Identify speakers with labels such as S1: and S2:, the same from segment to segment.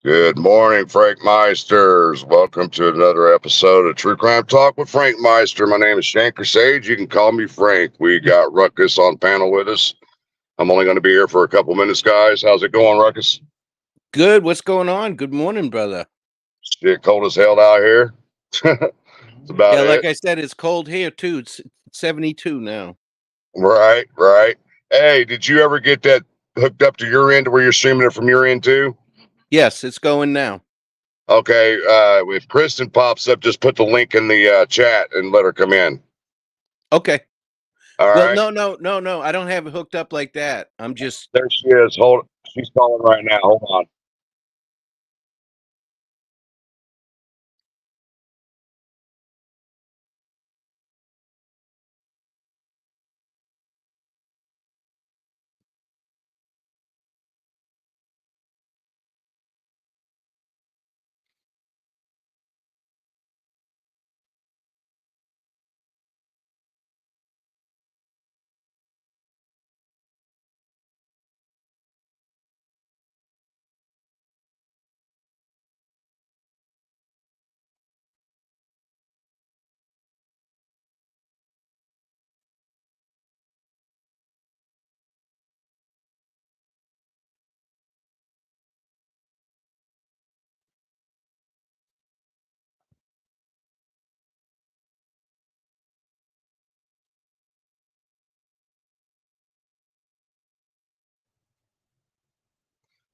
S1: Good morning, Frankmeisters. Welcome to another episode of True Crime Talk with Frankmeister. My name is Shanker Sage. You can call me Frank. We got Ruckus on panel with us. I'm only going to be here for a couple minutes, guys. How's it going, Ruckus?
S2: Good. What's going on? Good morning, brother.
S1: Shit, cold as hell out here. That's about it.
S2: Like I said, it's cold here too. It's 72 now.
S1: Right. Hey, did you ever get that hooked up to your end to where you're streaming it from your end too?
S2: Yes, it's going now.
S1: Okay, if Kristin pops up, just put the link in the chat and let her come in.
S2: Okay.
S1: All
S2: Well,
S1: right.
S2: no. I don't have it hooked up like that. I'm just.
S1: There she is. She's calling right now. Hold on.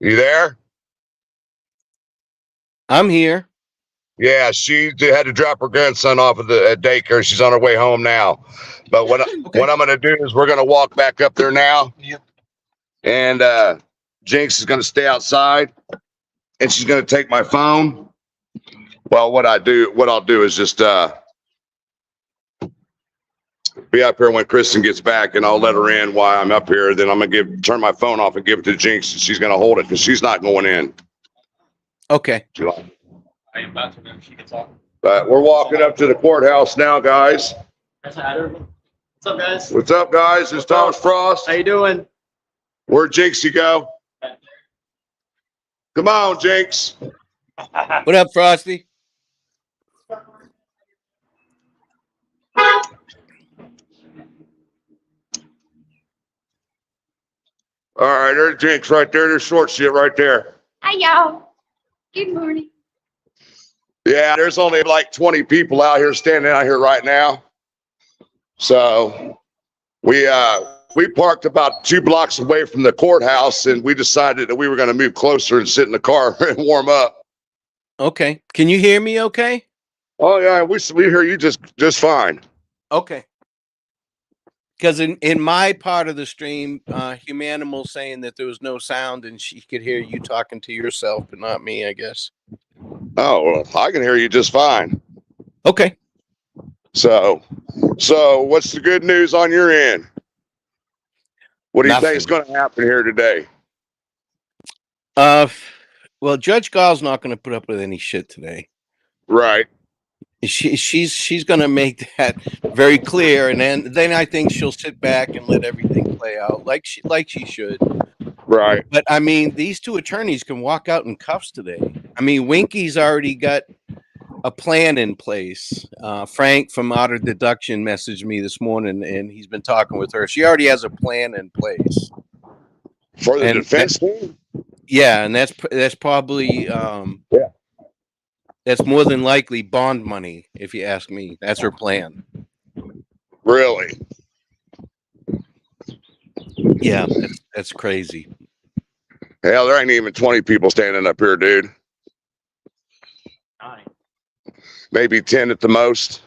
S1: You there?
S2: I'm here.
S1: Yeah, she had to drop her grandson off at daycare. She's on her way home now. But what I'm going to do is we're going to walk back up there now. Yep. And Jinx is going to stay outside, and she's going to take my phone. Well, what I'll do is just be up here when Kristin gets back, and I'll let her in while I'm up here. Then I'm going to turn my phone off and give it to Jinx, and she's going to hold it because she's not going in.
S2: Okay.
S3: I am about to when she gets off.
S1: But we're walking up to the courthouse now, guys.
S3: What's up, guys?
S1: What's up, guys? It's Thomas Frost.
S3: How you doing?
S1: Where'd Jinxie go? Come on, Jinx.
S2: What up, Frosty?
S1: All right, there's Jinx right there. There's short shit right there.
S4: Hi, y'all. Good morning.
S1: Yeah, there's only like 20 people out here standing out here right now. So we parked about 2 blocks away from the courthouse, and we decided that we were going to move closer and sit in the car and warm up.
S2: Okay. Can you hear me okay?
S1: Oh yeah, we hear you just fine.
S2: Okay. Because in my part of the stream, Humanimal saying that there was no sound and she could hear you talking to yourself, but not me, I guess.
S1: Oh, well, I can hear you just fine.
S2: Okay.
S1: So what's the good news on your end? What do you think is going to happen here today?
S2: Well, Judge Gall's not going to put up with any shit today.
S1: Right.
S2: She's going to make that very clear, and then I think she'll sit back and let everything play out like she should.
S1: Right.
S2: But I mean, these 2 attorneys can walk out in cuffs today. I mean, Winky's already got a plan in place. Frank from Auto Deduction messaged me this morning, and he's been talking with her. She already has a plan in place
S1: for the defense team.
S2: Yeah, and that's probably that's more than likely bond money, if you ask me. That's her plan.
S1: Really?
S2: Yeah, that's crazy.
S1: Hell, there ain't even 20 people standing up here, dude.
S3: 9.
S1: Maybe 10 at the most.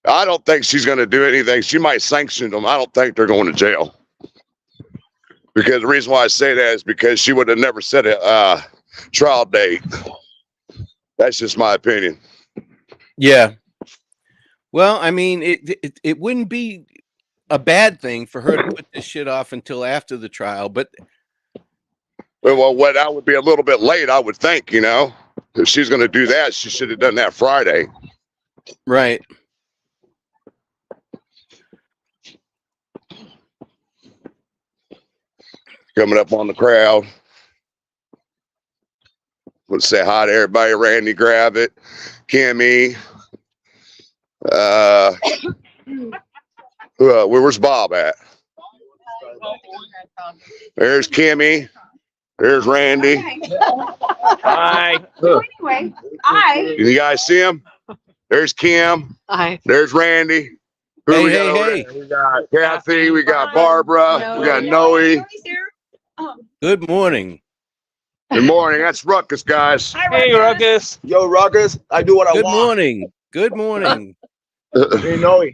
S1: I don't think she's going to do anything. She might sanction them. I don't think they're going to jail. Because the reason why I say that is because she would have never set a trial date. That's just my opinion.
S2: Yeah. Well, I mean, it wouldn't be a bad thing for her to put this shit off until after the trial, but
S1: well, that would be a little bit late, I would think. If she's going to do that, she should have done that Friday.
S2: Right.
S1: coming up on the crowd. Let's say hi to everybody. Randy, grab it. Kimmy. Where's Bob at? There's Kimmy. There's Randy.
S3: Hi.
S4: Anyway,
S1: You guys see him? There's Kim.
S5: Hi.
S1: There's Randy. Who
S2: Hey,
S1: we got
S2: hey,
S1: over
S2: hey.
S1: there? We got Kathy. We got Barbara. We got Noe.
S2: Good morning.
S1: Good morning. That's Ruckus, guys.
S3: Hey, Ruckus.
S6: Yo, Ruckus, I do what I
S2: Good
S6: want.
S2: morning. Good morning.
S6: Hey, Noe.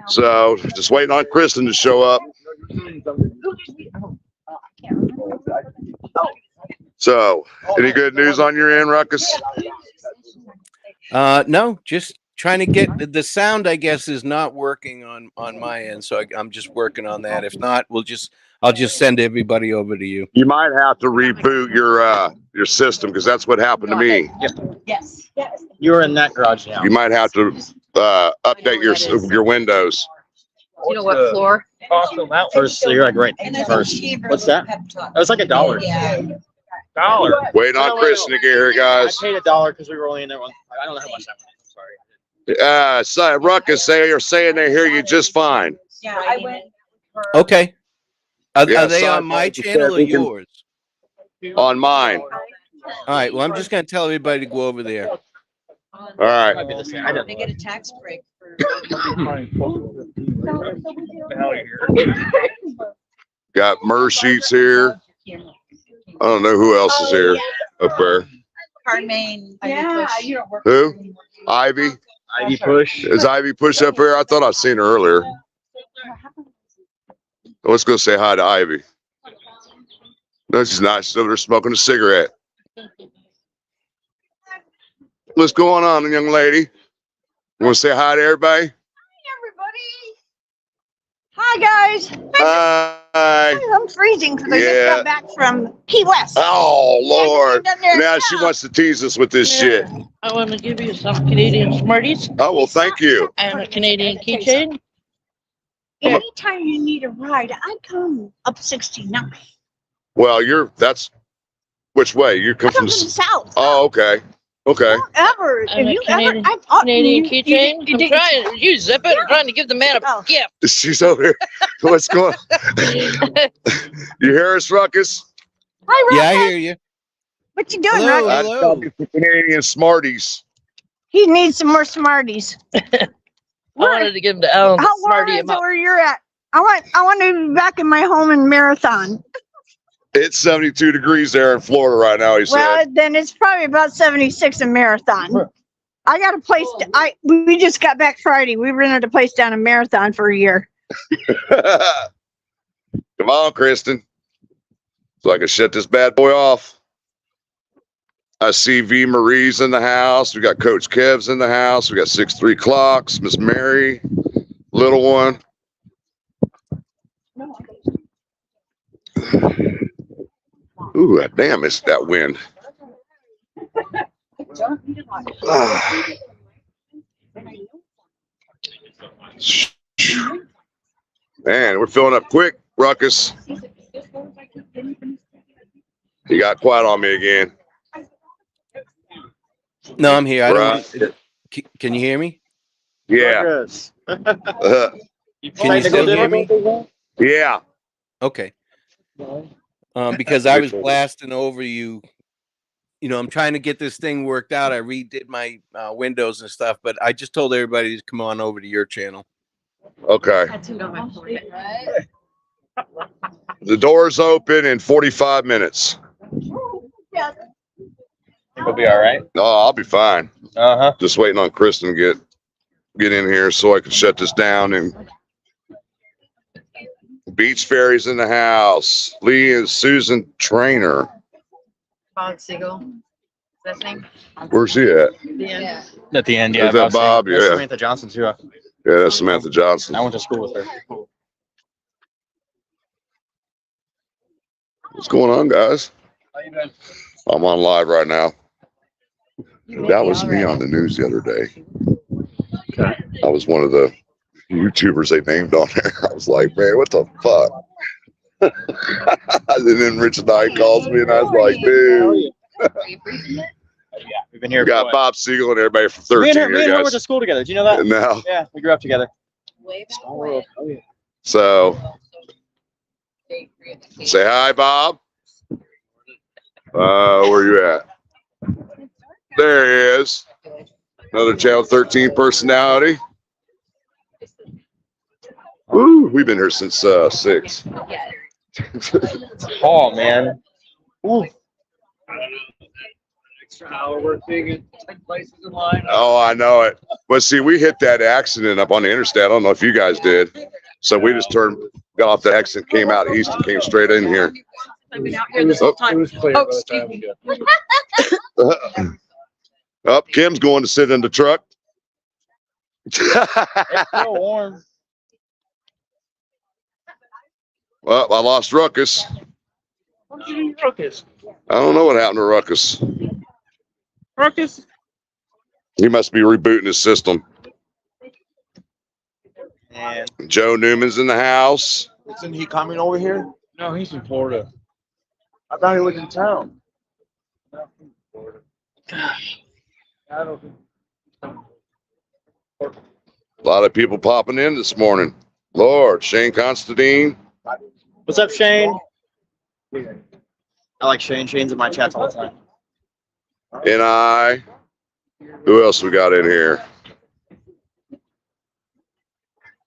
S1: So just waiting on Kristin to show up. So any good news on your end, Ruckus?
S2: No, just trying to get the sound, I guess, is not working on my end. So I'm just working on that. If not, I'll just send everybody over to you.
S1: You might have to reboot your system because that's what happened to me.
S5: Yes.
S3: You're in that garage now.
S1: You might have to update your Windows.
S5: You know what floor?
S3: First, so you're like right first. What's that? It was like $1. Dollar.
S1: Waiting on Kristin to get here, guys.
S3: I paid $1 because we were only in there one. I don't know how much that was. I'm sorry.
S1: So Ruckus, they are saying they hear you just fine.
S5: Yeah, I went.
S2: Okay. Are
S1: Yeah,
S2: they
S1: sorry,
S2: on my
S1: like you
S2: channel
S1: said,
S2: or
S1: we can-
S2: yours?
S1: On mine.
S2: All right. Well, I'm just going to tell everybody to go over there.
S1: All right.
S3: Might be the same. I don't
S5: They get a tax break for.
S1: Got Mer Sheets here. I don't know who else is here up there.
S5: Carmaine.
S4: Yeah,
S1: Who? Ivy?
S3: Ivy Push.
S1: Is Ivy Push up here? I thought I'd seen her earlier. Let's go say hi to Ivy. No, she's not. She's over there smoking a cigarette. What's going on, young lady? You want to say hi to everybody?
S4: Hi, guys.
S1: Hi.
S4: I'm freezing because I just
S1: Yeah.
S4: got back from Key West.
S1: Oh, Lord.
S4: Down there
S1: Now she wants to tease us with this shit.
S7: I want to give you some Canadian Smarties
S1: Oh, well, thank you.
S7: and a Canadian keychain.
S4: Anytime you need a ride, I come up 69.
S1: Well, that's which way? You
S4: I
S1: come
S4: come
S1: from.
S4: from the south.
S1: Oh, okay. Okay.
S4: Ever.
S7: I'm
S4: If
S7: a
S4: you
S7: Canadian-
S4: ever,
S7: Canadian
S4: you
S7: keychain. I'm
S4: didn't-
S7: trying. You zip it. I'm trying to give the man a
S4: Oh.
S7: gift.
S1: She's over here. What's going You hear us, Ruckus?
S4: Hi, Rob.
S2: Yeah, I hear you.
S4: What you doing,
S2: Hello.
S4: Rob?
S1: I'd copy some Canadian Smarties.
S4: He needs some more Smarties.
S7: I wanted to give him to Alan
S4: How warm
S7: Smartie
S4: is
S7: him
S4: it
S7: up.
S4: where you're at? I want to be back in my home in Marathon.
S1: It's 72 degrees there in Florida right now, he
S4: Well,
S1: said.
S4: then it's probably about 76 in Marathon. I got a place. We just got back Friday. We rented a place down in Marathon for a year.
S1: Come on, Kristin. So I can shut this bad boy off. I see V Marie's in the house. We got Coach Kev's in the house. We got 6'3" Clocks, Miss Mary, little one. Ooh, damn, it's that wind. Ah. Man, we're filling up quick, Ruckus. You got quiet on me again.
S2: No, I'm here. I
S1: Right.
S2: don't. Can you hear me?
S1: Yeah.
S3: Ruckus.
S2: Can you still hear me?
S1: Yeah.
S2: Okay. Because I was blasting over you. You know, I'm trying to get this thing worked out. I redid my windows and stuff, but I just told everybody to come on over to your channel.
S1: Okay. The door's open in 45 minutes.
S3: We'll be all right.
S1: No, I'll be fine.
S3: Uh-huh.
S1: Just waiting on Kristin to get in here so I can shut this down. And Beach Fairy's in the house. Lee and Susan Trainer.
S5: Bob Siegel. Is that name?
S1: Where's he at?
S5: Yeah.
S3: At the end, yeah.
S1: Is that Bob?
S3: That's
S1: Yeah.
S3: Samantha Johnson, too.
S1: Yeah, that's Samantha Johnson.
S3: I went to school with her.
S1: What's going on, guys? I'm on live right now. That was me on the news the other day. I was one of the YouTubers they named on there. I was like, man, what the fuck? And then Richard Knight calls me, and I was like, dude.
S3: We've been here.
S1: We got Bob Siegel and everybody from 13
S3: Me and her
S1: here,
S3: went
S1: guys.
S3: to school together. Do you know that?
S1: No.
S3: Yeah, we grew up together.
S1: So, say hi, Bob. Where you at? There he is. Another Channel 13 personality. Woo, we've been here since 6.
S3: Oh man. Ooh.
S1: Oh, I know it. But see, we hit that accident up on the interstate. I don't know if you guys did. So we just got off the exit, came out east, and came straight in here.
S5: I've been out here this whole time. Oh, excuse me.
S1: Up, Kim's going to sit in the truck.
S3: It's so warm.
S1: Well, I lost Ruckus.
S7: What did you do, Ruckus?
S1: I don't know what happened to Ruckus.
S7: Ruckus?
S1: He must be rebooting his system.
S3: And
S1: Joe Newman's in the house.
S6: Isn't he coming over here?
S7: No, he's in Florida.
S6: I thought he was in town.
S1: A lot of people popping in this morning. Lord, Shane Constantine.
S3: what's up, Shane? I like Shane. Shane's in my chats all the time.
S1: And who else we got in here?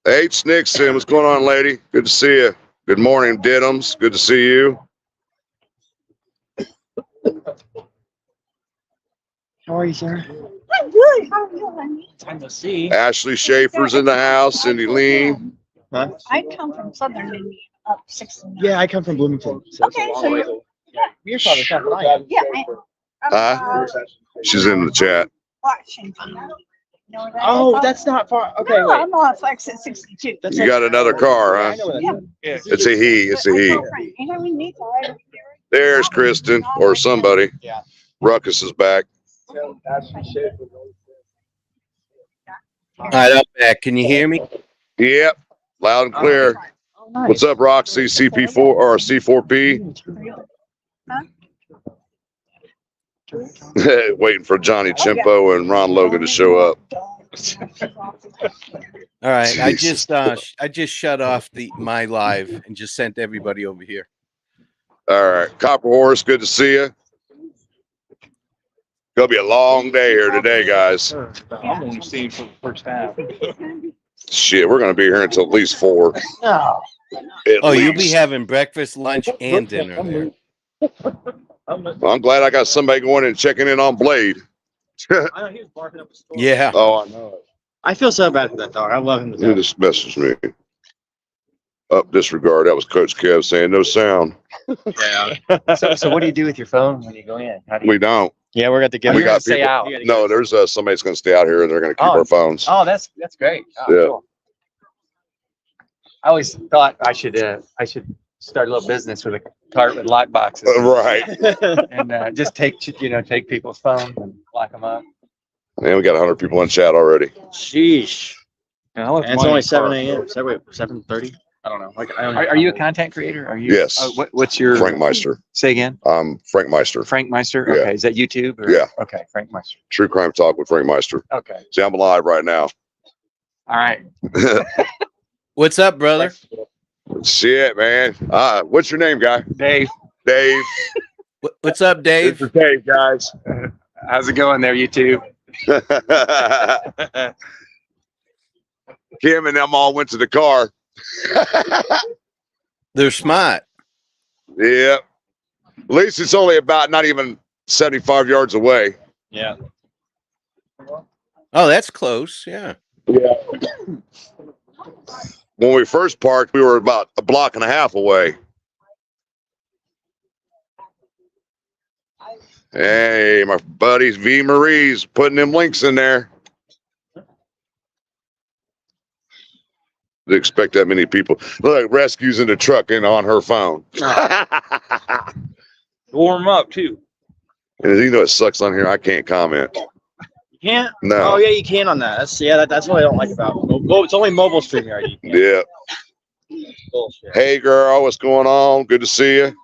S1: H. Nixon, what's going on, lady? Good to see you. Good morning, Diddums. Good to see you.
S3: How are you, sir?
S4: I'm good. How are you, honey?
S3: Time to see.
S1: Ashley Schaefer's in the house. Cindy Lean.
S3: Huh?
S4: I come from Southern Indiana, up 60.
S3: Yeah, I come from Bloomington. So it's a
S4: Okay,
S3: long
S4: so
S3: way. You're probably tougher than I am.
S4: Yeah,
S1: She's in the chat.
S4: Washington. You know where that
S3: Oh,
S4: is?
S3: that's not far. Okay,
S4: No,
S3: wait.
S4: I'm off exit 62.
S3: That's
S1: You got another car,
S3: Yeah, I
S1: huh?
S3: know where that is.
S1: It's a he. It's a he.
S4: Ain't I need to ride over here?
S1: There's Kristin or somebody.
S3: Yeah.
S1: Ruckus is back.
S2: All right, I'm back. Can you hear me?
S1: Yep. Loud and clear.
S3: Oh, nice.
S1: What's up, Roxy? CP4 or C4P? Waiting for Johnny Chimpo and Ron Logan to show up.
S2: All right, I
S1: Jesus.
S2: just shut off my live and just sent everybody over here.
S1: All right. Copper Horse, good to see you. Gonna be a long day here today, guys.
S7: I'm only seeing for the first half.
S1: Shit, we're gonna be here until at least 4.
S3: No.
S1: At
S2: Oh, you'll be
S1: least.
S2: having breakfast, lunch, and dinner there.
S1: Well, I'm glad I got somebody going and checking in on Blade.
S3: I know he was barking up a storm.
S2: Yeah.
S1: Oh, I know.
S3: I feel so bad for that dog. I love him to
S1: Who
S3: death.
S1: just messaged me? Up disregard. That was Coach Kev saying no sound.
S3: Yeah.
S8: So what do you do with your phone when you go in? How do you?
S1: We don't.
S3: Yeah, we're going to get.
S1: We
S8: You're gonna
S1: got
S8: stay
S1: people.
S8: out.
S1: No, there's somebody that's gonna stay out here and they're gonna keep
S8: Oh.
S1: our phones.
S8: Oh, that's great. Oh,
S1: Yeah.
S8: cool. I always thought I should start a little business with a cart with lock boxes
S1: Right.
S8: and just take people's phones and lock them up.
S1: Man, we got 100 people in chat already.
S3: Sheesh.
S8: And I left
S3: And it's
S8: mine
S3: only
S8: in the car.
S3: 7 a.m. 7:30. I don't know. Like, I don't
S8: Are you a content creator? Are you?
S1: Yes.
S8: What's your?
S1: Frankmeister.
S8: Say again.
S1: Frankmeister.
S8: Frankmeister.
S1: Yeah.
S8: Okay. Is that YouTube? Or?
S1: Yeah.
S8: Okay. Frankmeister.
S1: True Crime Talk with Frankmeister.
S8: Okay.
S1: See, I'm live right now.
S8: All right.
S2: What's up, brother?
S1: Shit, man. What's your name, guy?
S8: Dave,
S1: Dave.
S2: What's up, Dave?
S1: This is Dave, guys.
S8: how's it going there, YouTube?
S1: Kim and them all went to the car.
S2: They're smart.
S1: Yeah. At least it's only about not even 75 yards away.
S3: Yeah.
S2: Oh, that's close. Yeah.
S1: When we first parked, we were about a block and a half away. Hey, my buddies V Marie's putting them links in there. Didn't expect that many people. Look, rescues in the truck and on her phone.
S7: Warm up too.
S1: And you know it sucks on here. I can't comment.
S3: You can't?
S1: No.
S3: Oh, yeah, you can on that. That's what I don't like about it. It's only mobile stream already.
S1: Yeah.
S3: Bullshit.
S1: Hey, girl, what's going on? Good to see you.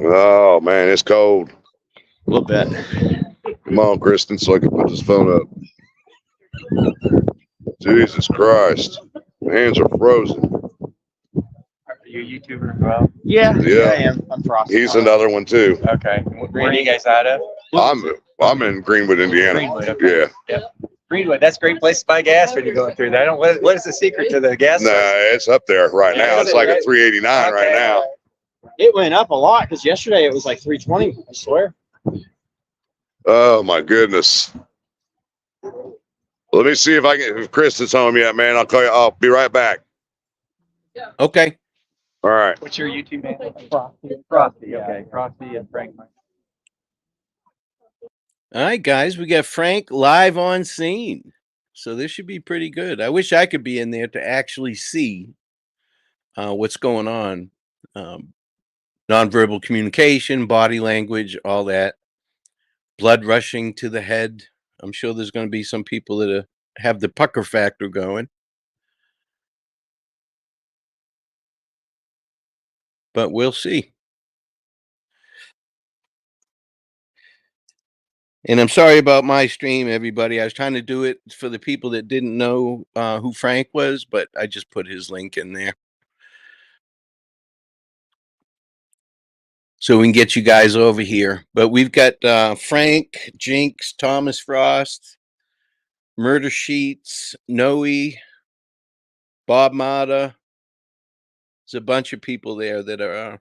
S1: Oh man, it's cold.
S3: A little bit.
S1: Come on, Kristin, so I can put this phone up. Jesus Christ. My hands are frozen.
S8: Are you a YouTuber as well?
S3: Yeah,
S1: Yeah.
S3: I am. I'm frosty.
S1: He's another one too.
S8: Okay. Where are you guys out of?
S1: I'm in Greenwood, Indiana.
S8: Greenwood, okay.
S1: Yeah.
S8: Greenwood, that's a great place to buy gas when you're going through there. What is the secret to the gas?
S1: Nah, it's up there right now. It's like a 389 right now.
S3: It went up a lot because yesterday it was like 320. I swear.
S1: Oh my goodness. Let me see if Chris is home yet, man. I'll call you. I'll be right back.
S2: Okay.
S1: All right.
S8: What's your YouTube name? Frosty. Okay. Frosty and Frankmeister.
S2: All right, guys, we got Frank live on scene. So this should be pretty good. I wish I could be in there to actually see what's going on. Nonverbal communication, body language, all that. Blood rushing to the head. I'm sure there's going to be some people that have the pucker factor going. But we'll see. And I'm sorry about my stream, everybody. I was trying to do it for the people that didn't know who Frank was, but I just put his link in there. So we can get you guys over here. But we've got Frank, Jinx, Thomas Frost, Murder Sheets, Noe, Bob Mata. There's a bunch of people there that are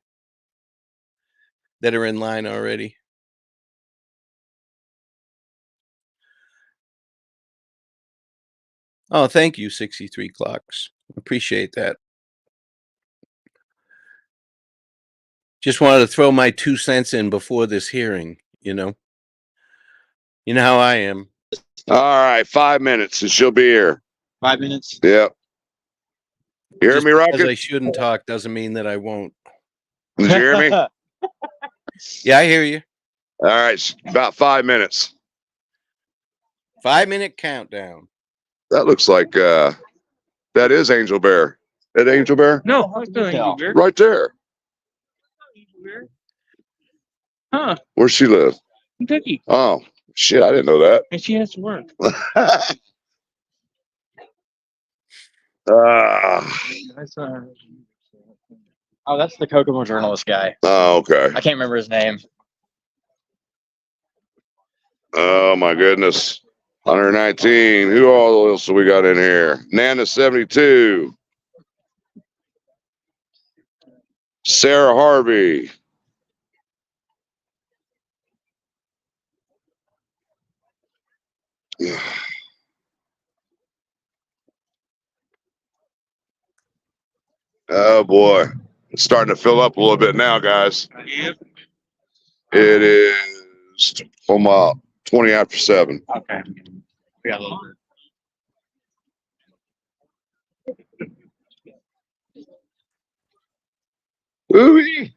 S2: in line already. Oh, thank you, 63 Clocks. Appreciate that. Just wanted to throw my 2 cents in before this hearing, you know. You know how I am.
S1: All right. 5 minutes and she'll be here.
S3: 5 minutes.
S1: Yep. You hear
S2: Just
S1: me,
S2: because I
S1: Ruckus?
S2: shouldn't talk doesn't mean that I won't.
S1: Did you hear me? All
S2: Yeah, I hear you.
S1: right. About 5 minutes.
S2: 5-minute countdown.
S1: That looks like that is Angel Bear. That Angel Bear?
S7: No, I'm still Angel Bear.
S1: Right there.
S7: Huh?
S1: Where's she live?
S7: Kentucky.
S1: Oh, shit. I didn't know that.
S7: And she has to work. I saw her.
S3: Oh, that's the Kokomo journalist guy.
S1: Oh, okay.
S3: I can't remember his name.
S1: Oh, my goodness. 119. Who all else we got in here? Nana 72. Sarah Harvey. Oh boy. It's starting to fill up a little bit now, guys.
S7: Yep.
S1: It is almost 20 after 7.
S8: Okay. We got a little bit.
S1: Ooh.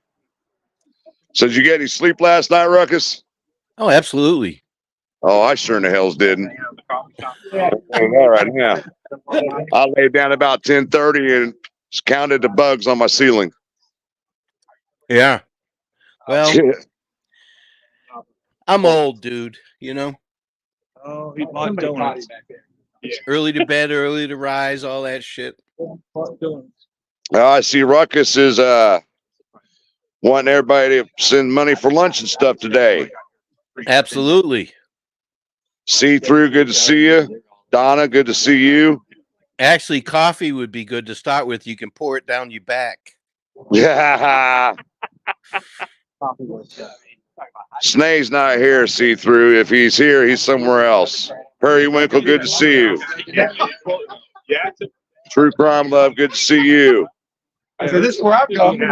S1: So did you get any sleep last night, Ruckus?
S2: Oh, absolutely.
S1: Oh, I sure in the hells didn't. All right, yeah. I laid down about 10:30 and counted the bugs on my ceiling.
S2: Yeah. Well, I'm old, dude, you know.
S7: Oh, he bought donuts.
S2: Early to bed, early to rise, all that shit.
S1: I see Ruckus is wanting everybody to send money for lunch and stuff today.
S2: Absolutely.
S1: See through, good to see you. Donna, good to see you.
S2: Actually, coffee would be good to start with. You can pour it down your back.
S1: Yeah. Snake's not here, see through. If he's here, he's somewhere else. Periwinkle, good to see you. True Crime Love, good to see you.
S8: So this is where I'm going.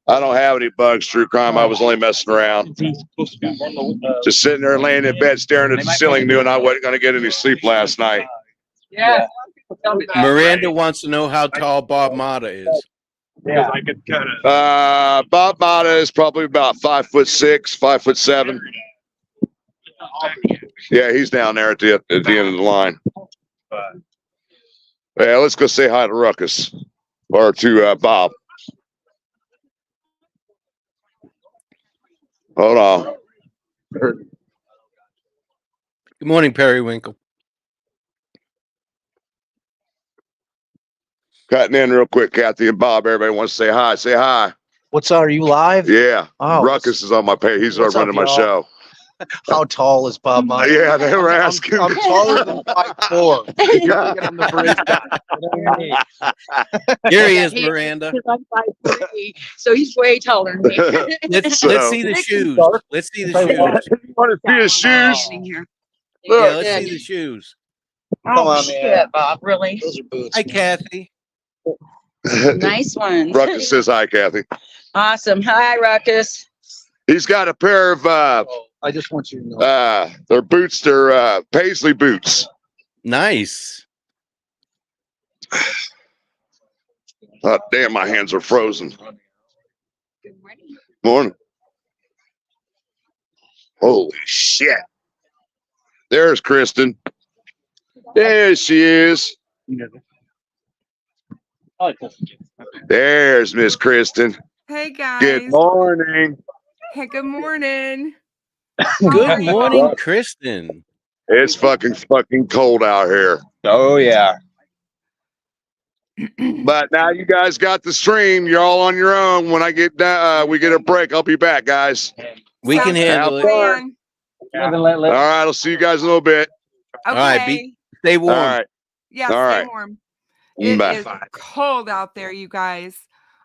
S1: I don't have any bugs, True Crime. I was only messing around. Just sitting there laying in bed staring at the ceiling knowing I wasn't going to get any sleep last night.
S5: Yeah.
S2: Miranda wants to know how tall Bob Mata is.
S8: Yeah.
S7: I could kind of.
S1: Bob Mata is probably about 5'6", 5'7". Yeah, he's down there at the end of the line. Yeah, let's go say hi to Ruckus or to Bob. Hold on.
S2: Good morning, Periwinkle.
S1: Cutting in real quick, Kathy and Bob. Everybody wants to say hi. Say hi.
S6: What's up? Are you live?
S1: Yeah.
S6: Oh,
S1: Ruckus is on my page. He's
S6: what's up,
S1: running my
S6: y'all?
S1: show.
S6: How tall is Bob Meyer?
S1: Yeah, they were asking.
S6: I'm taller than 5'4". You're thinking I'm the barista.
S2: Here he is, Miranda.
S5: I'm 5'3", so he's way taller than me.
S2: Let's
S1: So-
S2: see the shoes. Let's see the
S6: Say what?
S2: shoes.
S1: You want to see his shoes?
S5: Here.
S2: Yeah, let's see the shoes.
S6: Come
S5: Oh,
S6: on,
S5: shit,
S6: man.
S5: Bob, really?
S6: Those are boots.
S2: Hi,
S6: man.
S2: Kathy.
S5: Nice one.
S1: Ruckus says hi, Kathy.
S5: Awesome. Hi, Ruckus.
S1: He's got a pair of
S6: I just want you to know.
S1: their boots. They're paisley boots.
S2: Nice.
S1: Oh, damn, my hands are frozen.
S5: Good morning.
S1: Morning. Holy shit. There's Kristin. There she is. There's Miss Kristin.
S9: Hey guys.
S1: Good morning.
S9: Hey, good morning.
S2: Good morning, Kristin.
S1: It's fucking cold out here.
S3: Oh yeah.
S1: But now you guys got the stream. You're all on your own. When I get down, we get a break. I'll be back, guys.
S2: We can
S9: Sounds
S2: handle
S1: Have
S2: it.
S1: fun.
S9: Plan.
S1: All right, I'll see you guys in a little bit.
S9: Okay.
S2: right, Stay
S1: All
S2: warm.
S1: right.
S9: Yeah,
S1: all
S9: stay
S1: right.
S9: warm. It
S1: Bye.
S9: is cold out there, you guys.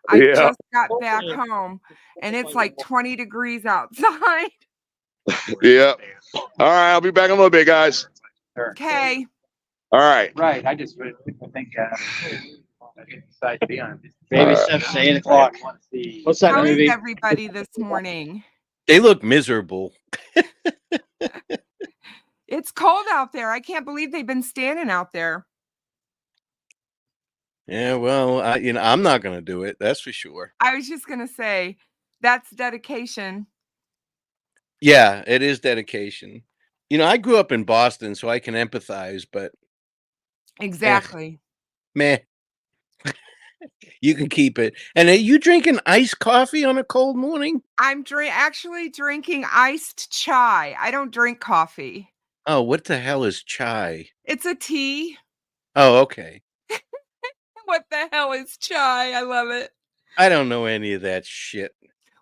S9: I
S1: Yeah.
S9: just got back home and it's like 20 degrees outside.
S1: Yeah. All right, I'll be back in a little bit, guys.
S9: Okay.
S1: All right.
S8: Right, I just think, excited to be on.
S3: Baby
S1: All right.
S3: steps at 8 o'clock. What's that
S9: How is
S3: movie?
S9: everybody this morning?
S2: They look miserable.
S9: It's cold out there. I can't believe they've been standing out there.
S2: Yeah, well, I'm not gonna do it. That's for sure.
S9: I was just gonna say that's dedication.
S2: Yeah, it is dedication. I grew up in Boston, so I can empathize, but
S9: Exactly.
S2: meh, you can keep it. And are you drinking iced coffee on a cold morning?
S9: I'm actually drinking iced chai. I don't drink coffee.
S2: Oh, what the hell is chai?
S9: It's a tea.
S2: Oh, okay.
S9: What the hell is chai? I love it.
S2: I don't know any of that shit.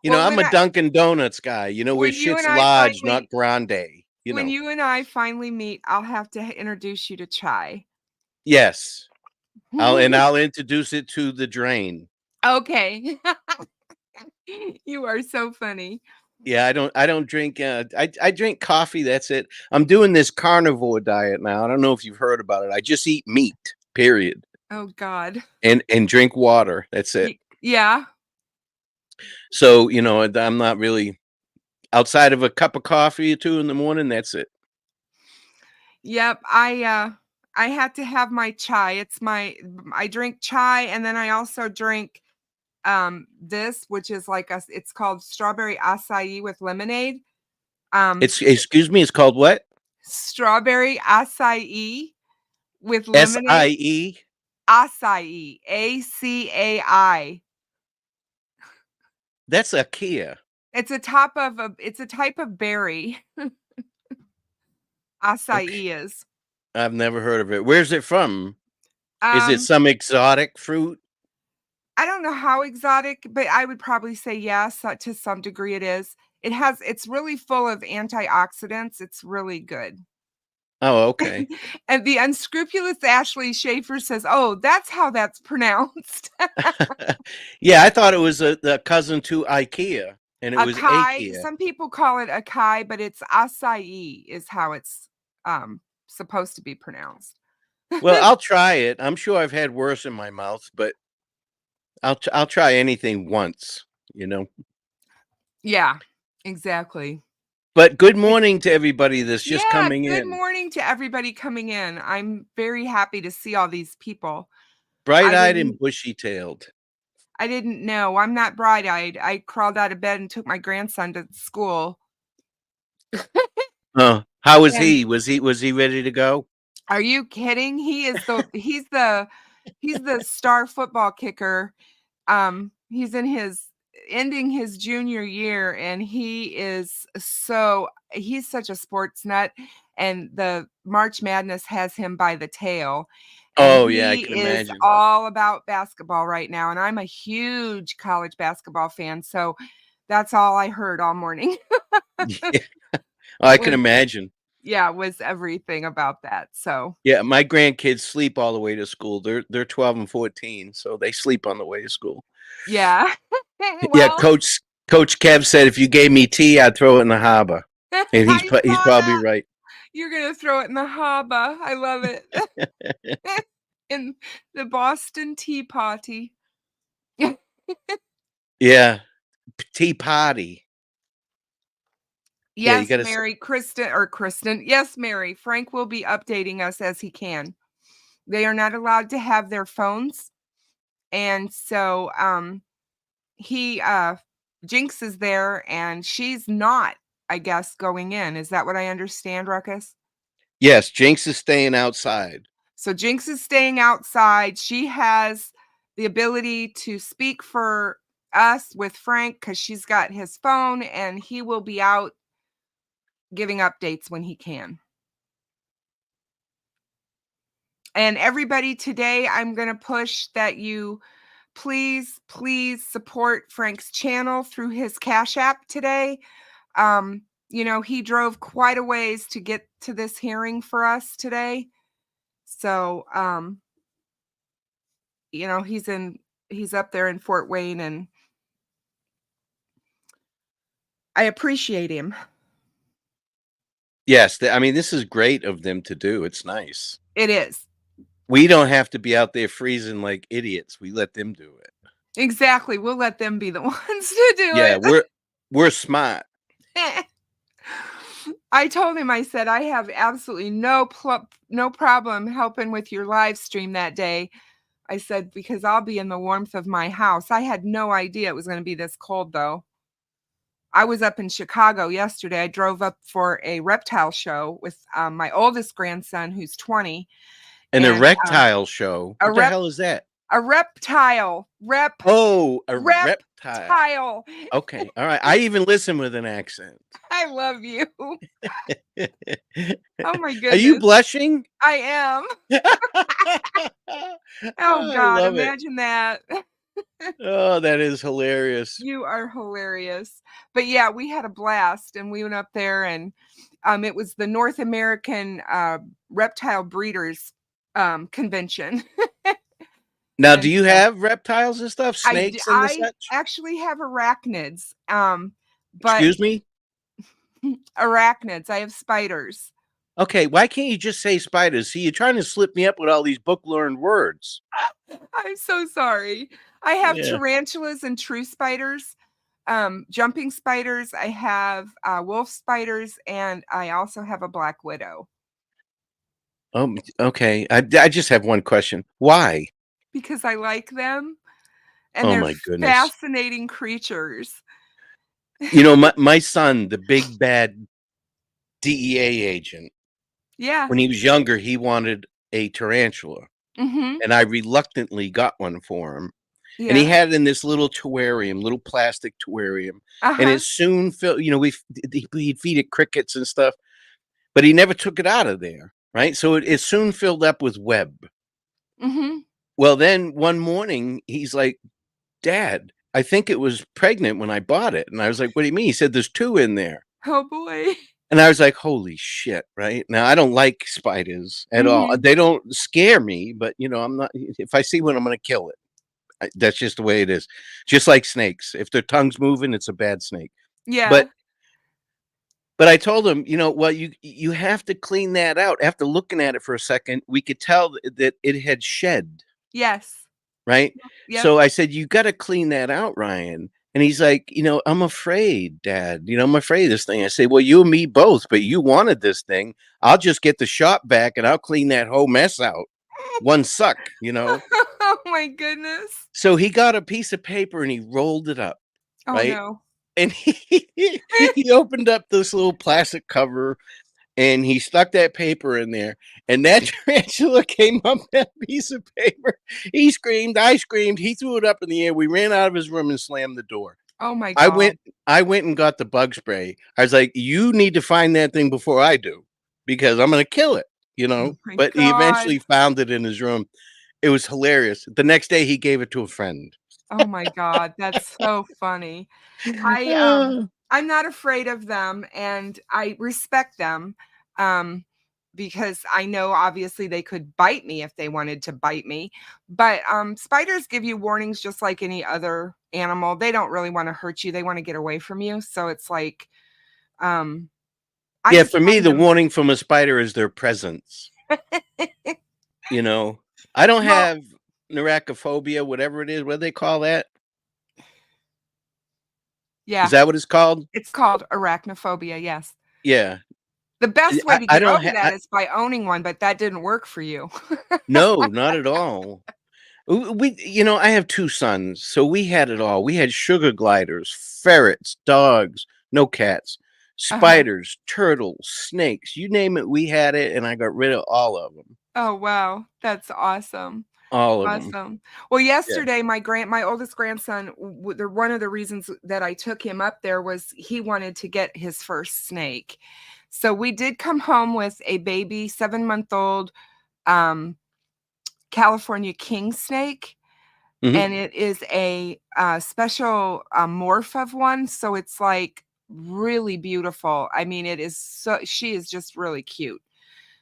S9: Well,
S2: I'm
S9: when
S2: a Dunkin' Donuts guy. Where
S9: when you
S2: shit's
S9: and I
S2: large,
S9: finally-
S2: not grande.
S9: When you and I finally meet, I'll have to introduce you to chai.
S2: Yes. I'll introduce it to the drain.
S9: Okay. You are so funny.
S2: Yeah, I don't drink I drink coffee, that's it. I'm doing this carnivore diet now. I don't know if you've heard about it. I just eat meat, period.
S9: Oh God.
S2: And drink water. That's it.
S9: Yeah.
S2: So, I'm not really outside of a cup of coffee or two in the morning, that's it.
S9: Yep. I had to have my chai. I drink chai and then I also drink this, which is it's called strawberry acai with lemonade.
S2: Excuse me, it's called what?
S9: Strawberry acai with lemonade.
S2: S-I-E?
S9: Acai. ACAI.
S2: That's a Kia.
S9: It's a type of berry. Acai is.
S2: I've never heard of it. Where's it from? Is it
S9: Um,
S2: some exotic fruit?
S9: I don't know how exotic, but I would probably say yes, to some degree it is. It's really full of antioxidants. It's really good.
S2: Oh, okay.
S9: And the unscrupulous Ashley Schaefer says, "Oh, that's how that's pronounced."
S2: Yeah, I thought it was the cousin to IKEA, and it was
S9: Acai.
S2: IKEA.
S9: Some people call it acai, but it's acai is how it's supposed to be pronounced.
S2: Well, I'll try it. I'm sure I've had worse in my mouth, but I'll try anything once,
S9: Yeah, exactly.
S2: But good morning to everybody that's just
S9: Yeah,
S2: coming
S9: good
S2: in.
S9: morning to everybody coming in. I'm very happy to see all these people.
S2: Bright-eyed
S9: didn't-
S2: and bushy-tailed.
S9: I didn't know. I'm not bright-eyed. I crawled out of bed and took my grandson to school.
S2: Oh, how was
S9: And-
S2: he? Was he ready to go?
S9: Are you kidding? He's the star football kicker. He's in his ending his junior year, and he's such a sports nut, and the March Madness has him by the tail. And
S2: Oh yeah, I
S9: he
S2: can
S9: is
S2: imagine.
S9: all about basketball right now, and I'm a huge college basketball fan, so that's all I heard all morning.
S2: Yeah, I can
S9: was
S2: imagine.
S9: was everything about that. So
S2: Yeah, my grandkids sleep all the way to school. They're 12 and 14, so they sleep on the way to school.
S9: yeah.
S2: Yeah,
S9: Well,
S2: Coach Kev said if you gave me tea, I'd throw it in the harbor, and
S9: I
S2: he's
S9: saw
S2: probably
S9: that.
S2: right.
S9: You're gonna throw it in the harbor. I love it. In the Boston Tea Party.
S2: Yeah, tea party. Yeah, you
S9: Yes,
S2: got to.
S9: Mary, Kristen. Yes, Mary. Frank will be updating us as he can. They are not allowed to have their phones. And so he Jinx is there and she's not, I guess, going in. Is that what I understand, Ruckus?
S2: Yes, Jinx is staying outside.
S9: So Jinx is staying outside. She has the ability to speak for us with Frank because she's got his phone and he will be out giving updates when he can. And everybody today, I'm going to push that you please support Frank's channel through his Cash App today. He drove quite a ways to get to this hearing for us today. So, he's up there in Fort Wayne and I appreciate him.
S2: Yes, I mean this is great of them to do. It's nice.
S9: It is.
S2: We don't have to be out there freezing like idiots. We let them do it.
S9: Exactly. We'll let them be the ones to do
S2: Yeah,
S9: it.
S2: we're smart.
S9: I told him, I said, I have absolutely no problem helping with your live stream that day. I said, because I'll be in the warmth of my house. I had no idea it was going to be this cold, though. I was up in Chicago yesterday. I drove up for a reptile show with my oldest grandson, who's 20.
S2: And a reptile show. What the hell is that?
S9: A reptile.
S2: Oh, a reptile.
S9: Reptile.
S2: Okay. All right. I even listen with an accent.
S9: I love you. Oh my goodness.
S2: Are you blushing?
S9: I am. Oh God, imagine that.
S2: Oh, that is hilarious.
S9: You are hilarious. But yeah, we had a blast and we went up there and it was the North American Reptile Breeders Convention.
S2: Now, do you have reptiles and stuff? Snakes and such?
S9: I actually have arachnids. But
S2: excuse me?
S9: Arachnids. I have spiders.
S2: Okay, why can't you just say spiders? See, you're trying to slip me up with all these book learned words.
S9: I'm so sorry. I have tarantulas and true spiders, jumping spiders. I have wolf spiders, and I also have a black widow.
S2: Oh, okay. I just have one question. Why?
S9: Because I like them, and they're fascinating creatures.
S2: You know, my son, the big bad DEA agent.
S9: Yeah.
S2: When he was younger, he wanted a tarantula, and I reluctantly got one for him. Yeah. And he had it in this little terrarium, little plastic terrarium, and it soon filled. You know, he'd feed it crickets and stuff, but he never took it out of there, right? So it soon filled up with web. Well, then one morning he's like, "Dad, I think it was pregnant when I bought it," and I was like, "What do you mean?" He said, "There's 2 in there."
S9: Oh boy.
S2: And I was like, holy shit, right? Now, I don't like spiders at all. They don't scare me, but, you know, I'm not, if I see one, I'm going to kill it. That's just the way it is. Just like snakes. If their tongue's moving, it's a bad snake.
S9: Yeah.
S2: But I told him, you know, well, you have to clean that out. After looking at it for a second, we could tell that it had shed.
S9: Yes.
S2: Right? Yep. So I said, you got to clean that out, Ryan. And he's like, you know, I'm afraid, Dad. You know, I'm afraid of this thing. I say, well, you and me both, but you wanted this thing. I'll just get the shop back and I'll clean that whole mess out. One suck, you know.
S9: Oh my goodness.
S2: So he got a piece of paper and he rolled it up.
S9: Oh
S2: right?
S9: no.
S2: And he opened up this little plastic cover and he stuck that paper in there, and that tarantula came up that piece of paper. He screamed, I screamed, he threw it up in the air. We ran out of his room and slammed the door.
S9: Oh my
S2: I
S9: God.
S2: went and got the bug spray. I was like, you need to find that thing before I do, because I'm gonna kill it, you
S9: Oh
S2: know.
S9: my
S2: But he
S9: God.
S2: eventually found it in his room. It was hilarious. The next day he gave it to a friend.
S9: Oh my God. That's so funny. I I'm not afraid of them and I respect them. Um because I know obviously they could bite me if they wanted to bite me. But spiders give you warnings just like any other animal. They don't really want to hurt you. They want to get away from you. So it's like um I
S2: Yeah,
S9: just
S2: for me,
S9: find
S2: the
S9: them
S2: warning from a spider is their presence. You know, I don't
S9: well,
S2: have neurophobia, whatever it is. What do they call that? Is
S9: yeah,
S2: that what it's called?
S9: it's called arachnophobia, yes.
S2: Yeah.
S9: The best way to
S2: I
S9: get
S2: don't
S9: over
S2: have.
S9: that is by owning one, but that didn't work for you.
S2: No, not at all. I have 2 sons, so we had it all. We had sugar gliders, ferrets, dogs, no cats,
S9: Uh-huh.
S2: spiders, turtles, snakes, you name it, we had it, and I got rid of all of them.
S9: Oh, wow. That's awesome.
S2: All of them.
S9: Awesome. Well,
S2: Yeah.
S9: yesterday, my oldest grandson, one of the reasons that I took him up there was he wanted to get his first snake. So we did come home with a baby 7-month-old um, California king snake,
S2: Mhm.
S9: and it is a special morph of one. So it's like really beautiful. I mean, it is so she is just really cute.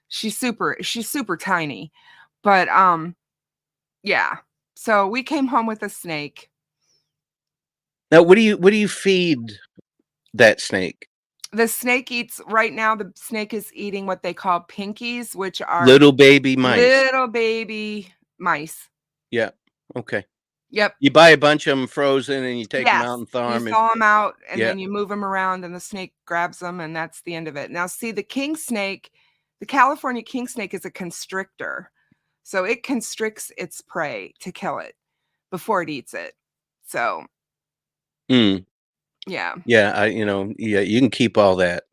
S9: She's super tiny, but yeah. So we came home with a snake.
S2: Now, what do you feed that snake?
S9: The snake eats right now, the snake is eating what they call pinkies, which are
S2: Little baby mice.
S9: little baby mice.
S2: Yeah, okay.
S9: Yep.
S2: You buy a bunch of them frozen and you take them out
S9: Yes.
S2: and thaw
S9: You
S2: 'em and
S9: thaw them out and
S2: yeah.
S9: then you move them around and the snake grabs them and that's the end of it. Now see the king snake, the California king snake is a constrictor. So it constricts its prey to kill it before it eats it. So,
S2: Mm,
S9: yeah.
S2: yeah, yeah, you can keep all that.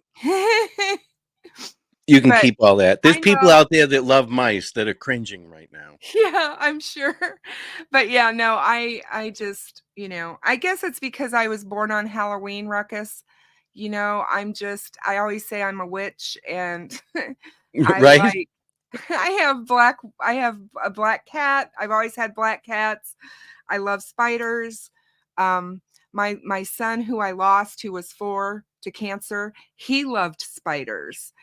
S2: You can
S9: But
S2: keep all that. There's
S9: I
S2: people
S9: know.
S2: out there that love mice that are cringing right now.
S9: Yeah, I'm sure. But yeah, no, I just, I guess it's because I was born on Halloween, Ruckus. I always say I'm a witch and I
S2: Right?
S9: like I have a black cat. I've always had black cats. I love spiders. My son who I lost who was 4 to cancer, he loved spiders.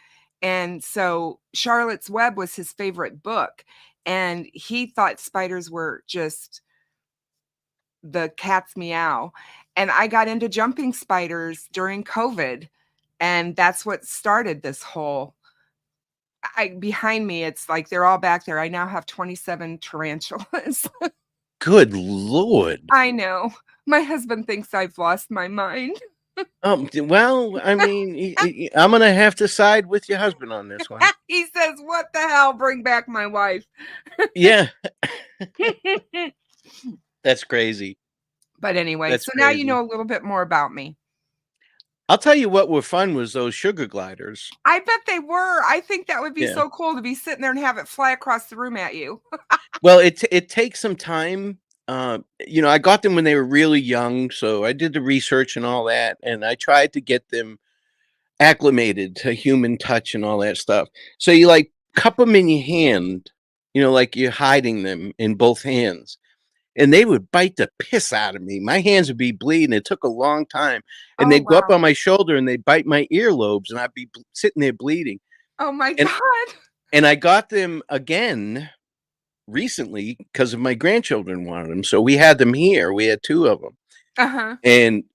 S9: And so Charlotte's Web was his favorite book. And he thought spiders were just the cat's meow. And I got into jumping spiders during COVID. And that's what started this whole behind me. It's like they're all back there. I now have 27 tarantulas.
S2: Good Lord.
S9: I know. My husband thinks I've lost my mind.
S2: Well, I mean, I'm gonna have to side with your husband on this one.
S9: He says, "What the hell? Bring back my wife."
S2: Yeah, that's crazy.
S9: But anyway,
S2: That's
S9: so now you
S2: crazy.
S9: know a little bit more about me.
S2: I'll tell you what were fun was those sugar gliders.
S9: I bet they were. I think that would be
S2: Yeah.
S9: so cool to be sitting there and have it fly across the room at you.
S2: Well, it takes some time. I got them when they were really young, so I did the research and all that, and I tried to get them acclimated to human touch and all that stuff. So you like cup them in your hand, like you're hiding them in both hands. And they would bite the piss out of me. My hands would be bleeding. It took a long time. And
S9: Oh,
S2: they'd go up
S9: wow.
S2: on my shoulder and they'd bite my earlobes and I'd be sitting there bleeding.
S9: Oh my
S2: And
S9: God.
S2: and I got them again recently because of my grandchildren wanted them. So we had them here. We had 2 of them.
S9: Uh-huh.
S2: And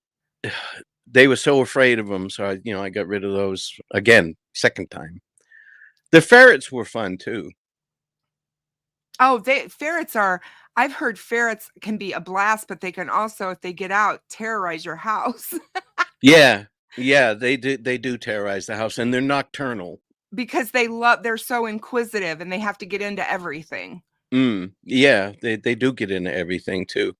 S2: they were so afraid of them. So I got rid of those again, second time. The ferrets were fun too.
S9: Oh, I've heard ferrets can be a blast, but they can also, if they get out, terrorize your house.
S2: Yeah. Yeah, they do terrorize the house and they're nocturnal.
S9: Because they're so inquisitive and they have to get into everything.
S2: Yeah, they do get into everything too.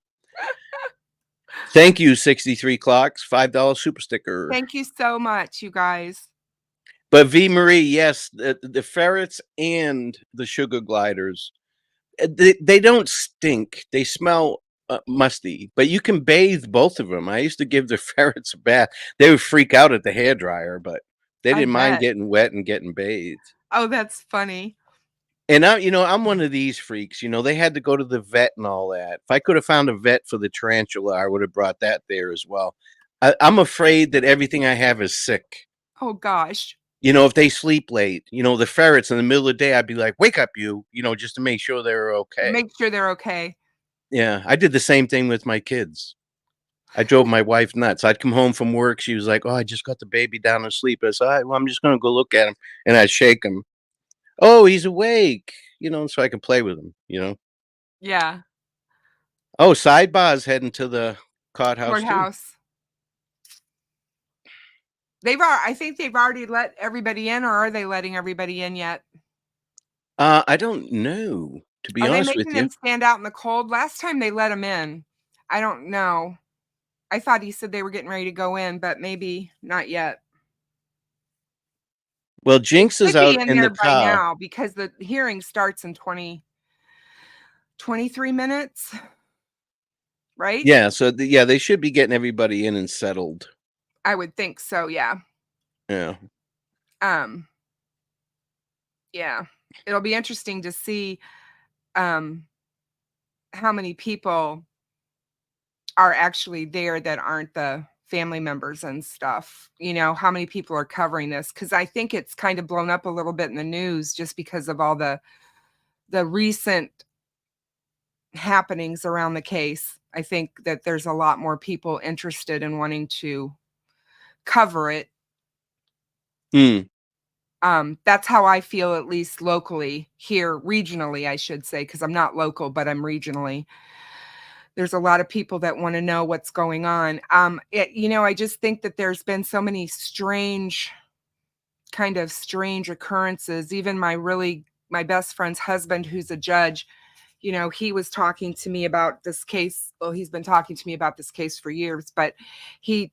S2: Thank you, 63 Clocks, $5 super sticker.
S9: Thank you so much, you guys.
S2: But V Marie, yes, the ferrets and the sugar gliders, they don't stink. They smell musty, but you can bathe both of them. I used to give the ferrets a bath. They would freak out at the hairdryer, but they
S9: I
S2: didn't mind
S9: bet.
S2: getting wet and getting bathed.
S9: Oh, that's funny.
S2: And I'm one of these freaks. They had to go to the vet and all that. If I could have found a vet for the tarantula, I would have brought that there as well. I'm afraid that everything I have is sick.
S9: Oh gosh.
S2: If they sleep late, the ferrets in the middle of the day, I'd be like, wake up, just to make sure they're okay.
S9: Make sure they're okay.
S2: Yeah, I did the same thing with my kids. I drove my wife nuts. I'd come home from work. She was like, "Oh, I just got the baby down to sleep." I said, "All right, well, I'm just going to go look at him." And I'd shake him. "Oh, he's awake," so I can play with him,
S9: Yeah.
S2: Oh, Sidebar's heading to the courthouse too.
S9: Courthouse. I think they've already let everybody in, or are they letting everybody in yet?
S2: I don't know, to be
S9: Are they
S2: honest with
S9: making
S2: you.
S9: them stand out in the cold? Last time they let them in. I don't know. I thought he said they were getting ready to go in, but maybe not yet.
S2: Well, Jinx is
S9: Could be
S2: out
S9: in
S2: in
S9: there
S2: the
S9: by
S2: car.
S9: now because the hearing starts in 23 minutes, right?
S2: Yeah, so they should be getting everybody in and settled.
S9: I would think so, yeah.
S2: Yeah.
S9: Yeah. It'll be interesting to see how many people are actually there that aren't the family members and stuff. How many people are covering this, because I think it's kind of blown up a little bit in the news just because of all the recent happenings around the case. I think that there's a lot more people interested in wanting to cover it. That's how I feel, at least locally here, regionally, I should say, because I'm not local, but I'm regionally. There's a lot of people that want to know what's going on. I just think that there's been so many strange occurrences. Even my best friend's husband, who's a judge, he was talking to me about this case. Well, he's been talking to me about this case for years, but he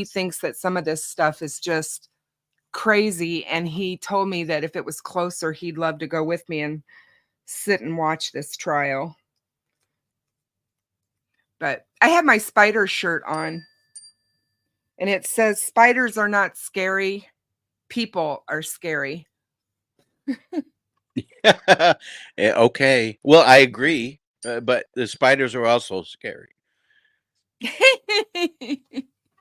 S9: thinks that some of this stuff is just crazy. And he told me that if it was closer, he'd love to go with me and sit and watch this trial. But I have my spider shirt on, and it says, "Spiders are not scary. People are scary."
S2: Okay. Well, I agree, but the spiders are also scary.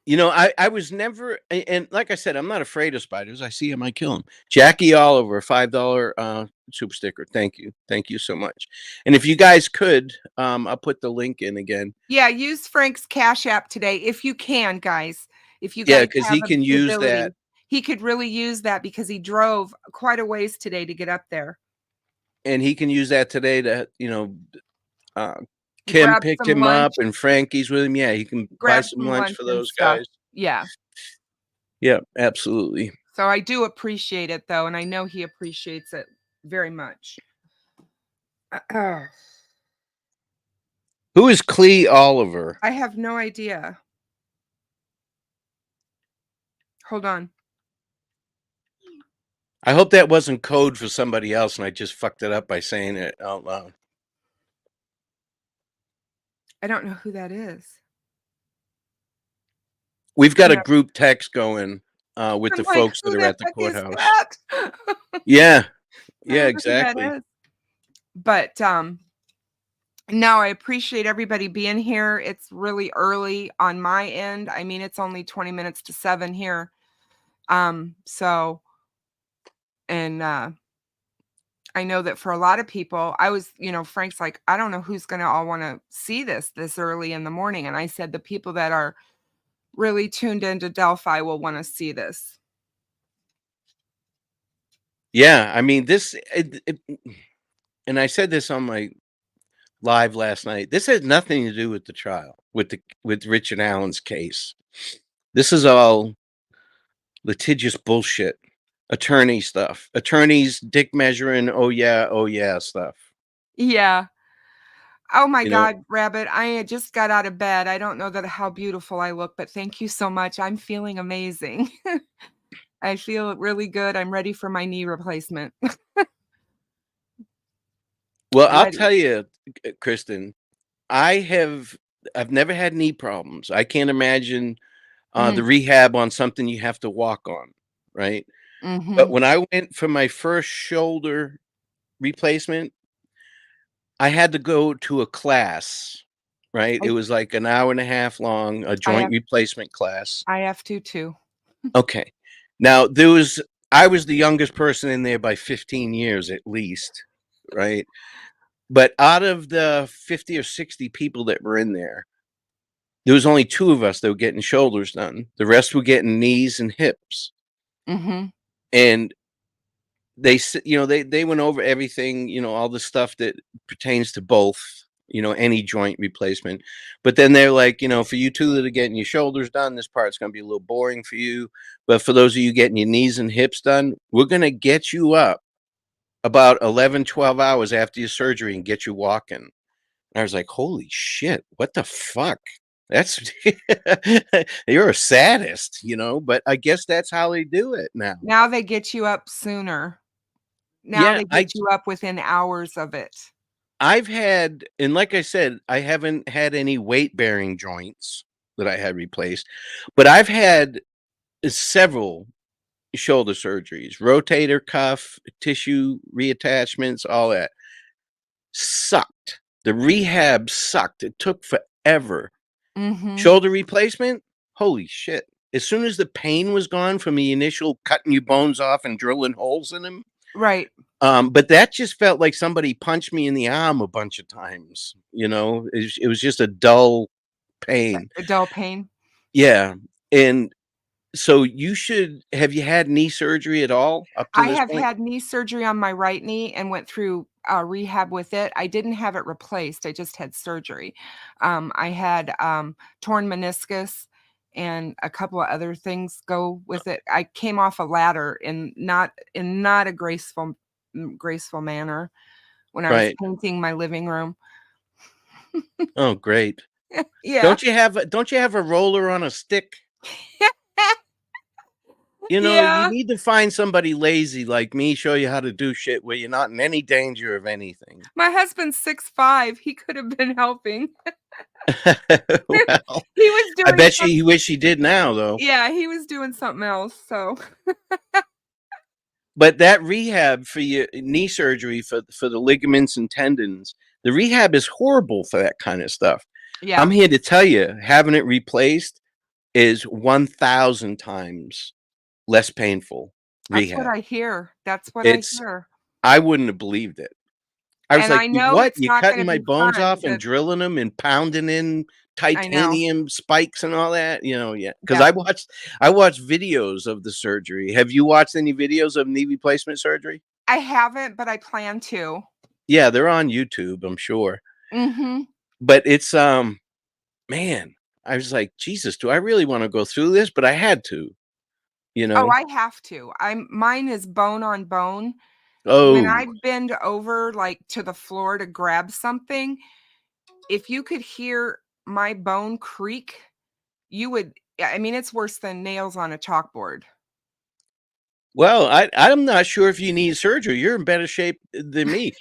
S2: I was never, and like I said, I'm not afraid of spiders. I see them, I kill them. Jackie Oliver, $5 soup sticker. Thank you so much. And if you guys could, I'll put the link in again.
S9: Yeah, use Frank's Cash App today if you can, guys. If you
S2: Yeah,
S9: guys
S2: because
S9: have
S2: he can
S9: the
S2: use
S9: ability.
S2: that.
S9: He could really use that because he drove quite a ways today to get up there.
S2: And he can use that today to, Kim
S9: Grab
S2: picked
S9: some
S2: him up
S9: lunch.
S2: and Frankie's with him. Yeah, he can buy
S9: Grab
S2: some
S9: some
S2: lunch
S9: lunch
S2: for
S9: and
S2: those
S9: stuff.
S2: guys.
S9: Yeah.
S2: Yeah, absolutely.
S9: So I do appreciate it, though, and I know he appreciates it very much.
S2: Who is Clee Oliver?
S9: I have no idea. Hold on.
S2: I hope that wasn't code for somebody else and I just fucked it up by saying it out loud.
S9: I don't know who that is.
S2: We've got a group text going with the
S9: like,
S2: folks that
S9: who
S2: are
S9: the
S2: at the
S9: heck is
S2: courthouse.
S9: that?
S2: Yeah.
S9: I don't know
S2: Yeah,
S9: who that
S2: exactly.
S9: is. But no, I appreciate everybody being here. It's really early on my end. I mean, it's only 20 minutes to 7 here. So, and I know that for a lot of people, Frank's like, I don't know who's going to all want to see this early in the morning. And I said, the people that are really tuned into Delphi will want to see this.
S2: Yeah, I mean, and I said this on my live last night. This has nothing to do with the trial, with Richard Allen's case. This is all litigious bullshit. Attorney stuff. Attorneys dick measuring, oh yeah stuff.
S9: Yeah. Oh my God, Rabbit. I just got out of bed. I don't know how beautiful I look, but thank you so much. I'm feeling amazing. I feel really good. I'm ready for my knee replacement.
S2: Well, I'll tell you, Kristin, I've never had knee problems. I can't imagine the
S9: Mm.
S2: rehab on something you have to walk on, right? But
S9: Mhm.
S2: when I went for my first shoulder replacement, I had to go to a class, right? It was like an hour and a half long, a
S9: I
S2: joint
S9: have
S2: replacement class.
S9: I have to too.
S2: Okay. Now I was the youngest person in there by 15 years at least, right? But out of the 50 or 60 people that were in there was only 2 of us that were getting shoulders done. The rest were getting knees and hips.
S9: Mhm.
S2: And they went over everything, all the stuff that pertains to both, any joint replacement. But then they're like, for you two that are getting your shoulders done, this part's going to be a little boring for you. But for those of you getting your knees and hips done, we're going to get you up about 11, 12 hours after your surgery and get you walking. And I was like, holy shit, what the fuck? That's you're a sadist, but I guess that's how they do it now.
S9: Now they get you up sooner. Now
S2: Yeah,
S9: they get you up within hours of it.
S2: I've had, and like I said, I haven't had any weight bearing joints that I had replaced, but I've had several shoulder surgeries, rotator cuff, tissue reattachments, all that. Sucked. The rehab sucked. It took forever.
S9: Mhm.
S2: Shoulder replacement, holy shit. As soon as the pain was gone from the initial cutting your bones off and drilling holes in them,
S9: Right.
S2: but that just felt like somebody punched me in the arm a bunch of times. It was just a dull pain.
S9: A dull pain.
S2: Yeah, and so have you had knee surgery at all up to
S9: I
S2: this
S9: have
S2: point?
S9: had knee surgery on my right knee and went through rehab with it. I didn't have it replaced. I just had surgery. I had torn meniscus and a couple of other things go with it. I came off a ladder in not a graceful manner when I was
S2: Right.
S9: painting my living room.
S2: Oh, great.
S9: Yeah.
S2: Don't you have a roller on a stick? You
S9: Yeah.
S2: need to find somebody lazy like me, show you how to do shit where you're not in any danger of anything.
S9: My husband's 6'5". He could have been helping.
S2: Well,
S9: He was
S2: I
S9: doing
S2: bet you wish he did now, though.
S9: Yeah, he was doing something else, so
S2: But that rehab for your knee surgery for the ligaments and tendons, the rehab is horrible for that kind of stuff.
S9: yeah.
S2: I'm here to tell you, having it replaced is 1,000 times less painful
S9: That's what
S2: rehab.
S9: I hear. That's what I
S2: It's
S9: hear.
S2: I wouldn't have believed it. I was
S9: And
S2: like,
S9: I know
S2: "What?
S9: it's
S2: You're
S9: not
S2: cutting
S9: gonna
S2: my
S9: be
S2: bones
S9: fun
S2: off and
S9: to
S2: drilling them and pounding in
S9: I know.
S2: titanium spikes and all that?" Yeah. Because
S9: Yeah.
S2: I watched videos of the surgery. Have you watched any videos of knee replacement surgery?
S9: I haven't, but I plan to.
S2: Yeah, they're on YouTube, I'm sure.
S9: Mhm.
S2: But it's man, I was like, Jesus, do I really want to go through this? But I had to, you
S9: Oh,
S2: know.
S9: I have to. Mine is bone on bone. When
S2: Oh,
S9: I bend over, like, to the floor to grab something, if you could hear my bone creak, you would I mean, it's worse than nails on a chalkboard.
S2: well, I'm not sure if you need surgery. You're in better shape than me.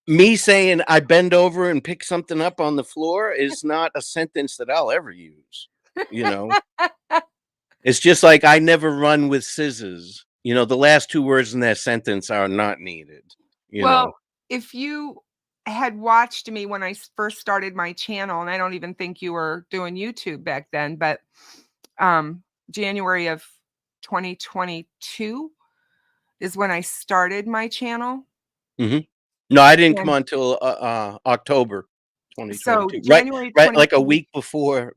S2: Me saying I bend over and pick something up on the floor is not a sentence that I'll ever use. You know, it's just like I never run with scissors. The last 2 words in that sentence are not needed. You know,
S9: Well, if you had watched me when I first started my channel, and I don't even think you were doing YouTube back then, but January of 2022 is when I started my channel.
S2: hmm no, I didn't come
S9: And
S2: on till October
S9: so
S2: 2022.
S9: January
S2: Right, like a
S9: 2020,
S2: week before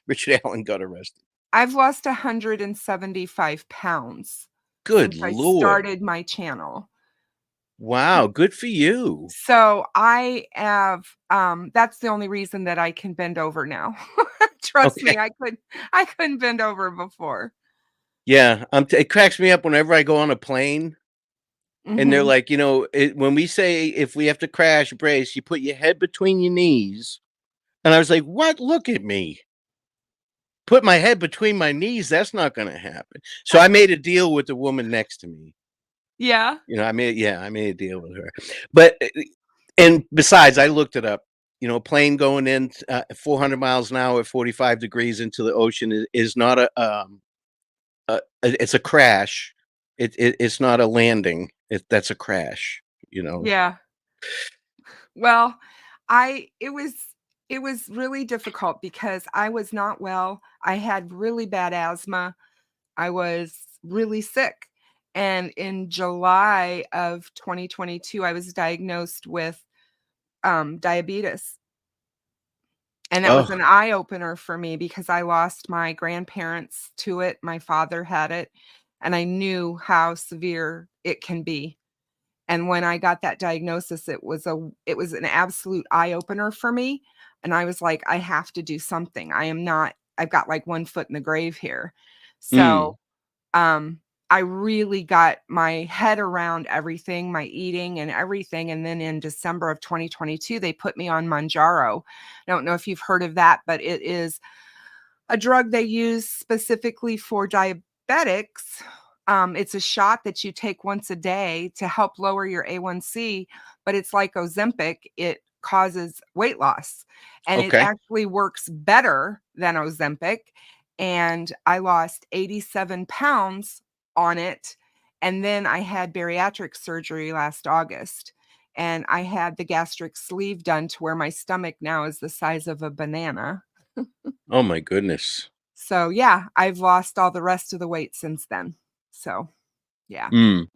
S2: Richard Allen got arrested.
S9: I've lost 175 pounds
S2: Good
S9: since I
S2: Lord.
S9: started my channel.
S2: Wow, good for you.
S9: So I have that's the only reason that I can bend over now. Trust
S2: Okay.
S9: me, I couldn't bend over before.
S2: Yeah, it cracks me up whenever I go on a plane and they're
S9: Mhm.
S2: like, when we say if we have to crash brace, you put your head between your knees. And I was like, what? Look at me. Put my head between my knees. That's not going to happen. So I made a deal with the woman next to me.
S9: Yeah.
S2: I made a deal with her. But and besides, I looked it up. plane going in 400 miles an hour at 45 degrees into the ocean is not it's a crash. It's not a landing. That's a crash,
S9: Yeah. Well, it was really difficult because I was not well. I had really bad asthma. I was really sick. And in July of 2022, I was diagnosed with diabetes. And that was
S2: Oh,
S9: an eye opener for me because I lost my grandparents to it. My father had it, and I knew how severe it can be. And when I got that diagnosis, it was an absolute eye opener for me. And I was like, I have to do something. I've got like one foot in the grave here.
S2: mm,
S9: So um, I really got my head around everything, my eating and everything. And then in December of 2022, they put me on Manjaro. I don't know if you've heard of that, but it is a drug they use specifically for diabetics. It's a shot that you take once a day to help lower your A1C, but it's like Ozempic. It causes weight loss, and it
S2: okay.
S9: actually works better than Ozempic. And I lost 87 pounds on it. And then I had bariatric surgery last August. And I had the gastric sleeve done to where my stomach now is the size of a banana.
S2: Oh my goodness.
S9: So, yeah, I've lost all the rest of the weight since then. So, yeah.
S2: Mm.
S9: I can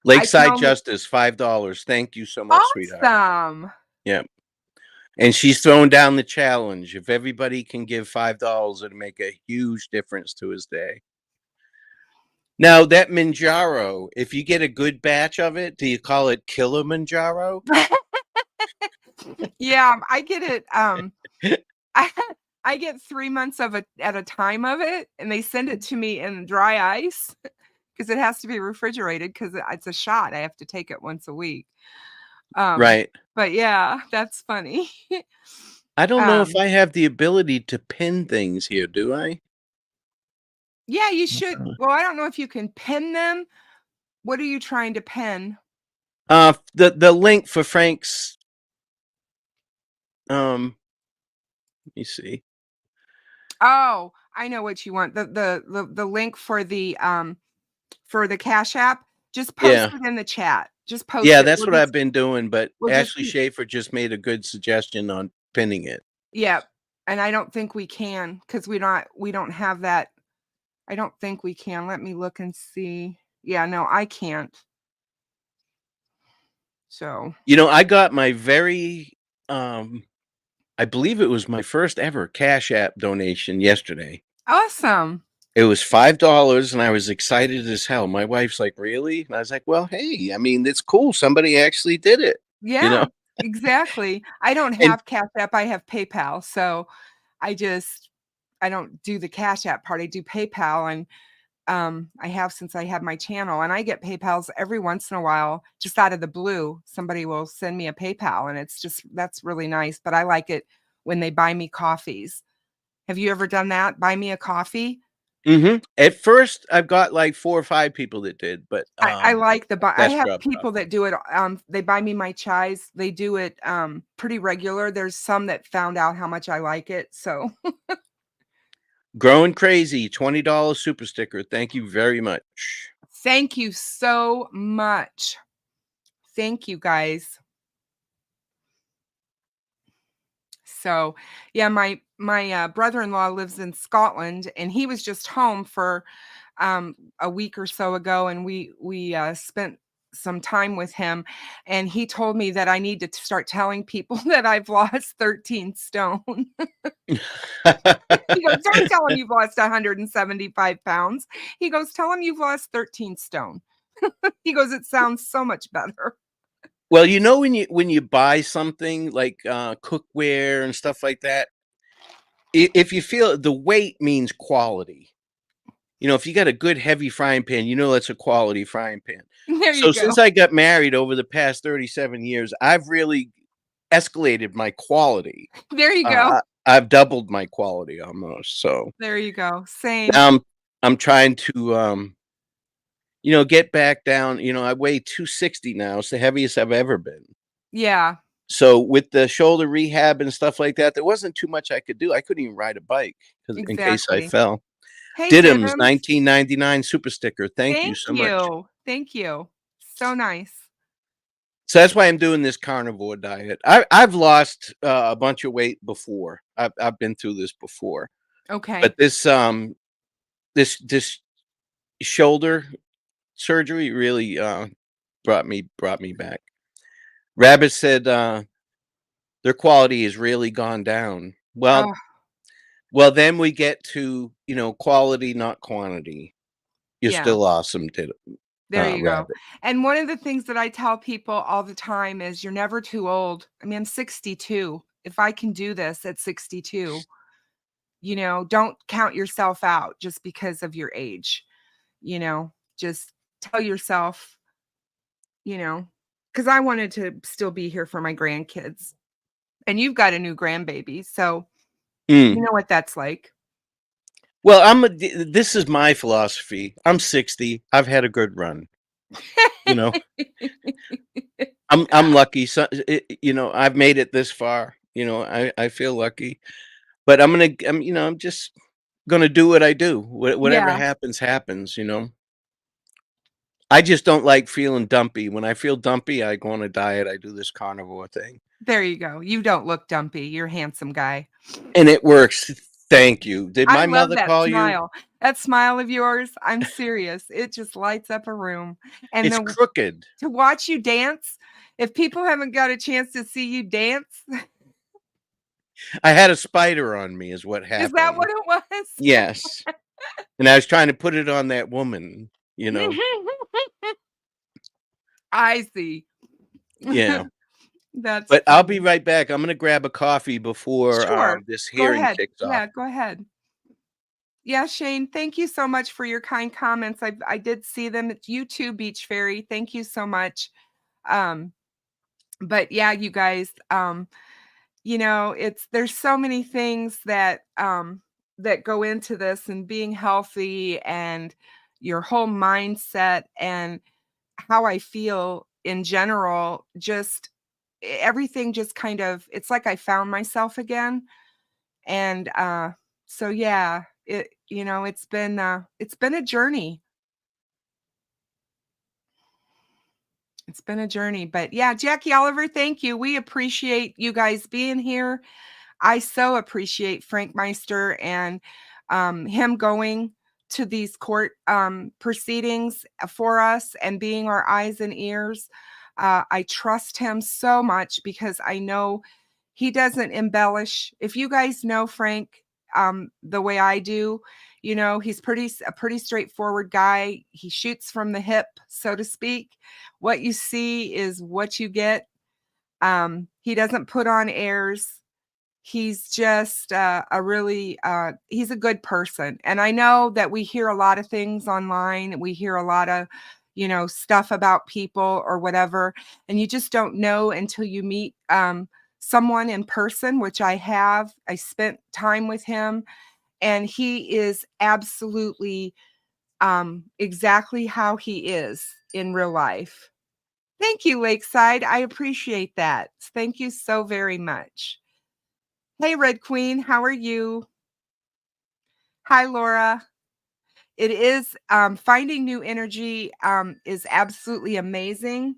S2: Lakeside
S9: only
S2: Justice, $5. Thank you so much, sweetheart.
S9: Awesome.
S2: Yeah. And she's throwing down the challenge. If everybody can give $5, it'll make a huge difference to his day. Now, that Manjaro, if you get a good batch of it, do you call it Kilimanjaro?
S9: Yeah, I get it. I I get 3 months of it at a time of it, and they send it to me in dry ice because it has to be refrigerated because it's a shot. I have to take it once a week.
S2: Right.
S9: But yeah, that's funny.
S2: I don't know if
S9: Um,
S2: I have the ability to pin things here, do I?
S9: yeah, you should. Well, I don't know if you can pin them. What are you trying to pin?
S2: The link for Frank's, let me see.
S9: Oh, I know what you want. The link for the Cash App. Just post
S2: Yeah.
S9: it in the chat. Just post
S2: Yeah,
S9: it.
S2: that's what I've been doing, but
S9: we'll just
S2: Ashley Schaefer just made a good suggestion on pinning it.
S9: Yeah, and I don't think we can because we don't have that. I don't think we can. Let me look and see. Yeah, no, I can't. So
S2: I got my I believe it was my first ever Cash App donation yesterday.
S9: awesome.
S2: It was $5 and I was excited as hell. My wife's like, "Really?" And I was like, "Well, hey, I mean, it's cool. Somebody actually did it."
S9: Yeah, exactly. I don't
S2: And
S9: have Cash App. I have PayPal. So I just I don't do the Cash App part. I do PayPal, and I have since I had my channel, and I get PayPals every once in a while, just out of the blue. Somebody will send me a PayPal, and that's really nice. But I like it when they buy me coffees. Have you ever done that? Buy me a coffee?
S2: At first, I've got like 4 or 5 people that did, but
S9: I like I
S2: that's
S9: have
S2: dropped
S9: people
S2: off.
S9: that do it. They buy me my chais. They do it pretty regular. There's some that found out how much I like it. So
S2: Growing Crazy, $20 super sticker. Thank you very much.
S9: thank you so much. Thank you guys. So, yeah, my brother-in-law lives in Scotland, and he was just home for a week or so ago, and we spent some time with him, and he told me that I need to start telling people that I've lost 13 stone. He goes, "Don't tell them you've lost 175 pounds." He goes, "Tell them you've lost 13 stone." He goes, "It sounds so much better."
S2: Well, when you buy something like cookware and stuff like that, if you feel the weight means quality. If you got a good heavy frying pan, that's a quality frying pan.
S9: There you
S2: So
S9: go.
S2: since I got married over the past 37 years, I've really escalated my quality.
S9: There you go.
S2: I've doubled my quality almost. So
S9: There you go. Same.
S2: now I'm trying to get back down. I weigh 260 now. It's the heaviest I've ever been.
S9: Yeah.
S2: So with the shoulder rehab and stuff like that, there wasn't too much I could do. I couldn't even ride a bike in case I
S9: Exactly.
S2: fell.
S9: Hey,
S2: Didim's
S9: Diddums.
S2: 1999 super sticker. Thank you
S9: Thank
S2: so much.
S9: you. Thank you. So nice.
S2: So that's why I'm doing this carnivore diet. I've lost a bunch of weight before. I've been through this before.
S9: Okay.
S2: But this shoulder surgery really brought me back. Rabbit said their quality has really gone down. Well,
S9: Oh,
S2: well, then we get to quality, not quantity. You're
S9: yeah.
S2: still awesome,
S9: There you go.
S2: Rabbit.
S9: And one of the things that I tell people all the time is you're never too old. I mean, I'm 62. If I can do this at 62, don't count yourself out just because of your age. Just tell yourself, because I wanted to still be here for my grandkids. And you've got a new grandbaby, so you know what that's like.
S2: Well, this is my philosophy. I'm 60. I've had a good run. I'm lucky. So, I've made it this far. I feel lucky. But I'm just gonna do what I do. Whatever
S9: Yeah.
S2: happens, happens. I just don't like feeling dumpy. When I feel dumpy, I go on a diet. I do this carnivore thing,
S9: There you go. You don't look dumpy. You're a handsome guy.
S2: and it works. Thank you. Did
S9: I
S2: my
S9: love
S2: mother
S9: that
S2: call you?
S9: smile. That smile of yours, I'm serious. It just lights up a room. And
S2: It's crooked.
S9: to watch you dance, if people haven't got a chance to see you dance,
S2: I had a spider on me, is what happened.
S9: is that what it was?
S2: Yes, and I was trying to put it on that woman.
S9: I see.
S2: Yeah.
S9: That's
S2: But I'll
S9: funny.
S2: be right back. I'm gonna grab a coffee before
S9: Sure.
S2: this
S9: Go
S2: hearing
S9: ahead.
S2: kicks off.
S9: Yeah, go ahead. Yeah, Shane, thank you so much for your kind comments. I did see them. It's you too, Beach Fairy. Thank you so much. But yeah, you guys, there's so many things that that go into this, and being healthy and your whole mindset and how I feel in general, just everything just kind of, it's like I found myself again. And so yeah, it's been a journey. It's been a journey. But yeah, Jackie Oliver, thank you. We appreciate you guys being here. I so appreciate Frankmeister and him going to these court proceedings for us and being our eyes and ears. I trust him so much because I know he doesn't embellish. If you guys know Frank the way I do, he's a pretty straightforward guy. He shoots from the hip, so to speak. What you see is what you get. He doesn't put on airs. He's just he's a good person. And I know that we hear a lot of things online. We hear a lot of, stuff about people or whatever. And you just don't know until you meet someone in person, which I have. I spent time with him, and he is absolutely exactly how he is in real life. Thank you, Lakeside. I appreciate that. Thank you so very much. Hey, Red Queen, how are you? Hi, Laura. It is finding new energy is absolutely amazing.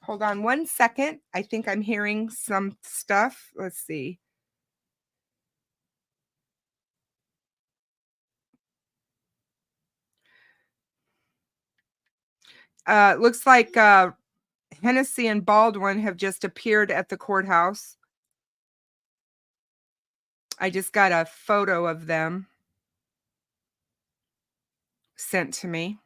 S9: Hold on one second. I think I'm hearing some stuff. Let's see. Looks like Hennessy and Baldwin have just appeared at the courthouse. I just got a photo of them sent to me.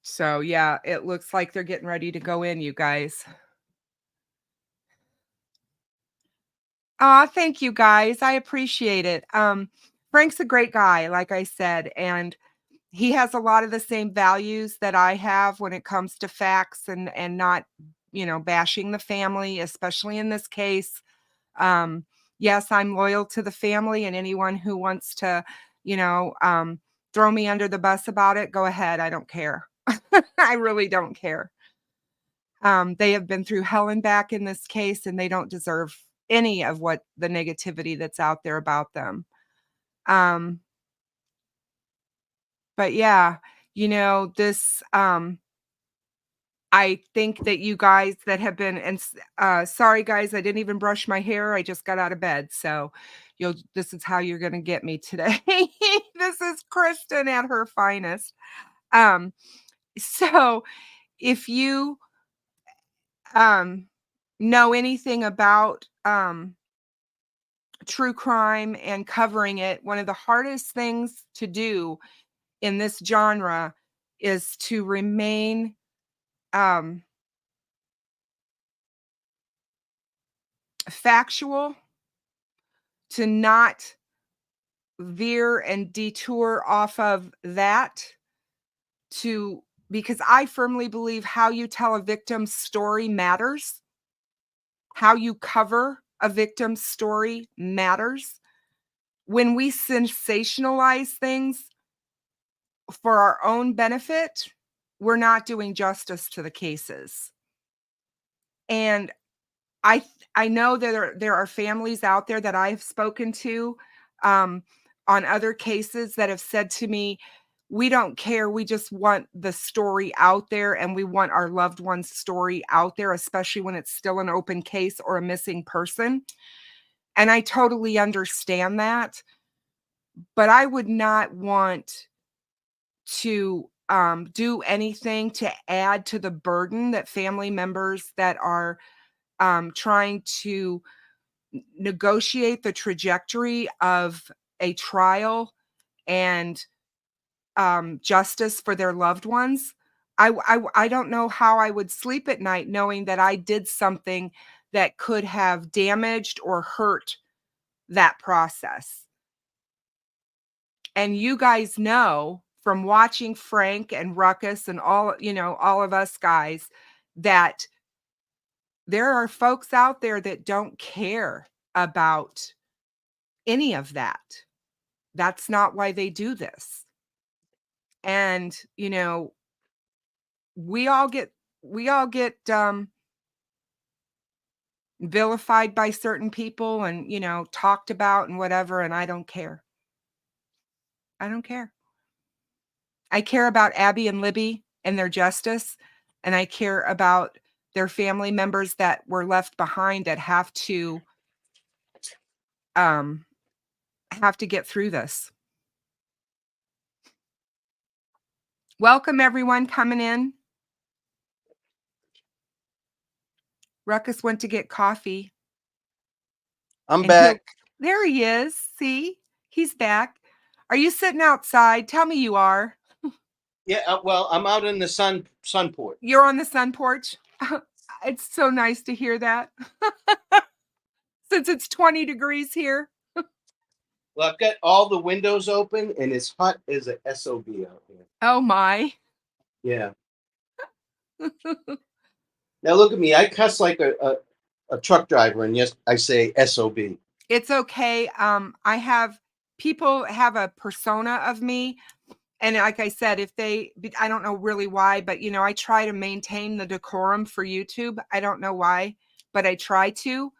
S9: So yeah, it looks like they're getting ready to go in, you guys. Thank you guys. I appreciate it. Frank's a great guy, like I said, and he has a lot of the same values that I have when it comes to facts and not, bashing the family, especially in this case. Yes, I'm loyal to the family and anyone who wants to, throw me under the bus about it, go ahead. I don't care. I really don't care. They have been through hell and back in this case, and they don't deserve any of what the negativity that's out there about them. But yeah, this, I think that you guys that have been, and sorry guys, I didn't even brush my hair. I just got out of bed. So this is how you're going to get me today. This is Kristin at her finest. So if you know anything about true crime and covering it, one of the hardest things to do in this genre is to remain factual, to not veer and detour off of that, because I firmly believe how you tell a victim's story matters. How you cover a victim's story matters. When we sensationalize things for our own benefit, we're not doing justice to the cases. And I know that there are families out there that I've spoken to on other cases that have said to me, we don't care. We just want the story out there, and we want our loved one's story out there, especially when it's still an open case or a missing person. And I totally understand that. But I would not want to do anything to add to the burden that family members that are trying to negotiate the trajectory of a trial and justice for their loved ones. I don't know how I would sleep at night knowing that I did something that could have damaged or hurt that process. And you guys know from watching Frank and Ruckus and all of us guys that there are folks out there that don't care about any of that. That's not why they do this. And, we all get vilified by certain people and, talked about and whatever. And I don't care. I don't care. I care about Abby and Libby and their justice. And I care about their family members that were left behind that have to get through this. Welcome everyone coming in. Ruckus went to get coffee.
S2: I'm back.
S9: There he is. See, he's back. Are you sitting outside? Tell me you are.
S2: Yeah, well, I'm out in the sun porch.
S9: You're on the sun porch? It's so nice to hear that. Since it's 20 degrees here.
S2: Well, I've got all the windows open and it's hot as a SOB out here.
S9: Oh my.
S2: Yeah. Now look at me. I cuss like a truck driver, and yes, I say SOB.
S9: It's okay. People have a persona of me. And like I said, I don't know really why, but I try to maintain the decorum for YouTube. I don't know why, but I try to.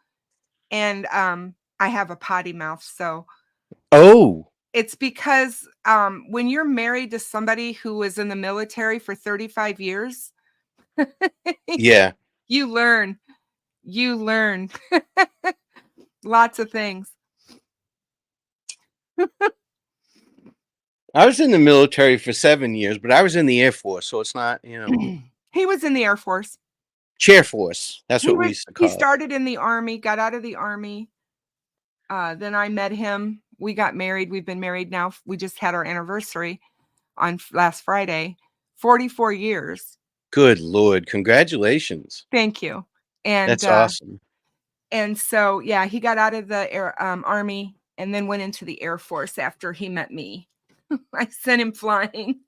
S9: And I have a potty mouth. So it's because when you're married to somebody who was in the military for 35 years,
S2: yeah,
S9: you learn lots of things.
S2: I was in the military for 7 years, but I was in the Air Force, so it's not,
S9: He was in the Air Force.
S2: Chair Force. That's what we used to call it.
S9: He started in the Army, got out of the Army. Then I met him. We got married. We've been married now. We just had our anniversary on last Friday. 44 years.
S2: Good Lord. Congratulations.
S9: Thank you. And
S2: that's awesome.
S9: And so, yeah, he got out of the Army and then went into the Air Force after he met me. I sent him flying.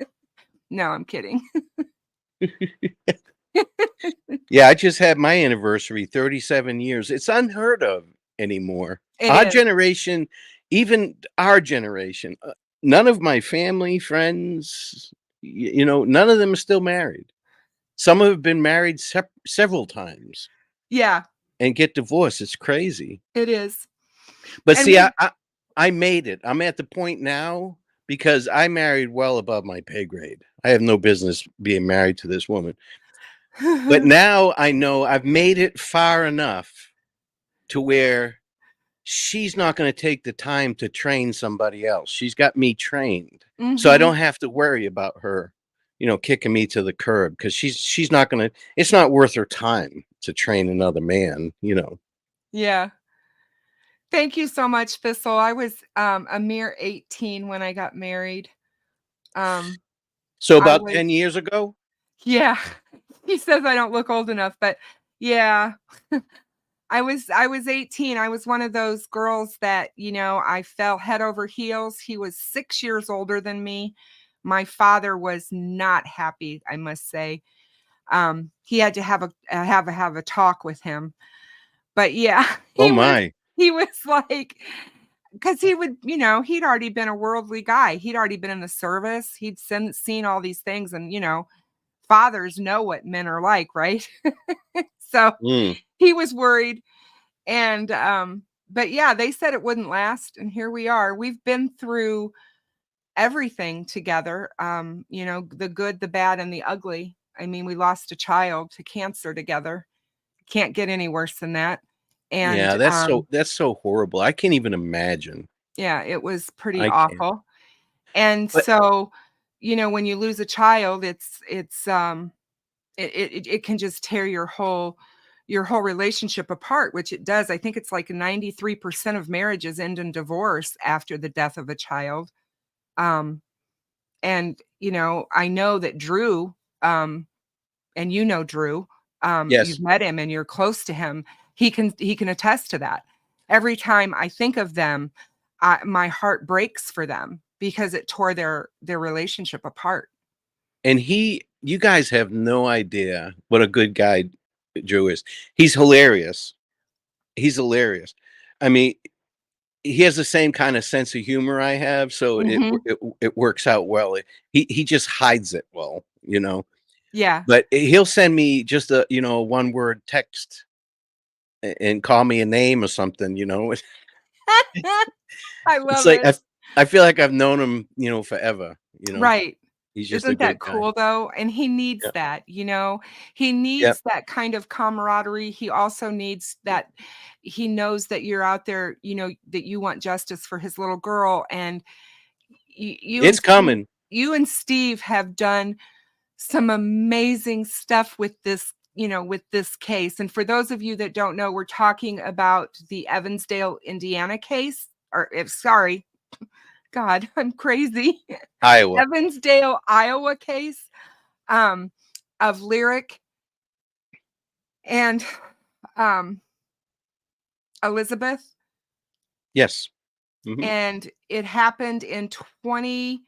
S9: No, I'm kidding.
S2: Yeah, I just had my anniversary, 37 years. It's unheard of anymore. Our generation, even our generation, none of my family, friends, none of them are still married. Some have been married several times
S9: Yeah,
S2: and get divorced. It's crazy.
S9: it is.
S2: But
S9: And
S2: see,
S9: we-
S2: I made it. I'm at the point now because I married well above my pay grade. I have no business being married to this woman. But now I know I've made it far enough to where she's not going to take the time to train somebody else. She's got me trained. So I
S9: Mhm.
S2: don't have to worry about her, kicking me to the curb because she's not going to, it's not worth her time to train another man.
S9: Yeah. Thank you so much, Thistle. I was a mere 18 when I got married.
S2: So
S9: I
S2: about
S9: was
S2: 10 years ago?
S9: Yeah. He says I don't look old enough, but yeah. I was 18. I was one of those girls that, I fell head over heels. He was 6 years older than me. My father was not happy, I must say. He had to have a talk with him. But yeah,
S2: Oh
S9: he was
S2: my.
S9: he was like, because he would, he'd already been a worldly guy. He'd already been in the service. He'd seen all these things, and fathers know what men are like, right? So
S2: Mm.
S9: he was worried. And but yeah, they said it wouldn't last, and here we are. We've been through everything together. The good, the bad, and the ugly. I mean, we lost a child to cancer together. Can't get any worse than that. And
S2: Yeah, that's so horrible. I can't even imagine.
S9: yeah, it was pretty
S2: I can't.
S9: awful. And
S2: But
S9: so, when you lose a child, it can just tear your whole relationship apart, which it does. I think it's like 93% of marriages end in divorce after the death of a child. And I know that Drew, and Drew,
S2: yes.
S9: you've met him and you're close to him. He can attest to that. Every time I think of them, my heart breaks for them because it tore their relationship apart.
S2: And you guys have no idea what a good guy Drew is. He's hilarious. He's hilarious. I mean, he has the same kind of sense of humor I have, so
S9: Mhm.
S2: it works out well. He just hides it well.
S9: Yeah.
S2: But he'll send me just a one word text and call me a name or something.
S9: I
S2: It's
S9: love
S2: like
S9: it.
S2: I feel like I've known him forever.
S9: Right.
S2: He's just a
S9: Isn't that
S2: good guy.
S9: cool though? And he needs
S2: Yeah.
S9: that, he
S2: Yep.
S9: needs that kind of camaraderie. He also needs that he knows that you're out there, that you want justice for his little girl. And
S2: It's coming.
S9: you and Steve have done some amazing stuff with this case. And for those of you that don't know, we're talking about the Evansdale, Indiana case, or if sorry, God, I'm crazy.
S2: Iowa.
S9: Evansdale, Iowa case of Lyric and Elizabeth.
S2: Yes. Mhm.
S9: And it happened in
S2: 12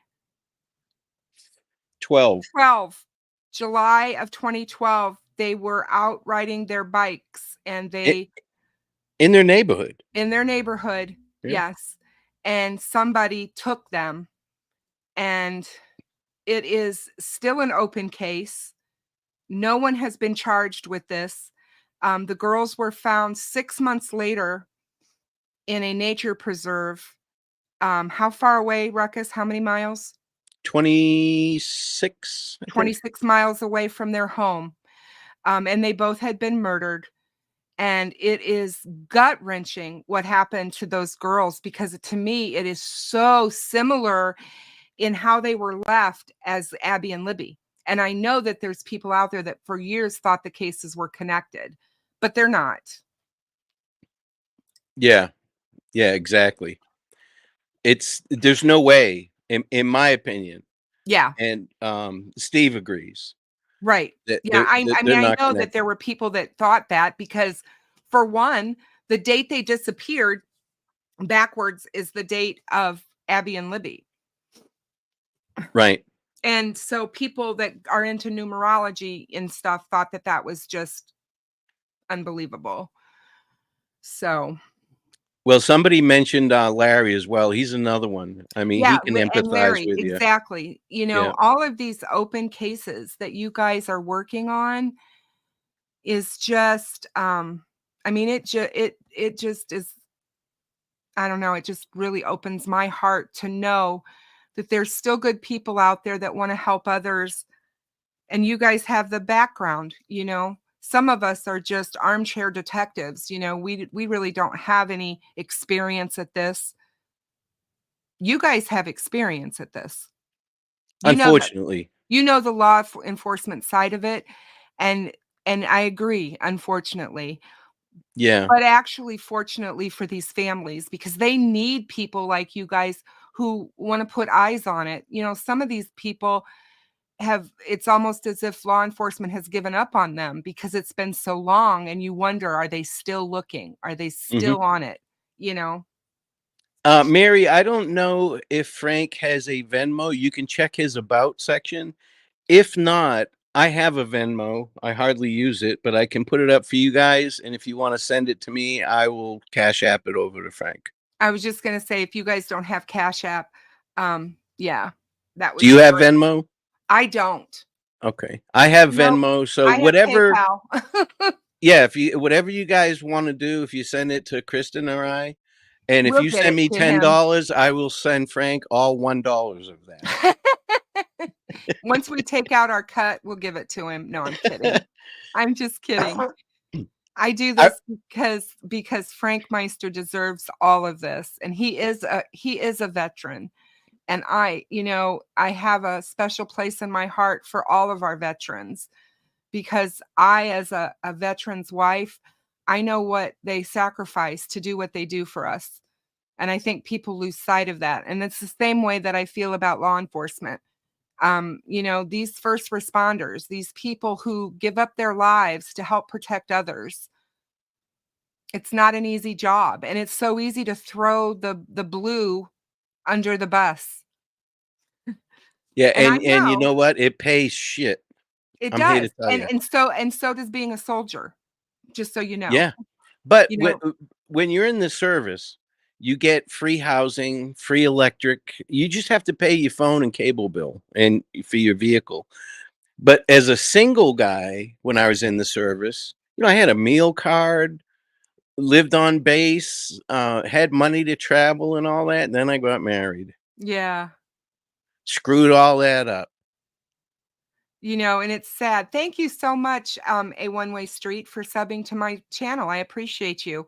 S9: July of 2012. They were out riding their bikes and
S2: in their neighborhood.
S9: in their neighborhood.
S2: Yeah.
S9: Yes. And somebody took them, and it is still an open case. No one has been charged with this. The girls were found 6 months later in a nature preserve. How far away, Ruckus? How many miles?
S2: 26, I think.
S9: 26 miles away from their home. And they both had been murdered. And it is gut wrenching what happened to those girls, because to me, it is so similar in how they were left as Abby and Libby. And I know that there's people out there that for years thought the cases were connected, but they're not.
S2: Yeah. Yeah, exactly. There's no way, in my opinion,
S9: Yeah,
S2: and Steve agrees
S9: right.
S2: that
S9: Yeah, I mean,
S2: they're
S9: I
S2: not
S9: know that
S2: connected.
S9: there were people that thought that because, for one, the date they disappeared backwards is the date of Abby and Libby.
S2: Right.
S9: And so people that are into numerology and stuff thought that that was just unbelievable. So,
S2: Well, somebody mentioned Larry as well. He's another one. I mean, he
S9: Yeah,
S2: can
S9: and
S2: empathize
S9: Larry,
S2: with you.
S9: exactly. You
S2: Yeah.
S9: know, all of these open cases that you guys are working on is just, I mean, it just is, I don't know, it just really opens my heart to know that there's still good people out there that want to help others. And you guys have the background, you know. Some of us are just armchair detectives, you know. We really don't have any experience at this. You guys have experience at this. You know that
S2: Unfortunately.
S9: you know the law enforcement side of it, and I agree, unfortunately.
S2: Yeah.
S9: But actually, fortunately for these families, because they need people like you guys who want to put eyes on it. You know, some of these people have, it's almost as if law enforcement has given up on them because it's been so long, and you wonder, are they still looking? Are they
S2: Hmm.
S9: still on it? You know?
S2: Mary, I don't know if Frank has a Venmo. You can check his about section. If not, I have a Venmo. I hardly use it, but I can put it up for you guys. And if you want to send it to me, I will Cash App it over to Frank.
S9: I was just gonna say, if you guys don't have Cash App, yeah, that
S2: Do
S9: would
S2: you
S9: be
S2: have
S9: great.
S2: Venmo?
S9: I don't.
S2: Okay. I have
S9: Nope.
S2: Venmo. So
S9: I have
S2: whatever,
S9: PayPal.
S2: yeah, if you whatever you guys want to do, if you send it to Kristen or I, and if
S9: We'll
S2: you
S9: get
S2: send
S9: it
S2: me
S9: to him.
S2: $10, I will send Frank all $1 of that.
S9: Once we take out our cut, we'll give it to him. No, I'm kidding. I'm just kidding. I do
S2: I,
S9: this because Frankmeister deserves all of this, and he is a veteran. And I, you know, I have a special place in my heart for all of our veterans, because I, as a veteran's wife, I know what they sacrifice to do what they do for us. And I think people lose sight of that. And it's the same way that I feel about law enforcement. You know, these first responders, these people who give up their lives to help protect others. It's not an easy job, and it's so easy to throw the blue under the bus.
S2: yeah,
S9: And I
S2: and you
S9: know
S2: know what? It pays shit.
S9: it
S2: I'm here to
S9: does.
S2: tell you.
S9: And so does being a soldier, just so you know.
S2: Yeah. But
S9: You know,
S2: when you're in the service, you get free housing, free electric. You just have to pay your phone and cable bill and for your vehicle. But as a single guy, when I was in the service, you know, I had a meal card, lived on base, had money to travel and all that. And then I got married,
S9: yeah.
S2: screwed all that up.
S9: You know, and it's sad. Thank you so much, A One Way Street, for subbing to my channel. I appreciate you.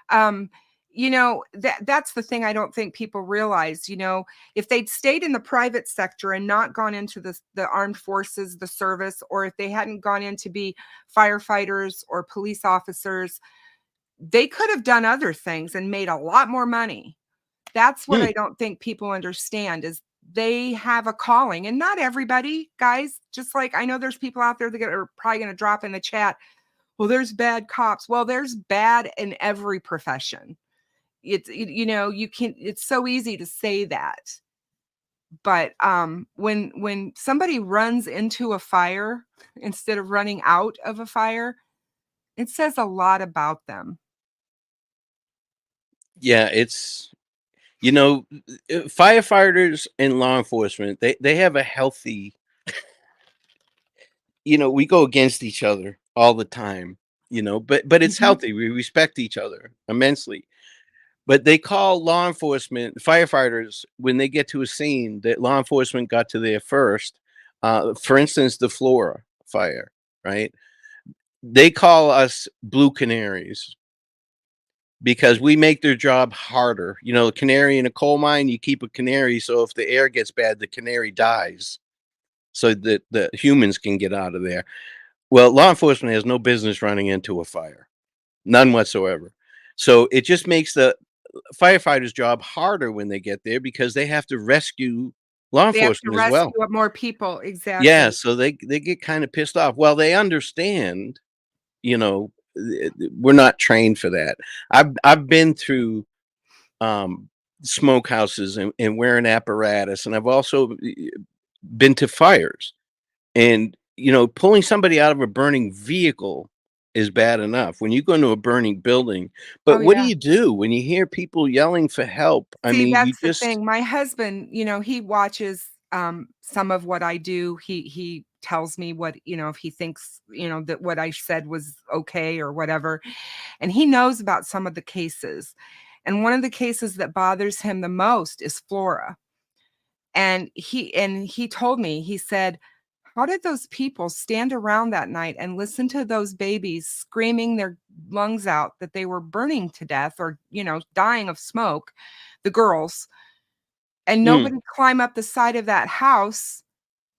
S9: Um, you know, that's the thing I don't think people realize. You know, if they'd stayed in the private sector and not gone into the armed forces, the service, or if they hadn't gone in to be firefighters or police officers, they could have done other things and made a lot more money. That's what
S2: Hmm.
S9: I don't think people understand, is they have a calling. And not everybody, guys, just like I know there's people out there that are probably going to drop in the chat, well, there's bad cops. Well, there's bad in every profession. You know, you can, it's so easy to say that. But when somebody runs into a fire instead of running out of a fire, it says a lot about them.
S2: Yeah, it's, you know, firefighters and law enforcement, they have a healthy, you know, we go against each other all the time, you know, but it's
S9: Mhm.
S2: healthy. We respect each other immensely. But they call law enforcement firefighters when they get to a scene that law enforcement got to there first. For instance, the Flora fire, right? They call us blue canaries because we make their job harder. You know, a canary in a coal mine, you keep a canary so if the air gets bad, the canary dies so that the humans can get out of there. Well, law enforcement has no business running into a fire, none whatsoever. So it just makes the firefighters' job harder when they get there because they have to rescue law
S9: They have to
S2: enforcement as well.
S9: rescue up more people.
S2: Yeah,
S9: Exactly.
S2: so they get kind of pissed off. Well, they understand, you know, we're not trained for that. I've been through um, smokehouses and wearing apparatus, and I've also been to fires. And you know, pulling somebody out of a burning vehicle is bad enough. When you go into a burning building, but
S9: Oh,
S2: what do
S9: yeah.
S2: you do when you hear people yelling for help? I
S9: See,
S2: mean, you
S9: that's the
S2: just
S9: thing. My husband, he watches some of what I do. He tells me what, if he thinks, that what I said was okay or whatever. And he knows about some of the cases. And one of the cases that bothers him the most is Flora. And he told me, he said, how did those people stand around that night and listen to those babies screaming their lungs out that they were burning to death or, dying of smoke, the girls, and
S2: Mm.
S9: nobody climb up the side of that house?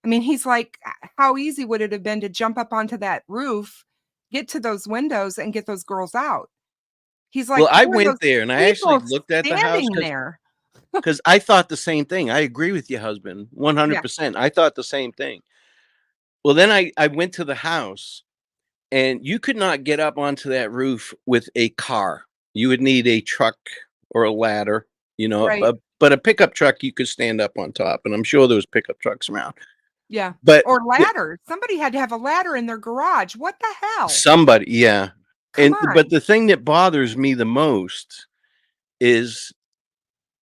S9: I mean, he's like, how easy would it have been to jump up onto that roof, get to those windows and get those girls out? He's like,
S2: well, I
S9: who are
S2: went
S9: those
S2: there and I actually
S9: people
S2: looked at the house
S9: standing there?
S2: because I thought the same thing. I agree with your husband
S9: Yeah.
S2: 100%. I thought the same thing. Well, then I went to the house and you could not get up onto that roof with a car. You would need a truck or a ladder,
S9: Right.
S2: but a pickup truck you could stand up on top, and I'm sure there was pickup trucks around.
S9: Yeah.
S2: But
S9: Or ladders. Somebody had to have a ladder in their garage. What the hell?
S2: somebody, yeah.
S9: Come
S2: But
S9: on.
S2: the thing that bothers me the most is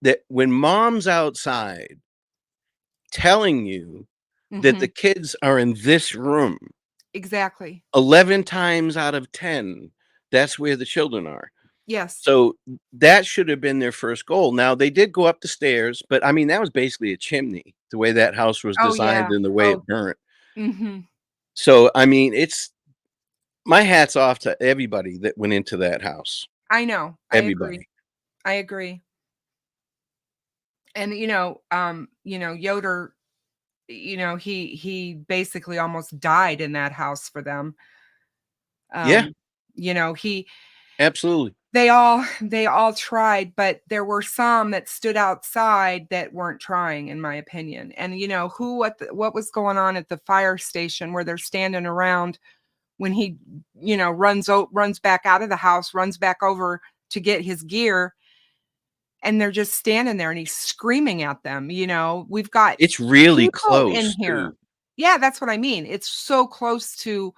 S2: that when mom's outside telling you that the
S9: Mhm.
S2: kids are in this room,
S9: Exactly.
S2: 11 times out of 10, that's where the children are.
S9: Yes.
S2: So that should have been their first goal. Now they did go up the stairs, but I mean that was basically a chimney, the way that house was
S9: Oh,
S2: designed
S9: yeah.
S2: and the way
S9: Oh.
S2: it burnt.
S9: Mhm.
S2: So I mean, it's my hat's off to everybody that went into that house.
S9: I know. I agree.
S2: Everybody.
S9: I agree. And Yoder, he basically almost died in that house for them.
S2: Yeah,
S9: Um, he
S2: absolutely.
S9: they all tried, but there were some that stood outside that weren't trying, in my opinion. And what was going on at the fire station where they're standing around when he, runs back out of the house, runs back over to get his gear, and they're just standing there and he's screaming at them. We've got
S2: It's really
S9: people in
S2: close
S9: here.
S2: too.
S9: Yeah, that's what I mean. It's so close to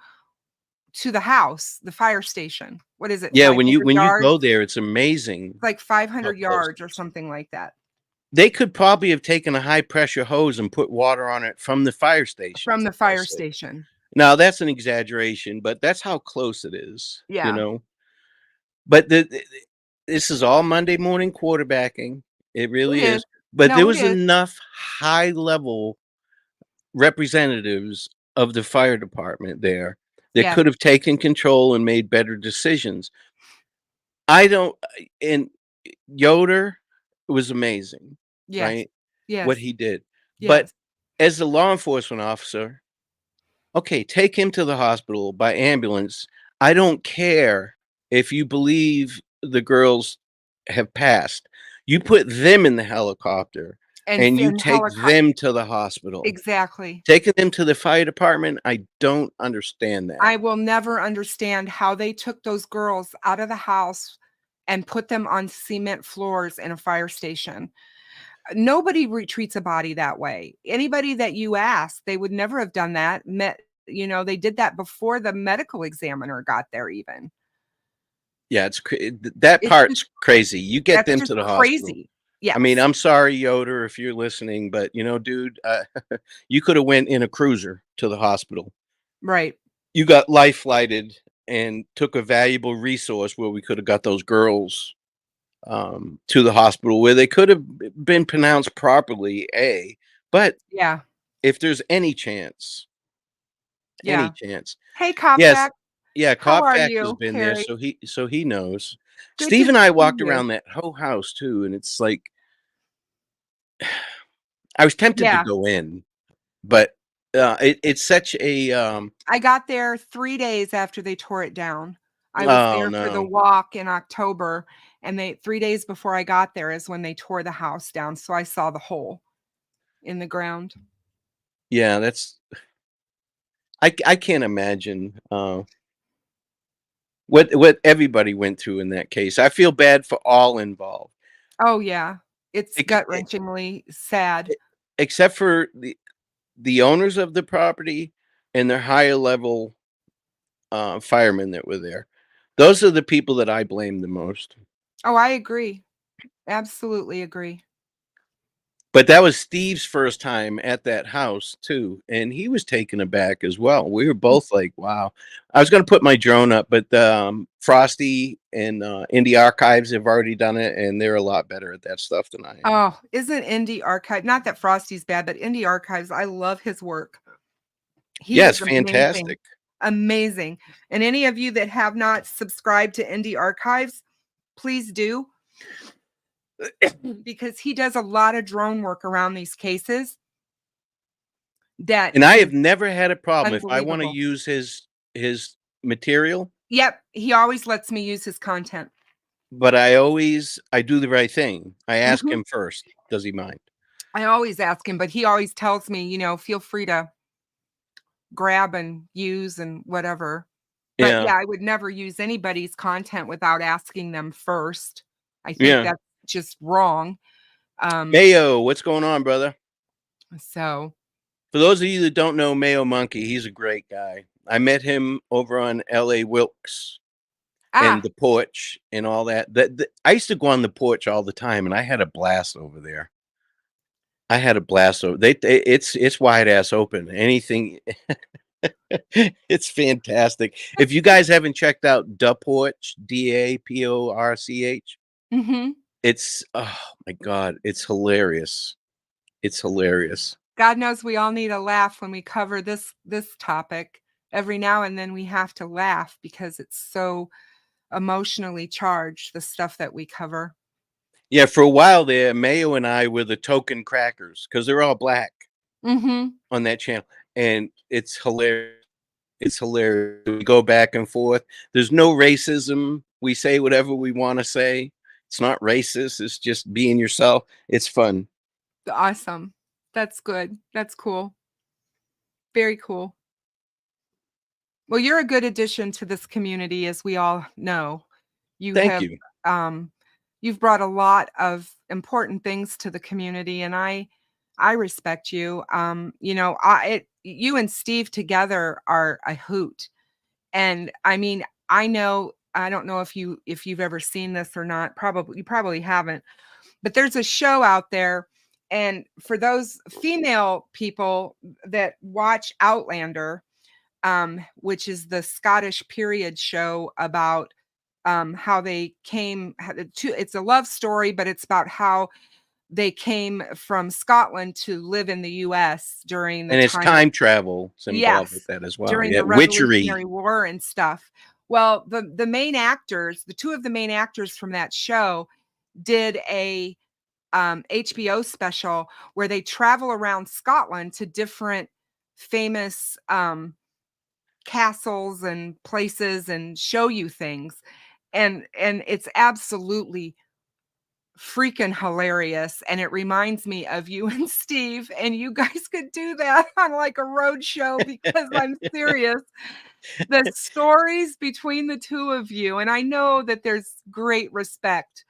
S9: the house, the fire station. What is it?
S2: Yeah,
S9: 500
S2: when you
S9: yards?
S2: go there, it's amazing
S9: It's like
S2: how
S9: 500
S2: close
S9: yards
S2: it
S9: or
S2: is.
S9: something like that
S2: They could probably have taken a high pressure hose and put water on it from the fire station,
S9: from
S2: for
S9: the fire
S2: Christ's sake.
S9: station.
S2: Now that's an exaggeration, but that's how close it is,
S9: Yeah.
S2: But this is all Monday morning quarterbacking. It really
S9: It is.
S2: is. But there
S9: No, it
S2: was
S9: is.
S2: enough high level representatives of the fire department there that
S9: Yes.
S2: could have taken control and made better decisions. I don't, and Yoder was amazing,
S9: Yes.
S2: right? What
S9: Yes.
S2: he did. But
S9: Yes.
S2: as a law enforcement officer, okay, take him to the hospital by ambulance. I don't care if you believe the girls have passed. You put them in the helicopter
S9: And
S2: and you
S9: send
S2: take
S9: helicopter.
S2: them to the hospital.
S9: Exactly.
S2: Taking them to the fire department, I don't understand that.
S9: I will never understand how they took those girls out of the house and put them on cement floors in a fire station. Nobody treats a body that way. Anybody that you ask, they would never have done that. They did that before the medical examiner got there even.
S2: Yeah, that
S9: It's
S2: part's
S9: just
S2: crazy. You get
S9: That's
S2: them
S9: just
S2: to the hospital.
S9: crazy.
S2: I mean,
S9: Yes.
S2: I'm sorry, Yoder, if you're listening, but dude, you could have went in a cruiser to the hospital.
S9: Right.
S2: You got life flighted and took a valuable resource where we could have got those girls to the hospital where they could have been pronounced properly. But
S9: Yeah.
S2: if there's any chance,
S9: Yeah. Hey,
S2: yes,
S9: Copjack.
S2: yeah,
S9: How are
S2: Copjack has
S9: you,
S2: been there,
S9: Harry?
S2: so he knows.
S9: Good
S2: Steve
S9: to
S2: and I
S9: see
S2: walked
S9: you.
S2: around that whole house too, and it's like I was tempted to
S9: Yeah.
S2: go in, but it's such a
S9: I got there 3 days after they tore it down. I was
S2: oh
S9: there for the
S2: no.
S9: walk in October, and 3 days before I got there is when they tore the house down, so I saw the hole in the ground.
S2: Yeah, that's I can't imagine what everybody went through in that case. I feel bad for all involved.
S9: Oh, yeah. It's
S2: Ex- e-
S9: gut-wrenchingly sad.
S2: Except for the owners of the property and their higher level firemen that were there. Those are the people that I blame the most.
S9: Oh, I agree. Absolutely agree.
S2: But that was Steve's first time at that house too, and he was taken aback as well. We were both like, "Wow!" I was going to put my drone up, but Frosty and Indie Archives have already done it, and they're a lot better at that stuff than I am.
S9: Oh, isn't Indie Archive, not that Frosty's bad, but Indie Archives, I love his work. He
S2: Yeah,
S9: is
S2: it's
S9: amazing.
S2: fantastic.
S9: Amazing. And any of you that have not subscribed to Indie Archives, please do. Because he does a lot of drone work around these cases. That
S2: And I
S9: is
S2: have never had a problem if I want to
S9: unbelievable.
S2: use his material,
S9: Yep, he always lets me use his content.
S2: but I do the right thing. I ask
S9: Mhm.
S2: him first, does he mind?
S9: I always ask him, but he always tells me, you know, feel free to grab and use and whatever. But
S2: Yeah,
S9: yeah, I would never use anybody's content without asking them first. I think
S2: yeah.
S9: that's just wrong.
S2: Mayo, what's going on, brother?
S9: So
S2: For those of you that don't know Mayo Monkey, he's a great guy. I met him over on LA Wilkes and the porch and all that. I used to go on the porch all the time, and I had a blast over there. I had a blast over. It's wide ass open. Anything. It's fantastic. If you guys haven't checked out Da Porch, DAPORCH,
S9: mhm.
S2: it's oh my god, it's hilarious. It's hilarious.
S9: God knows we all need a laugh when we cover this topic. Every now and then we have to laugh because it's so emotionally charged, the stuff that we cover.
S2: Yeah, for a while there, Mayo and I were the token crackers because they're all black
S9: Mhm.
S2: on that channel, and it's hilarious. It's hilarious. We go back and forth. There's no racism. We say whatever we want to say. It's not racist. It's just being yourself. It's fun.
S9: Awesome. That's good. That's cool. Very cool. Well, you're a good addition to this community, as we all know. You
S2: Thank
S9: have
S2: you.
S9: you've brought a lot of important things to the community, and I respect you. You know, you and Steve together are a hoot. And I mean, I don't know if you've ever seen this or not. Probably you probably haven't. But there's a show out there, and for those female people that watch Outlander, which is the Scottish period show about how they came to, it's a love story, but it's about how they came from Scotland to live in the US during the
S2: And it's
S9: time of,
S2: time travel. It's involved with
S9: yes,
S2: that as well.
S9: during
S2: Yeah,
S9: the
S2: witchery.
S9: Revolutionary War and stuff. Well, the main actors, the two of the main actors from that show did a HBO special where they travel around Scotland to different famous castles and places and show you things. And it's absolutely freaking hilarious, and it reminds me of you and Steve, and you guys could do that on like a road show because I'm serious. The stories between the two of you, and I know that there's great respect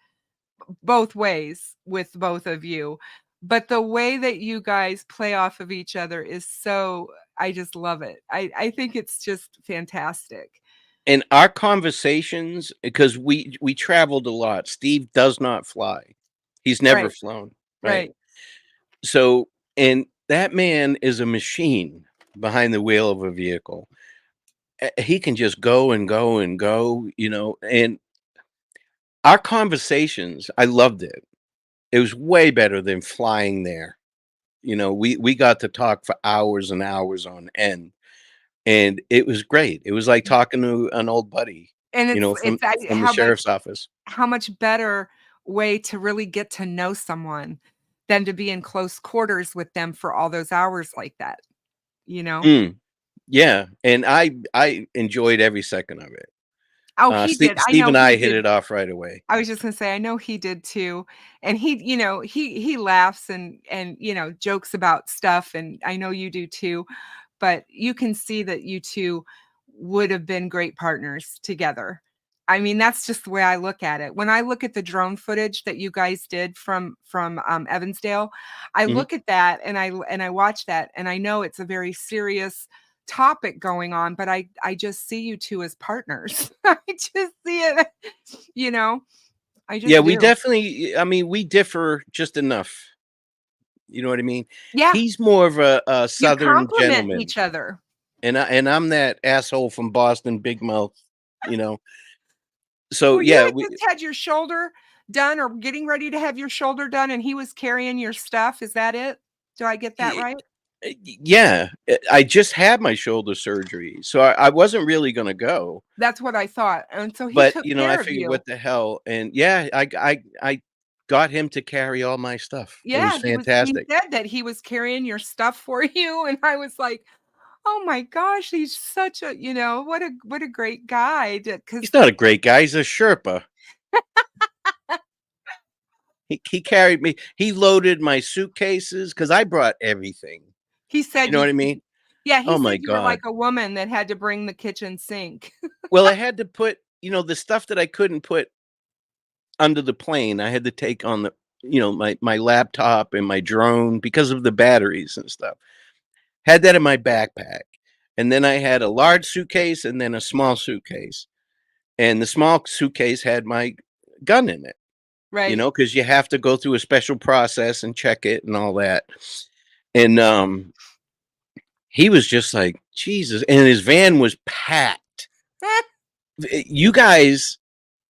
S9: both ways with both of you, but the way that you guys play off of each other is so, I just love it. I think it's just fantastic.
S2: And our conversations, because we traveled a lot. Steve does not fly. He's never
S9: Right,
S2: flown, right?
S9: right.
S2: So, and that man is a machine behind the wheel of a vehicle. He can just go and go and go, and our conversations, I loved it. It was way better than flying there. We got to talk for hours and hours on end, and it was great. It was like talking to an old buddy,
S9: And
S2: from the
S9: how much
S2: sheriff's office.
S9: better way to really get to know someone than to be in close quarters with them for all those hours like that, you know?
S2: Mm, yeah, and I enjoyed every second of it.
S9: Oh, he did. I
S2: Steve
S9: know
S2: and
S9: he
S2: I hit
S9: did.
S2: it off right away.
S9: I was just gonna say, I know he did too. And he, you know, he laughs and jokes about stuff, and I know you do too. But you can see that you two would have been great partners together. I mean, that's just the way I look at it. When I look at the drone footage that you guys did from Evansdale, I
S2: Mhm.
S9: look at that and I watch that and I know it's a very serious topic going on, but I just see you two as partners. I just see it, you know. I just
S2: Yeah, we
S9: do.
S2: definitely. I mean, we differ just enough. You know what I mean?
S9: Yeah,
S2: He's more of a
S9: you
S2: Southern
S9: complement
S2: gentleman,
S9: each other.
S2: and I'm that asshole from Boston, big mouth. You know. So
S9: Well, you
S2: yeah,
S9: had just had your shoulder done or getting ready to have your shoulder done, and he was carrying your stuff. Is that it? Do I get that right?
S2: yeah. I just had my shoulder surgery, so I wasn't really gonna go.
S9: That's what I thought. And so he
S2: But
S9: took
S2: I
S9: care of
S2: figured,
S9: you.
S2: what the hell? And yeah, I got him to carry all my stuff. It
S9: Yeah,
S2: was
S9: he
S2: fantastic.
S9: said that he was carrying your stuff for you, and I was like, "Oh my gosh, he's such a, what a great guy." Because
S2: He's not a great guy. He's a Sherpa. He carried me. He loaded my suitcases because I brought everything.
S9: he said
S2: You know what I mean?
S9: yeah, he
S2: Oh my
S9: said you were
S2: God.
S9: like a woman that had to bring the kitchen sink.
S2: Well, I had to put, the stuff that I couldn't put under the plane, I had to take on the, my laptop and my drone because of the batteries and stuff. Had that in my backpack. And then I had a large suitcase and then a small suitcase. And the small suitcase had my gun in it,
S9: Right.
S2: because you have to go through a special process and check it and all that. And he was just like, Jesus. And his van was packed. You guys,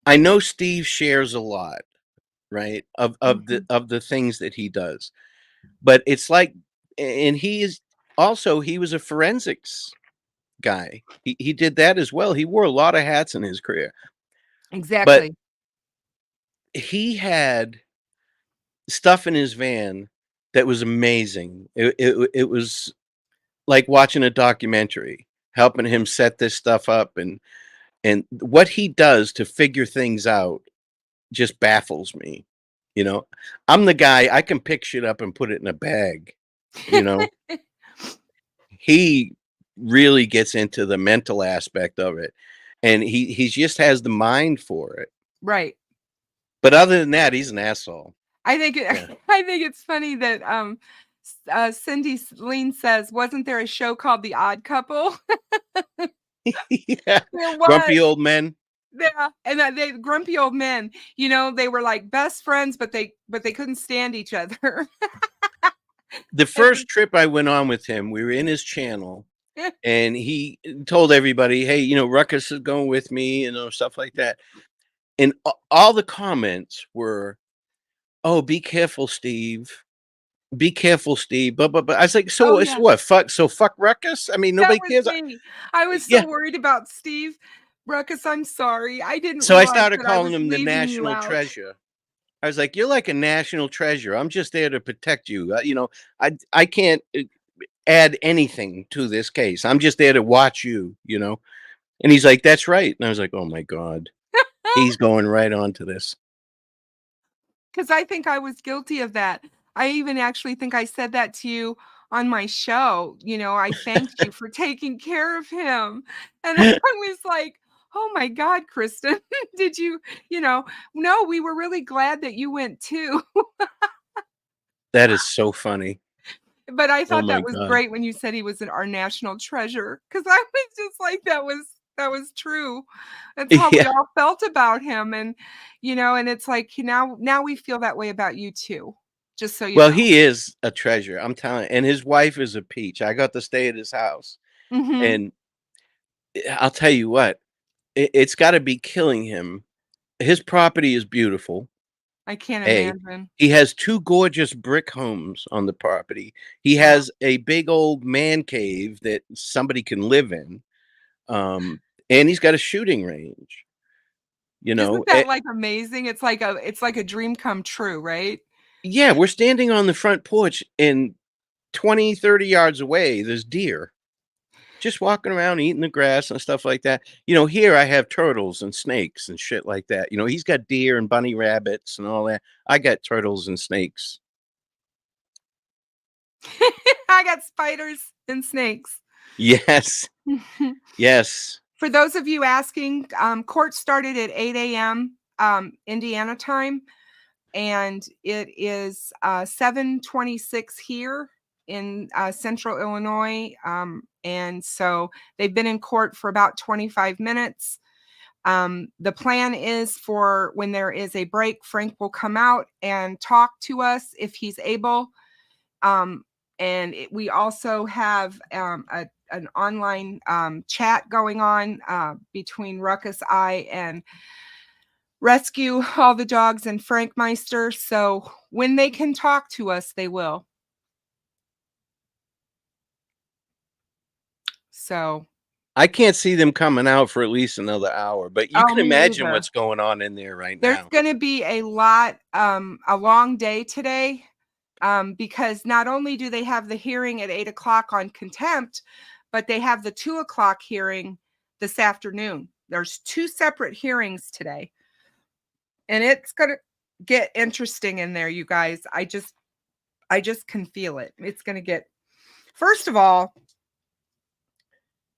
S2: I know Steve shares a lot, right? Of the things that he does. But it's like, and he was a forensics guy. He did that as well. He wore a lot of hats in his career. But
S9: Exactly.
S2: he had stuff in his van that was amazing. It was like watching a documentary, helping him set this stuff up, and what he does to figure things out just baffles me. I'm the guy, I can pick shit up and put it in a bag. He really gets into the mental aspect of it, and he just has the mind for it.
S9: Right.
S2: But other than that, he's an asshole.
S9: I think
S2: Yeah.
S9: I think it's funny that Cindy Lean says, wasn't there a show called The Odd Couple?
S2: Yeah.
S9: There
S2: Grumpy
S9: was.
S2: old men.
S9: Yeah, and they grumpy old men, they were like best friends, but they couldn't stand each other.
S2: The first trip I went on with him, we were in his channel, and he told everybody, "Hey, Ruckus is going with me," stuff like that. And all the comments were, "Oh, be careful, Steve. Be careful, Steve." But I was like, "So
S9: Oh,
S2: it's
S9: yeah.
S2: what? Fuck Ruckus? I mean,
S9: That
S2: nobody
S9: was
S2: cares."
S9: me. I was so
S2: Yeah.
S9: worried about Steve. Ruckus, I'm sorry. I didn't
S2: So I
S9: realize
S2: started
S9: that I
S2: calling
S9: was
S2: him the
S9: leaving you
S2: national
S9: out.
S2: treasure. I was like, "You're like a national treasure. I'm just there to protect you. I can't add anything to this case. I'm just there to watch you." And he's like, "That's right." And I was like, "Oh my God, he's going right on to this."
S9: Because I think I was guilty of that. I even actually think I said that to you on my show. I thanked you for taking care of him. And I was like, oh my God, Kristin, did you, no, we were really glad that you went too.
S2: That is so funny.
S9: But I
S2: Oh
S9: thought
S2: my
S9: that was
S2: God.
S9: great when you said he was our national treasure. Because I was just like, that was true. That's how we
S2: Yeah.
S9: all felt about him. And, and it's like, now we feel that way about you too. Just so you
S2: Well,
S9: know.
S2: he is a treasure. I'm telling you. And his wife is a peach. I got to stay at his house.
S9: Mhm.
S2: And I'll tell you what, it's got to be killing him. His property is beautiful.
S9: I can't
S2: A.
S9: imagine.
S2: He has 2 gorgeous brick homes on the property. He
S9: Wow.
S2: has a big old man cave that somebody can live in. And he's got a shooting range.
S9: Isn't that, like, amazing? It's like a dream come true, right?
S2: Yeah, we're standing on the front porch, and 20, 30 yards away, there's deer just walking around eating the grass and stuff like that. Here I have turtles and snakes and shit like that. He's got deer and bunny rabbits and all that. I got turtles and snakes.
S9: I got spiders and snakes.
S2: Yes. Yes.
S9: For those of you asking, court started at 8 a.m. Indiana time, and it is 7:26 here. in central Illinois. And so they've been in court for about 25 minutes. The plan is for when there is a break, Frank will come out and talk to us if he's able. We also have an online chat going on between Ruckus, I, and Rescue All the Dogs and Frankmeister. So when they can talk to us, they will. So
S2: I can't see them coming out for at least another hour, but you can
S9: me
S2: imagine
S9: either.
S2: what's going on in there right
S9: There's
S2: now.
S9: going to be a long day today, because not only do they have the hearing at 8 o'clock on contempt, but they have the 2 o'clock hearing this afternoon. There's 2 separate hearings today. And it's going to get interesting in there, you guys. I just can feel it. It's going to get, first of all,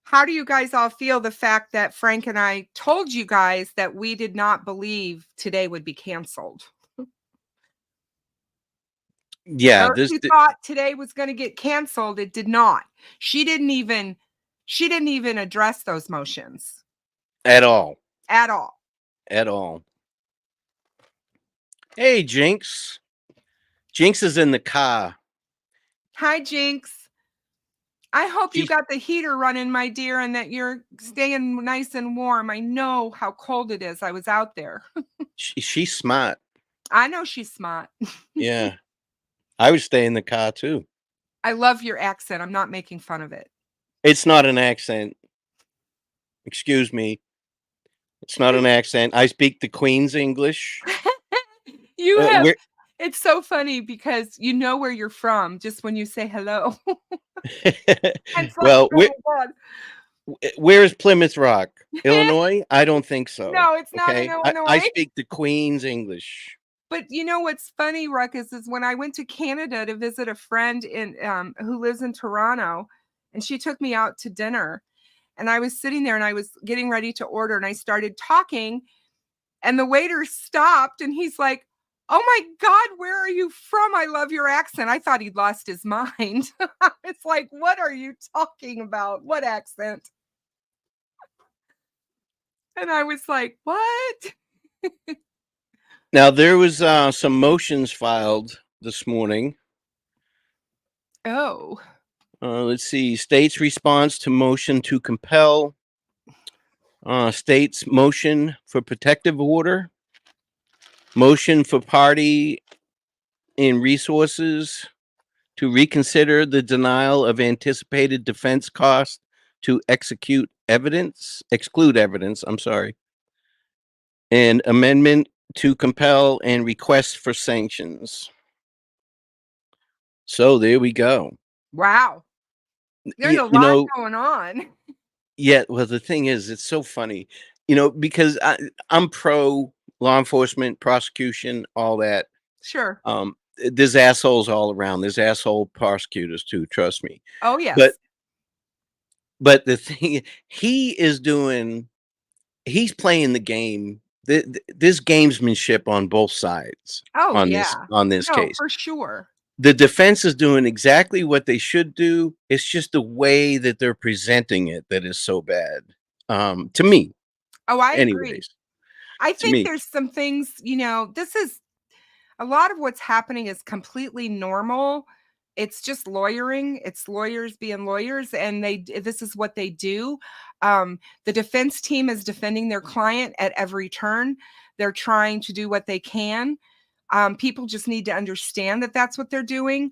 S9: how do you guys all feel the fact that Frank and I told you guys that we did not believe today would be canceled?
S2: Yeah,
S9: Darcy thought today was going to get canceled. It did not. She didn't even address those motions
S2: at all.
S9: at all.
S2: At all. Hey, Jinx. Jinx is in the car.
S9: Hi, Jinx. I hope you got the heater running, my dear, and that you're staying nice and warm. I know how cold it is. I was out there.
S2: She's smart.
S9: I know she's smart.
S2: Yeah. I would stay in the car too.
S9: I love your accent. I'm not making fun of it.
S2: It's not an accent. Excuse me. It's not an accent. I speak the Queen's English.
S9: You have. It's so funny because you know where you're from just when you say hello.
S2: Well,
S9: oh my God.
S2: Where is Plymouth Rock? Illinois? I don't think so.
S9: No, it's not in Illinois.
S2: I speak the Queen's English.
S9: But you know what's funny, Ruckus, is when I went to Canada to visit a friend in who lives in Toronto, and she took me out to dinner, and I was sitting there and I was getting ready to order, and I started talking, and the waiter stopped, and he's like, "Oh my God, where are you from? I love your accent." I thought he'd lost his mind. It's like, what are you talking about? What accent? And I was like, what?
S2: Now, there was some motions filed this morning.
S9: Oh.
S2: Let's see. State's response to motion to compel. State's motion for protective order. Motion for party in resources to reconsider the denial of anticipated defense cost to exclude evidence, I'm sorry. And amendment to compel and request for sanctions. So there we go.
S9: Wow. There's a lot going on.
S2: Yeah, well, the thing is, it's so funny, because I'm pro law enforcement, prosecution, all that.
S9: Sure.
S2: There's assholes all around. There's asshole prosecutors too, trust me.
S9: Oh, yes.
S2: But the thing he's playing the game. There's gamesmanship on both sides.
S9: Oh,
S2: on
S9: yeah.
S2: this case.
S9: For sure.
S2: The defense is doing exactly what they should do. It's just the way that they're presenting it that is so bad. To me.
S9: Oh, I
S2: Anyways,
S9: agree. I think there's some things, this is a lot of what's happening is completely normal. It's just lawyering. It's lawyers being lawyers, and this is what they do. The defense team is defending their client at every turn. They're trying to do what they can. People just need to understand that that's what they're doing.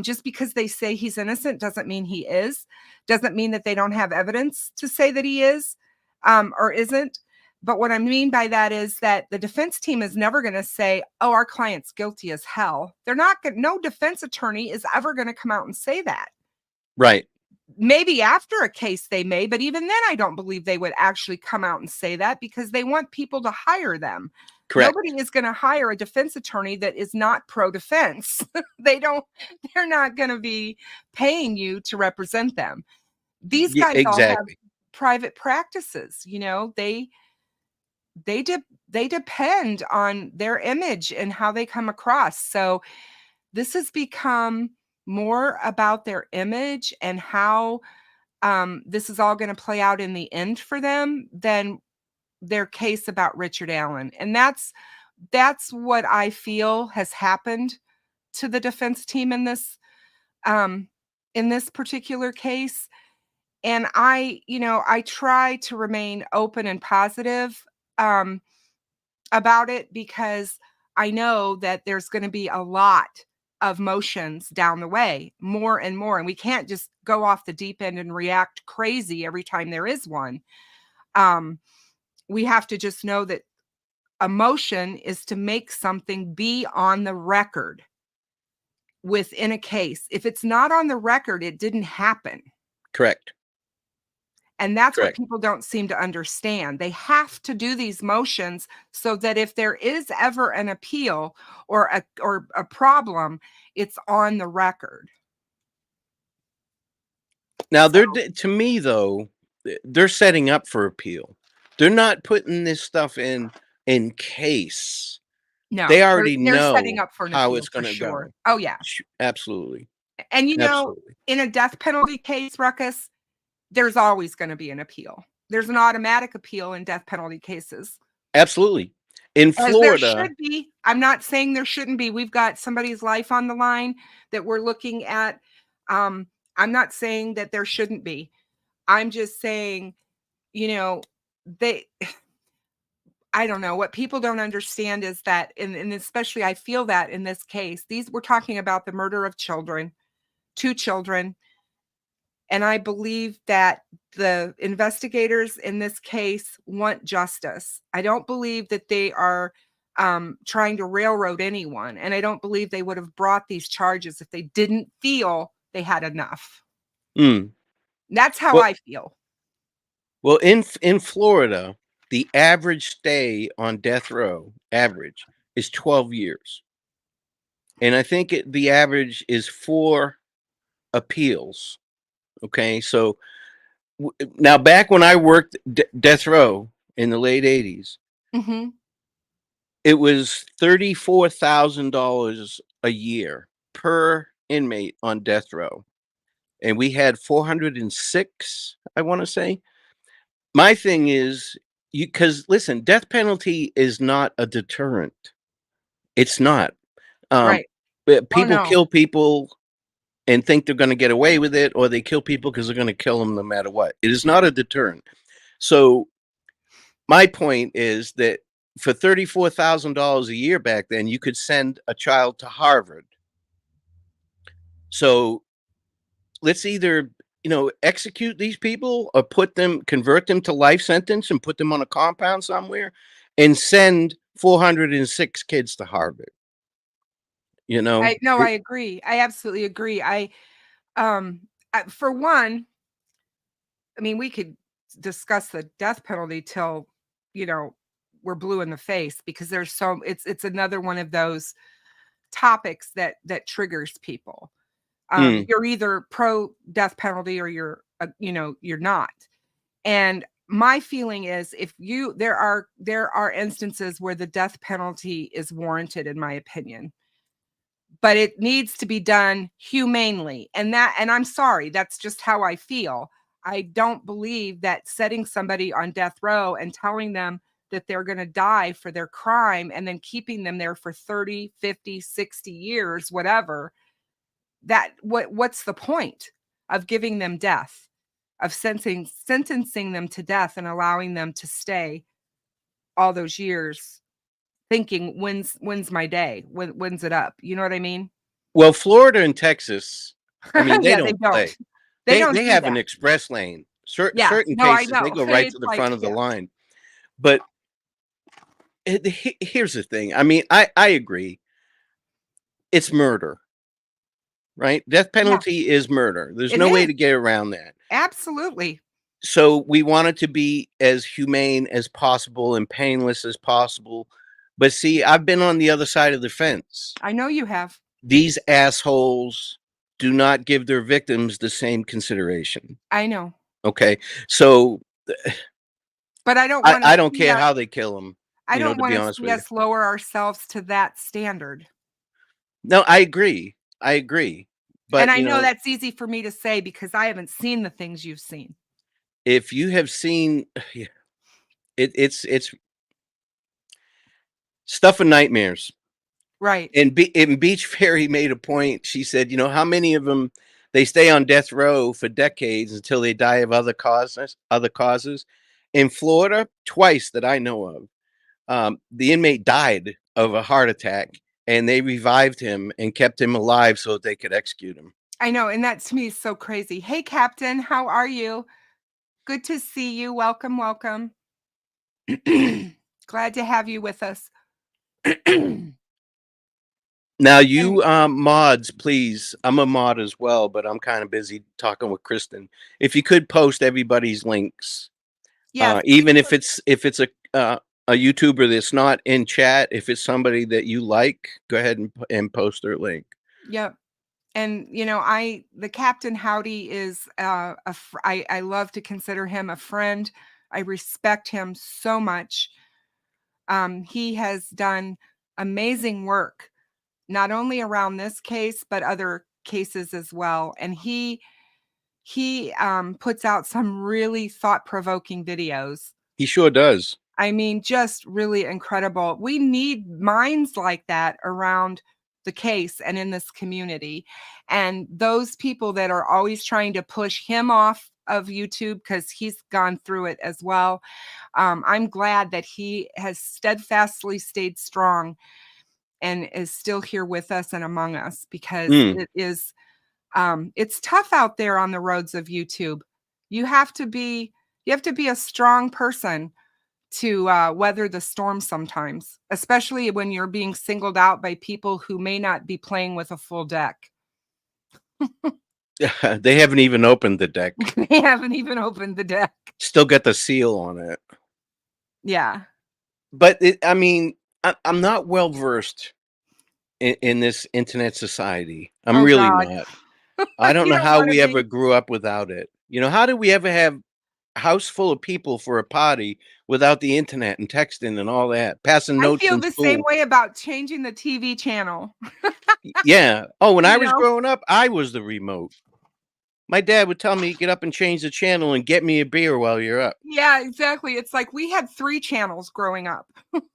S9: Just because they say he's innocent doesn't mean he is. Doesn't mean that they don't have evidence to say that he is or isn't. But what I mean by that is that the defense team is never going to say, "Oh, our client's guilty as hell." They're not going. No defense attorney is ever going to come out and say that.
S2: Right.
S9: Maybe after a case they may, but even then I don't believe they would actually come out and say that because they want people to hire them.
S2: Correct.
S9: Nobody is going to hire a defense attorney that is not pro-defense. They're not going to be paying you to represent them. These guys all have private practices, they depend on their image and how they come across. So this has become more about their image and how this is all going to play out in the end for them than their case about Richard Allen. And that's what I feel has happened to the defense team in this particular case. And I try to remain open and positive about it, because I know that there's going to be a lot of motions down the way, more and more. And we can't just go off the deep end and react crazy every time there is one. We have to just know that a motion is to make something be on the record within a case. If it's not on the record, it didn't happen.
S2: Correct.
S9: And that's
S2: Correct.
S9: what people don't seem to understand. They have to do these motions so that if there is ever an appeal or a problem, it's on the record.
S2: Now, to me, though, they're setting up for appeal. They're not putting this stuff in case.
S9: No,
S2: They already
S9: they're
S2: know
S9: setting up for an
S2: how
S9: appeal,
S2: it's going to
S9: sure.
S2: go.
S9: Oh, yeah.
S2: Absolutely.
S9: And,
S2: Absolutely.
S9: in a death penalty case, Ruckus, there's always going to be an appeal. There's an automatic appeal in death penalty cases.
S2: Absolutely. In Florida.
S9: There should be. I'm not saying there shouldn't be. We've got somebody's life on the line that we're looking at. I'm not saying that there shouldn't be. I'm just saying, I don't know. What people don't understand is that, and especially I feel that in this case, we're talking about the murder of children, 2 children. And I believe that the investigators in this case want justice. I don't believe that they are trying to railroad anyone. And I don't believe they would have brought these charges if they didn't feel they had enough. That's how I feel.
S2: Well, in Florida, the average stay on death row is 12 years. And I think the average is 4 appeals. Okay, so now back when I worked death row in the late 80s, it was $34,000 a year per inmate on death row. And we had 406, I want to say. My thing is, because listen, death penalty is not a deterrent. It's not.
S9: Right.
S2: People kill people and think they're going to get away with it, or they kill people because they're going to kill them no matter what. It is not a deterrent. So my point is that for $34,000 a year back then, you could send a child to Harvard. So let's either, execute these people or convert them to life sentence and put them on a compound somewhere and send 406 kids to Harvard.
S9: I agree. I absolutely agree. For one, I mean, we could discuss the death penalty till, we're blue in the face, because it's another one of those topics that triggers people. You're either pro death penalty or you're not. And my feeling is, there are instances where the death penalty is warranted, in my opinion. But it needs to be done humanely. And I'm sorry, that's just how I feel. I don't believe that setting somebody on death row and telling them that they're going to die for their crime and then keeping them there for 30, 50, 60 years, whatever, what's the point of giving them death, of sentencing them to death and allowing them to stay all those years thinking, when's my day? When's it up? You know what I mean?
S2: Well, Florida and Texas, I mean, they
S9: Yeah,
S2: don't play. They have an express lane. Certain cases, they go right to the front of the line. But here's the thing. I mean, I agree. It's murder, right? Death penalty is murder. There's no way to get around that.
S9: Absolutely.
S2: So we want it to be as humane as possible and painless as possible. But see, I've been on the other side of the fence.
S9: I know you have.
S2: These assholes do not give their victims the same consideration.
S9: I know.
S2: Okay. So,
S9: but I don't
S2: care how they kill them.
S9: I don't want to see us lower ourselves to that standard.
S2: No, I agree. But
S9: and I
S2: you
S9: know
S2: know,
S9: that's easy for me to say because I haven't seen the things you've seen.
S2: if you have seen, it's stuff of nightmares.
S9: Right.
S2: And Beach Fairy made a point. She said, you know, how many of them they stay on death row for decades until they die of other causes. In Florida, twice that I know of, the inmate died of a heart attack, and they revived him and kept him alive so that they could execute him.
S9: I know, and that to me is so crazy. Hey, Captain, how are you? Good to see you. Welcome, welcome. Glad to have you with us.
S2: Now, you mods, please. I'm a mod as well, but I'm kind of busy talking with Kristin. If you could post everybody's links,
S9: Yes,
S2: even if it's a YouTuber that's not in chat, if it's somebody that you like, go ahead and post their link.
S9: yep. And you know, the Captain Howdy is I love to consider him a friend. I respect him so much. He has done amazing work, not only around this case but other cases as well. And he puts out some really thought-provoking videos.
S2: He sure does.
S9: I mean, just really incredible. We need minds like that around the case and in this community. And those people that are always trying to push him off of YouTube because he's gone through it as well. I'm glad that he has steadfastly stayed strong and is still here with us and among us, because it is it's tough out there on the roads of YouTube. You have to be a strong person to weather the storm sometimes, especially when you're being singled out by people who may not be playing with a full deck.
S2: They haven't even opened the deck.
S9: They haven't even opened the deck.
S2: Still got the seal on it.
S9: Yeah.
S2: But I mean, I'm not well versed in this internet society. I'm really
S9: God.
S2: not. I don't
S9: You
S2: know
S9: don't
S2: how
S9: wanna
S2: we
S9: be.
S2: ever grew up without it. You know, how did we ever have a house full of people for a party without the internet and texting and all that, passing
S9: I
S2: notes
S9: feel
S2: in
S9: the same
S2: school?
S9: way about changing the TV channel.
S2: Yeah. Oh, when I
S9: You
S2: was
S9: know?
S2: growing up, I was the remote. My dad would tell me, get up and change the channel and get me a beer while you're up.
S9: Yeah, exactly. It's like we had 3 channels growing up.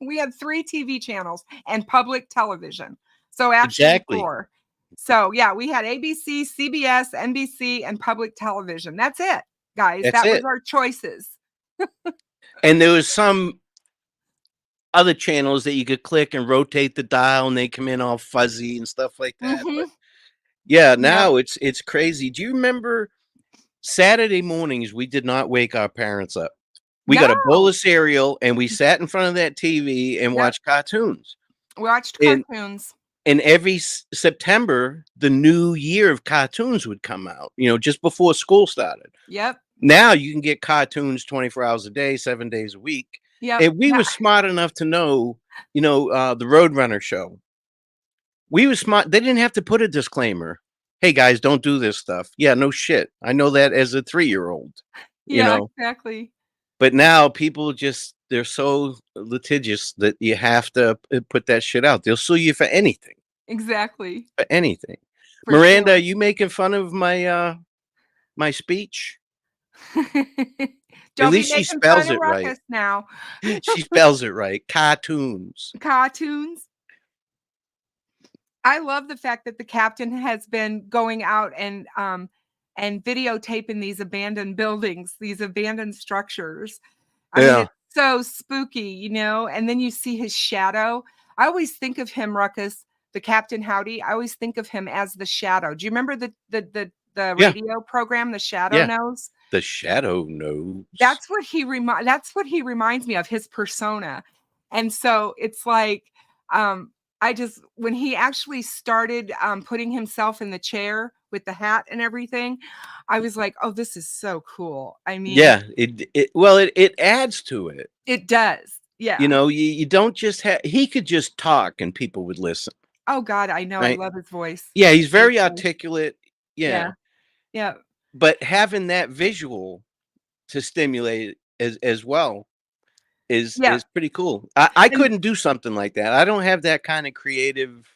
S9: We had 3 TV channels and public television. So actually
S2: Exactly.
S9: 4. So yeah, we had ABC, CBS, NBC, and public television. That's it, guys.
S2: That's
S9: That was
S2: it.
S9: our choices.
S2: And there was some other channels that you could click and rotate the dial and they come in all fuzzy and stuff like that. But yeah,
S9: Yep.
S2: now it's crazy. Do you remember Saturday mornings we did not wake our parents up? We got a bowl
S9: No.
S2: of cereal and we sat in front of that TV and
S9: Yep.
S2: watched cartoons.
S9: We watched
S2: And
S9: cartoons.
S2: and every September, the new year of cartoons would come out, you know, just before school started.
S9: Yep.
S2: Now you can get cartoons 24 hours a day, 7 days a week.
S9: Yep.
S2: And we were smart enough to know, you know, the Roadrunner show. We were smart. They didn't have to put a disclaimer. Hey guys, don't do this stuff. Yeah, no shit. I know that as a 3-year-old, you
S9: Yeah,
S2: know.
S9: exactly.
S2: But now people just, they're so litigious that you have to put that shit out. They'll sue you for anything.
S9: Exactly.
S2: For anything.
S9: For
S2: Miranda,
S9: sure.
S2: are you making fun of my my speech?
S9: Don't
S2: least
S9: be
S2: she
S9: making
S2: spells
S9: fun of
S2: it right.
S9: Ruckus now.
S2: She spells it right. Cartoons.
S9: Cartoons. I love the fact that the captain has been going out and videotaping these abandoned buildings, these abandoned structures. I mean,
S2: Yeah.
S9: it's so spooky, you know, and then you see his shadow. I always think of him, Ruckus, the Captain Howdy. I always think of him as the shadow. Do you remember the
S2: Yeah.
S9: radio program, The Shadow
S2: Yeah.
S9: Knows?
S2: The shadow knows.
S9: That's what he reminds me of, his persona. And so it's like, I just, when he actually started putting himself in the chair with the hat and everything, I was like, oh, this is so cool. I mean,
S2: Yeah, it adds to it.
S9: it does. Yeah.
S2: You know, you don't just have, he could just talk and people would listen.
S9: Oh God, I know. I
S2: Right?
S9: love his voice.
S2: Yeah, he's very
S9: Seriously.
S2: articulate. Yeah.
S9: Yeah.
S2: But having that visual to stimulate as well is
S9: Yeah.
S2: pretty cool. I couldn't do something like that. I don't have that kind of creative.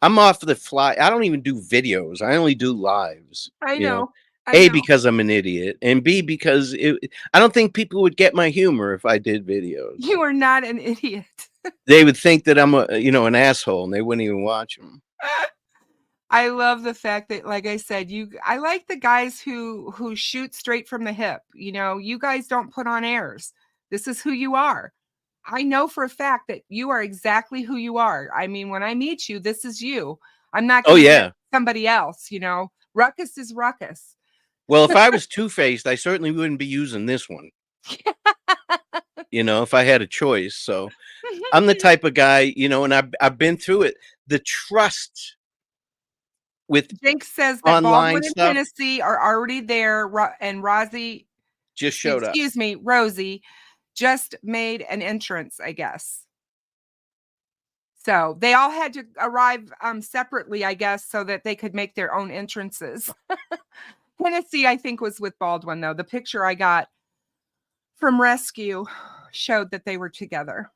S2: I'm off the fly. I don't even do videos. I only do lives.
S9: I
S2: You know,
S9: know. I
S2: A,
S9: know.
S2: because I'm an idiot, and B, because I don't think people would get my humor if I did videos.
S9: You are not an idiot.
S2: They would think that I'm an asshole, and they wouldn't even watch them.
S9: I love the fact that, like I said, I like the guys who shoot straight from the hip. You know, you guys don't put on airs. This is who you are. I know for a fact that you are exactly who you are. I mean, when I meet you, this is you. I'm not
S2: Oh
S9: going to
S2: yeah.
S9: get somebody else, you know. Ruckus is Ruckus.
S2: Well, if I was two-faced, I certainly wouldn't be using this one. You know, if I had a choice. So I'm the type of guy, you know, and I've been through it. The trust with
S9: Jinx says that
S2: online
S9: Baldwin and
S2: stuff
S9: Tennessee are already there, and Rosie,
S2: just showed up.
S9: excuse me, Rosie just made an entrance, I guess. So they all had to arrive separately, I guess, so that they could make their own entrances. Tennessee, I think, was with Baldwin, though. The picture I got from Rescue showed that they were together.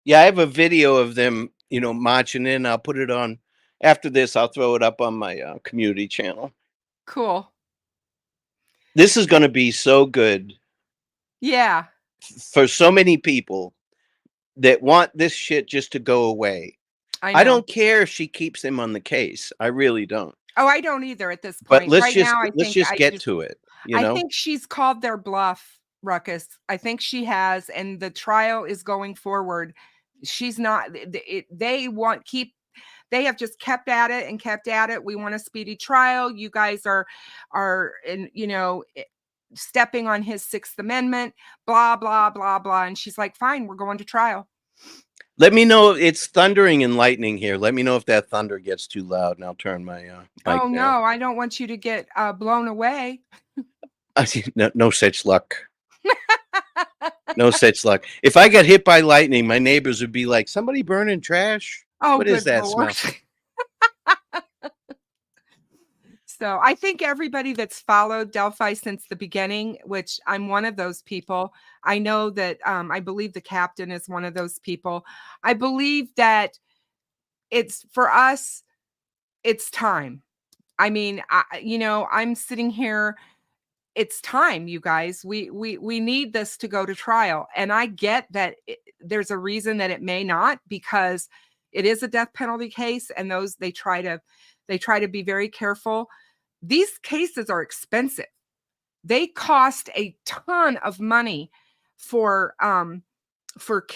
S2: Yeah, I have a video of them, you know, marching in. I'll put it on after this. I'll throw it up on my community channel.
S9: Cool.
S2: This is going to be so good.
S9: Yeah.
S2: For so many people that want this shit just to go away.
S9: I
S2: don't care if she keeps him on the case. I really don't.
S9: Oh, I don't either at this point.
S2: But let's
S9: right
S2: just
S9: now,
S2: let's just get to it. You know?
S9: I think she's called their bluff, Ruckus. I think she has, and the trial is going forward. She's not. They have just kept at it and kept at it. We want a speedy trial. You guys are in, you know, stepping on his Sixth Amendment. Blah blah blah blah. And she's like, "Fine, we're going to trial."
S2: Let me know. It's thundering and lightning here. Let me know if that thunder gets too loud, and I'll turn my mic down.
S9: No, I don't want you to get blown away.
S2: No such luck. No such luck. If I got hit by lightning, my neighbors would be like, "Somebody burning trash?
S9: Oh,
S2: what is that
S9: Lord.
S2: smell?"
S9: So I think everybody that's followed Delphi since the beginning, which I'm one of those people, I know that I believe the captain is one of those people. I believe that it's for us, it's time. I mean, I'm sitting here. It's time, you guys. We need this to go to trial, and I get that there's a reason that it may not, because it is a death penalty case, and they try to be very careful. These cases are expensive. They cost a ton of money for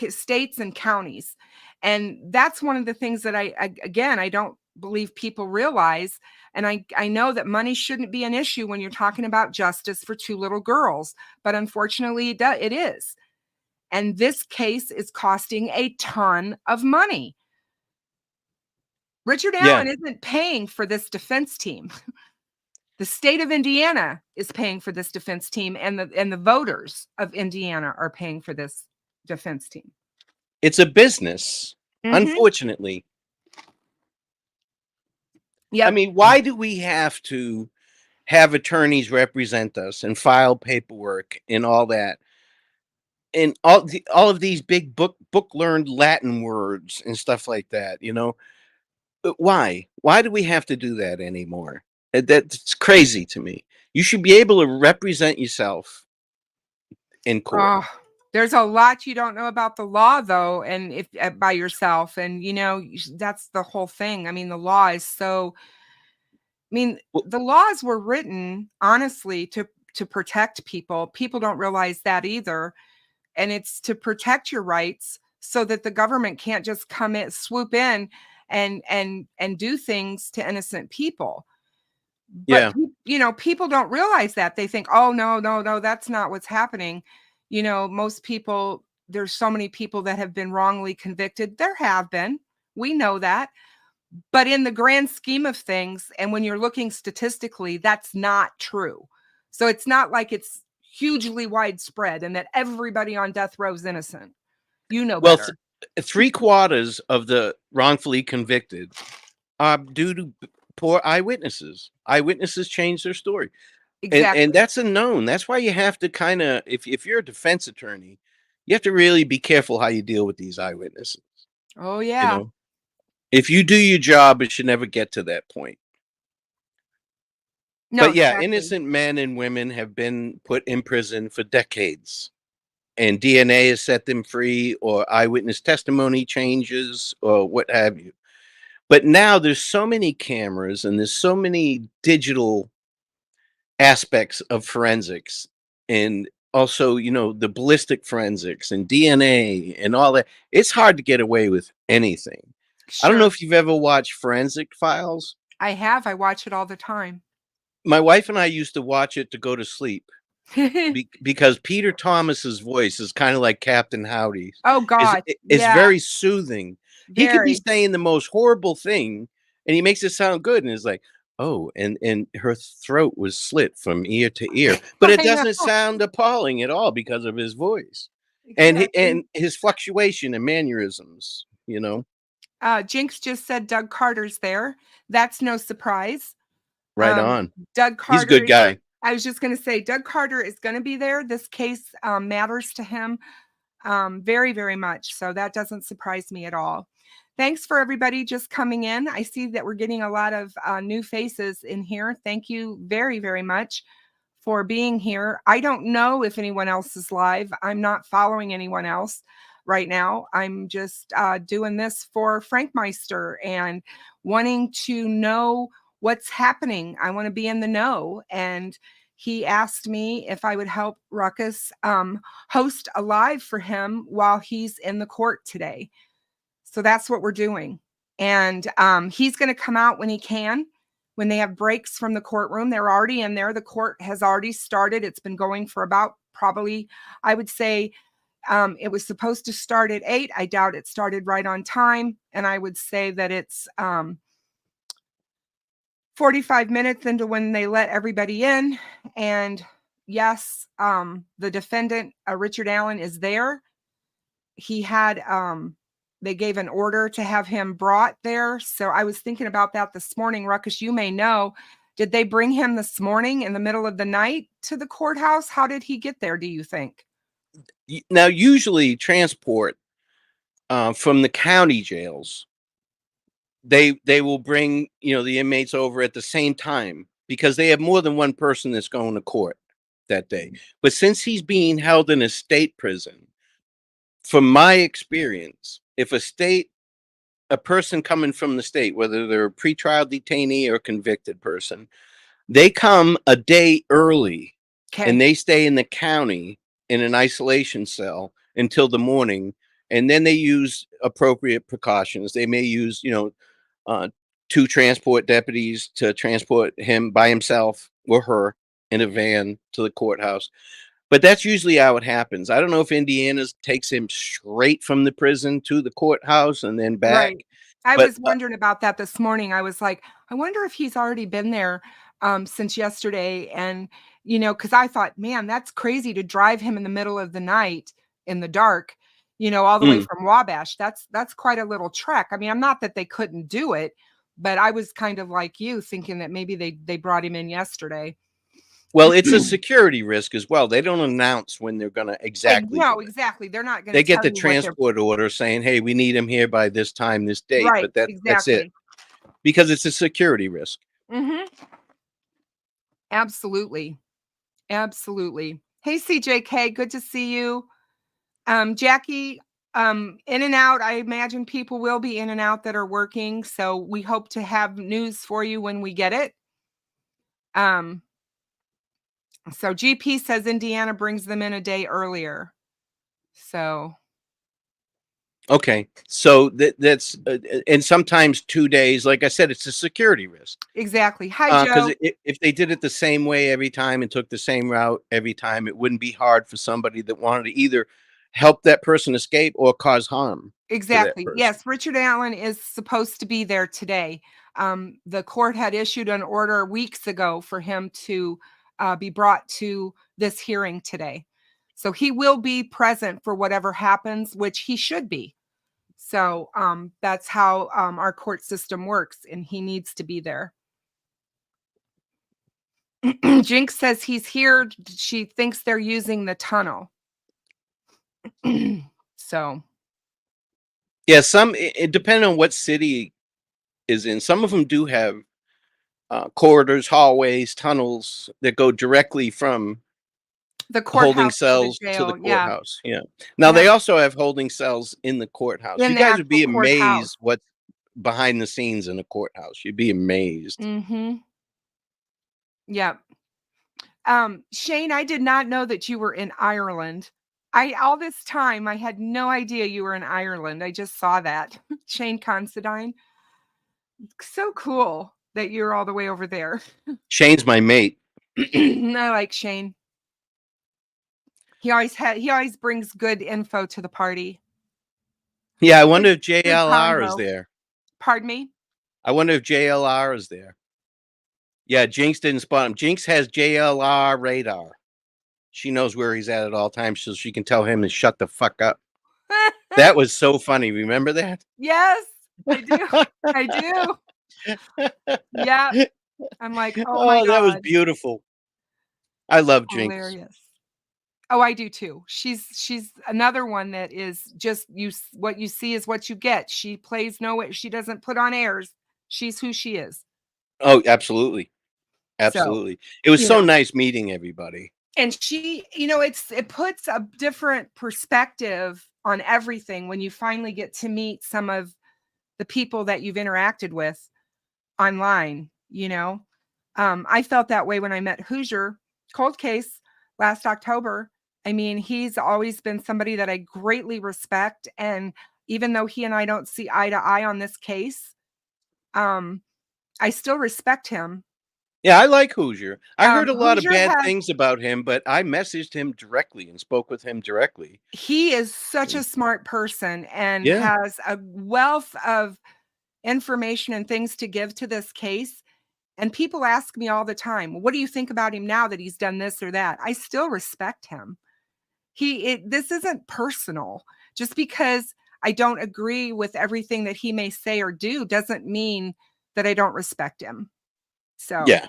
S9: states and counties. And that's one of the things that I don't believe people realize. And I know that money shouldn't be an issue when you're talking about justice for two little girls, but unfortunately it is. And this case is costing a ton of money. Richard Allen isn't paying for this defense team. The state of Indiana is paying for this defense team, and the voters of Indiana are paying for this defense team.
S2: It's a business, unfortunately.
S9: Yeah.
S2: I mean, why do we have to have attorneys represent us and file paperwork and all that? And all of these big book learned Latin words and stuff like that, you know? Why? Why do we have to do that anymore? That's crazy to me. You should be able to represent yourself in court.
S9: Oh, there's a lot you don't know about the law, though, and if by yourself, and that's the whole thing. I mean, the law is so. I mean, the laws were written honestly to protect people. People don't realize that either, and it's to protect your rights so that the government can't just come in, swoop in, and do things to innocent people. But people don't realize that. They think, oh, no, that's not what's happening. Most people, there's so many people that have been wrongly convicted. There have been. We know that. But in the grand scheme of things, and when you're looking statistically, that's not true. So it's not like it's hugely widespread and that everybody on death row is innocent. Well,
S2: better. 3/4 of the wrongfully convicted are due to poor eyewitnesses. Eyewitnesses change their story.
S9: Exactly.
S2: And that's a known. That's why you have to kind of, if you're a defense attorney, you have to really be careful how you deal with these eyewitnesses.
S9: Oh, yeah.
S2: If you do your job, it should never get to that point.
S9: No,
S2: But yeah,
S9: exactly.
S2: innocent men and women have been put in prison for decades, and DNA has set them free, or eyewitness testimony changes, or what have you. But now there's so many cameras and there's so many digital aspects of forensics, and also, the ballistic forensics and DNA and all that. It's hard to get away with anything. I don't know
S9: Sure.
S2: if you've ever watched Forensic Files.
S9: I have. I watch it all the time.
S2: My wife and I used to watch it to go to sleep because Peter Thomas's voice is kind of like Captain Howdy's.
S9: Oh God.
S2: It's
S9: Yeah.
S2: very soothing. He could be
S9: Very.
S2: saying the most horrible thing and he makes it sound good, and it's like, oh, and her throat was slit from ear to ear, but it
S9: I know.
S2: doesn't sound appalling at all because of his voice and
S9: Exactly.
S2: his fluctuation and mannerisms.
S9: Jinx just said Doug Carter's there. That's no surprise.
S2: Right on.
S9: Doug
S2: He's a
S9: Carter.
S2: good guy.
S9: I was just going to say, Doug Carter is going to be there. This case matters to him very, very much. So that doesn't surprise me at all. Thanks for everybody just coming in. I see that we're getting a lot of new faces in here. Thank you very, very much for being here. I don't know if anyone else is live. I'm not following anyone else right now. I'm just doing this for Frankmeister and wanting to know what's happening. I want to be in the know. And he asked me if I would help Ruckus host a live for him while he's in the court today. So that's what we're doing. And he's going to come out when he can, when they have breaks from the courtroom. They're already in there. The court has already started. It's been going for about probably, I would say, it was supposed to start at 8. I doubt it started right on time. And I would say that it's 45 minutes into when they let everybody in. And yes, the defendant, Richard Allen, is there. He had, they gave an order to have him brought there. So I was thinking about that this morning. Ruckus, you may know, did they bring him this morning in the middle of the night to the courthouse? How did he get there, do you think?
S2: Now, usually transport from the county jails, they will bring the inmates over at the same time because they have more than one person that's going to court that day. But since he's being held in a state prison, from my experience, if a person coming from the state, whether they're a pretrial detainee or convicted person, they come a day early and they stay in the county in an isolation cell until the morning, and then they use appropriate precautions. They may use 2 transport deputies to transport him by himself or her in a van to the courthouse. But that's usually how it happens. I don't know if Indiana takes him straight from the prison to the courthouse and then back.
S9: Right. I
S2: But
S9: was wondering about that this morning. I was like, I wonder if he's already been there since yesterday. And, because I thought, man, that's crazy to drive him in the middle of the night in the dark, all the way from Wabash. That's quite a little trek. I mean, I'm not that they couldn't do it, but I was kind of like you, thinking that maybe they brought him in yesterday.
S2: Well, it's a security risk as well. They don't announce when they're going to exactly.
S9: No, exactly. They're not going to.
S2: They get the transport order saying, "Hey, we need him here by this time, this date."
S9: Right,
S2: But that's it, because it's a security risk.
S9: Mm-hmm. Absolutely, absolutely. Hey, CJK, good to see you. Jackie, in and out. I imagine people will be in and out that are working, so we hope to have news for you when we get it. So GP says Indiana brings them in a day earlier. So.
S2: Okay, so that's and sometimes 2 days. Like I said, it's a security risk.
S9: Exactly. Hi, Joe.
S2: Because if they did it the same way every time and took the same route every time, it wouldn't be hard for somebody that wanted to either help that person escape or cause harm.
S9: Exactly. Yes, Richard Allen is supposed to be there today. The court had issued an order weeks ago for him to be brought to this hearing today. So he will be present for whatever happens, which he should be. So that's how our court system works, and he needs to be there. Jinx says he's here. She thinks they're using the tunnel. So.
S2: Yeah, it depending on what city is in. Some of them do have corridors, hallways, tunnels that go directly from
S9: The
S2: holding
S9: courthouse to the
S2: cells to the
S9: jail. Yeah.
S2: courthouse. Yeah. Now they
S9: Yeah.
S2: also have holding cells in the courthouse.
S9: In
S2: You
S9: the
S2: guys would be
S9: actual courthouse.
S2: amazed what's behind the scenes in a courthouse. You'd be amazed.
S9: Mm-hmm. Yep. Shane, I did not know that you were in Ireland. All this time I had no idea you were in Ireland. I just saw that. Shane Considine. So cool that you're all the way over there.
S2: Shane's my mate.
S9: I like Shane. He always brings good info to the party.
S2: Yeah, I wonder if
S9: Good
S2: JLR is
S9: convo.
S2: there.
S9: Pardon me?
S2: I wonder if JLR is there. Yeah, Jinx didn't spot him. Jinx has JLR radar. She knows where he's at all times, so she can tell him to shut the fuck up. That was so funny. Remember that?
S9: Yes, I do. I do. Yeah. I'm like, oh my
S2: that was
S9: God.
S2: beautiful. I love Jinx.
S9: Hilarious. Oh, I do too. She's another one that is just what you see is what you get. She plays she doesn't put on airs. She's who she is.
S2: Oh, absolutely.
S9: So,
S2: Absolutely. It was
S9: you
S2: so
S9: know.
S2: nice meeting everybody.
S9: And she, it puts a different perspective on everything when you finally get to meet some of the people that you've interacted with online, I felt that way when I met Hoosier Cold Case last October. I mean, he's always been somebody that I greatly respect. And even though he and I don't see eye to eye on this case, I still respect him.
S2: Yeah, I like Hoosier. I heard a lot of
S9: Hoosier
S2: bad things about him, but I messaged him directly and spoke with him directly.
S9: He is such a smart person and
S2: Yeah.
S9: has a wealth of information and things to give to this case. And people ask me all the time, what do you think about him now that he's done this or that? I still respect him. This isn't personal. Just because I don't agree with everything that he may say or do doesn't mean that I don't respect him. So
S2: yeah,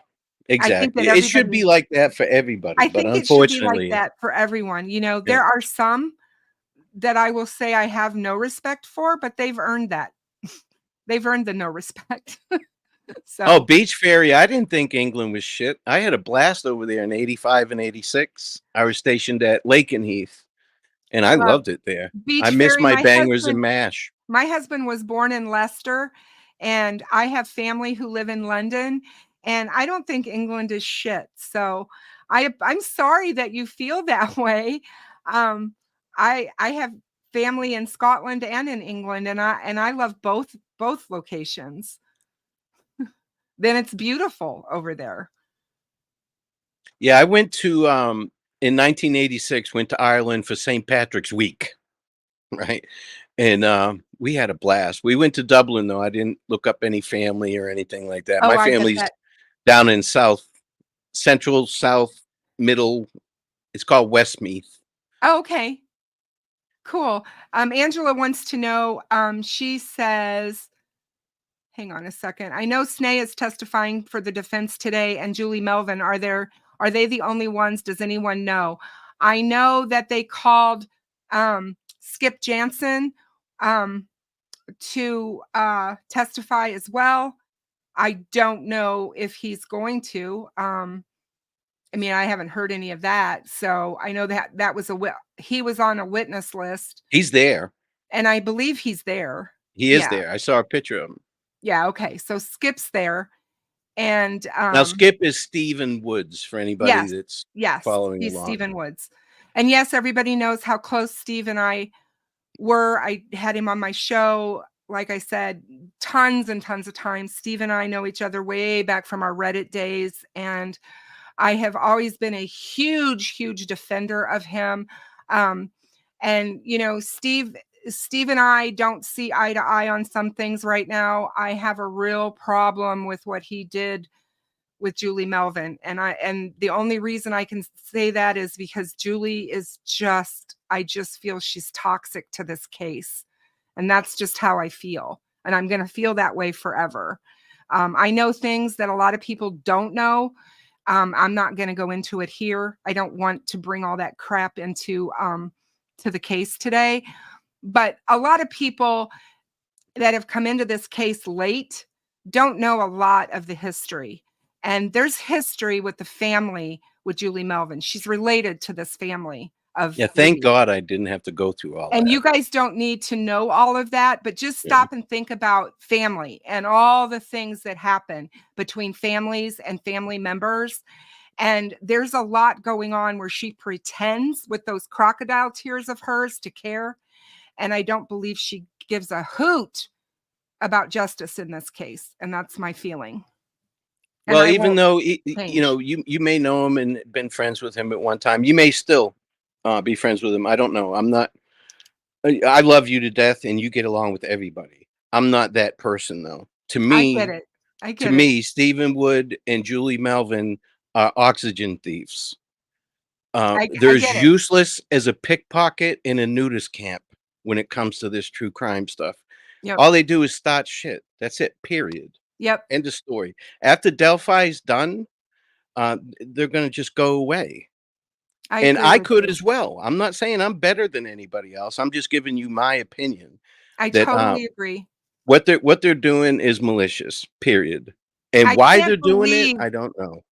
S2: exactly. It should be like that for everybody.
S9: I
S2: But
S9: think it should be
S2: unfortunately,
S9: like that for everyone. There are some that I will say I have no respect for, but they've earned that. They've earned the no respect.
S2: Oh, Beach Ferry. I didn't think England was shit. I had a blast over there in 85 and 86. I was stationed at Lakenheath and I loved it there.
S9: Beach
S2: I miss
S9: Ferry,
S2: my bangers and mash.
S9: My husband was born in Leicester and I have family who live in London and I don't think England is shit. So I'm sorry that you feel that way. I have family in Scotland and in England and I love both locations. Then it's beautiful over there.
S2: Yeah, I went to in 1986 went to Ireland for St. Patrick's Week. Right. And we had a blast. We went to Dublin though. I didn't look up any family or anything like that.
S9: Oh,
S2: My
S9: I get
S2: family's
S9: that.
S2: down in central, south, middle. It's called Westmeath.
S9: Oh, okay. Cool. Angela wants to know, she says, hang on a second. I know Snay is testifying for the defense today and Julie Melvin. Are they the only ones? Does anyone know? I know that they called Skip Jansen to testify as well. I don't know if he's going to. I mean, I haven't heard any of that. So I know that was he was on a witness list.
S2: He's there.
S9: And I believe he's there.
S2: He is there. I saw a picture of him.
S9: Yeah. Okay. So Skip's there. And
S2: now Skip is Stephen Woods for anybody that's following
S9: he's
S2: along.
S9: Stephen Woods. And yes, everybody knows how close Steve and I were. I had him on my show. Like I said, tons and tons of times. Steve and I know each other way back from our Reddit days. And I have always been a huge, huge defender of him. And, Steve and I don't see eye to eye on some things right now. I have a real problem with what he did with Julie Melvin. And the only reason I can say that is because Julie is I just feel she's toxic to this case. And that's just how I feel. And I'm going to feel that way forever. I know things that a lot of people don't know. I'm not going to go into it here. I don't want to bring all that crap into to the case today. But a lot of people that have come into this case late don't know a lot of the history. And there's history with the family with Julie Melvin. She's related to this family of
S2: Yeah, thank
S9: Lee.
S2: God I didn't have to go through all
S9: And
S2: that.
S9: you guys don't need to know all of that, but just stop and think about family and all the things that happen between families and family members. And there's a lot going on where she pretends with those crocodile tears of hers to care. And I don't believe she gives a hoot about justice in this case. And that's my feeling. And
S2: Well,
S9: I
S2: even
S9: won't
S2: though
S9: change.
S2: you may know him and been friends with him at one time, you may still be friends with him. I don't know. I'm not. I love you to death, and you get along with everybody. I'm not that person, though. To
S9: I get
S2: me,
S9: it. I get it.
S2: Stephen Wood and Julie Melvin are oxygen thieves.
S9: I
S2: They're as
S9: get it.
S2: useless as a pickpocket in a nudist camp when it comes to this true crime stuff.
S9: Yep.
S2: All they do is start shit. That's it. Period.
S9: Yep.
S2: End of story. After Delphi's done, they're going to just go away. And
S9: agree
S2: I
S9: with
S2: could
S9: you.
S2: as well. I'm not saying I'm better than anybody else. I'm just giving you my opinion.
S9: I
S2: That
S9: totally agree.
S2: what they're doing is malicious. Period. And
S9: I
S2: why
S9: can't
S2: they're doing it,
S9: believe
S2: I don't know.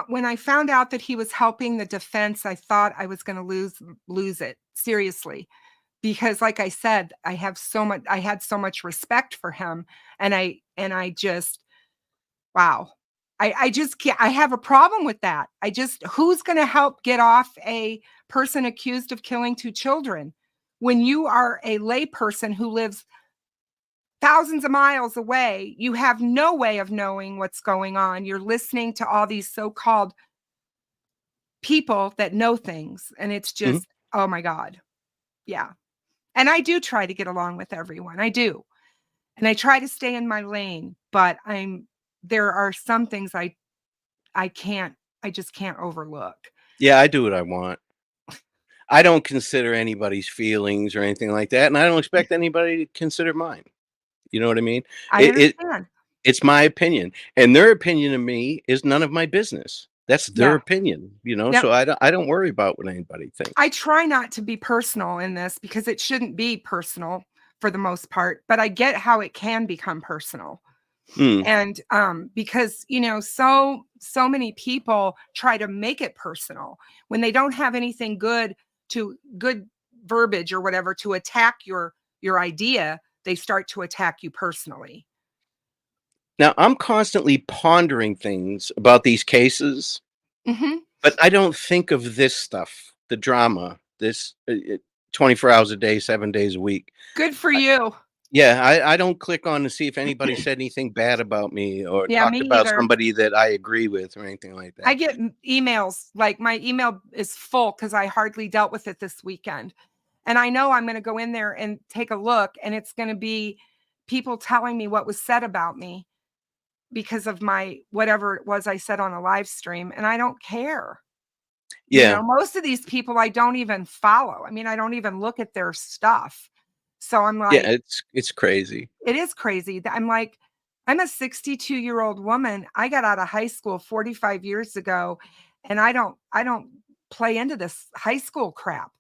S9: when I found out that he was helping the defense, I thought I was going to lose it seriously, because like I said, I had so much respect for him, and I just, wow. I just can't, I have a problem with that. Who's going to help get off a person accused of killing 2 children when you are a lay person who lives thousands of miles away? You have no way of knowing what's going on. You're listening to all these so-called people that know things, and it's just, oh my God. Yeah. And I do try to get along with everyone. I do. And I try to stay in my lane, but there are some things I just can't overlook.
S2: Yeah, I do what I want. I don't consider anybody's feelings or anything like that, and I don't expect anybody to consider mine. You know what I mean?
S9: I understand.
S2: It's my opinion, and their opinion of me is none of my business. That's their
S9: Yeah.
S2: opinion,
S9: Yep.
S2: so I don't worry about what anybody thinks.
S9: I try not to be personal in this because it shouldn't be personal for the most part, but I get how it can become personal. And because so many people try to make it personal when they don't have anything good verbiage or whatever to attack your idea, they start to attack you personally.
S2: Now, I'm constantly pondering things about these cases, but I don't think of this stuff, the drama, this 24 hours a day, 7 days a week.
S9: Good for you.
S2: Yeah, I don't click on to see if anybody said anything bad about me or talked
S9: me
S2: about
S9: either.
S2: somebody that I agree with or anything like that.
S9: I get emails, like my email is full because I hardly dealt with it this weekend. And I know I'm going to go in there and take a look, and it's going to be people telling me what was said about me because of my whatever it was I said on a live stream, and I don't care.
S2: Yeah.
S9: Most of these people I don't even follow. I mean, I don't even look at their stuff. So I'm like,
S2: yeah, it's crazy.
S9: It is crazy. I'm like, I'm a 62-year-old woman. I got out of high school 45 years ago, and I don't play into this high school crap.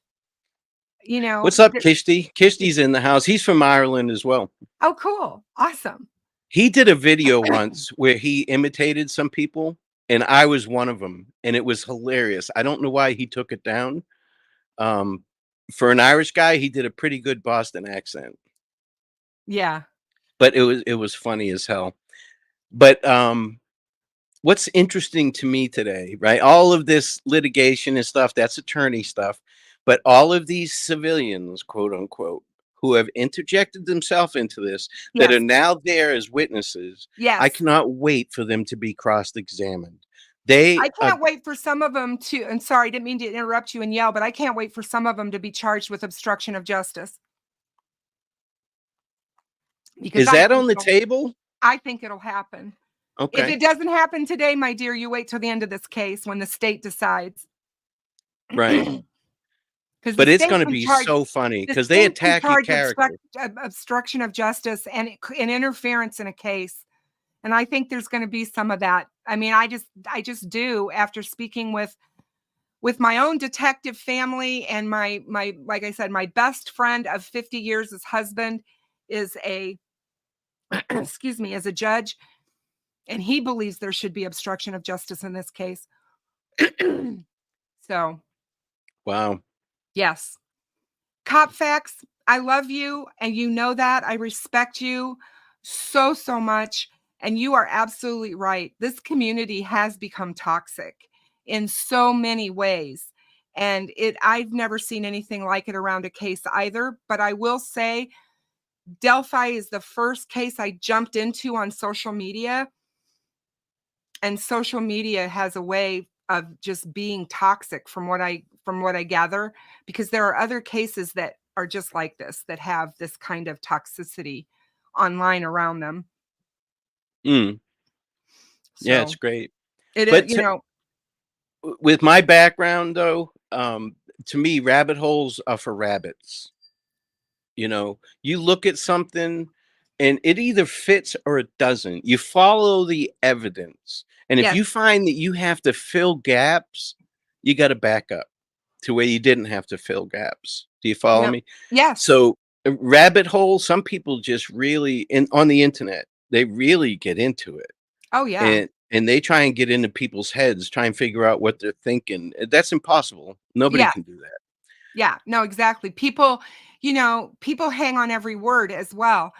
S2: What's up, Kishti? Kishti's in the house. He's from Ireland as well.
S9: Oh, cool. Awesome.
S2: He did a video once where he imitated some people, and I was one of them, and it was hilarious. I don't know why he took it down. For an Irish guy, he did a pretty good Boston accent.
S9: Yeah.
S2: But it was funny as hell. But what's interesting to me today, right? All of this litigation and stuff, that's attorney stuff. But all of these civilians, quote unquote, who have interjected themselves into this, that are now there as witnesses.
S9: Yes.
S2: I cannot wait for them to be cross-examined.
S9: I can't wait for some of them to, and sorry, I didn't mean to interrupt you and yell, but I can't wait for some of them to be charged with obstruction of justice.
S2: Is that on the table?
S9: I think it'll happen.
S2: Okay.
S9: If it doesn't happen today, my dear, you wait till the end of this case when the state decides.
S2: Right. But it's going to be so funny because they attack your character.
S9: Obstruction of justice and interference in a case. And I think there's going to be some of that. I mean, I just do, after speaking with my own detective family and my like I said, my best friend of 50 years, his husband is a excuse me, as a judge, and he believes there should be obstruction of justice in this case. So,
S2: Wow.
S9: yes. Cop Facts, I love you, and you know that. I respect you so, so much. And you are absolutely right. This community has become toxic in so many ways. And I've never seen anything like it around a case either. But I will say, Delphi is the first case I jumped into on social media. And social media has a way of just being toxic from what I gather, because there are other cases that are just like this, that have this kind of toxicity online around them.
S2: Mm. Yeah,
S9: So
S2: it's great.
S9: it is,
S2: But with my background, though, to me, rabbit holes are for rabbits. You look at something and it either fits or it doesn't. You follow the evidence. And if
S9: yes,
S2: you find that you have to fill gaps, you got to back up to where you didn't have to fill gaps. Do you follow
S9: yep,
S2: me?
S9: yes,
S2: So, rabbit holes, some people just really on the internet, they really get into it.
S9: oh yeah,
S2: And they try and get into people's heads, try and figure out what they're thinking. That's impossible. Nobody
S9: yeah,
S2: can do that.
S9: yeah, no, exactly. People, people hang on every word as well.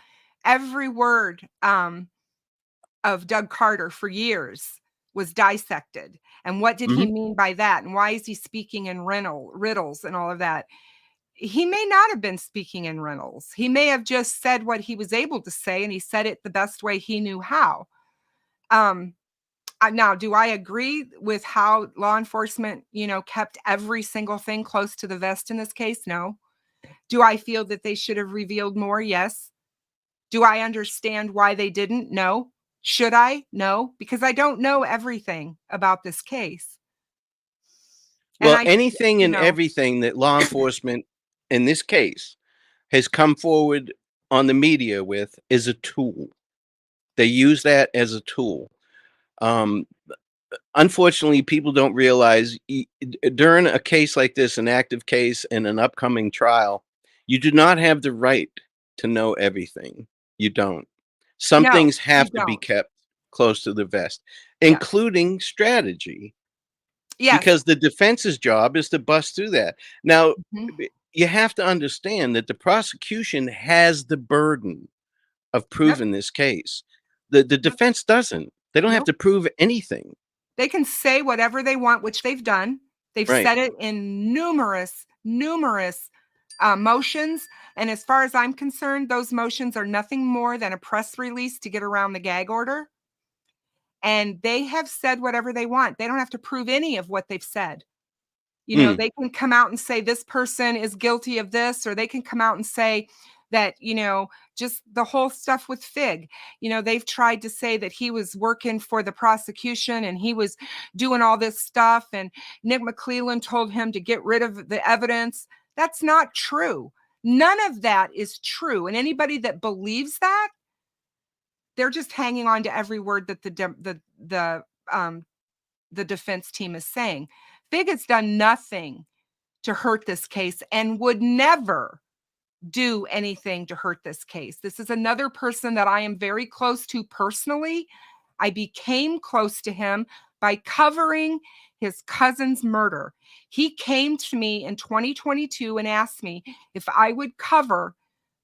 S9: Every word of Doug Carter for years was dissected. And what did he
S2: Mhm.
S9: mean by that? And why is he speaking in riddles and all of that? He may not have been speaking in riddles. He may have just said what he was able to say, and he said it the best way he knew how. Now, do I agree with how law enforcement, kept every single thing close to the vest in this case? No. Do I feel that they should have revealed more? Yes. Do I understand why they didn't? No. Should I? No, because I don't know everything about this case. And
S2: Well,
S9: I,
S2: anything
S9: you
S2: and
S9: know,
S2: everything that law enforcement in this case has come forward on the media with is a tool. They use that as a tool. Um, Unfortunately, people don't realize during a case like this, an active case in an upcoming trial, you do not have the right to know everything. You don't. Some
S9: no,
S2: things
S9: you
S2: have to be
S9: don't.
S2: kept close to the vest,
S9: Yeah.
S2: including strategy,
S9: Yes.
S2: because the defense's job is to bust through that. Now,
S9: Mhm.
S2: you have to understand that the prosecution has the burden of
S9: Yep.
S2: proving this case. The
S9: Yep.
S2: defense doesn't. They don't have
S9: Nope.
S2: to prove anything.
S9: They can say whatever they want, which they've done. They've
S2: Right.
S9: said it in numerous motions. And as far as I'm concerned, those motions are nothing more than a press release to get around the gag order. And they have said whatever they want. They don't have to prove any of what they've said.
S2: Mm.
S9: They can come out and say this person is guilty of this, or they can come out and say that, just the whole stuff with Fig. They've tried to say that he was working for the prosecution and he was doing all this stuff, and Nick McClelland told him to get rid of the evidence. That's not true. None of that is true. And anybody that believes that, they're just hanging on to every word that the defense team is saying. Fig has done nothing to hurt this case and would never do anything to hurt this case. This is another person that I am very close to personally. I became close to him by covering his cousin's murder. He came to me in 2022 and asked me if I would cover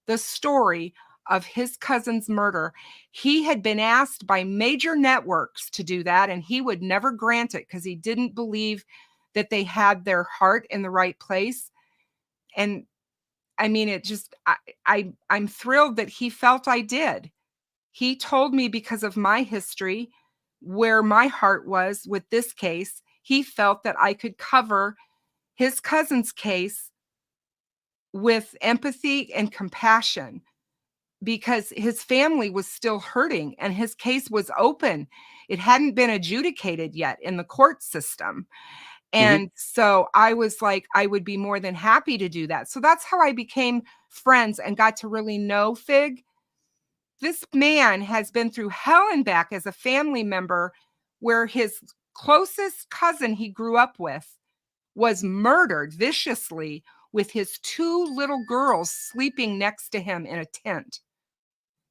S9: the story of his cousin's murder. He had been asked by major networks to do that, and he would never grant it because he didn't believe that they had their heart in the right place. And I mean, I'm thrilled that he felt I did. He told me, because of my history, where my heart was with this case, he felt that I could cover his cousin's case with empathy and compassion, because his family was still hurting and his case was open. It hadn't been adjudicated yet in the court system.
S2: Mhm.
S9: And so I was like, I would be more than happy to do that. So that's how I became friends and got to really know Fig. This man has been through hell and back as a family member, where his closest cousin he grew up with was murdered viciously with his two little girls sleeping next to him in a tent.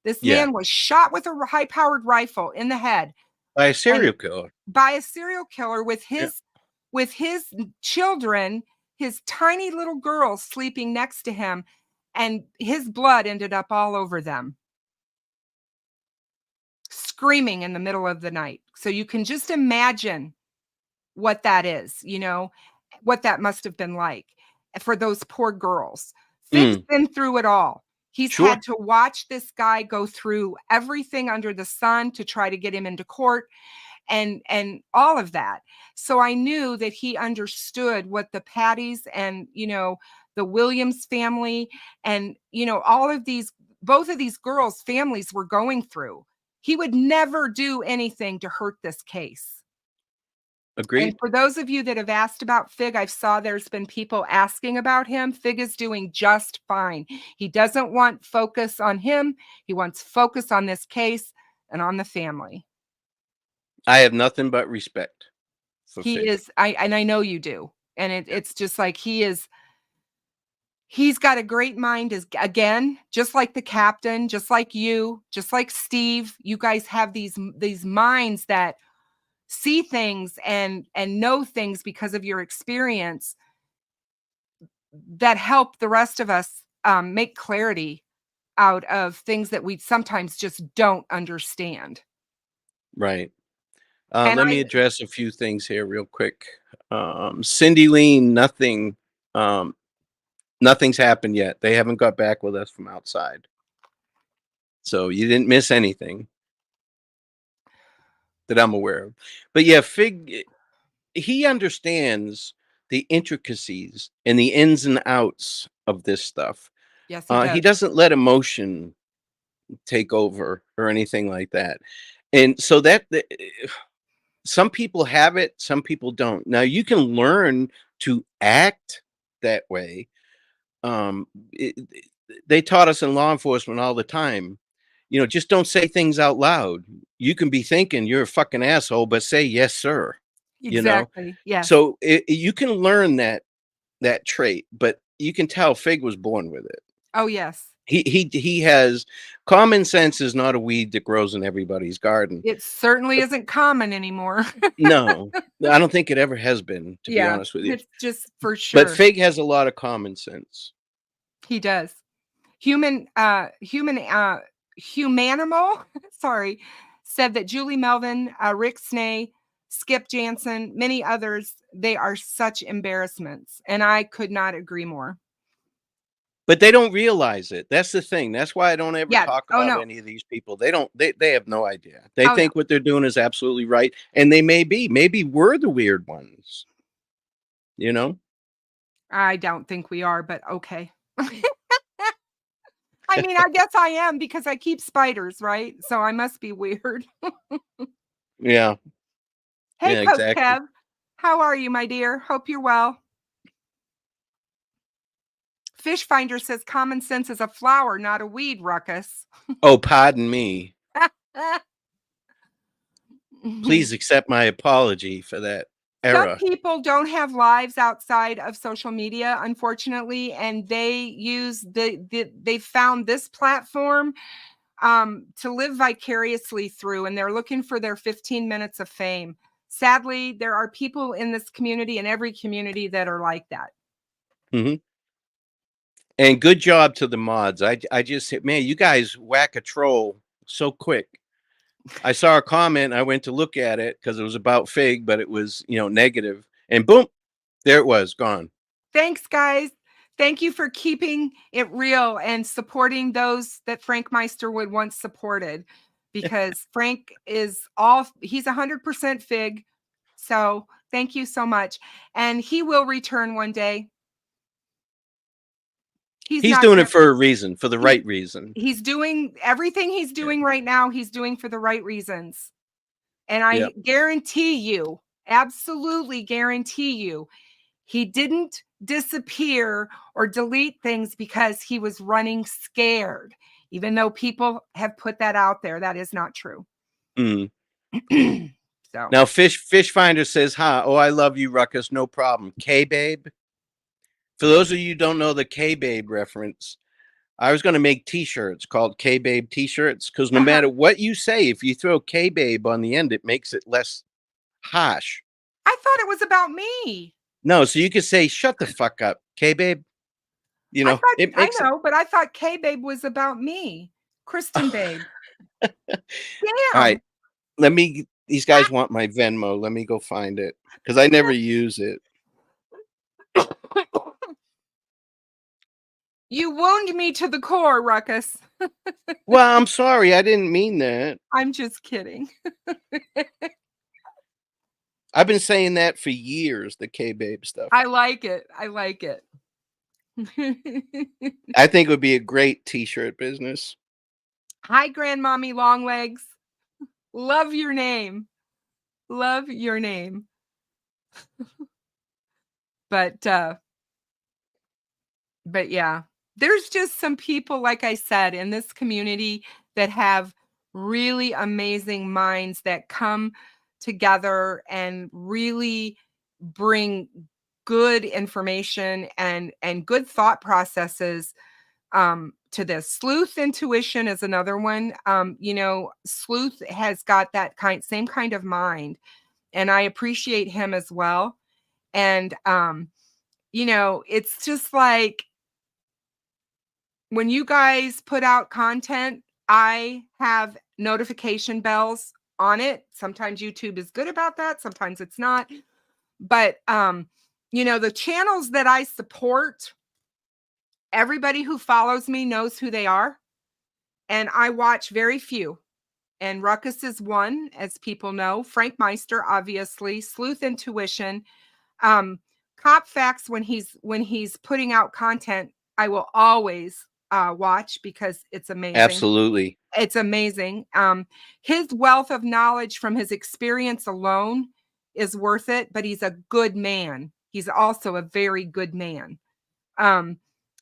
S9: This
S2: Yeah.
S9: man was shot with a high-powered rifle in the head
S2: By a serial killer.
S9: by a serial killer with
S2: Yeah.
S9: his children, his tiny little girls sleeping next to him, and his blood ended up all over them. Screaming in the middle of the night. So you can just imagine what that is, what that must have been like for those poor girls. Fig's been through it all. He's
S2: Sure.
S9: had to watch this guy go through everything under the sun to try to get him into court and all of that. So I knew that he understood what the Patties and, the Williams family and, all of these, both of these girls' families were going through. He would never do anything to hurt this case.
S2: Agreed.
S9: And for those of you that have asked about Fig, I saw there's been people asking about him. Fig is doing just fine. He doesn't want focus on him. He wants focus on this case and on the family.
S2: I have nothing but respect for
S9: He
S2: Fig.
S9: is, I know you do. And it's just like he's got a great mind again, just like the captain, just like you, just like Steve. You guys have these minds that see things and know things because of your experience that help the rest of us make clarity out of things that we sometimes just don't understand.
S2: Right.
S9: And
S2: Let me address a few things here real quick. Cindy Lean, nothing's happened yet. They haven't got back with us from outside. So you didn't miss anything that I'm aware of. But yeah, Fig, he understands the intricacies and the ins and outs of this stuff.
S9: Yes, he does.
S2: He doesn't let emotion take over or anything like that. And so that some people have it, some people don't. Now you can learn to act that way. They taught us in law enforcement all the time, just don't say things out loud. You can be thinking you're a fucking asshole, but say yes, sir.
S9: Exactly. Yeah.
S2: So you can learn that trait, but you can tell Fig was born with it.
S9: Oh, yes.
S2: He has common sense is not a weed that grows in everybody's garden.
S9: It certainly isn't common anymore.
S2: No, I don't think it ever has been, to be honest with you.
S9: It's just for sure.
S2: But Fig has a lot of common sense.
S9: He does. Humanimal, sorry, said that Julie Melvin, Rick Snay, Skip Jansen, many others, they are such embarrassments. And I could not agree more.
S2: But they don't realize it. That's the thing. That's why I don't ever talk about any of these people. They have no idea. They think what they're doing is absolutely right. And they maybe we're the weird ones.
S9: I don't think we are, but okay. I mean, I guess I am because I keep spiders, right? So I must be weird.
S2: Yeah.
S9: Hey,
S2: yeah,
S9: Coach
S2: exactly.
S9: Kev. How are you, my dear? Hope you're well. Fish Finder says common sense is a flower, not a weed, Ruckus.
S2: Oh, pardon me. Please accept my apology for that error.
S9: Some people don't have lives outside of social media, unfortunately, and they use they found this platform to live vicariously through, and they're looking for their 15 minutes of fame. Sadly, there are people in this community and every community that are like that.
S2: Mm-hmm. And good job to the mods. I just said, man, you guys whack a troll so quick. I saw a comment. I went to look at it because it was about Fig, but it was, negative. And boom, there it was, gone.
S9: Thanks, guys. Thank you for keeping it real and supporting those that Frankmeister would once supported, because Frank is he's 100% Fig. So thank you so much. And he will return one day.
S2: He's doing it for a reason, for the right reason.
S9: He's doing everything he's doing right now. He's doing for the right reasons. And I guarantee you, absolutely guarantee you, he didn't disappear or delete things because he was running scared, even though people have put that out there. That is not true.
S2: Mm.
S9: So
S2: now Fish Finder says, oh, I love you, Ruckus. No problem. K-Babe. For those of you who don't know the K-Babe reference, I was going to make T-shirts called K-Babe T-shirts because no matter what you say, if you throw K-Babe on the end, it makes it less harsh.
S9: I thought it was about me.
S2: No, so you could say, "Shut the fuck up, K-Babe." You know, it
S9: I
S2: makes
S9: know, but I thought K-Babe was about me. Kristin Babe.
S2: All
S9: Damn.
S2: right. These guys want my Venmo. Let me go find it because I never use it.
S9: You wound me to the core, Ruckus.
S2: Well, I'm sorry. I didn't mean that.
S9: I'm just kidding.
S2: I've been saying that for years, the K-Babe stuff.
S9: I like it. I like it.
S2: I think it would be a great T-shirt business.
S9: Hi, Grandmommy Longlegs. Love your name. Love your name. But yeah, there's just some people, like I said, in this community that have really amazing minds that come together and really bring good information and good thought processes to this. Sleuth intuition is another one. Sleuth has got that same kind of mind, and I appreciate him as well. And it's just like when you guys put out content, I have notification bells on it. Sometimes YouTube is good about that, sometimes it's not. But the channels that I support, everybody who follows me knows who they are. And I watch very few. And Ruckus is one, as people know. Frankmeister, obviously. Sleuth Intuition. Cop Facts, when he's putting out content, I will always watch because it's amazing.
S2: Absolutely.
S9: It's amazing. His wealth of knowledge from his experience alone is worth it, but he's a good man. He's also a very good man. And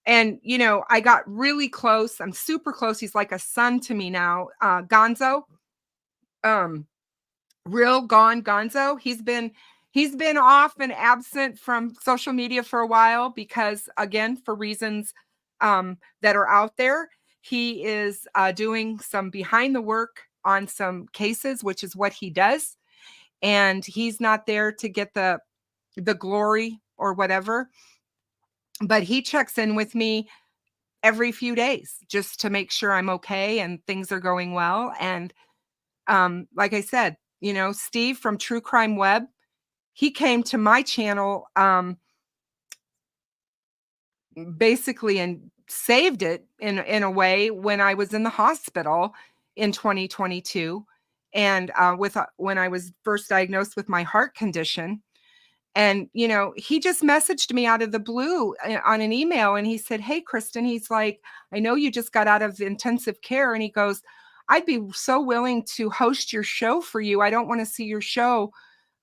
S9: I got really close. I'm super close. He's like a son to me now. Gonzo. Real Gone Gonzo. He's been off and absent from social media for a while because, again, for reasons that are out there. He is doing some behind the work on some cases, which is what he does. And he's not there to get the glory or whatever. But he checks in with me every few days just to make sure I'm okay and things are going well. And like I said, Steve from True Crime Web, he came to my channel basically and saved it in a way when I was in the hospital in 2022 and when I was first diagnosed with my heart condition. And he just messaged me out of the blue on an email, and he said, "Hey, Kristin," he's like, "I know you just got out of intensive care," and he goes, "I'd be so willing to host your show for you. I don't want to see your show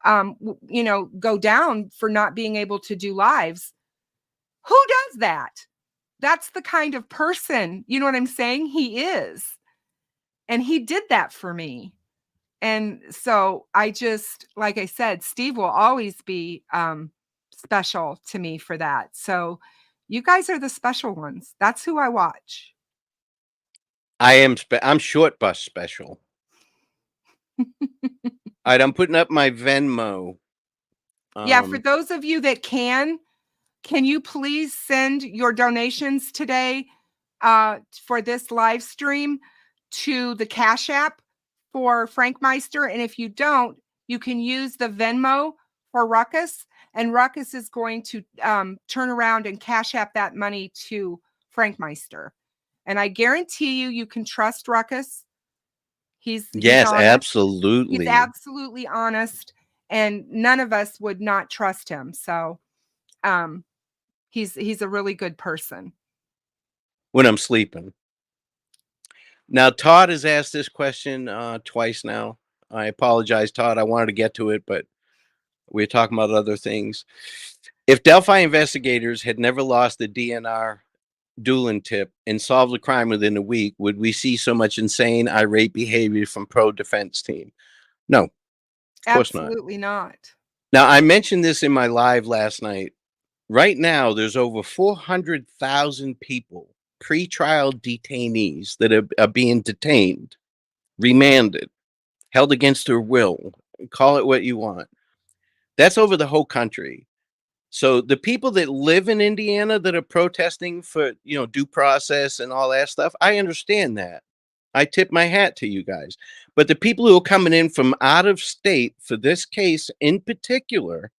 S9: go down for not being able to do lives." Who does that? That's the kind of person, you know what I'm saying? He is. And he did that for me. And so I just, like I said, Steve will always be special to me for that. So you guys are the special ones. That's who I watch.
S2: I'm short bus special. All right, I'm putting up my Venmo.
S9: Yeah, for those of you that can you please send your donations today for this live stream to the Cash App for Frankmeister? And if you don't, you can use the Venmo for Ruckus, and Ruckus is going to turn around and Cash App that money to Frankmeister. And I guarantee you can trust Ruckus. He's
S2: yes,
S9: honest.
S2: Absolutely.
S9: He's absolutely honest, and none of us would not trust him. So he's a really good person.
S2: When I'm sleeping. Now, Todd has asked this question twice now. I apologize, Todd. I wanted to get to it, but we're talking about other things. If Delphi investigators had never lost the DNR Doolin tip and solved the crime within a week, would we see so much insane, irate behavior from pro defense team? No, of course not.
S9: Absolutely not.
S2: Now, I mentioned this in my live last night. Right now, there's over 400,000 people pretrial detainees that are being detained, remanded, held against their will. Call it what you want. That's over the whole country. So the people that live in Indiana that are protesting for, due process and all that stuff, I understand that. I tip my hat to you guys. But the people who are coming in from out of state for this case in particular,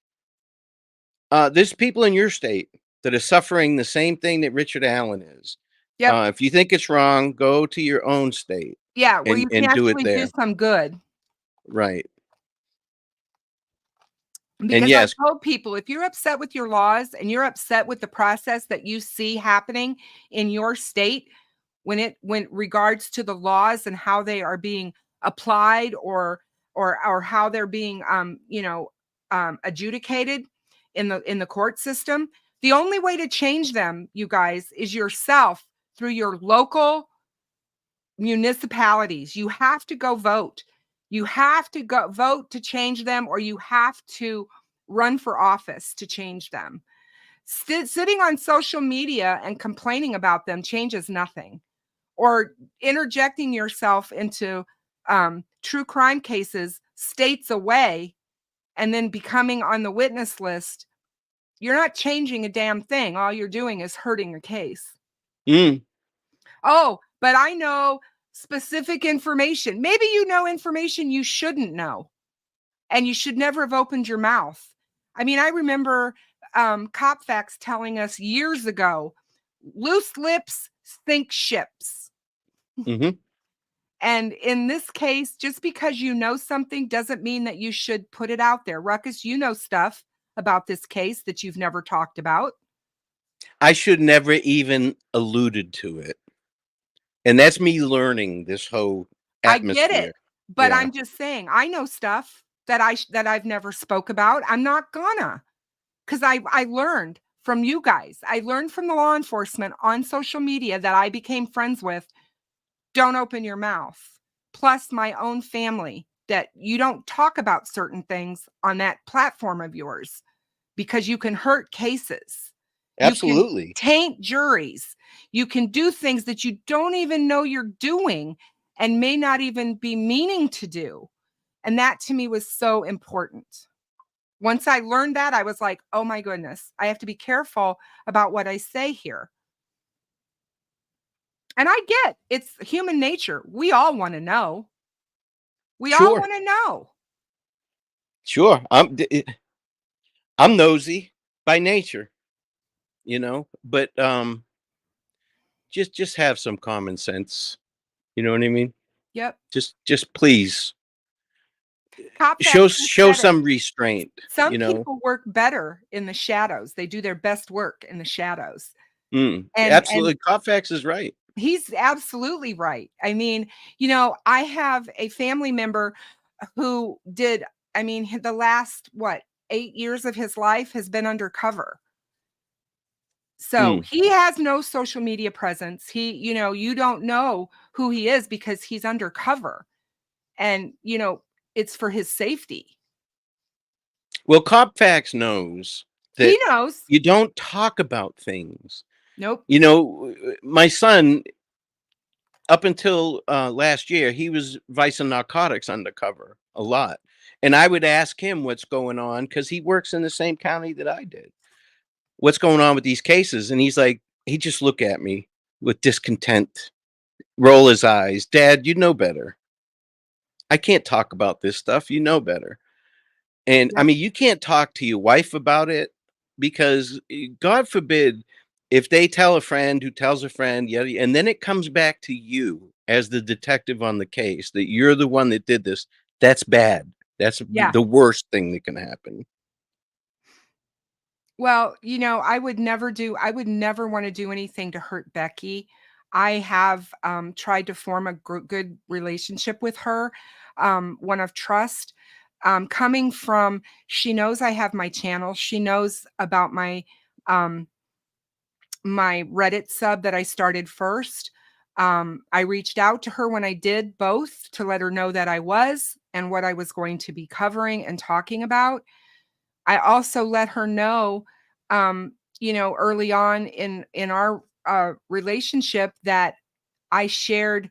S2: there's people in your state that are suffering the same thing that Richard Allen is.
S9: Yep.
S2: If you think it's wrong, go to your own state
S9: Yeah, where
S2: and,
S9: you can
S2: and do it
S9: actually do
S2: there.
S9: some good.
S2: Right.
S9: Because
S2: yes,
S9: I told people, if you're upset with your laws and you're upset with the process that you see happening in your state, when regards to the laws and how they are being applied or how they're being adjudicated in the court system, the only way to change them, you guys, is yourself through your local municipalities. You have to go vote. You have to go vote to change them, or you have to run for office to change them. Sitting on social media and complaining about them changes nothing. Or interjecting yourself into true crime cases states away and then becoming on the witness list, you're not changing a damn thing. All you're doing is hurting a case. Oh, but I know specific information. Maybe you know information you shouldn't know, and you should never have opened your mouth. I mean, I remember Copfax telling us years ago, loose lips sink ships.
S2: Mm-hmm.
S9: And in this case, just because you know something doesn't mean that you should put it out there. Ruckus, you know stuff about this case that you've never talked about.
S2: I should never even alluded to it. And that's me learning this whole atmosphere.
S9: I get it, but
S2: Yeah.
S9: I'm just saying, I know stuff that I've never spoke about. I'm not gonna, because I learned from you guys. I learned from the law enforcement on social media that I became friends with. Don't open your mouth. Plus my own family, that you don't talk about certain things on that platform of yours because you can hurt cases.
S2: Absolutely.
S9: You can taint juries. You can do things that you don't even know you're doing and may not even be meaning to do. And that to me was so important. Once I learned that, I was like, oh my goodness, I have to be careful about what I say here. And I get it's human nature. We all want to know. We all
S2: Sure.
S9: want to know.
S2: Sure. I'm nosy by nature, but just have some common sense. You know what I mean?
S9: Yep.
S2: Just please
S9: Copfax
S2: show
S9: just said it.
S2: some restraint.
S9: Some people work better in the shadows. They do their best work in the shadows.
S2: Absolutely. Copfax is right.
S9: He's absolutely right. I mean, I have a family member who did, the last, 8 years of his life has been undercover. So he has no social media presence. You don't know who he is because he's undercover. And, it's for his safety.
S2: Well, Copfax knows that
S9: He knows.
S2: you don't talk about things.
S9: Nope.
S2: My son, up until last year, he was vice and narcotics undercover a lot. And I would ask him what's going on because he works in the same county that I did. What's going on with these cases? And he just look at me with discontent, roll his eyes. Dad, you know better. I can't talk about this stuff. You know better. And
S9: Yep.
S2: you can't talk to your wife about it because God forbid if they tell a friend who tells a friend, and then it comes back to you as the detective on the case that you're the one that did this. That's bad. That's the worst thing that can happen.
S9: Well, I would never want to do anything to hurt Becky. I have tried to form a good relationship with her, one of trust. Coming from, she knows I have my channel. She knows about my my Reddit sub that I started first. I reached out to her when I did both to let her know that I was and what I was going to be covering and talking about. I also let her know, early on in our relationship that I shared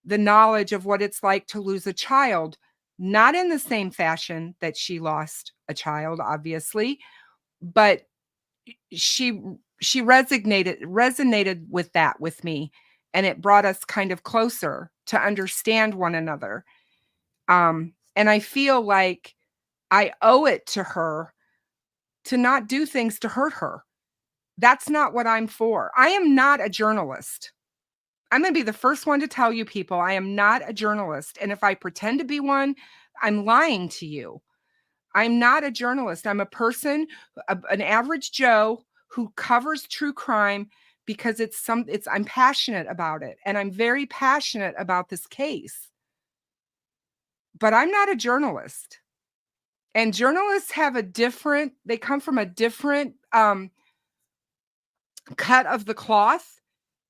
S9: the knowledge of what it's like to lose a child, not in the same fashion that she lost a child, obviously, but she resonated with that with me, and it brought us kind of closer to understand one another. And I feel like I owe it to her to not do things to hurt her. That's not what I'm for. I am not a journalist. I'm going to be the first one to tell you people, I am not a journalist. And if I pretend to be one, I'm lying to you. I'm not a journalist. I'm a person, an average Joe who covers true crime because I'm passionate about it. And I'm very passionate about this case. But I'm not a journalist. And journalists have they come from a different cut of the cloth.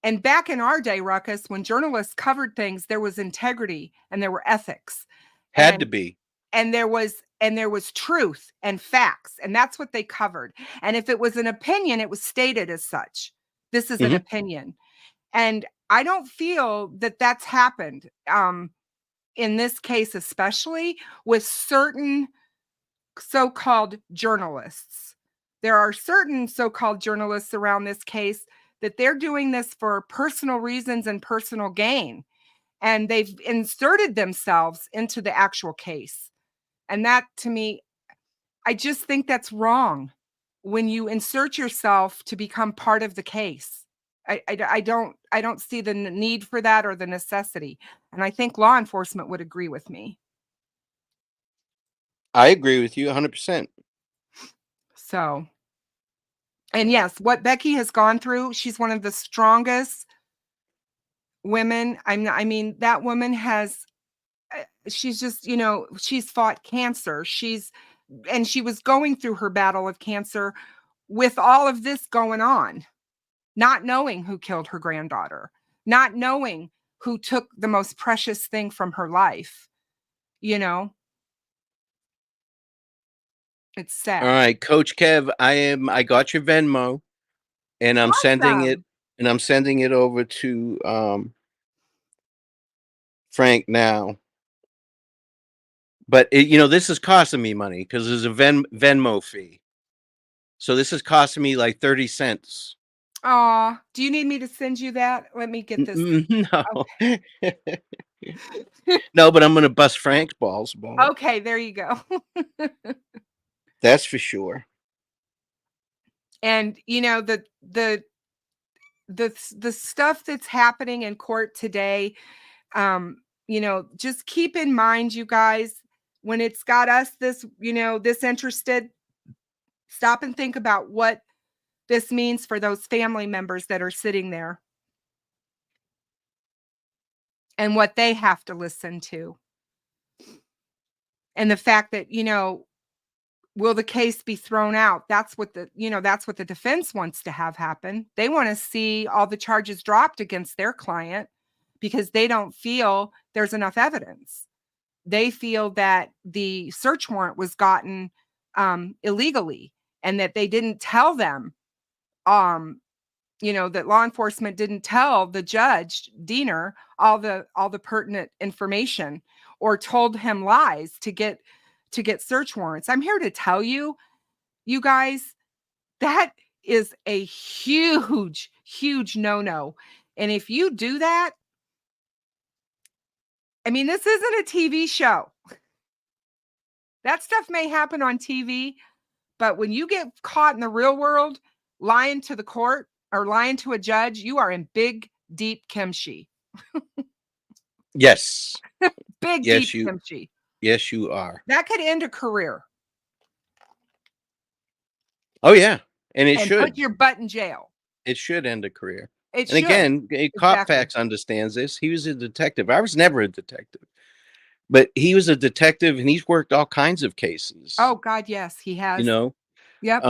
S9: And back in our day, Ruckus, when journalists covered things, there was integrity and there were ethics.
S2: Had to be.
S9: And there was truth and facts, and that's what they covered. And if it was an opinion, it was stated as such. This is an opinion. And I don't feel that that's happened in this case, especially with certain so-called journalists. There are certain so-called journalists around this case that they're doing this for personal reasons and personal gain. And they've inserted themselves into the actual case. And that, to me, I just think that's wrong when you insert yourself to become part of the case. I don't see the need for that or the necessity. And I think law enforcement would agree with me.
S2: I agree with you 100%.
S9: So, and yes, what Becky has gone through, she's one of the strongest women. I mean, that woman she's just, she's fought cancer. And she was going through her battle of cancer with all of this going on, not knowing who killed her granddaughter, not knowing who took the most precious thing from her life. It's sad.
S2: All right, Coach Kev, I got your Venmo, and I'm sending it over to Frank now. But this is costing me money because there's a Venmo fee. So this is costing me like 30 cents.
S9: Aw, do you need me to send you that? Let me get this.
S2: No.
S9: Okay.
S2: No, but I'm going to bust Frank's balls.
S9: Okay, there you go.
S2: That's for sure.
S9: And the stuff that's happening in court today, just keep in mind, you guys, when it's got us this interested, stop and think about what this means for those family members that are sitting there and what they have to listen to. And the fact that, will the case be thrown out? That's what the defense wants to have happen. They want to see all the charges dropped against their client because they don't feel there's enough evidence. They feel that the search warrant was gotten illegally and that they didn't tell them, that law enforcement didn't tell the judge, Diener, all the pertinent information or told him lies to get search warrants. I'm here to tell you, you guys, that is a huge, huge no-no. And if you do that, I mean, this isn't a TV show. That stuff may happen on TV, but when you get caught in the real world lying to the court or lying to a judge, you are in big, deep kimchi.
S2: Yes.
S9: Big, deep kimchi.
S2: Yes, you are.
S9: That could end a career.
S2: Oh, yeah. And it should.
S9: Put your butt in jail.
S2: It should end a career.
S9: It
S2: and
S9: should.
S2: Again, Cop Facts understands this. He was a detective. I was never a detective. But he was a detective and he's worked all kinds of cases.
S9: Oh, God, yes, he has. Yep.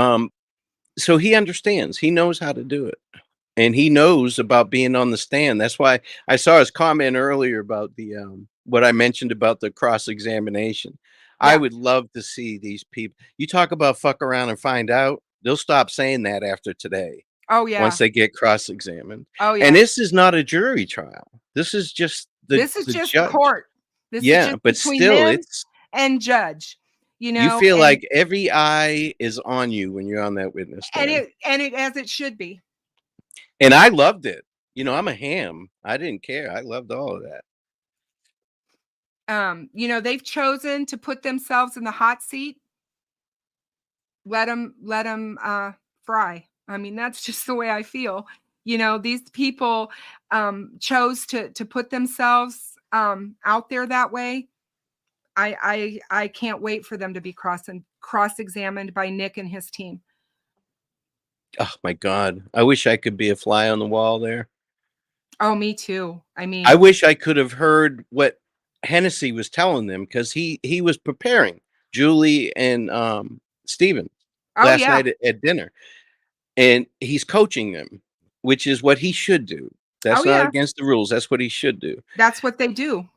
S2: So he understands. He knows how to do it. And he knows about being on the stand. That's why I saw his comment earlier about the what I mentioned about the cross-examination. Yeah. I would love to see these people. You talk about fuck around and find out. They'll stop saying that after today.
S9: Oh yeah.
S2: once they get cross-examined.
S9: Oh yeah.
S2: And this is not a jury trial. This is just
S9: This is
S2: the
S9: just
S2: judge.
S9: court. This is
S2: Yeah,
S9: just
S2: but
S9: between
S2: still,
S9: them
S2: it's
S9: and judge.
S2: you feel like every eye is on you when you're on that witness stand.
S9: and it as it should be.
S2: And I loved it. You know, I'm a ham. I didn't care. I loved all of that.
S9: You know, they've chosen to put themselves in the hot seat. Let them fry. I mean, that's just the way I feel. You know, these people chose to put themselves out there that way. I can't wait for them to be cross-examined by Nick and his team.
S2: Oh my God. I wish I could be a fly on the wall there.
S9: Oh, me too. I mean,
S2: I wish I could have heard what Hennessy was telling them, because he was preparing Julie and Steven
S9: oh
S2: last
S9: yeah.
S2: night at dinner. And he's coaching them, which is what he should do. That's
S9: Oh,
S2: not
S9: yeah.
S2: against the rules. That's what he should do.
S9: That's what they do.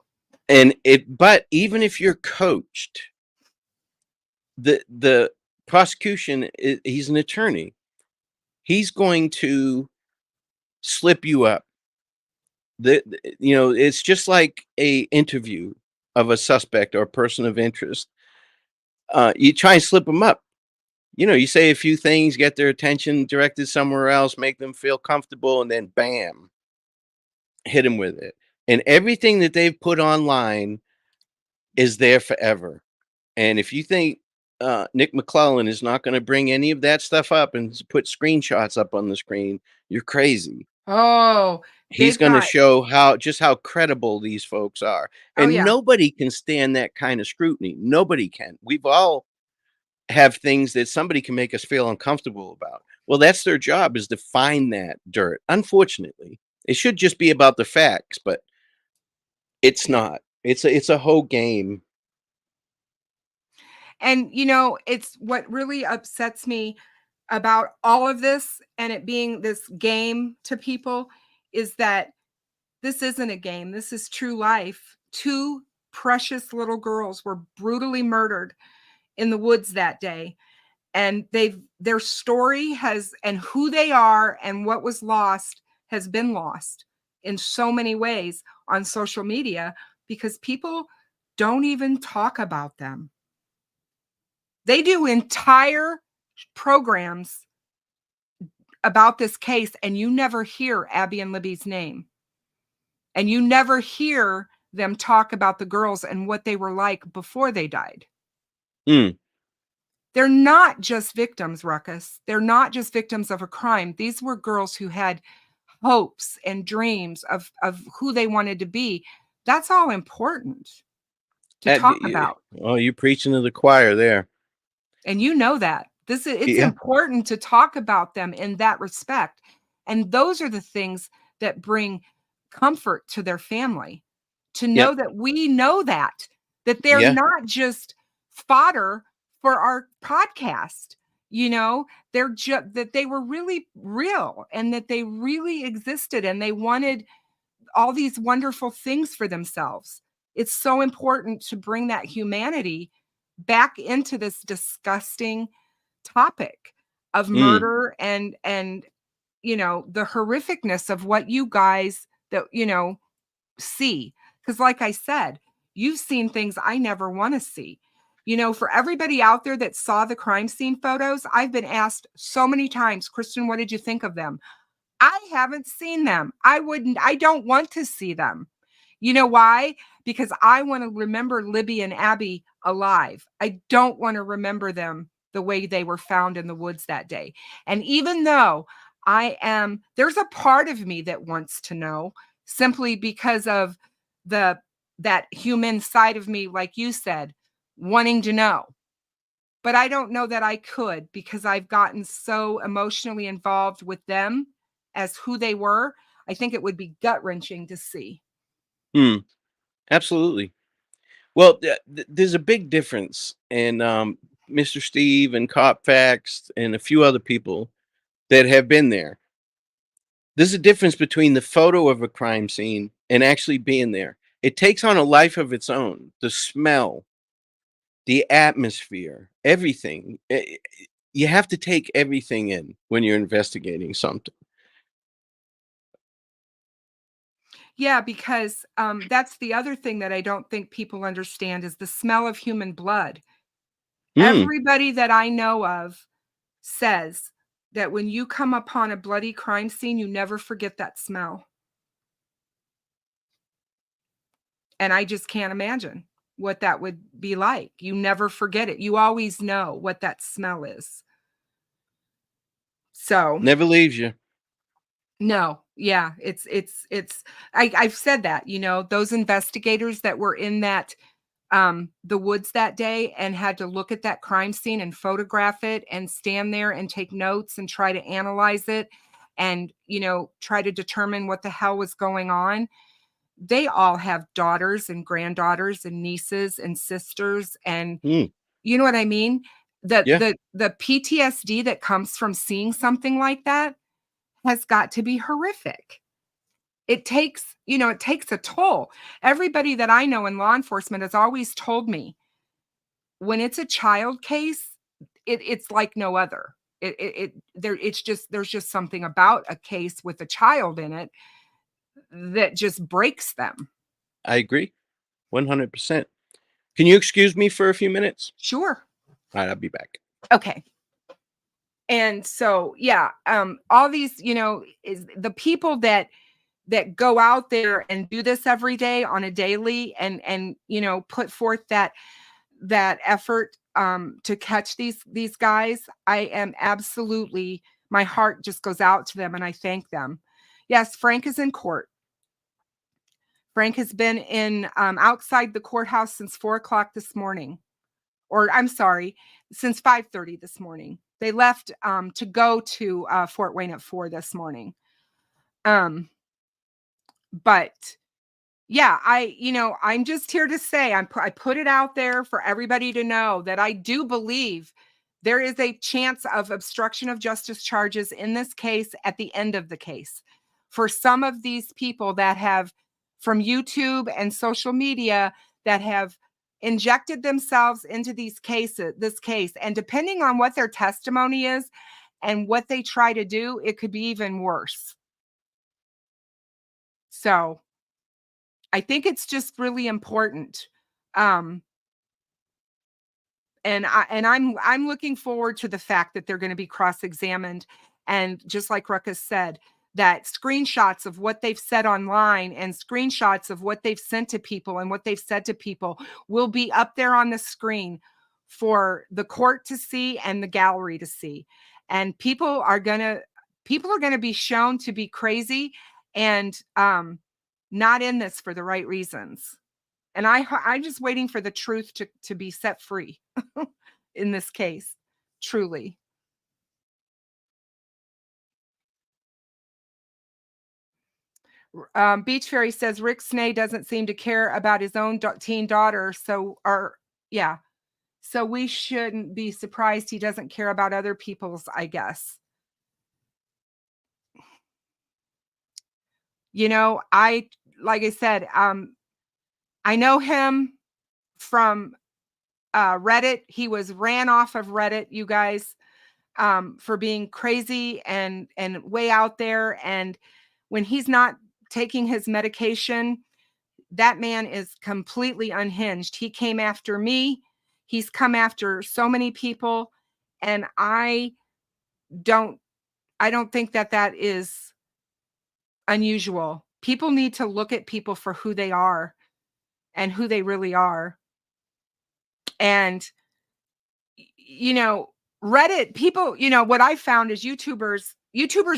S2: But even if you're coached, the prosecution, he's an attorney. He's going to slip you up. It's just like a interview of a suspect or a person of interest. You try and slip them up. You know, you say a few things, get their attention directed somewhere else, make them feel comfortable, and then bam, hit them with it. And everything that they've put online is there forever. And if you think Nick McClellan is not going to bring any of that stuff up and put screenshots up on the screen, you're crazy.
S9: Oh,
S2: He's going to show how credible these folks are. And
S9: yeah.
S2: nobody can stand that kind of scrutiny. Nobody can. We've all have things that somebody can make us feel uncomfortable about. Well, that's their job, is to find that dirt. Unfortunately, it should just be about the facts, but it's not. It's a whole game.
S9: And you know, it's what really upsets me about all of this and it being this game to people is that this isn't a game. This is true life. 2 precious little girls were brutally murdered in the woods that day. And their story has, and who they are and what was lost has been lost in so many ways on social media because people don't even talk about them. They do entire programs about this case and you never hear Abby and Libby's name. And you never hear them talk about the girls and what they were like before they died.
S2: Mm.
S9: They're not just victims, Ruckus. They're not just victims of a crime. These were girls who had hopes and dreams of who they wanted to be. That's all important to talk about.
S2: Oh, you're preaching to the choir there.
S9: And you know that. It's important to talk about them in that respect. And those are the things that bring comfort to their family. To know that we know that they're not just fodder for our podcast. You know, they're just that they were really real and that they really existed and they wanted all these wonderful things for themselves. It's so important to bring that humanity back into this disgusting topic of murder and you know, the horrificness of what you guys that, you know, see. Because like I said, you've seen things I never want to see. You know, for everybody out there that saw the crime scene photos, I've been asked so many times, Kristin, what did you think of them? I haven't seen them. I don't want to see them. You know why? Because I want to remember Libby and Abby alive. I don't want to remember them the way they were found in the woods that day. And even though there's a part of me that wants to know simply because of that human side of me, like you said, wanting to know. But I don't know that I could because I've gotten so emotionally involved with them as who they were. I think it would be gut-wrenching to see.
S2: Absolutely. Well, there's a big difference in Mr. Steve and Cop Facts and a few other people that have been there. There's a difference between the photo of a crime scene and actually being there. It takes on a life of its own. The smell, the atmosphere, everything. you have to take everything in when you're investigating something.
S9: Yeah, because that's the other thing that I don't think people understand is the smell of human blood. Everybody that I know of says that when you come upon a bloody crime scene, you never forget that smell. And I just can't imagine what that would be like. You never forget it. You always know what that smell is. So
S2: Never leaves you.
S9: no, yeah, I've said that, you know, those investigators that were in that the woods that day and had to look at that crime scene and photograph it and stand there and take notes and try to analyze it and, you know, try to determine what the hell was going on. They all have daughters and granddaughters and nieces and sisters and you know what I mean? The PTSD that comes from seeing something like that has got to be horrific. It takes, you know, it takes a toll. Everybody that I know in law enforcement has always told me when it's a child case, it's like no other. There's just something about a case with a child in it that just breaks them.
S2: I agree. 100%. Can you excuse me for a few minutes?
S9: Sure.
S2: All right, I'll be back.
S9: Okay. And so, yeah, all these, you know, is the people that go out there and do this every day on a daily and you know, put forth that effort to catch these guys. I am absolutely, my heart just goes out to them and I thank them. Yes, Frank is in court. Frank has been in outside the courthouse since 4:00 this morning, or I'm sorry, since 5:30 this morning. They left to go to Fort Wayne at 4 this morning. But yeah, I'm just here to say I put it out there for everybody to know that I do believe there is a chance of obstruction of justice charges in this case at the end of the case. For some of these people that have from YouTube and social media that have injected themselves into this case, and depending on what their testimony is and what they try to do, it could be even worse. So I think it's just really important. And I'm looking forward to the fact that they're going to be cross-examined. And just like Ruckus said, that screenshots of what they've said online and screenshots of what they've sent to people and what they've said to people will be up there on the screen for the court to see and the gallery to see. And people are going to be shown to be crazy and not in this for the right reasons. And I'm just waiting for the truth to be set free in this case, truly. Beach Fairy says Rick Snay doesn't seem to care about his own teen daughter. So we shouldn't be surprised he doesn't care about other people's, I guess. You know, like I said, I know him from Reddit. He was ran off of Reddit, you guys, for being crazy and way out there. And when he's not taking his medication, that man is completely unhinged. He came after me. He's come after so many people. And I don't think that is unusual. People need to look at people for who they are and who they really are. And, you know, Reddit people, you know, what I found is YouTubers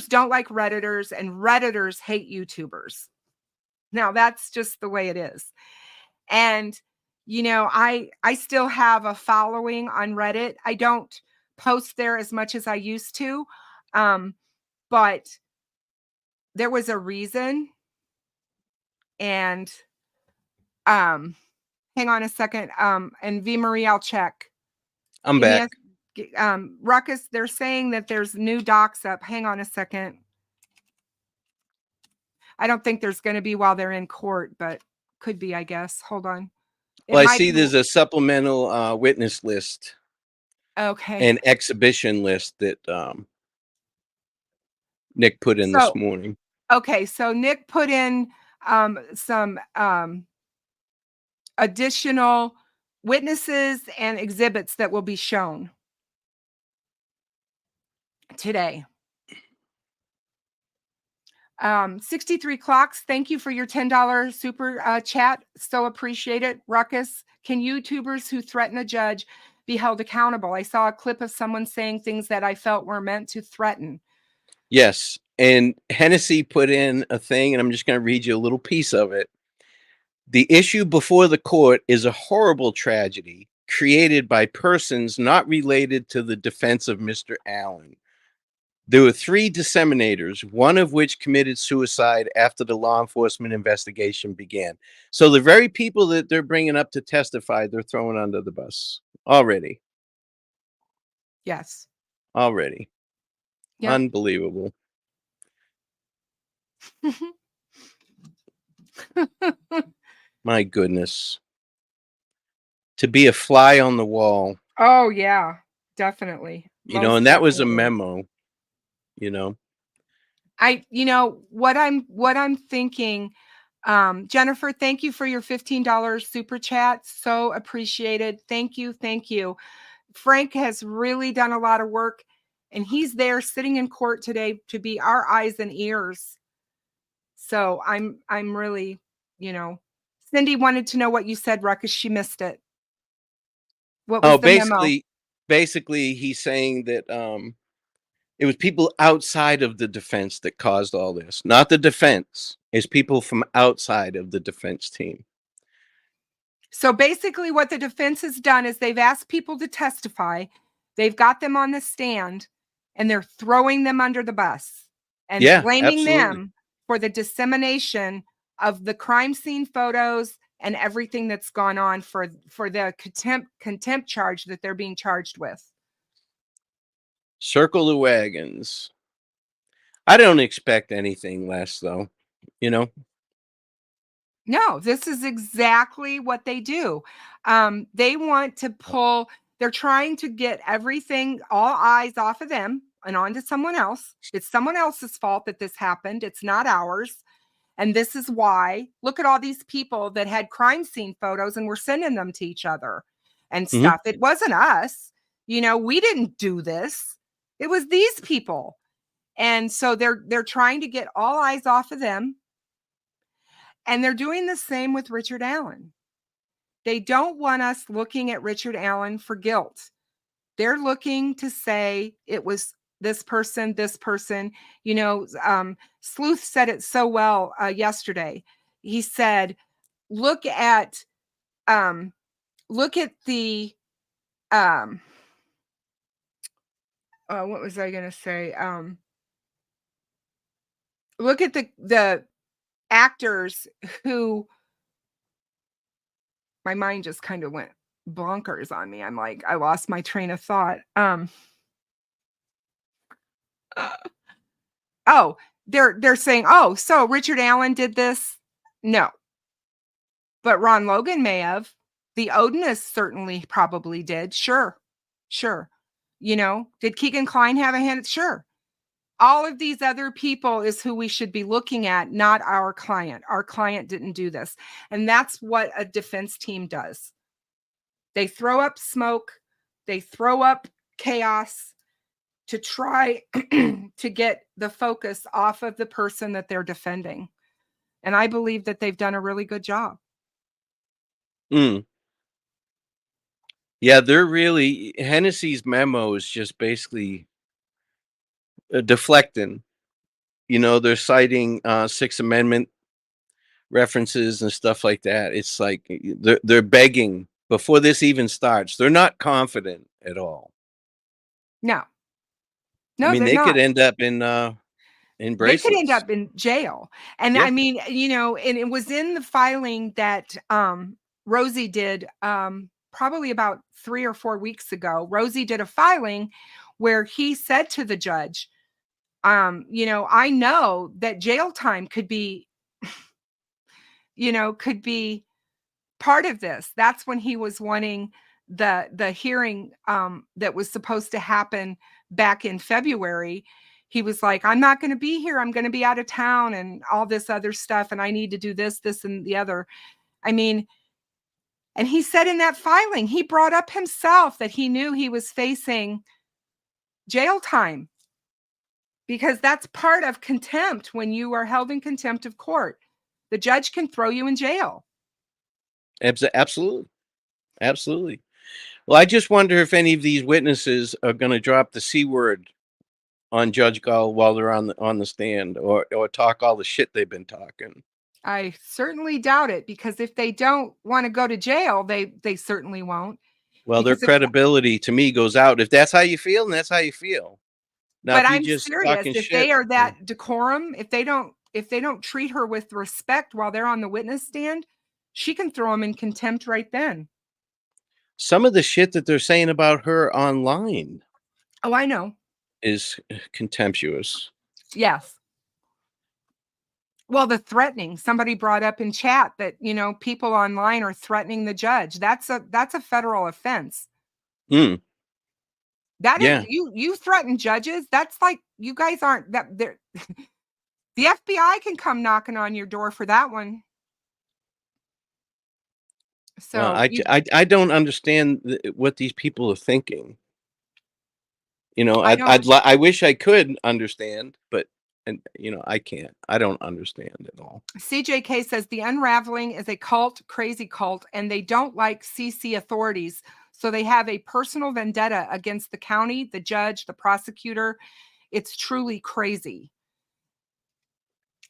S9: don't like Redditors and Redditors hate YouTubers. Now that's just the way it is. And, you know, I still have a following on Reddit. I don't post there as much as I used to. But there was a reason. And, hang on a second. And V Marie, I'll check.
S2: I'm back.
S9: Ruckus, they're saying that there's new docs up. Hang on a second. I don't think there's going to be while they're in court, but could be, I guess. Hold on.
S2: Well, I see there's a supplemental witness list.
S9: Okay.
S2: an exhibition list that Nick put in this morning.
S9: Okay, so Nick put in some additional witnesses and exhibits that will be shown today. 63 Clocks, thank you for your $10 super chat. So appreciate it. Ruckus, can YouTubers who threaten a judge be held accountable? I saw a clip of someone saying things that I felt were meant to threaten.
S2: Yes. And Hennessy put in a thing, and I'm just going to read you a little piece of it. The issue before the court is a horrible tragedy created by persons not related to the defense of Mr. Allen. There were 3 disseminators, one of which committed suicide after the law enforcement investigation began. So the very people that they're bringing up to testify, they're throwing under the bus already.
S9: Yes.
S2: Already.
S9: Yep.
S2: Unbelievable. My goodness. To be a fly on the wall.
S9: Oh, yeah, definitely.
S2: You know, and that was a memo, you know.
S9: What I'm thinking, Jennifer, thank you for your $15 super chat. So appreciated. Thank you. Thank you. Frank has really done a lot of work, and he's there sitting in court today to be our eyes and ears. So I'm really, Cindy wanted to know what you said, Ruckus. She missed it. What was the memo?
S2: Basically he's saying that it was people outside of the defense that caused all this. Not the defense. It's people from outside of the defense team.
S9: So basically what the defense has done is they've asked people to testify. They've got them on the stand, and they're throwing them under the bus and blaming them for the dissemination of the crime scene photos and everything that's gone on for the contempt charge that they're being charged with.
S2: Circle the wagons. I don't expect anything less, though, you know.
S9: No, this is exactly what they do. They want to they're trying to get everything, all eyes off of them and onto someone else. It's someone else's fault that this happened. It's not ours. And this is why, look at all these people that had crime scene photos and were sending them to each other and stuff. It wasn't us. We didn't do this. It was these people. And so they're trying to get all eyes off of them. And they're doing the same with Richard Allen. They don't want us looking at Richard Allen for guilt. They're looking to say it was this person. Sleuth said it so well yesterday. He said, look at the what was I going to say? Look at the actors who, my mind just kind of went bonkers on me. I'm like, I lost my train of thought. They're saying, so Richard Allen did this? No. But Ron Logan may have. The Odinists certainly probably did. Sure. Did Keegan Kline have a hand? Sure. All of these other people is who we should be looking at, not our client. Our client didn't do this. And that's what a defense team does. They throw up smoke. They throw up chaos to try to get the focus off of the person that they're defending. And I believe that they've done a really good job.
S2: Yeah, Hennessy's memo is just basically deflecting. They're citing Sixth Amendment references and stuff like that. It's like they're begging before this even starts. They're not confident at all.
S9: No,
S2: they could end up in bracelets.
S9: They could end up in jail. And I mean, and it was in the filing that Rosie did probably about 3 or 4 weeks ago. Rosie did a filing where he said to the judge, I know that jail time could be part of this. That's when he was wanting the hearing that was supposed to happen back in February, he was like, I'm not going to be here. I'm going to be out of town and all this other stuff. And I need to do this, this, and the other. I mean, and he said in that filing, he brought up himself that he knew he was facing jail time because that's part of contempt. When you are held in contempt of court, the judge can throw you in jail.
S2: Absolutely. Absolutely. Well, I just wonder if any of these witnesses are going to drop the C word on Judge Gall while they're on the stand, or talk all the shit they've been talking.
S9: I certainly doubt it, because if they don't want to go to jail, they certainly won't.
S2: Well, their credibility to me goes out. If that's how you feel, then that's how you feel. Now,
S9: but
S2: if
S9: I'm
S2: just
S9: serious. If
S2: shit,
S9: they are that decorum, if they don't treat her with respect while they're on the witness stand, she can throw them in contempt right then.
S2: Some of the shit that they're saying about her online.
S9: Oh, I know.
S2: Is contemptuous.
S9: Yes. Well, the threatening, somebody brought up in chat that, people online are threatening the judge. That's a federal offense. That is, you threaten judges. That's like, you guys aren't that there. The FBI can come knocking on your door for that one. So
S2: well, I don't understand what these people are thinking. I wish I could understand, but I can't. I don't understand at all.
S9: CJK says the Unraveling is a cult, crazy cult, and they don't like CC authorities. So they have a personal vendetta against the county, the judge, the prosecutor. It's truly crazy.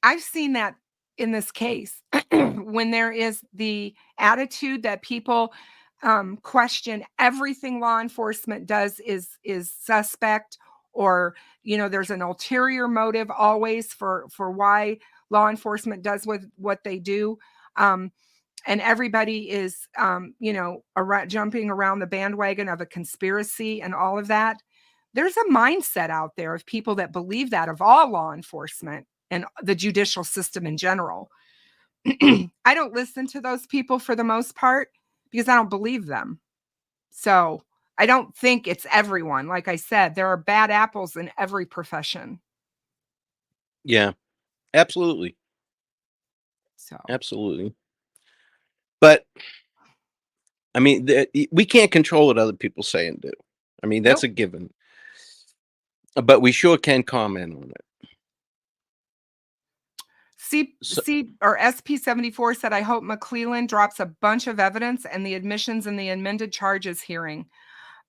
S9: I've seen that in this case when there is the attitude that people question everything law enforcement does is suspect, or there's an ulterior motive always for why law enforcement does what they do, and everybody is jumping around the bandwagon of a conspiracy and all of that. There's a mindset out there of people that believe that, of all law enforcement and the judicial system in general. I don't listen to those people for the most part because I don't believe them. So I don't think it's everyone. Like I said, there are bad apples in every profession.
S2: Yeah, absolutely.
S9: So
S2: absolutely. But I mean, we can't control what other people say and do. I mean, that's a given. But we sure can comment on it.
S9: SP74 said, I hope McClellan drops a bunch of evidence and the admissions in the amended charges hearing.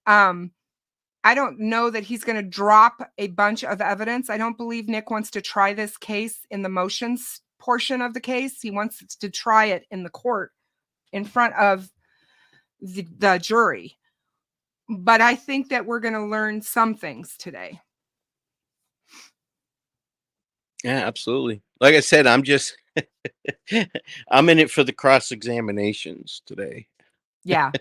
S9: I don't know that he's going to drop a bunch of evidence. I don't believe Nick wants to try this case in the motions portion of the case. He wants to try it in the court in front of the jury. But I think that we're going to learn some things today.
S2: Yeah, absolutely. Like I said, I'm just I'm in it for the cross examinations today.
S9: Yeah.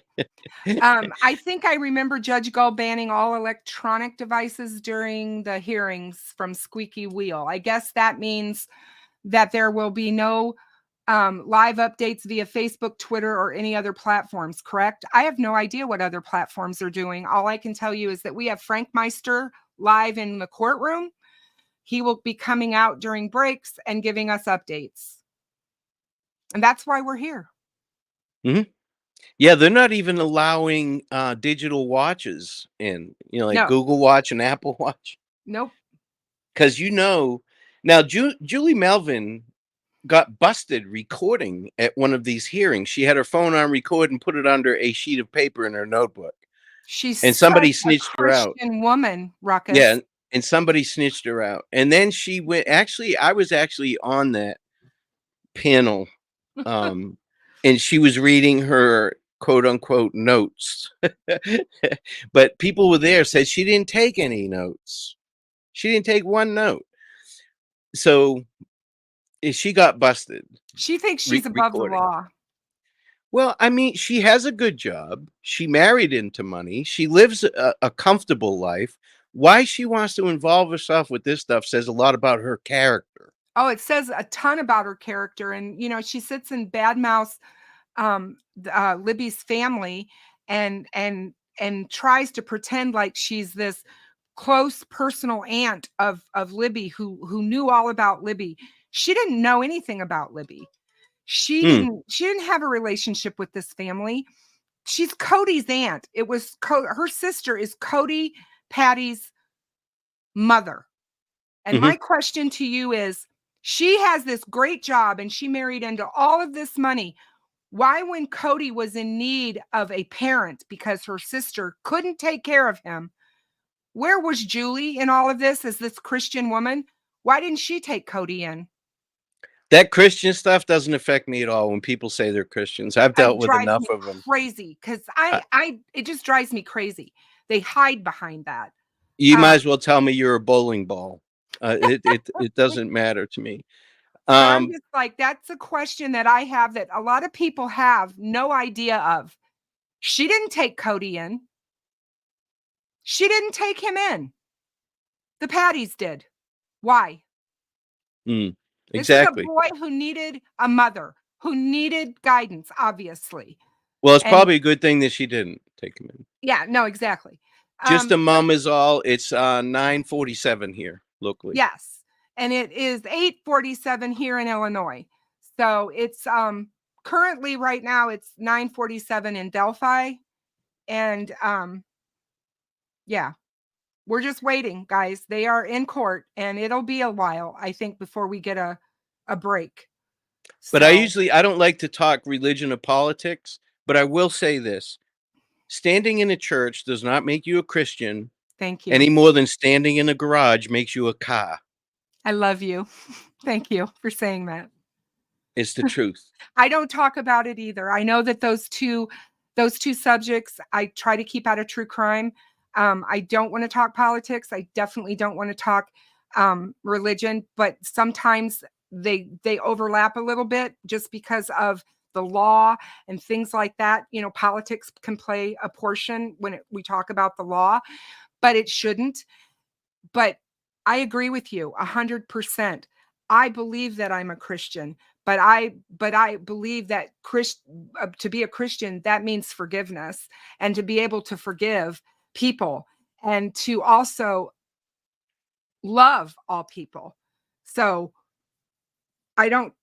S9: I think I remember Judge Gull banning all electronic devices during the hearings from Squeaky Wheel. I guess that means that there will be no live updates via Facebook, Twitter, or any other platforms, correct? I have no idea what other platforms are doing. All I can tell you is that we have Frankmeister live in the courtroom. He will be coming out during breaks and giving us updates. And that's why we're here.
S2: Mm-hmm. Yeah, they're not even allowing digital watches in, like Google Watch and Apple Watch.
S9: Nope.
S2: Because now Julie Melvin got busted recording at one of these hearings. She had her phone on record and put it under a sheet of paper in her notebook.
S9: She's
S2: somebody snitched her out.
S9: Christian woman, Ruckus.
S2: Yeah, and somebody snitched her out. And then she went. Actually, I was actually on that panel, and she was reading her quote unquote notes. But people were there said she didn't take any notes. She didn't take one note. So she got busted.
S9: She thinks she's above the law.
S2: Well, I mean, she has a good job. She married into money. She lives a comfortable life. Why she wants to involve herself with this stuff says a lot about her character.
S9: Oh, it says a ton about her character. And, she sits and badmouths Libby's family. and tries to pretend like she's this close personal aunt of Libby who knew all about Libby. She didn't know anything about Libby. She didn't have a relationship with this family. She's Cody's aunt. It was her sister is Cody Patty's mother. And my question to you is, she has this great job and she married into all of this money. Why, when Cody was in need of a parent because her sister couldn't take care of him, where was Julie in all of this as this Christian woman? Why didn't she take Cody in?
S2: That Christian stuff doesn't affect me at all when people say they're Christians. I've dealt with enough of them.
S9: Crazy, because it just drives me crazy. They hide behind that.
S2: You might as well tell me you're a bowling ball. It doesn't matter to me.
S9: I'm just like, that's a question that I have that a lot of people have no idea of. She didn't take Cody in. She didn't take him in. The Patties did. Why?
S2: Exactly.
S9: This is a boy who needed a mother, who needed guidance, obviously.
S2: Well, it's probably a good thing that she didn't take him in.
S9: Yeah, no, exactly.
S2: Just a mom is all. It's 9:47 here locally.
S9: Yes, and it is 8:47 here in Illinois. So it's currently right now it's 9:47 in Delphi, and yeah, we're just waiting, guys. They are in court, and it'll be a while, I think, before we get a break.
S2: But I don't like to talk religion or politics, but I will say this. Standing in a church does not make you a Christian.
S9: Thank you.
S2: Any more than standing in a garage makes you a car.
S9: I love you. Thank you for saying that.
S2: It's the truth.
S9: I don't talk about it either. I know that those two subjects, I try to keep out of true crime. I don't want to talk politics. I definitely don't want to talk religion, but sometimes they overlap a little bit just because of the law and things like that. You know, politics can play a portion when we talk about the law, but it shouldn't. But I agree with you 100%. I believe that I'm a Christian, but I believe that to be a Christian, that means forgiveness, and to be able to forgive people and to also love all people. So I don't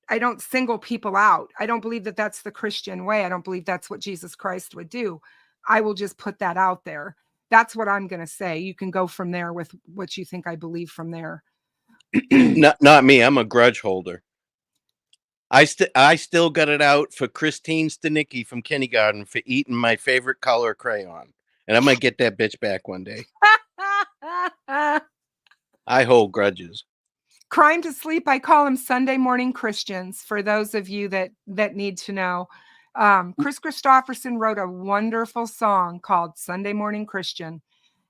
S9: single people out. I don't believe that that's the Christian way. I don't believe that's what Jesus Christ would do. I will just put that out there. That's what I'm going to say. You can go from there with what you think I believe from there.
S2: Not me. I'm a grudge holder. I still got it out for Christine Stanicki from kindergarten for eating my favorite color crayon. And I'm going to get that bitch back one day. I hold grudges.
S9: Crime to sleep. I call them Sunday morning Christians. For those of you that need to know, Chris Christopherson wrote a wonderful song called Sunday Morning Christian.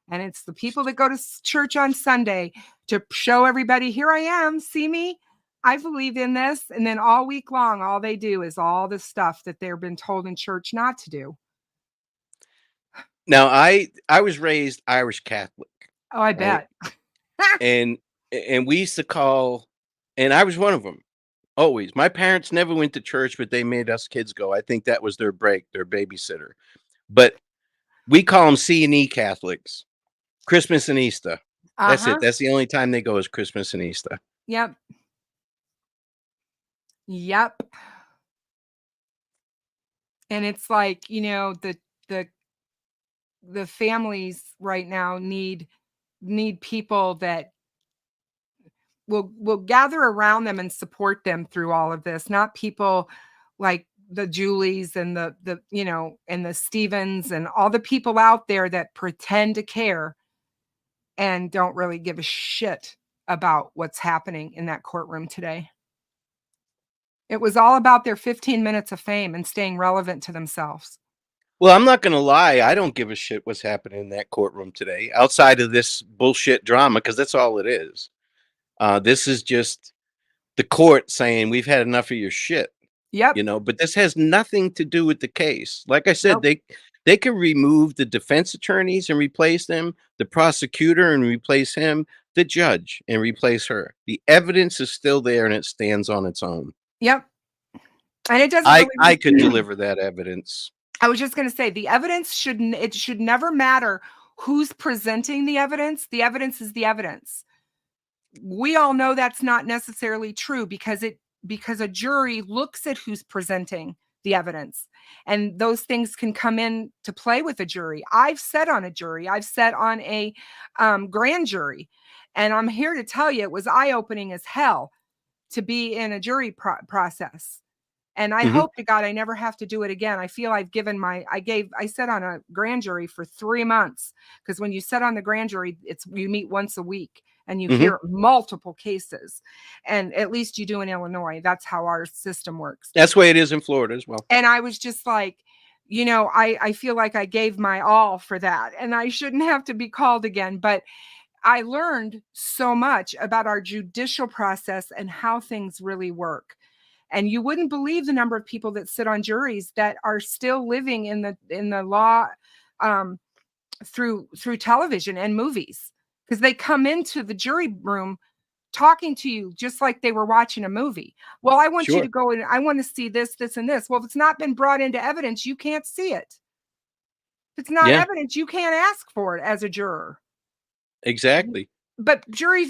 S9: And it's the people that go to church on Sunday to show everybody, here I am, see me, I believe in this. And then all week long, all they do is all the stuff that they've been told in church not to do.
S2: Now, I was raised Irish Catholic.
S9: Oh, I bet.
S2: And we used to call, and I was one of them, always. My parents never went to church, but they made us kids go. I think that was their break, their babysitter. But we call them C&E Catholics, Christmas and Easter. That's it. That's the only time they go is Christmas and Easter.
S9: Yep. And it's like, you know, the families right now need people that will gather around them and support them through all of this, not people like the Julies and the you know, and the Stevens and all the people out there that pretend to care and don't really give a shit about what's happening in that courtroom today. It was all about their 15 minutes of fame and staying relevant to themselves.
S2: Well, I'm not going to lie. I don't give a shit what's happening in that courtroom today outside of this bullshit drama, because that's all it is. This is just the court saying we've had enough of your shit.
S9: Yep.
S2: You know, but this has nothing to do with the case. Like I said, they can remove the defense attorneys and replace them, the prosecutor and replace him, the judge and replace her. The evidence is still there and it stands on its own.
S9: Yep. And it doesn't.
S2: I could deliver that evidence.
S9: I was just going to say the evidence it should never matter who's presenting the evidence. The evidence is the evidence. We all know that's not necessarily true because a jury looks at who's presenting the evidence, and those things can come in to play with a jury. I've sat on a jury. I've sat on a grand jury, and I'm here to tell you it was eye-opening as hell to be in a jury process. And I hope to God I never have to do it again. I feel I've given I sat on a grand jury for 3 months, because when you sit on the grand jury, you meet once a week and you hear multiple cases. And at least you do in Illinois. That's how our system works.
S2: That's the way it is in Florida as well.
S9: And I was just like, I feel like I gave my all for that, and I shouldn't have to be called again. But I learned so much about our judicial process and how things really work. And you wouldn't believe the number of people that sit on juries that are still living in the law through television and movies, because they come into the jury room talking to you just like they were watching a movie. Well, I want you to go and I want to see this, this, and this. Well, if it's not been brought into evidence, you can't see it. If it's not evidence, you can't ask for it as a juror.
S2: Exactly.
S9: But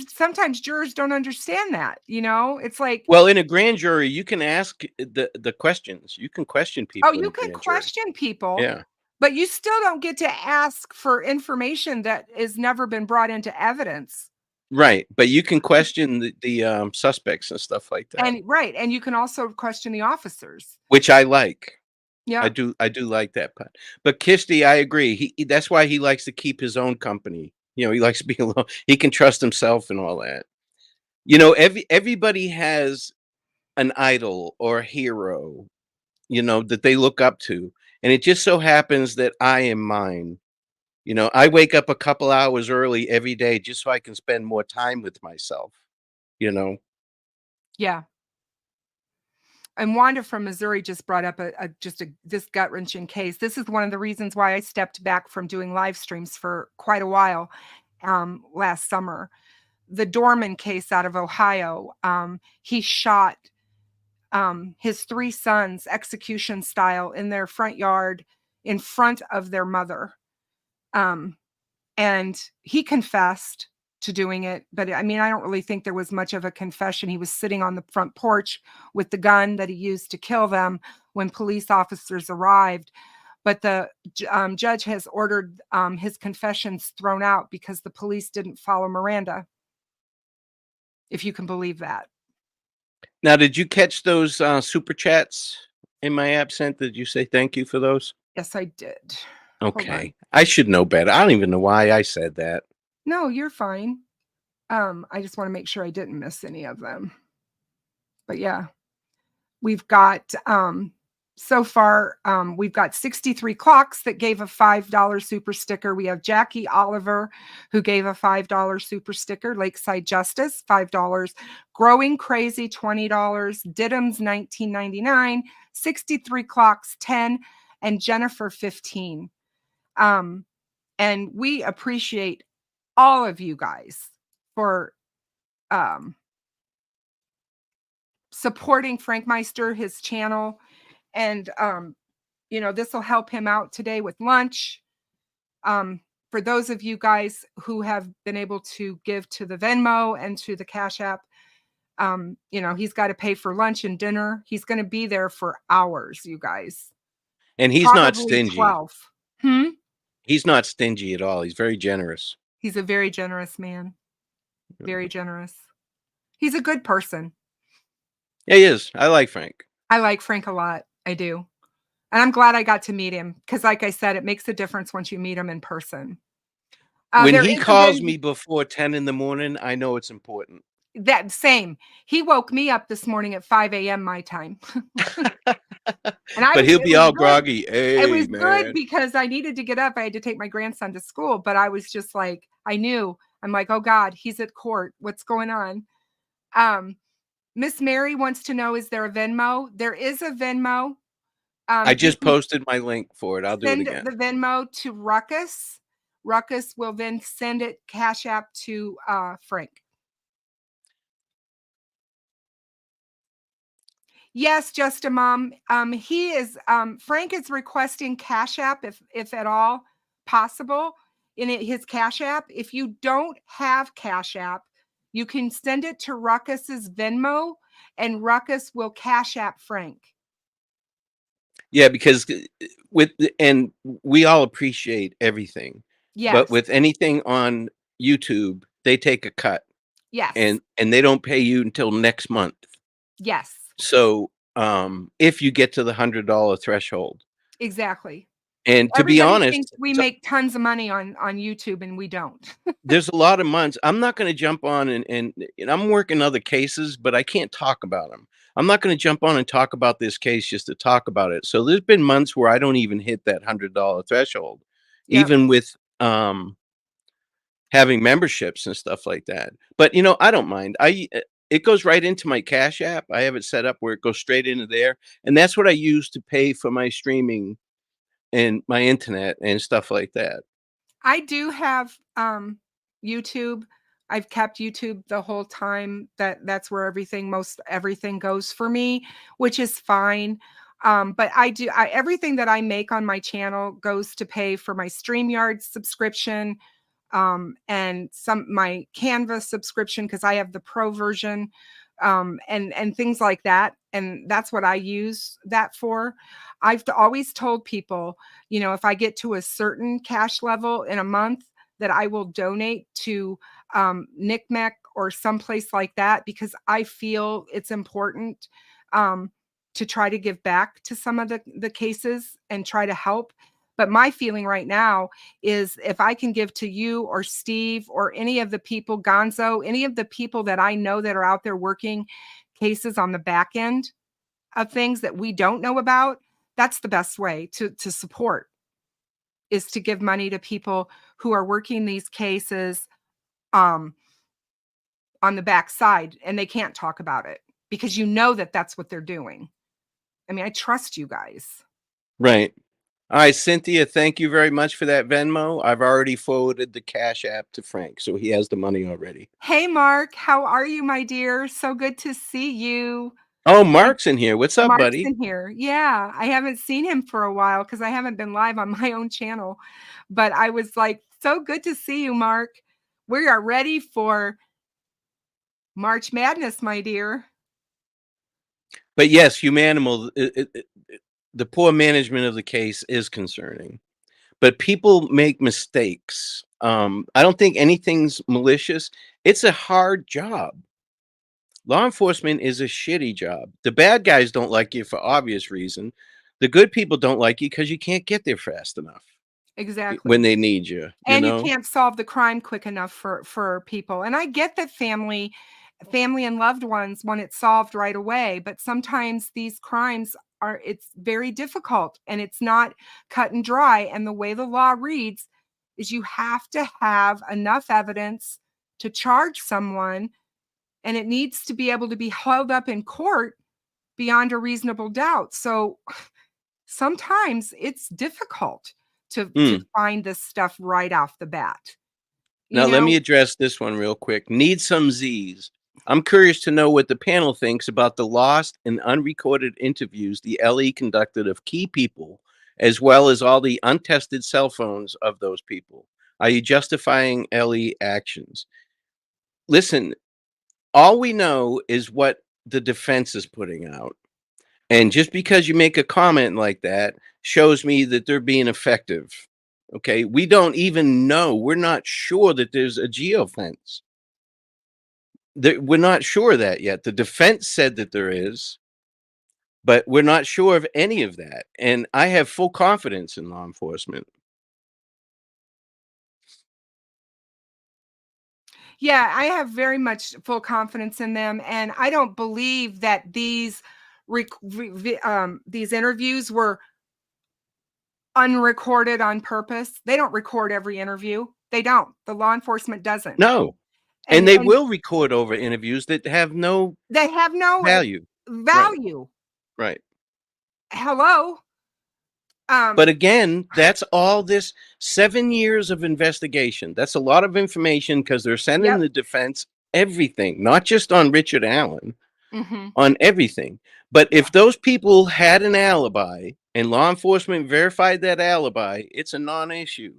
S9: sometimes jurors don't understand that, it's like,
S2: well, in a grand jury, you can ask the questions. You can question people.
S9: Oh, you can question people.
S2: Yeah.
S9: But you still don't get to ask for information that has never been brought into evidence.
S2: Right. But you can question the suspects and stuff like that.
S9: And you can also question the officers.
S2: Which I like.
S9: Yeah.
S2: I do like that part. But Kirsty, I agree. That's why he likes to keep his own company. He likes to be alone. He can trust himself and all that. Everybody has an idol or a hero, that they look up to. And it just so happens that I am mine. I wake up a couple hours early every day just so I can spend more time with myself,
S9: Yeah. And Wanda from Missouri just brought up this gut-wrenching case. This is one of the reasons why I stepped back from doing live streams for quite a while last summer. The Dorman case out of Ohio. He shot his 3 sons execution style in their front yard in front of their mother. And he confessed to doing it, but I don't really think there was much of a confession. He was sitting on the front porch with the gun that he used to kill them when police officers arrived. But the judge has ordered his confessions thrown out because the police didn't follow Miranda. If you can believe that.
S2: Now, did you catch those super chats in my absence? Did you say thank you for those?
S9: Yes, I did.
S2: Okay. I should know better. I don't even know why I said that.
S9: No, you're fine. I just want to make sure I didn't miss any of them. But yeah, we've got so far, we've got 63 Clocks that gave a $5 super sticker. We have Jackie Oliver, who gave a $5 super sticker. Lakeside Justice, $5. Growing Crazy, $20. Diddums, $19.99. 63 Clocks, $10. And Jennifer, $15. And we appreciate all of you guys for supporting Frankmeister, his channel. And, this will help him out today with lunch. For those of you guys who have been able to give to the Venmo and to the Cash App, he's got to pay for lunch and dinner. He's going to be there for hours, you guys.
S2: And he's
S9: Probably
S2: not stingy.
S9: 12.
S2: He's not stingy at all. He's very generous.
S9: He's a very generous man. Very generous. He's a good person.
S2: Yeah, he is. I like Frank.
S9: I like Frank a lot. I do. And I'm glad I got to meet him because, like I said, it makes a difference once you meet him in person.
S2: When he calls me before 10 in the morning, I know it's important.
S9: That same. He woke me up this morning at 5 a.m. my time.
S2: But he'll be all groggy. Hey,
S9: it was
S2: man.
S9: good because I needed to get up. I had to take my grandson to school, but I was just like, I'm like, oh God, he's at court. What's going on? Miss Mary wants to know, is there a Venmo? There is a Venmo.
S2: I just posted my link for it. I'll do it again.
S9: Send the Venmo to Ruckus. Ruckus will then send it Cash App to Frank. Yes, just a mom. He is Frank is requesting Cash App if at all possible in his Cash App. If you don't have Cash App, you can send it to Ruckus's Venmo, and Ruckus will Cash App Frank.
S2: Yeah, because and we all appreciate everything,
S9: Yes.
S2: but with anything on YouTube, they take a cut,
S9: Yes.
S2: and they don't pay you until next month.
S9: Yes.
S2: So, if you get to the $100 threshold,
S9: Exactly.
S2: and to be
S9: Everybody
S2: honest,
S9: thinks we make tons of money on YouTube, and we don't.
S2: there's a lot of months. I'm not going to jump on and I'm working other cases, but I can't talk about them. I'm not going to jump on and talk about this case just to talk about it. So there's been months where I don't even hit that $100 threshold,
S9: Yep.
S2: even with having memberships and stuff like that. But I don't mind. It goes right into my Cash App. I have it set up where it goes straight into there, and that's what I use to pay for my streaming and my internet and stuff like that.
S9: I do have YouTube. I've kept YouTube the whole time. That's where most everything goes for me, which is fine. But everything that I make on my channel goes to pay for my StreamYard subscription, and my Canva subscription, because I have the pro version, and things like that. And that's what I use that for. I've always told people, if I get to a certain cash level in a month, that I will donate to NCMEC or someplace like that, because I feel it's important to try to give back to some of the cases and try to help. But my feeling right now is, if I can give to you or Steve or any of the people, Gonzo, any of the people that I know that are out there working cases on the back end of things that we don't know about, that's the best way to support, is to give money to people who are working these cases on the backside, and they can't talk about it because that's what they're doing. I mean, I trust you guys.
S2: Right. All right, Cynthia, thank you very much for that Venmo. I've already forwarded the Cash App to Frank, so he has the money already.
S9: Hey, Mark, how are you, my dear? So good to see you.
S2: Oh, Mark's in here. What's up,
S9: Mark's
S2: buddy?
S9: in here. Yeah, I haven't seen him for a while because I haven't been live on my own channel. But I was like, so good to see you, Mark. We are ready for March Madness, my dear.
S2: But yes, Humanimal, the poor management of the case is concerning. But people make mistakes. I don't think anything's malicious. It's a hard job. Law enforcement is a shitty job. The bad guys don't like you for obvious reason. The good people don't like you because you can't get there fast enough.
S9: Exactly.
S2: When they need you.
S9: And you can't solve the crime quick enough for people. And I get that family and loved ones want it solved right away, but sometimes these crimes it's very difficult, and it's not cut and dry. And the way the law reads is you have to have enough evidence to charge someone, and it needs to be able to be held up in court beyond a reasonable doubt. So sometimes it's difficult to find this stuff right off the bat.
S2: Now, let me address this one real quick. Need some Z's. I'm curious to know what the panel thinks about the lost and unrecorded interviews the LE conducted of key people, as well as all the untested cell phones of those people. Are you justifying LE actions? Listen, all we know is what the defense is putting out. And just because you make a comment like that shows me that they're being effective. Okay, we don't even know. We're not sure that there's a geofence. We're not sure of that yet. The defense said that there is, but we're not sure of any of that. And I have full confidence in law enforcement.
S9: Yeah, I have very much full confidence in them, and I don't believe that these interviews were unrecorded on purpose. They don't record every interview. They don't. The law enforcement doesn't.
S2: No. And they will record over interviews that have no value. Right.
S9: Hello.
S2: But again, that's all this 7 years of investigation. That's a lot of information, because they're sending the defense everything, not just on Richard Allen. on everything. But if those people had an alibi and law enforcement verified that alibi, it's a non-issue.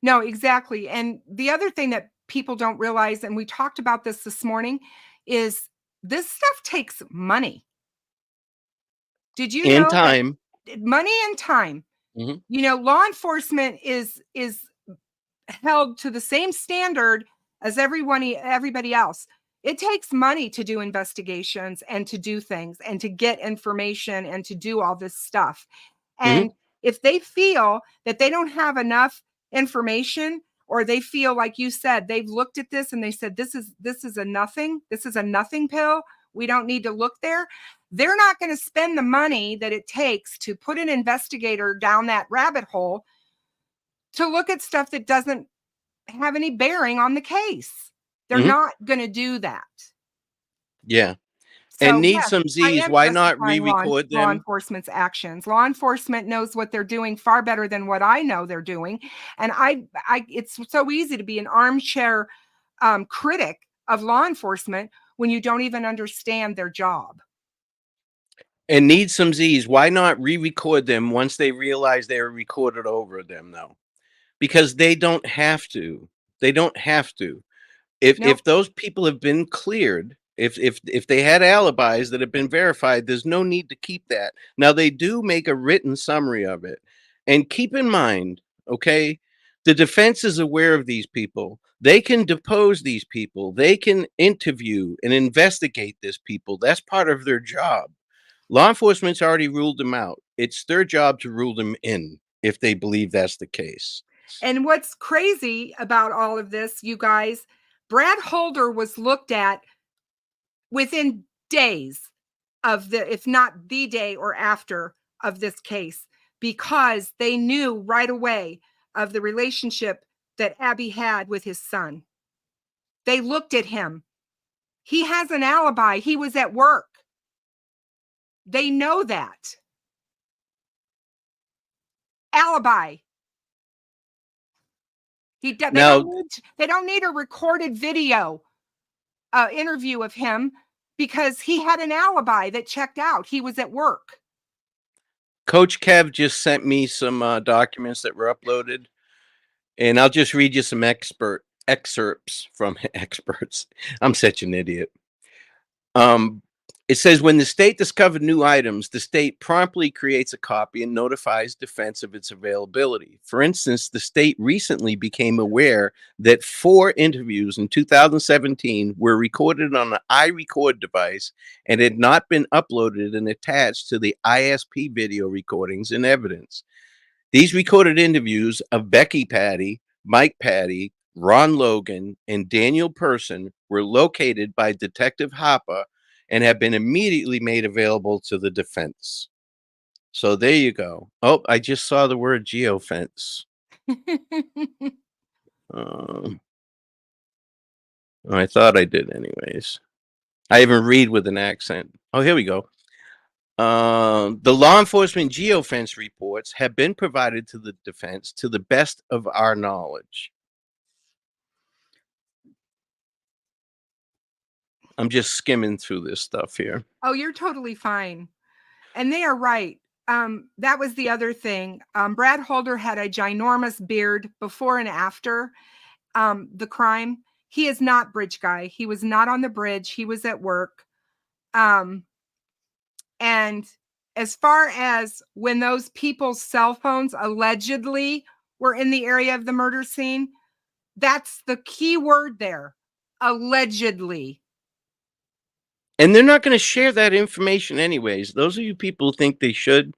S9: No, exactly. And the other thing that people don't realize, and we talked about this morning, is this stuff takes money. Did you
S2: In
S9: know
S2: time.
S9: that money and time?
S2: Mhm.
S9: You know, law enforcement is held to the same standard as everybody else. It takes money to do investigations and to do things and to get information and to do all this stuff. And if they feel that they don't have enough information, or they feel, like you said, they've looked at this and they said, this is a nothing pill, we don't need to look there, they're not going to spend the money that it takes to put an investigator down that rabbit hole to look at stuff that doesn't have any bearing on the case. They're not going to do that.
S2: Yeah.
S9: So,
S2: And need
S9: yes,
S2: some
S9: I
S2: Z's.
S9: am
S2: Why not
S9: justifying
S2: re-record
S9: law
S2: them?
S9: enforcement's actions. Law enforcement knows what they're doing far better than what I know they're doing. And it's so easy to be an armchair critic of law enforcement when you don't even understand their job.
S2: And need some Z's. Why not re-record them once they realize they were recorded over them, though? Because they don't have to. They don't have to. If those people have been cleared, if they had alibis that have been verified, there's no need to keep that. Now they do make a written summary of it. And keep in mind, okay, the defense is aware of these people. They can depose these people. They can interview and investigate these people. That's part of their job. Law enforcement's already ruled them out. It's their job to rule them in if they believe that's the case.
S9: And what's crazy about all of this, you guys, Brad Holder was looked at within days of if not the day or after of this case, because they knew right away of the relationship that Abby had with his son. They looked at him. He has an alibi. He was at work. They know that. Alibi. They don't need a recorded video interview of him, because he had an alibi that checked out. He was at work.
S2: Coach Kev just sent me some documents that were uploaded, and I'll just read you some excerpts from experts. I'm such an idiot. It says, when the state discovered new items, the state promptly creates a copy and notifies defense of its availability. For instance, the state recently became aware that 4 interviews in 2017 were recorded on an iRecord device and had not been uploaded and attached to the ISP video recordings and evidence. These recorded interviews of Becky Patty, Mike Patty, Ron Logan, and Daniel Person were located by Detective Hopper and have been immediately made available to the defense. So there you go. Oh, I just saw the word geofence. I thought I did anyways. I even read with an accent. Oh, here we go. The law enforcement geofence reports have been provided to the defense to the best of our knowledge. I'm just skimming through this stuff here.
S9: Oh, you're totally fine. And they are right. That was the other thing. Brad Holder had a ginormous beard before and after the crime. He is not bridge guy. He was not on the bridge. He was at work. And as far as when those people's cell phones allegedly were in the area of the murder scene, that's the key word there. Allegedly.
S2: And they're not going to share that information anyways. Those of you people who think they should.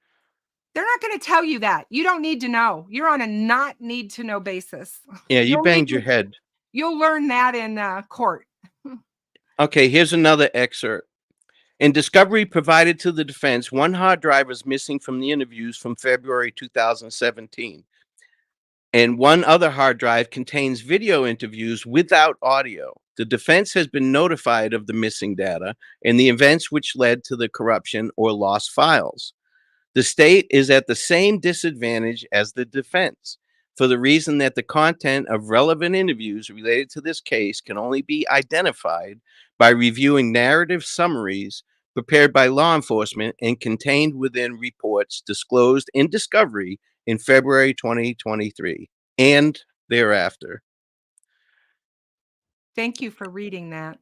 S9: They're not going to tell you that. You don't need to know. You're on a not need to know basis.
S2: Yeah, you banged your head.
S9: You'll learn that in court.
S2: Okay, here's another excerpt. In discovery provided to the defense, 1 hard drive is missing from the interviews from February 2017. And 1 other hard drive contains video interviews without audio. The defense has been notified of the missing data and the events which led to the corruption or lost files. The state is at the same disadvantage as the defense, for the reason that the content of relevant interviews related to this case can only be identified by reviewing narrative summaries prepared by law enforcement and contained within reports disclosed in discovery in February 2023 and thereafter.
S9: Thank you for reading that.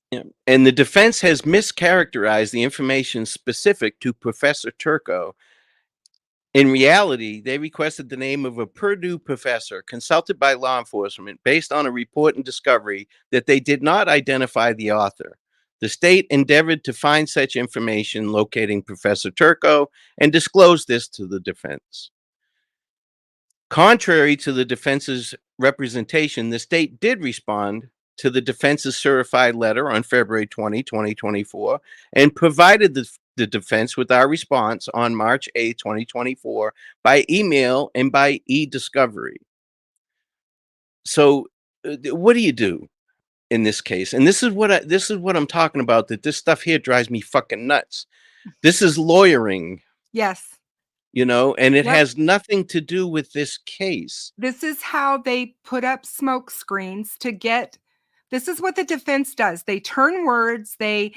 S2: Yeah. And the defense has mischaracterized the information specific to Professor Turco. In reality, they requested the name of a Purdue professor consulted by law enforcement based on a report and discovery that they did not identify the author. The state endeavored to find such information locating Professor Turco and disclosed this to the defense. Contrary to the defense's representation, the state did respond to the defense's certified letter on February 20, 2024, and provided the defense with our response on March 8, 2024, by email and by e-discovery. So what do you do in this case? And this is what I'm talking about, that this stuff here drives me fucking nuts. This is lawyering.
S9: Yes.
S2: You know, and it
S9: Yep.
S2: has nothing to do with this case.
S9: This is how they put up smoke screens to get. This is what the defense does. They turn words, they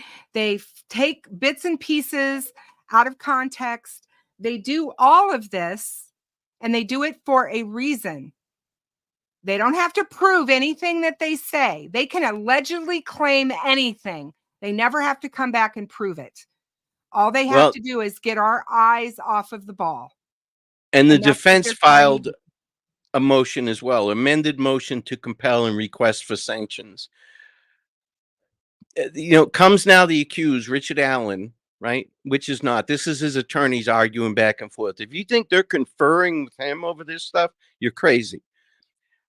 S9: take bits and pieces out of context. They do all of this, and they do it for a reason. They don't have to prove anything that they say. They can allegedly claim anything. They never have to come back and prove it. All they have to do is get our eyes off of the ball.
S2: And the
S9: And that's what
S2: defense
S9: they're trying to
S2: filed a motion as well, amended motion to compel and request for sanctions. You know, comes now the accused, Richard Allen, right? Which is not. This is his attorneys arguing back and forth. If you think they're conferring with him over this stuff, you're crazy.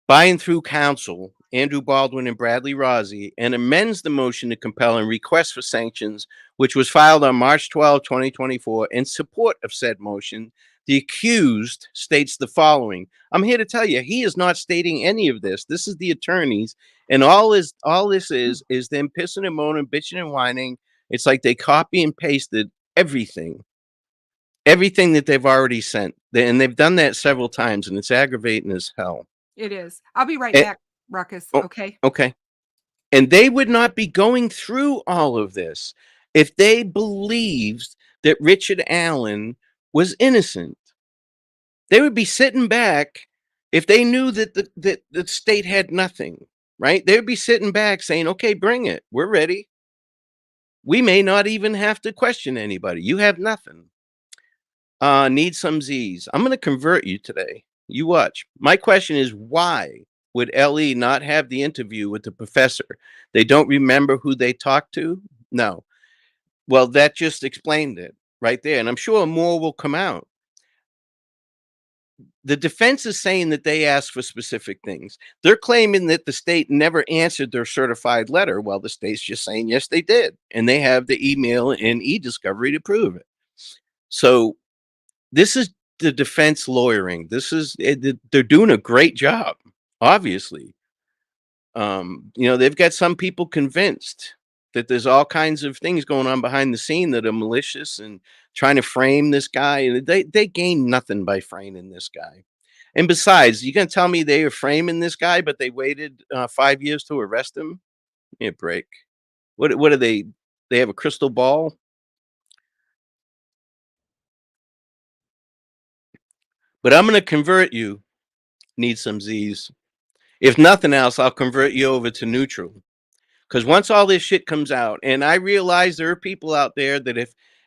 S2: By and through counsel, Andrew Baldwin and Bradley Rossi, and amends the motion to compel and request for sanctions, which was filed on March 12, 2024, in support of said motion. The accused states the following. I'm here to tell you, he is not stating any of this. This is the attorneys, and all this is them pissing and moaning, bitching and whining. It's like they copy and pasted everything that they've already sent, and they've done that several times, and it's aggravating as hell.
S9: It is. I'll be right back, Ruckus. Okay.
S2: Okay. And they would not be going through all of this if they believed that Richard Allen was innocent. They would be sitting back if they knew that the state had nothing, right? They would be sitting back saying, okay, bring it. We're ready. We may not even have to question anybody. You have nothing. Need some Z's. I'm going to convert you today. You watch. My question is, why would LE not have the interview with the professor? They don't remember who they talked to? No. Well, that just explained it right there. And I'm sure more will come out. The defense is saying that they asked for specific things. They're claiming that the state never answered their certified letter. Well, the state's just saying, yes, they did. And they have the email and e-discovery to prove it. So this is the defense lawyering. They're doing a great job, obviously. You know, they've got some people convinced that there's all kinds of things going on behind the scene that are malicious and trying to frame this guy. And they gain nothing by framing this guy. And besides, you're going to tell me they were framing this guy, but they waited 5 years to arrest him? Give me a break. What are they? They have a crystal ball? But I'm going to convert you. Need some Z's. If nothing else, I'll convert you over to neutral. Because once all this shit comes out, and I realize there are people out there that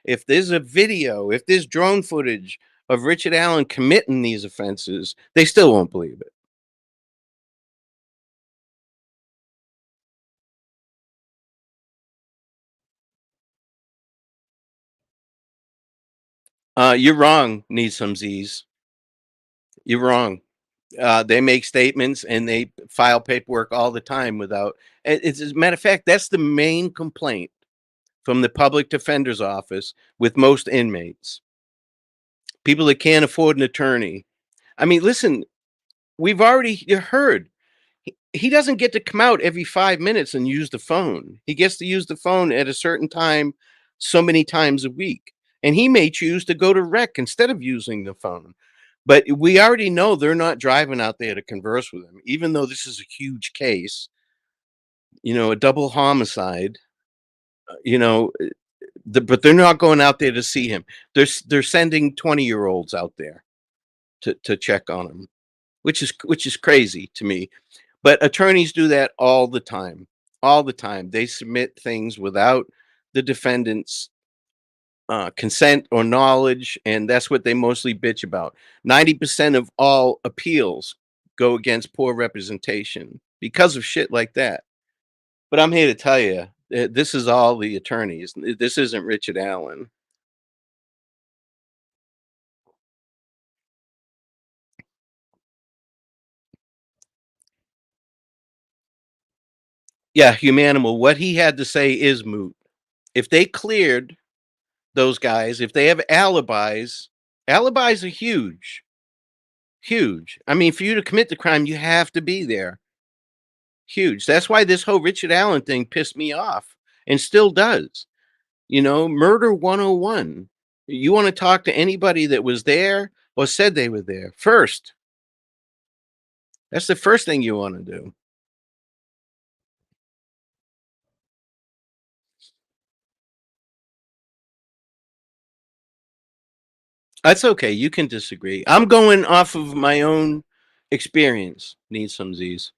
S2: if there's a video, if there's drone footage of Richard Allen committing these offenses, they still won't believe it. You're wrong, need some Z's. You're wrong. They make statements and they file paperwork all the time without. As a matter of fact, that's the main complaint from the public defender's office with most inmates. People that can't afford an attorney. I mean, listen, we've already heard he doesn't get to come out every 5 minutes and use the phone. He gets to use the phone at a certain time, so many times a week. And he may choose to go to rec instead of using the phone. But we already know they're not driving out there to converse with him, even though this is a huge case. a double homicide, but they're not going out there to see him. They're sending 20-year-olds out there to check on him, which is crazy to me. But attorneys do that all the time. All the time. They submit things without the defendant's consent or knowledge, and that's what they mostly bitch about. 90% of all appeals go against poor representation because of shit like that. But I'm here to tell you, this is all the attorneys. This isn't Richard Allen. Yeah, Humanimal, what he had to say is moot. If they cleared those guys, if they have alibis are huge. Huge. I mean, for you to commit the crime, you have to be there. Huge. That's why this whole Richard Allen thing pissed me off and still does. Murder 101. You want to talk to anybody that was there or said they were there first. That's the first thing you want to do. That's okay. You can disagree. I'm going off of my own experience. Need some Z's.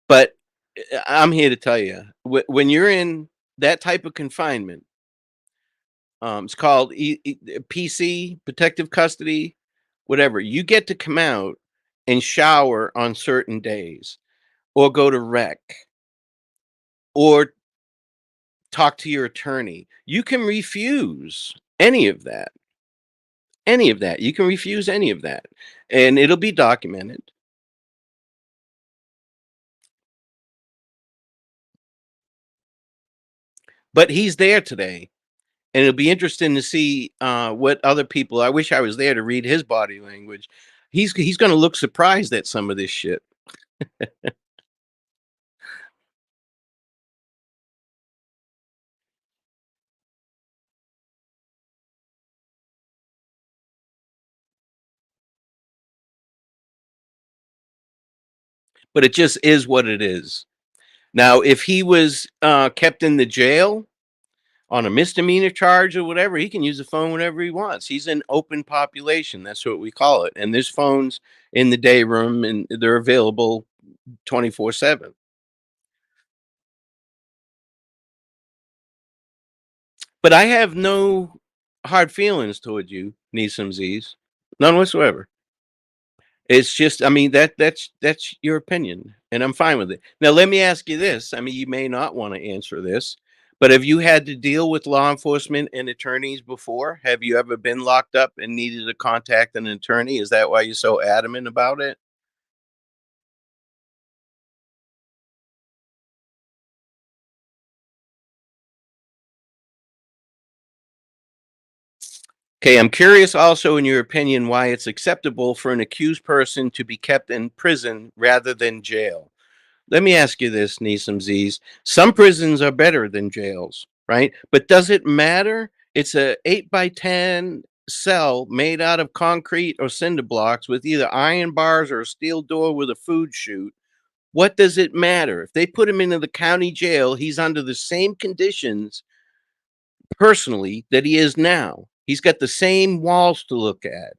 S2: But I'm here to tell you, when you're in that type of confinement, it's called PC, protective custody, whatever. You get to come out and shower on certain days, or go to rec, or talk to your attorney. You can refuse any of that. Any of that. You can refuse any of that, and it'll be documented. But he's there today, and it'll be interesting to see what other people. I wish I was there to read his body language. He's going to look surprised at some of this shit. But it just is what it is. Now, if he was kept in the jail on a misdemeanor charge or whatever, he can use the phone whenever he wants. He's an open population. That's what we call it. And there's phones in the day room, and they're available 24/7. But I have no hard feelings toward you, Need some Z's. None whatsoever. It's just, I mean, that's your opinion, and I'm fine with it. Now, let me ask you this. I mean, you may not want to answer this, but have you had to deal with law enforcement and attorneys before? Have you ever been locked up and needed to contact an attorney? Is that why you're so adamant about it? Okay, I'm curious also, in your opinion, why it's acceptable for an accused person to be kept in prison rather than jail. Let me ask you this, Neeson Z's. Some prisons are better than jails, right? But does it matter? It's a 8x10 cell made out of concrete or cinder blocks with either iron bars or a steel door with a food chute. What does it matter? If they put him into the county jail, he's under the same conditions personally that he is now. He's got the same walls to look at.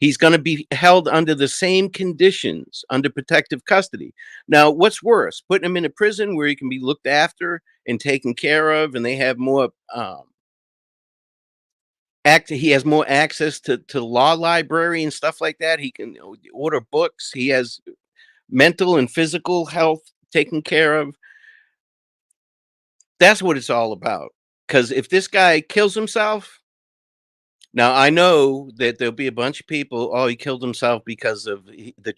S2: He's going to be held under the same conditions under protective custody. Now, what's worse, putting him in a prison where he can be looked after and taken care of, and they have more he has more access to law library and stuff like that. He can order books. He has mental and physical health taken care of. That's what it's all about. Because if this guy kills himself, now I know that there'll be a bunch of people. Oh, he killed himself because of the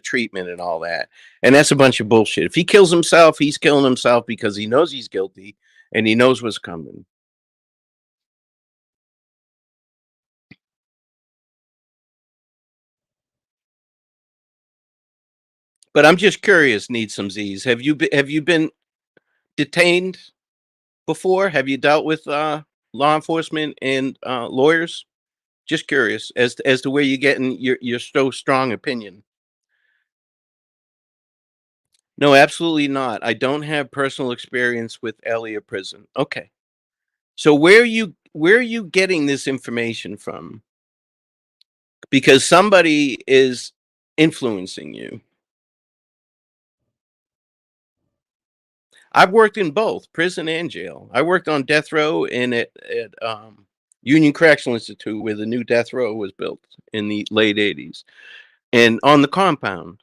S2: treatment and all that, and that's a bunch of bullshit. If he kills himself, he's killing himself because he knows he's guilty and he knows what's coming. But I'm just curious. Need some Z's. Have you been detained before? Have you dealt with law enforcement and lawyers? Just curious as to where you're getting your so strong opinion. No, absolutely not. I don't have personal experience with Elliott Prison. Okay. So where are you getting this information from? Because somebody is influencing you. I've worked in both prison and jail. I worked on death row and at Union Correctional Institute, where the new death row was built in the late 80s, and on the compound.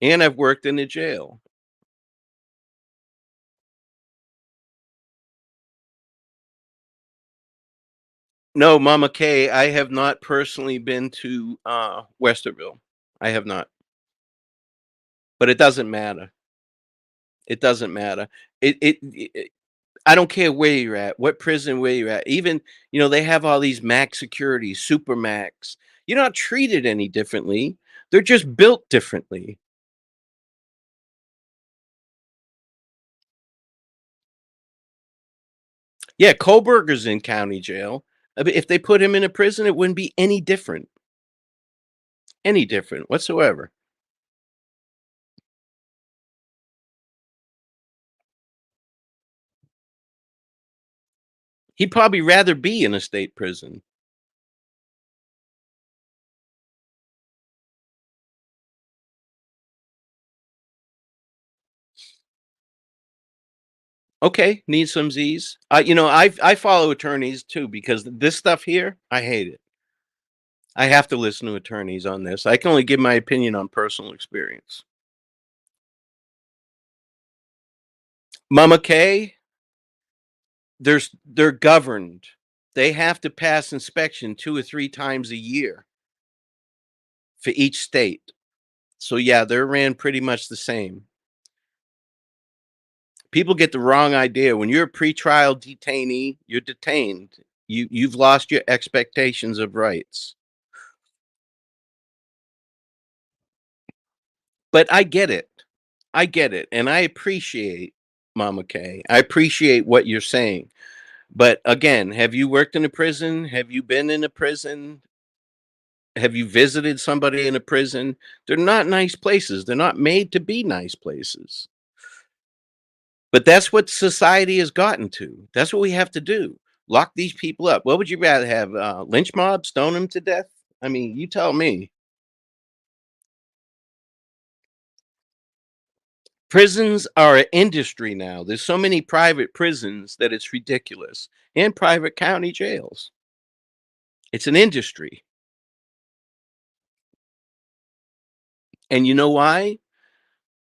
S2: And I've worked in the jail. No, Mama K, I have not personally been to Westerville. I have not. But it doesn't matter. It doesn't matter. It I don't care where you're at, what prison where you're at. Even, they have all these max security, super max. You're not treated any differently. They're just built differently. Yeah, Kohlberger's in county jail. I mean, if they put him in a prison, it wouldn't be any different. Any different whatsoever. He'd probably rather be in a state prison. Okay, need some Z's. I follow attorneys too because this stuff here, I hate it. I have to listen to attorneys on this. I can only give my opinion on personal experience. Mama K, they're governed. They have to pass inspection 2 or 3 times a year for each state. So yeah, they're ran pretty much the same. People get the wrong idea. When you're a pretrial detainee, you're detained. You've lost your expectations of rights. But I get it. I get it. And I appreciate Mama K. I appreciate what you're saying. But again, have you worked in a prison? Have you been in a prison? Have you visited somebody in a prison? They're not nice places. They're not made to be nice places. But that's what society has gotten to. That's what we have to do. Lock these people up. What would you rather have? Lynch mob, stone them to death? I mean, you tell me. Prisons are an industry now. There's so many private prisons that it's ridiculous, and private county jails. It's an industry. And you know why?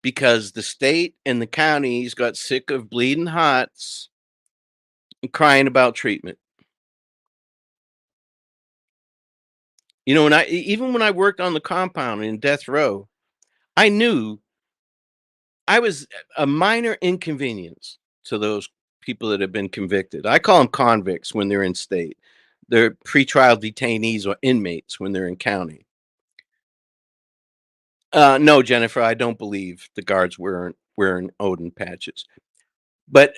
S2: Because the state and the counties got sick of bleeding hearts and crying about treatment. Even when I worked on the compound in death row, I knew I was a minor inconvenience to those people that have been convicted. I call them convicts when they're in state. They're pretrial detainees or inmates when they're in county. No, Jennifer, I don't believe the guards wearing Odin patches. But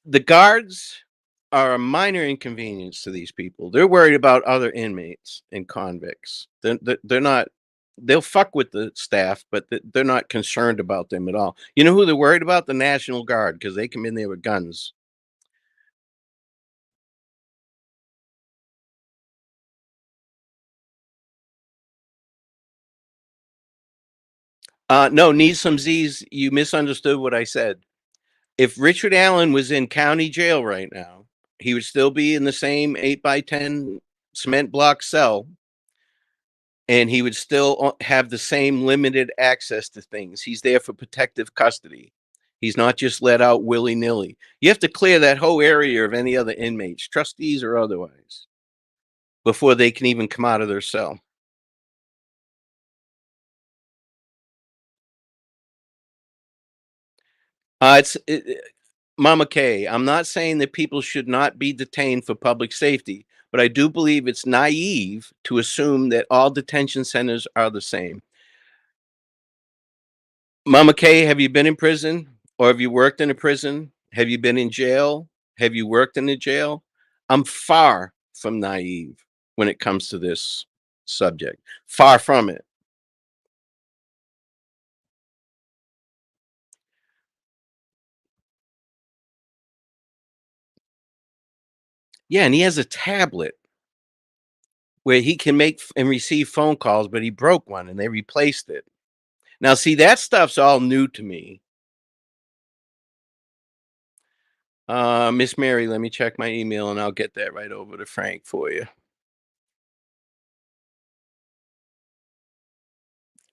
S2: the guards are a minor inconvenience to these people. They're worried about other inmates and convicts. They're not. They'll fuck with the staff, but they're not concerned about them at all. You know who they're worried about? The National Guard, because they come in there with guns. No, need some Z's. You misunderstood what I said. If Richard Allen was in county jail right now, he would still be in the same 8x10 cement block cell, and he would still have the same limited access to things. He's there for protective custody. He's not just let out willy-nilly. You have to clear that whole area of any other inmates, trustees or otherwise, before they can even come out of their cell. Mama K, I'm not saying that people should not be detained for public safety, but I do believe it's naive to assume that all detention centers are the same. Mama K, have you been in prison or have you worked in a prison? Have you been in jail? Have you worked in a jail? I'm far from naive when it comes to this subject. Far from it. Yeah, and he has a tablet where he can make and receive phone calls, but he broke one and they replaced it. Now, see, that stuff's all new to me. Miss Mary, let me check my email and I'll get that right over to Frank for you.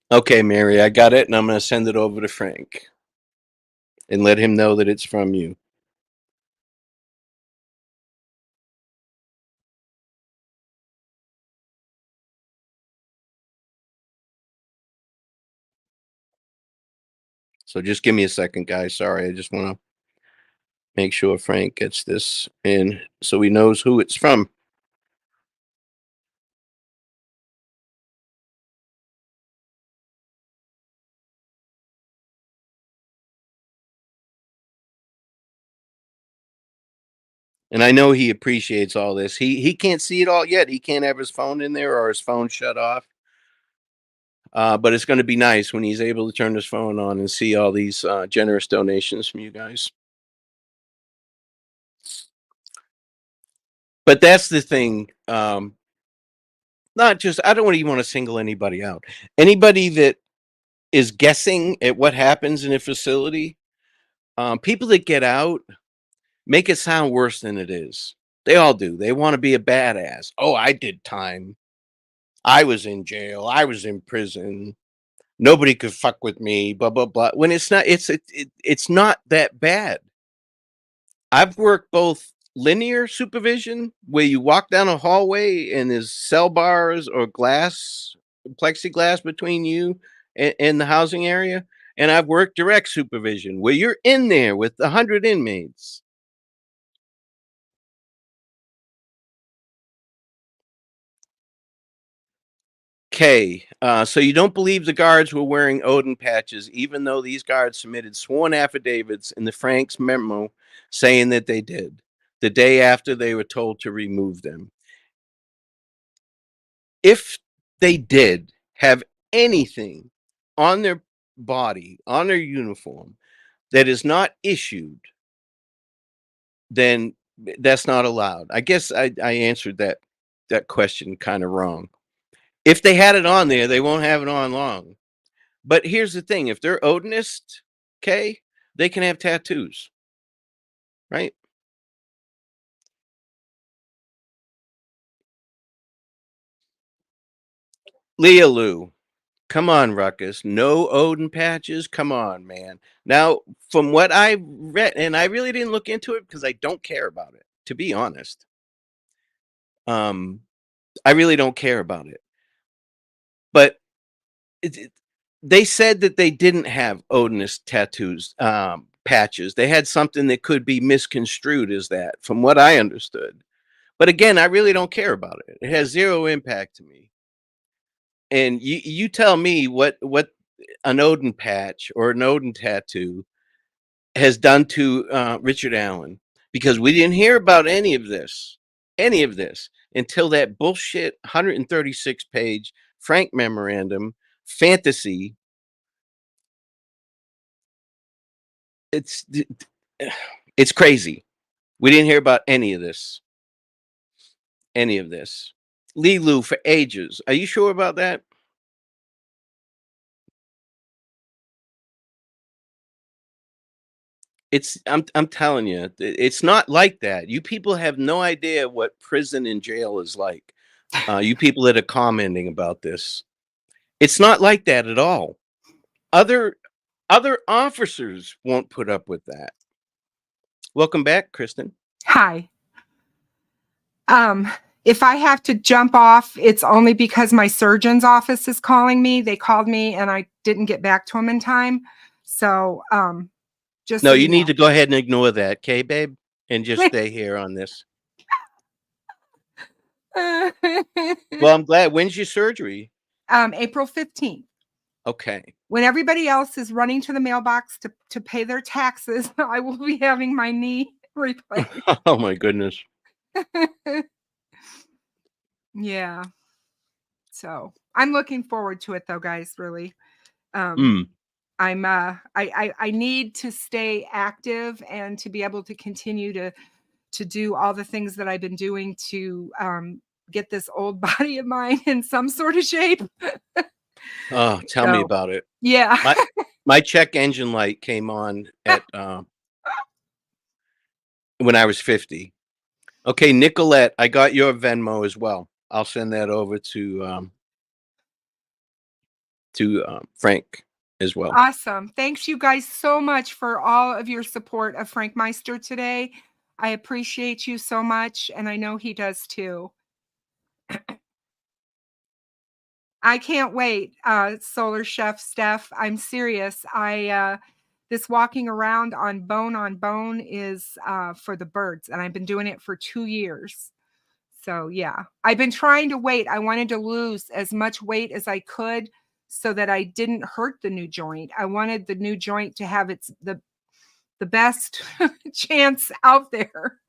S2: Okay, Mary, I got it, and I'm going to send it over to Frank and let him know that it's from you. So just give me a second, guys. Sorry, I just want to make sure Frank gets this in so he knows who it's from. And I know he appreciates all this. He can't see it all yet. He can't have his phone in there or his phone shut off. But it's going to be nice when he's able to turn his phone on and see all these generous donations from you guys. But that's the thing. Not just, I don't even want to single anybody out. Anybody that is guessing at what happens in a facility, people that get out make it sound worse than it is. They all do. They want to be a badass. Oh, I did time. I was in jail. I was in prison. Nobody could fuck with me. Blah blah blah. When it's not, it's not that bad. I've worked both linear supervision, where you walk down a hallway and there's cell bars or glass, plexiglass between you and the housing area, and I've worked direct supervision, where you're in there with 100 inmates. Okay, so you don't believe the guards were wearing Odin patches, even though these guards submitted sworn affidavits in the Frank's memo saying that they did, the day after they were told to remove them. If they did have anything on their body, on their uniform, that is not issued, then that's not allowed. I guess I answered that question kind of wrong. If they had it on there, they won't have it on long. But here's the thing: if they're Odinists, okay, they can have tattoos, right? Leah Lou, come on, Ruckus. No Odin patches. Come on, man. Now, from what I read, and I really didn't look into it because I don't care about it, to be honest. I really don't care about it. But they said that they didn't have Odinist tattoos, patches. They had something that could be misconstrued as that, from what I understood. But again, I really don't care about it. It has zero impact to me. And you tell me what an Odin patch or an Odin tattoo has done to Richard Allen, because we didn't hear about any of this until that bullshit 136 page Frank memorandum fantasy. It's crazy. We didn't hear about any of this. Lee Lou for ages. Are you sure about that? I'm telling you, it's not like that. You people have no idea what prison and jail is like. You people that are commenting about this, it's not like that at all. Other officers won't put up with that. Welcome back, Kristin.
S9: Hi. If I have to jump off, it's only because my surgeon's office is calling me. They called me and I didn't get back to them in time. So, just
S2: No,
S9: so
S2: you need
S9: know.
S2: to go ahead and ignore that, okay, babe? And just stay here on this. Well, I'm glad. When's your surgery?
S9: April 15th.
S2: Okay.
S9: When everybody else is running to the mailbox to pay their taxes, I will be having my knee replaced.
S2: Oh my goodness.
S9: Yeah. So I'm looking forward to it though, guys, really. I need to stay active and to be able to continue to to do all the things that I've been doing to get this old body of mine in some sort of shape.
S2: Oh, tell me
S9: So,
S2: about it.
S9: yeah.
S2: My check engine light came on at when I was 50. Okay, Nicolette, I got your Venmo as well. I'll send that over to Frank as well.
S9: Awesome. Thanks you guys so much for all of your support of Frankmeister today. I appreciate you so much, and I know he does too. I can't wait, Solar Chef Steph. I'm serious. This walking around on bone is for the birds, and I've been doing it for 2 years. So yeah, I've been trying to wait. I wanted to lose as much weight as I could so that I didn't hurt the new joint. I wanted the new joint to have the best chance out there.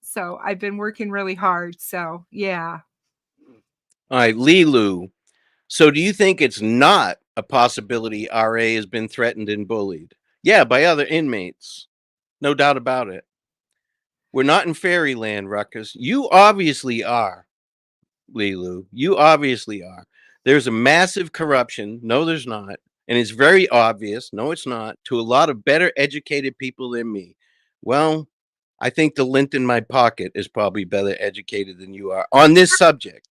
S9: So I've been working really hard. So yeah.
S2: All right, Lilu. So do you think it's not a possibility RA has been threatened and bullied? Yeah, by other inmates. No doubt about it. We're not in fairyland, Ruckus. You obviously are, Lilu. You obviously are. There's a massive corruption. No, there's not. And it's very obvious. No, it's not. To a lot of better educated people than me. Well, I think the lint in my pocket is probably better educated than you are on this subject.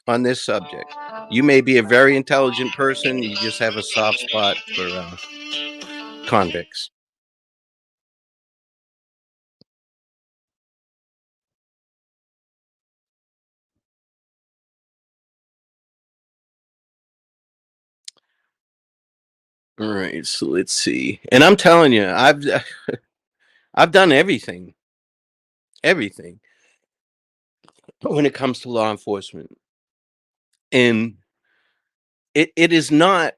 S2: On this subject. You may be a very intelligent person. You just have a soft spot for convicts. All right, so let's see. And I'm telling you, I've done everything when it comes to law enforcement. And it is not,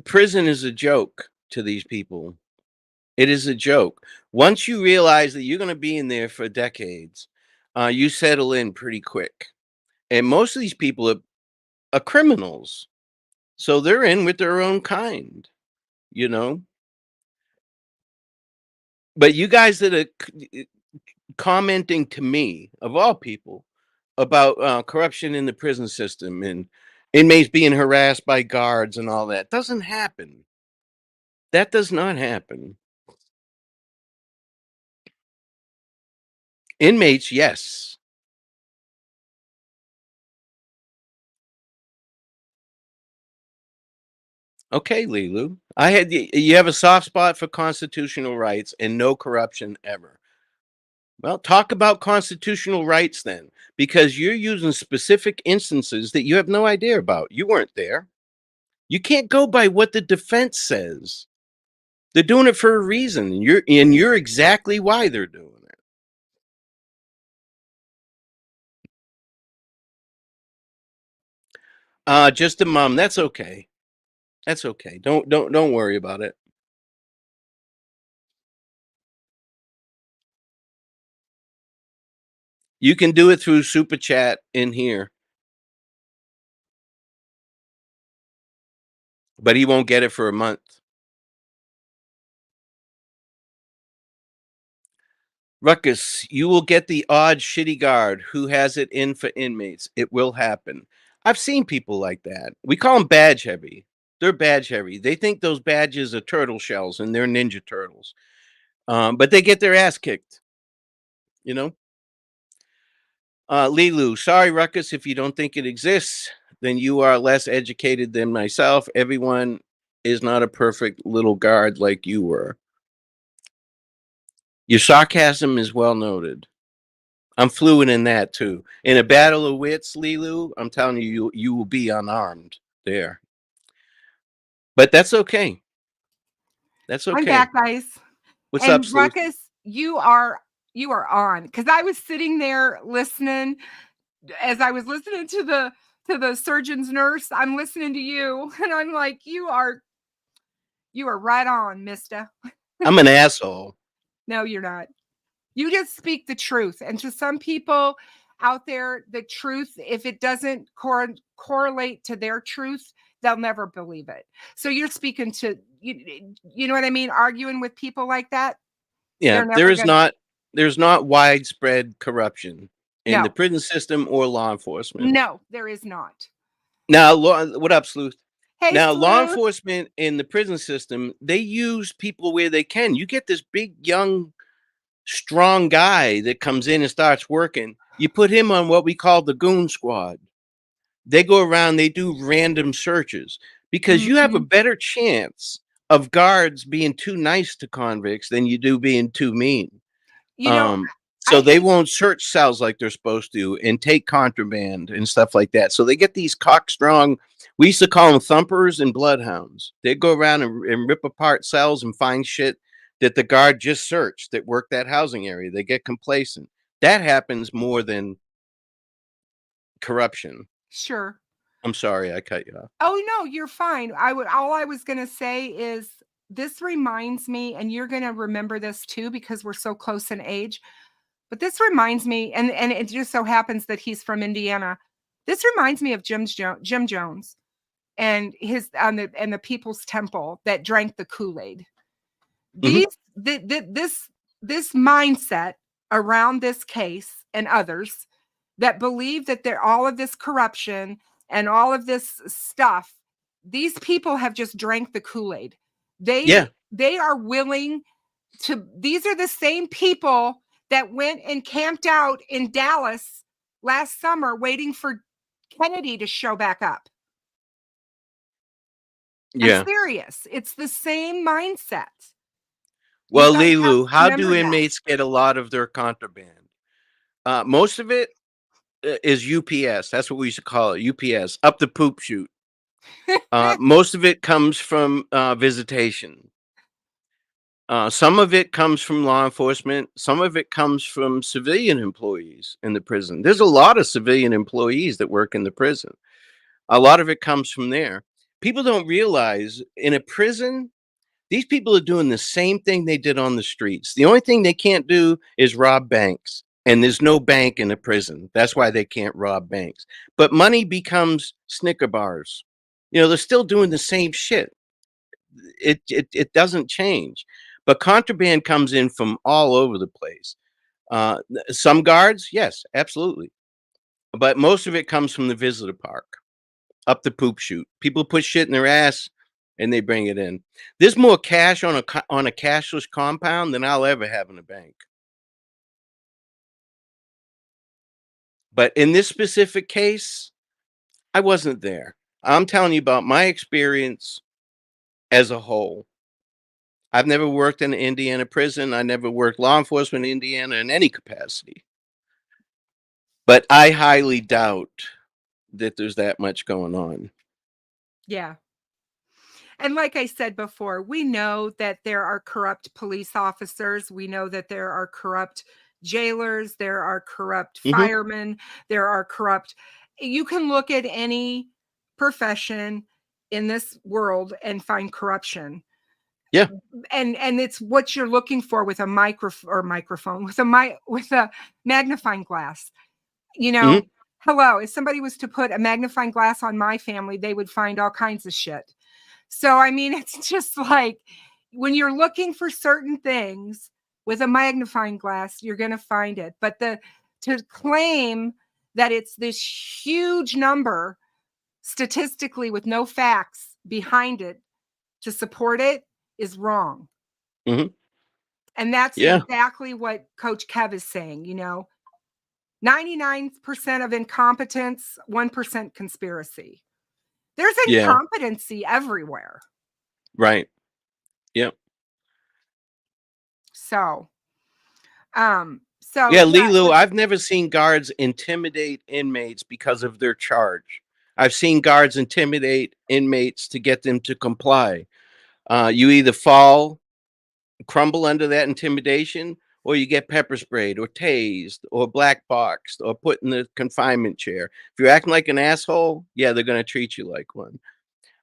S2: prison is a joke to these people. It is a joke. Once you realize that you're going to be in there for decades, you settle in pretty quick. And most of these people are criminals. So they're in with their own kind, you know. But you guys that are commenting to me, of all people, about corruption in the prison system and inmates being harassed by guards and all that, doesn't happen. That does not happen. Inmates, yes. Okay, Lilu. You have a soft spot for constitutional rights and no corruption ever. Well, talk about constitutional rights then, because you're using specific instances that you have no idea about. You weren't there. You can't go by what the defense says. They're doing it for a reason. And you're exactly why they're doing it. Just a mom. That's okay. That's okay. Don't worry about it. You can do it through Super Chat in here. But he won't get it for a month. Ruckus, you will get the odd shitty guard who has it in for inmates. It will happen. I've seen people like that. We call them badge heavy. They're badge heavy. They think those badges are turtle shells and they're Ninja Turtles. But they get their ass kicked. You know? Lilu, sorry, Ruckus, if you don't think it exists, then you are less educated than myself. Everyone is not a perfect little guard like you were. Your sarcasm is well noted. I'm fluent in that too. In a battle of wits, Lilu, I'm telling you, you will be unarmed there. But that's okay. That's okay.
S9: I'm back, guys.
S2: What's
S9: and
S2: up, Sleuth?
S9: Ruckus, you are on, because I was sitting there listening as I was listening to the surgeon's nurse. I'm listening to you, and I'm like, you are right on, mister.
S2: I'm an asshole.
S9: No, you're not. You just speak the truth. And to some people out there, the truth, if it doesn't correlate to their truth, they'll never believe it. So you're speaking to, you know what I mean? Arguing with people like that.
S2: Yeah, there is not there's not widespread corruption in the
S9: No.
S2: prison system or law enforcement.
S9: No, there is not.
S2: Now, what up, Sleuth?
S9: Hey,
S2: Now, law
S9: Sleuth.
S2: enforcement in the prison system, they use people where they can. You get this big, young, strong guy that comes in and starts working. You put him on what we call the goon squad. They go around, they do random searches because you have a better chance of guards being too nice to convicts than you do being too mean.
S9: You know,
S2: So they won't search cells like they're supposed to and take contraband and stuff like that. So they get these cock-strong, we used to call them thumpers and bloodhounds. They go around and rip apart cells and find shit that the guard just searched that worked that housing area. They get complacent. That happens more than corruption.
S9: Sure.
S2: I'm sorry, I cut you off.
S9: Oh no, you're fine. All I was gonna say is this reminds me, and you're gonna remember this too because we're so close in age. But this reminds me, and it just so happens that he's from Indiana. This reminds me of Jim Jones and the People's Temple that drank the Kool-Aid. This mindset around this case and others that believe that all of this corruption and all of this stuff, these people have just drank the Kool-Aid. They are willing to. These are the same people that went and camped out in Dallas last summer waiting for Kennedy to show back up.
S2: Yeah.
S9: I'm serious. It's the same mindset.
S2: Well, Lilu, how do inmates get a lot of their contraband? Most of it is UPS. That's what we used to call it, UPS, up the poop chute. Most of it comes from visitation. Some of it comes from law enforcement. Some of it comes from civilian employees in the prison. There's a lot of civilian employees that work in the prison. A lot of it comes from there. People don't realize in a prison, these people are doing the same thing they did on the streets. The only thing they can't do is rob banks. And there's no bank in a prison. That's why they can't rob banks. But money becomes Snicker bars. You know, they're still doing the same shit. It doesn't change. But contraband comes in from all over the place. Some guards, yes, absolutely. But most of it comes from the visitor park, up the poop chute. People put shit in their ass and they bring it in. There's more cash on a cashless compound than I'll ever have in a bank. But in this specific case, I wasn't there. I'm telling you about my experience as a whole. I've never worked in an Indiana prison. I never worked law enforcement in Indiana in any capacity. But I highly doubt that there's that much going on.
S9: Yeah. And like I said before, we know that there are corrupt police officers. We know that there are corrupt jailers. There are corrupt firemen. There are corrupt. You can look at any profession in this world and find corruption.
S2: Yeah.
S9: And it's what you're looking for with a microphone, with a magnifying glass. You know, hello, if somebody was to put a magnifying glass on my family, they would find all kinds of shit. So, I mean, it's just like when you're looking for certain things with a magnifying glass, you're going to find it. But to claim that it's this huge number statistically with no facts behind it to support it is wrong. And that's exactly what Coach Kev is saying, you know. 99% of incompetence, 1% conspiracy. There's incompetency everywhere.
S2: Right. Yep.
S9: So
S2: Lilu, I've never seen guards intimidate inmates because of their charge. I've seen guards intimidate inmates to get them to comply. You either crumble under that intimidation, or you get pepper sprayed or tased or black boxed or put in the confinement chair. If you're acting like an asshole, they're going to treat you like one.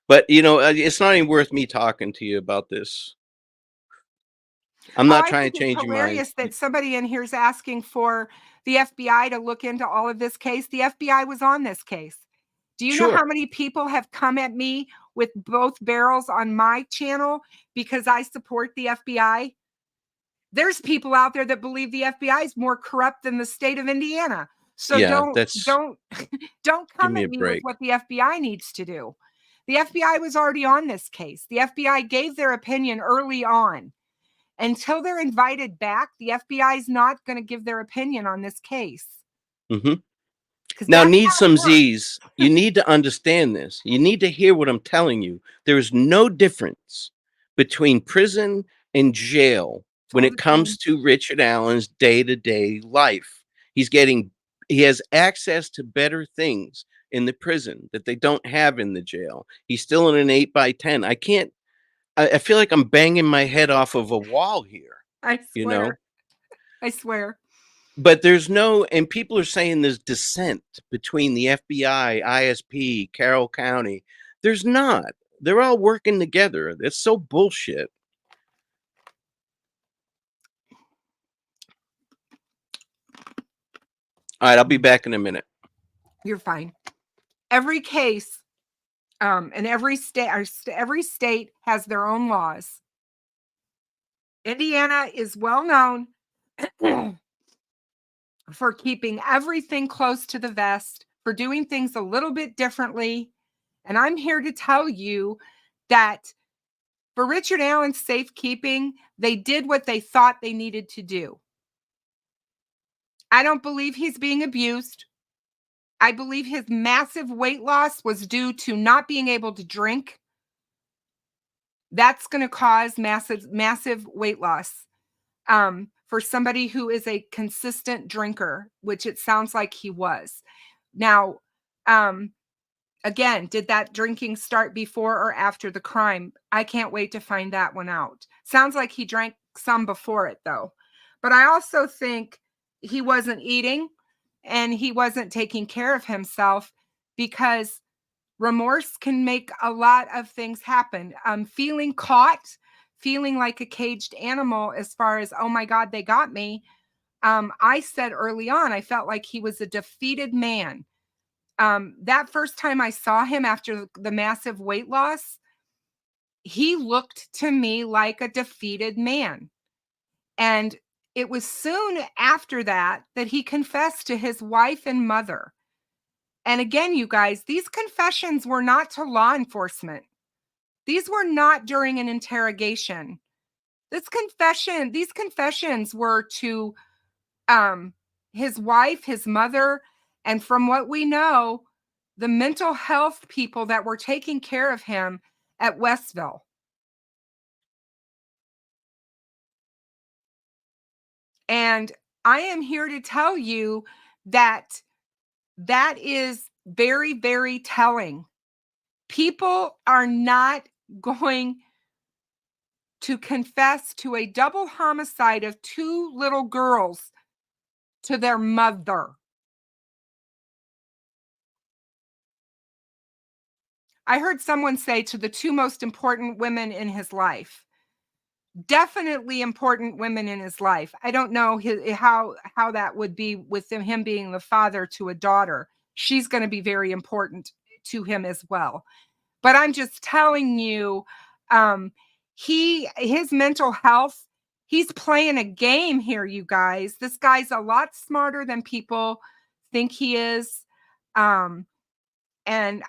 S2: But, you know, it's not even worth me talking to you about this. I'm not trying to change your mind. It's hilarious
S9: that somebody in here is asking for the FBI to look into all of this case. The FBI was on this case. Do you know how many people have come at me with both barrels on my channel because I support the FBI? There's people out there that believe the FBI is more corrupt than the state of Indiana. So
S2: Yeah,
S9: don't
S2: that's-
S9: don't come
S2: me
S9: at
S2: a
S9: me with
S2: break.
S9: what the FBI needs to do. The FBI was already on this case. The FBI gave their opinion early on. Until they're invited back, the FBI is not going to give their opinion on this case.
S2: Mm-hmm.
S9: 'Cause
S2: Now,
S9: that's
S2: need
S9: how it
S2: some
S9: works.
S2: Z's. You need to understand this. You need to hear what I'm telling you. There is no difference between prison and jail when
S9: all
S2: it
S9: the
S2: comes to Richard Allen's day-to-day life. He has access to better things in the prison that they don't have in the jail. He's still in an 8x10. I feel like I'm banging my head off of a wall here,
S9: I swear.
S2: you know?
S9: I swear.
S2: But there's no, and people are saying there's dissent between the FBI, ISP, Carroll County. There's not. They're all working together. That's so bullshit. All right, I'll be back in a minute.
S9: You're fine. Every case, and every state has their own laws. Indiana is well known for keeping everything close to the vest, for doing things a little bit differently. And I'm here to tell you that for Richard Allen's safekeeping, they did what they thought they needed to do. I don't believe he's being abused. I believe his massive weight loss was due to not being able to drink. That's going to cause massive weight loss. For somebody who is a consistent drinker, which it sounds like he was. Now, again, did that drinking start before or after the crime? I can't wait to find that one out. Sounds like he drank some before it, though. But I also think he wasn't eating and he wasn't taking care of himself, because remorse can make a lot of things happen. Feeling caught, feeling like a caged animal as far as, oh my God, they got me. I said early on, I felt like he was a defeated man. That first time I saw him after the massive weight loss, he looked to me like a defeated man. And it was soon after that that he confessed to his wife and mother. And again, you guys, these confessions were not to law enforcement. These were not during an interrogation. These confessions were to his wife, his mother, and from what we know, the mental health people that were taking care of him at Westville. And I am here to tell you that that is very, very telling. People are not going to confess to a double homicide of 2 little girls to their mother. I heard someone say to the 2 most important women in his life. Definitely important women in his life. I don't know how that would be with him being the father to a daughter. She's going to be very important to him as well. But I'm just telling you, his mental health, he's playing a game here, you guys. This guy's a lot smarter than people think he is. And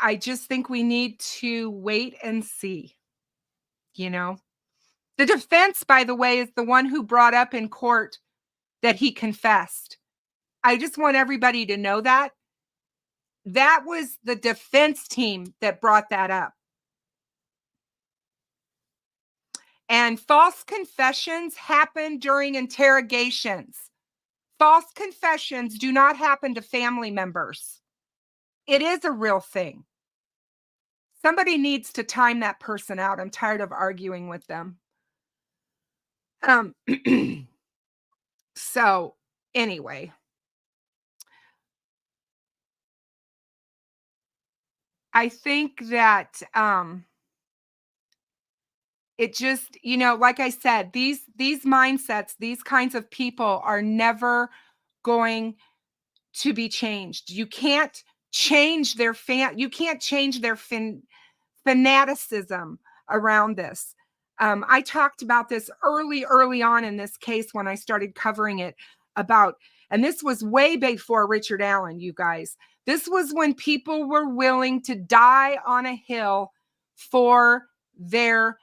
S9: I just think we need to wait and see, you know. The defense, by the way, is the one who brought up in court that he confessed. I just want everybody to know that. That was the defense team that brought that up. And false confessions happen during interrogations. False confessions do not happen to family members. It is a real thing. Somebody needs to time that person out. I'm tired of arguing with them. So anyway, I think that it just, like I said, these mindsets, these kinds of people are never going to be changed. You can't change their fanaticism around this. I talked about this early on in this case when I started covering it and this was way before Richard Allen, you guys. This was when people were willing to die on a hill for their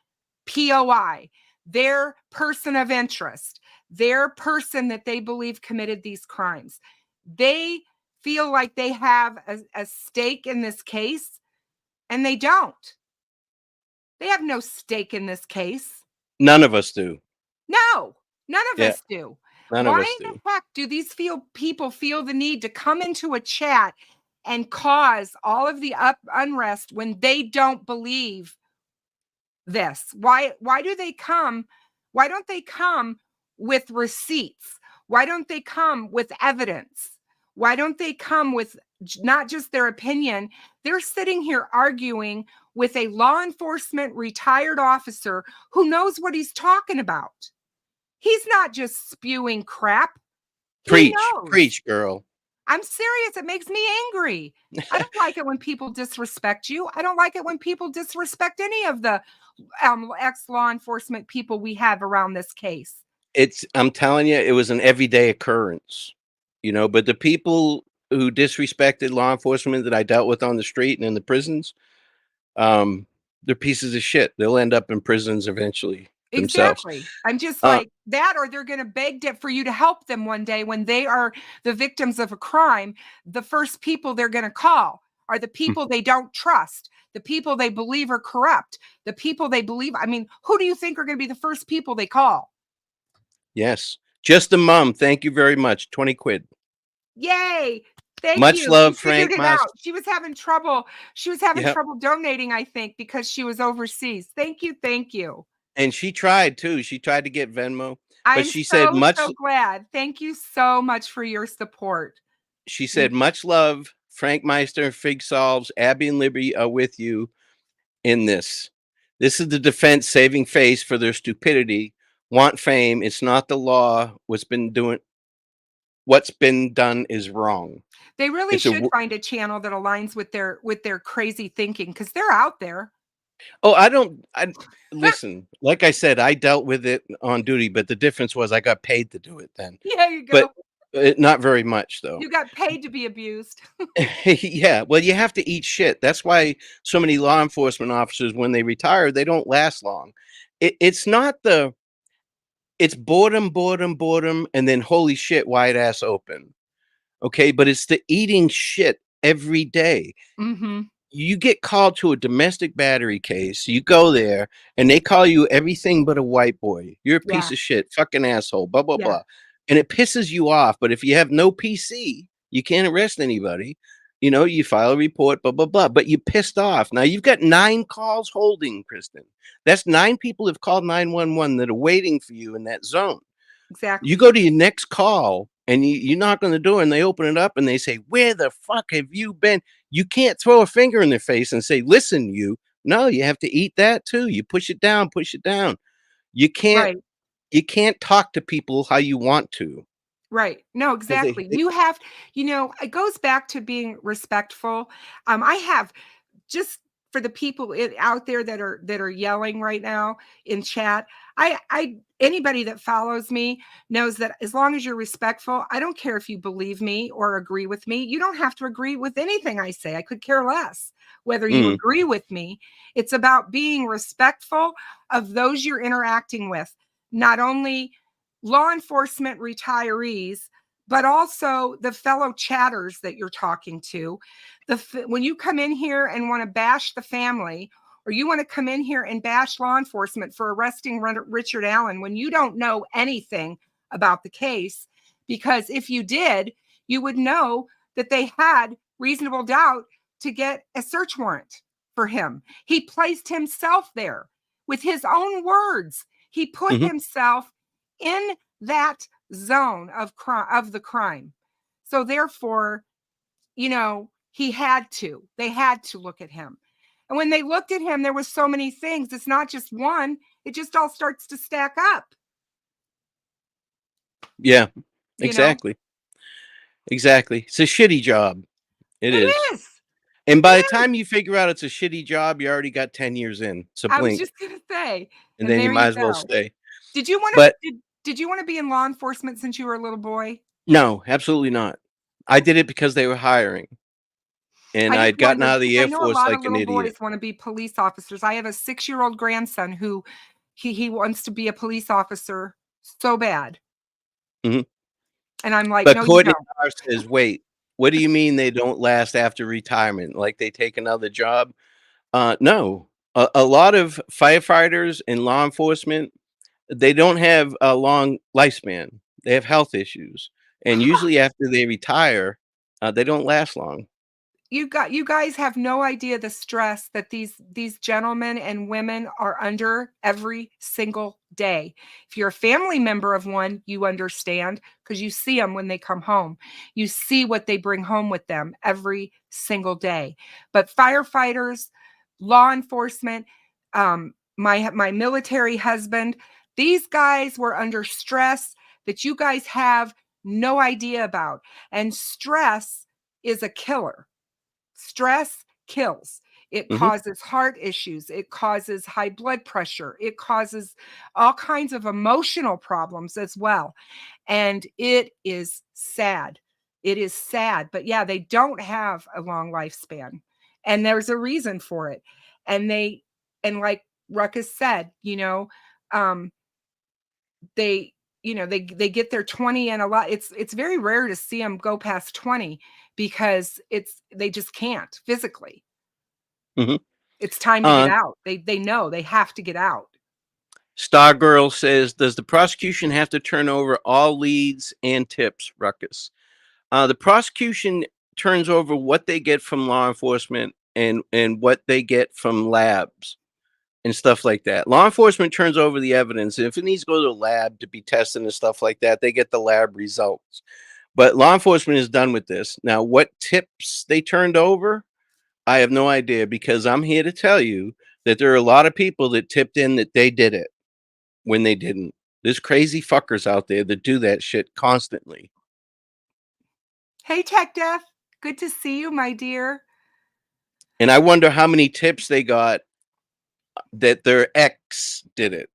S9: POI, their person of interest, their person that they believe committed these crimes. They feel like they have a stake in this case, and they don't. They have no stake in this case.
S2: None of us do.
S9: No, none of
S2: Yeah,
S9: us do.
S2: none of
S9: Why
S2: us
S9: in
S2: do.
S9: the heck do these people feel the need to come into a chat and cause all of the unrest when they don't believe this? Why do they come? Why don't they come with receipts? Why don't they come with evidence? Why don't they come with not just their opinion? They're sitting here arguing with a law enforcement retired officer who knows what he's talking about. He's not just spewing crap. He knows.
S2: Preach, girl.
S9: I'm serious. It makes me angry. I don't like it when people disrespect you. I don't like it when people disrespect any of the ex-law enforcement people we have around this case.
S2: I'm telling you, it was an everyday occurrence, but the people who disrespected law enforcement that I dealt with on the street and in the prisons, they're pieces of shit. They'll end up in prisons eventually themselves.
S9: Exactly. I'm just like that, or they're going to beg for you to help them one day when they are the victims of a crime. The first people they're going to call are the people they don't trust, the people they believe are corrupt, the people they believe. I mean, who do you think are going to be the first people they call?
S2: Yes. Just a mom. Thank you very much. 20 quid.
S9: Yay. Thank
S2: Much
S9: you.
S2: love,
S9: She figured it
S2: Frankmeister.
S9: out. She was having trouble. She was having trouble donating, I think, because she was overseas. Thank you. Thank you.
S2: And she tried too. She tried to get Venmo,
S9: I'm
S2: but she said
S9: so glad. Thank you so much for your support.
S2: She said, much love. Frankmeister, Fig Solves, Abby and Libby are with you in this. This is the defense saving face for their stupidity. Want fame. It's not the law. What's been done is wrong.
S9: They really should find a channel that aligns with their crazy thinking, because they're out there.
S2: Oh, I listen, like I said, I dealt with it on duty, but the difference was I got paid to do it then.
S9: Yeah, you go.
S2: But not very much though.
S9: You got paid to be abused.
S2: Yeah, well, you have to eat shit. That's why so many law enforcement officers, when they retire, they don't last long. It's not it's boredom, and then holy shit, wide ass open. Okay, but it's the eating shit every day.
S9: Mm-hmm.
S2: You get called to a domestic battery case. You go there, and they call you everything but a white boy. You're a piece of shit, fucking asshole, blah blah blah, and it pisses you off. But if you have no PC, you can't arrest anybody. You file a report, blah blah blah. But you pissed off. Now you've got 9 calls holding, Kristin. That's 9 people have called 911 that are waiting for you in that zone.
S9: Exactly.
S2: You go to your next call and you knock on the door and they open it up and they say, "Where the fuck have you been?" You can't throw a finger in their face and say, "Listen, you." No, you have to eat that too. You push it down, push it down. You can't talk to people how you want to.
S9: Right. No, exactly. You have, it goes back to being respectful. I have, just for the people out there that are yelling right now in chat, anybody that follows me knows that as long as you're respectful, I don't care if you believe me or agree with me. You don't have to agree with anything I say. I could care less whether you agree with me. It's about being respectful of those you're interacting with, not only law enforcement retirees, but also the fellow chatters that you're talking to. When you come in here and want to bash the family, or you want to come in here and bash law enforcement for arresting Richard Allen when you don't know anything about the case, because if you did, you would know that they had reasonable doubt to get a search warrant for him. He placed himself there with his own words. He put himself in that zone of the crime. So therefore, they had to look at him. And when they looked at him, there was so many things. It's not just one. It just all starts to stack up.
S2: Yeah, exactly. Exactly. It's a shitty job. It is. And by the time you figure out it's a shitty job, you already got 10 years in. So
S9: I was
S2: blink,
S9: just gonna say,
S2: and then you
S9: there
S2: might
S9: you
S2: as well
S9: go.
S2: stay.
S9: Did you want to?
S2: But
S9: Did you want to be in law enforcement since you were a little boy?
S2: no, absolutely not. I did it because they were hiring, and
S9: I just
S2: I'd gotten
S9: wondered
S2: out of the
S9: because I
S2: Air
S9: know a
S2: Force
S9: lot of
S2: like an
S9: little
S2: idiot.
S9: boys want to be police officers. I have a 6-year-old grandson who he wants to be a police officer so bad.
S2: Mhm.
S9: And I'm like,
S2: But
S9: no, you
S2: Courtney
S9: don't.
S2: Barr says, "Wait, what do you mean they don't last after retirement? Like they take another job?" No. A lot of firefighters and law enforcement, they don't have a long lifespan. They have health issues, and usually after they retire, they don't last long.
S9: You guys have no idea the stress that these gentlemen and women are under every single day. If you're a family member of one, you understand because you see them when they come home. You see what they bring home with them every single day. But firefighters, law enforcement, my military husband, these guys were under stress that you guys have no idea about. And stress is a killer. Stress kills. It
S2: Mhm.
S9: causes heart issues. It causes high blood pressure. It causes all kinds of emotional problems as well. And it is sad. It is sad. But yeah, they don't have a long lifespan. And there's a reason for it. And and like Ruckus said, um, they they get their 20, and a lot it's very rare to see them go past 20 because they just can't physically.
S2: Mhm.
S9: It's time to get out. They know they have to get out.
S2: Stargirl says, "Does the prosecution have to turn over all leads and tips?" Ruckus. The prosecution turns over what they get from law enforcement and what they get from labs and stuff like that. Law enforcement turns over the evidence. If it needs to go to a lab to be tested and stuff like that, they get the lab results. But law enforcement is done with this. Now, what tips they turned over, I have no idea because I'm here to tell you that there are a lot of people that tipped in that they did it when they didn't. There's crazy fuckers out there that do that shit constantly.
S9: Hey, Tech Deaf, good to see you, my dear.
S2: And I wonder how many tips they got that their ex did it.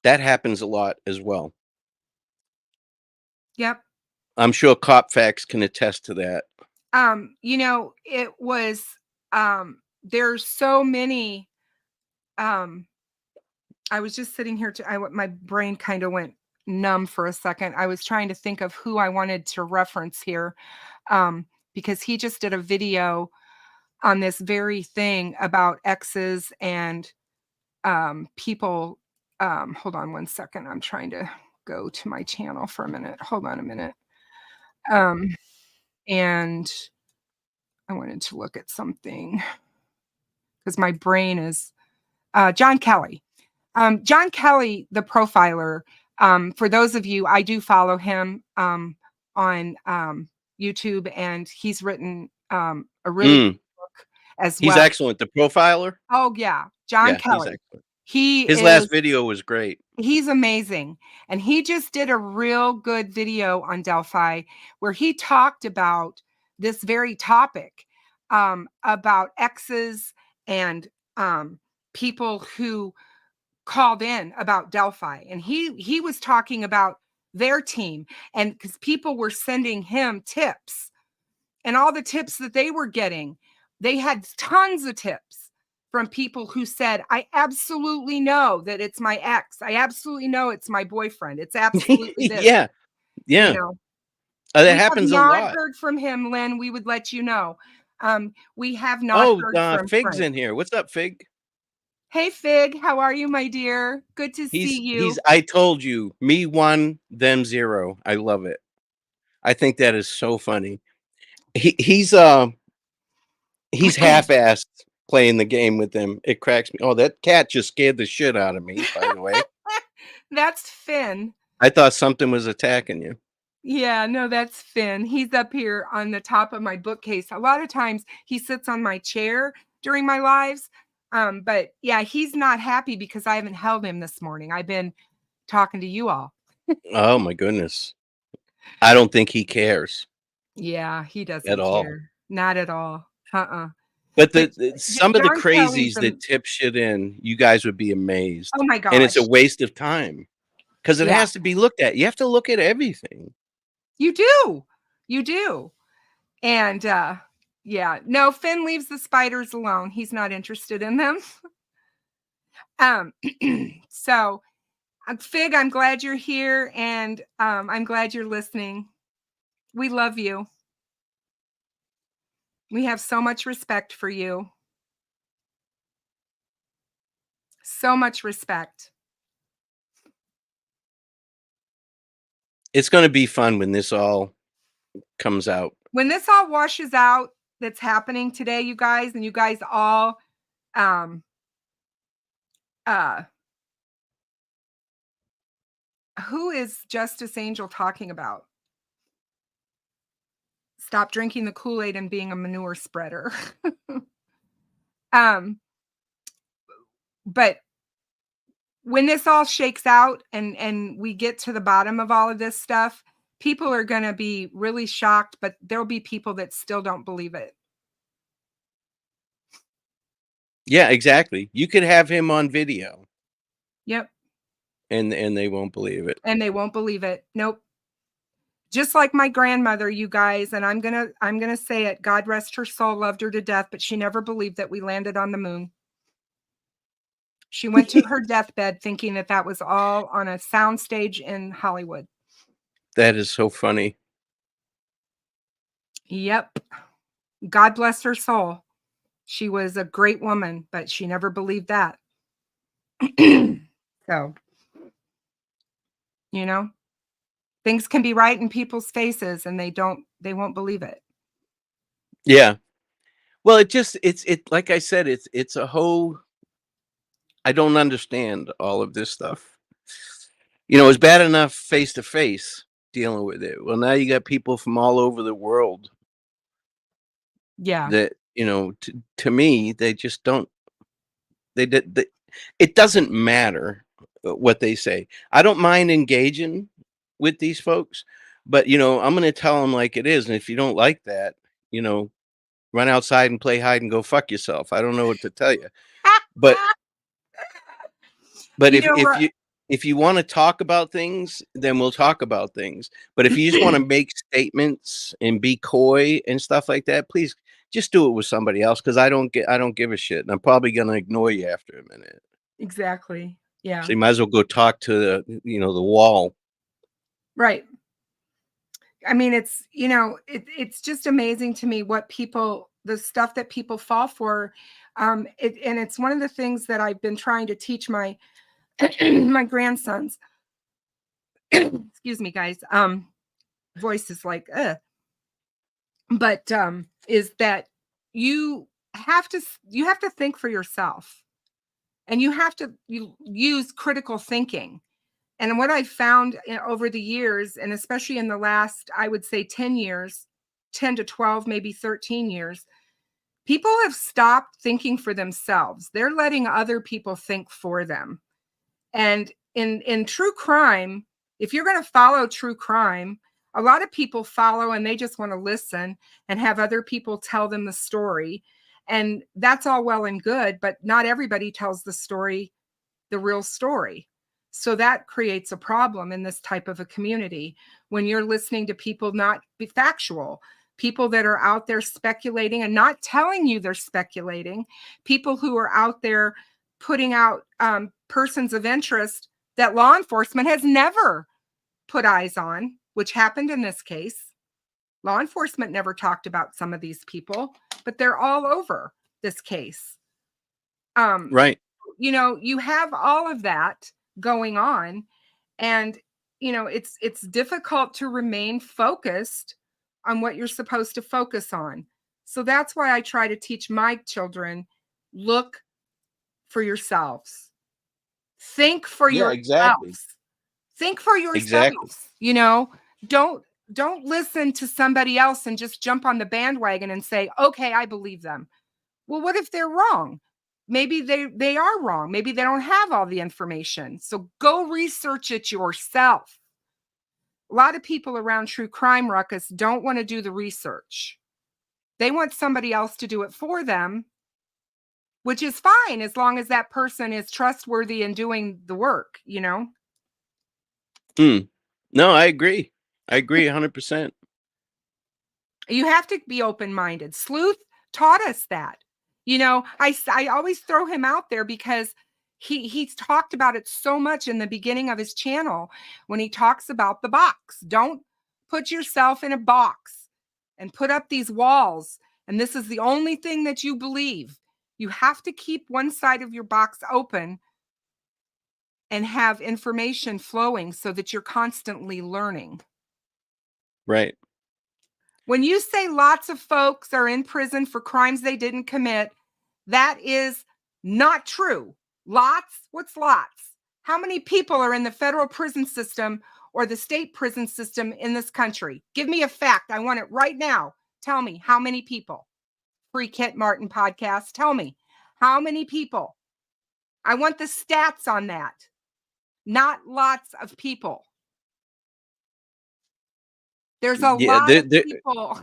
S2: That happens a lot as well.
S9: Yep.
S2: I'm sure Cop Facts can attest to that.
S9: It was there's so many I was just sitting here my brain kind of went numb for a second. I was trying to think of who I wanted to reference here. Because he just did a video on this very thing about exes and people. Hold on one second. I'm trying to go to my channel for a minute. Hold on a minute. And I wanted to look at something because my brain is John Kelly. John Kelly, the profiler. For those of you, I do follow him on YouTube, and he's written a really good book as
S2: He's
S9: well.
S2: excellent. The profiler.
S9: Oh yeah, John
S2: Yeah, he's
S9: Kelly.
S2: excellent. His last video was great.
S9: He's amazing. And he just did a real good video on Delphi where he talked about this very topic, about exes and people who called in about Delphi. And he was talking about their team, and because people were sending him tips, and all the tips that they were getting, they had tons of tips from people who said, I absolutely know that it's my ex. I absolutely know it's my boyfriend. It's absolutely this.
S2: Yeah.
S9: You know,
S2: That happens a lot.
S9: We have not heard from him, Lynn. We would let you know. We have not heard from
S2: Fig's
S9: Frank.
S2: in here. What's up, Fig?
S9: Hey, Fig. How are you, my dear? Good to see you.
S2: I told you, me 1, them 0. I love it. I think that is so funny. He's half-assed playing the game with them. It cracks me. Oh, that cat just scared the shit out of me, by the way.
S9: That's Finn.
S2: I thought something was attacking you.
S9: Yeah, no, that's Finn. He's up here on the top of my bookcase. A lot of times he sits on my chair during my lives. But yeah, he's not happy because I haven't held him this morning. I've been talking to you all.
S2: Oh my goodness. I don't think he cares.
S9: Yeah, he doesn't
S2: At all.
S9: care. Not at all. Uh-uh.
S2: But
S9: But
S2: some of the
S9: John Kelly's
S2: crazies that tip shit in, you guys would be amazed.
S9: Oh my
S2: And it's a
S9: gosh.
S2: waste of time because it
S9: Yeah.
S2: has to be looked at. You have to look at everything.
S9: You do. You do. And yeah, no, Finn leaves the spiders alone. He's not interested in them. So Fig, I'm glad you're here, and I'm glad you're listening. We love you. We have so much respect for you. So much respect.
S2: It's going to be fun when this all comes out.
S9: When this all washes out, that's happening today, you guys, and you guys all who is Justice Angel talking about? Stop drinking the Kool-Aid and being a manure spreader. But when this all shakes out and we get to the bottom of all of this stuff, people are going to be really shocked, but there'll be people that still don't believe it.
S2: Yeah, exactly. You could have him on video.
S9: Yep.
S2: And they won't believe it.
S9: And they won't believe it. Nope. Just like my grandmother, you guys, and I'm going to say it, God rest her soul, loved her to death, but she never believed that we landed on the moon. She went to her deathbed thinking that that was all on a soundstage in Hollywood.
S2: That is so funny.
S9: Yep. God bless her soul. She was a great woman, but she never believed that. So, you know, things can be right in people's faces and they won't believe it.
S2: Yeah. Well, it's like I said, it's a whole, I don't understand all of this stuff. You know, it's bad enough face to face dealing with it. Well, now you got people from all over the world.
S9: Yeah.
S2: That, you know, to me, they just don't, it doesn't matter what they say. I don't mind engaging with these folks, but, you know, I'm going to tell them like it is. And if you don't like that, you know, run outside and play hide and go fuck yourself. I don't know what to tell you. But if you want to talk about things, then we'll talk about things. But if you just want to make statements and be coy and stuff like that, please just do it with somebody else, because I don't give a shit, and I'm probably going to ignore you after a minute.
S9: Exactly. Yeah.
S2: So you might as well go talk to the wall. Right.
S9: I mean, it's, you know, it's just amazing to me what the stuff that people fall for. And it's one of the things that I've been trying to teach my my grandsons. Excuse me, guys. Voice is like, but is that you have to think for yourself, and you have to use critical thinking. And what I've found over the years, and especially in the last, I would say 10 years, 10 to 12, maybe 13 years, people have stopped thinking for themselves. They're letting other people think for them. And in true crime, if you're going to follow true crime, a lot of people follow and they just want to listen and have other people tell them the story. And that's all well and good, but not everybody tells the story, the real story. So that creates a problem in this type of a community when you're listening to people not be factual, people that are out there speculating and not telling you they're speculating, people who are out there putting out persons of interest that law enforcement has never put eyes on, which happened in this case. Law enforcement never talked about some of these people, but they're all over this case.
S2: Right.
S9: You know, you have all of that going on, and you know, it's difficult to remain focused on what you're supposed to focus on. So that's why I try to teach my children, look for yourselves. Think for yourselves.
S2: Exactly.
S9: Think for yourselves.
S2: Exactly.
S9: You know, don't listen to somebody else and just jump on the bandwagon and say, okay, I believe them. Well, what if they're wrong? Maybe they are wrong. Maybe they don't have all the information. So go research it yourself. A lot of people around true crime, Ruckus, don't want to do the research. They want somebody else to do it for them, which is fine as long as that person is trustworthy in doing the work, you know?
S2: No, I agree. I agree 100%.
S9: You have to be open-minded. Sleuth taught us that. You know, I always throw him out there because he's talked about it so much in the beginning of his channel when he talks about the box. Don't put yourself in a box and put up these walls. And this is the only thing that you believe. You have to keep one side of your box open and have information flowing so that you're constantly learning.
S2: Right.
S9: When you say lots of folks are in prison for crimes they didn't commit, that is not true. Lots? What's lots? How many people are in the federal prison system or the state prison system in this country? Give me a fact. I want it right now. Tell me how many people. Free Kit Martin podcast. Tell me how many people. I want the stats on that. Not lots of people. There's a
S2: Yeah,
S9: lot of people.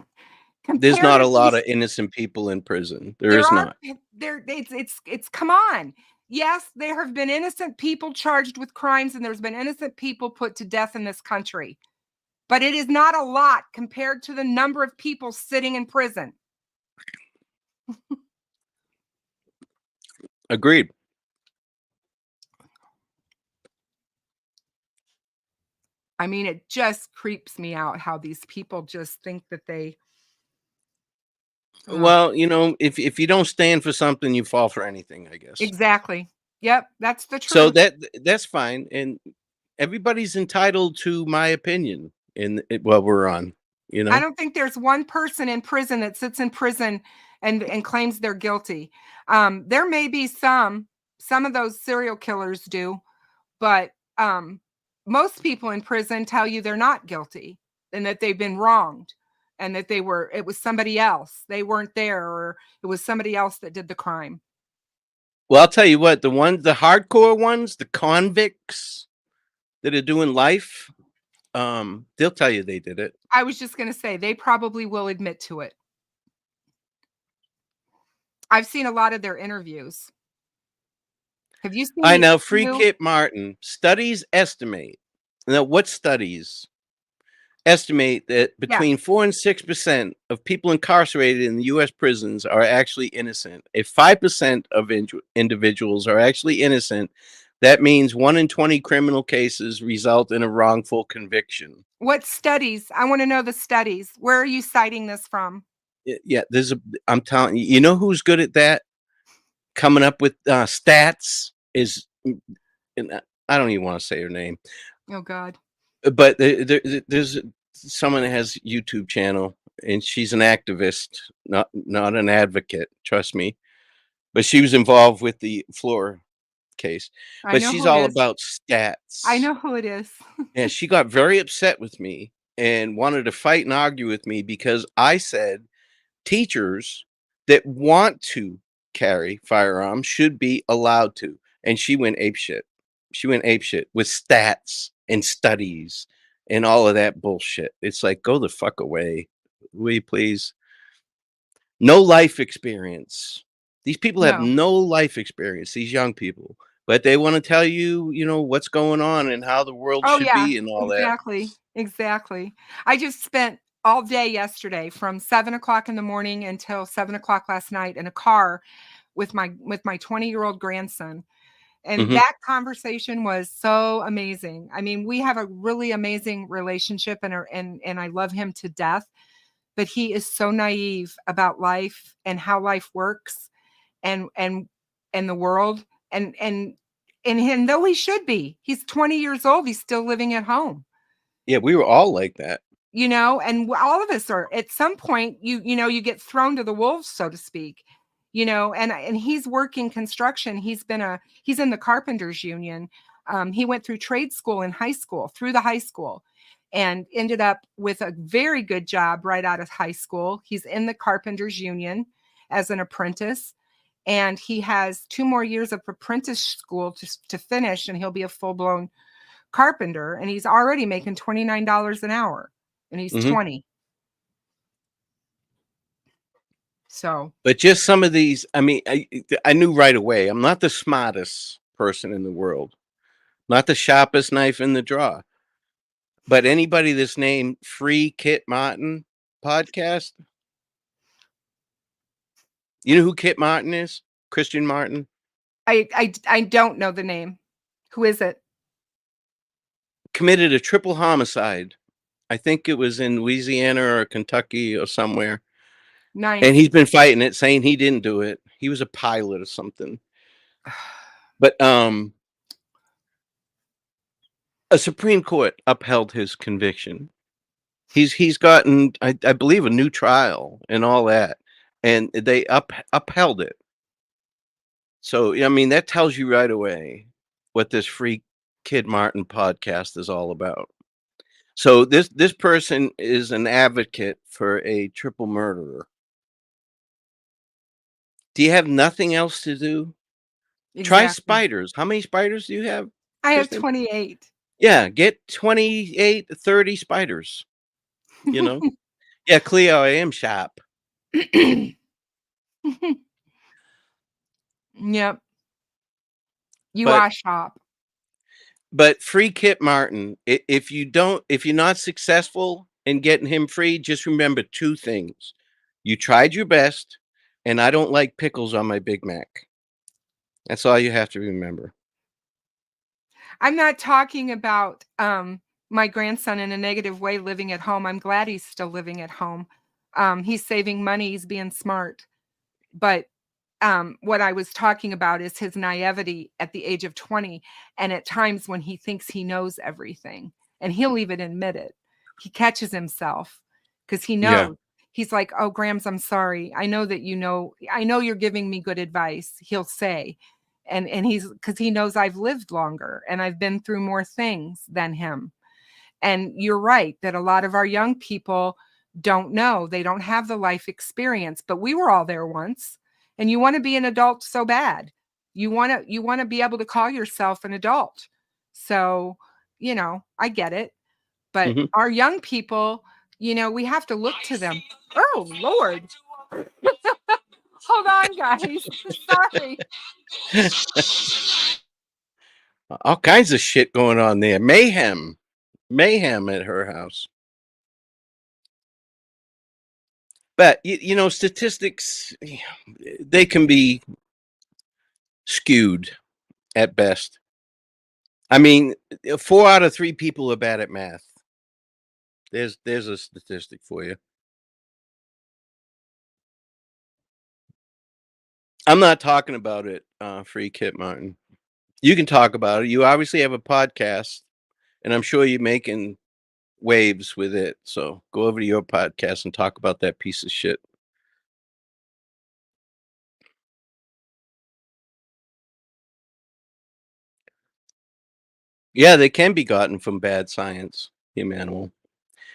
S2: There's not a lot of innocent people in prison. There is not.
S9: It's come on. Yes, there have been innocent people charged with crimes and there's been innocent people put to death in this country. But it is not a lot compared to the number of people sitting in prison.
S2: Agreed.
S9: I mean, it just creeps me out how these people just think that they.
S2: Well, you know, if you don't stand for something, you fall for anything, I guess.
S9: Exactly. Yep, that's the truth.
S2: So that's fine, and everybody's entitled to my opinion in what we're on. You know,
S9: I don't think there's one person in prison that sits in prison and claims they're guilty. There may be some of those serial killers do, but most people in prison tell you they're not guilty and that they've been wronged and that it was somebody else. They weren't there, or it was somebody else that did the crime.
S2: well, I'll tell you what, the hardcore ones, the convicts that are doing life, they'll tell you they did it.
S9: I was just going to say, they probably will admit to it. I've seen a lot of their interviews. Have you seen?
S2: I know. Free Kit Martin. Studies estimate. Now, what studies estimate that between 4 and 6% of people incarcerated in the U.S. prisons are actually innocent? If 5% of individuals are actually innocent, that means 1 in 20 criminal cases result in a wrongful conviction.
S9: What studies? I want to know the studies. Where are you citing this from?
S2: Yeah, I'm telling you, you know who's good at that? Coming up with stats is, and I don't even want to say her name.
S9: Oh God.
S2: But there's someone that has a YouTube channel, and she's an activist, not an advocate. Trust me. But she was involved with the Floor case. But she's all about stats.
S9: I know who it is.
S2: And she got very upset with me and wanted to fight and argue with me because I said teachers that want to carry firearms should be allowed to. And she went apeshit. She went apeshit with stats and studies and all of that bullshit. It's like, go the fuck away. Will you please? No life experience. These people have no life experience, these young people. But they want to tell you, you know, what's going on and how the world should be and all that.
S9: Exactly. I just spent all day yesterday from 7 o'clock in the morning until 7 o'clock last night in a car with my 20-year-old grandson. And that conversation was so amazing. I mean, we have a really amazing relationship and I love him to death, but he is so naive about life and how life works and the world. And though he should be, he's 20 years old, he's still living at home.
S2: Yeah, we were all like that.
S9: You know, and all of us are at some point, you know, you get thrown to the wolves, so to speak, you know, and he's working construction. He's in the carpenters union. He went through trade school in high school, through the high school, and ended up with a very good job right out of high school. He's in the carpenters union as an apprentice. And he has 2 more years of apprentice school to finish, and he'll be a full-blown carpenter. And he's already making $29 an hour, and he's 20. So,
S2: But just some of these, I mean, I knew right away. I'm not the smartest person in the world, not the sharpest knife in the drawer. But anybody that's named Free Kit Martin podcast, you know who Kit Martin is? Christian Martin.
S9: I don't know the name. Who is it?
S2: Committed a triple homicide. I think it was in Louisiana or Kentucky or somewhere.
S9: Nice.
S2: And he's been fighting it, saying he didn't do it. He was a pilot or something. But a Supreme Court upheld his conviction. He's gotten, I believe, a new trial and all that, and they upheld it. So I mean, that tells you right away what this Free Kid Martin podcast is all about. So this person is an advocate for a triple murderer. Do you have nothing else to do? Try
S9: Exactly.
S2: spiders. How many spiders do you have?
S9: I have
S2: Kristen?
S9: 28.
S2: Yeah, get 28, 30 spiders. You know? Yeah, Cleo, I am sharp.
S9: Yep. You
S2: But-
S9: are sharp.
S2: But Free Kit Martin, if you're not successful in getting him free, just remember two things. You tried your best, and I don't like pickles on my Big Mac. That's all you have to remember.
S9: I'm not talking about my grandson in a negative way living at home. I'm glad he's still living at home. He's saving money, he's being smart. But what I was talking about is his naivety at the age of 20, and at times when he thinks he knows everything, and he'll even admit it. He catches himself because he knows.
S2: Yeah.
S9: He's like, "Oh, Grams, I'm sorry. I know that you know. I know you're giving me good advice." He'll say, and he's because he knows I've lived longer and I've been through more things than him. And you're right that a lot of our young people don't know. They don't have the life experience, but we were all there once. And you want to be an adult so bad. You want to be able to call yourself an adult. So, I get it. But
S2: Mhm.
S9: our young people, we have to look to them. Oh, Lord. Hold on, guys. Sorry.
S2: All kinds of shit going on there. Mayhem at her house. But statistics, they can be skewed at best. I mean, 4 out of 3 people are bad at math. There's a statistic for you. I'm not talking about it, Free Kit Martin. You can talk about it. You obviously have a podcast, and I'm sure you're making waves with it. So go over to your podcast and talk about that piece of shit. Yeah, they can be gotten from bad science, Emmanuel.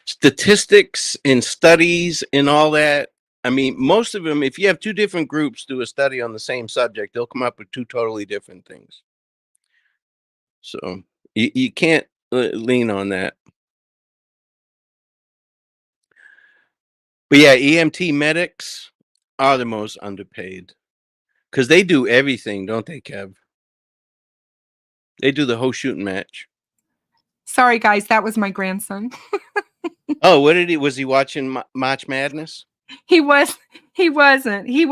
S2: Statistics and studies and all that. I mean, most of them, if you have 2 different groups do a study on the same subject, they'll come up with 2 totally different things. So you can't lean on that. But yeah, EMT medics are the most underpaid because they do everything, don't they, Kev? They do the whole shooting match.
S9: Sorry, guys. That was my grandson.
S2: Oh, was he watching March Madness?
S9: He wasn't. He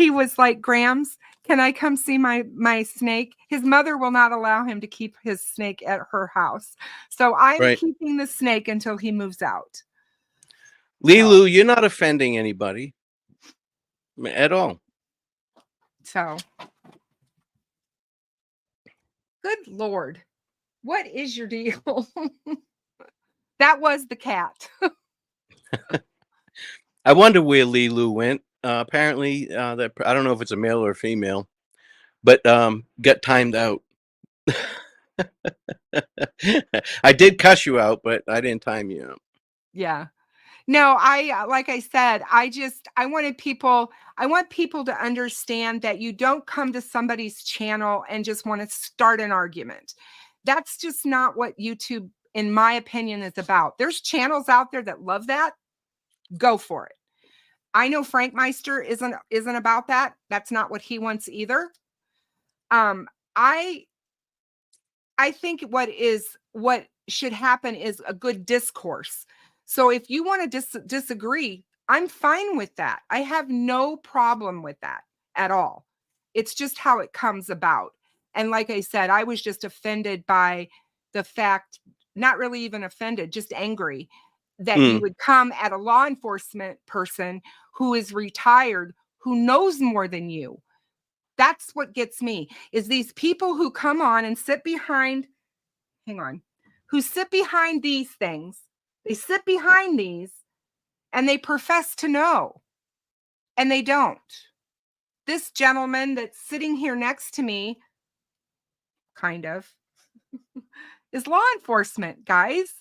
S9: was like, Grams, can I come see my snake? His mother will not allow him to keep his snake at her house. So I'm
S2: Right.
S9: keeping the snake until he moves out.
S2: Lilu, you're not offending anybody at all.
S9: So, good Lord. What is your deal? That was the cat.
S2: I wonder where Lilu went. Apparently, that I don't know if it's a male or a female, but got timed out. I did cuss you out, but I didn't time you out.
S9: Yeah. No, like I said, I want people to understand that you don't come to somebody's channel and just want to start an argument. That's just not what YouTube, in my opinion, is about. There's channels out there that love that. Go for it. I know Frankmeister isn't about that. That's not what he wants either. I think what should happen is a good discourse. So if you want to disagree, I'm fine with that. I have no problem with that at all. It's just how it comes about. And like I said, I was just offended by the fact, not really even offended, just angry that you would come at a law enforcement person who is retired, who knows more than you. That's what gets me, is these people who come on and sit behind, who sit behind these things. They sit behind these and they profess to know, and they don't. This gentleman that's sitting here next to me, kind of, is law enforcement, guys.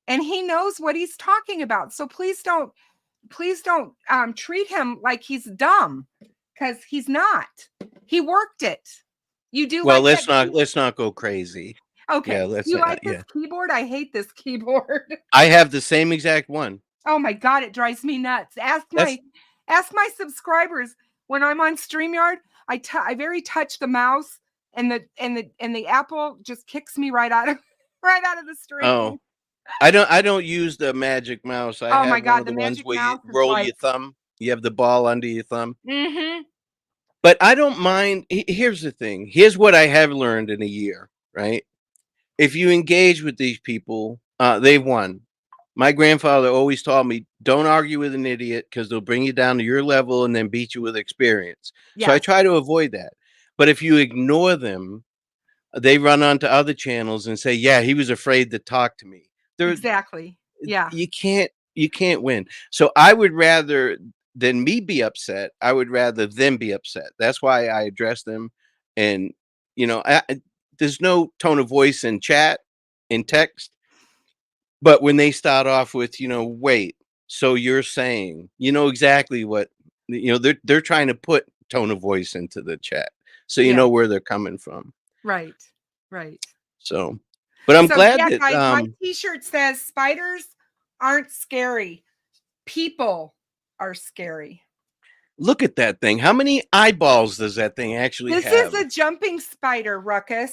S9: And he knows what he's talking about. So please don't treat him like he's dumb, because he's not. He worked it. You do.
S2: Well,
S9: like
S2: let's not go crazy.
S9: Okay.
S2: Yeah,
S9: You like this keyboard? I hate this keyboard.
S2: I have the same exact one.
S9: Oh my God, it drives me nuts. Ask my subscribers when I'm on StreamYard. I very touch the mouse, and the Apple just kicks me right out of the stream.
S2: Oh, I don't use the magic mouse. I have
S9: my God,
S2: one of
S9: the
S2: the ones
S9: magic
S2: where you
S9: mouse is
S2: roll
S9: like-
S2: your thumb. You have the ball under your thumb.
S9: Mm-hmm.
S2: But I don't mind. Here's the thing. Here's what I have learned in a year, right? If you engage with these people, they've won. My grandfather always taught me, don't argue with an idiot, because they'll bring you down to your level and then beat you with experience. So I
S9: Yes.
S2: try to avoid that. But if you ignore them, they run onto other channels and say, yeah, he was afraid to talk to me.
S9: Exactly. Yeah.
S2: You can't win. So I would rather than me be upset, I would rather them be upset. That's why I address them. And, there's no tone of voice in chat, in text. But when they start off with, wait, so you're saying, exactly what, they're trying to put tone of voice into the chat. So you know where they're coming from.
S9: Right.
S2: So, but I'm glad that
S9: guys, my t-shirt says spiders aren't scary. People are scary.
S2: Look at that thing. How many eyeballs does that thing actually have?
S9: This is a jumping spider, Ruckus.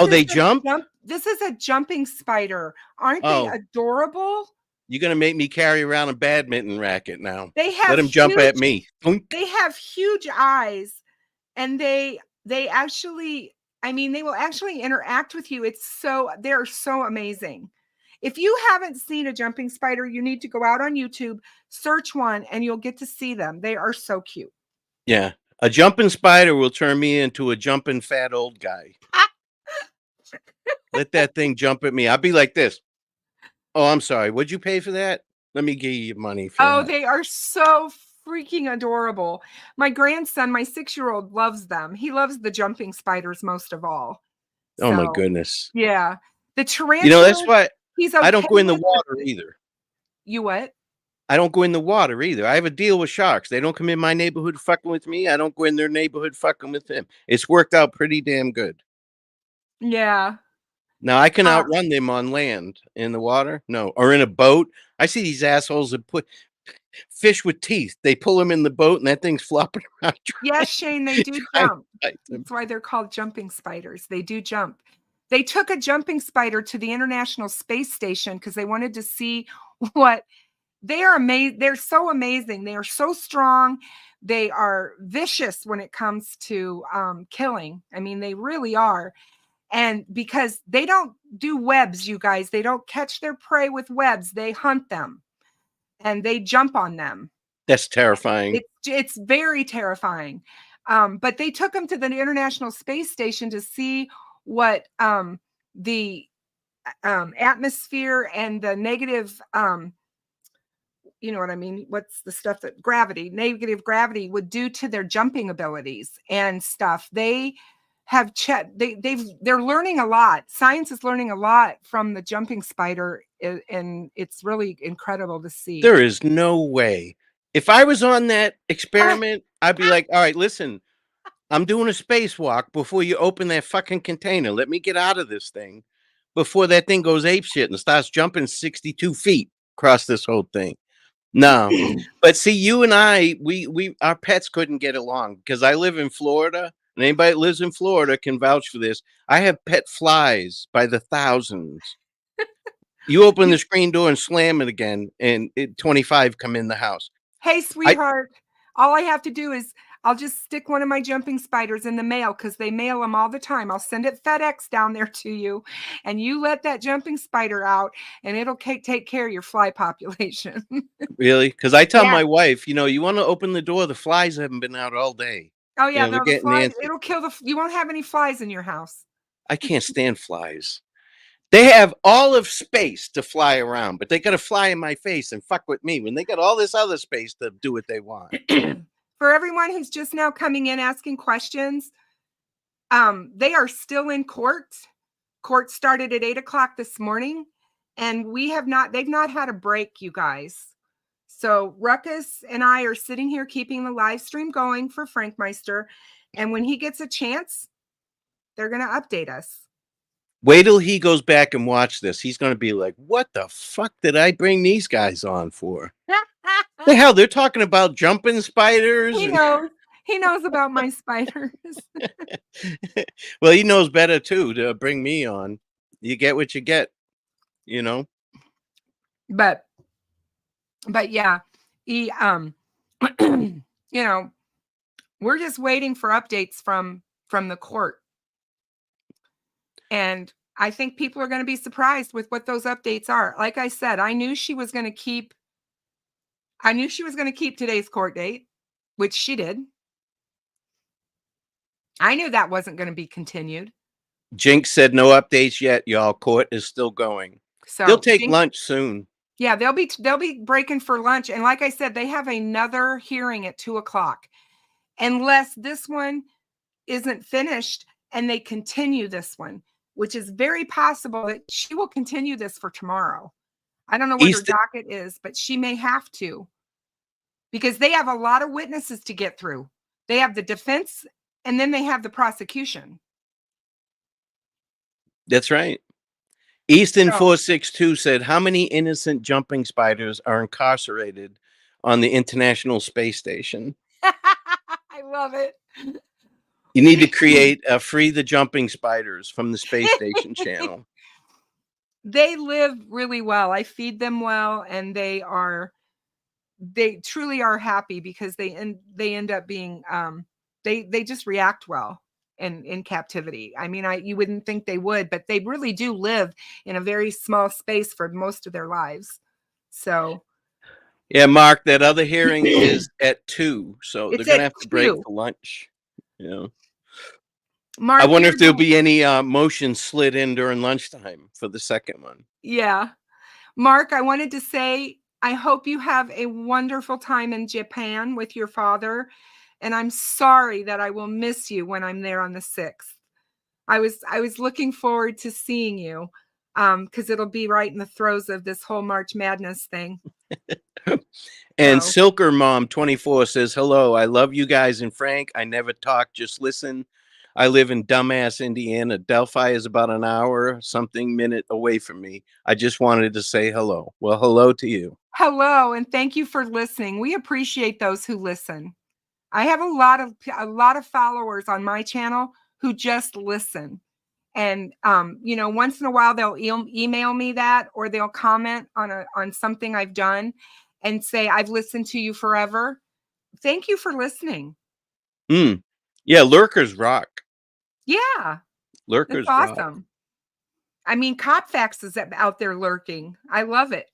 S2: They jump?
S9: This is a jumping spider. Aren't they adorable?
S2: You're going to make me carry around a badminton racket now.
S9: They have
S2: Let him jump at me.
S9: They have huge eyes, and they actually, they will actually interact with you. They're so amazing. If you haven't seen a jumping spider, you need to go out on YouTube, search one, and you'll get to see them. They are so cute.
S2: Yeah. A jumping spider will turn me into a jumping fat old guy. Let that thing jump at me. I'll be like this. Oh, I'm sorry. Would you pay for that? Let me give you money for that.
S9: They are so freaking adorable. My grandson, my 6-year-old, loves them. He loves the jumping spiders most of all.
S2: Oh, my goodness.
S9: Yeah. The tarantula.
S2: That's why I don't go in the
S9: with
S2: water either.
S9: You what?
S2: I don't go in the water either. I have a deal with sharks. They don't come in my neighborhood fucking with me. I don't go in their neighborhood fucking with them. It's worked out pretty damn good.
S9: Yeah.
S2: Now I can outrun them on land. In the water, no, or in a boat. I see these assholes that put fish with teeth. They pull them in the boat, and that thing's flopping around.
S9: Yes, Shane, they do jump. That's why they're called jumping spiders. They do jump. They took a jumping spider to the International Space Station because they wanted to see what they are amazing. They're so amazing. They are so strong. They are vicious when it comes to killing. They really are. And because they don't do webs, you guys, they don't catch their prey with webs. They hunt them and they jump on them.
S2: That's terrifying.
S9: It's very terrifying. But they took them to the International Space Station to see what the atmosphere and the negative, you know what I mean? What's the stuff that negative gravity would do to their jumping abilities and stuff. They have they're learning a lot. Science is learning a lot from the jumping spider, and it's really incredible to see.
S2: There is no way. If I was on that experiment, I'd be like, all right, listen, I'm doing a spacewalk before you open that fucking container. Let me get out of this thing before that thing goes apeshit and starts jumping 62 feet across this whole thing. No, but see, you and I, we our pets couldn't get along because I live in Florida, and anybody that lives in Florida can vouch for this. I have pet flies by the thousands. You open the screen door and slam it again, and 25 come in the house.
S9: Hey, sweetheart, all I have to do is I'll just stick one of my jumping spiders in the mail because they mail them all the time. I'll send it FedEx down there to you, and you let that jumping spider out, and it'll take care of your fly population.
S2: Really? Because I tell
S9: Yeah.
S2: my wife, you know, you want to open the door, the flies haven't been out all day.
S9: Oh yeah,
S2: Yeah, we're
S9: no, the
S2: getting
S9: flies,
S2: antsy.
S9: it'll kill you won't have any flies in your house.
S2: I can't stand flies. They have all of space to fly around, but they got to fly in my face and fuck with me when they got all this other space to do what they want.
S9: For everyone who's just now coming in asking questions, they are still in court. Court started at 8 o'clock this morning, and they've not had a break, you guys. So Ruckus and I are sitting here keeping the live stream going for Frankmeister, and when he gets a chance, they're going to update us.
S2: Wait till he goes back and watch this. He's going to be like, what the fuck did I bring these guys on for? The hell, they're talking about jumping spiders.
S9: He knows about my spiders.
S2: Well, he knows better too to bring me on. You get what you get, you know.
S9: But yeah, he you know, we're just waiting for updates from the court. And I think people are going to be surprised with what those updates are. Like I said, I knew she was going to keep today's court date, which she did. I knew that wasn't going to be continued.
S2: Jinx said no updates yet, y'all. Court is still going.
S9: So
S2: they'll take lunch soon. Yeah,
S9: they'll be breaking for lunch. And like I said, they have another hearing at 2 o'clock. Unless this one isn't finished and they continue this one, which is very possible that she will continue this for tomorrow. I don't know what her docket is, but she may have to, because they have a lot of witnesses to get through. They have the defense and then they have the prosecution.
S2: That's right. Easton 462 said, how many innocent jumping spiders are incarcerated on the International Space Station?
S9: I love it.
S2: You need to create a Free the Jumping Spiders from the Space Station channel.
S9: They live really well. I feed them well, and they truly are happy because they end up being they just react well in captivity. I mean, you wouldn't think they would, but they really do live in a very small space for most of their lives. So
S2: yeah, Mark, that other hearing is at 2, so they're gonna have to break for lunch. Yeah. Mark, I wonder if there'll be any motion slid in during lunchtime for the second one.
S9: Yeah. Mark, I wanted to say, I hope you have a wonderful time in Japan with your father. And I'm sorry that I will miss you when I'm there on the 6th. I was looking forward to seeing you because it'll be right in the throes of this whole March Madness thing.
S2: And Silker Mom 24 says, hello, I love you guys and Frank. I never talk, just listen. I live in dumbass Indiana. Delphi is about an hour something minute away from me. I just wanted to say hello. Well, hello to you.
S9: Hello, and thank you for listening. We appreciate those who listen. I have a lot of followers on my channel who just listen. And once in a while they'll email me that, or they'll comment on something I've done and say, I've listened to you forever. Thank you for listening.
S2: Yeah, lurkers rock.
S9: Yeah.
S2: Lurkers
S9: rock. Awesome. I mean, Copfax is out there lurking. I love it.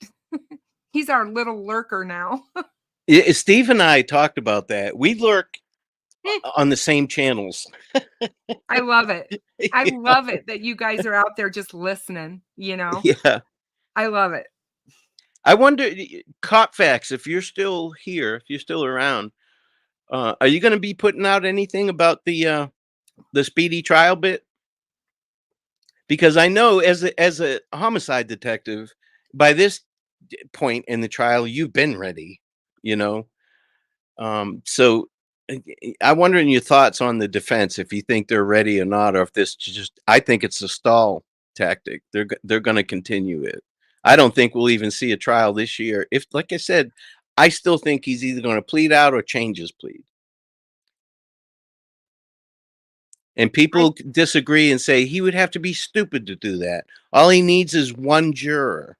S9: He's our little lurker now.
S2: Steve and I talked about that. We lurk on the same channels.
S9: I love it. I love it that you guys are out there just listening, Yeah. I love it.
S2: I wonder, Copfax, if you're still here, if you're still around, are you going to be putting out anything about the speedy trial bit? Because I know as a homicide detective, by this point in the trial, you've been ready, So I wonder in your thoughts on the defense, if you think they're ready or not, or if this I think it's a stall tactic. They're going to continue it. I don't think we'll even see a trial this year. If, like I said, I still think he's either going to plead out or change his plea. And people disagree and say he would have to be stupid to do that. All he needs is one juror.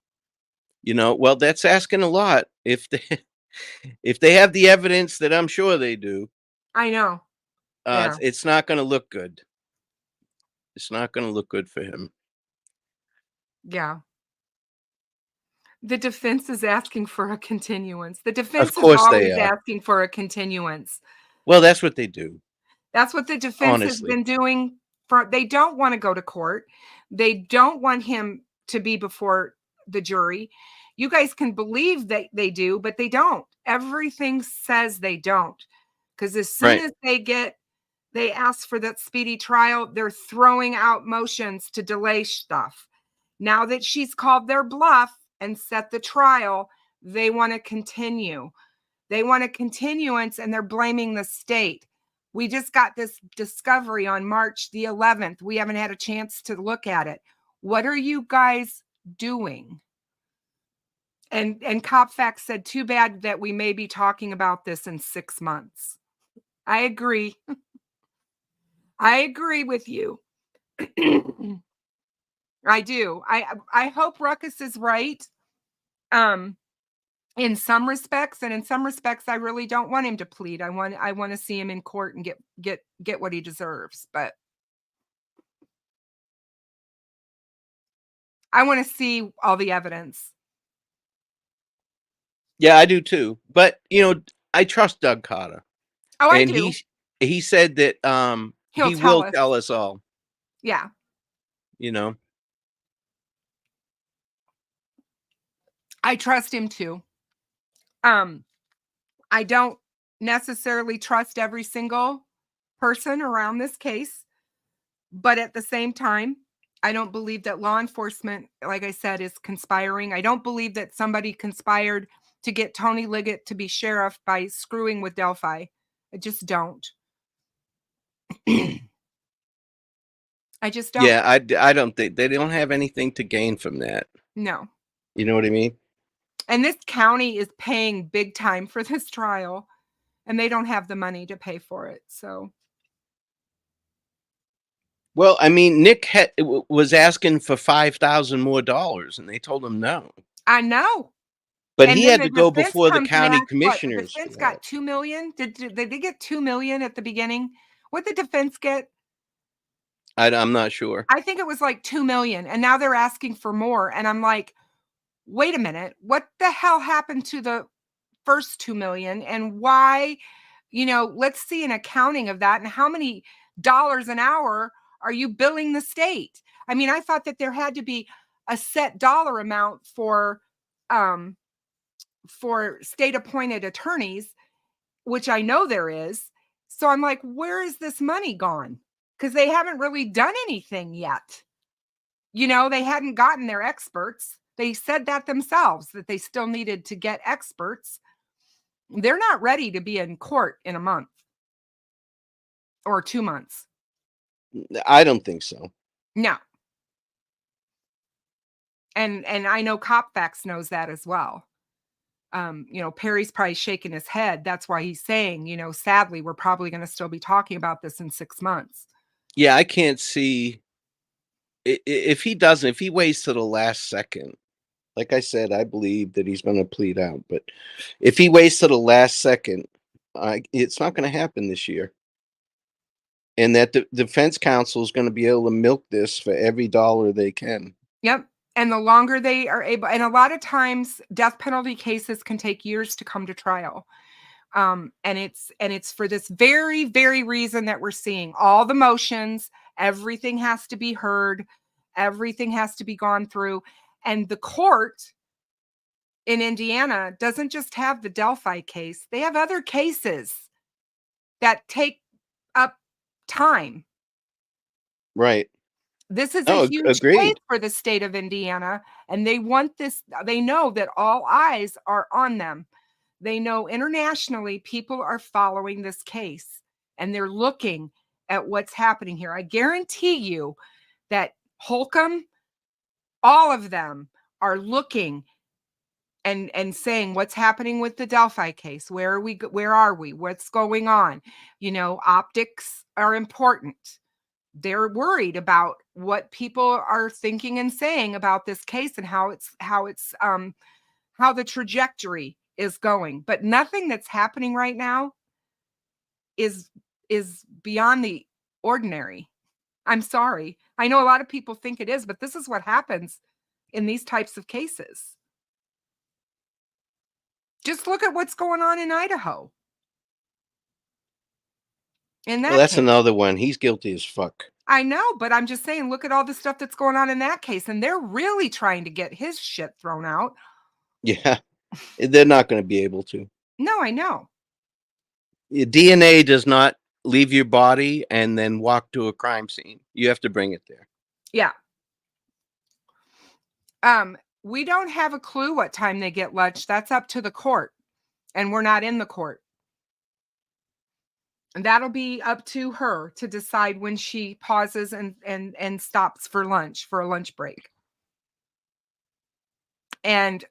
S2: You know, well, that's asking a lot. If they have the evidence that I'm sure they do,
S9: I know. Yeah.
S2: it's not going to look good. It's not going to look good for him.
S9: Yeah. The defense is asking for a continuance. The defense is
S2: course they
S9: always
S2: are.
S9: asking for a continuance.
S2: Well, that's what they do.
S9: That's what the defense has
S2: Honestly.
S9: been doing. They don't want to go to court. They don't want him to be before the jury. You guys can believe that they do, but they don't. Everything says they don't. Because as soon as they ask for that speedy trial, they're throwing out motions to delay stuff. Now that she's called their bluff and set the trial, they want to continue. They want a continuance, and they're blaming the state. We just got this discovery on March the 11th. We haven't had a chance to look at it. What are you guys doing? And CopFax said, too bad that we may be talking about this in 6 months. I agree. I agree with you. I do. I hope Ruckus is right. In some respects, and in some respects, I really don't want him to plead. I want to see him in court and get what he deserves. But I want to see all the evidence.
S2: Yeah, I do too. But you know, I trust Doug Carter.
S9: Oh, I
S2: And
S9: do.
S2: he said that
S9: He'll
S2: he
S9: tell
S2: will
S9: us.
S2: tell us all.
S9: Yeah.
S2: You know.
S9: I trust him too. I don't necessarily trust every single person around this case, but at the same time, I don't believe that law enforcement, like I said, is conspiring. I don't believe that somebody conspired to get Tony Liggett to be sheriff by screwing with Delphi. I just don't. I just don't.
S2: Yeah, I don't think they don't have anything to gain from that.
S9: No.
S2: You know what I mean?
S9: And this county is paying big time for this trial, and they don't have the money to pay for it. So.
S2: Well, I mean, Nick was asking for $5,000 more, and they told him no.
S9: I know.
S2: But
S9: And
S2: he
S9: then
S2: had to go
S9: defense
S2: before the
S9: comes and
S2: county
S9: asks,
S2: commissioners.
S9: The defense
S2: for
S9: got
S2: that.
S9: $2 million. Did they get $2 million at the beginning? What did defense get?
S2: I'm not sure.
S9: I think it was like $2 million, and now they're asking for more. And I'm like, wait a minute, what the hell happened to the first $2 million, and why? You know, let's see an accounting of that, and how many dollars an hour are you billing the state? I mean, I thought that there had to be a set dollar amount for state appointed attorneys, which I know there is. So I'm like, where is this money gone? Because they haven't really done anything yet. You know, they hadn't gotten their experts. They said that themselves, that they still needed to get experts. They're not ready to be in court in a month or 2 months.
S2: I don't think so.
S9: No. And I know CopFax knows that as well. You know, Perry's probably shaking his head. That's why he's saying, you know, sadly, we're probably going to still be talking about this in 6 months.
S2: Yeah, I can't see if he waits to the last second. Like I said, I believe that he's going to plead out. But if he waits to the last second, it's not going to happen this year. And that the defense counsel is going to be able to milk this for every dollar they can.
S9: Yep. And the longer they are able, and a lot of times death penalty cases can take years to come to trial. And it's for this very, very reason that we're seeing all the motions. Everything has to be heard. Everything has to be gone through. And the court in Indiana doesn't just have the Delphi case. They have other cases that take up time.
S2: Right.
S9: This is a huge
S2: agreed.
S9: case for the state of Indiana, and they want this. They know that all eyes are on them. They know internationally people are following this case, and they're looking at what's happening here. I guarantee you that Holcomb, all of them are looking and saying what's happening with the Delphi case. Where are we? What's going on? You know, optics are important. They're worried about what people are thinking and saying about this case and how the trajectory is going. But nothing that's happening right now is beyond the ordinary. I'm sorry. I know a lot of people think it is, but this is what happens in these types of cases. Just look at what's going on in Idaho. In that
S2: Well, that's
S9: case.
S2: another one. He's guilty as fuck.
S9: I know, but I'm just saying, look at all the stuff that's going on in that case, and they're really trying to get his shit thrown out.
S2: Yeah, they're not going to be able to.
S9: No, I know.
S2: DNA does not leave your body and then walk to a crime scene. You have to bring it there.
S9: Yeah. We don't have a clue what time they get lunch. That's up to the court, and we're not in the court. And that'll be up to her to decide when she pauses and stops for lunch, for a lunch break. And,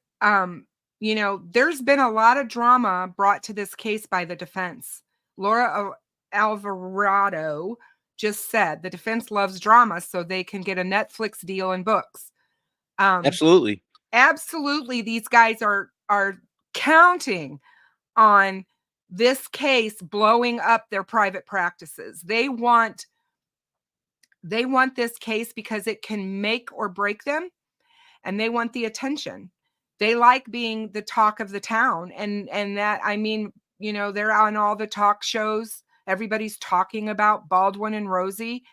S9: you know, there's been a lot of drama brought to this case by the defense. Laura Alvarado just said the defense loves drama so they can get a Netflix deal and books.
S2: Absolutely.
S9: Absolutely. These guys are counting on this case blowing up their private practices. They want this case because it can make or break them, and they want the attention. They like being the talk of the town, and that, I mean, you know, they're on all the talk shows. Everybody's talking about Baldwin and Rosie.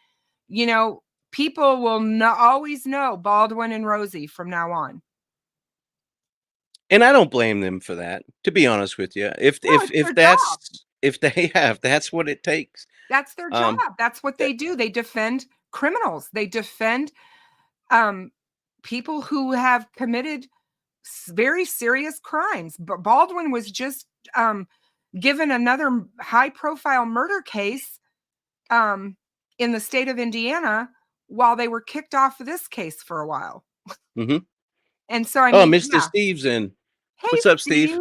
S9: You know, people will always know Baldwin and Rosie from now on.
S2: And I don't blame them for that, to be honest with you. If that's what it takes.
S9: That's their job. That's what they do. They defend criminals. They defend people who have committed very serious crimes. But Baldwin was just given another high-profile murder case in the state of Indiana while they were kicked off of this case for a while.
S2: Mm-hmm.
S9: And so, I mean,
S2: Mr. Steve's in.
S9: Hey,
S2: what's up, Steve?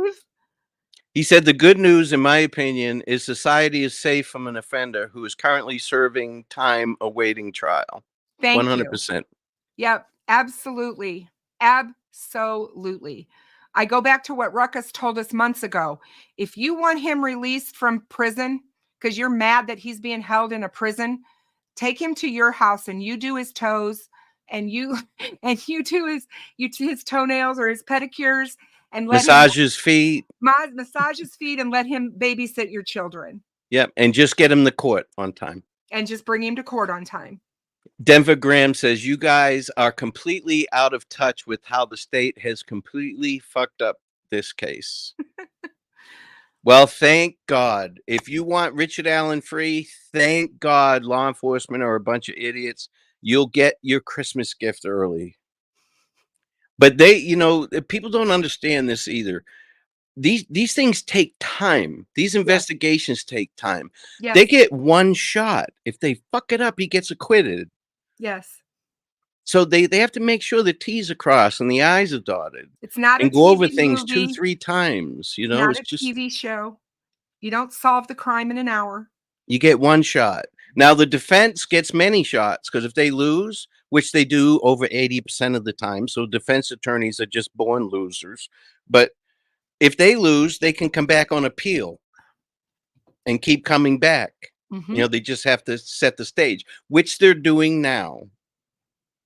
S2: He said the good news, in my opinion, is society is safe from an offender who is currently serving time awaiting trial.
S9: Thank
S2: 100%.
S9: you. Yep, absolutely. Absolutely. I go back to what Ruckus told us months ago. If you want him released from prison because you're mad that he's being held in a prison, take him to your house and you do his toes and you do his toenails or his pedicures and
S2: massage his feet.
S9: Massage his feet and let him babysit your children.
S2: Yep, and just get him to court on time.
S9: And just bring him to court on time.
S2: Denver Graham says, you guys are completely out of touch with how the state has completely fucked up this case. Well, thank God. If you want Richard Allen free, thank God law enforcement are a bunch of idiots. You'll get your Christmas gift early. But they, you know, people don't understand this either. These things take time. These investigations take time.
S9: Yes.
S2: They get one shot. If they fuck it up, he gets acquitted.
S9: Yes.
S2: So they have to make sure the T's are crossed and the I's are dotted.
S9: It's not
S2: and
S9: a
S2: go
S9: TV
S2: over things
S9: movie.
S2: 2-3 times. You know,
S9: not
S2: it's
S9: a
S2: just
S9: TV show. You don't solve the crime in an hour.
S2: You get one shot. Now the defense gets many shots because if they lose, which they do over 80% of the time, so defense attorneys are just born losers. But if they lose, they can come back on appeal and keep coming back.
S9: Mm-hmm.
S2: You know, they just have to set the stage, which they're doing now.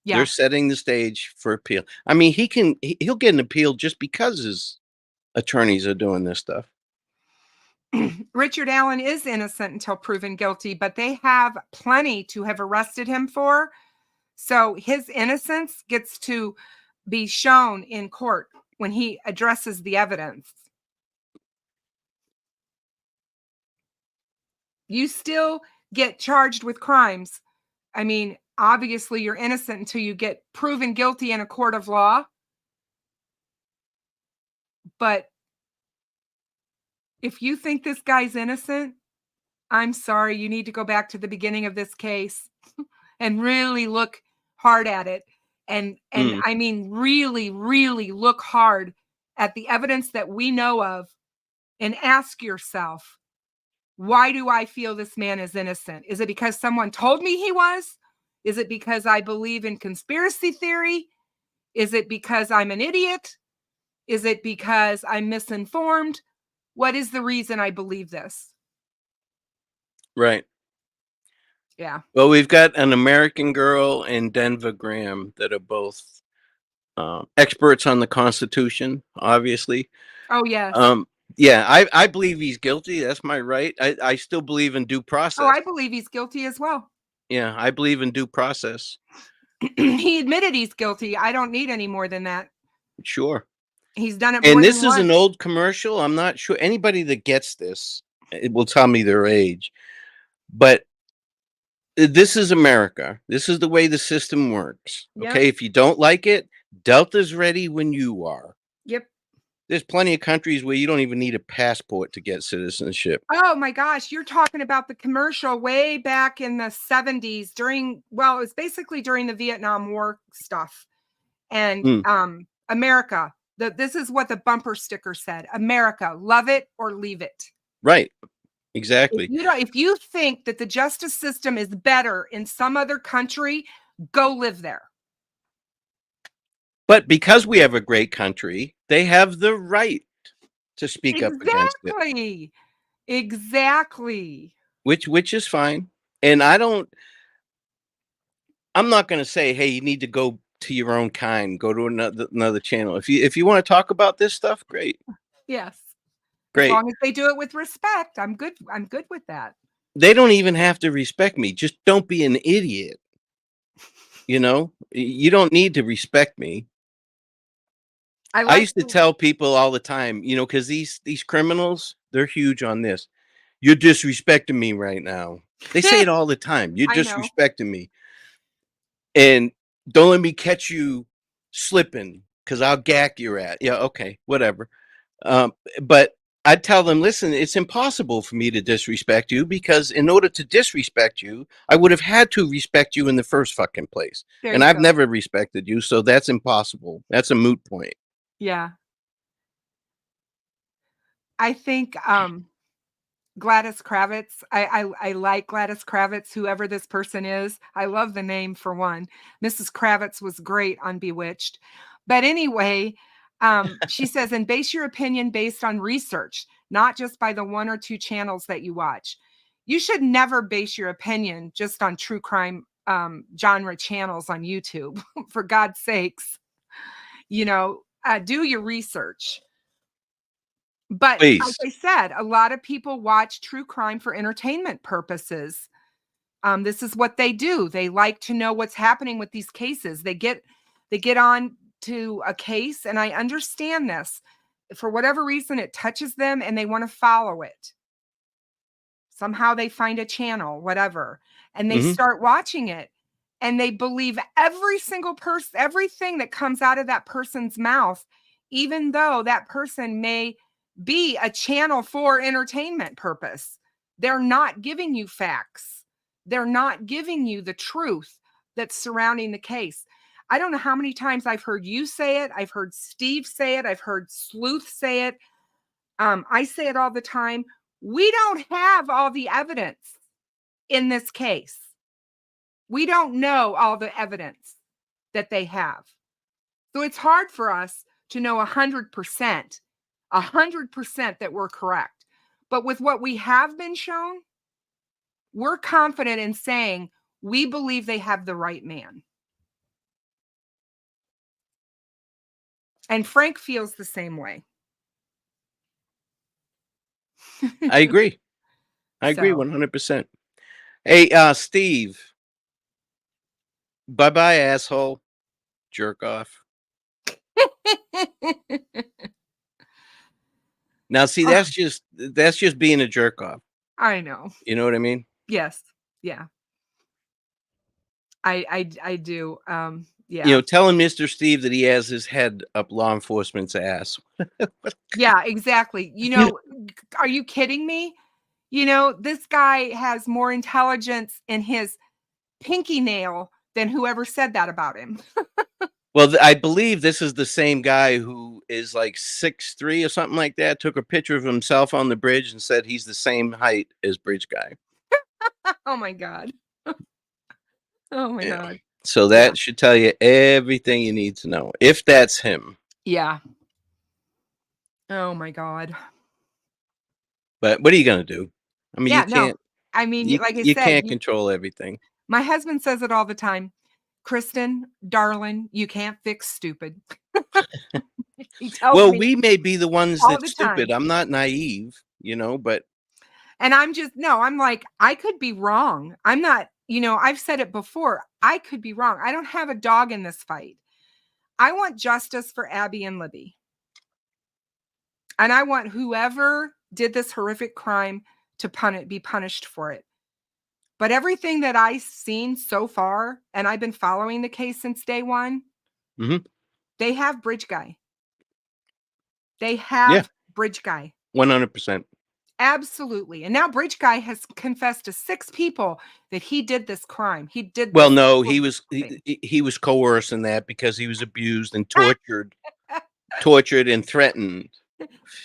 S9: Yeah.
S2: They're setting the stage for appeal. I mean, he'll get an appeal just because his attorneys are doing this stuff.
S9: Richard Allen is innocent until proven guilty, but they have plenty to have arrested him for. So his innocence gets to be shown in court when he addresses the evidence. You still get charged with crimes. I mean, obviously you're innocent until you get proven guilty in a court of law. But if you think this guy's innocent, I'm sorry, you need to go back to the beginning of this case and really look hard at it. And I mean, really, really look hard at the evidence that we know of and ask yourself, why do I feel this man is innocent? Is it because someone told me he was? Is it because I believe in conspiracy theory? Is it because I'm an idiot? Is it because I'm misinformed? What is the reason I believe this?
S2: Right.
S9: Yeah.
S2: Well, we've got an American girl and Denver Graham that are both experts on the Constitution, obviously.
S9: Oh, yes.
S2: Yeah, I believe he's guilty. That's my right. I still believe in due process.
S9: Oh, I believe he's guilty as well.
S2: Yeah, I believe in due process.
S9: He admitted he's guilty. I don't need any more than that.
S2: Sure.
S9: He's done it more
S2: And
S9: than
S2: this is
S9: once.
S2: an old commercial. I'm not sure anybody that gets this, it will tell me their age. But this is America. This is the way the system works.
S9: Yep.
S2: Okay, if you don't like it, Delta's ready when you are.
S9: Yep.
S2: There's plenty of countries where you don't even need a passport to get citizenship.
S9: Oh my gosh, you're talking about the commercial way back in the 70s during, well, it was basically during the Vietnam War stuff. And America, this is what the bumper sticker said. America, love it or leave it.
S2: Right. Exactly.
S9: If you think that the justice system is better in some other country, go live there.
S2: But because we have a great country, they have the right to speak up against it.
S9: Exactly.
S2: Which is fine. And I'm not going to say, hey, you need to go to your own kind, go to another channel. If you want to talk about this stuff, great.
S9: Yes.
S2: Great.
S9: As long as they do it with respect, I'm good with that.
S2: They don't even have to respect me. Just don't be an idiot. You don't need to respect me. I used to tell people all the time, because these criminals, they're huge on this. You're disrespecting me right now. They say it all the time. You're disrespecting me. And don't let me catch you slipping because I'll gack your ass. Yeah, okay, whatever. But I'd tell them, listen, it's impossible for me to disrespect you because in order to disrespect you, I would have had to respect you in the first fucking place. And I've never respected you, so that's impossible. That's a moot point.
S9: Yeah. I think Gladys Kravitz, I like Gladys Kravitz, whoever this person is. I love the name for one. Mrs. Kravitz was great on Bewitched. But anyway, she says, and base your opinion based on research, not just by the one or two channels that you watch. You should never base your opinion just on true crime genre channels on YouTube, for God's sakes. Do your research. But
S2: Please.
S9: like I said, a lot of people watch true crime for entertainment purposes. This is what they do. They like to know what's happening with these cases. They get on to a case, and I understand this. For whatever reason, it touches them and they want to follow it. Somehow they find a channel, whatever, and they start watching it. And they believe every single person, everything that comes out of that person's mouth, even though that person may be a channel for entertainment purpose. They're not giving you facts. They're not giving you the truth that's surrounding the case. I don't know how many times I've heard you say it. I've heard Steve say it. I've heard Sleuth say it. I say it all the time. We don't have all the evidence in this case. We don't know all the evidence that they have. So it's hard for us to know 100% that we're correct. But with what we have been shown, we're confident in saying we believe they have the right man. And Frank feels the same way.
S2: I agree. I agree 100%. Hey, Steve. Bye-bye, asshole. Jerk off. Now, see, that's just being a jerk off.
S9: I know.
S2: You know what I mean?
S9: Yes. Yeah. I do. Yeah.
S2: Telling Mr. Steve that he has his head up law enforcement's ass.
S9: Yeah, exactly. Are you kidding me? This guy has more intelligence in his pinky nail than whoever said that about him.
S2: Well, I believe this is the same guy who is like 6'3" or something like that. Took a picture of himself on the bridge and said he's the same height as Bridge Guy.
S9: Oh my God. Oh my
S2: Yeah.
S9: God.
S2: So that should tell you everything you need to know, if that's him.
S9: Yeah. Oh my God.
S2: But what are you going to do? I mean,
S9: Yeah,
S2: you
S9: no.
S2: can't.
S9: I mean, like I
S2: You
S9: said,
S2: can't control everything.
S9: my husband says it all the time. Kristin, darling, you can't fix stupid. He tells
S2: Well,
S9: me
S2: we may be the ones
S9: all
S2: that's
S9: the
S2: stupid.
S9: time.
S2: I'm not naive, but
S9: And I'm like, I could be wrong. I'm not, I've said it before. I could be wrong. I don't have a dog in this fight. I want justice for Abby and Libby. And I want whoever did this horrific crime to be punished for it. But everything that I've seen so far, and I've been following the case since day one, they have Bridge Guy. They have Bridge Guy.
S2: 100%.
S9: Absolutely. And now Bridge Guy has confessed to 6 people that he did this crime. He did this.
S2: Well, no, he was coerced in that because he was abused and tortured and threatened.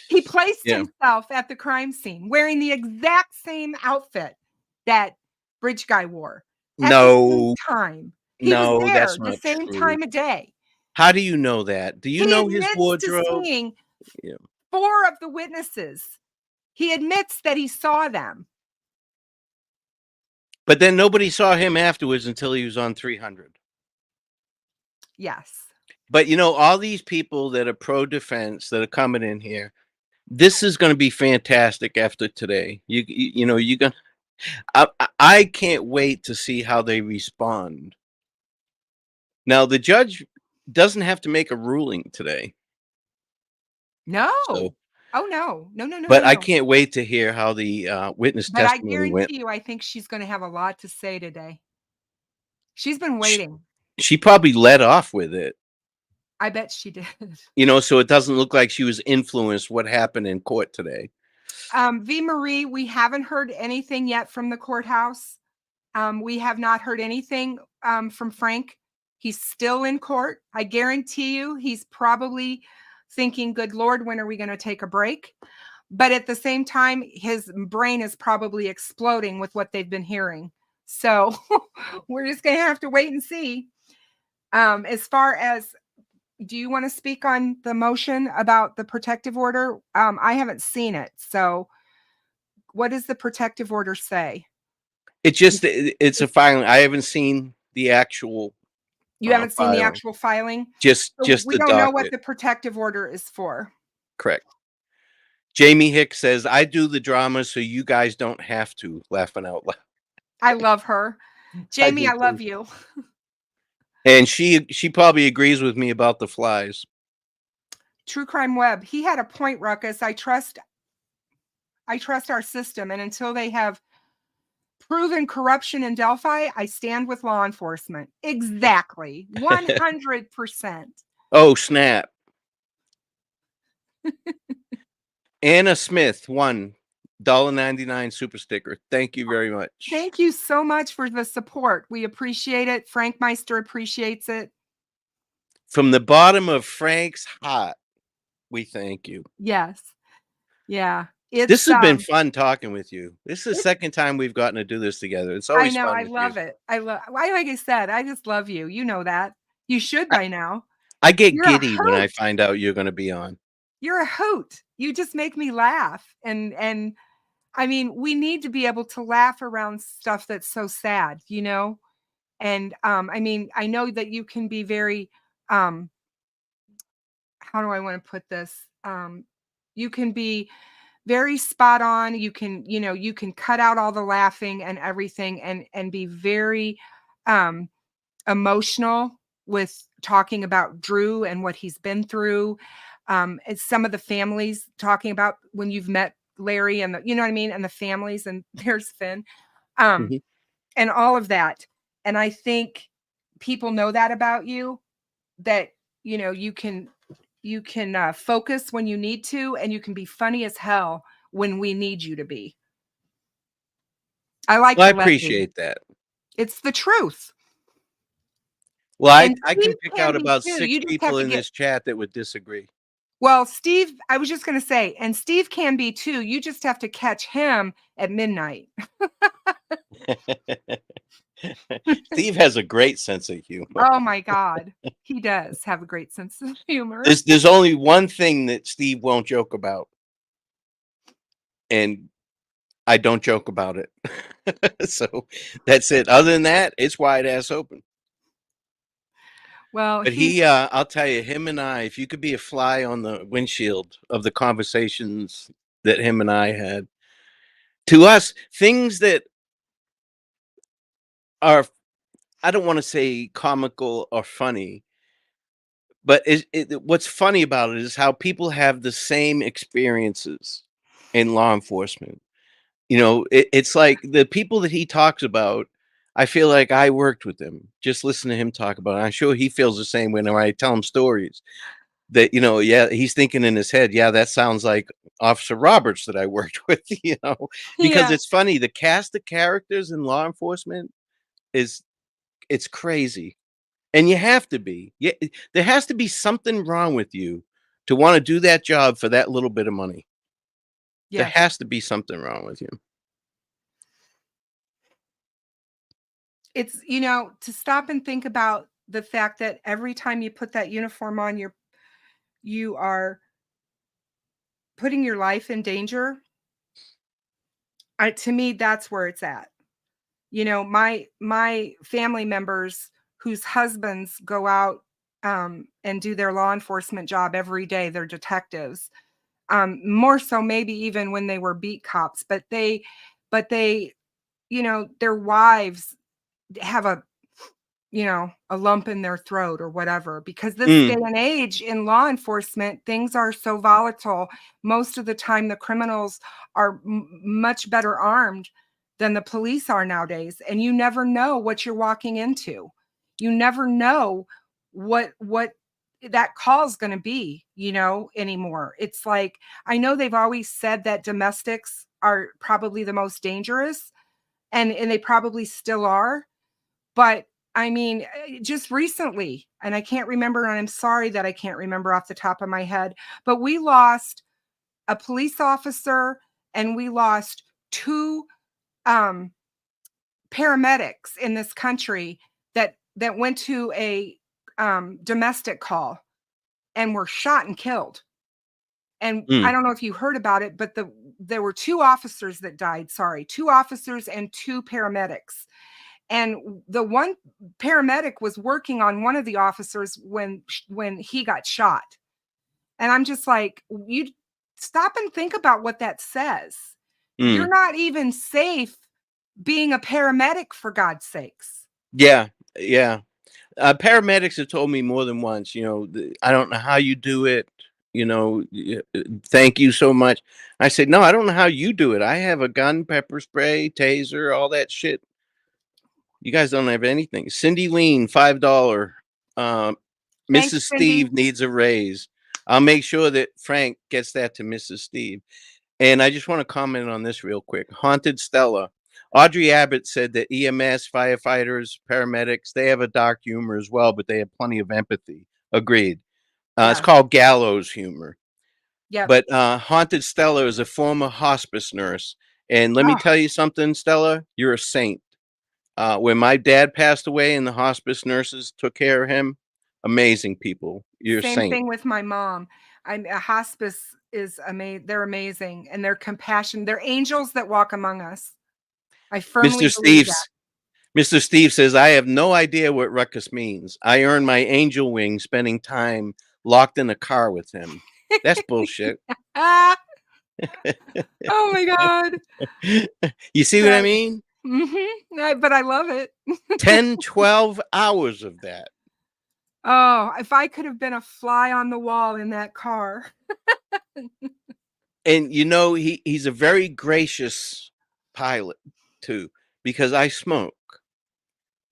S9: He placed himself at the crime scene wearing the exact same outfit that Bridge Guy wore. At the same time. He was there
S2: that's
S9: the
S2: not
S9: same
S2: true.
S9: time of day.
S2: How do you know that? Do you know his wardrobe?
S9: To seeing 4 of the witnesses. He admits that he saw them.
S2: But then nobody saw him afterwards until he was on 300.
S9: Yes.
S2: But all these people that are pro-defense that are coming in here, this is going to be fantastic after today. You're going. I can't wait to see how they respond. Now the judge doesn't have to make a ruling today.
S9: No.
S2: So,
S9: oh no.
S2: But I can't wait to hear how the witness
S9: But I
S2: testimony went.
S9: guarantee you, I think she's going to have a lot to say today. She's been waiting.
S2: She probably let off with it.
S9: I bet she did.
S2: So it doesn't look like she was influenced what happened in court today.
S9: V. Marie, we haven't heard anything yet from the courthouse. We have not heard anything from Frank. He's still in court. I guarantee you he's probably thinking, good Lord, when are we going to take a break? But at the same time, his brain is probably exploding with what they've been hearing. So we're just going to have to wait and see. As far as, do you want to speak on the motion about the protective order? I haven't seen it. So what does the protective order say?
S2: It's a filing. I haven't seen the actual.
S9: You haven't seen the actual filing?
S2: Just
S9: we
S2: the
S9: don't know
S2: docket.
S9: what the protective order is for.
S2: Correct. Jamie Hicks says, I do the drama so you guys don't have to, laughing out loud.
S9: I love her. Jamie, I love you.
S2: And she probably agrees with me about the flies.
S9: True Crime Web. He had a point, Ruckus. I trust our system. And until they have proven corruption in Delphi, I stand with law enforcement. Exactly. 100%.
S2: Oh, snap. Anna Smith, $1.99 super sticker. Thank you very much.
S9: Thank you so much for the support. We appreciate it. Frankmeister appreciates it.
S2: From the bottom of Frank's heart, we thank you.
S9: Yes. Yeah.
S2: This has been fun talking with you. This is the second time we've gotten to do this together. It's always fun.
S9: I love it. Like I said, I just love you. You know that. You should by now.
S2: I get giddy when I find out you're going to be on.
S9: You're a hoot. You just make me laugh. And I mean, we need to be able to laugh around stuff that's so sad, And I mean, I know that you can be very how do I want to put this? You can be very spot on. You can, you can cut out all the laughing and everything and be very emotional with talking about Drew and what he's been through. It's some of the families talking about when you've met Larry and you know what I mean? And the families, and there's Finn, and all of that. And I think people know that about you, that, you can focus when you need to, and you can be funny as hell when we need you to be. I
S2: appreciate that.
S9: It's the truth.
S2: Well,
S9: And
S2: I can
S9: Steve
S2: pick
S9: can
S2: out
S9: be
S2: about
S9: too.
S2: 6
S9: You just have
S2: people
S9: to
S2: in
S9: get
S2: this chat that would disagree.
S9: well, Steve, I was just going to say, and Steve can be too. You just have to catch him at midnight.
S2: Steve has a great sense of humor.
S9: Oh my God. He does have a great sense of humor.
S2: There's only one thing that Steve won't joke about. And I don't joke about it. So that's it. Other than that, it's wide ass open.
S9: Well,
S2: But
S9: he's
S2: I'll tell you, him and I, if you could be a fly on the windshield of the conversations that him and I had, to us, things that are, I don't want to say comical or funny, but what's funny about it is how people have the same experiences in law enforcement. You know, it's like the people that he talks about, I feel like I worked with them. Just listen to him talk about it. I'm sure he feels the same way when I tell him stories that, you know, yeah, he's thinking in his head, yeah, that sounds like Officer Roberts that I worked with, you know, because
S9: yeah.
S2: it's funny. The cast of characters in law enforcement it's crazy. And you have to be. Yeah, there has to be something wrong with you to want to do that job for that little bit of money. There
S9: Yes.
S2: has to be something wrong with you.
S9: It's, to stop and think about the fact that every time you put that uniform on, you are putting your life in danger. To me, that's where it's at. My family members whose husbands go out and do their law enforcement job every day, they're detectives. More so maybe even when they were beat cops, but they, their wives have a lump in their throat or whatever, because this day and age in law enforcement, things are so volatile. Most of the time, the criminals are much better armed than the police are nowadays. And you never know what you're walking into. You never know what that call is going to be, anymore. It's like, I know they've always said that domestics are probably the most dangerous, and they probably still are. But I mean, just recently, and I can't remember, and I'm sorry that I can't remember off the top of my head, but we lost a police officer and we lost 2 paramedics in this country that went to a domestic call and were shot and killed. And I don't know if you heard about it, but there were 2 officers that died. Sorry, 2 officers and 2 paramedics. And the one paramedic was working on one of the officers when he got shot. And I'm just like, you stop and think about what that says. You're not even safe being a paramedic, for God's sakes.
S2: Yeah. Paramedics have told me more than once, I don't know how you do it. Thank you so much. I said, no, I don't know how you do it. I have a gun, pepper spray, taser, all that shit. You guys don't have anything. Cindy Lean, $5.
S9: Thanks,
S2: Mrs.
S9: Cindy.
S2: Steve needs a raise. I'll make sure that Frank gets that to Mrs. Steve. And I just want to comment on this real quick. Haunted Stella. Audrey Abbott said that EMS, firefighters, paramedics, they have a dark humor as well, but they have plenty of empathy. Agreed. It's called gallows humor.
S9: Yeah.
S2: But Haunted Stella is a former hospice nurse. And let me tell you something, Stella, you're a saint. When my dad passed away and the hospice nurses took care of him, amazing people. You're a
S9: Same
S2: saint.
S9: thing with my mom. A hospice is amazing. They're amazing, and they're compassionate. They're angels that walk among us. I firmly believe that.
S2: Mr. Steve says, I have no idea what ruckus means. I earn my angel wing spending time locked in a car with him. That's bullshit.
S9: Oh my God.
S2: You see what I mean?
S9: But I love it.
S2: 10, 12 hours of that.
S9: Oh, if I could have been a fly on the wall in that car.
S2: And he's a very gracious pilot too, because I smoke.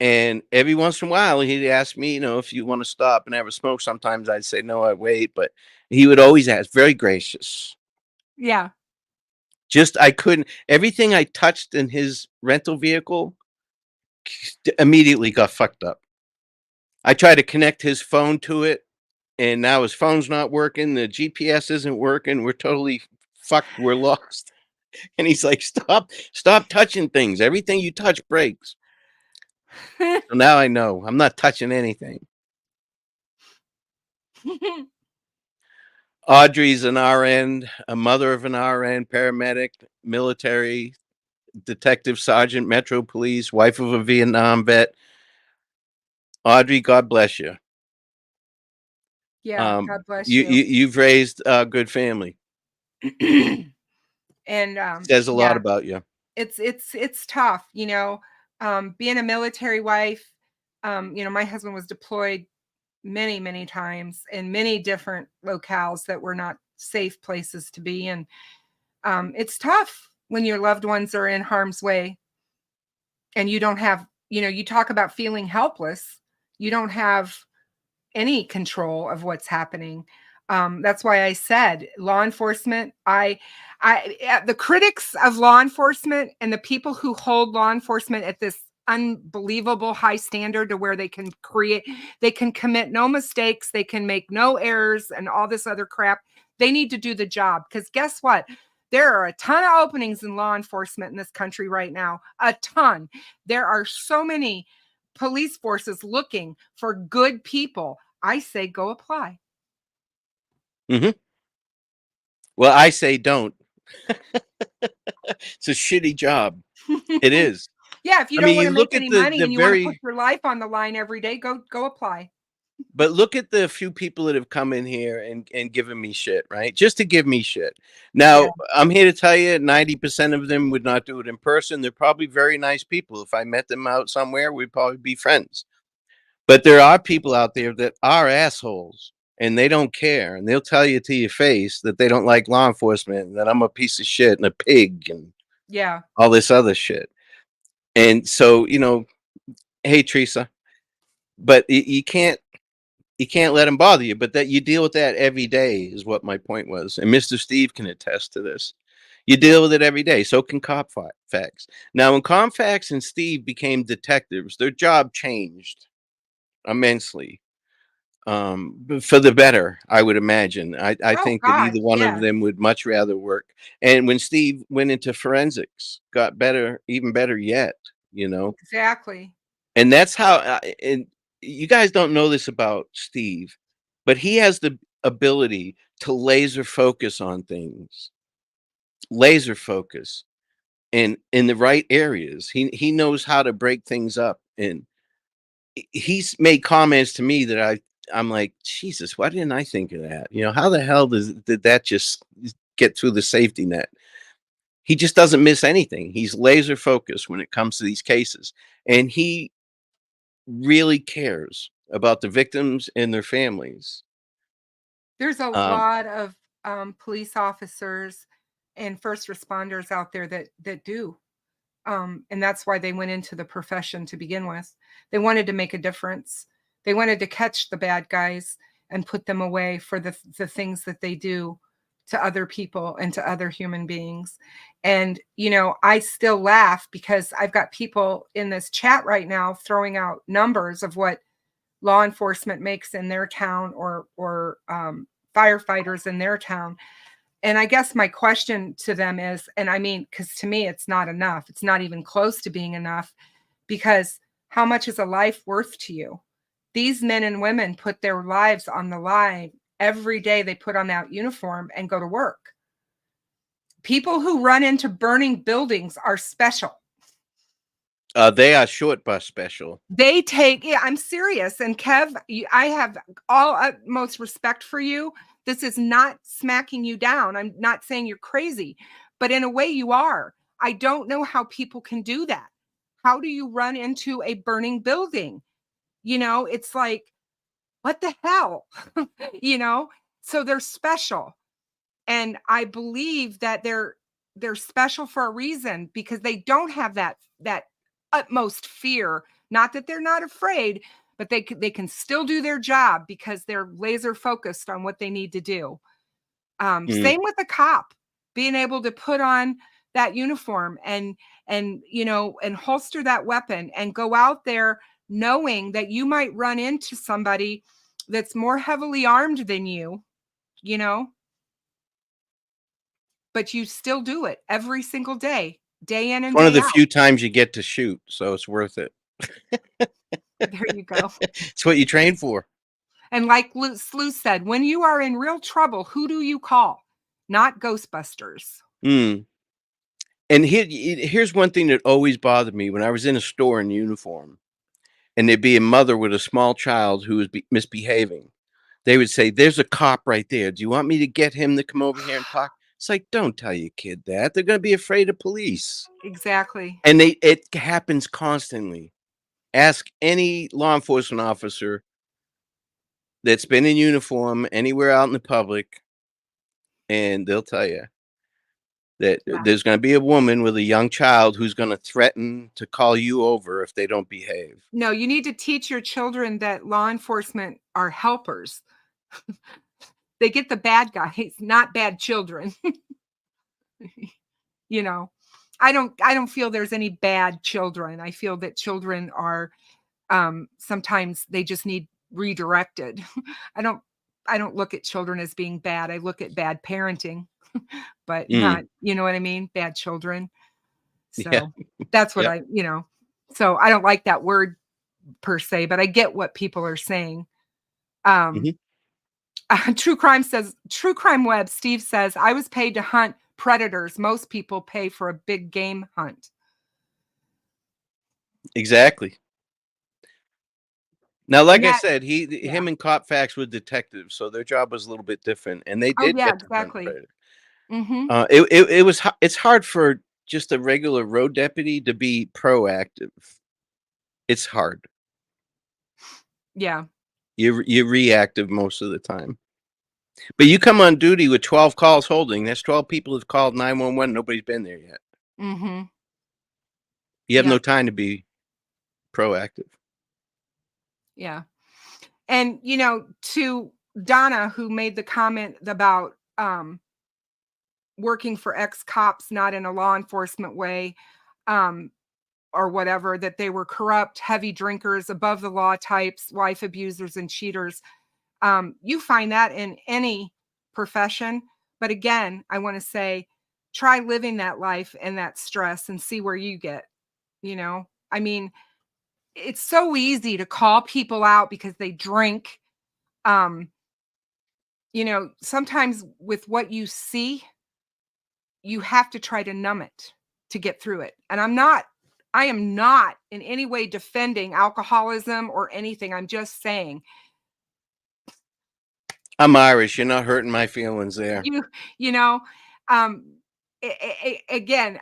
S2: And every once in a while he'd ask me, if you want to stop and have a smoke. Sometimes I'd say no, I wait, but he would always ask, very gracious.
S9: Yeah.
S2: Just I couldn't, everything I touched in his rental vehicle immediately got fucked up. I tried to connect his phone to it, and now his phone's not working. The GPS isn't working. We're totally fucked. We're lost. And he's like, stop touching things. Everything you touch breaks. So now I know I'm not touching anything. Audrey's an RN, a mother of an RN, paramedic, military, detective sergeant, Metro Police, wife of a Vietnam vet. Audrey, God bless you.
S9: Yeah, God bless
S2: You've raised a good family.
S9: And
S2: Says a lot
S9: yeah,
S2: about you.
S9: it's tough, you know, being a military wife. You know, my husband was deployed many times in many different locales that were not safe places to be, and it's tough when your loved ones are in harm's way and you don't have, you know, you talk about feeling helpless. You don't have any control of what's happening. That's why I said law enforcement. The critics of law enforcement and the people who hold law enforcement at this unbelievable high standard to where they can commit no mistakes, they can make no errors, and all this other crap. They need to do the job, because guess what? There are a ton of openings in law enforcement in this country right now. A ton. There are so many police forces looking for good people. I say go apply.
S2: Mm-hmm. Well, I say don't. It's a shitty job. It is.
S9: Yeah, if you
S2: I
S9: don't
S2: mean,
S9: want
S2: you
S9: to make
S2: look at
S9: any
S2: the
S9: money and you want to put your life on the line every day, go apply.
S2: but look at the few people that have come in here and given me shit, right? Just to give me shit. Now,
S9: Yeah.
S2: I'm here to tell you 90% of them would not do it in person. They're probably very nice people. If I met them out somewhere, we'd probably be friends. But there are people out there that are assholes, and they don't care, and they'll tell you to your face that they don't like law enforcement, and that I'm a piece of shit and a pig and
S9: Yeah.
S2: all this other shit. And so, you know, hey Teresa, but you can't let them bother you, but that you deal with that every day is what my point was. And Mr. Steve can attest to this. You deal with it every day. So can Compfax. Now, when Compfax and Steve became detectives, their job changed immensely. For the better, I would imagine. I
S9: Oh
S2: think that
S9: God,
S2: either one
S9: yeah.
S2: of them would much rather work. And when Steve went into forensics, got better, even better yet, you know.
S9: Exactly.
S2: And that's how, and you guys don't know this about Steve, but he has the ability to laser focus on things, laser focus in the right areas. He knows how to break things up. And he's made comments to me that I'm like, Jesus, why didn't I think of that? You know, how the hell did that just get through the safety net? He just doesn't miss anything. He's laser focused when it comes to these cases. And he really cares about the victims and their families.
S9: There's a lot of police officers and first responders out there that do. And that's why they went into the profession to begin with. They wanted to make a difference. They wanted to catch the bad guys and put them away for the things that they do to other people and to other human beings. And, you know, I still laugh because I've got people in this chat right now throwing out numbers of what law enforcement makes in their town or firefighters in their town. And I guess my question to them is, and I mean, because to me, it's not enough. It's not even close to being enough, because how much is a life worth to you? These men and women put their lives on the line every day. They put on that uniform and go to work. People who run into burning buildings are special.
S2: They are short bus special.
S9: They take, yeah, I'm serious. And Kev, I have all utmost respect for you. This is not smacking you down. I'm not saying you're crazy, but in a way you are. I don't know how people can do that. How do you run into a burning building? You know, it's like, what the hell? You know, so they're special. And I believe that they're special for a reason, because they don't have that utmost fear. Not that they're not afraid, but they can still do their job because they're laser focused on what they need to do. Same with a cop, being able to put on that uniform and you know, and holster that weapon and go out there knowing that you might run into somebody that's more heavily armed than you, you know, but you still do it every single day, day in
S2: It's
S9: and
S2: one of
S9: day
S2: the
S9: out.
S2: few times you get to shoot, so it's worth it.
S9: There you go.
S2: It's what you train for.
S9: And like Slew said, when you are in real trouble, who do you call? Not Ghostbusters.
S2: Mm. And here's one thing that always bothered me when I was in a store in uniform, and there'd be a mother with a small child who was misbehaving. They would say, "There's a cop right there. Do you want me to get him to come over here and talk?" It's like, don't tell your kid that. They're going to be afraid of police.
S9: Exactly.
S2: And it happens constantly. Ask any law enforcement officer that's been in uniform anywhere out in the public, and they'll tell you that
S9: Yeah.
S2: there's going to be a woman with a young child who's going to threaten to call you over if they don't behave.
S9: No, you need to teach your children that law enforcement are helpers. They get the bad guys, not bad children. You know, I don't feel there's any bad children. I feel that children are sometimes they just need redirected. I don't look at children as being bad. I look at bad parenting, but not, you know what I mean? Bad children. So
S2: Yeah.
S9: that's what
S2: Yep.
S9: so I don't like that word per se, but I get what people are saying.
S2: Mhm.
S9: True Crime Web, Steve says, I was paid to hunt predators. Most people pay for a big game hunt.
S2: Exactly. Now, like I
S9: that-
S2: said, him and Copfax were detectives, so their job was a little bit different, and they
S9: Oh
S2: did
S9: yeah,
S2: get to hunt
S9: exactly.
S2: predators.
S9: Hmm.
S2: It's hard for just a regular road deputy to be proactive. It's hard.
S9: Yeah.
S2: You're reactive most of the time. But you come on duty with 12 calls holding. That's 12 people have called 911. Nobody's been there yet.
S9: Hmm.
S2: You have
S9: Yeah.
S2: no time to be proactive.
S9: Yeah. And to Donna, who made the comment about working for ex-cops, not in a law enforcement way, or whatever, that they were corrupt, heavy drinkers, above the law types, wife abusers and cheaters. You find that in any profession. But again, I want to say, try living that life and that stress and see where you get, I mean, it's so easy to call people out because they drink. Sometimes with what you see, you have to try to numb it to get through it. And I am not in any way defending alcoholism or anything. I'm just saying,
S2: I'm Irish. You're not hurting my feelings there.
S9: you know, um, again,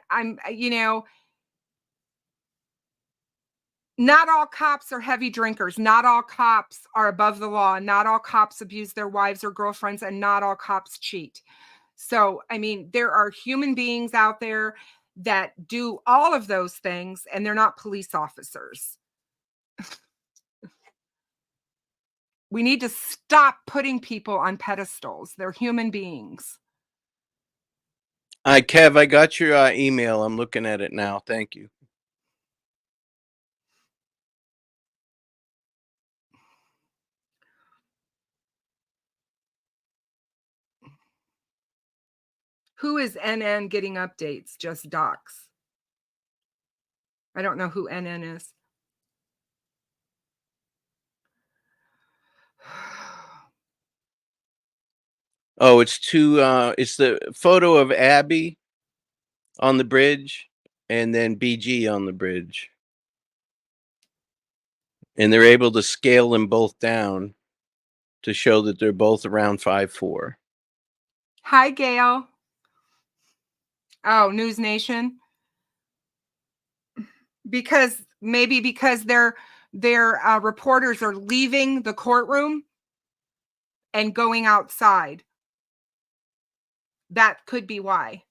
S9: not all cops are heavy drinkers. Not all cops are above the law. Not all cops abuse their wives or girlfriends, and not all cops cheat. So, I mean, there are human beings out there that do all of those things, and they're not police officers. We need to stop putting people on pedestals. They're human beings.
S2: Kev, I got your email. I'm looking at it now. Thank you.
S9: Who is NN getting updates? Just docs. I don't know who NN is.
S2: Oh, it's the photo of Abby on the bridge and then BG on the bridge. And they're able to scale them both down to show that they're both around 5'4".
S9: Hi, Gail. Oh, News Nation. Because their reporters are leaving the courtroom and going outside. That could be why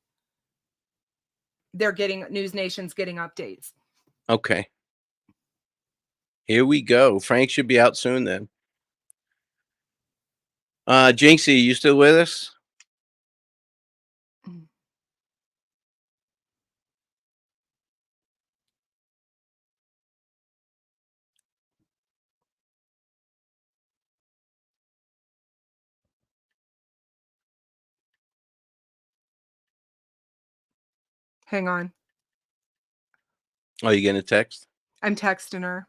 S9: they're getting News Nation's getting updates.
S2: Okay. Here we go. Frank should be out soon then. Jinxie, you still with us?
S9: Hang on.
S2: Oh, you getting a text?
S9: I'm texting her.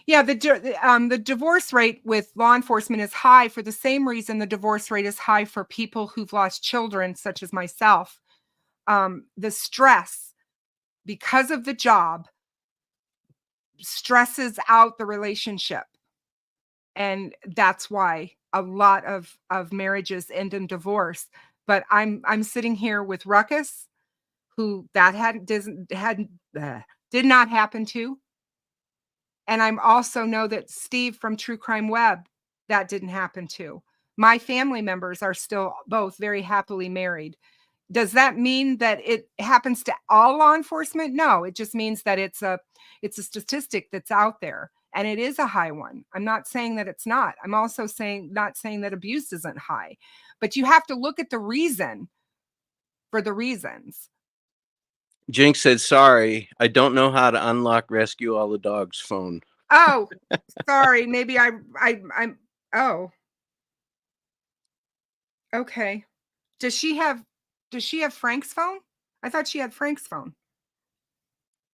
S9: Yeah, the divorce rate with law enforcement is high for the same reason the divorce rate is high for people who've lost children, such as myself. The stress because of the job stresses out the relationship. And that's why a lot of marriages end in divorce. But I'm sitting here with Ruckus, who that did not happen to. And I'm also know that Steve from True Crime Web, that didn't happen to. My family members are still both very happily married. Does that mean that it happens to all law enforcement? No, it just means that it's a statistic that's out there, and it is a high one. I'm not saying that it's not. I'm also not saying that abuse isn't high, but you have to look at the reason for the reasons.
S2: Jinx said, sorry, I don't know how to unlock Rescue All the Dogs phone.
S9: Oh, sorry. Maybe I'm, oh. Okay. Does she have Frank's phone? I thought she had Frank's phone.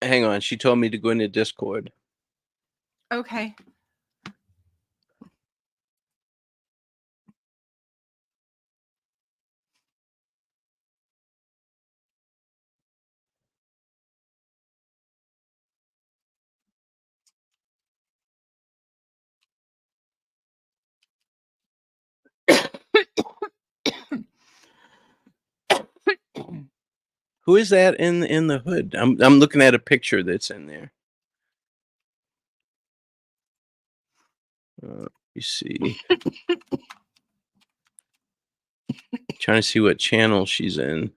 S2: Hang on. She told me to go into Discord.
S9: Okay.
S2: Who is that in the hood? I'm looking at a picture that's in there. You see. Trying to see what channel she's in.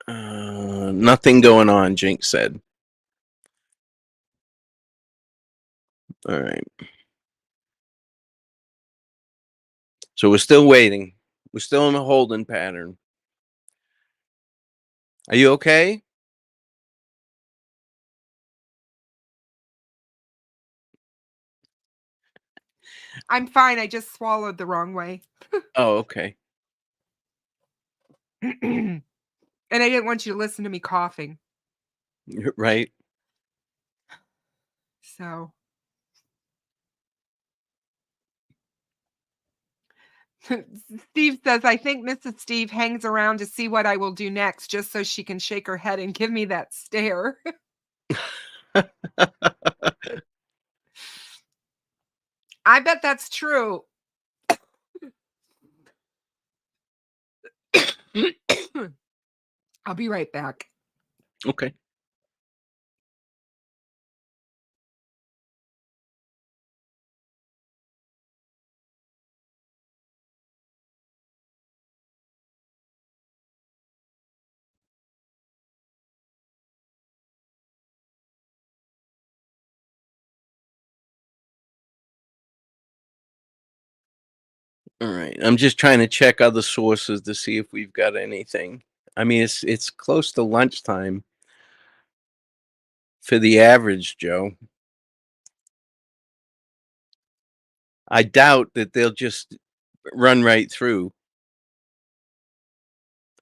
S2: Nothing going on, Jinx said. All right. So we're still waiting. We're still in a holding pattern. Are you okay?
S9: I'm fine. I just swallowed the wrong way.
S2: Oh, okay.
S9: And I didn't want you to listen to me coughing.
S2: Right.
S9: So Steve says, I think Mrs. Steve hangs around to see what I will do next, just so she can shake her head and give me that stare. I bet that's true. I'll be right back.
S2: Okay. All right. I'm just trying to check other sources to see if we've got anything. I mean, it's close to lunchtime for the average Joe. I doubt that they'll just run right through.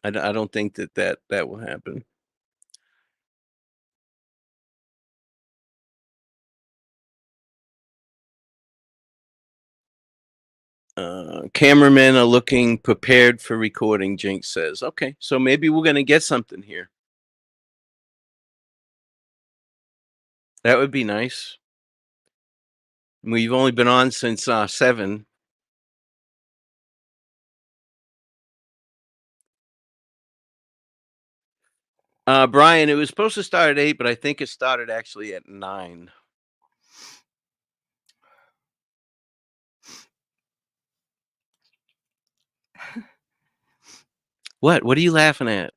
S2: I don't think that will happen. Cameramen are looking prepared for recording, Jinx says. Okay, so maybe we're going to get something here. That would be nice. We've only been on since 7. Brian, it was supposed to start at 8, but I think it started actually at 9. What? What are you laughing at?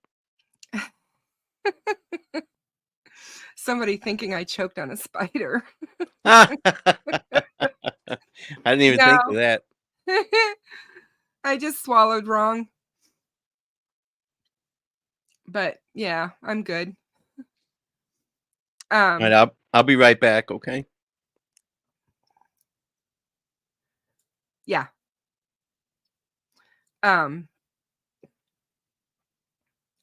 S9: Somebody thinking I choked on a spider.
S2: I didn't even think of
S9: No.
S2: that.
S9: I just swallowed wrong. But yeah, I'm good.
S2: All right, I'll be right back. Okay.
S9: Yeah.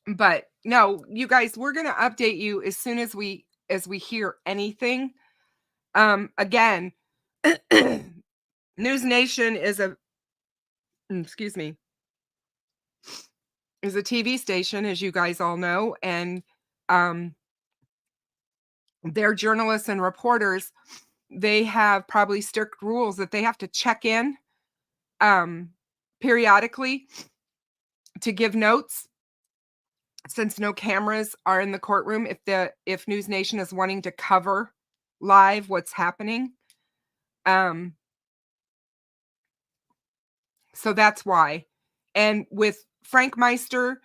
S9: But no, you guys, we're gonna update you as soon as we hear anything. Again, News Nation is a excuse me, is a TV station, as you guys all know, and their journalists and reporters, they have probably strict rules that they have to check in periodically to give notes, since no cameras are in the courtroom, if News Nation is wanting to cover live what's happening. So that's why. And with Frankmeister,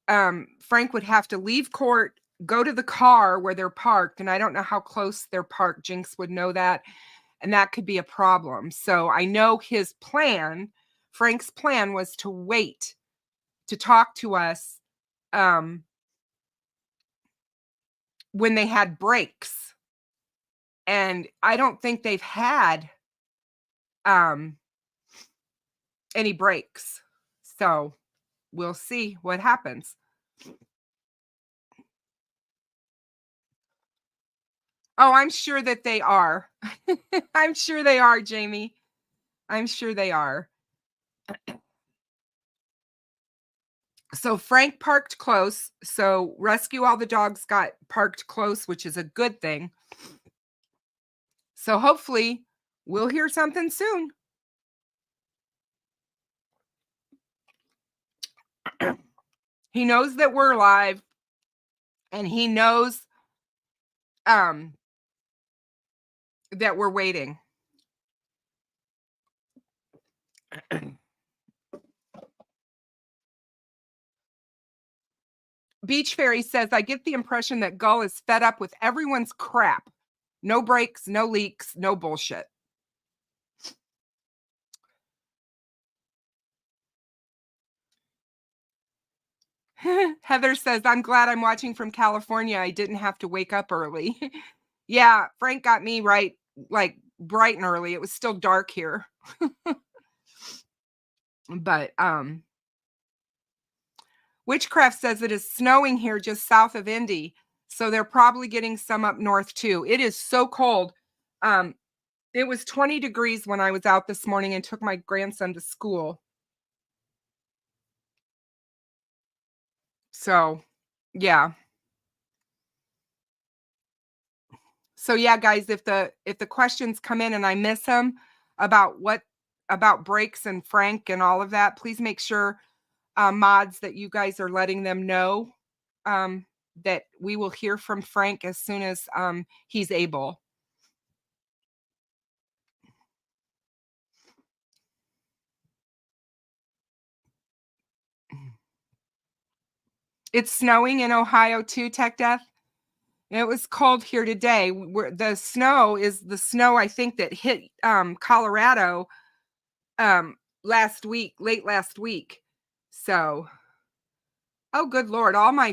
S9: Frank would have to leave court, go to the car where they're parked, and I don't know how close they're parked. Jinx would know that, and that could be a problem. So I know his plan, Frank's plan, was to wait to talk to us when they had breaks, and I don't think they've had any breaks. So we'll see what happens. Oh, I'm sure that they are. I'm sure they are, Jamie. I'm sure they are. So Frank parked close. So Rescue All the Dogs got parked close, which is a good thing. So hopefully we'll hear something soon. He knows that we're live, and he knows that we're waiting. Beach Fairy says, I get the impression that Gull is fed up with everyone's crap. No breaks, no leaks, no bullshit. Heather says, I'm glad I'm watching from California. I didn't have to wake up early. Yeah, Frank got me right, like bright and early. It was still dark here. But Witchcraft says it is snowing here just south of Indy. So they're probably getting some up north too. It is so cold. It was 20 degrees when I was out this morning and took my grandson to school. So, yeah. So yeah, guys, if the questions come in and I miss them about breaks and Frank and all of that, please make sure mods that you guys are letting them know that we will hear from Frank as soon as he's able. It's snowing in Ohio too, Tech Death. It was cold here today. The snow is the snow, I think, that hit Colorado last week, late last week. So, oh good Lord, all my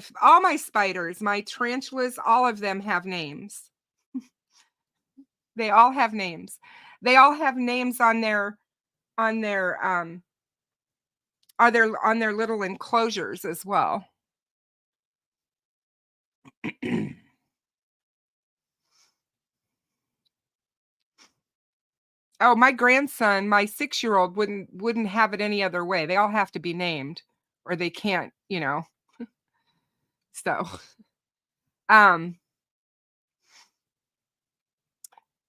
S9: spiders, my tarantulas, all of them have names. They all have names. They all have names on their little enclosures as well. Oh, my grandson, my 6-year-old wouldn't have it any other way. They all have to be named or they can't, So, and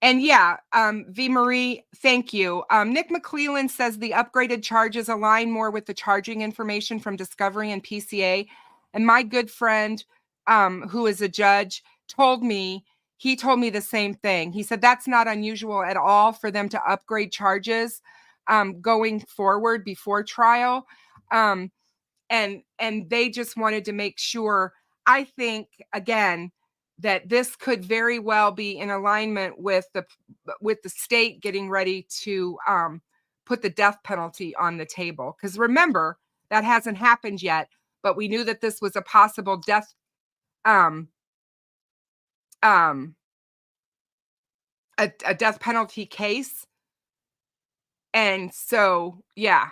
S9: yeah, V Marie, thank you. Nick McClellan says the upgraded charges align more with the charging information from Discovery and PCA. And my good friend, who is a judge, told me the same thing. He said that's not unusual at all for them to upgrade charges going forward before trial. and they just wanted to make sure. I think again that this could very well be in alignment with the state getting ready to put the death penalty on the table. Because remember, that hasn't happened yet, but we knew that this was a possible death a death penalty case. And so, yeah.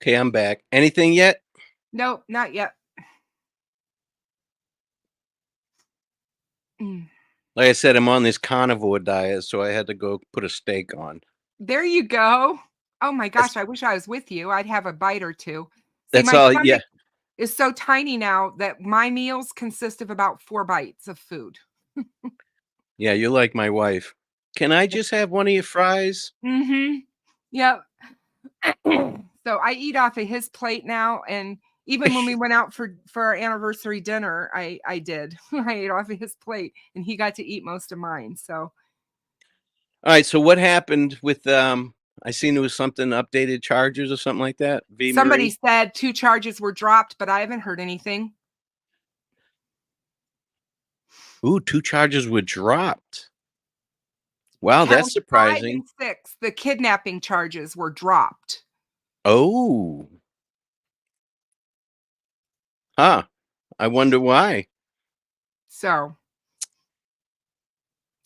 S2: Okay, I'm back. Anything yet?
S9: Nope, not yet. Mm.
S2: Like I said, I'm on this carnivore diet, so I had to go put a steak on.
S9: There you go. Oh my gosh, I wish I was with you. I'd have a bite or two. See,
S2: That's
S9: my
S2: all.
S9: stomach
S2: Yeah.
S9: is so tiny now that my meals consist of about 4 bites of food.
S2: Yeah, you're like my wife. Can I just have one of your fries?
S9: Mm-hmm. Yep. So I eat off of his plate now, and even when we went out for our anniversary dinner, I did. I ate off of his plate, and he got to eat most of mine. So
S2: All right. So what happened with I seen there was something updated charges or something like that. V.
S9: somebody
S2: Marie?
S9: said 2 charges were dropped, but I haven't heard anything.
S2: Ooh, 2 charges were dropped. Wow, that's
S9: Counts 5
S2: surprising.
S9: and 6, the kidnapping charges were dropped.
S2: Oh. Huh. I wonder why.
S9: So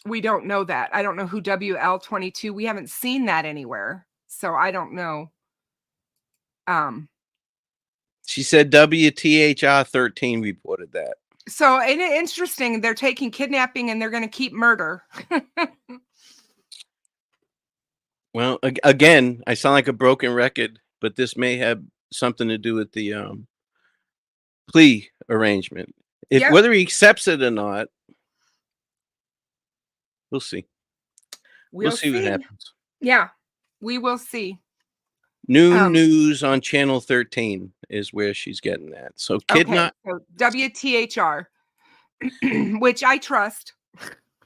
S9: we don't know that. I don't know who WL22. We haven't seen that anywhere. So I don't know.
S2: She said WTHR 13 reported that.
S9: So and interesting, they're taking kidnapping and they're going to keep murder.
S2: Well, again, I sound like a broken record, but this may have something to do with the plea arrangement. If
S9: Yep.
S2: whether he accepts it or not, we'll see. We'll see what happens.
S9: Yeah, we will see.
S2: Noon news on channel 13 is where she's getting that. So
S9: Okay, so WTHR, which I trust,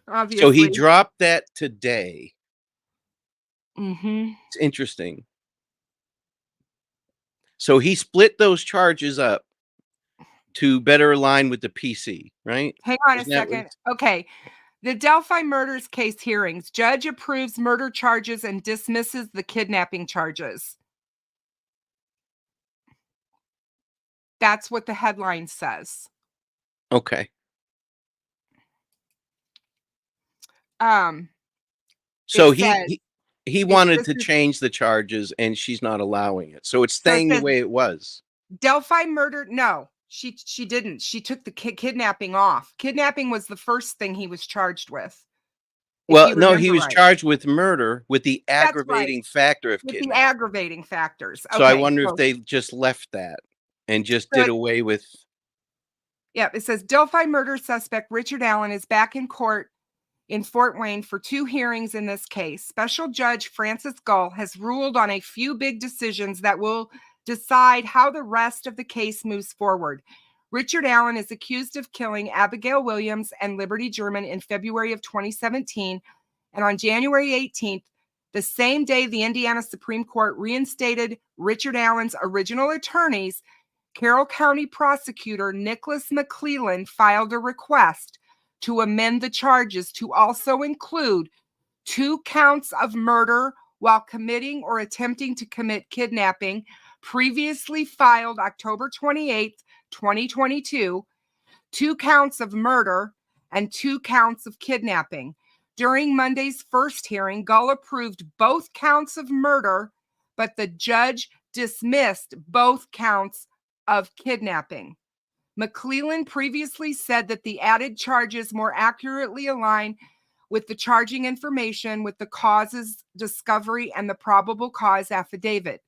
S9: obviously.
S2: So he dropped that today.
S9: Mm-hmm.
S2: It's interesting. So he split those charges up to better align with the PC, right?
S9: Hang on a second. Okay. The Delphi murders case hearings. Judge approves murder charges and dismisses the kidnapping charges. That's what the headline says.
S2: Okay. So he wanted to change the charges and she's not allowing it. So it's staying the way it was.
S9: Delphi murder. No, she didn't. She took the kidnapping off. Kidnapping was the first thing he was charged with.
S2: Well, no, he was charged with murder with the aggravating factor of kidnapping.
S9: With the aggravating factors.
S2: So I wonder if they just left that and just did away with.
S9: Yeah, it says Delphi murder suspect Richard Allen is back in court in Fort Wayne for 2 hearings in this case. Special Judge Francis Gull has ruled on a few big decisions that will decide how the rest of the case moves forward. Richard Allen is accused of killing Abigail Williams and Liberty German in February of 2017. And on January 18th, the same day the Indiana Supreme Court reinstated Richard Allen's original attorneys, Carroll County prosecutor Nicholas McClellan filed a request to amend the charges to also include 2 counts of murder while committing or attempting to commit kidnapping, previously filed October 28th, 2022, 2 counts of murder, and 2 counts of kidnapping. During Monday's first hearing, Gull approved both counts of murder, but the judge dismissed both counts of kidnapping. McClellan previously said that the added charges more accurately align with the charging information with the causes discovery and the probable cause affidavit.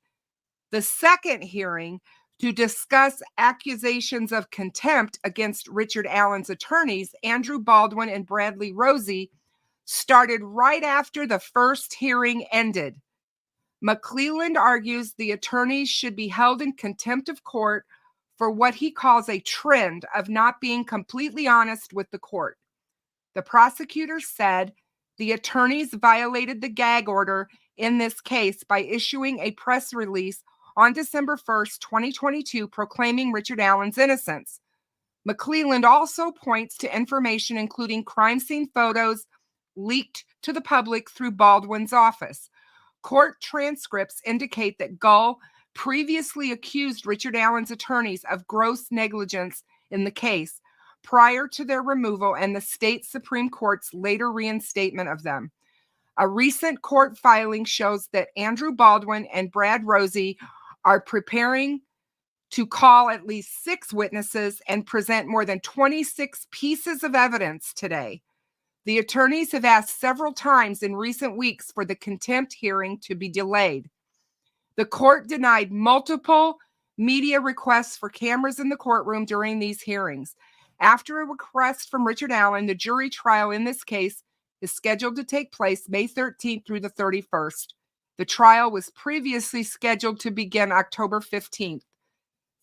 S9: The second hearing to discuss accusations of contempt against Richard Allen's attorneys, Andrew Baldwin and Bradley Rosie, started right after the first hearing ended. McClellan argues the attorneys should be held in contempt of court for what he calls a trend of not being completely honest with the court. The prosecutor said the attorneys violated the gag order in this case by issuing a press release on December 1st, 2022, proclaiming Richard Allen's innocence. McClelland also points to information including crime scene photos leaked to the public through Baldwin's office. Court transcripts indicate that Gull previously accused Richard Allen's attorneys of gross negligence in the case prior to their removal and the state Supreme Court's later reinstatement of them. A recent court filing shows that Andrew Baldwin and Brad Rosie are preparing to call at least 6 witnesses and present more than 26 pieces of evidence today. The attorneys have asked several times in recent weeks for the contempt hearing to be delayed. The court denied multiple media requests for cameras in the courtroom during these hearings. After a request from Richard Allen, the jury trial in this case is scheduled to take place May 13th through the 31st. The trial was previously scheduled to begin October 15th.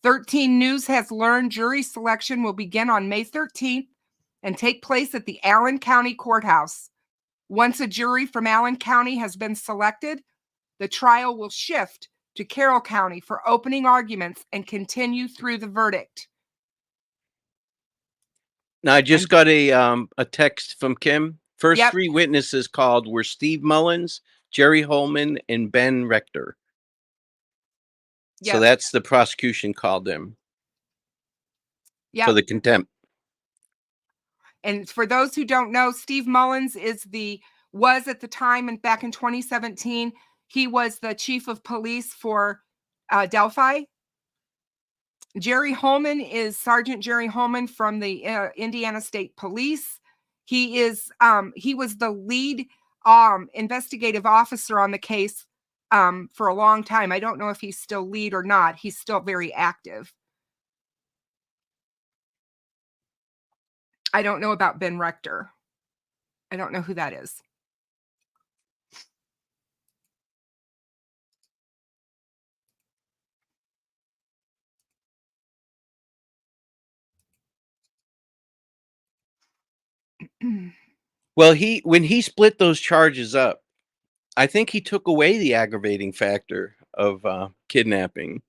S9: 13 News has learned jury selection will begin on May 13th and take place at the Allen County Courthouse. Once a jury from Allen County has been selected, the trial will shift to Carroll County for opening arguments and continue through the verdict.
S2: Now I just got a text from Kim. First
S9: Yep.
S2: 3 witnesses called were Steve Mullins, Jerry Holman, and Ben Rector. So
S9: Yep.
S2: that's the prosecution called them
S9: Yep.
S2: for the contempt.
S9: And for those who don't know, Steve Mullins was at the time and back in 2017, he was the chief of police for Delphi. Jerry Holman is Sergeant Jerry Holman from the Indiana State Police. He was the lead investigative officer on the case for a long time. I don't know if he's still lead or not. He's still very active. I don't know about Ben Rector. I don't know who that is.
S2: Well, when he split those charges up, I think he took away the aggravating factor of kidnapping.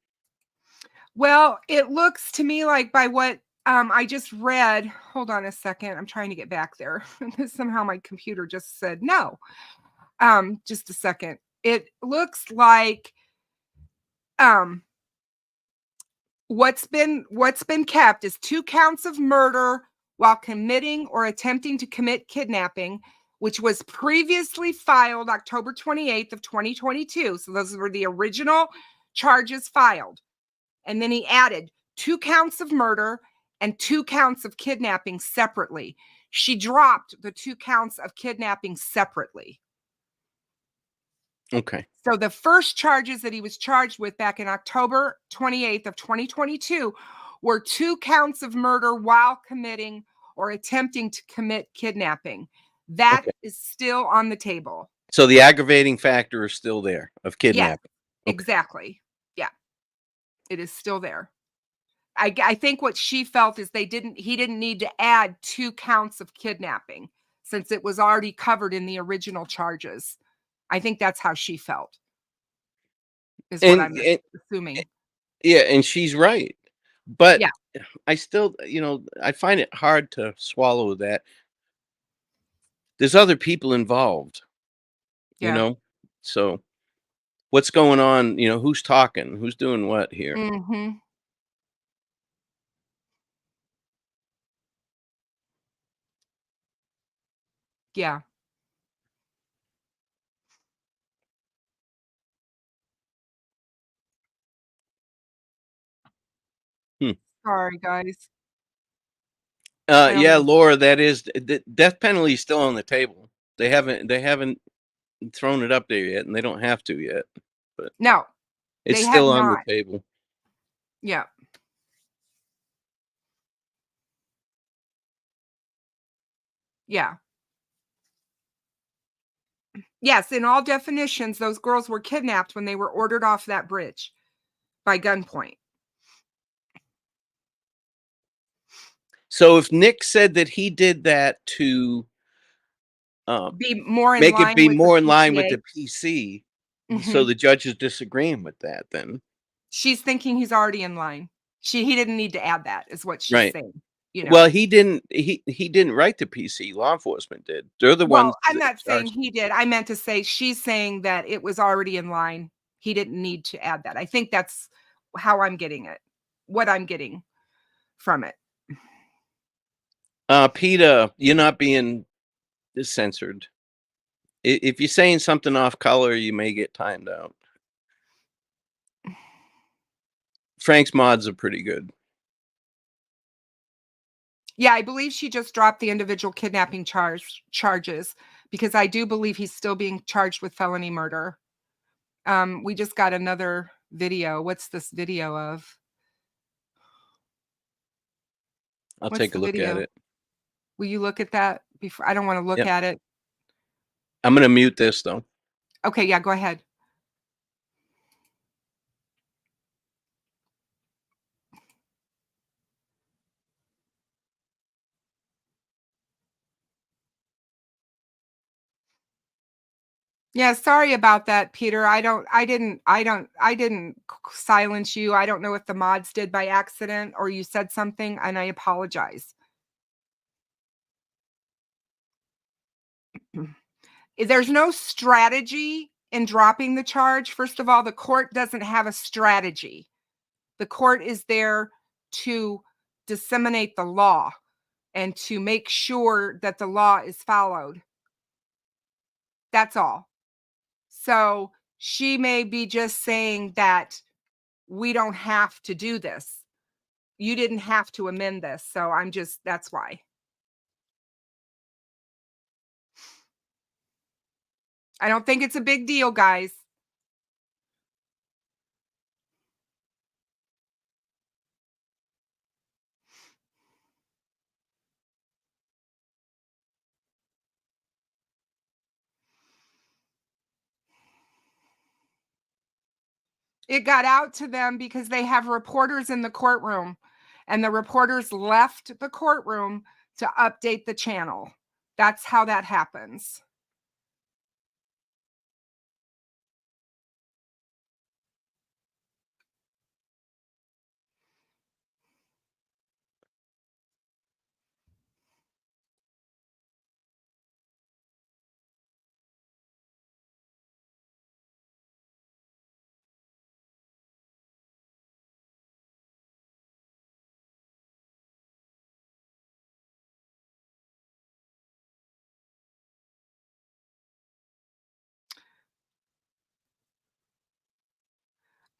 S9: Well, it looks to me like by what I just read, hold on a second. I'm trying to get back there. Somehow my computer just said no. Just a second. It looks like what's been kept is 2 counts of murder while committing or attempting to commit kidnapping, which was previously filed October 28th of 2022. So those were the original charges filed. And then he added 2 counts of murder and 2 counts of kidnapping separately. She dropped the 2 counts of kidnapping separately.
S2: Okay.
S9: So the first charges that he was charged with back in October 28th of 2022 were 2 counts of murder while committing or attempting to commit kidnapping. That is still on the table.
S2: So the aggravating factor is still there of kidnapping.
S9: Yes, exactly. Yeah. It is still there. I think what she felt is he didn't need to add 2 counts of kidnapping since it was already covered in the original charges. I think that's how she felt. Is what I'm assuming.
S2: Yeah, and she's right. But
S9: yeah.
S2: I still, I find it hard to swallow that. There's other people involved. So what's going on? Who's talking? Who's doing what here?
S9: Mm-hmm. Yeah. Sorry, guys.
S2: Yeah, Laura, that is the death penalty is still on the table. They haven't thrown it up there yet, and they don't have to yet. But
S9: no,
S2: it's still on the table.
S9: Yeah. Yeah. Yes, in all definitions, those girls were kidnapped when they were ordered off that bridge by gunpoint.
S2: So if Nick said that he did that to
S9: Be more in
S2: make it
S9: line
S2: be
S9: with
S2: more
S9: the
S2: in line with
S9: PTA.
S2: the PC, so
S9: Mhm.
S2: the judge is disagreeing with that, then
S9: She's thinking he's already in line. He didn't need to add that, is what she's
S2: right.
S9: saying. You know.
S2: Well, he didn't write the PC. Law enforcement did. They're the ones
S9: Well, I'm
S2: that
S9: not saying
S2: charged.
S9: he did. I meant to say she's saying that it was already in line. He didn't need to add that. I think that's how I'm getting it. What I'm getting from it.
S2: PETA, you're not being censored. If you're saying something off color, you may get timed out. Frank's mods are pretty good.
S9: Yeah, I believe she just dropped the individual kidnapping charges because I do believe he's still being charged with felony murder. We just got another video. What's this video of?
S2: I'll
S9: What's
S2: take
S9: the
S2: a look at
S9: video?
S2: it.
S9: Will you look at that before? I don't want to look
S2: Yep.
S9: at it.
S2: I'm gonna mute this though.
S9: Okay, yeah, go ahead. Yeah, sorry about that, Peter. I didn't silence you. I don't know if the mods did by accident or you said something, and I apologize. There's no strategy in dropping the charge. First of all, the court doesn't have a strategy. The court is there to disseminate the law and to make sure that the law is followed. That's all. So she may be just saying that we don't have to do this. You didn't have to amend this. So that's why. I don't think it's a big deal, guys. It got out to them because they have reporters in the courtroom, and the reporters left the courtroom to update the channel. That's how that happens.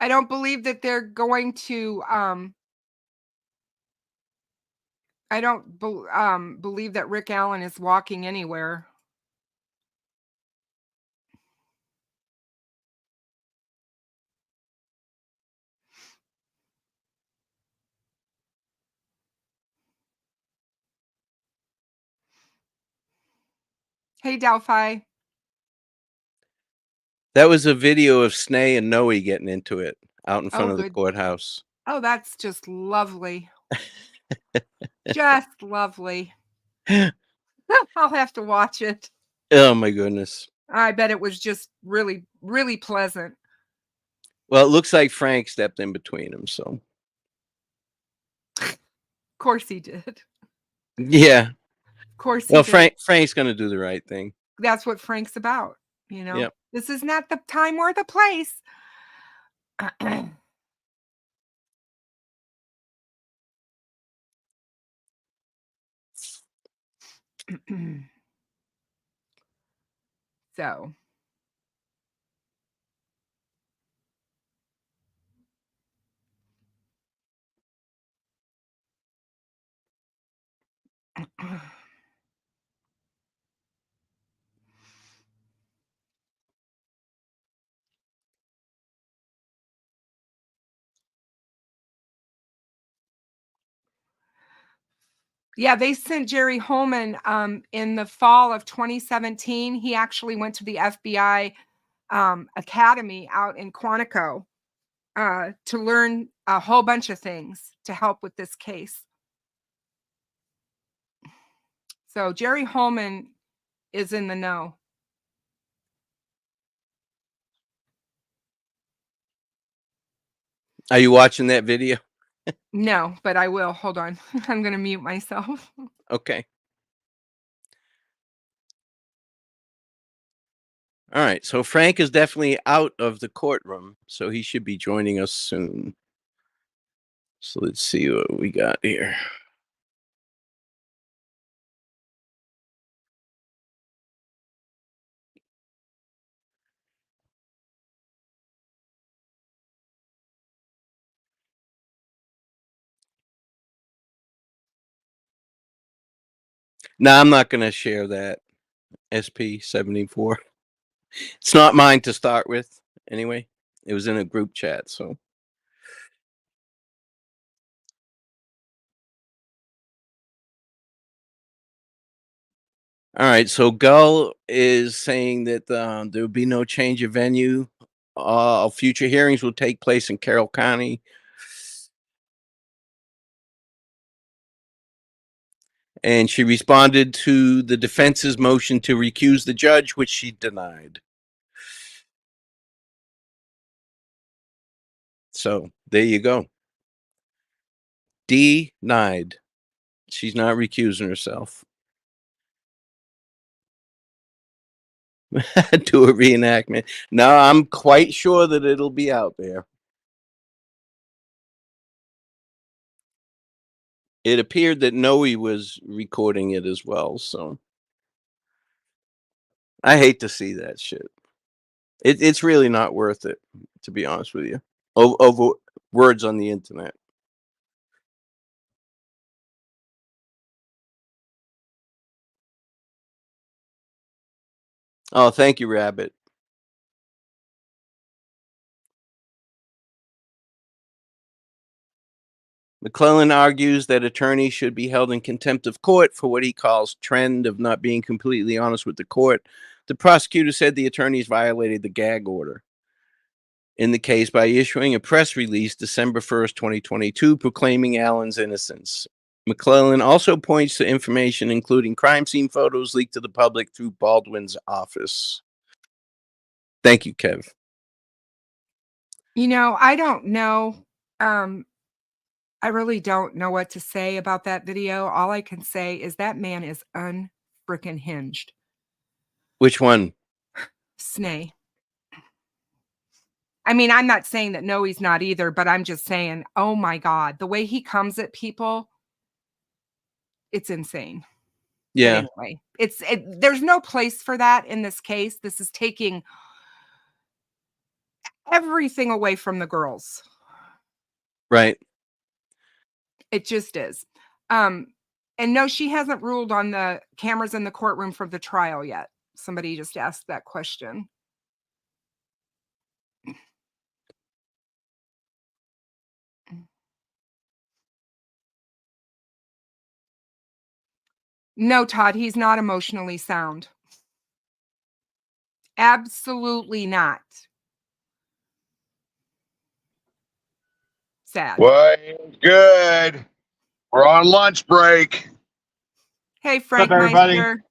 S9: I don't believe that they're going to I don't believe that Rick Allen is walking anywhere. Hey, Delphi.
S2: That was a video of Snay and Noe getting into it out in front
S9: Oh,
S2: of the
S9: good.
S2: courthouse.
S9: Oh, that's just lovely. Just lovely. I'll have to watch it.
S2: Oh my goodness.
S9: I bet it was just really, really pleasant.
S2: Well, it looks like Frank stepped in between them, so
S9: Of course he did.
S2: yeah.
S9: Of course he
S2: Well,
S9: did.
S2: Frank's gonna do the right thing.
S9: That's what Frank's about, you know.
S2: Yep.
S9: This is not the time or the place. So yeah, they sent Jerry Holman in the fall of 2017. He actually went to the FBI academy out in Quantico to learn a whole bunch of things to help with this case. So Jerry Holman is in the know.
S2: Are you watching that video?
S9: No, but I will. Hold on. I'm going to mute myself.
S2: Okay. All right. So Frank is definitely out of the courtroom, so he should be joining us soon. So let's see what we got here. No, I'm not going to share that SP-74. It's not mine to start with, anyway. It was in a group chat, so. All right, so Gull is saying that there will be no change of venue. Future hearings will take place in Carroll County. And she responded to the defense's motion to recuse the judge, which she denied. So there you go. Denied. She's not recusing herself. Do a reenactment. No, I'm quite sure that it'll be out there. It appeared that Noe was recording it as well, so I hate to see that shit. It's really not worth it, to be honest with you. Over words on the internet. Oh, thank you, Rabbit. McClellan argues that attorneys should be held in contempt of court for what he calls trend of not being completely honest with the court. The prosecutor said the attorneys violated the gag order in the case by issuing a press release December 1st, 2022, proclaiming Allen's innocence. McClellan also points to information including crime scene photos leaked to the public through Baldwin's office. Thank you, Kev.
S9: You know, I don't know. I really don't know what to say about that video. All I can say is that man is unfreaking hinged.
S2: Which one?
S9: Snay. I mean, I'm not saying that no, he's not either, but I'm just saying, oh my God, the way he comes at people, it's insane.
S2: Yeah.
S9: But anyway, there's no place for that in this case. This is taking everything away from the girls.
S2: Right.
S9: It just is. And no, she hasn't ruled on the cameras in the courtroom for the trial yet. Somebody just asked that question. No, Todd, he's not emotionally sound. Absolutely not. Sad.
S1: Well, good. We're on lunch break.
S9: Hey,
S3: What's up, everybody?
S9: Frankmeister.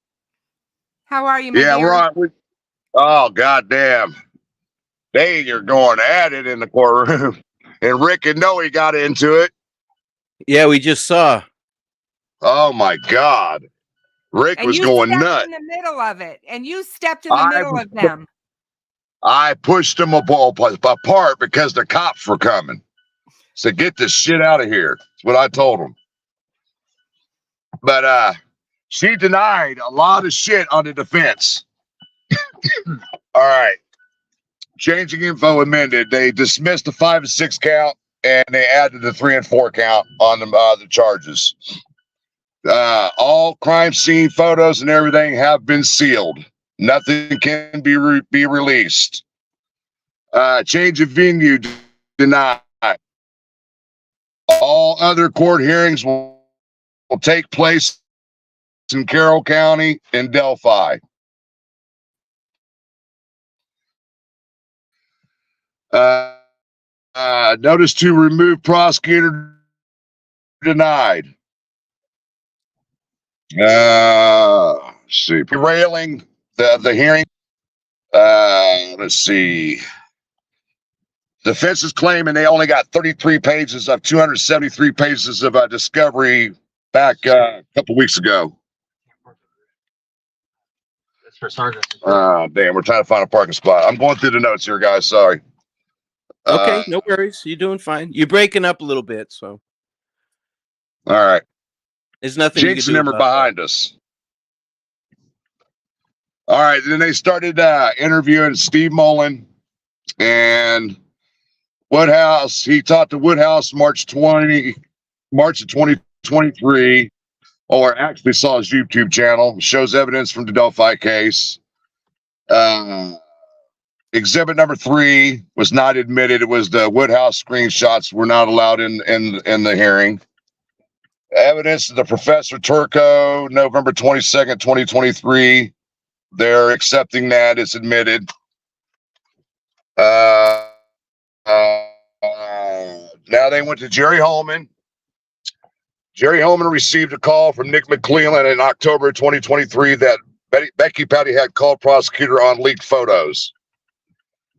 S9: How are you, my
S1: Yeah,
S9: dear?
S1: we're on. Oh, goddamn. They are going at it in the courtroom. And Rick and Noe got into it.
S2: Yeah, we just saw.
S1: Oh, my God. Rick
S9: And
S1: was
S9: you
S1: going
S9: stepped
S1: nuts.
S9: in the middle of it. And you stepped in the middle of them.
S1: I pushed them apart because the cops were coming. So get this shit out of here. That's what I told them. But she denied a lot of shit on the defense. All right. Changing info amended. They dismissed the 5 and 6 count and they added the 3 and 4 count on the charges. All crime scene photos and everything have been sealed. Nothing can be released. Change of venue denied. All other court hearings will take place in Carroll County and Delphi. Notice to remove prosecutor denied. Let's see. Derailing the hearing. Let's see. Defense is claiming they only got 33 pages of 273 pages of discovery back a couple weeks ago.
S3: That's for Sergeant.
S1: Damn, we're trying to find a parking spot. I'm going through the notes here, guys. Sorry.
S2: Okay, no worries. You're doing fine. You're breaking up a little bit, so
S1: All right.
S2: there's nothing you
S1: Jinx
S2: can
S1: and
S2: do
S1: them are
S2: about that.
S1: behind us. All right. Then they started interviewing Steve Mullen and Woodhouse. He talked to Woodhouse March of 2023, or actually saw his YouTube channel. Shows evidence from the Delphi case. Exhibit number 3 was not admitted. It was the Woodhouse screenshots were not allowed in the hearing. Evidence of the Professor Turco, November 22nd, 2023. They're accepting that it's admitted. Now they went to Jerry Holman. Jerry Holman received a call from Nick McClellan in October 2023 that Becky Patty had called prosecutor on leaked photos.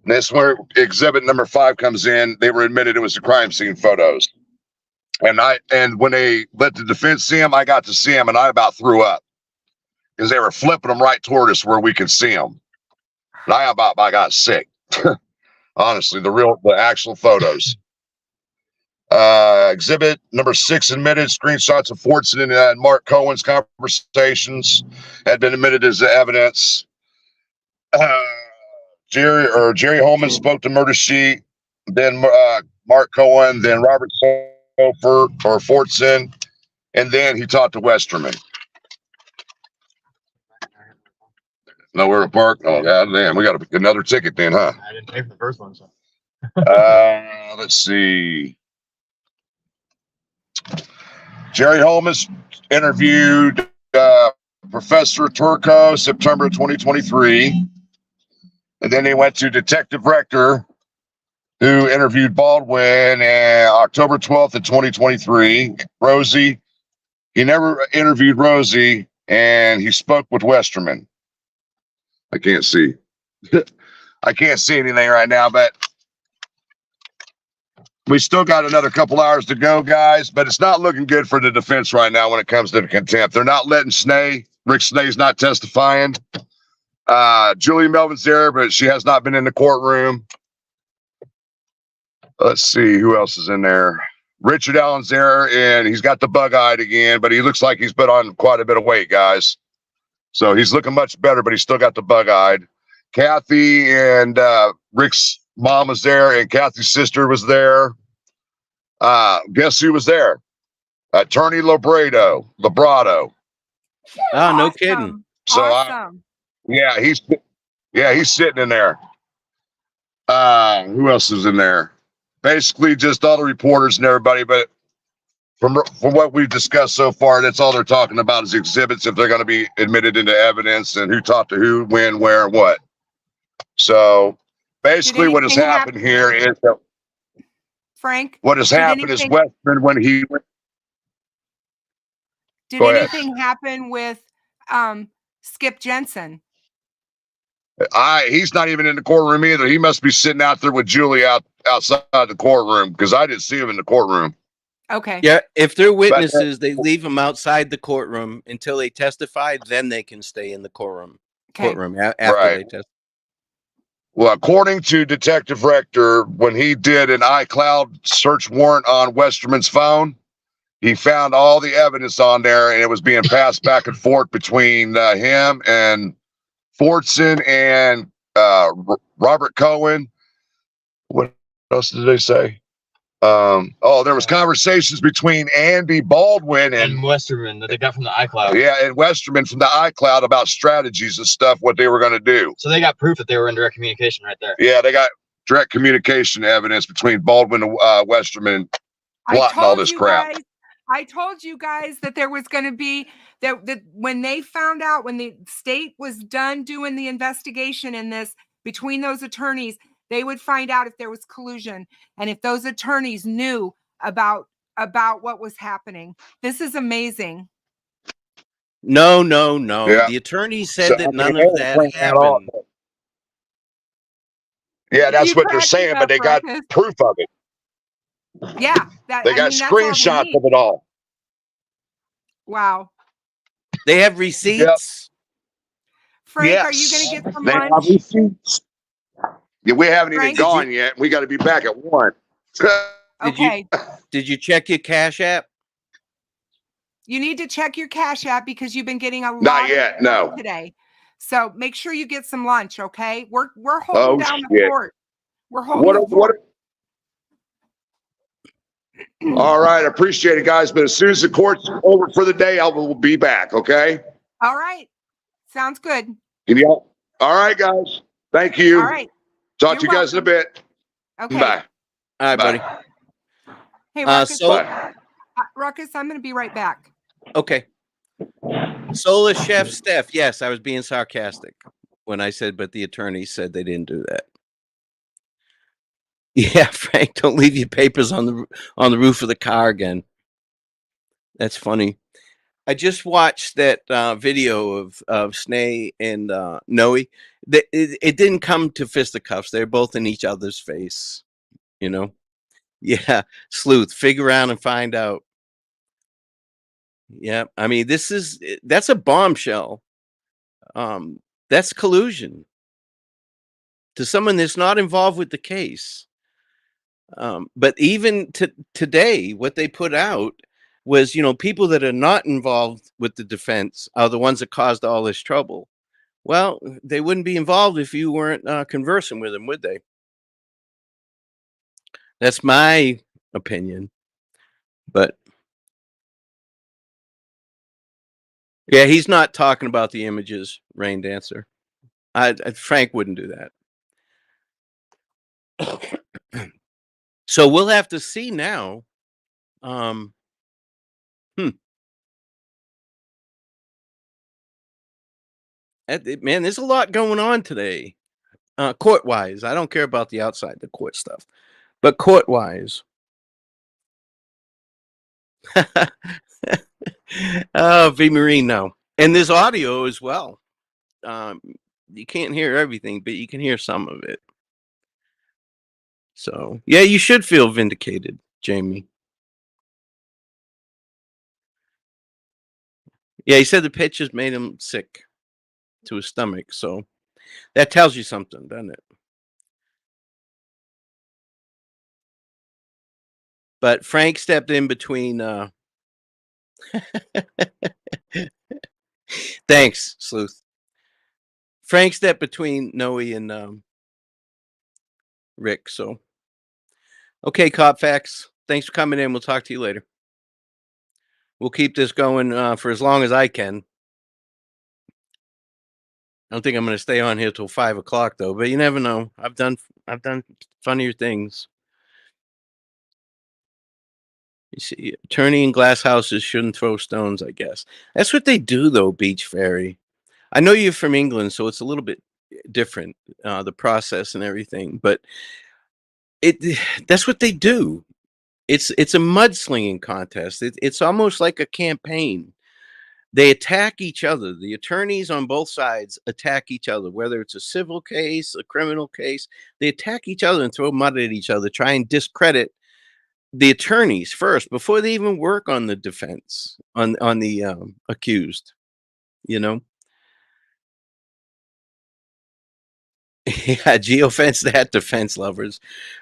S1: And that's where exhibit number 5 comes in. They were admitted it was the crime scene photos. And when they let the defense see them, I got to see them, and I about threw up because they were flipping them right toward us where we could see them. And I got sick. Honestly, the actual photos. Exhibit number 6 admitted screenshots of Fortson and Mark Cohen's conversations had been admitted as evidence. Jerry Holman spoke to Murder Sheet, then Mark Cohen, then Robert Sofer or Fortson, and then he talked to Westerman. Nowhere to park. Oh god damn, we got another ticket then, huh?
S3: I didn't pay for the first one, so.
S1: Let's see. Jerry Holman interviewed Professor Turco September 2023. And then they went to Detective Rector, who interviewed Baldwin October 12th of 2023. Rosie, he never interviewed Rosie, and he spoke with Westerman. I can't see. I can't see anything right now, but we still got another couple hours to go, guys. But it's not looking good for the defense right now when it comes to the contempt. They're not letting Snee. Rick Snee's not testifying. Julie Melvin's there, but she has not been in the courtroom. Let's see who else is in there. Richard Allen's there, and he's got the bug-eyed again, but he looks like he's put on quite a bit of weight, guys. So he's looking much better, but he's still got the bug-eyed. Kathy and Rick's mom was there, and Kathy's sister was there. Guess who was there? Attorney Labrado.
S2: Oh, no kidding.
S9: Awesome.
S1: So
S9: Awesome.
S1: Yeah, he's sitting in there. Who else is in there? Basically, just all the reporters and everybody. But from what we've discussed so far, that's all they're talking about is exhibits if they're going to be admitted into evidence and who talked to who, when, where, and what. So basically, what has happened here is that
S9: Frank,
S1: what has happened is Westman when he went.
S9: Did
S1: Go ahead.
S9: anything happen with Skip Jensen?
S1: He's not even in the courtroom either. He must be sitting out there with Julie outside the courtroom because I didn't see him in the courtroom.
S9: Okay.
S2: Yeah, if they're witnesses, they leave them outside the courtroom until they testify. Then they can stay in the courtroom. After they testify.
S1: Well, according to Detective Rector, when he did an iCloud search warrant on Westerman's phone, he found all the evidence on there, and it was being passed back and forth between him and Fortson and Robert Cohen. What else did they say? There was conversations between Andy Baldwin and
S3: Westerman that they got from the iCloud.
S1: Yeah, and Westerman from the iCloud about strategies and stuff, what they were going to do.
S3: So they got proof that they were in direct communication right there.
S1: Yeah, they got direct communication evidence between Baldwin and Westerman plotting all this crap.
S9: I told you guys that there was going to be that when they found out, when the state was done doing the investigation in this between those attorneys, they would find out if there was collusion and if those attorneys knew about what was happening. This is amazing.
S2: No.
S1: Yeah.
S2: The attorney said
S1: So, I
S2: that
S1: mean,
S2: none
S1: they
S2: of
S1: were
S2: that
S1: playing that off.
S2: happened.
S1: Yeah, that's
S9: You
S1: what they're
S9: cracked me
S1: saying, but
S9: up,
S1: they got
S9: Ruckus.
S1: proof of it.
S9: Yeah,
S1: They got
S9: that's all they
S1: screenshots
S9: need.
S1: of it all.
S9: Wow.
S2: They have
S1: Yep.
S2: receipts.
S9: Frank, are you going
S1: Yes.
S9: to get some
S1: They have
S9: lunch?
S1: receipts. Yeah, we haven't even
S9: Frank?
S2: Did you
S1: gone yet. We got to be back at 1.
S9: Okay.
S2: did you check your Cash App?
S9: You need to check your Cash App because you've been getting a
S1: Not
S9: lot of
S1: yet.
S9: work
S1: No.
S9: today. So make sure you get some lunch, okay? We're holding
S1: Oh
S9: down the
S1: shit.
S9: fort. We're holding the
S1: What?
S9: fort.
S1: All right. Appreciate it, guys. But as soon as the court's over for the day, I will be back. Okay.
S9: All right. Sounds good.
S1: Can you all right, guys? Thank you.
S9: All right.
S1: Talk
S9: You're
S1: to you guys in a bit.
S9: Okay.
S1: Bye.
S2: All right, buddy.
S1: Bye.
S9: Hey, Ruckus.
S1: Bye.
S9: Ruckus, I'm going to be right back.
S2: Okay. Solar Chef Steph. Yes, I was being sarcastic when I said, but the attorney said they didn't do that. Yeah, Frank, don't leave your papers on the roof of the car again. That's funny. I just watched that video of Snay and Noe. It didn't come to fisticuffs. They're both in each other's face. You know. Yeah, sleuth. Figure out and find out. Yeah, I mean, that's a bombshell. That's collusion to someone that's not involved with the case. But even today, what they put out was, people that are not involved with the defense are the ones that caused all this trouble. Well, they wouldn't be involved if you weren't conversing with them, would they? That's my opinion. But yeah, he's not talking about the images, Rain Dancer. Frank wouldn't do that. So we'll have to see now. Man, there's a lot going on today. Court-wise, I don't care about the outside the court stuff, but court-wise. Oh, V Marine, no. And there's audio as well. You can't hear everything, but you can hear some of it. So, yeah, you should feel vindicated, Jamie. Yeah, he said the pitches made him sick to his stomach, so that tells you something, doesn't it? But Frank stepped in between. Thanks, Sleuth. Frank stepped between Noe and Rick. So, okay, Cop Facts. Thanks for coming in. We'll talk to you later. We'll keep this going for as long as I can. I don't think I'm going to stay on here till 5 o'clock though. But you never know. I've done funnier things. You see, attorney in glass houses shouldn't throw stones, I guess. That's what they do, though, Beach Fairy. I know you're from England, so it's a little bit different, the process and everything. But that's what they do. It's a mudslinging contest. It's almost like a campaign. They attack each other. The attorneys on both sides attack each other, whether it's a civil case, a criminal case. They attack each other and throw mud at each other, try and discredit the attorneys first before they even work on the defense on the accused. Yeah, geofence that, defense lovers.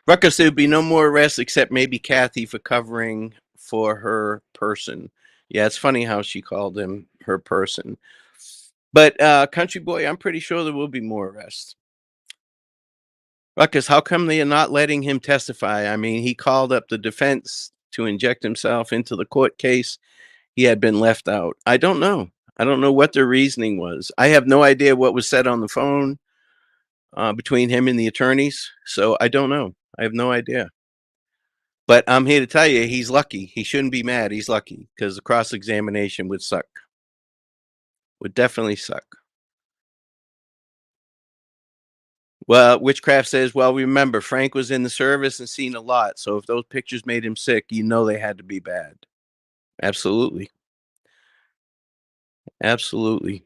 S2: Ruckus, there would be no more arrests except maybe Kathy for covering for her person. Yeah, it's funny how she called him her person. But Country Boy, I'm pretty sure there will be more arrests. Ruckus, how come they are not letting him testify? I mean, he called up the defense to inject himself into the court case. He had been left out. I don't know. I don't know what their reasoning was. I have no idea what was said on the phone between him and the attorneys. So I don't know. I have no idea. But I'm here to tell you, he's lucky. He shouldn't be mad. He's lucky because the cross-examination would suck. Would definitely suck. Well, Witchcraft says, well, remember, Frank was in the service and seen a lot. So if those pictures made him sick, they had to be bad. Absolutely. Absolutely.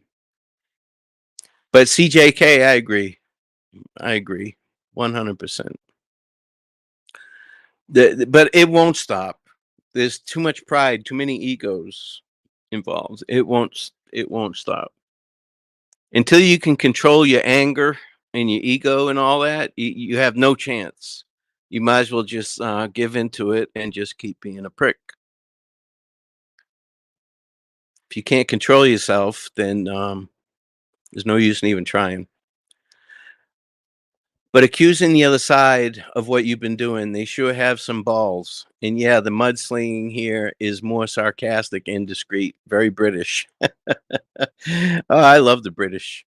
S2: But CJK, I agree. 100%. But it won't stop. There's too much pride, too many egos involved. It won't stop. Until you can control your anger and your ego and all that, you have no chance. You might as well just give into it and just keep being a prick. If you can't control yourself, then there's no use in even trying. But accusing the other side of what you've been doing, they sure have some balls. And yeah, the mudslinging here is more sarcastic and discreet, very British. Oh, I love the British.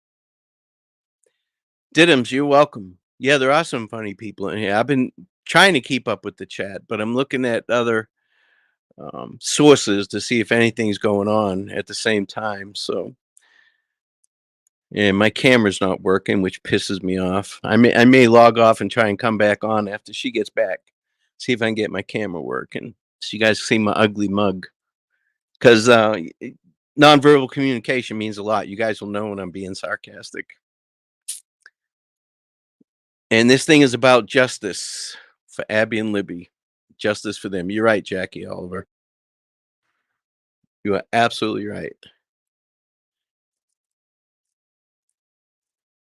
S2: Diddums, you're welcome. Yeah, there are some funny people in here. I've been trying to keep up with the chat, but I'm looking at other sources to see if anything's going on at the same time. So, and my camera's not working, which pisses me off. I may log off and try and come back on after she gets back. See if I can get my camera working, so you guys see my ugly mug. Because nonverbal communication means a lot. You guys will know when I'm being sarcastic. And this thing is about justice for Abby and Libby. Justice for them. You're right, Jackie Oliver. You are absolutely right.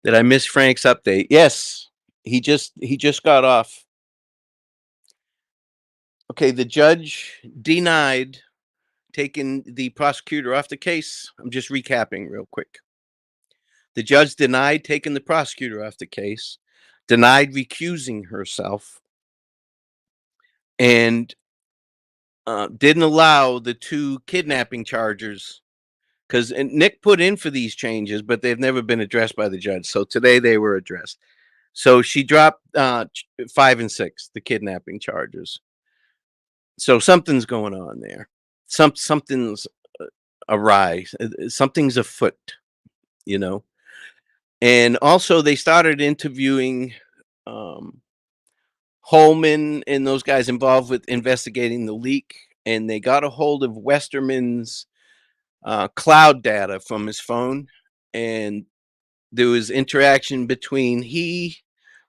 S2: Did I miss Frank's update? Yes. He just got off. Okay, the judge denied taking the prosecutor off the case. I'm just recapping real quick. The judge denied taking the prosecutor off the case, denied recusing herself, and didn't allow the 2 kidnapping charges, because Nick put in for these changes, but they've never been addressed by the judge. So today they were addressed. So she dropped 5 and 6, the kidnapping charges. So something's going on there. Something's awry. Something's afoot, you know. And also they started interviewing Holman and those guys involved with investigating the leak, and they got a hold of Westerman's cloud data from his phone, and there was interaction between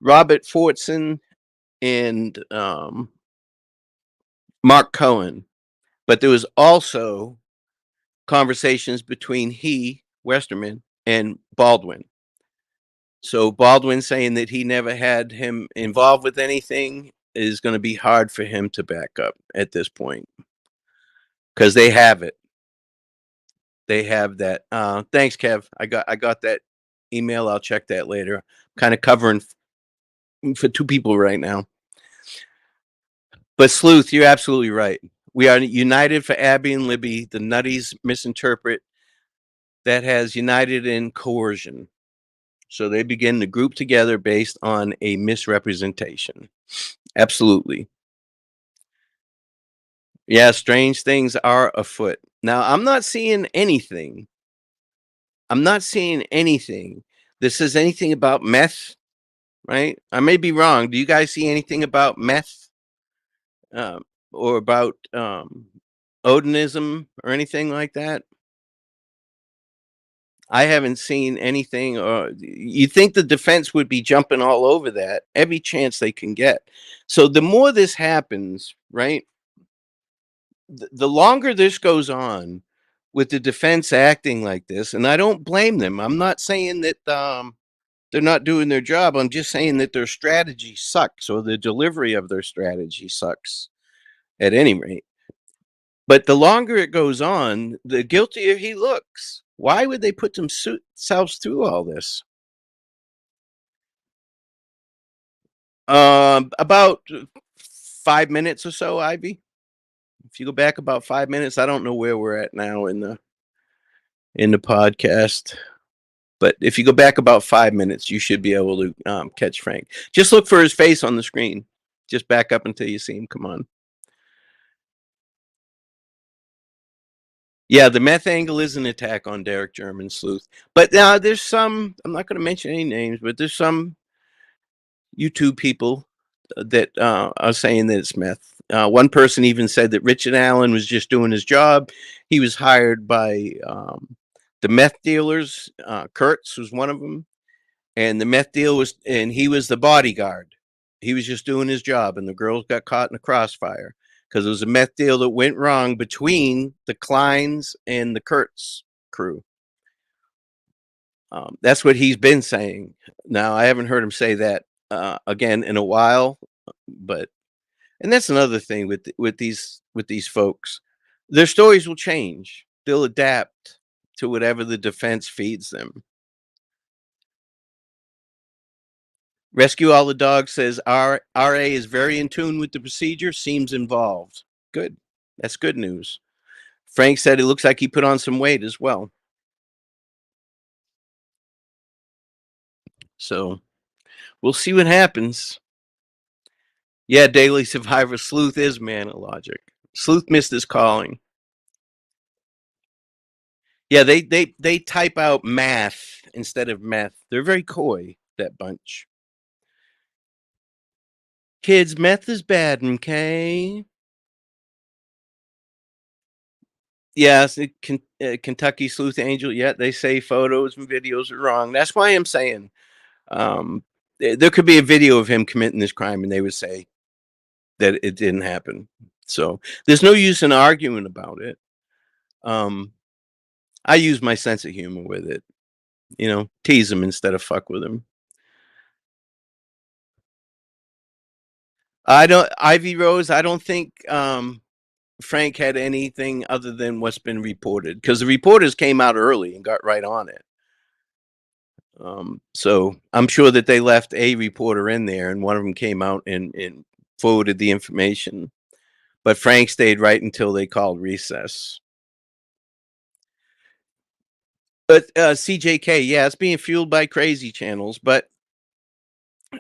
S2: Robert Fortson, and Mark Cohen, but there was also conversations between Westerman, and Baldwin. So Baldwin saying that he never had him involved with anything is going to be hard for him to back up at this point, because they have it. They have that. Thanks, Kev. I got that email. I'll check that later. Kind of covering for 2 people right now. But Sleuth, you're absolutely right. We are united for Abby and Libby. The nutties misinterpret that has united in coercion. So they begin to group together based on a misrepresentation. Absolutely. Yeah, strange things are afoot. Now, I'm not seeing anything. That says anything about meth, right? I may be wrong. Do you guys see anything about meth? Or about Odinism or anything like that? I haven't seen anything. Or you think the defense would be jumping all over that every chance they can get. So the more this happens, right, the longer this goes on with the defense acting like this, and I don't blame them. I'm not saying that they're not doing their job. I'm just saying that their strategy sucks, or the delivery of their strategy sucks at any rate. But the longer it goes on, the guiltier he looks. Why would they put themselves through all this? About 5 minutes or so, Ivy. If you go back about 5 minutes, I don't know where we're at now in the podcast. But if you go back about 5 minutes, you should be able to catch Frank. Just look for his face on the screen. Just back up until you see him. Come on. Yeah, the meth angle is an attack on Derek German, Sleuth. But there's some, I'm not going to mention any names, but there's some YouTube people that are saying that it's meth. One person even said that Richard Allen was just doing his job. He was hired by The meth dealers, Kurtz was one of them, and the meth deal was, and he was the bodyguard. He was just doing his job, and the girls got caught in the crossfire because it was a meth deal that went wrong between the Kleins and the Kurtz crew. That's what he's been saying. Now, I haven't heard him say that again in a while, but and that's another thing with these folks. Their stories will change. They'll adapt to whatever the defense feeds them. Rescue All the Dogs says RA is very in tune with the procedure, seems involved. Good. That's good news. Frank said it looks like he put on some weight as well. So we'll see what happens. Yeah, Daily Survivor, Sleuth is man of logic. Sleuth missed his calling. Yeah, they type out math instead of meth. They're very coy, that bunch. Kids, meth is bad, okay? Yes, Kentucky Sleuth Angel. Yeah, they say photos and videos are wrong. That's why I'm saying there could be a video of him committing this crime, and they would say that it didn't happen. So there's no use in arguing about it. I use my sense of humor with it. You know, tease him instead of fuck with him. Ivy Rose, I don't think Frank had anything other than what's been reported, because the reporters came out early and got right on it. So I'm sure that they left a reporter in there, and one of them came out and forwarded the information. But Frank stayed right until they called recess. But CJK, yeah, it's being fueled by crazy channels, but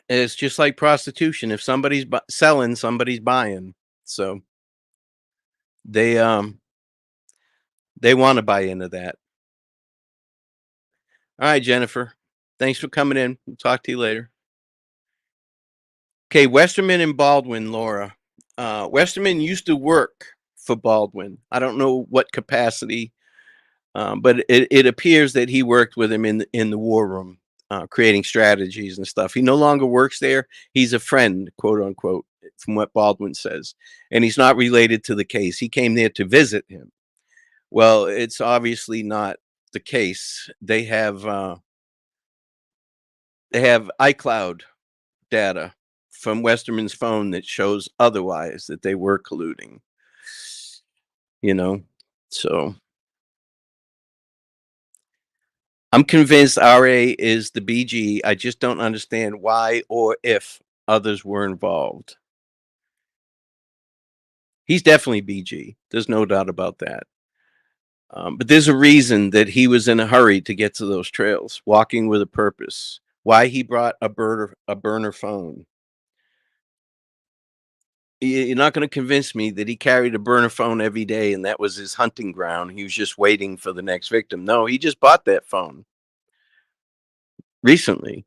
S2: it's just like prostitution. If somebody's selling, somebody's buying. So they want to buy into that. All right, Jennifer. Thanks for coming in. We'll talk to you later. Okay, Westerman and Baldwin, Laura. Westerman used to work for Baldwin. I don't know what capacity, but it appears that he worked with him in the war room, creating strategies and stuff. He no longer works there. He's a friend, quote unquote, from what Baldwin says. And he's not related to the case. He came there to visit him. Well, it's obviously not the case. They have iCloud data from Westerman's phone that shows otherwise, that they were colluding. You know, so I'm convinced RA is the BG. I just don't understand why or if others were involved. He's definitely BG. There's no doubt about that. But there's a reason that he was in a hurry to get to those trails, walking with a purpose. Why he brought a burner phone. You're not going to convince me that he carried a burner phone every day and that was his hunting ground. He was just waiting for the next victim. No, he just bought that phone recently.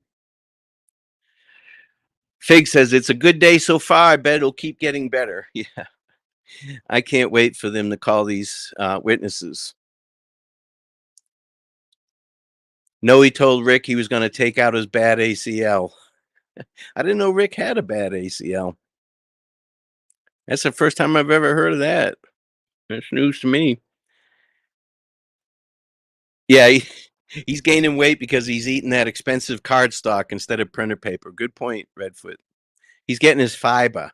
S2: Fig says it's a good day so far. I bet it'll keep getting better. Yeah. I can't wait for them to call these witnesses. No, he told Rick he was going to take out his bad ACL. I didn't know Rick had a bad ACL. That's the first time I've ever heard of that. That's news to me. Yeah, he's gaining weight because he's eating that expensive cardstock instead of printer paper. Good point, Redfoot. He's getting his fiber.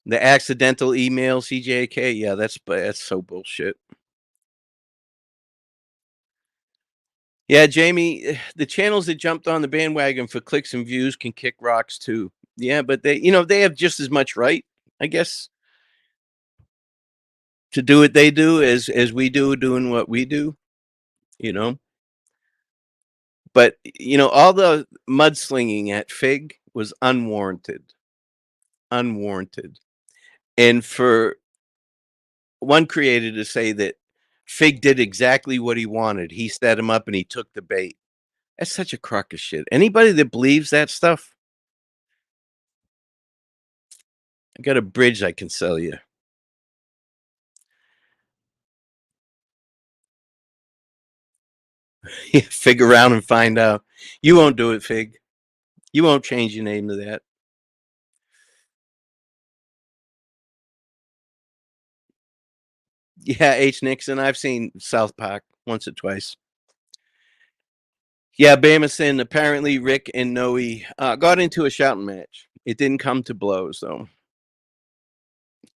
S2: The accidental email, CJK. Yeah, that's so bullshit. Yeah, Jamie, the channels that jumped on the bandwagon for clicks and views can kick rocks too. Yeah, but they have just as much right, I guess, to do what they do as we do doing what we do, you know. But all the mudslinging at Fig was unwarranted. Unwarranted. And for one creator to say that Fig did exactly what he wanted, he set him up and he took the bait. That's such a crock of shit. Anybody that believes that stuff, I got a bridge I can sell you. Fig around and find out. You won't do it, Fig. You won't change your name to that. Yeah, H. Nixon. I've seen South Park once or twice. Yeah, Bamison. Apparently, Rick and Noe got into a shouting match. It didn't come to blows, though.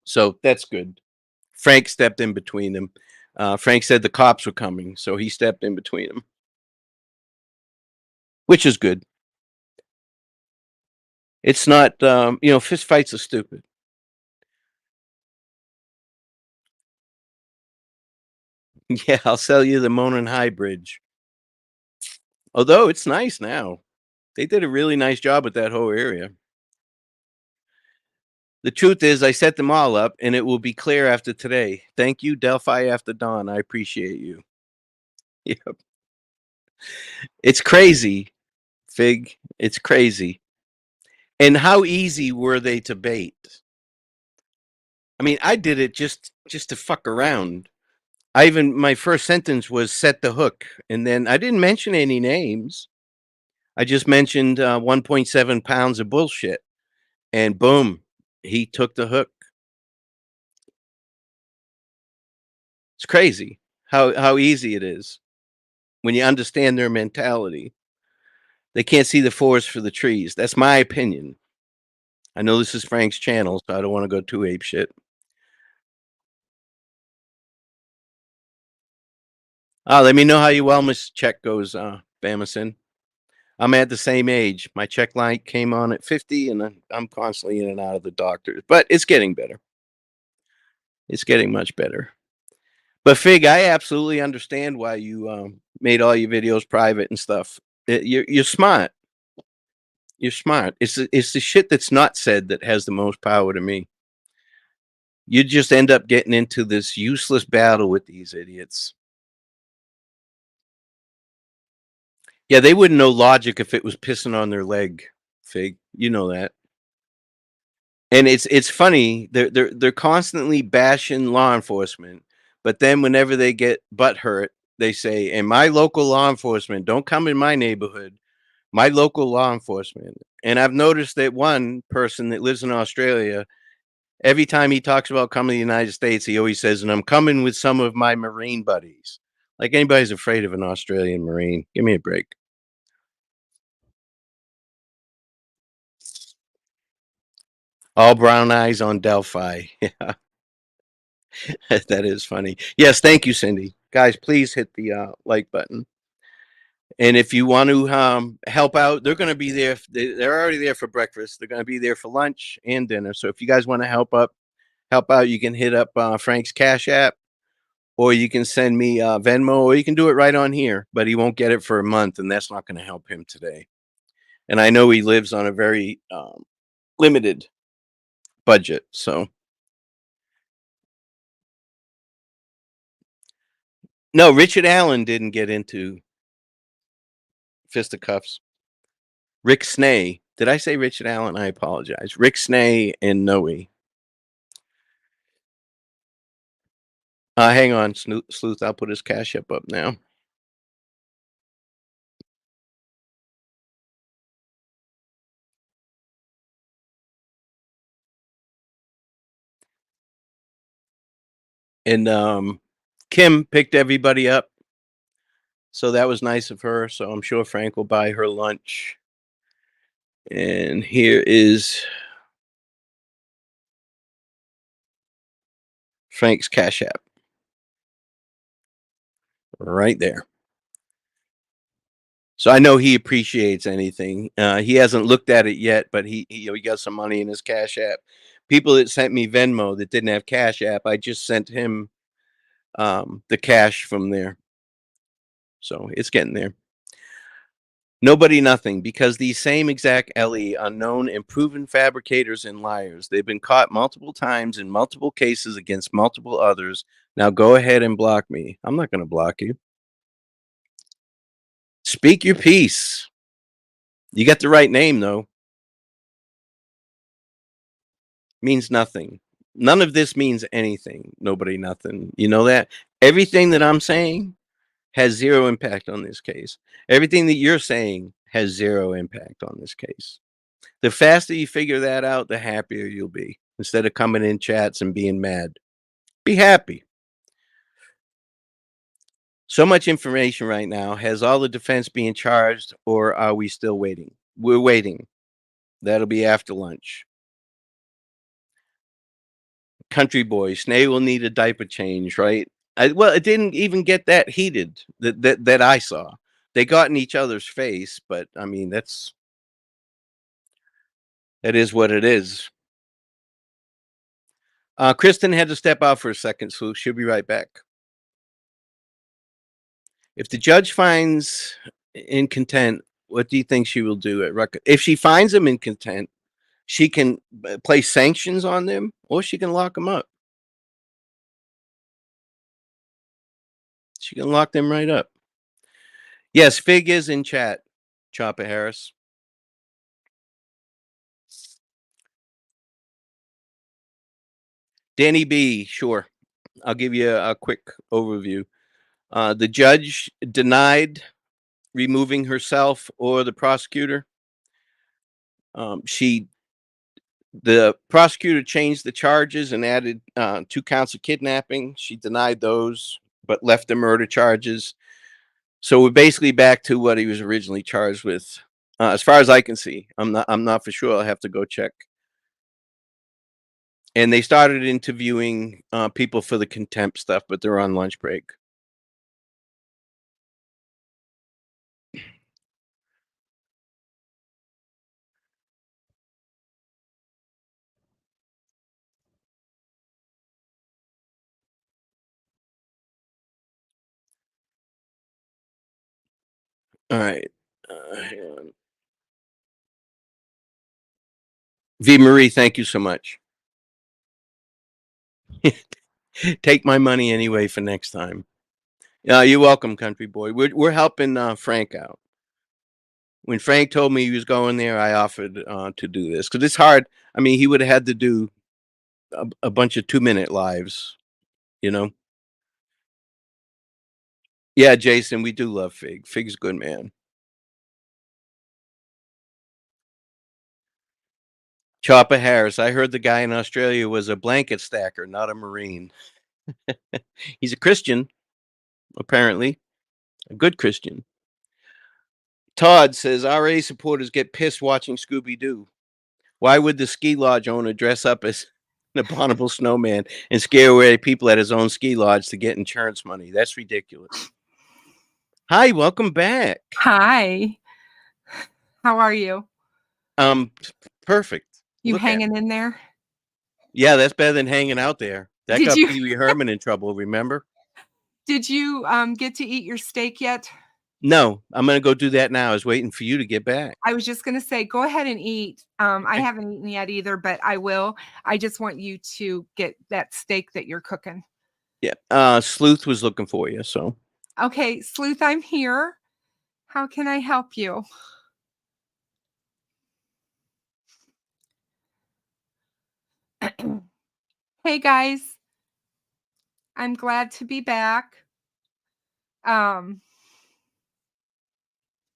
S2: So that's good. Frank stepped in between them. Frank said the cops were coming, so he stepped in between them, which is good. It's not, fist fights are stupid. Yeah, I'll sell you the Monon High Bridge. Although it's nice now. They did a really nice job with that whole area. The truth is, I set them all up, and it will be clear after today. Thank you, Delphi After Dawn. I appreciate you. Yep. It's crazy, Fig. It's crazy. And how easy were they to bait? I mean, I did it just to fuck around. My first sentence was set the hook, and then I didn't mention any names. I just mentioned 1.7 pounds of bullshit, and boom, he took the hook. It's crazy how easy it is when you understand their mentality. They can't see the forest for the trees. That's my opinion. I know this is Frank's channel, so I don't want to go too ape shit. Let me know how your wellness check goes, Bamison. I'm at the same age. My check light came on at 50, and I'm constantly in and out of the doctor. But it's getting better. It's getting much better. But Fig, I absolutely understand why you made all your videos private and stuff. You're smart. You're smart. It's the shit that's not said that has the most power to me. You just end up getting into this useless battle with these idiots. Yeah, they wouldn't know logic if it was pissing on their leg, Fig. You know that. And it's funny, they're constantly bashing law enforcement, but then whenever they get butt hurt, they say, "And my local law enforcement, don't come in my neighborhood. My local law enforcement." And I've noticed that one person that lives in Australia, every time he talks about coming to the United States, he always says, "And I'm coming with some of my Marine buddies." Like anybody's afraid of an Australian Marine. Give me a break. All brown eyes on Delphi. Yeah. That is funny. Yes, thank you, Cindy. Guys, please hit the like button. And if you want to help out, they're going to be there. They're already there for breakfast. They're going to be there for lunch and dinner. So if you guys want to help out, you can hit up Frank's Cash App, or you can send me Venmo, or you can do it right on here. But he won't get it for a month, and that's not going to help him today. And I know he lives on a very limited budget, so. No, Richard Allen didn't get into fisticuffs. Rick Snay. Did I say Richard Allen? I apologize. Rick Snay and Noe. Hang on, Sleuth. I'll put his Cash App up now. And Kim picked everybody up. So that was nice of her. So I'm sure Frank will buy her lunch. And here is Frank's Cash App. Right there. So I know he appreciates anything. He hasn't looked at it yet, but he got some money in his Cash App. People that sent me Venmo that didn't have Cash App, I just sent him the cash from there. So it's getting there. Nobody, nothing, because these same exact LE are known and proven fabricators and liars. They've been caught multiple times in multiple cases against multiple others. Now go ahead and block me. I'm not going to block you. Speak your piece. You got the right name, though. Means nothing. None of this means anything. Nobody, nothing. You know that? Everything that I'm saying has zero impact on this case. Everything that you're saying has zero impact on this case. The faster you figure that out, the happier you'll be. Instead of coming in chats and being mad, be happy. So much information right now. Has all the defense being charged, or are we still waiting? We're waiting. That'll be after lunch. Country boy, Snay will need a diaper change, right? Well, it didn't even get that heated that I saw. They got in each other's face, but I mean, that is what it is. Kristin had to step out for a second, so she'll be right back. If the judge finds in contempt, what do you think she will do at Ruckus? If she finds them in contempt, she can place sanctions on them, or she can lock them up. She can lock them right up. Yes, Fig is in chat, Chopper Harris. Danny B, sure. I'll give you a quick overview. The judge denied removing herself or the prosecutor. The prosecutor changed the charges and added 2 counts of kidnapping. She denied those, but left the murder charges. So we're basically back to what he was originally charged with, as far as I can see. I'm not for sure. I'll have to go check. And they started interviewing people for the contempt stuff, but they're on lunch break. All right. Hang on. V. Marie, thank you so much. Take my money anyway for next time. You're welcome, country boy. We're helping Frank out. When Frank told me he was going there, I offered to do this because it's hard. I mean, he would have had to do a bunch of 2-minute lives, you know. Yeah, Jason, we do love Fig. Fig's a good man. Chopper Harris, I heard the guy in Australia was a blanket stacker, not a Marine. He's a Christian, apparently. A good Christian. Todd says, RA supporters get pissed watching Scooby-Doo. Why would the ski lodge owner dress up as an abominable snowman and scare away people at his own ski lodge to get insurance money? That's ridiculous. Hi, welcome back.
S9: Hi. How are you?
S2: Perfect.
S9: You
S2: Look at
S9: hanging in there?
S2: Yeah, that's better than hanging out there. That
S9: Did
S2: got
S9: you-
S2: Pee Wee Herman in trouble, remember?
S9: Did you get to eat your steak yet?
S2: No, I'm gonna go do that now. I was waiting for you to get back.
S9: I was just gonna say, go ahead and eat. I haven't eaten yet either, but I will. I just want you to get that steak that you're cooking.
S2: Yeah. Sleuth was looking for you, so
S9: Okay, Sleuth, I'm here. How can I help you? Hey guys, I'm glad to be back.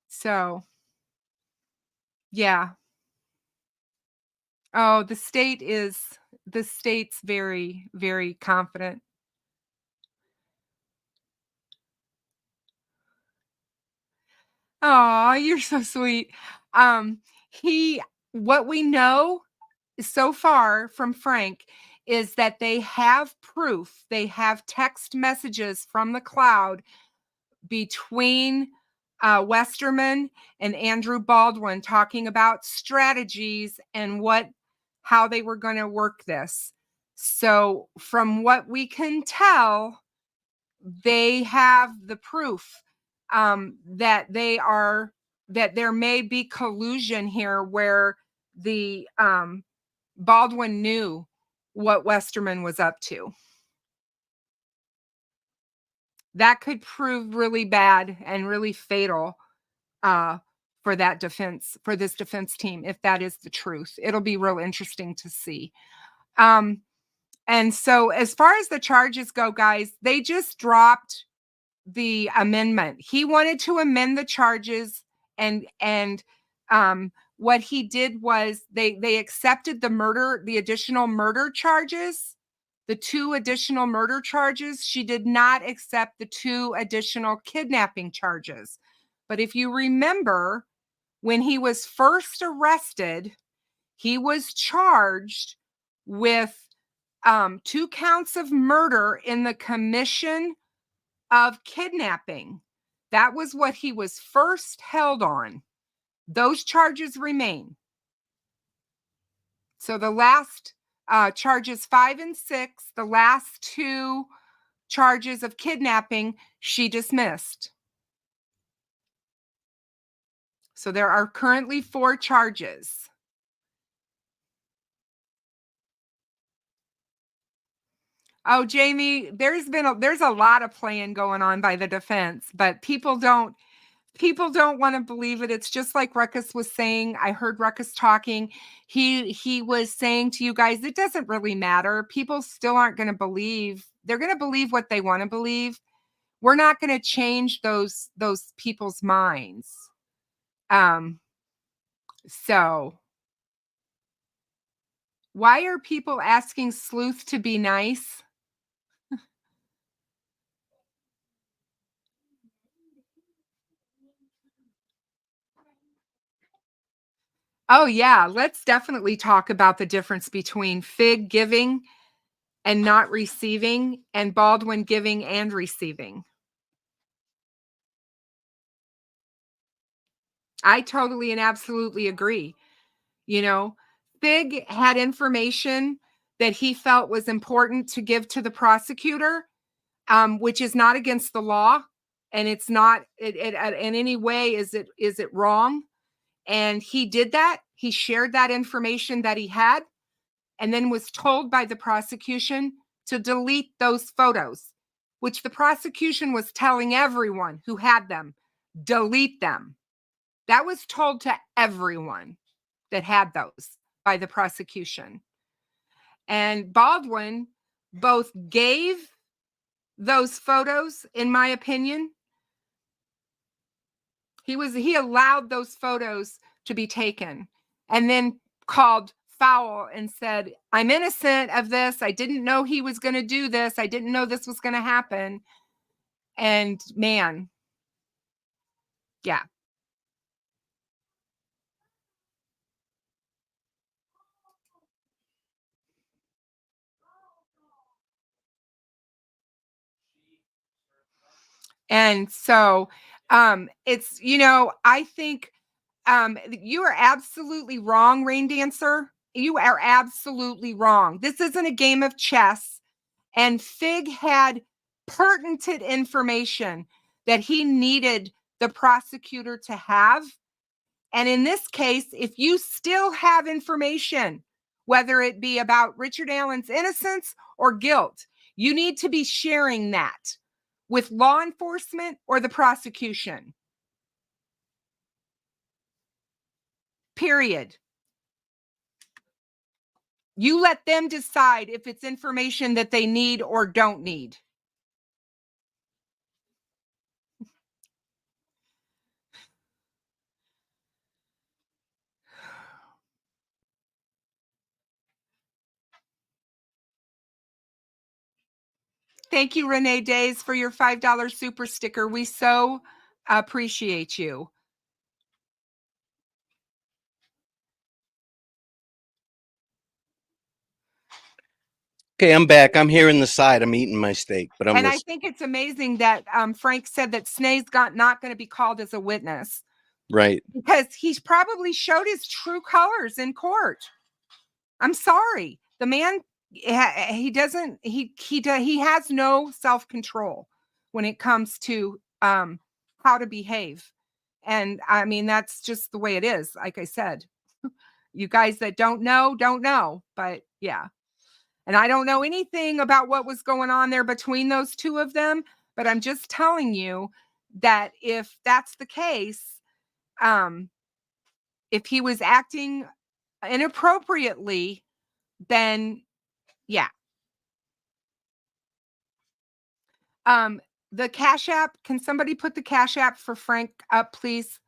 S9: So yeah. Oh, the state's very, very confident. Oh, you're so sweet. What we know so far from Frank is that they have proof. They have text messages from the cloud between Westerman and Andrew Baldwin talking about strategies and how they were going to work this. So from what we can tell, they have the proof that there may be collusion here where the Baldwin knew what Westerman was up to. That could prove really bad and really fatal for this defense team, if that is the truth. It'll be real interesting to see. And so as far as the charges go, guys, they just dropped the amendment. He wanted to amend the charges, and what he did was they accepted the additional murder charges, the 2 additional murder charges. She did not accept the 2 additional kidnapping charges. But if you remember, when he was first arrested, he was charged with 2 counts of murder in the commission of kidnapping. That was what he was first held on. Those charges remain. So the last charges 5 and 6, the last 2 charges of kidnapping, she dismissed. So there are currently 4 charges. Oh, Jamie, there's a lot of playing going on by the defense, but people don't want to believe it. It's just like Ruckus was saying. I heard Ruckus talking. He was saying to you guys, it doesn't really matter. People still aren't going to believe. They're going to believe what they want to believe. We're not going to change those people's minds. So why are people asking Sleuth to be nice? Oh, yeah. Let's definitely talk about the difference between Fig giving and not receiving, and Baldwin giving and receiving. I totally and absolutely agree. You know, Fig had information that he felt was important to give to the prosecutor, which is not against the law, and it's not in any way is it wrong. And he did that. He shared that information that he had, and then was told by the prosecution to delete those photos, which the prosecution was telling everyone who had them, delete them. That was told to everyone that had those by the prosecution. And Baldwin both gave those photos, in my opinion. He allowed those photos to be taken, and then called foul and said, I'm innocent of this. I didn't know he was going to do this. I didn't know this was going to happen. And man, yeah. And so it's, I think you are absolutely wrong, Rain Dancer. You are absolutely wrong. This isn't a game of chess. And Fig had pertinent information that he needed the prosecutor to have. And in this case, if you still have information, whether it be about Richard Allen's innocence or guilt, you need to be sharing that with law enforcement or the prosecution. Period. You let them decide if it's information that they need or don't need. Thank you, Renee Days, for your $5 super sticker. We so appreciate you.
S2: Okay, I'm back. I'm here in the side. I'm eating my steak, but I'm
S9: And I
S2: listening.
S9: think it's amazing that Frank said that Snae's not going to be called as a witness.
S2: Right.
S9: Because he's probably showed his true colors in court. I'm sorry. The man, he has no self-control when it comes to how to behave. And I mean, that's just the way it is. Like I said, you guys that don't know, but yeah. And I don't know anything about what was going on there between those two of them, but I'm just telling you that if that's the case, if he was acting inappropriately, then yeah. the Cash App, can somebody put the Cash App for Frank up, please?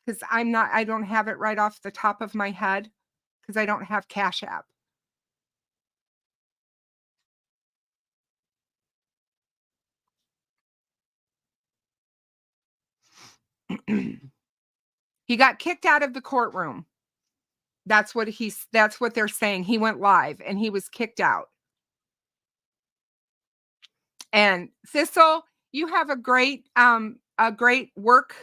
S9: Because I don't have it right off the top of my head because I don't have Cash App. He got kicked out of the courtroom. That's what they're saying. He went live and he was kicked out. And Thistle, you have a great work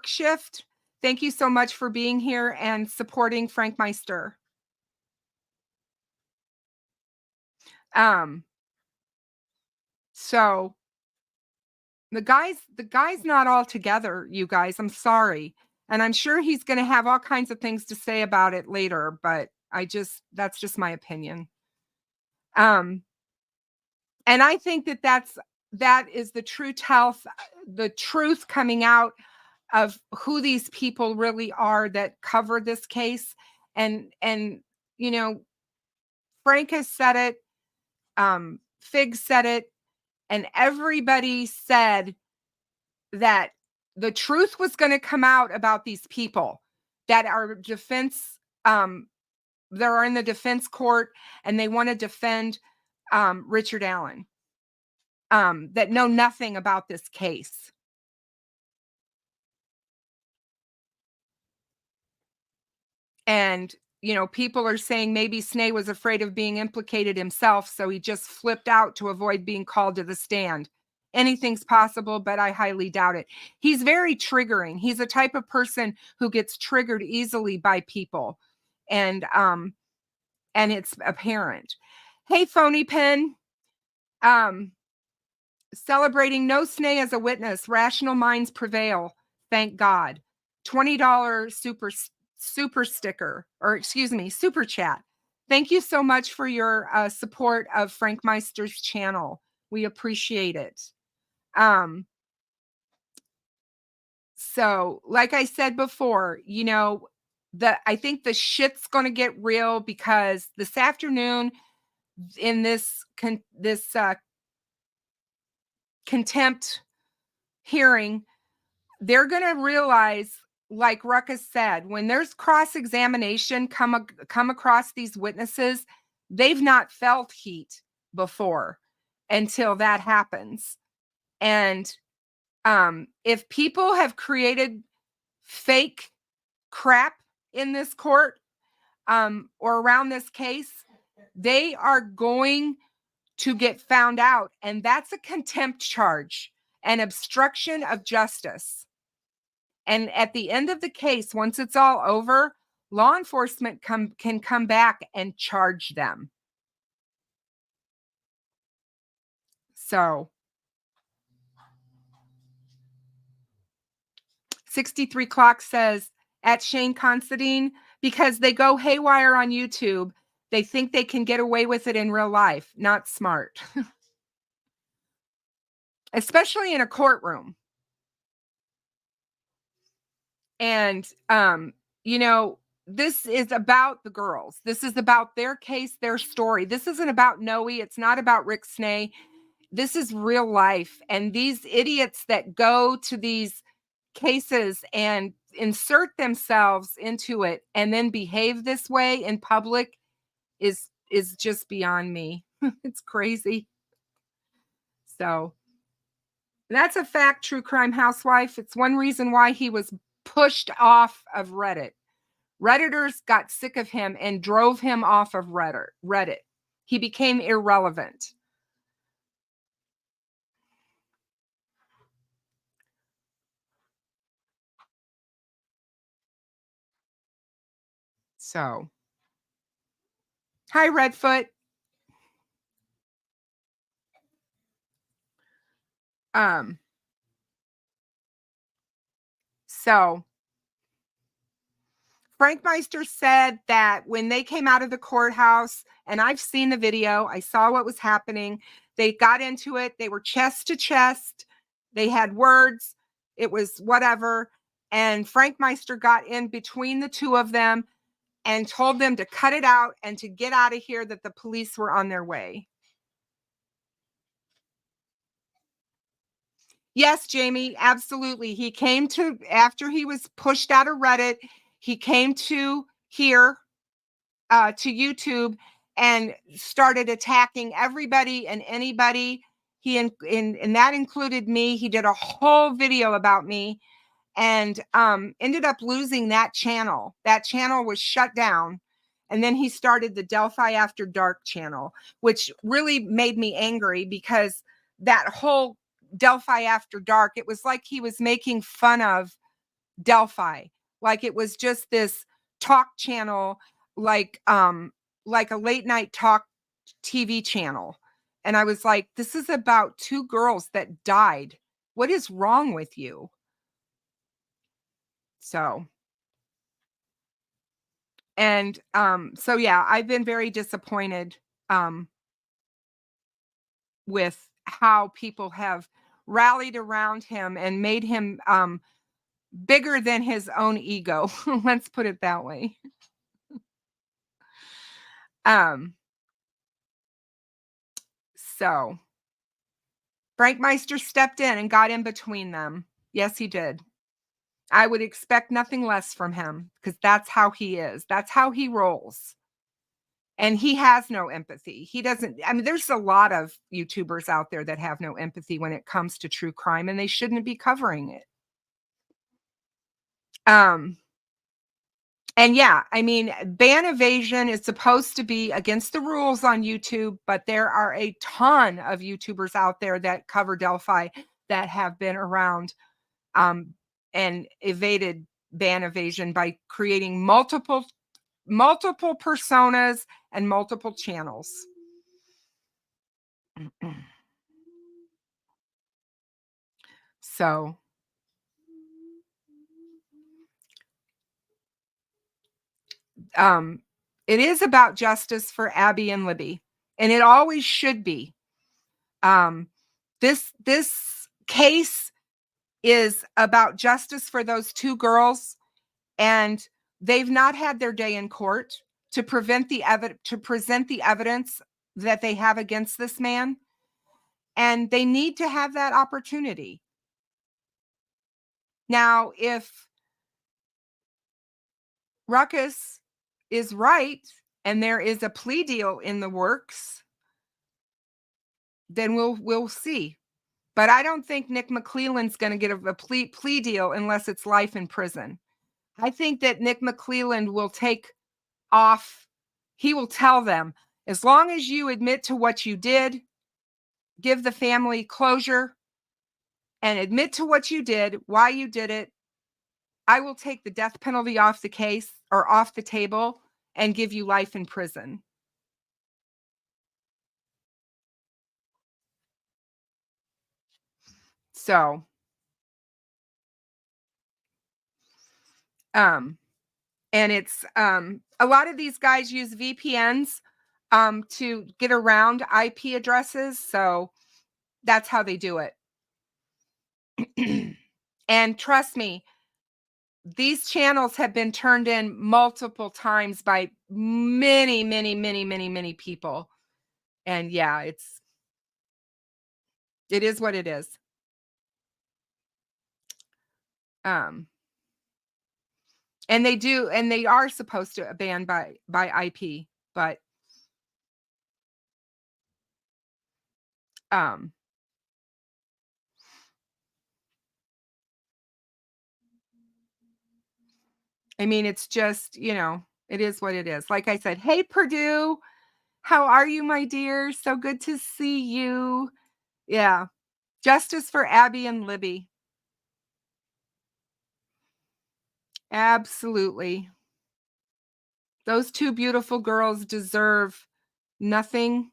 S9: shift. Thank you so much for being here and supporting Frankmeister. So the guy's not all together, you guys. I'm sorry. And I'm sure he's going to have all kinds of things to say about it later, but that's just my opinion. And I think that is the truth coming out of who these people really are that cover this case. And you know, Frank has said it, Fig said it, and everybody said that the truth was going to come out about these people that are defense, they're in the defense court and they want to defend Richard Allen, that know nothing about this case. And, you know, people are saying maybe Snee was afraid of being implicated himself, so he just flipped out to avoid being called to the stand. Anything's possible, but I highly doubt it. He's very triggering. He's a type of person who gets triggered easily by people. And it's apparent. Hey, Phony Pen. Celebrating no Snee as a witness. Rational minds prevail. Thank God. $20 super sticker, or excuse me, super chat. Thank you so much for your support of Frankmeister's channel. We appreciate it. So like I said before, you know, I think the shit's going to get real because this afternoon in this contempt hearing, they're going to realize, like Ruckus said, when there's cross-examination come across these witnesses, they've not felt heat before until that happens. And if people have created fake crap in this court or around this case, they are going to get found out. And that's a contempt charge and obstruction of justice. And at the end of the case, once it's all over, law enforcement can come back and charge them. So 63 Clock says, at Shane Considine, because they go haywire on YouTube, they think they can get away with it in real life. Not smart. Especially in a courtroom. And, you know, this is about the girls. This is about their case, their story. This isn't about Noe. It's not about Rick Snee. This is real life. And these idiots that go to these cases and insert themselves into it and then behave this way in public is just beyond me. It's crazy. So that's a fact, True Crime Housewife. It's one reason why he was pushed off of Reddit. Redditors got sick of him and drove him off of Reddit. He became irrelevant. So, hi, Redfoot. So Frankmeister said that when they came out of the courthouse, and I've seen the video, I saw what was happening. They got into it. They were chest to chest. They had words. It was whatever. And Frankmeister got in between the two of them and told them to cut it out and to get out of here, that the police were on their way. Yes, Jamie, absolutely. He came to, after he was pushed out of Reddit, he came to here, to YouTube, and started attacking everybody and anybody. And that included me. He did a whole video about me, and ended up losing that channel. That channel was shut down. And then he started the Delphi After Dark channel, which really made me angry, because that whole Delphi After Dark, it was like he was making fun of Delphi. Like it was just this talk channel, like a late night talk TV channel. And I was like, this is about two girls that died. What is wrong with you? So, and so yeah, I've been very disappointed with how people have rallied around him and made him bigger than his own ego. Let's put it that way. So Frankmeister stepped in and got in between them. Yes, he did. I would expect nothing less from him, because that's how he is. That's how he rolls. And he has no empathy. He doesn't, I mean, there's a lot of YouTubers out there that have no empathy when it comes to true crime, and they shouldn't be covering it. And yeah, I mean, ban evasion is supposed to be against the rules on YouTube, but there are a ton of YouTubers out there that cover Delphi that have been around and evaded ban evasion by creating multiple personas and multiple channels. So it is about justice for Abby and Libby, and it always should be. This case is about justice for those two girls, and they've not had their day in court to present the evidence that they have against this man, and they need to have that opportunity. Now, if Ruckus is right and there is a plea deal in the works, then we'll see. But I don't think Nick McClelland's going to get a plea deal unless it's life in prison. I think that Nick McClelland will take off. He will tell them, as long as you admit to what you did, give the family closure, and admit to what you did, why you did it, I will take the death penalty off the case or off the table and give you life in prison. So, and it's a lot of these guys use VPNs to get around IP addresses, so that's how they do it. And trust me, these channels have been turned in multiple times by many people. And yeah, it is what it is. And they are supposed to ban by IP, but I mean, it's just, it is what it is. Like I said, hey, Purdue, how are you, my dear? So good to see you. Yeah. Justice for Abby and Libby. Absolutely. Those two beautiful girls deserve nothing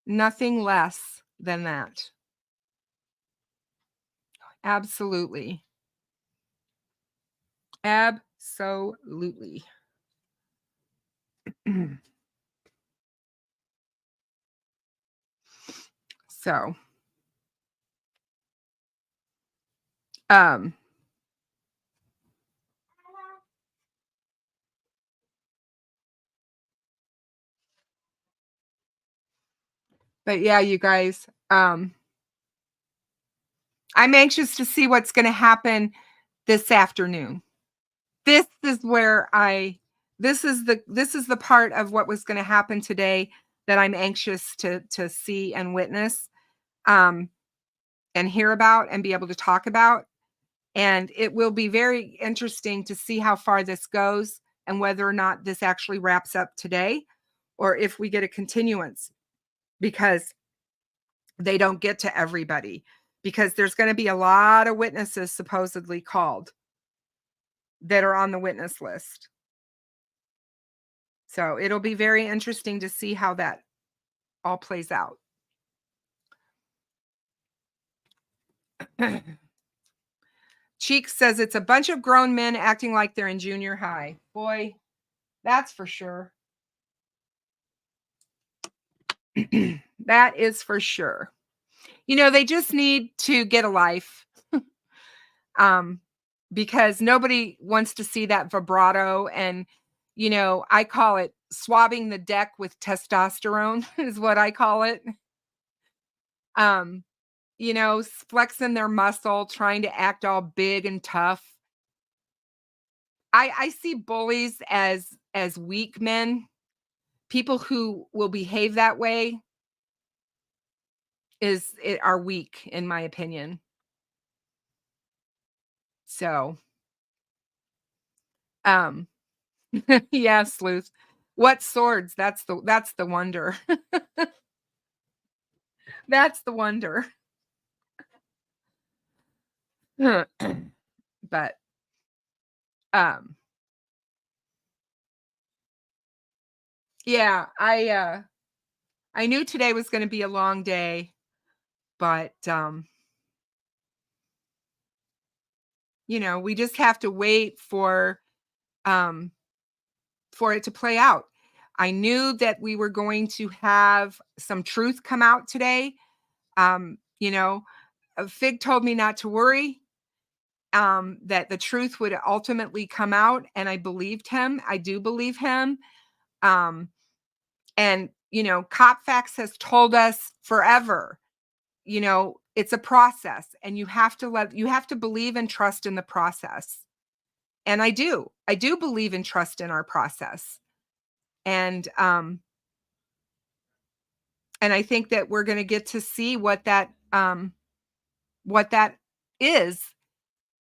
S9: less than that. Absolutely. Absolutely. So, but yeah, you guys, I'm anxious to see what's going to happen this afternoon. This is where this is the part of what was going to happen today that I'm anxious to see and witness, and hear about and be able to talk about. And it will be very interesting to see how far this goes and whether or not this actually wraps up today or if we get a continuance, because they don't get to everybody, because there's going to be a lot of witnesses supposedly called that are on the witness list. So it'll be very interesting to see how that all plays out. Cheeks says it's a bunch of grown men acting like they're in junior high. Boy, that's for sure. That is for sure. You know, they just need to get a life. Because nobody wants to see that vibrato. And, you know, I call it swabbing the deck with testosterone is what I call it. You know, flexing their muscle, trying to act all big and tough. I see bullies as weak men. People who will behave that way are weak, in my opinion. So, yeah, Sleuth. What swords? That's the wonder. That's the wonder. But yeah, I knew today was going to be a long day, but you know, we just have to wait for it to play out. I knew that we were going to have some truth come out today. You know, Fig told me not to worry, that the truth would ultimately come out, and I believed him. I do believe him. And, you know, CopFax has told us forever, you know, it's a process, and you have to believe and trust in the process. And I do believe and trust in our process. And I think that we're going to get to see what that is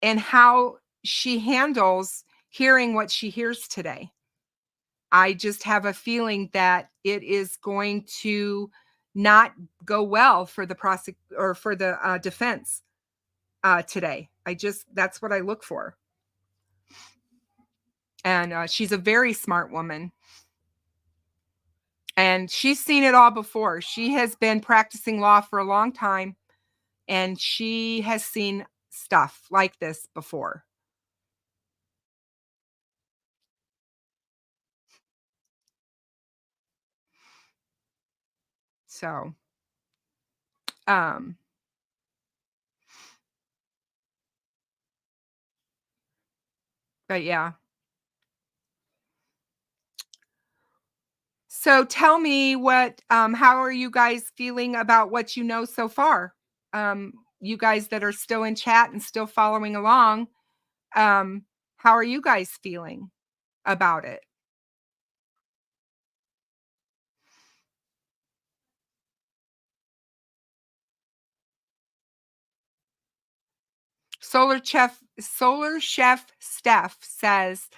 S9: and how she handles hearing what she hears today. I just have a feeling that it is going to not go well for the defense today. That's what I look for. And she's a very smart woman. And she's seen it all before. She has been practicing law for a long time, and she has seen stuff like this before. So, but yeah. So tell me how are you guys feeling about what you know so far? You guys that are still in chat and still following along, how are you guys feeling about it? Solar Chef Steph says,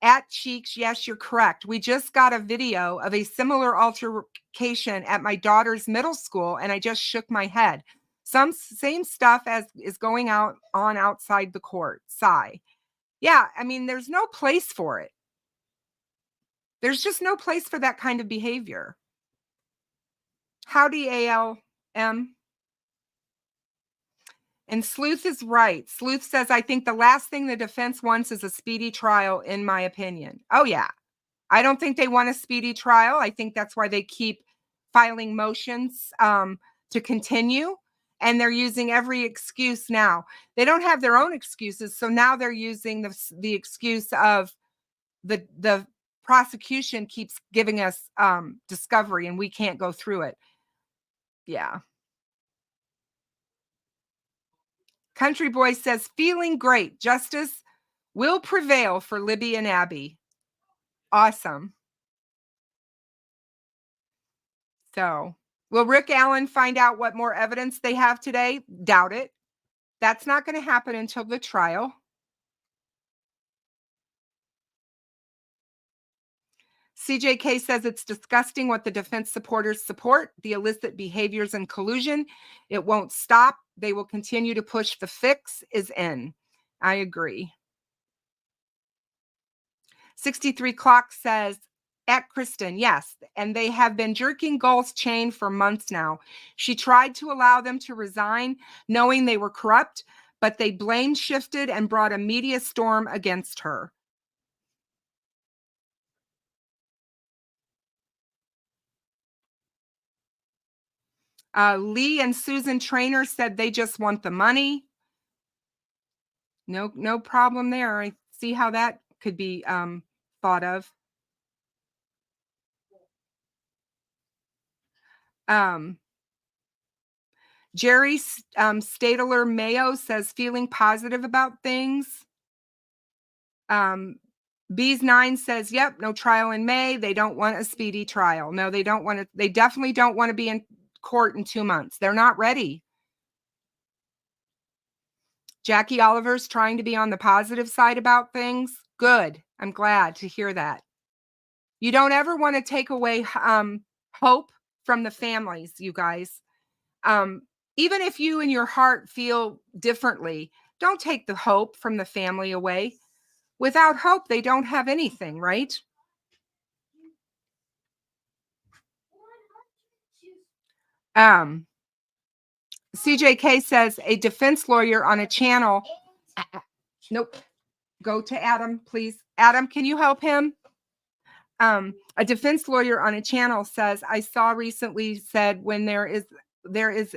S9: at Cheeks, yes, you're correct. We just got a video of a similar altercation at my daughter's middle school, and I just shook my head. Same stuff as is going on outside the court. Sigh. Yeah, I mean, there's no place for it. There's just no place for that kind of behavior. Howdy, ALM. And Sleuth is right. Sleuth says, I think the last thing the defense wants is a speedy trial, in my opinion. Oh, yeah. I don't think they want a speedy trial. I think that's why they keep filing motions to continue. And they're using every excuse now. They don't have their own excuses. So now they're using the excuse of the prosecution keeps giving us discovery and we can't go through it. Yeah. Country Boy says, feeling great. Justice will prevail for Libby and Abby. Awesome. So, will Rick Allen find out what more evidence they have today? Doubt it. That's not going to happen until the trial. CJK says it's disgusting what the defense supporters support, the illicit behaviors and collusion. It won't stop. They will continue to push the fix is in. I agree. 63 Clock says, at Kristin, yes, and they have been jerking Gull's chain for months now. She tried to allow them to resign, knowing they were corrupt, but they blame shifted and brought a media storm against her. Lee and Susan Trainer said they just want the money. No problem there. I see how that could be thought of. Jerry Stadler Mayo says feeling positive about things. Bees 9 says, yep, no trial in May. They don't want a speedy trial. No, they don't want to. They definitely don't want to be in court in 2 months. They're not ready. Jackie Oliver's trying to be on the positive side about things. Good. I'm glad to hear that. You don't ever want to take away hope from the families, you guys. Even if you in your heart feel differently, don't take the hope from the family away. Without hope, they don't have anything, right? CJK says a defense lawyer on a channel. Nope. Go to Adam, please. Adam, can you help him? A defense lawyer on a channel says, I saw recently said when there is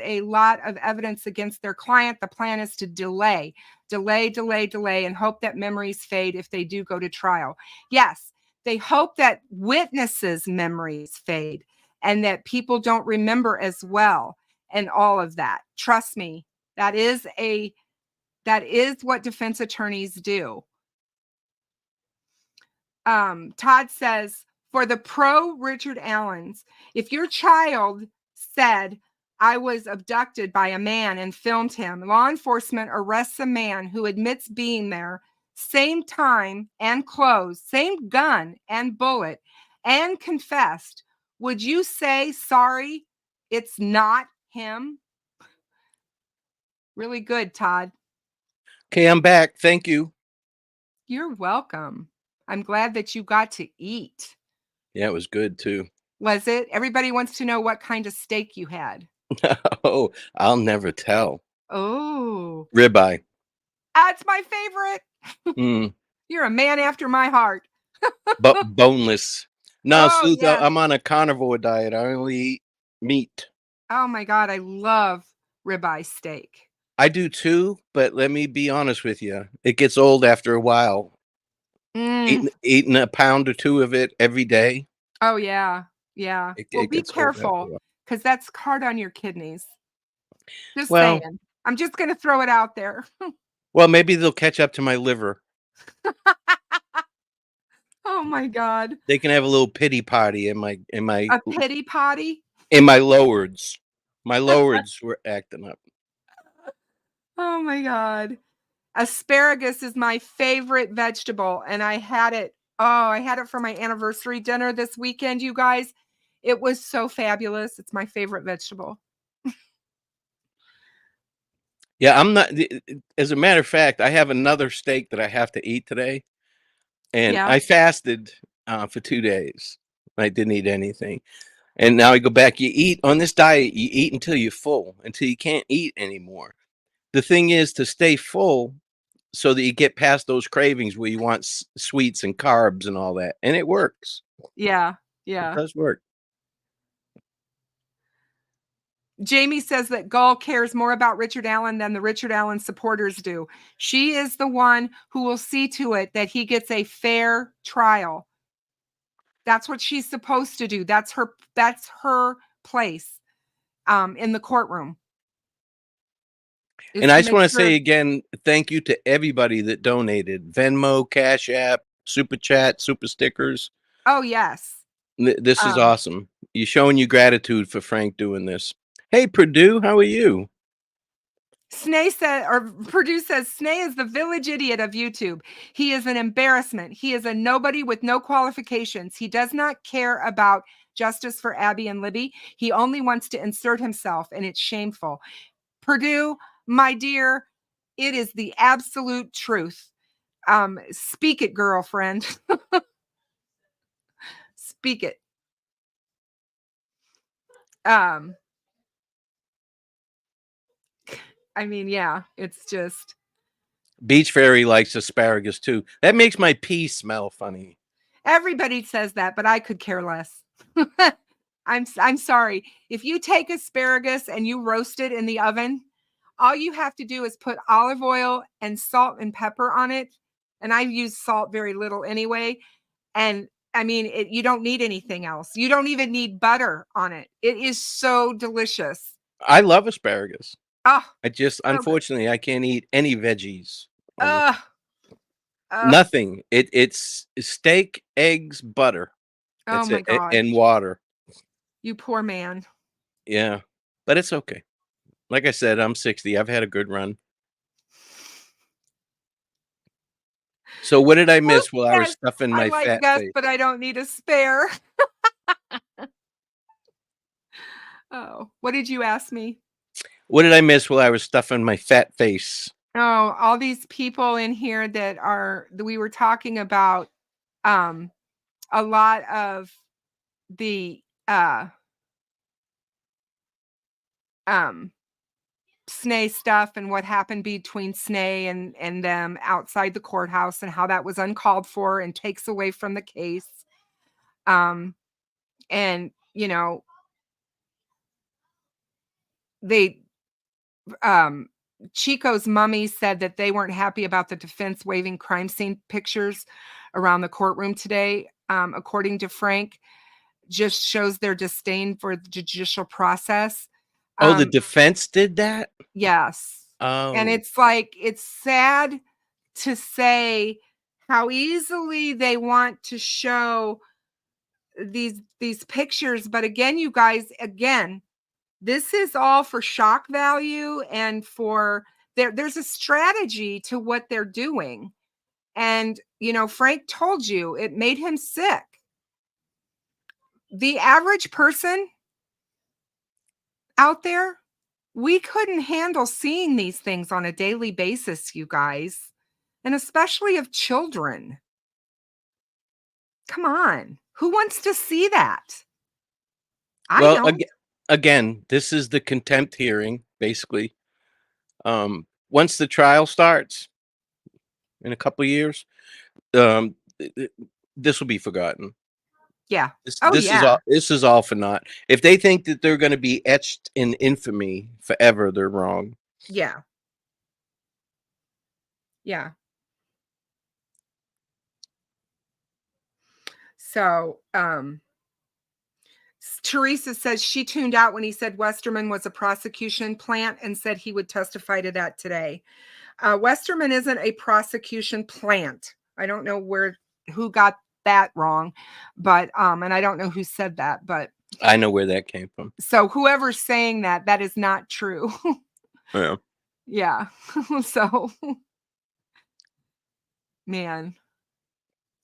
S9: a lot of evidence against their client, the plan is to delay, and hope that memories fade if they do go to trial. Yes, they hope that witnesses' memories fade and that people don't remember as well and all of that. Trust me, that is what defense attorneys do. Todd says, for the pro Richard Allens, if your child said, I was abducted by a man and filmed him, law enforcement arrests a man who admits being there, same time and clothes, same gun and bullet, and confessed, would you say, sorry, it's not him? Really good, Todd.
S2: Okay, I'm back. Thank you.
S9: You're welcome. I'm glad that you got to eat.
S2: Yeah, it was good too.
S9: Was it? Everybody wants to know what kind of steak you had.
S2: Oh, I'll never tell.
S9: Oh,
S2: Ribeye.
S9: that's my favorite.
S2: Mm,
S9: You're a man after my heart.
S2: but boneless. No,
S9: Oh,
S2: Sleuth,
S9: yeah.
S2: I'm on a carnivore diet. I only eat meat.
S9: Oh my God, I love ribeye steak.
S2: I do too, but let me be honest with you. It gets old after a while. Eating a pound or two of it every day.
S9: Oh yeah, yeah. Well, be
S2: Gets old after a
S9: careful
S2: while.
S9: because that's hard on your kidneys. Just
S2: Well,
S9: saying. I'm just gonna throw it out there.
S2: well, maybe they'll catch up to my liver.
S9: Oh my God.
S2: They can have a little pity party in my
S9: A pity potty.
S2: in my lowards. My lowards were acting up.
S9: Oh my God. Asparagus is my favorite vegetable, and I had it. Oh, I had it for my anniversary dinner this weekend, you guys. It was so fabulous. It's my favorite vegetable.
S2: Yeah, I'm not. As a matter of fact, I have another steak that I have to eat today, and
S9: Yeah.
S2: I fasted for 2 days. I didn't eat anything, and now I go back. You eat on this diet. You eat until you're full, until you can't eat anymore. The thing is to stay full, so that you get past those cravings where you want sweets and carbs and all that, and it works.
S9: Yeah.
S2: It
S9: Yeah.
S2: does work.
S9: Jamie says that Gull cares more about Richard Allen than the Richard Allen supporters do. She is the one who will see to it that he gets a fair trial. That's what she's supposed to do. That's her place in the courtroom. is
S2: And I
S9: to
S2: just
S9: make
S2: want to
S9: sure.
S2: say again, thank you to everybody that donated. Venmo, Cash App, Super Chat, Super Stickers.
S9: Oh yes.
S2: This is awesome. You're showing you gratitude for Frank doing this. Hey, Purdue, how are you?
S9: Snay said, or Purdue says, Snay is the village idiot of YouTube. He is an embarrassment. He is a nobody with no qualifications. He does not care about justice for Abby and Libby. He only wants to insert himself, and it's shameful. Purdue, my dear, it is the absolute truth. Speak it, girlfriend. Speak it. I mean, yeah, it's just.
S2: Beach Fairy likes asparagus too. That makes my pee smell funny.
S9: Everybody says that, but I could care less. I'm sorry. If you take asparagus and you roast it in the oven, all you have to do is put olive oil and salt and pepper on it. And I use salt very little anyway. And I mean, you don't need anything else. You don't even need butter on it. It is so delicious.
S2: I love asparagus.
S9: Oh,
S2: I just, unfortunately, I can't eat any veggies. Nothing. It's steak, eggs, butter.
S9: Oh
S2: That's
S9: my
S2: it.
S9: God.
S2: And water.
S9: You poor man.
S2: Yeah, but it's okay. Like I said, I'm 60. I've had a good run. So what did I miss while I was stuffing my
S9: like
S2: fat
S9: Gus,
S2: face?
S9: but I don't need a spare. Oh, what did you ask me?
S2: What did I miss while I was stuffing my fat face?
S9: Oh, all these people in here that we were talking about a lot of the Snay stuff and what happened between Snay and them outside the courthouse and how that was uncalled for and takes away from the case. And you know, Chico's mummy said that they weren't happy about the defense waving crime scene pictures around the courtroom today. According to Frank, just shows their disdain for the judicial process.
S2: Oh, the defense did that?
S9: Yes.
S2: Oh.
S9: And it's like, it's sad to say how easily they want to show these pictures. But again, you guys, this is all for shock value and for there's a strategy to what they're doing. And, you know, Frank told you it made him sick. The average person out there, we couldn't handle seeing these things on a daily basis, you guys, and especially of children. Come on. Who wants to see that? I don't.
S2: Again, this is the contempt hearing, basically. Once the trial starts in a couple of years, this will be forgotten.
S9: Yeah.
S2: This is all for naught. If they think that they're going to be etched in infamy forever, they're wrong.
S9: Yeah. Yeah. So, Teresa says she tuned out when he said Westerman was a prosecution plant and said he would testify to that today. Westerman isn't a prosecution plant. I don't know who got that wrong, but and I don't know who said that, but
S2: I know where that came from.
S9: So whoever's saying that is not true.
S2: Yeah.
S9: Yeah. So, man.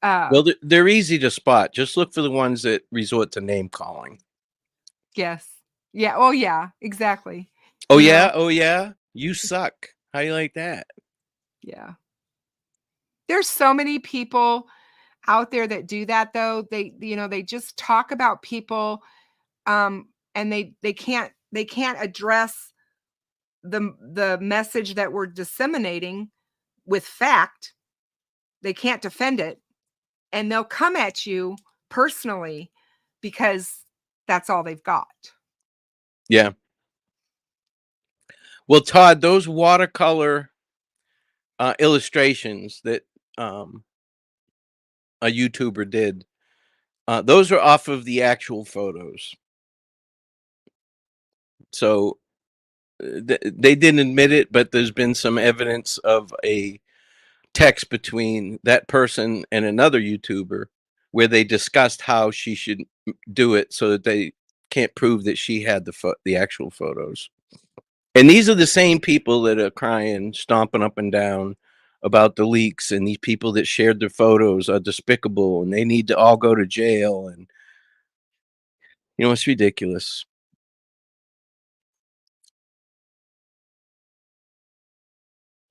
S2: Well, they're easy to spot. Just look for the ones that resort to name calling.
S9: Yes. Yeah. Oh, yeah. Exactly.
S2: Oh, yeah. Oh, yeah. You suck. How do you like that?
S9: Yeah. There's so many people out there that do that, though. They just talk about people, and they can't address the message that we're disseminating with fact. They can't defend it, and they'll come at you personally because that's all they've got.
S2: Yeah. Well, Todd, those watercolor illustrations that a YouTuber did, those are off of the actual photos. So they didn't admit it, but there's been some evidence of a text between that person and another YouTuber where they discussed how she should do it so that they can't prove that she had the actual photos. And these are the same people that are crying, stomping up and down about the leaks, and these people that shared their photos are despicable and they need to all go to jail. And it's ridiculous.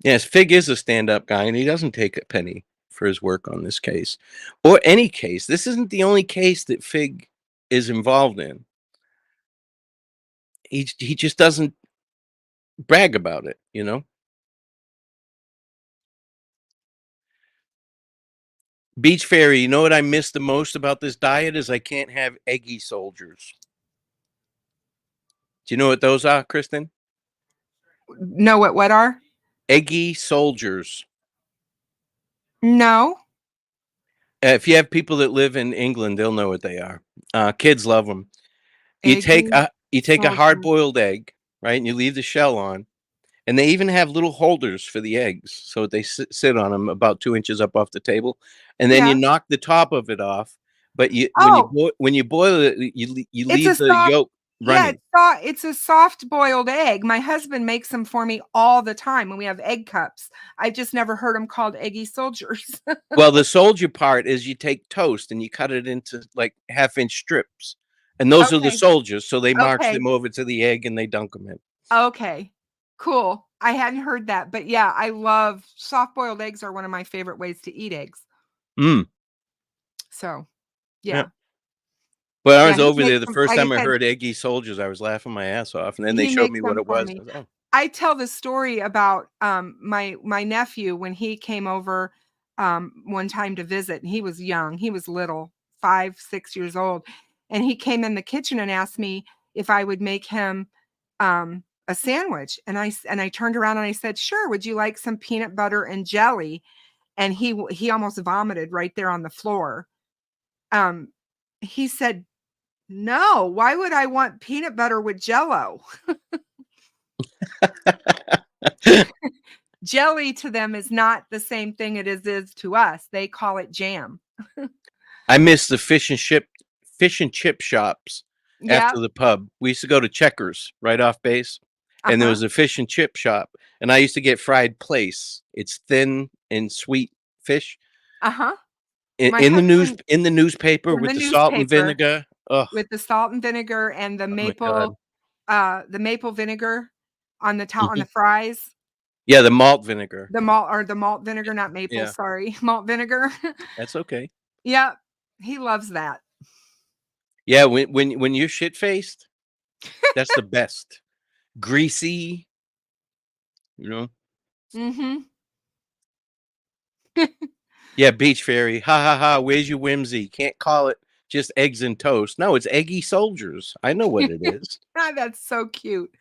S2: Yes, Fig is a stand-up guy, and he doesn't take a penny for his work on this case or any case. This isn't the only case that Fig is involved in. He just doesn't brag about it, Beach Fairy, you know what I miss the most about this diet is I can't have eggy soldiers. Do you know what those are, Kristin?
S9: No, what are?
S2: Eggy soldiers.
S9: No.
S2: If you have people that live in England, they'll know what they are. Kids love them. You take a
S9: soldiers.
S2: hard-boiled egg, right, and you leave the shell on, and they even have little holders for the eggs, so they sit on them about 2 inches up off the table, and then you knock the top of it off. But when you boil it, you leave the yolk running.
S9: Yeah, it's a soft boiled egg. My husband makes them for me all the time when we have egg cups. I've just never heard them called eggy soldiers.
S2: Well, the soldier part is you take toast and you cut it into like half-inch strips, and those are the soldiers. So they march them over to the egg and they dunk them in.
S9: Okay, cool. I hadn't heard that, but yeah, I love soft-boiled eggs. Are one of my favorite ways to eat eggs. So, yeah.
S2: Well, I was over there the first time I heard eggy soldiers. I was laughing my ass off, and then they showed me what it was.
S9: I tell the story about my nephew when he came over one time to visit, and he was young. He was little, 5, 6 years old, and he came in the kitchen and asked me if I would make him a sandwich. And I turned around and I said, "Sure. Would you like some peanut butter and jelly?" And he almost vomited right there on the floor. He said, "No, why would I want peanut butter with Jell-O?" Jelly to them is not the same thing it is to us. They call it jam.
S2: I miss the fish and chip shops after the pub. We used to go to Checkers right off base, and there was a fish and chip shop, and I used to get fried plaice. It's thin and sweet fish. In the newspaper with the salt and vinegar.
S9: With the salt and vinegar and the maple vinegar on the top on the fries.
S2: Yeah, the malt vinegar.
S9: The malt vinegar, not maple, sorry. Malt vinegar.
S2: That's okay.
S9: Yeah, he loves that.
S2: Yeah, when you're shit-faced, that's the best. Greasy, Yeah, Beach Fairy. Ha ha ha, where's your whimsy? Can't call it just eggs and toast. No, it's eggy soldiers. I know what it is.
S9: That's so cute.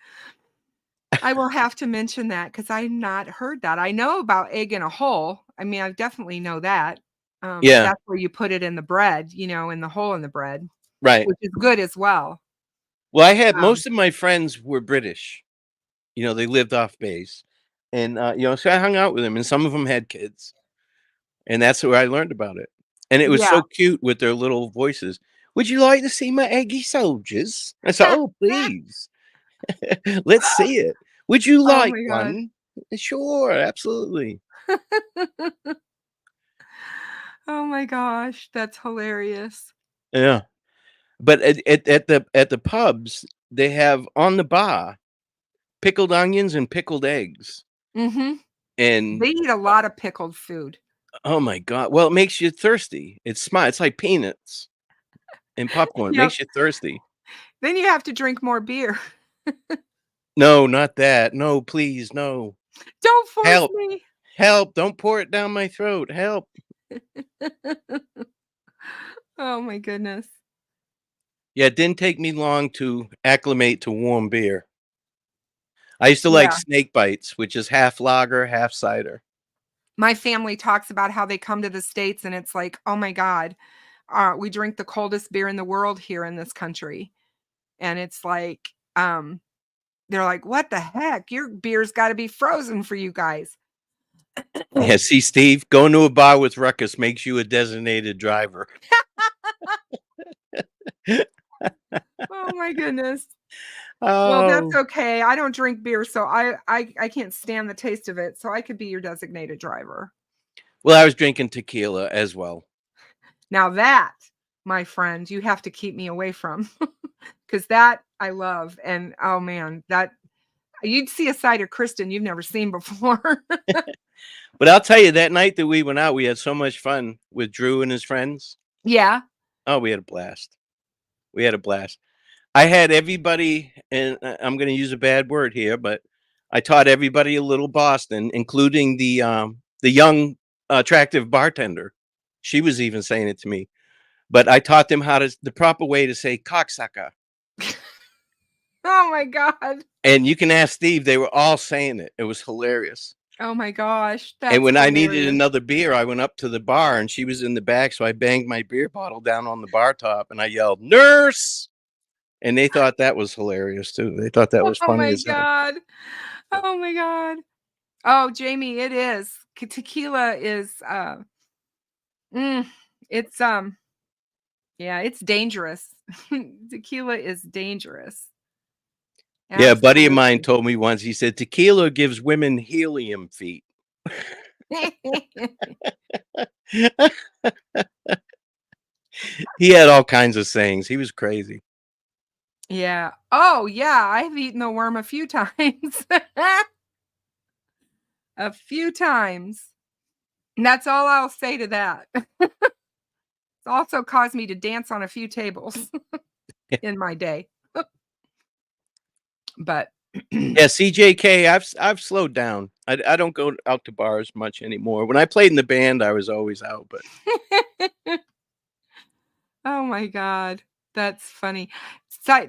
S9: I will have to mention that because I've not heard that. I know about egg in a hole. I mean, I definitely know that. That's where you put it in the bread, in the hole in the bread.
S2: Right.
S9: Which is good as well.
S2: Well, I had most of my friends were British. They lived off base. And, so I hung out with them, and some of them had kids. And that's where I learned about it. And it was so cute with their little voices. Would you like to see my eggy soldiers? I said, oh, please. Let's see it. Would you like one? Sure, absolutely.
S9: Oh my gosh, that's hilarious.
S2: Yeah. But at the pubs, they have on the bar pickled onions and pickled eggs.
S9: And
S2: they
S9: eat a lot of pickled food.
S2: Oh my God. Well, it makes you thirsty. It's smart. It's like peanuts and popcorn. It makes you thirsty.
S9: Then you have to drink more beer.
S2: No, not that. No, please, no.
S9: Don't force me.
S2: Help. Don't pour it down my throat. Help.
S9: Oh my goodness.
S2: Yeah, it didn't take me long to acclimate to warm beer. I used to like snake bites, which is half lager, half cider.
S9: My family talks about how they come to the States and it's like, oh my God, we drink the coldest beer in the world here in this country. And it's like, they're like, what the heck? Your beer's got to be frozen for you guys.
S2: Yeah, see, Steve, going to a bar with Ruckus makes you a designated driver.
S9: Oh my goodness. Well, that's
S2: Oh,
S9: okay. I don't drink beer, so I can't stand the taste of it. So I could be your designated driver.
S2: well, I was drinking tequila as well.
S9: Now that, my friend, you have to keep me away from, because that I love. And oh man, that you'd see a side of Kristin you've never seen before.
S2: But I'll tell you, that night that we went out, we had so much fun with Drew and his friends.
S9: Yeah.
S2: Oh, we had a blast. We had a blast. I had everybody, and I'm going to use a bad word here, but I taught everybody a little Boston, including the young, attractive bartender. She was even saying it to me. But I taught them the proper way to say cocksucker.
S9: Oh my God.
S2: And you can ask Steve, they were all saying it. It was hilarious.
S9: Oh my gosh.
S2: And when I needed
S9: hilarious.
S2: another beer, I went up to the bar and she was in the back. So I banged my beer bottle down on the bar top and I yelled, "Nurse!" And they thought that was hilarious too. They thought that was
S9: Oh
S2: funny
S9: my
S2: as hell.
S9: God. Oh my God. Oh, Jamie, it is. Tequila is it's yeah, it's dangerous. Tequila is dangerous.
S2: Yeah, a buddy of mine
S9: Absolutely.
S2: told me once, he said, tequila gives women helium feet. He had all kinds of sayings. He was crazy.
S9: Yeah. Oh, yeah. I've eaten the worm a few times. A few times. And that's all I'll say to that. It's also caused me to dance on a few tables in my day. But
S2: Yeah, CJK, I've slowed down. I don't go out to bars much anymore. When I played in the band, I was always out, but
S9: oh my God. That's funny.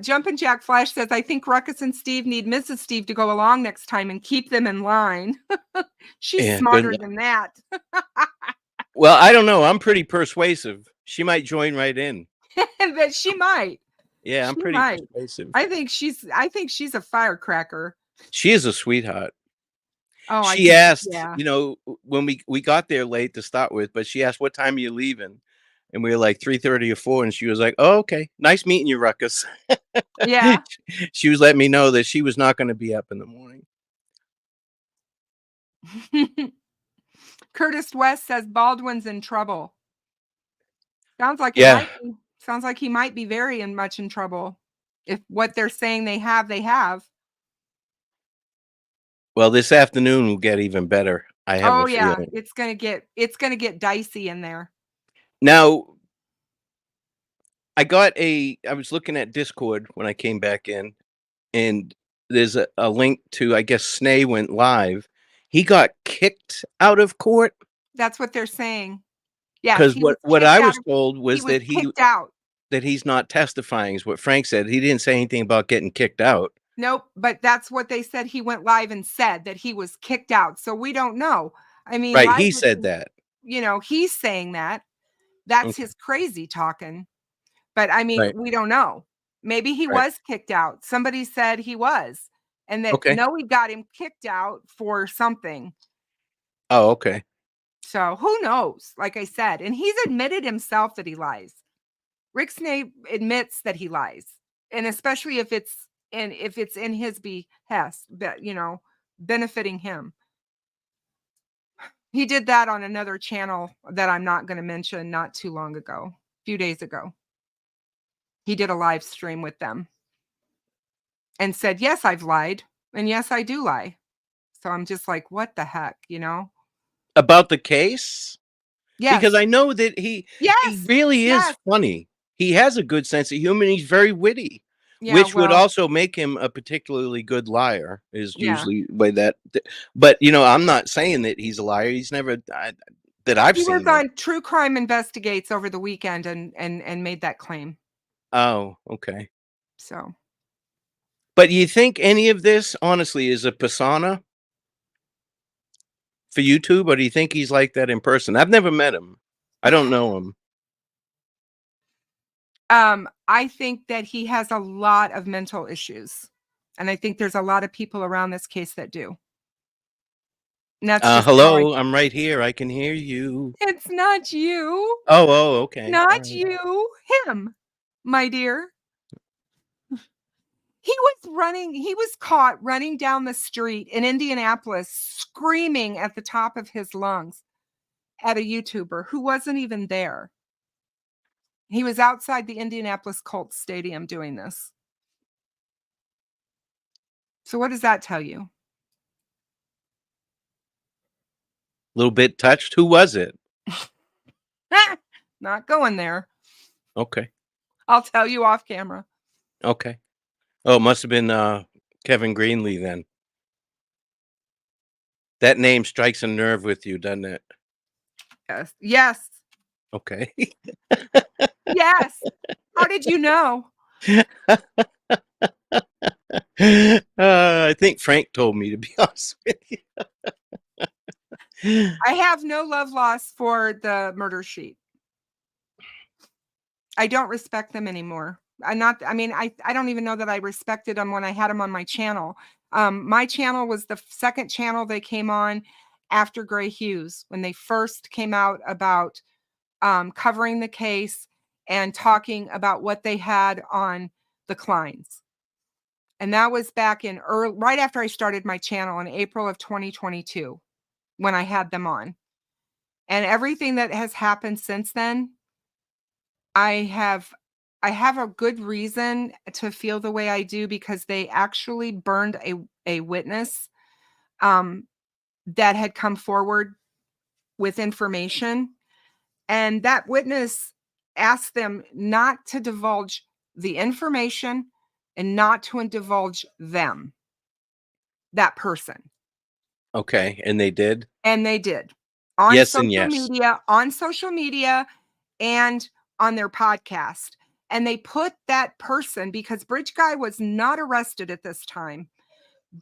S9: Jumpin' Jack Flash says, I think Ruckus and Steve need Mrs. Steve to go along next time and keep them in line. She's
S2: yeah,
S9: smarter
S2: good.
S9: than that.
S2: Well, I don't know. I'm pretty persuasive. She might join right in.
S9: But she might.
S2: Yeah, I'm
S9: She
S2: pretty
S9: might.
S2: persuasive.
S9: I think she's a firecracker.
S2: She is a sweetheart.
S9: Oh,
S2: She asked,
S9: yeah.
S2: when we got there late to start with, but she asked, what time are you leaving? And we were like 3:30 or 4, and she was like, "Oh, okay. Nice meeting you, Ruckus."
S9: Yeah.
S2: She was letting me know that she was not going to be up in the morning.
S9: Curtis West says Baldwin's in trouble. Sounds like
S2: Yeah.
S9: Sounds like he might be very much in trouble. If what they're saying they have.
S2: Well, this afternoon will get even better. I have a
S9: Yeah,
S2: feeling.
S9: it's gonna get dicey in there.
S2: Now, I was looking at Discord when I came back in, and there's a link to, I guess, Snay went live. He got kicked out of court.
S9: That's what they're saying. Yeah,
S2: Because what I was told was that
S9: kicked out.
S2: that he's not testifying is what Frank said. He didn't say anything about getting kicked out.
S9: Nope, but that's what they said. He went live and said that he was kicked out. So we don't know. I mean,
S2: Right, he said that.
S9: He's saying that. That's
S2: Okay.
S9: his crazy talking. But I mean,
S2: Right.
S9: we don't know. Maybe he
S2: Right.
S9: was kicked out. Somebody said he was. And that
S2: Okay.
S9: no, we got him kicked out for something.
S2: Oh, okay.
S9: So who knows? Like I said, and he's admitted himself that he lies. Rick Snay admits that he lies, and especially if it's in his behest, but benefiting him. He did that on another channel that I'm not going to mention not too long ago, a few days ago. He did a live stream with them and said, "Yes, I've lied, and yes, I do lie." So I'm just like, what the heck,
S2: About the case?
S9: Yes.
S2: Because I know that he really is funny. He has a good sense of humor, and he's very witty, which would also make him a particularly good liar, is usually the way that. But, I'm not saying that he's a liar. He's never, that I've seen.
S9: He was on True Crime Investigates over the weekend and made that claim.
S2: Oh, okay.
S9: So.
S2: But you think any of this, honestly, is a persona for YouTube, or do you think he's like that in person? I've never met him. I don't know him.
S9: I think that he has a lot of mental issues. And I think there's a lot of people around this case that do. And that's just how
S2: Hello, I'm right here. I can hear you.
S9: It's not you.
S2: Oh, okay.
S9: Not
S2: All right.
S9: you. Him, my dear. He was caught running down the street in Indianapolis, screaming at the top of his lungs at a YouTuber who wasn't even there. He was outside the Indianapolis Colts stadium doing this. So what does that tell you?
S2: A little bit touched. Who was it?
S9: Not going there.
S2: Okay.
S9: I'll tell you off camera.
S2: Okay. Oh, it must have been Kevin Greenlee then. That name strikes a nerve with you, doesn't it?
S9: Yes. Yes.
S2: Okay.
S9: Yes. How did you know?
S2: I think Frank told me, to be honest with you.
S9: I have no love lost for the murder sheet. I don't respect them anymore. I don't even know that I respected them when I had them on my channel. My channel was the second channel they came on after Gray Hughes, when they first came out about covering the case and talking about what they had on the Kleins. And that was back in right after I started my channel in April of 2022, when I had them on. And everything that has happened since then, I have a good reason to feel the way I do, because they actually burned a witness that had come forward with information. And that witness asked them not to divulge the information and not to divulge them, that person.
S2: Okay. And they did?
S9: And they did. On
S2: Yes and
S9: social
S2: yes.
S9: media, and on their podcast. And they put that person, because Bridge Guy was not arrested at this time,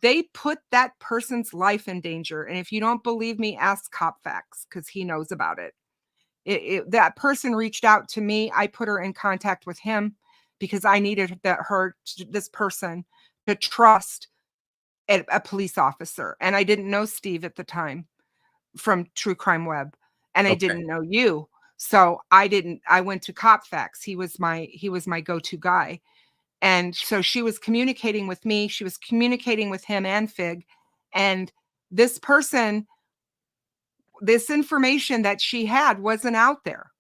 S9: they put that person's life in danger. And if you don't believe me, ask Cop Facts, because he knows about it. That person reached out to me. I put her in contact with him because I needed this person to trust a police officer. And I didn't know Steve at the time from True Crime Web, and I didn't know you. So I went to Cop Facts. He was my go-to guy. And so she was communicating with me. She was communicating with him and Fig. And this person, this information that she had wasn't out there.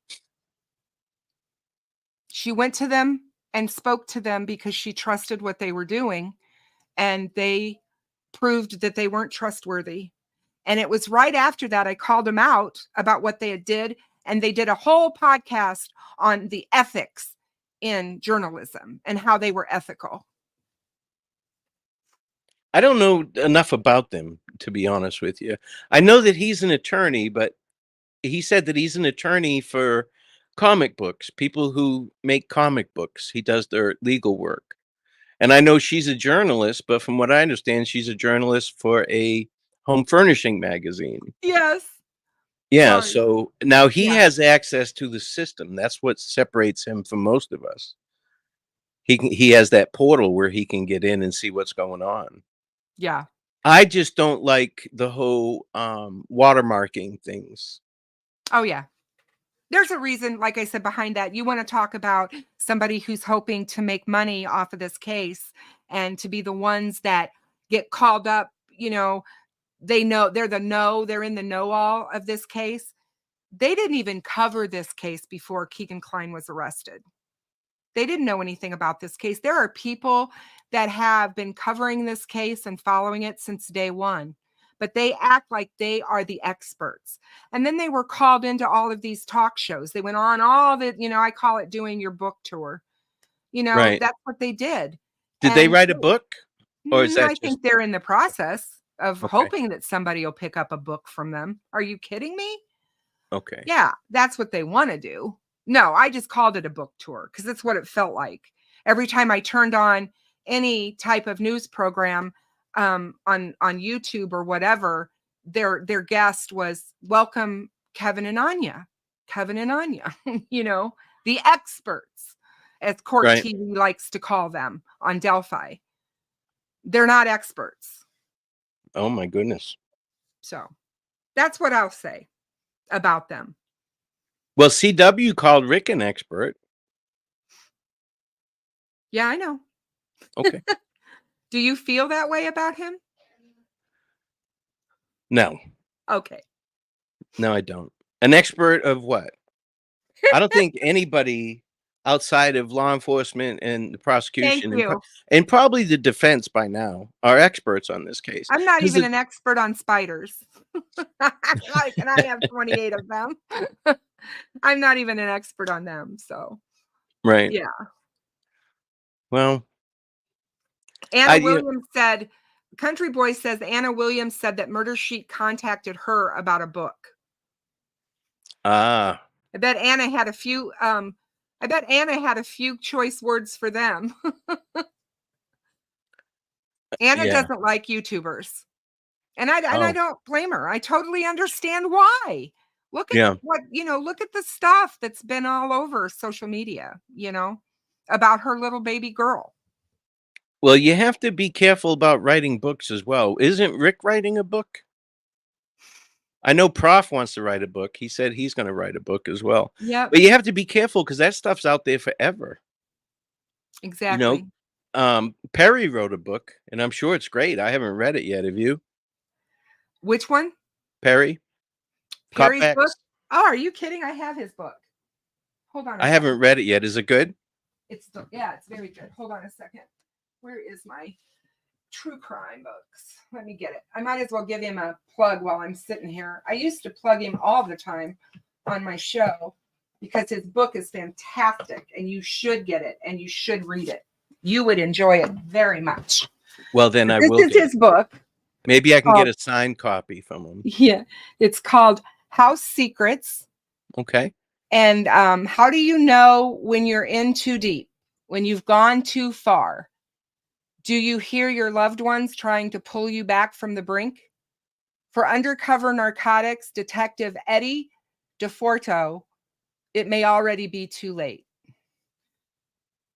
S9: She went to them and spoke to them because she trusted what they were doing. And they proved that they weren't trustworthy. And it was right after that I called them out about what they had did. And they did a whole podcast on the ethics in journalism and how they were ethical.
S2: I don't know enough about them, to be honest with you. I know that he's an attorney, but he said that he's an attorney for comic books, people who make comic books. He does their legal work. And I know she's a journalist, but from what I understand, she's a journalist for a home furnishing magazine.
S9: Yes.
S2: Yeah.
S9: Sorry.
S2: So now he
S9: Yeah.
S2: has access to the system. That's what separates him from most of us. He has that portal where he can get in and see what's going on.
S9: Yeah.
S2: I just don't like the whole watermarking things.
S9: Oh, yeah. There's a reason, like I said, behind that. You want to talk about somebody who's hoping to make money off of this case and to be the ones that get called up, they know they're in the know-all of this case. They didn't even cover this case before Keegan Kline was arrested. They didn't know anything about this case. There are people that have been covering this case and following it since day one, but they act like they are the experts. And then they were called into all of these talk shows. They went on all the, I call it doing your book tour.
S2: Right.
S9: That's what they did.
S2: Did they write a book? Or is that
S9: I think they're in the process of
S2: Okay.
S9: hoping that somebody will pick up a book from them. Are you kidding me?
S2: Okay.
S9: Yeah, that's what they want to do. No, I just called it a book tour because that's what it felt like. Every time I turned on any type of news program on YouTube or whatever, their guest was welcome Kevin and Anya, the experts, as Court
S2: Right.
S9: TV likes to call them on Delphi. They're not experts.
S2: Oh my goodness.
S9: So that's what I'll say about them.
S2: Well, CW called Rick an expert.
S9: Yeah, I know.
S2: Okay.
S9: Do you feel that way about him?
S2: No,
S9: Okay.
S2: no, I don't. An expert of what? I don't think anybody outside of law enforcement and the prosecution
S9: Thank you.
S2: and probably the defense by now are experts on this case.
S9: I'm not
S2: 'Cause
S9: even
S2: the-
S9: an expert on spiders. Like, and I have 28 of them. I'm not even an expert on them. So,
S2: right.
S9: yeah.
S2: Well,
S9: Anna
S2: you know,
S9: Williams said, Country Boy says Anna Williams said that Murder Sheet contacted her about a book. I bet Anna had a few choice words for them. Anna
S2: yeah.
S9: doesn't like YouTubers. And I don't blame her. I totally understand why. Look at
S2: Yeah.
S9: look at the stuff that's been all over social media, about her little baby girl.
S2: Well, you have to be careful about writing books as well. Isn't Rick writing a book? I know Prof wants to write a book. He said he's going to write a book as well.
S9: Yep.
S2: But you have to be careful because that stuff's out there forever.
S9: Exactly.
S2: Perry wrote a book, and I'm sure it's great. I haven't read it yet. Have you?
S9: Which one?
S2: Perry?
S9: Perry's
S2: Cutbacks?
S9: book? Oh, are you kidding? I have his book. Hold on.
S2: I haven't read it yet. Is it good?
S9: It's very good. Hold on a second. Where is my true crime books? Let me get it. I might as well give him a plug while I'm sitting here. I used to plug him all the time on my show because his book is fantastic and you should get it and you should read it. You would enjoy it very much.
S2: Well, then I
S9: This
S2: will.
S9: is his book.
S2: Maybe I can get a signed copy from him.
S9: Yeah. It's called House Secrets.
S2: Okay.
S9: And how do you know when you're in too deep, when you've gone too far? Do you hear your loved ones trying to pull you back from the brink? For undercover narcotics detective Eddie DeForto, it may already be too late.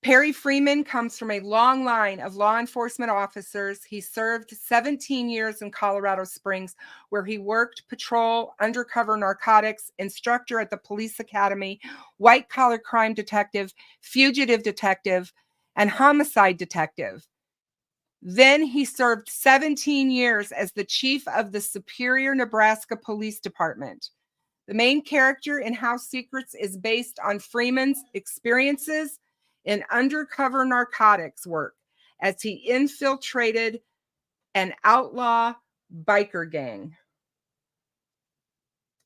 S9: Perry Freeman comes from a long line of law enforcement officers. He served 17 years in Colorado Springs, where he worked patrol, undercover narcotics, instructor at the police academy, white-collar crime detective, fugitive detective, and homicide detective. Then he served 17 years as the chief of the Superior, Nebraska Police Department. The main character in House Secrets is based on Freeman's experiences in undercover narcotics work as he infiltrated an outlaw biker gang.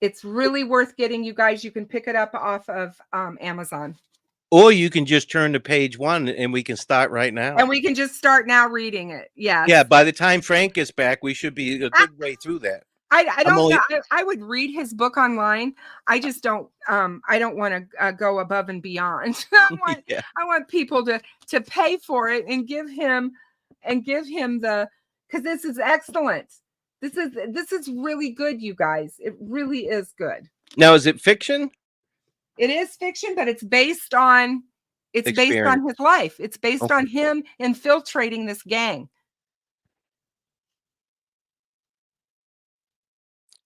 S9: It's really worth getting, you guys. You can pick it up off of Amazon.
S2: Or you can just turn to page 1 and we can start right now.
S9: And we can just start now reading it. Yes.
S2: Yeah, by the time Frank gets back, we should be a good way through that.
S9: I don't know. I would read his book online. I just don't. I don't want to go above and beyond. I want people to pay for it and give him the, because this is excellent. This is really good, you guys. It really is good.
S2: Now, is it fiction?
S9: It is fiction, but it's based on his life. It's based on him infiltrating this gang.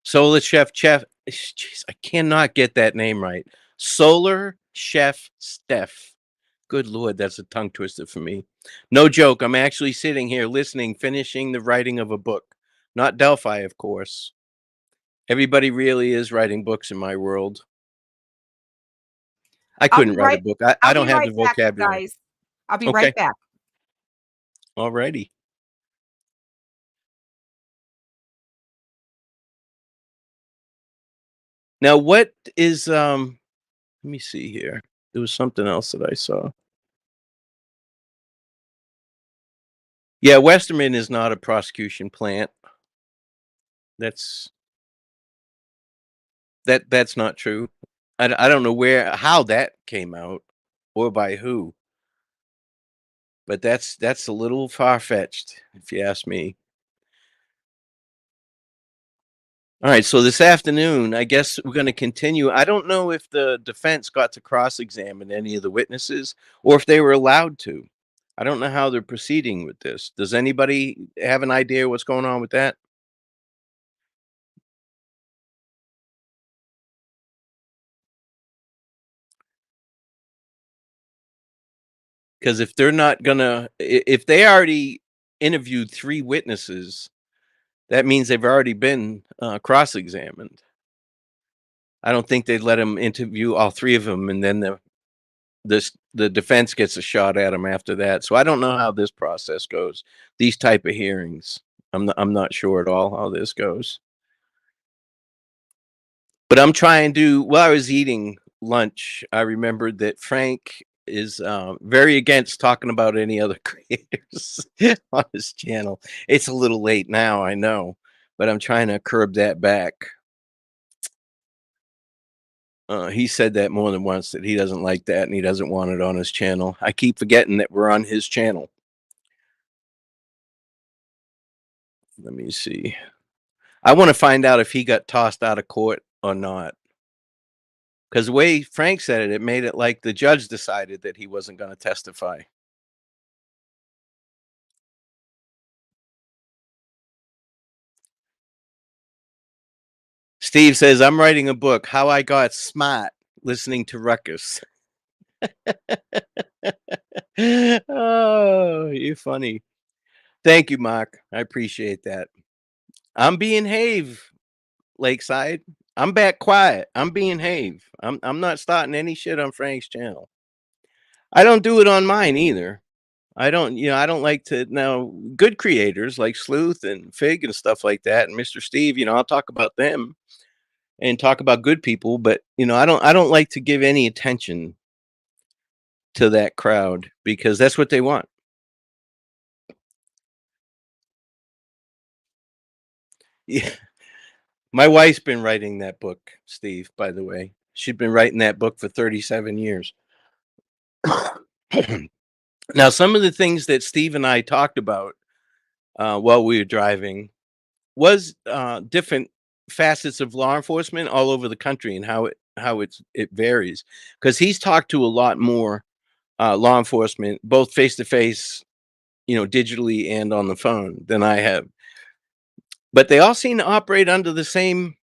S2: Solar Chef, jeez, I cannot get that name right. Solar Chef Steph. Good Lord, that's a tongue twister for me. No joke. I'm actually sitting here listening, finishing the writing of a book. Not Delphi, of course. Everybody really is writing books in my world. I couldn't write a book. I don't have the vocabulary.
S9: Guys. I'll be right back.
S2: All righty. Now, what is let me see here. There was something else that I saw. Yeah, Westerman is not a prosecution plant. That's not true. I don't know how that came out or by who. But that's a little far-fetched, if you ask me. All right, so this afternoon, I guess we're going to continue. I don't know if the defense got to cross-examine any of the witnesses or if they were allowed to. I don't know how they're proceeding with this. Does anybody have an idea what's going on with that? Because if they're not gonna, if they already interviewed 3 witnesses, that means they've already been cross-examined. I don't think they'd let them interview all 3 of them, and then the defense gets a shot at them after that. So I don't know how this process goes. These type of hearings, I'm not sure at all how this goes. But I'm trying to. While I was eating lunch, I remembered that Frank is very against talking about any other creators on his channel. It's a little late now, I know, but I'm trying to curb that back. He said that more than once, that he doesn't like that and he doesn't want it on his channel. I keep forgetting that we're on his channel. Let me see. I want to find out if he got tossed out of court or not. Because the way Frank said it, it made it like the judge decided that he wasn't going to testify. Steve says, I'm writing a book, How I Got Smart Listening to Ruckus. Oh, you're funny. Thank you, Mark. I appreciate that. I'm being Have, Lakeside. I'm back quiet. I'm being Have. I'm not starting any shit on Frank's channel. I don't do it on mine either. I don't like to. Now, good creators like Sleuth and Fig and stuff like that, and Mr. Steve, I'll talk about them and talk about good people, but I don't like to give any attention to that crowd because that's what they want. Yeah. My wife's been writing that book, Steve, by the way. She's been writing that book for 37 years. Now, some of the things that Steve and I talked about while we were driving was different facets of law enforcement all over the country and how it varies. Because he's talked to a lot more law enforcement, both face to face, digitally and on the phone than I have. But they all seem to operate under the same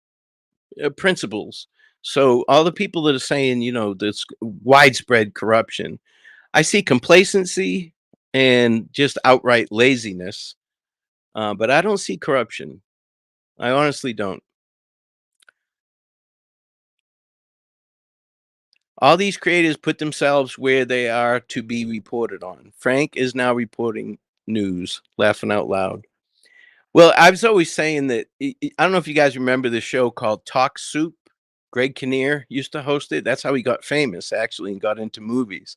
S2: principles. So all the people that are saying, this widespread corruption, I see complacency and just outright laziness, but I don't see corruption. I honestly don't. All these creators put themselves where they are to be reported on. Frank is now reporting news, laughing out loud. Well, I was always saying that, I don't know if you guys remember the show called Talk Soup. Greg Kinnear used to host it. That's how he got famous, actually, and got into movies.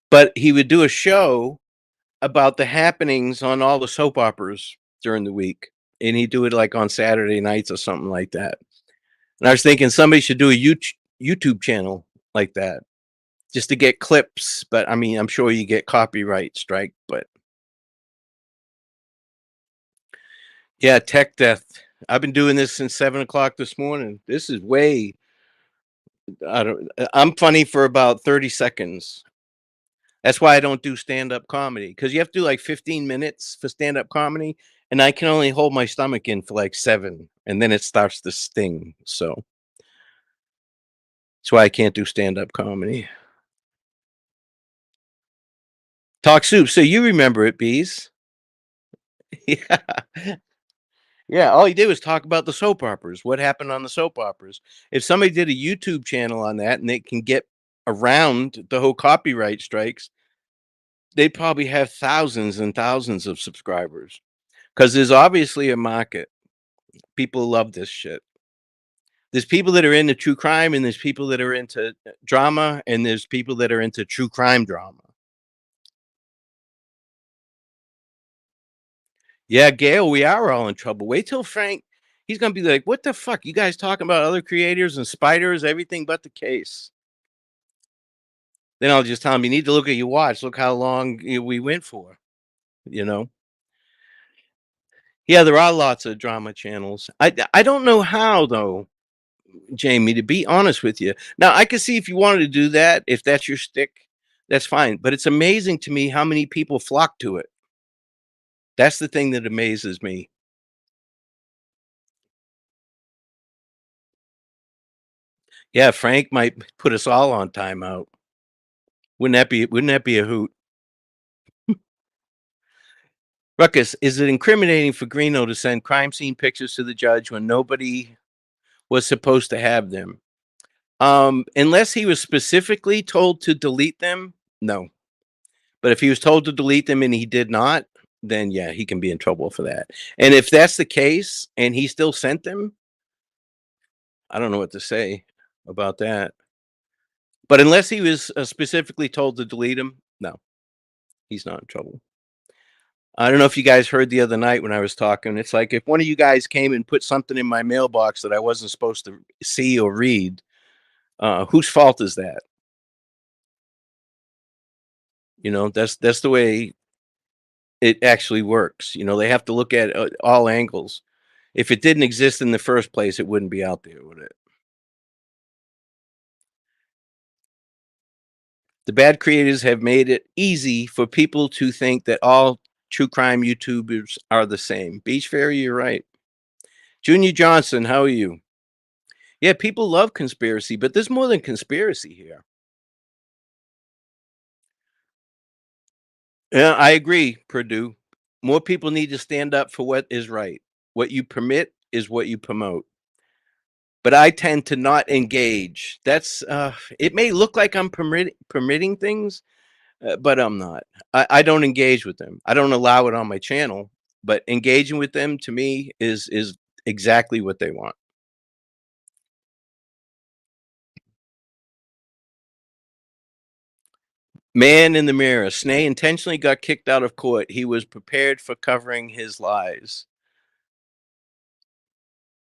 S2: But he would do a show about the happenings on all the soap operas during the week. And he'd do it like on Saturday nights or something like that. And I was thinking somebody should do a YouTube channel like that just to get clips. But I mean, I'm sure you get copyright strike, but yeah, tech death. I've been doing this since 7 o'clock this morning. This is way, I'm funny for about 30 seconds. That's why I don't do stand-up comedy, because you have to do like 15 minutes for stand-up comedy, and I can only hold my stomach in for like 7, and then it starts to sting. So that's why I can't do stand-up comedy. Talk Soup. So you remember it, Bees? Yeah. Yeah, all he did was talk about the soap operas, what happened on the soap operas. If somebody did a YouTube channel on that and they can get around the whole copyright strikes, they'd probably have thousands and thousands of subscribers. Because there's obviously a market. People love this shit. There's people that are into true crime, and there's people that are into drama, and there's people that are into true crime drama. Yeah, Gail, we are all in trouble. Wait till Frank, he's going to be like, what the fuck? You guys talking about other creators and spiders, everything but the case. Then I'll just tell him, you need to look at your watch. Look how long we went for, Yeah, there are lots of drama channels. I don't know how, though, Jamie, to be honest with you. Now, I can see if you wanted to do that, if that's your stick, That's fine. But it's amazing to me how many people flock to it. That's the thing that amazes me. Yeah, Frank might put us all on timeout. Wouldn't that be a hoot? Ruckus, is it incriminating for Greeno to send crime scene pictures to the judge when nobody was supposed to have them? Unless he was specifically told to delete them, no. But if he was told to delete them and he did not, then yeah, he can be in trouble for that. And if that's the case and he still sent them, I don't know what to say about that. But unless he was specifically told to delete them, no, he's not in trouble. I don't know if you guys heard the other night when I was talking. It's like if one of you guys came and put something in my mailbox that I wasn't supposed to see or read, whose fault is that? You know, that's the way it actually works. You know, they have to look at all angles. If it didn't exist in the first place, it wouldn't be out there, would it? The bad creators have made it easy for people to think that all true crime YouTubers are the same. Beach Fairy, you're right. Junior Johnson, how are you? Yeah, people love conspiracy, but there's more than conspiracy here. Yeah, I agree, Purdue. More people need to stand up for what is right. What you permit is what you promote. But I tend to not engage. That's it may look like I'm permitting things, but I'm not. I don't engage with them. I don't allow it on my channel, but engaging with them to me is exactly what they want. Man in the mirror. Snay intentionally got kicked out of court. He was prepared for covering his lies.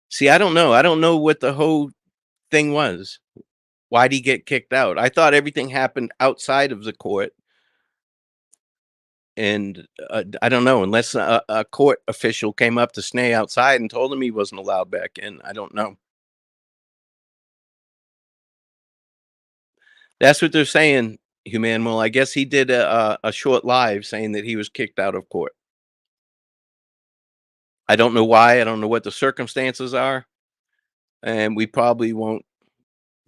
S2: See, I don't know. I don't know what the whole thing was. Why'd he get kicked out? I thought everything happened outside of the court. And I don't know, unless a court official came up to Snay outside and told him he wasn't allowed back in. I don't know. That's what they're saying, Human. Well, I guess he did a short live saying that he was kicked out of court. I don't know why. I don't know what the circumstances are. And we probably won't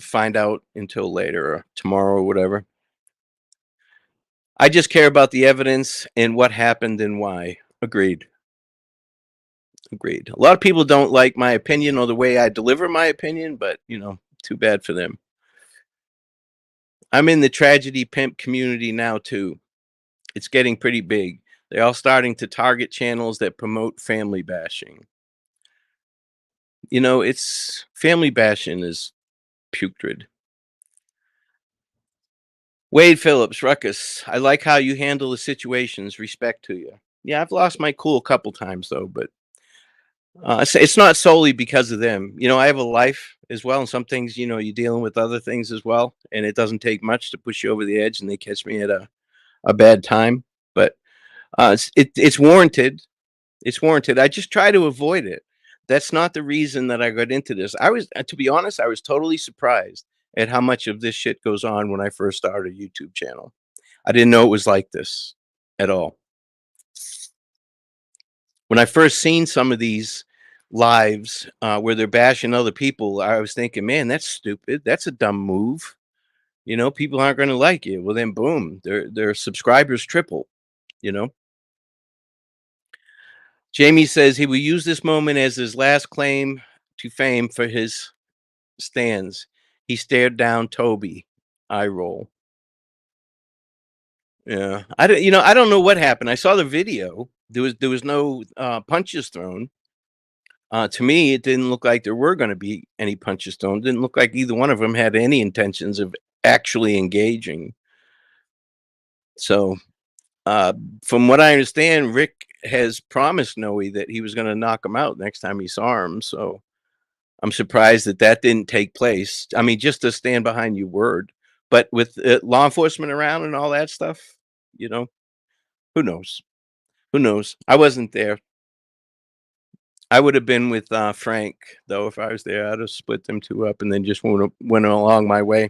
S2: find out until later or tomorrow or whatever. I just care about the evidence and what happened and why. Agreed. Agreed. A lot of people don't like my opinion or the way I deliver my opinion, but you know, too bad for them. I'm in the tragedy pimp community now too. It's getting pretty big. They're all starting to target channels that promote family bashing. You know, it's family bashing is putrid. Wade Phillips, Ruckus, I like how you handle the situations. Respect to you. Yeah, I've lost my cool a couple times though, but it's not solely because of them. You know, I have a life as well, and some things, you know, you're dealing with other things as well, and it doesn't take much to push you over the edge, and they catch me at a bad time. But it's warranted. It's warranted. I just try to avoid it. That's not the reason that I got into this. I was, to be honest, I was totally surprised at how much of this shit goes on when I first started a YouTube channel. I didn't know it was like this at all. When I first seen some of these lives where they're bashing other people, I was thinking, man, that's stupid. That's a dumb move. You know, people aren't going to like you. Well, then boom, their subscribers triple, you know. Jamie says he will use this moment as his last claim to fame for his stands. He stared down Toby. Eye roll. Yeah, I don't. You know, I don't know what happened. I saw the video. There was no punches thrown. To me, it didn't look like there were going to be any punches thrown. It didn't look like either one of them had any intentions of actually engaging. So, from what I understand, Rick has promised Noe that he was going to knock him out next time he saw him. So, I'm surprised that that didn't take place. I mean, just to stand behind your word, but with law enforcement around and all that stuff, you know, who knows? Who knows? I wasn't there. I would have been with Frank though if I was there. I'd have split them two up and then just went along my way.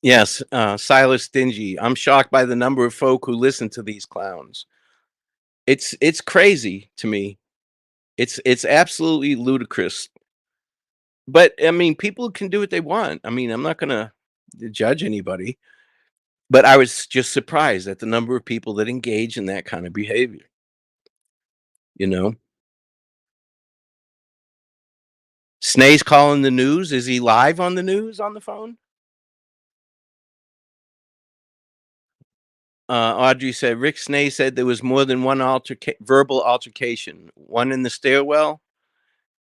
S2: Yes, Silas Stingy. I'm shocked by the number of folk who listen to these clowns. It's crazy to me. It's absolutely ludicrous. But I mean, people can do what they want. I mean, I'm not gonna judge anybody. But I was just surprised at the number of people that engage in that kind of behavior. You know, Snay's calling the news. Is he live on the news on the phone? Audrey said Rick Snay said there was more than one verbal altercation. One in the stairwell,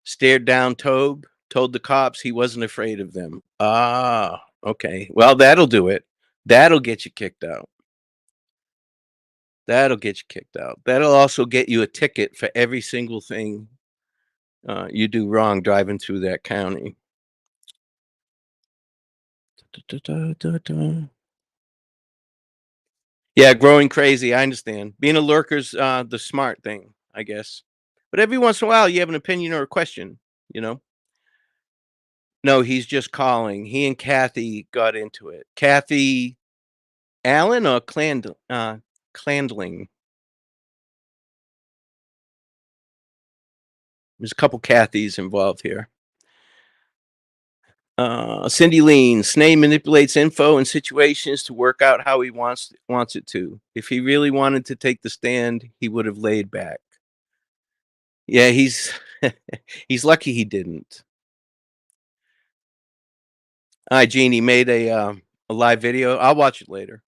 S2: stared down Tobe, told the cops he wasn't afraid of them. Ah, okay. Well, that'll do it. That'll get you kicked out. That'll get you kicked out. That'll also get you a ticket for every single thing you do wrong driving through that county. Yeah, growing crazy. I understand. Being a lurker's the smart thing, I guess. But every once in a while, you have an opinion or a question, you know? No, he's just calling. He and Kathy got into it. Kathy Allen or Clandling? There's a couple Kathys involved here. Cindy Lean, Snay manipulates info and situations to work out how he wants it to. If he really wanted to take the stand, he would have laid back. Yeah, he's he's lucky he didn't. Hi, Jeannie made a live video. I'll watch it later.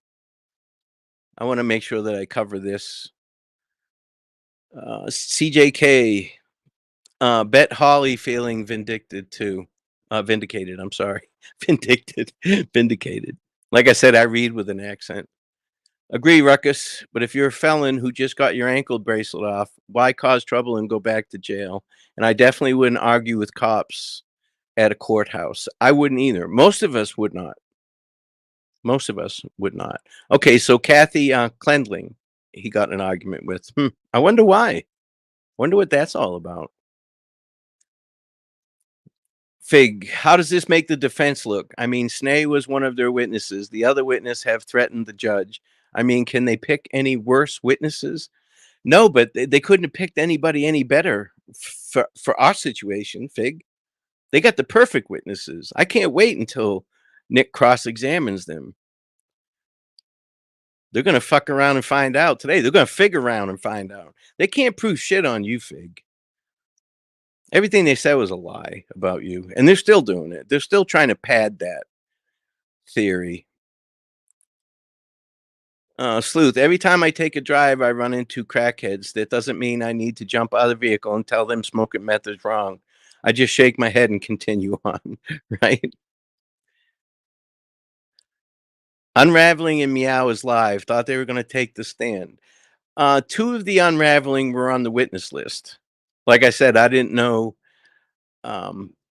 S2: I want to make sure that I cover this. CJK, Bet Holly feeling vindicated too. Vindicated, I'm sorry. Vindicated. Like I said, I read with an accent. Agree, Ruckus, but if you're a felon who just got your ankle bracelet off, why cause trouble and go back to jail? And I definitely wouldn't argue with cops at a courthouse. I wouldn't either. Most of us would not. Most of us would not. Okay, so Kathy Clendling, he got in an argument with. I wonder why. Wonder what that's all about. Fig, how does this make the defense look? I mean, Snay was one of their witnesses. The other witness have threatened the judge. I mean, can they pick any worse witnesses? No, but they couldn't have picked anybody any better for our situation, Fig. They got the perfect witnesses. I can't wait until Nick cross-examines them. They're going to fuck around and find out today. They're going to figure around and find out. They can't prove shit on you, Fig. Everything they said was a lie about you, and they're still doing it. They're still trying to pad that theory. Sleuth, every time I take a drive, I run into crackheads. That doesn't mean I need to jump out of the vehicle and tell them smoking meth is wrong. I just shake my head and continue on, right? Unraveling and Meow is live. Thought they were going to take the stand. Two of the Unraveling were on the witness list. Like I said, I didn't know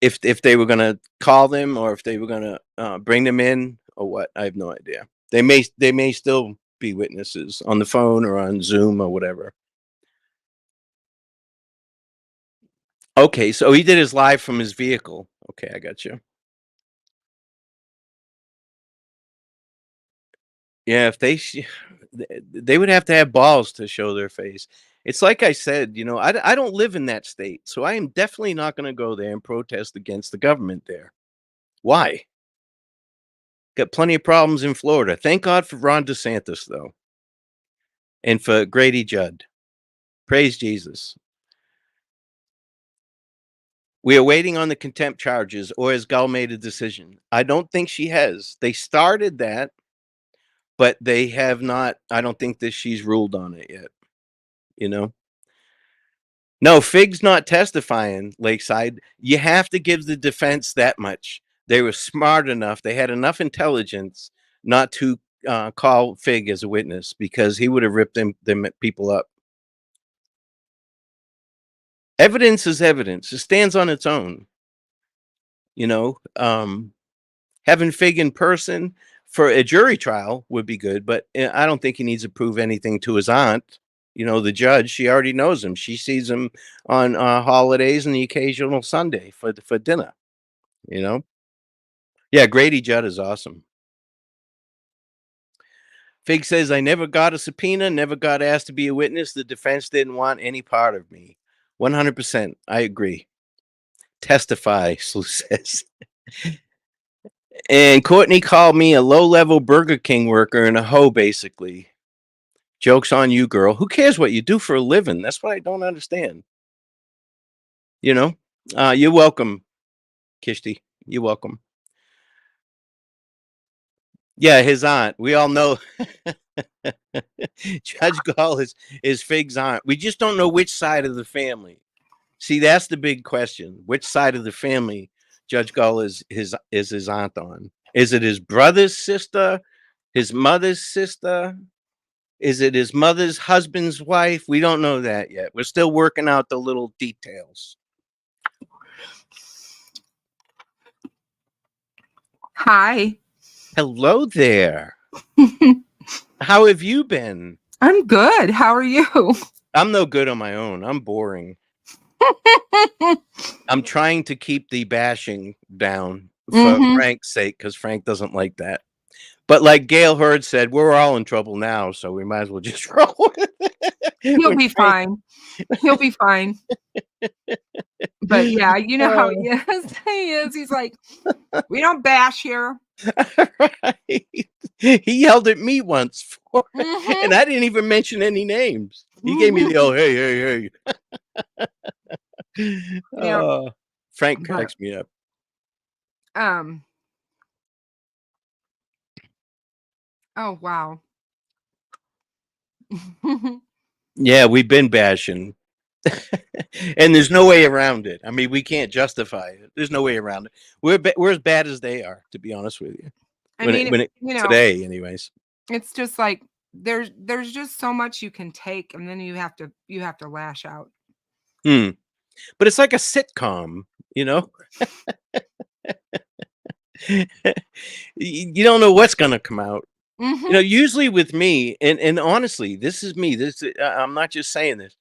S2: if they were going to call them or if they were going to bring them in or what. I have no idea. They may still be witnesses on the phone or on Zoom or whatever. Okay, so he did his live from his vehicle. Okay, I got you. Yeah, if they would have to have balls to show their face. It's like I said, you know, I don't live in that state, so I am definitely not going to go there and protest against the government there. Why? Got plenty of problems in Florida. Thank God for Ron DeSantis, though, and for Grady Judd. Praise Jesus. We are waiting on the contempt charges, or has Gull made a decision? I don't think she has. They started that, but they have not. I don't think that she's ruled on it yet. You know? No, Fig's not testifying, Lakeside. You have to give the defense that much. They were smart enough. They had enough intelligence not to call Fig as a witness because he would have ripped them people up. Evidence is evidence. It stands on its own. You know, having Fig in person for a jury trial would be good, but I don't think he needs to prove anything to his aunt. You know, the judge, she already knows him. She sees him on holidays and the occasional Sunday for dinner, you know? Yeah, Grady Judd is awesome. Fig says, I never got a subpoena, never got asked to be a witness. The defense didn't want any part of me. 100%. I agree. Testify, Slu says. And Courtney called me a low-level Burger King worker and a hoe, basically. Joke's on you, girl. Who cares what you do for a living? That's what I don't understand. You know? You're welcome, Kishti. You're welcome. Yeah, his aunt. We all know Judge Gall is Fig's aunt. We just don't know which side of the family. See, that's the big question. Which side of the family Judge Gall is his aunt on? Is it his brother's sister? His mother's sister? Is it his mother's husband's wife? We don't know that yet. We're still working out the little details.
S9: Hi.
S2: Hello there. How have you been?
S9: I'm good. How are you?
S2: I'm no good on my own. I'm boring. I'm trying to keep the bashing down for Frank's sake, because Frank doesn't like that. But like Gail Hurd said, we're all in trouble now, so we might as well just roll with it.
S9: He'll be fine. He'll be fine. But yeah, you know how he is. He is. He's like, we don't bash here.
S2: Right. He yelled at me once, and I didn't even mention any names. He gave me the old hey.
S9: Yeah.
S2: Frank cracks me up.
S9: Oh wow.
S2: Yeah, we've been bashing. And there's no way around it. I mean, we can't justify it. There's no way around it. We're as bad as they are, to be honest with you. Today, anyways.
S9: It's just like there's just so much you can take, and then you have to lash out.
S2: But it's like a sitcom, you know. You don't know what's gonna come out. You know, usually with me, and honestly, this is me. I'm not just saying this.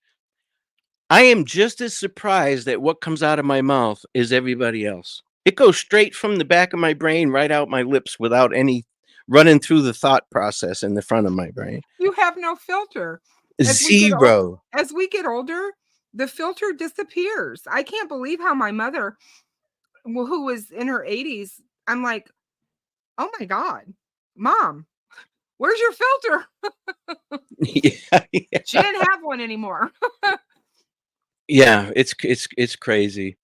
S2: I am just as surprised at what comes out of my mouth as everybody else. It goes straight from the back of my brain right out my lips without any running through the thought process in the front of my brain.
S9: You have no filter.
S2: Zero.
S9: As we get older, the filter disappears. I can't believe how my mother, who was in her 80s, I'm like, oh my God, Mom, where's your filter?
S2: Yeah.
S9: She didn't have one anymore.
S2: Yeah, it's crazy.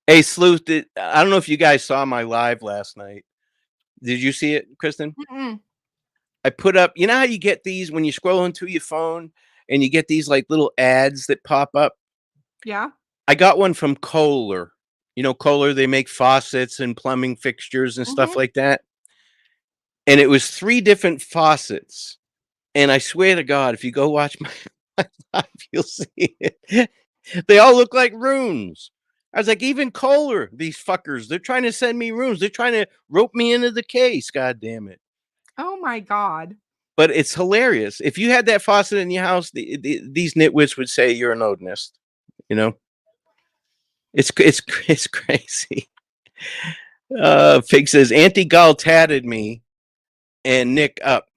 S2: Hey, Sleuth, I don't know if you guys saw my live last night. Did you see it, Kristin? I put up, you know how you get these when you scroll into your phone and you get these like little ads that pop up?
S9: Yeah.
S2: I got one from Kohler. You know, Kohler, they make faucets and plumbing fixtures and stuff like that. And it was 3 different faucets. And I swear to God, if you go watch my live, you'll see it. They all look like runes. I was like, even Kohler, these fuckers, they're trying to send me runes. They're trying to rope me into the case. God damn it.
S9: Oh my God.
S2: But it's hilarious. If you had that faucet in your house, these nitwits would say you're an Odinist. You know? It's crazy. Fig says, Auntie Gall tatted me and Nick up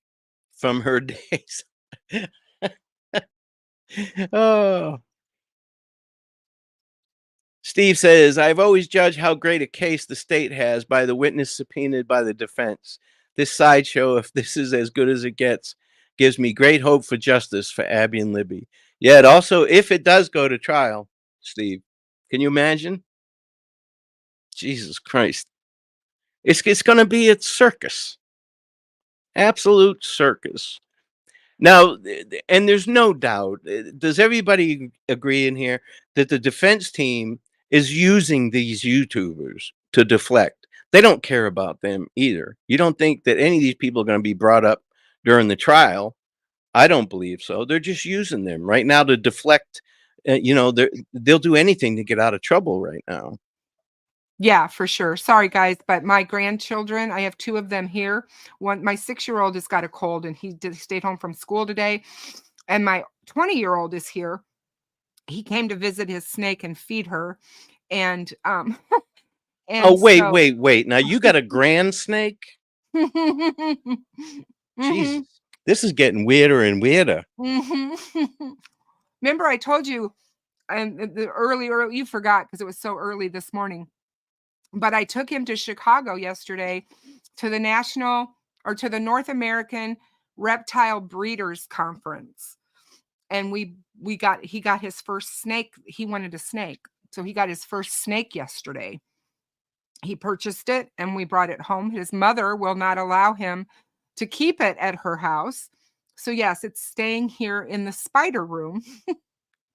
S2: from her days. Oh. Steve says, I've always judged how great a case the state has by the witness subpoenaed by the defense. This sideshow, if this is as good as it gets, gives me great hope for justice for Abby and Libby. Yet also, if it does go to trial, Steve, can you imagine? Jesus Christ. It's going to be a circus. Absolute circus. Now, and there's no doubt, does everybody agree in here that the defense team is using these YouTubers to deflect? They don't care about them either. You don't think that any of these people are going to be brought up during the trial? I don't believe so. They're just using them right now to deflect. You know, they'll do anything to get out of trouble right now.
S9: Yeah, for sure. Sorry, guys, but my grandchildren, I have 2 of them here. One, my 6-year-old has got a cold and he stayed home from school today. And my 20-year-old is here. He came to visit his snake and feed her. And
S2: oh, wait. Now you got a grand snake? Jesus. This is getting weirder and weirder.
S9: Remember, I told you, and the early, you forgot because it was so early this morning. But I took him to Chicago yesterday to the North American Reptile Breeders Conference. And he got his first snake. He wanted a snake. So he got his first snake yesterday. He purchased it and we brought it home. His mother will not allow him to keep it at her house. So yes, it's staying here in the spider room.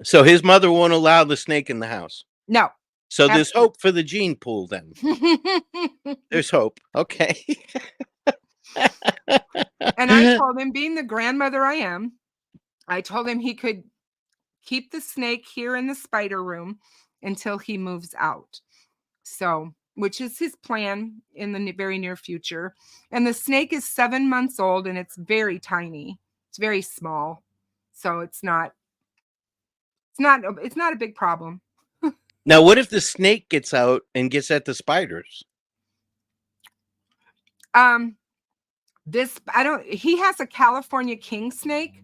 S2: So his mother won't allow the snake in the house.
S9: No.
S2: So there's hope for the gene pool then. There's hope. Okay.
S9: And I told him, being the grandmother I am, I told him he could keep the snake here in the spider room until he moves out. So, which is his plan in the very near future. And the snake is 7 months old and it's very tiny. It's very small. So it's not a big problem.
S2: Now, what if the snake gets out and gets at the spiders?
S9: He has a California king snake.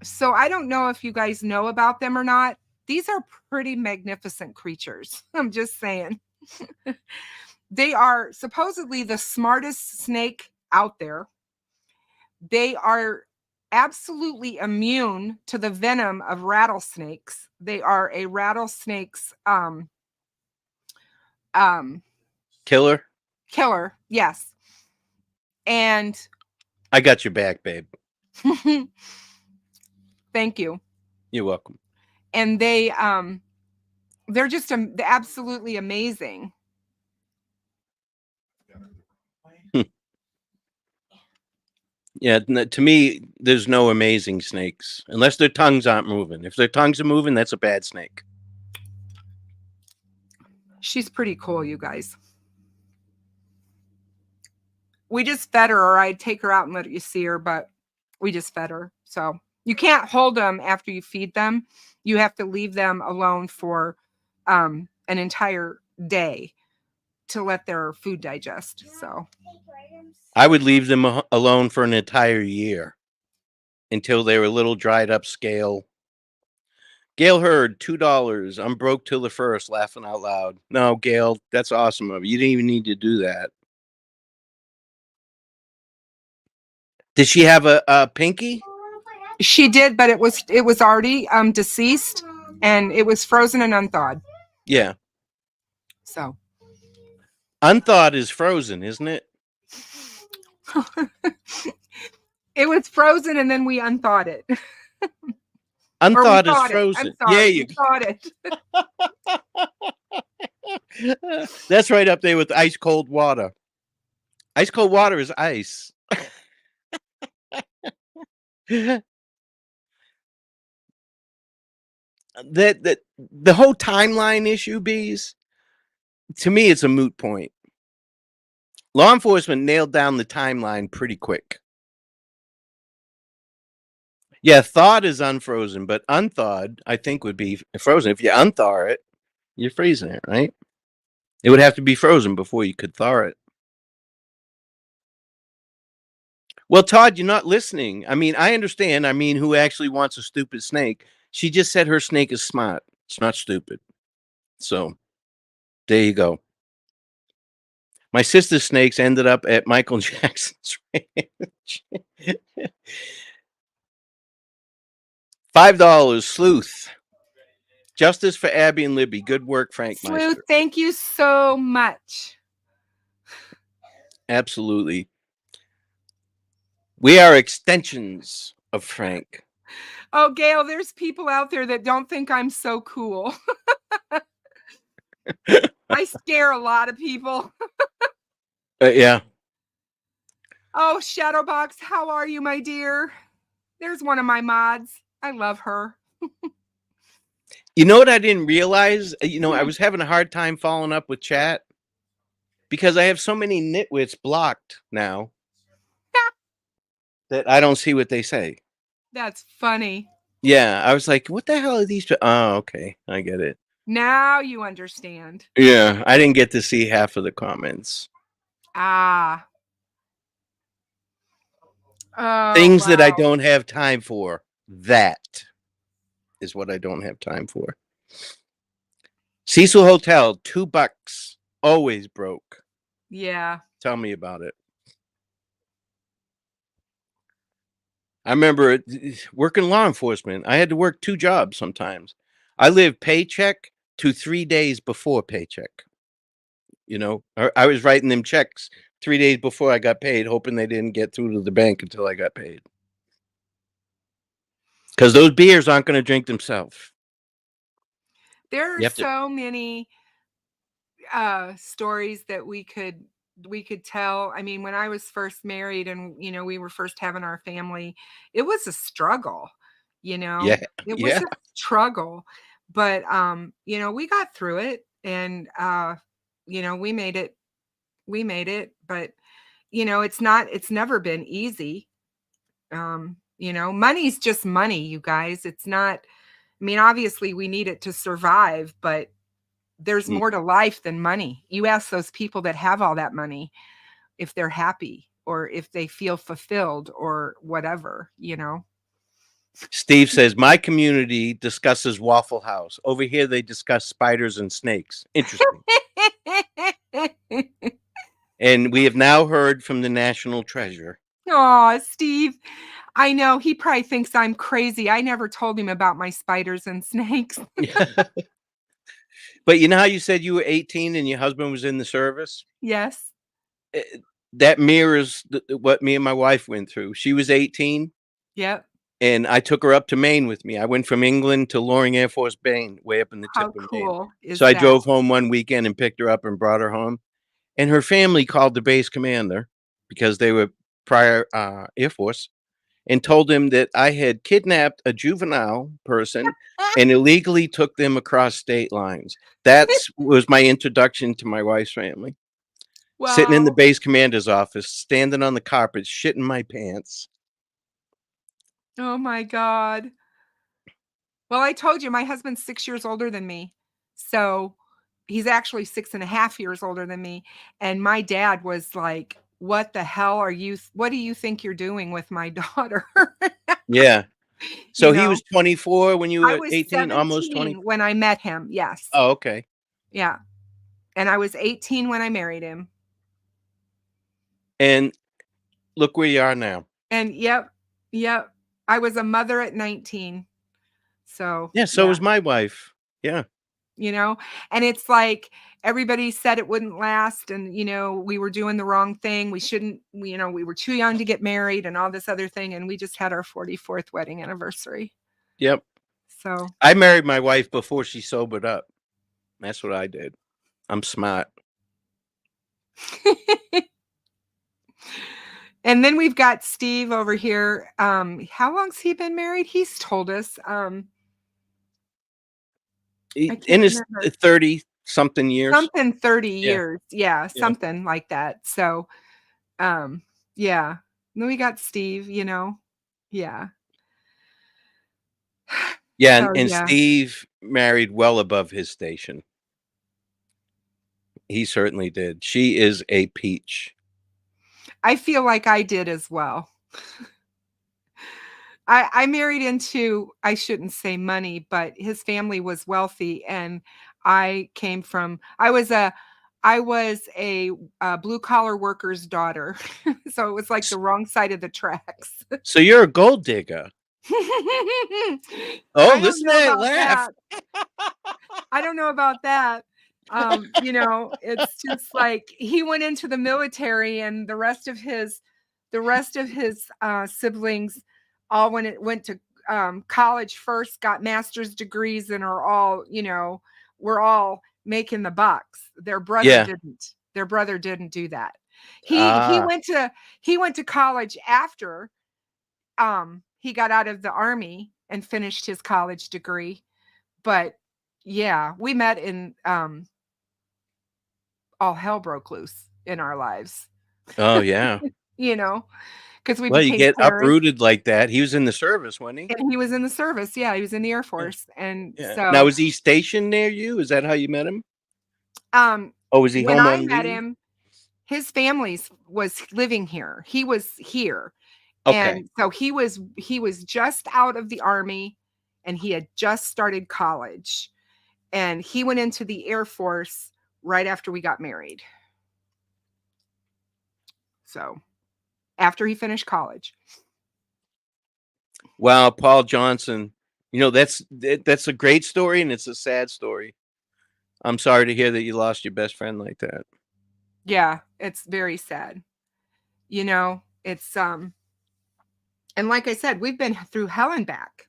S9: So I don't know if you guys know about them or not. These are pretty magnificent creatures. I'm just saying. They are supposedly the smartest snake out there. They are absolutely immune to the venom of rattlesnakes. They are a rattlesnake's
S2: Killer?
S9: Killer, yes. And
S2: I got your back, babe.
S9: Thank you.
S2: You're welcome.
S9: And they're just absolutely amazing.
S2: Yeah, to me, there's no amazing snakes unless their tongues aren't moving. If their tongues are moving, that's a bad snake.
S9: She's pretty cool, you guys. We just fed her, or I'd take her out and let you see her, but we just fed her. So you can't hold them after you feed them. You have to leave them alone for an entire day to let their food digest. So
S2: I would leave them alone for an entire year until they were a little dried up scale. Gail Hurd, $2. I'm broke till the first, laughing out loud. No, Gail, that's awesome of you. You didn't even need to do that. Did she have a pinky?
S9: She did, but it was already deceased, and it was frozen and unthawed.
S2: Yeah.
S9: So
S2: unthawed is frozen, isn't it?
S9: It was frozen, and then we unthawed it.
S2: Unthawed is frozen. Yeah, you
S9: thawed
S2: it. That's right up there with ice cold water. Ice cold water is ice. The whole timeline issue, bees, to me, it's a moot point. Law enforcement nailed down the timeline pretty quick. Yeah, thawed is unfrozen, but unthawed, I think, would be frozen. If you unthaw it, you're freezing it, right? It would have to be frozen before you could thaw it. Well, Todd, you're not listening. I mean, I understand. I mean, who actually wants a stupid snake? She just said her snake is smart. It's not stupid. So, there you go. My sister's snakes ended up at Michael Jackson's ranch. $5, Sleuth. Justice for Abby and Libby. Good work, Frankmeister.
S9: Sleuth, thank you so much.
S2: Absolutely. We are extensions of Frank.
S9: Oh, Gail, there's people out there that don't think I'm so cool. I scare a lot of people.
S2: Yeah.
S9: Oh, Shadowbox, how are you, my dear? There's one of my mods. I love her.
S2: You know what I didn't realize? I was having a hard time following up with chat because I have so many nitwits blocked now that I don't see what they say.
S9: That's funny.
S2: Yeah, I was like, what the hell are these? Oh, okay. I get it.
S9: Now you understand.
S2: Yeah, I didn't get to see half of the comments.
S9: Ah. Oh,
S2: Things that I
S9: wow.
S2: don't have time for. That is what I don't have time for. Cecil Hotel, $2, always broke.
S9: Yeah.
S2: Tell me about it. I remember working law enforcement. I had to work 2 jobs sometimes. I lived paycheck to 3 days before paycheck. You know, I was writing them checks 3 days before I got paid, hoping they didn't get through to the bank until I got paid. Because those beers aren't going to drink themselves.
S9: There are
S2: You have to.
S9: so many stories that we could tell. I mean, when I was first married and we were first having our family, it was a struggle,
S2: Yeah,
S9: it was
S2: yeah.
S9: a struggle, but we got through it, and we made it, but it's never been easy. Money's just money, you guys. It's not, I mean, obviously we need it to survive, but there's
S2: Mm.
S9: more to life than money. You ask those people that have all that money if they're happy or if they feel fulfilled or whatever.
S2: Steve says, my community discusses Waffle House. Over here, they discuss spiders and snakes. Interesting. And we have now heard from the National Treasure.
S9: Oh, Steve, I know he probably thinks I'm crazy. I never told him about my spiders and snakes.
S2: But you know how you said you were 18 and your husband was in the service?
S9: Yes.
S2: That mirrors what me and my wife went through. She was 18.
S9: Yep.
S2: And I took her up to Maine with me. I went from England to Loring Air Force Base, way up in the tip
S9: How
S2: of Maine.
S9: cool is
S2: So I
S9: that?
S2: drove home one weekend and picked her up and brought her home. And her family called the base commander because they were prior Air Force and told him that I had kidnapped a juvenile person and illegally took them across state lines. That was my introduction to my wife's family. Sitting in the
S9: Wow.
S2: base commander's office, standing on the carpet, shitting my pants.
S9: Oh my God. Well, I told you my husband's 6 years older than me. So he's actually 6.5 years older than me. And my dad was like, what the hell what do you think you're doing with my daughter?
S2: Yeah. So
S9: You
S2: he
S9: know,
S2: was 24 when you
S9: I
S2: were
S9: was
S2: 18, almost 20.
S9: 17 when I met him. Yes.
S2: Oh, okay.
S9: Yeah. And I was 18 when I married him.
S2: And look where you are now.
S9: And yep. I was a mother at 19. So
S2: Yeah, so was my wife. Yeah.
S9: And it's like everybody said it wouldn't last, and we were doing the wrong thing. We shouldn't, we were too young to get married and all this other thing, and we just had our 44th wedding anniversary.
S2: Yep.
S9: So
S2: I married my wife before she sobered up. That's what I did. I'm smart.
S9: and then we've got Steve over here. How long's he been married? He's told us.
S2: In his 30 something years.
S9: Something 30
S2: Yeah.
S9: years. Yeah, something like that. So yeah. Then we got Steve, Yeah.
S2: Yeah,
S9: So,
S2: and
S9: yeah.
S2: Steve married well above his station. He certainly did. She is a peach.
S9: I feel like I did as well. I married into, I shouldn't say money, but his family was wealthy, and I was a blue collar worker's daughter. So it was like the wrong side of the tracks.
S2: So you're a gold digger.
S9: I
S2: Oh,
S9: don't
S2: listen
S9: know
S2: to that
S9: about
S2: laugh.
S9: I don't know about that. It's just like he went into the military, and the rest of his siblings all went to college first, got master's degrees, and are all, we're all making the bucks. Their brother didn't. Their brother didn't do that. He went to college after he got out of the army and finished his college degree. But yeah, we met in all hell broke loose in our lives.
S2: Oh, yeah.
S9: Because we
S2: Well, you
S9: became
S2: get
S9: parents.
S2: uprooted like that. He was in the service, wasn't he?
S9: And he was in the service. Yeah, he was in the Air Force. And so
S2: Now, was he stationed near you? Is that how you met him? Or was he
S9: when
S2: home
S9: I
S2: on
S9: met
S2: leave?
S9: him, his family was living here. He was here.
S2: Okay.
S9: And so he was just out of the army and he had just started college. And he went into the Air Force right after we got married. So after he finished college.
S2: Wow, Paul Johnson. You know, that's a great story and it's a sad story. I'm sorry to hear that you lost your best friend like that.
S9: Yeah, it's very sad. You know, it's and like I said, we've been through hell and back.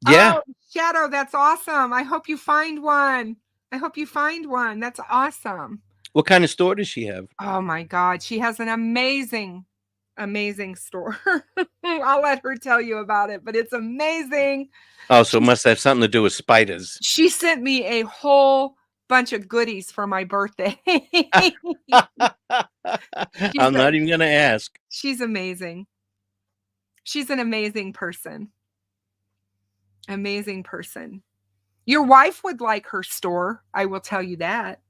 S2: Yeah.
S9: Oh, Shadow, that's awesome. I hope you find one. That's awesome.
S2: What kind of store does she have?
S9: Oh my God. She has an amazing store. I'll let her tell you about it, but it's amazing.
S2: Oh, so it must have something to do with spiders.
S9: She sent me a whole bunch of goodies for my birthday.
S2: I'm not even going to ask.
S9: She's amazing. She's an amazing person. Amazing person. Your wife would like her store. I will tell you that.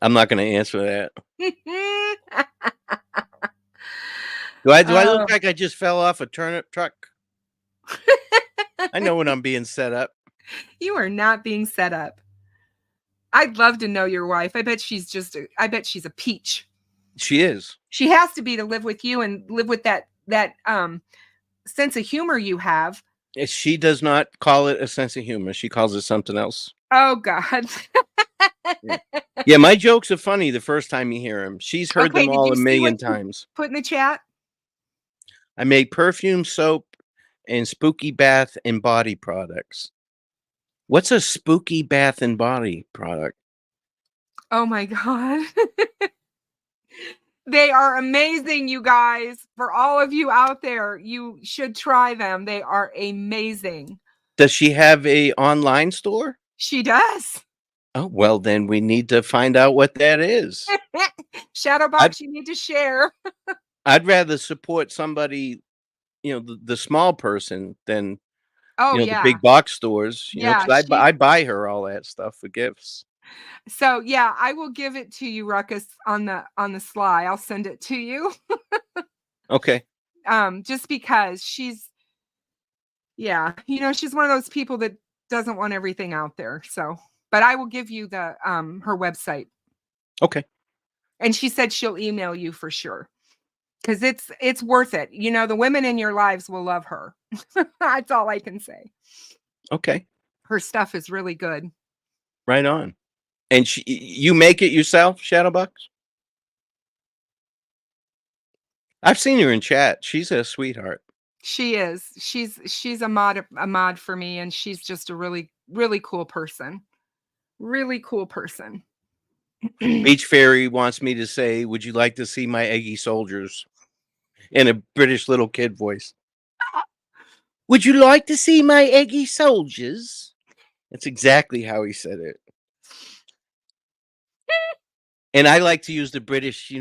S2: I'm not going to answer that. Do I look like I just fell off a turnip truck? I know when I'm being set up.
S9: You are not being set up. I'd love to know your wife. I bet she's a peach.
S2: She is.
S9: She has to be to live with you and live with that sense of humor you have.
S2: She does not call it a sense of humor. She calls it something else.
S9: Oh God.
S2: Yeah, my jokes are funny the first time you hear them. She's heard them all a million times.
S9: Put in the chat.
S2: I make perfume, soap, and spooky bath and body products. What's a spooky bath and body product?
S9: Oh my God. They are amazing, you guys. For all of you out there, you should try them. They are amazing.
S2: Does she have a online store?
S9: She does.
S2: Oh, well, then we need to find out what that is.
S9: Shadowbox, you need to share.
S2: I'd rather support somebody, you know, the small person than the big box stores. You know, 'cause I buy her all that stuff for gifts.
S9: So yeah, I will give it to you, Ruckus, on the sly. I'll send it to you.
S2: Okay.
S9: Just because she's she's one of those people that doesn't want everything out there. So, but I will give you the her website.
S2: Okay.
S9: And she said she'll email you for sure. Because it's worth it. You know, the women in your lives will love her. That's all I can say.
S2: Okay.
S9: Her stuff is really good.
S2: Right on. And you make it yourself, Shadowbox? I've seen her in chat. She's a sweetheart.
S9: She is. She's a mod for me, and she's just a really, really cool person. Really cool person.
S2: Beach Fairy wants me to say, would you like to see my eggy soldiers? In a British little kid voice. Would you like to see my eggy soldiers? That's exactly how he said it. And I like to use the British,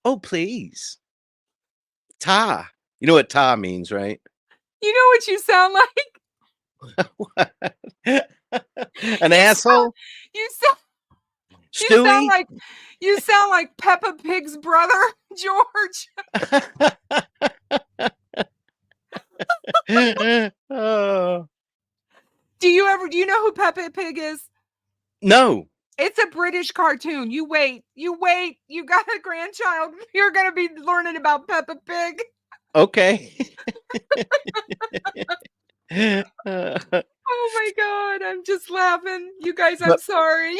S2: oh, please. Ta. You know what ta means, right?
S9: You know what you sound
S2: like? An asshole?
S9: You sound like Peppa Pig's brother, George.
S2: Oh.
S9: Do you know who Peppa Pig is?
S2: No.
S9: It's a British cartoon. You wait. You got a grandchild. You're going to be learning about Peppa Pig.
S2: Okay.
S9: Oh my God. I'm just laughing. You guys, I'm sorry.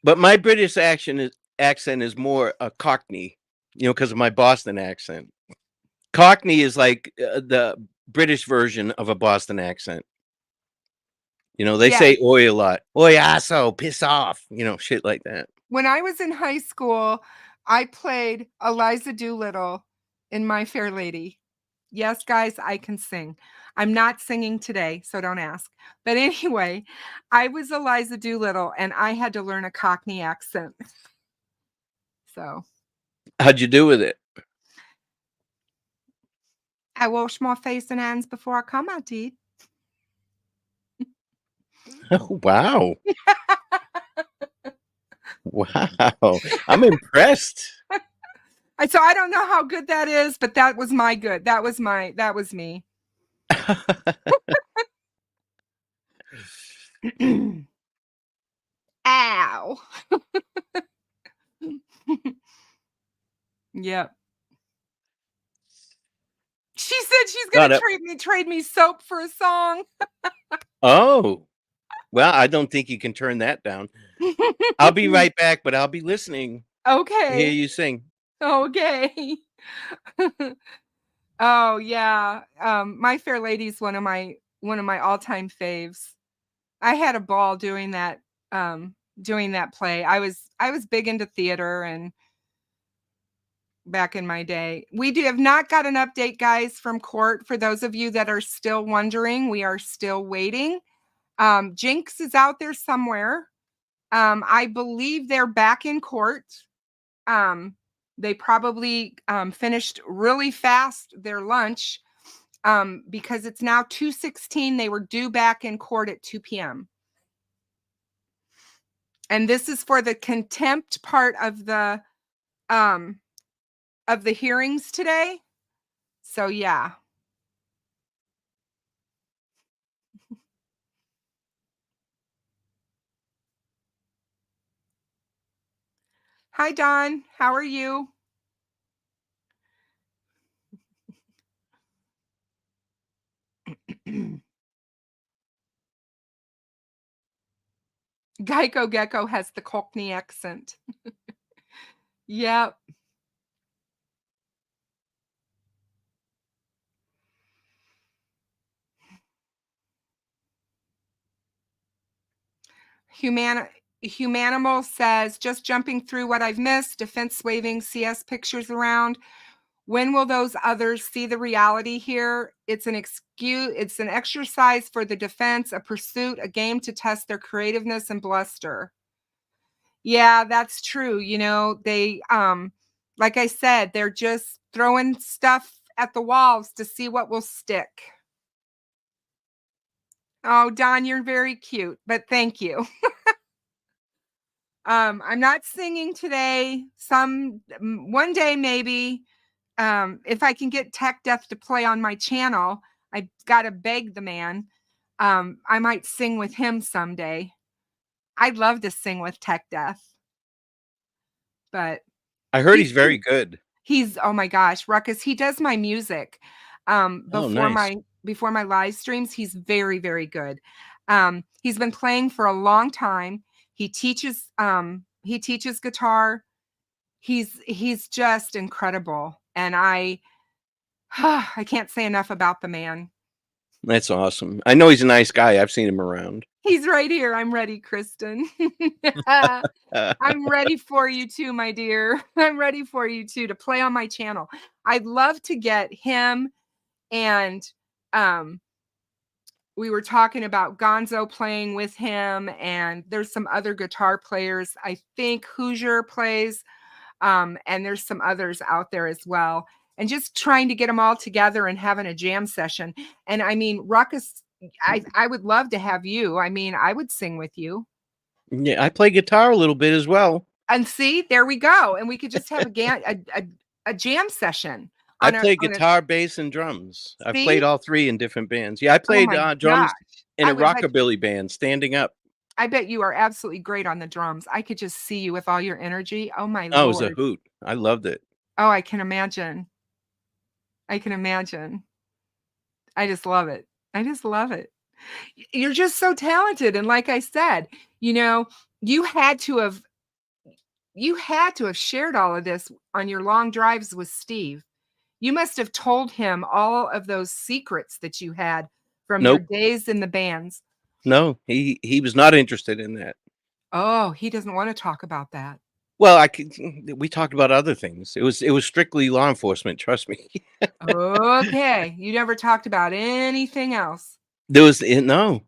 S2: But my British accent is more a Cockney, because of my Boston accent. Cockney is like the British version of a Boston accent. They say oi a lot. Oi, asshole, piss off. Shit like that.
S9: When I was in high school, I played Eliza Doolittle in My Fair Lady. Yes, guys, I can sing. I'm not singing today, so don't ask. But anyway, I was Eliza Doolittle, and I had to learn a Cockney accent. So.
S2: How'd you do with it?
S9: I wash my face and hands before I come, I did.
S2: Oh, wow. Wow. I'm impressed.
S9: So I don't know how good that is, but that was my good. That was me. Ow. Yep. She said she's
S2: Got
S9: gonna
S2: it.
S9: trade me soap for a song.
S2: Oh, well, I don't think you can turn that down. I'll be right back, but I'll be listening to hear
S9: Okay.
S2: you sing.
S9: Okay. Oh yeah. My Fair Lady's one of my all-time faves. I had a ball doing that play. I was big into theater and back in my day. We have not got an update, guys, from court. For those of you that are still wondering, we are still waiting. Jinx is out there somewhere. I believe they're back in court. They probably finished really fast their lunch because it's now 2:16. They were due back in court at 2 p.m. And this is for the contempt part of the hearings today. So yeah. Hi, Don. How are you? Geico Gecko has the Cockney accent. Yep. Humanimal says, just jumping through what I've missed, defense waving CS pictures around. When will those others see the reality here? It's an exercise for the defense, a pursuit, a game to test their creativeness and bluster. Yeah, that's true. You know, they like I said, they're just throwing stuff at the walls to see what will stick. Oh, Don, you're very cute, but thank you. I'm not singing today. One day maybe, if I can get Tech Death to play on my channel, I gotta beg the man. I might sing with him someday. I'd love to sing with Tech Death, but
S2: I heard he's very good.
S9: he's oh my gosh, Ruckus. He does my music
S2: Oh,
S9: before
S2: nice.
S9: my live streams. He's very, very good. He's been playing for a long time. He teaches guitar. He's just incredible. And I can't say enough about the man.
S2: That's awesome. I know he's a nice guy. I've seen him around.
S9: He's right here. I'm ready, Kristin. I'm ready for you too, my dear. I'm ready for you too to play on my channel. I'd love to get him and we were talking about Gonzo playing with him, and there's some other guitar players. I think Hoosier plays, and there's some others out there as well. And just trying to get them all together and having a jam session. And I mean, Ruckus, I would love to have you. I mean, I would sing with you.
S2: Yeah, I play guitar a little bit as well.
S9: And see, there we go. And we could just have a jam session.
S2: I play guitar, bass, and drums. I've played all three in different bands. Yeah, I played drums in a rockabilly band, Standing Up.
S9: I bet you are absolutely great on the drums. I could just see you with all your energy. Oh my
S2: Oh,
S9: Lord.
S2: it was a hoot. I loved it.
S9: Oh, I can imagine. I can imagine. I just love it. I just love it. You're just so talented. And like I said, you know, you had to have shared all of this on your long drives with Steve. You must have told him all of those secrets that you had from your days in the bands.
S2: No, he was not interested in that.
S9: Oh, he doesn't want to talk about that.
S2: Well, we talked about other things. It was strictly law enforcement, trust me.
S9: Okay. You never talked about anything else.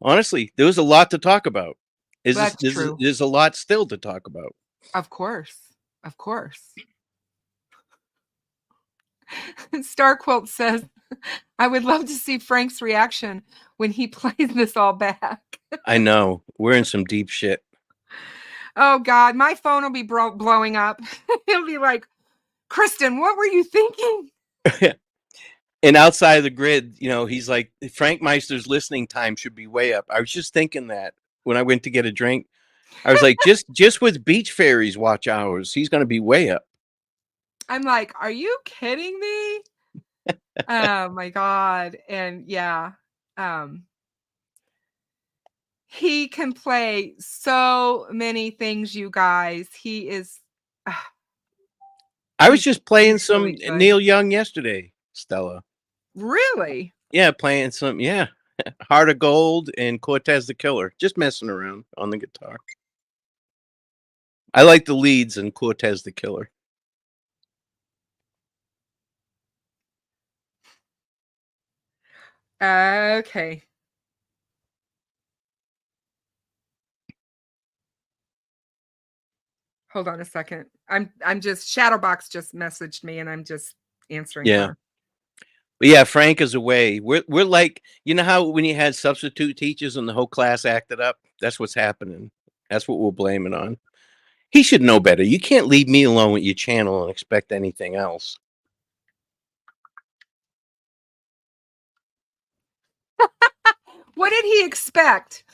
S2: Honestly, there was a lot to talk about.
S9: That's true.
S2: There's a lot still to talk about.
S9: Of course. Of course. Starquilt says, I would love to see Frank's reaction when he plays this all back.
S2: I know. We're in some deep shit.
S9: Oh, God. My phone will be blowing up. It'll be like, Kristin, what were you thinking?
S2: And outside of the grid, he's like, Frankmeister's listening time should be way up. I was just thinking that when I went to get a drink. I was like, just with beach fairies watch hours, he's going to be way up.
S9: I'm like, are you kidding me? Oh my God. And yeah, he can play so many things, you guys. He is.
S2: I was just playing
S9: he's
S2: some
S9: really good.
S2: Neil Young yesterday, Stella.
S9: Really?
S2: Yeah, playing some, Heart of Gold and Cortez the Killer. Just messing around on the guitar. I like the leads in Cortez the Killer.
S9: Okay. Hold on a second. I'm just Shadowbox just messaged me and I'm just answering her.
S2: But yeah, Frank is away. We're like, you know how when you had substitute teachers and the whole class acted up? That's what's happening. That's what we'll blame it on. He should know better. You can't leave me alone with your channel and expect anything else.
S9: What did he expect?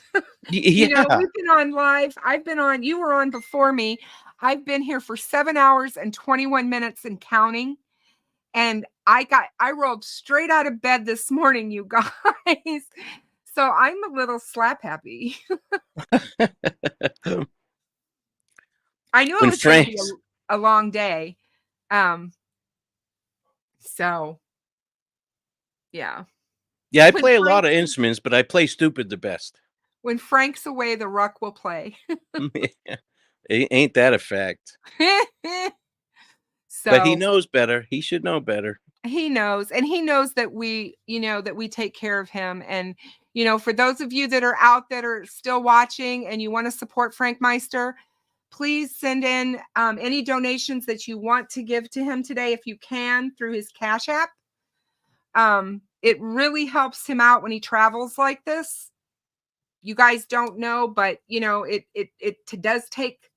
S2: Yeah.
S9: We've been on live. I've been on, you were on before me. I've been here for 7 hours and 21 minutes and counting. And I rolled straight out of bed this morning, you guys. So I'm a little slap happy. I knew it
S2: When
S9: was going to be
S2: Frank's-
S9: a long day. So yeah.
S2: Yeah, I
S9: When
S2: play a lot of
S9: Frank's-
S2: instruments, but I play stupid the best.
S9: When Frank's away, the Ruck will play.
S2: Ain't that a fact?
S9: So
S2: But he knows better. He should know better.
S9: he knows, and he knows that we take care of him. And for those of you that are out that are still watching and you want to support Frankmeister, please send in any donations that you want to give to him today, if you can, through his Cash App. It really helps him out when he travels like this. You guys don't know, but it does take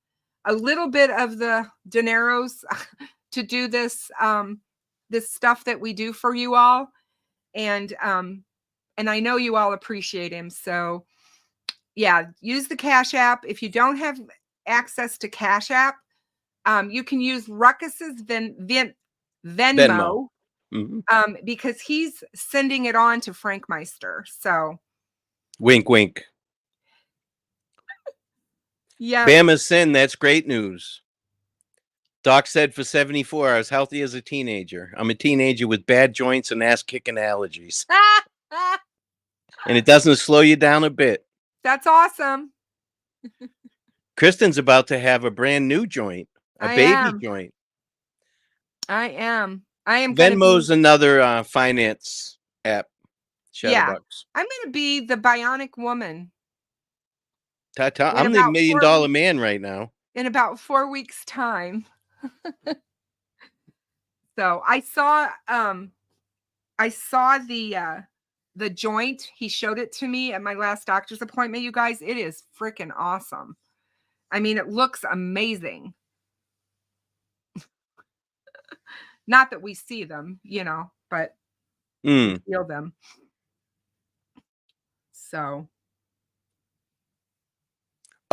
S9: a little bit of the dineros to do this this stuff that we do for you all, and I know you all appreciate him. So yeah, use the Cash App. If you don't have access to Cash App, you can use Ruckus's Venmo.
S2: Mm-hmm.
S9: Because he's sending it on to Frankmeister. So
S2: wink, wink.
S9: Yeah.
S2: Bama Sin, that's great news. Doc said for 74 hours, healthy as a teenager. I'm a teenager with bad joints and ass-kicking allergies. And it doesn't slow you down a bit.
S9: That's awesome.
S2: Kristin's about to have a brand new joint, a baby joint.
S9: I am.
S2: Venmo's another finance app. Shadowbox.
S9: Yeah. I'm going to be the bionic woman.
S2: I'm the $1 million man right now.
S9: In about 4 weeks' time. So I saw the joint. He showed it to me at my last doctor's appointment, you guys. It is freaking awesome. I mean, it looks amazing. Not that we see them, but we feel them. So.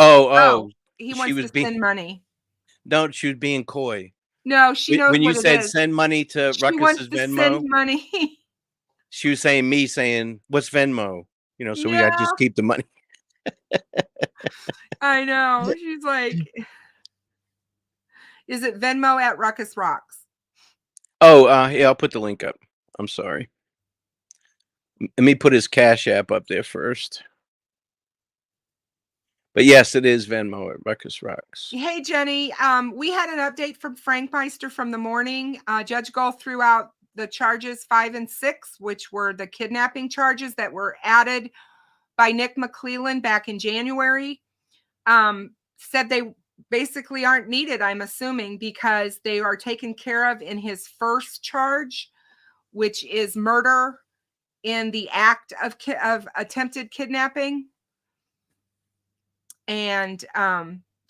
S2: Oh,
S9: he wants to send money.
S2: No, she was being coy.
S9: No, she knows
S2: when you
S9: what
S2: said
S9: it is.
S2: Send money to Ruckus's Venmo.
S9: Send money.
S2: She was saying what's Venmo? So we got to just keep the money.
S9: I know. She's like, is it Venmo at Ruckus Rocks?
S2: Oh, yeah, I'll put the link up. I'm sorry. Let me put his Cash App up there first. But yes, it is Venmo at Ruckus Rocks.
S9: Hey, Jenny. We had an update from Frankmeister from the morning. Judge Gull threw out the charges 5 and 6, which were the kidnapping charges that were added by Nick McClellan back in January. Said they basically aren't needed, I'm assuming, because they are taken care of in his first charge, which is murder in the act of attempted kidnapping. And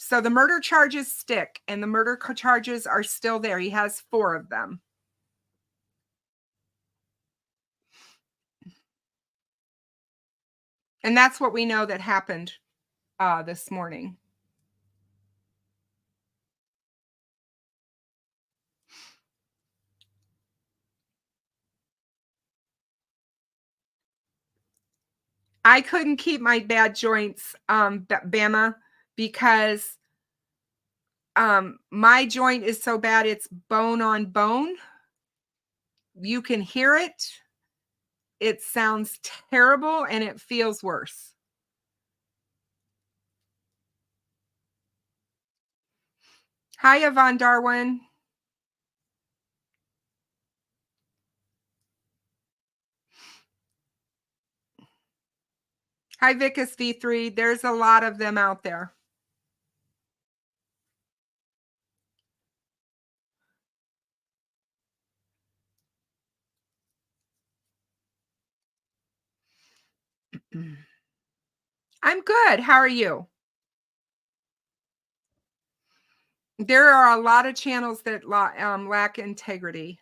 S9: So the murder charges stick, and the murder charges are still there. He has 4 of them. And that's what we know that happened this morning. I couldn't keep my bad joints, Bama, because my joint is so bad it's bone on bone. You can hear it. It sounds terrible and it feels worse. Hi, Yvonne Darwin. Hi, Vicus V3. There's a lot of them out there. I'm good. How are you? There are a lot of channels that lack integrity.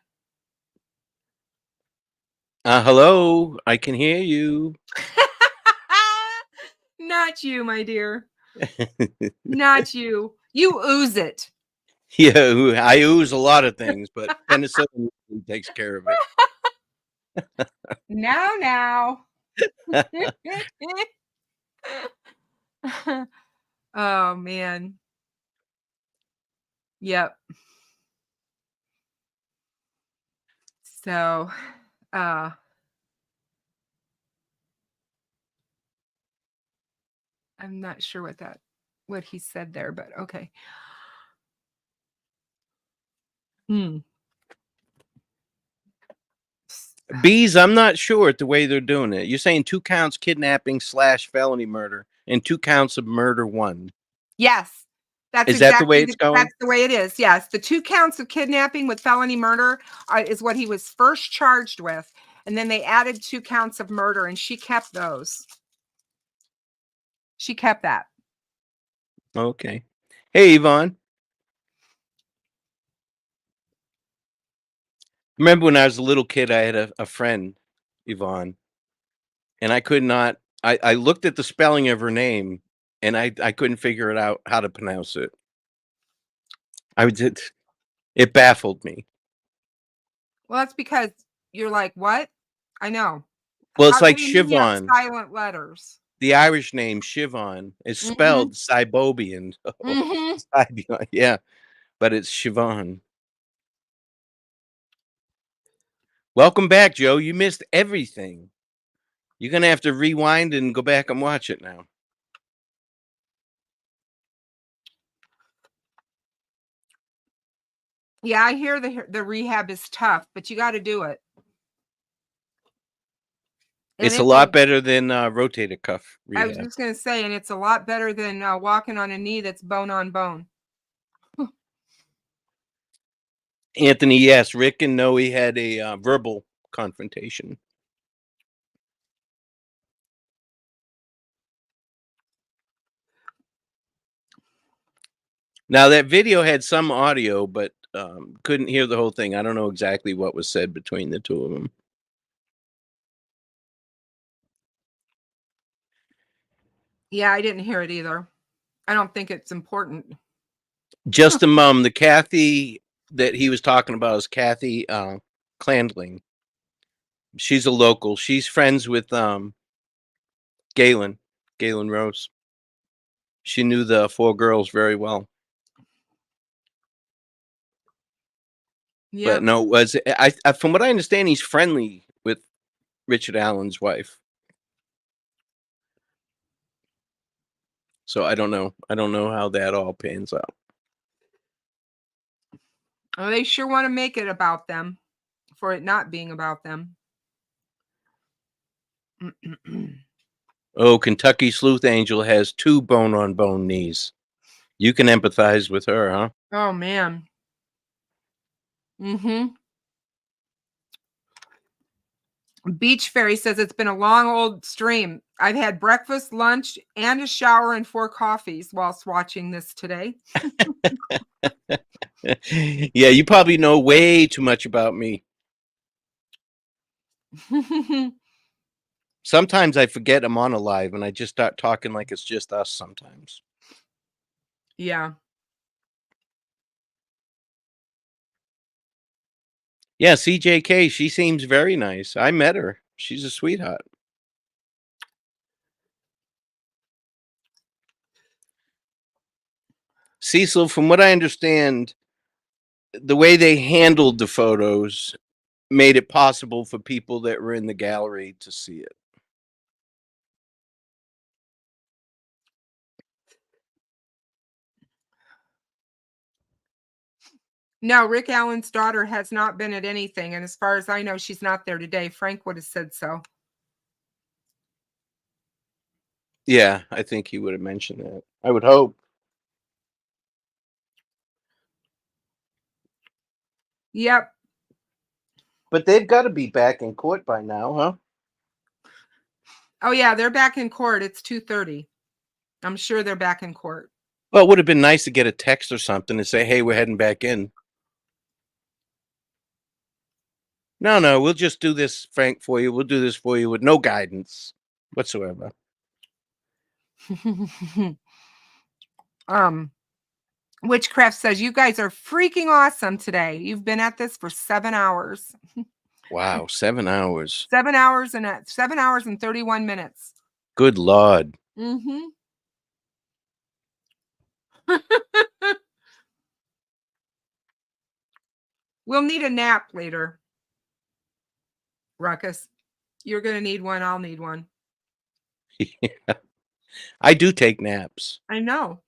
S2: Hello, I can hear you.
S9: Not you, my dear. Not you. You ooze it.
S2: Yeah, I ooze a lot of things, but penicillin takes care of it.
S9: Now. Oh, man. Yep. So, I'm not sure what he said there, but okay.
S2: Bees, I'm not sure at the way they're doing it. You're saying 2 counts kidnapping / felony murder and 2 counts of murder 1.
S9: Yes. That's
S2: Is that the way
S9: exactly
S2: it's going?
S9: That's the way it is. Yes. The 2 counts of kidnapping with felony murder is what he was first charged with. And then they added 2 counts of murder, and she kept those. She kept that.
S2: Okay. Hey, Yvonne. Remember when I was a little kid, I had a friend, Yvonne, and I could not, I looked at the spelling of her name and I couldn't figure it out how to pronounce it. It baffled me.
S9: Well, that's because you're like, what? I know.
S2: Well, it's
S9: How
S2: like
S9: do you mean you have
S2: Siobhan.
S9: silent letters?
S2: The Irish name Siobhan is spelled Cybobian. Yeah, but it's Siobhan. Welcome back, Joe. You missed everything. You're gonna have to rewind and go back and watch it now.
S9: Yeah, I hear the rehab is tough, but you got to do it. And
S2: It's a lot better than rotator cuff rehab.
S9: I was just going to say, and it's a lot better than walking on a knee that's bone on bone.
S2: Anthony, yes, Rick and Noe had a verbal confrontation. Now that video had some audio, but couldn't hear the whole thing. I don't know exactly what was said between the 2 of them.
S9: Yeah, I didn't hear it either. I don't think it's important.
S2: Just a mom. The Kathy that he was talking about is Kathy Clandling. She's a local. She's friends with Galen Rose. She knew the 4 girls very well.
S9: Yeah.
S2: But no, I from what I understand, he's friendly with Richard Allen's wife. So I don't know. I don't know how that all pans out.
S9: Oh, they sure want to make it about them for it not being about them.
S2: Oh, Kentucky Sleuth Angel has 2 bone-on-bone knees. You can empathize with her, huh?
S9: Oh, man. Beach Fairy says it's been a long old stream. I've had breakfast, lunch, and a shower and 4 coffees whilst watching this today.
S2: Yeah, you probably know way too much about me. Sometimes I forget I'm on a live and I just start talking like it's just us sometimes.
S9: Yeah.
S2: Yeah, CJK, she seems very nice. I met her. She's a sweetheart. Cecil, from what I understand, the way they handled the photos made it possible for people that were in the gallery to see it.
S9: No, Rick Allen's daughter has not been at anything. And as far as I know, she's not there today. Frank would have said so.
S2: Yeah, I think he would have mentioned that. I would hope.
S9: Yep.
S2: But they've got to be back in court by now, huh?
S9: Oh, yeah, they're back in court. It's 2:30. I'm sure they're back in court.
S2: Well, it would have been nice to get a text or something and say, hey, we're heading back in. No, we'll just do this, Frank, for you. We'll do this for you with no guidance whatsoever.
S9: Witchcraft says, you guys are freaking awesome today. You've been at this for 7 hours.
S2: Wow, 7 hours.
S9: 7 hours and 7 hours and 31 minutes.
S2: Good Lord.
S9: Mm-hmm. We'll need a nap later. Ruckus, you're going to need one. I'll need one.
S2: Yeah. I do take naps.
S9: I know.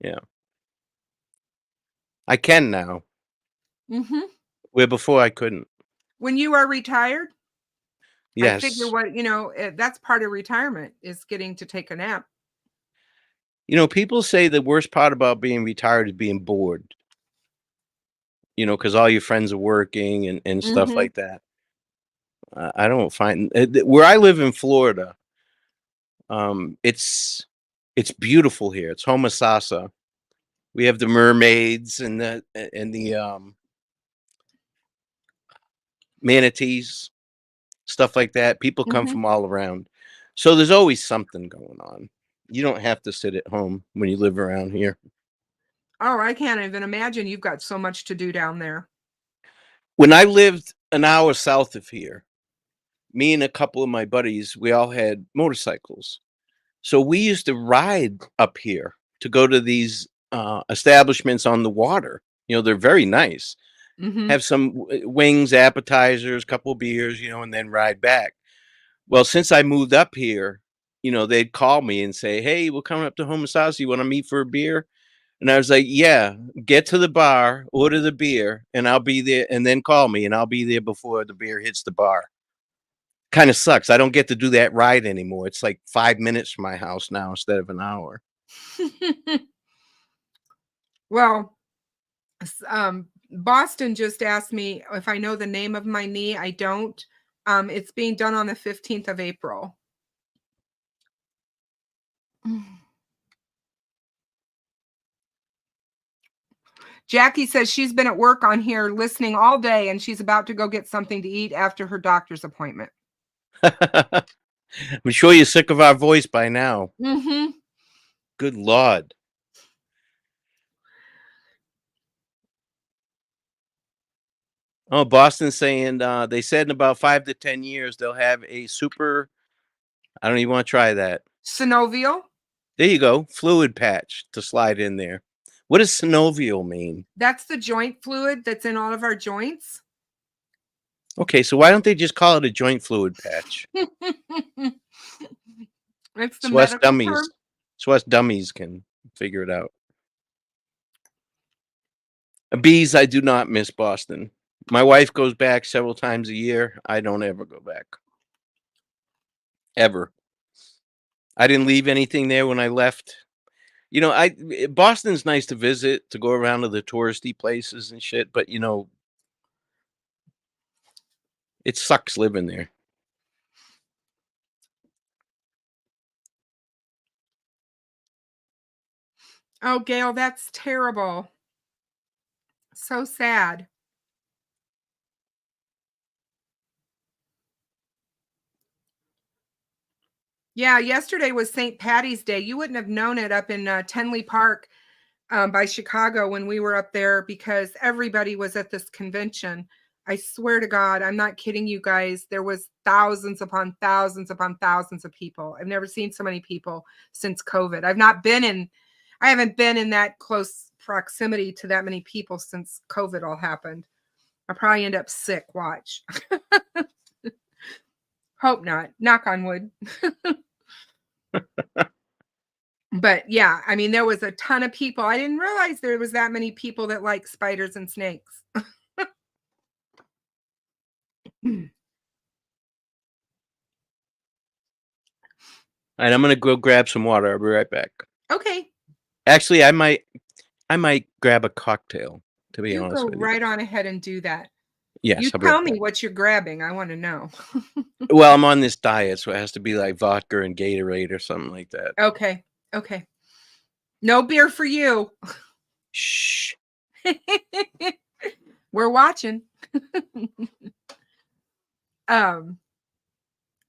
S2: Yeah. I can now.
S9: Mm-hmm.
S2: Where before I couldn't.
S9: When you are retired,
S2: Yes.
S9: I figure what, that's part of retirement is getting to take a nap.
S2: You know, people say the worst part about being retired is being bored. You know, because all your friends are working and stuff
S9: Mhm.
S2: like that. I don't find where I live in Florida. It's beautiful here. It's Homosassa. We have the mermaids and the manatees, stuff like that. People come
S9: Mhm.
S2: from all around, so there's always something going on. You don't have to sit at home when you live around here.
S9: Oh, I can't even imagine. You've got so much to do down there.
S2: When I lived an hour south of here, me and a couple of my buddies, we all had motorcycles. So we used to ride up here to go to these establishments on the water. You know, they're very nice.
S9: Mhm.
S2: Have some wings, appetizers, couple beers, you know, and then ride back. Well, since I moved up here, you know, they'd call me and say, hey, we're coming up to Homosassa. You want to meet for a beer? And I was like, yeah, get to the bar, order the beer, and I'll be there. And then call me and I'll be there before the beer hits the bar. Kind of sucks. I don't get to do that ride anymore. It's like 5 minutes from my house now instead of an hour.
S9: Well, Boston just asked me if I know the name of my knee. I don't. It's being done on the 15th of April. Jackie says she's been at work on here listening all day and she's about to go get something to eat after her doctor's appointment.
S2: I'm sure you're sick of our voice by now.
S9: Mm-hmm.
S2: Good Lord. Oh, Boston's saying they said in about 5 to 10 years they'll have a super, I don't even want to try that.
S9: Synovial?
S2: There you go. Fluid patch to slide in there. What does synovial mean?
S9: That's the joint fluid that's in all of our joints.
S2: Okay, so why don't they just call it a joint fluid patch?
S9: It's the
S2: So us
S9: medical
S2: dummies.
S9: term.
S2: So us dummies can figure it out. Bees, I do not miss Boston. My wife goes back several times a year. I don't ever go back. Ever. I didn't leave anything there when I left. You know, Boston's nice to visit, to go around to the touristy places and shit, but you know, it sucks living there.
S9: Oh, Gail, that's terrible. So sad. Yeah, yesterday was St. Patty's Day. You wouldn't have known it up in Tenley Park by Chicago when we were up there because everybody was at this convention. I swear to God, I'm not kidding you guys. There was thousands upon thousands upon thousands of people. I've never seen so many people since COVID. I haven't been in that close proximity to that many people since COVID all happened. I'll probably end up sick. Watch. Hope not. Knock on wood. But yeah, I mean, there was a ton of people. I didn't realize there was that many people that like spiders and snakes.
S2: And I'm gonna go grab some water. I'll be right back.
S9: Okay.
S2: Actually, I might grab a cocktail, to be
S9: You
S2: honest
S9: go
S2: with you.
S9: right on ahead and do that.
S2: Yes.
S9: You
S2: I'll be
S9: tell
S2: right
S9: me
S2: back.
S9: what you're grabbing. I want to know.
S2: Well, I'm on this diet, so it has to be like vodka and Gatorade or something like that.
S9: Okay. Okay. No beer for you.
S2: Shh.
S9: We're watching.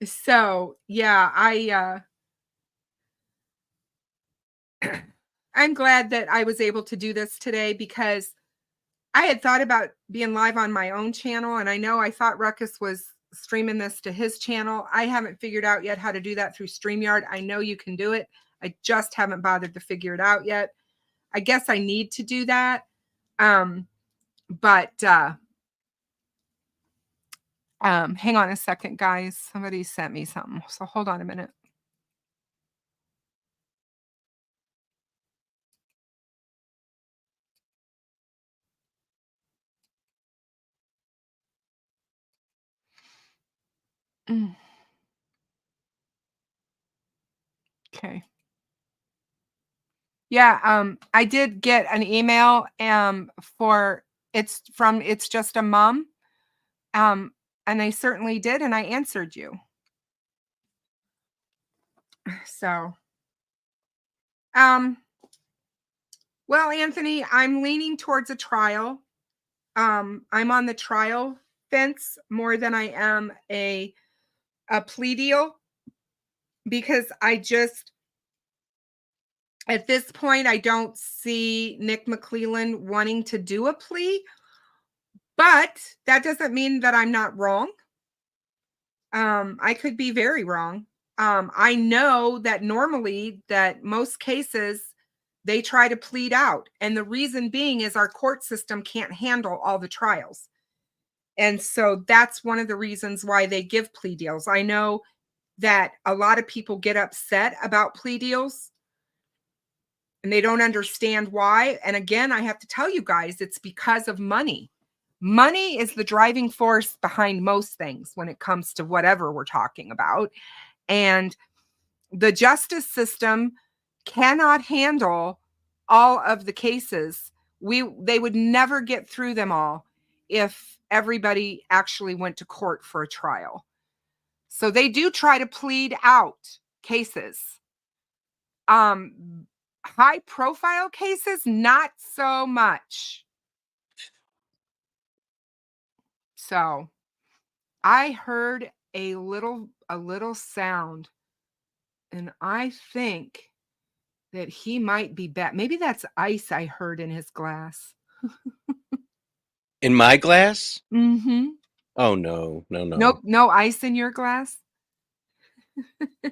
S9: So yeah, I'm glad that I was able to do this today because I had thought about being live on my own channel, and I thought Ruckus was streaming this to his channel. I haven't figured out yet how to do that through StreamYard. I know you can do it. I just haven't bothered to figure it out yet. I guess I need to do that. But hang on a second, guys. Somebody sent me something. So hold on a minute. Okay. Yeah, I did get an email it's just a mom. And I certainly did, and I answered you. So well, Anthony, I'm leaning towards a trial. I'm on the trial fence more than I am a plea deal because at this point, I don't see Nick McClelland wanting to do a plea, but that doesn't mean that I'm not wrong. I could be very wrong. I know that normally that most cases they try to plead out, and the reason being is our court system can't handle all the trials. And so that's one of the reasons why they give plea deals. I know that a lot of people get upset about plea deals and they don't understand why. And again, I have to tell you guys, it's because of money. Money is the driving force behind most things when it comes to whatever we're talking about. And the justice system cannot handle all of the cases. They would never get through them all if everybody actually went to court for a trial. So they do try to plead out cases. High profile cases, not so much. So I heard a little sound, and I think that he might be back. Maybe that's ice I heard in his glass.
S2: In my glass?
S9: Mm-hmm.
S2: Oh no.
S9: Nope, no ice in your glass.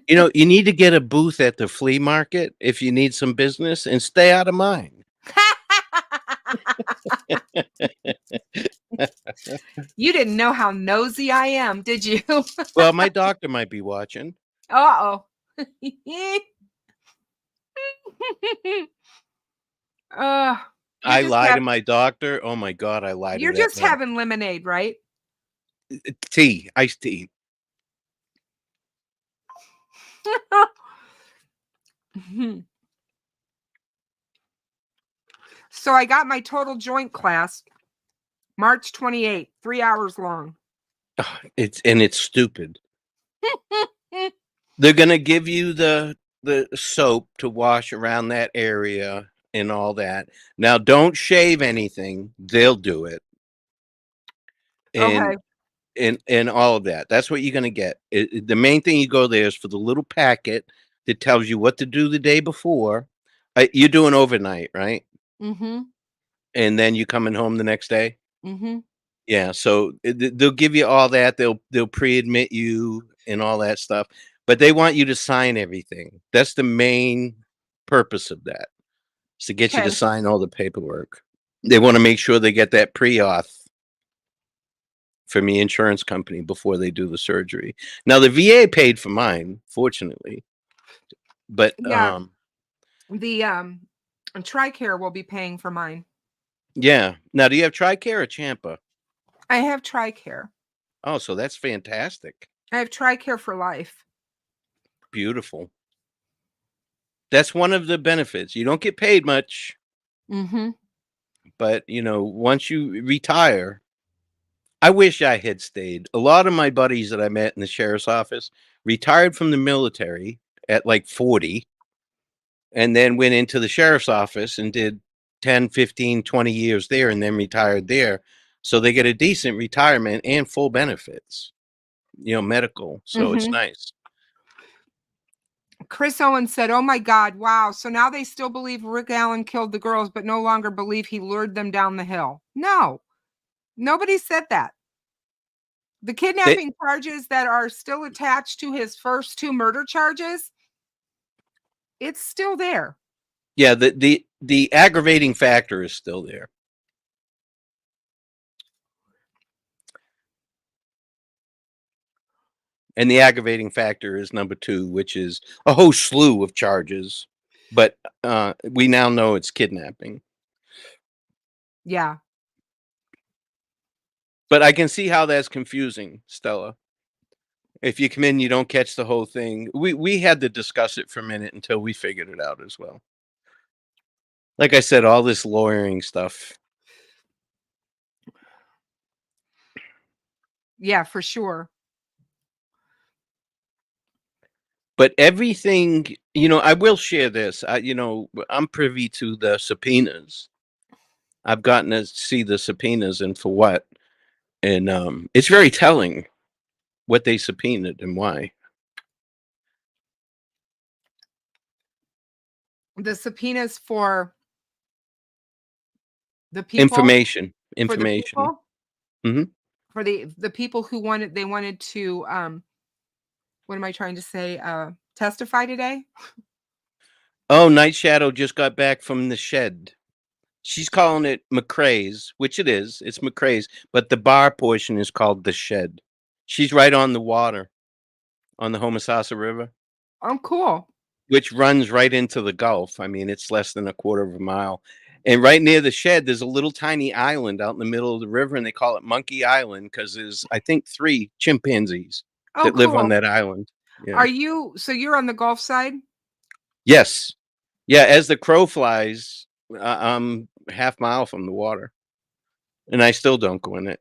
S2: You need to get a booth at the flea market if you need some business and stay out of mine.
S9: You didn't know how nosy I am, did you?
S2: Well, my doctor might be watching.
S9: Uh-oh.
S2: I lied to my doctor. Oh my God, I lied to
S9: You're
S2: that
S9: just
S2: man.
S9: having lemonade, right?
S2: Tea, iced tea.
S9: So I got my total joint class March 28th, 3 hours long.
S2: It's stupid. They're gonna give you the soap to wash around that area. and all that. Now, don't shave anything. They'll do it. And
S9: Okay.
S2: and all of that. That's what you're going to get. The main thing you go there is for the little packet that tells you what to do the day before. You're doing overnight, right?
S9: Mm-hmm.
S2: And then you coming home the next day.
S9: Mm-hmm.
S2: Yeah, so they'll give you all that. They'll pre-admit you and all that stuff, but they want you to sign everything. That's the main purpose of that. Is to get you to
S9: Okay.
S2: sign all the paperwork. They want to make sure they get that pre-auth from the insurance company before they do the surgery. Now the VA paid for mine, fortunately, but
S9: Yeah. The TRICARE will be paying for mine.
S2: yeah. Now, do you have TRICARE or Champa?
S9: I have TRICARE.
S2: Oh, so that's fantastic.
S9: I have TRICARE for life.
S2: Beautiful. That's one of the benefits. You don't get paid much,
S9: Mm-hmm.
S2: but once you retire, I wish I had stayed. A lot of my buddies that I met in the sheriff's office retired from the military at like 40 and then went into the sheriff's office and did 10, 15, 20 years there and then retired there. So they get a decent retirement and full benefits, medical. So it's
S9: Mm-hmm.
S2: nice.
S9: Chris Owens said, "Oh my God, wow. So now they still believe Rick Allen killed the girls, but no longer believe he lured them down the hill." No, nobody said that. The kidnapping charges that are still attached to his first 2 murder charges, it's still there.
S2: Yeah, the aggravating factor is still there. And the aggravating factor is number 2, which is a whole slew of charges. But we now know it's kidnapping.
S9: Yeah.
S2: But I can see how that's confusing, Stella. If you come in, you don't catch the whole thing. We had to discuss it for a minute until we figured it out as well. Like I said, all this lawyering stuff.
S9: Yeah, for sure.
S2: But everything, I will share this. I'm privy to the subpoenas. I've gotten to see the subpoenas and for what. And it's very telling what they subpoenaed and why.
S9: The subpoenas for the people.
S2: Information.
S9: For the people?
S2: Mhm.
S9: For the people who wanted to what am I trying to say? Testify today?
S2: Oh, Night Shadow just got back from the shed. She's calling it McCrae's, which it is. It's McCrae's, but the bar portion is called the shed. She's right on the water, on the Homosassa River,
S9: Oh, cool.
S2: which runs right into the Gulf. I mean, it's less than a quarter of a mile. And right near the shed, there's a little tiny island out in the middle of the river, and they call it Monkey Island because there's, I think, 3 chimpanzees
S9: Oh,
S2: that live on
S9: cool.
S2: that island. Yeah.
S9: You're on the Gulf side?
S2: Yes. Yeah, as the crow flies, I'm half mile from the water, and I still don't go in it.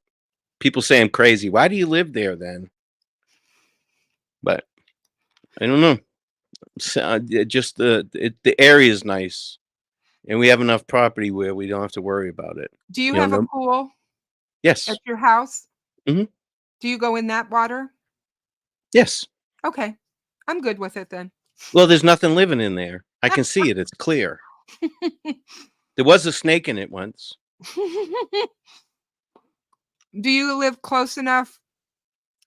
S2: People say I'm crazy. Why do you live there then? But I don't know. Just the area is nice, and we have enough property where we don't have to worry about it.
S9: Do you have a pool
S2: Yes.
S9: at your house?
S2: Mhm.
S9: Do you go in that water?
S2: Yes.
S9: Okay. I'm good with it then.
S2: Well, there's nothing living in there. I can see it. It's clear. There was a snake in it once.
S9: Do you live close enough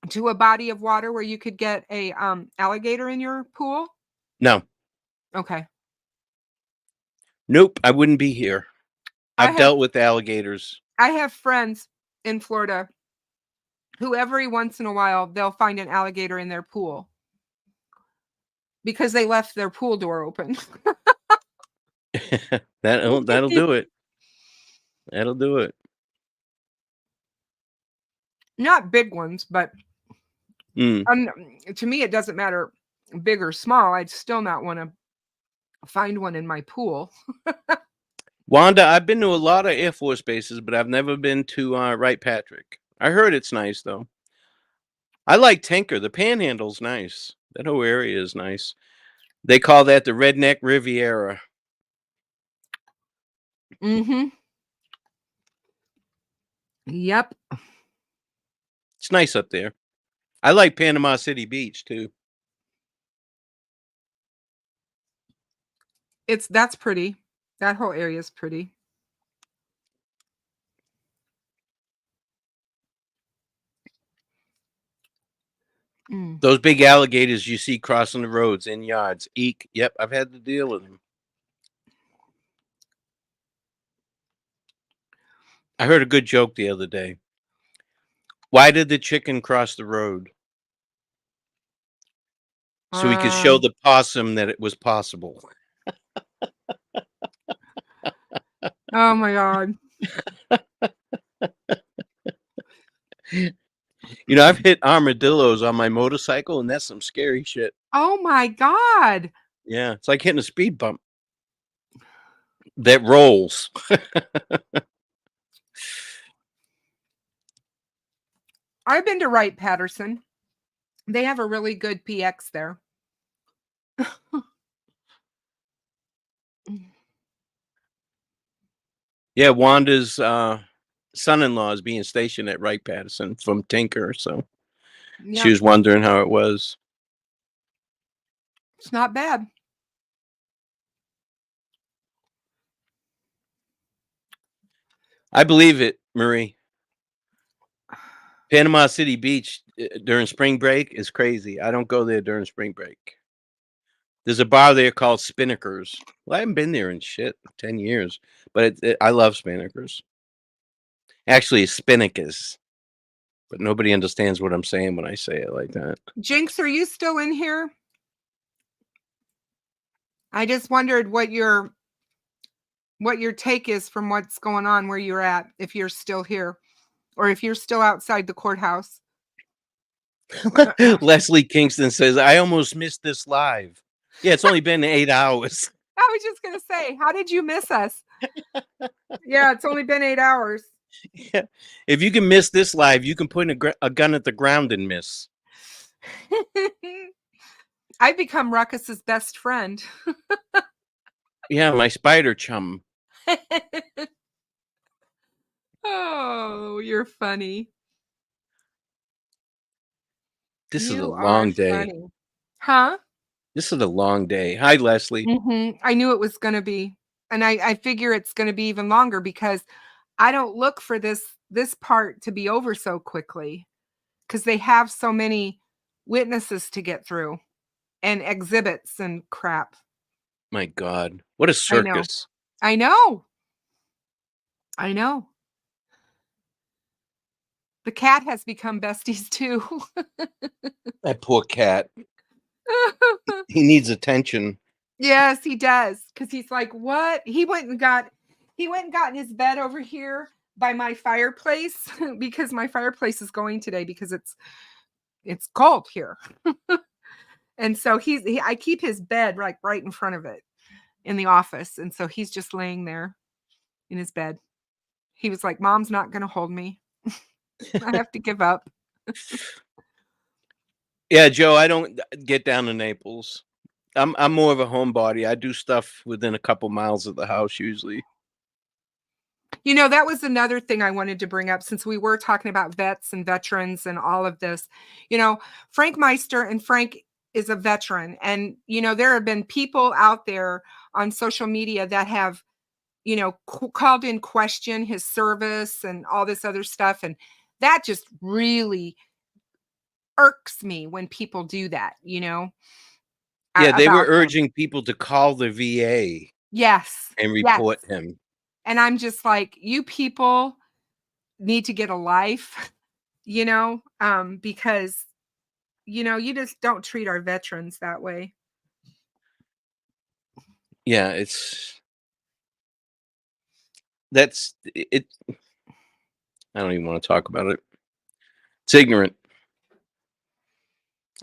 S9: to a body of water where you could get a alligator in your pool?
S2: No.
S9: Okay.
S2: Nope. I wouldn't be here. I've dealt with alligators.
S9: I have friends in Florida who every once in a while they'll find an alligator in their pool because they left their pool door open.
S2: That'll do it. That'll do it.
S9: Not big ones, but to me, it doesn't matter big or small. I'd still not want to find one in my pool.
S2: Wanda, I've been to a lot of Air Force bases, but I've never been to Wright Patrick. I heard it's nice, though. I like Tinker. The Panhandle's nice. That whole area is nice. They call that the Redneck Riviera.
S9: Mm-hmm. Yep.
S2: It's nice up there. I like Panama City Beach too.
S9: That's pretty. That whole area is pretty. Mm.
S2: Those big alligators you see crossing the roads in yards. Eek. Yep, I've had to deal with them. I heard a good joke the other day. Why did the chicken cross the road? So he could show the possum that it was possible.
S9: Oh my God.
S2: You know, I've hit armadillos on my motorcycle, and that's some scary shit.
S9: Oh my God.
S2: Yeah, it's like hitting a speed bump that rolls.
S9: I've been to Wright-Patterson. They have a really good PX there.
S2: Yeah, Wanda's son-in-law is being stationed at Wright-Patterson from Tinker, so she
S9: Yeah,
S2: was wondering how it was.
S9: it's not bad.
S2: I believe it, Marie. Panama City Beach during spring break is crazy. I don't go there during spring break. There's a bar there called Spinnakers. Well, I haven't been there in 10 years, but I love Spinnakers. Actually, it's Spinnakers, but nobody understands what I'm saying when I say it like that.
S9: Jinx, are you still in here? I just wondered what your take is from what's going on where you're at, if you're still here or if you're still outside the courthouse.
S2: Leslie Kingston says, I almost missed this live. Yeah, it's only been 8 hours.
S9: I was just going to say, how did you miss us? Yeah, it's only been 8 hours.
S2: Yeah. If you can miss this live, you can put a gun at the ground and miss.
S9: I've become Ruckus's best friend.
S2: Yeah, my spider chum.
S9: Oh, you're funny.
S2: This is a
S9: You
S2: long
S9: are
S2: day.
S9: funny. Huh?
S2: This is a long day. Hi, Leslie.
S9: Mm-hmm. I knew it was going to be. And I figure it's going to be even longer because I don't look for this part to be over so quickly because they have so many witnesses to get through and exhibits and crap.
S2: My God. What a circus.
S9: I know. I know. The cat has become besties too.
S2: That poor cat. He needs attention.
S9: Yes, he does. Because he's like, what? He went and got in his bed over here by my fireplace because my fireplace is going today because it's cold here. And so I keep his bed right in front of it in the office. And so he's just laying there in his bed. He was like, Mom's not going to hold me. I have to give up.
S2: Yeah, Joe, I don't get down to Naples. I'm more of a homebody. I do stuff within a couple miles of the house usually.
S9: You know, that was another thing I wanted to bring up since we were talking about vets and veterans and all of this. You know, Frankmeister, and Frank is a veteran. And, you know, there have been people out there on social media that have, you know, called in question his service and all this other stuff. And that just really irks me when people do that, you know.
S2: Yeah, they were
S9: about him.
S2: urging people to call the VA
S9: Yes.
S2: and
S9: yes.
S2: report him.
S9: And I'm just like, you people need to get a life, you know, because, you know, you just don't treat our veterans that way.
S2: Yeah, that's it. I don't even want to talk about it. It's ignorant.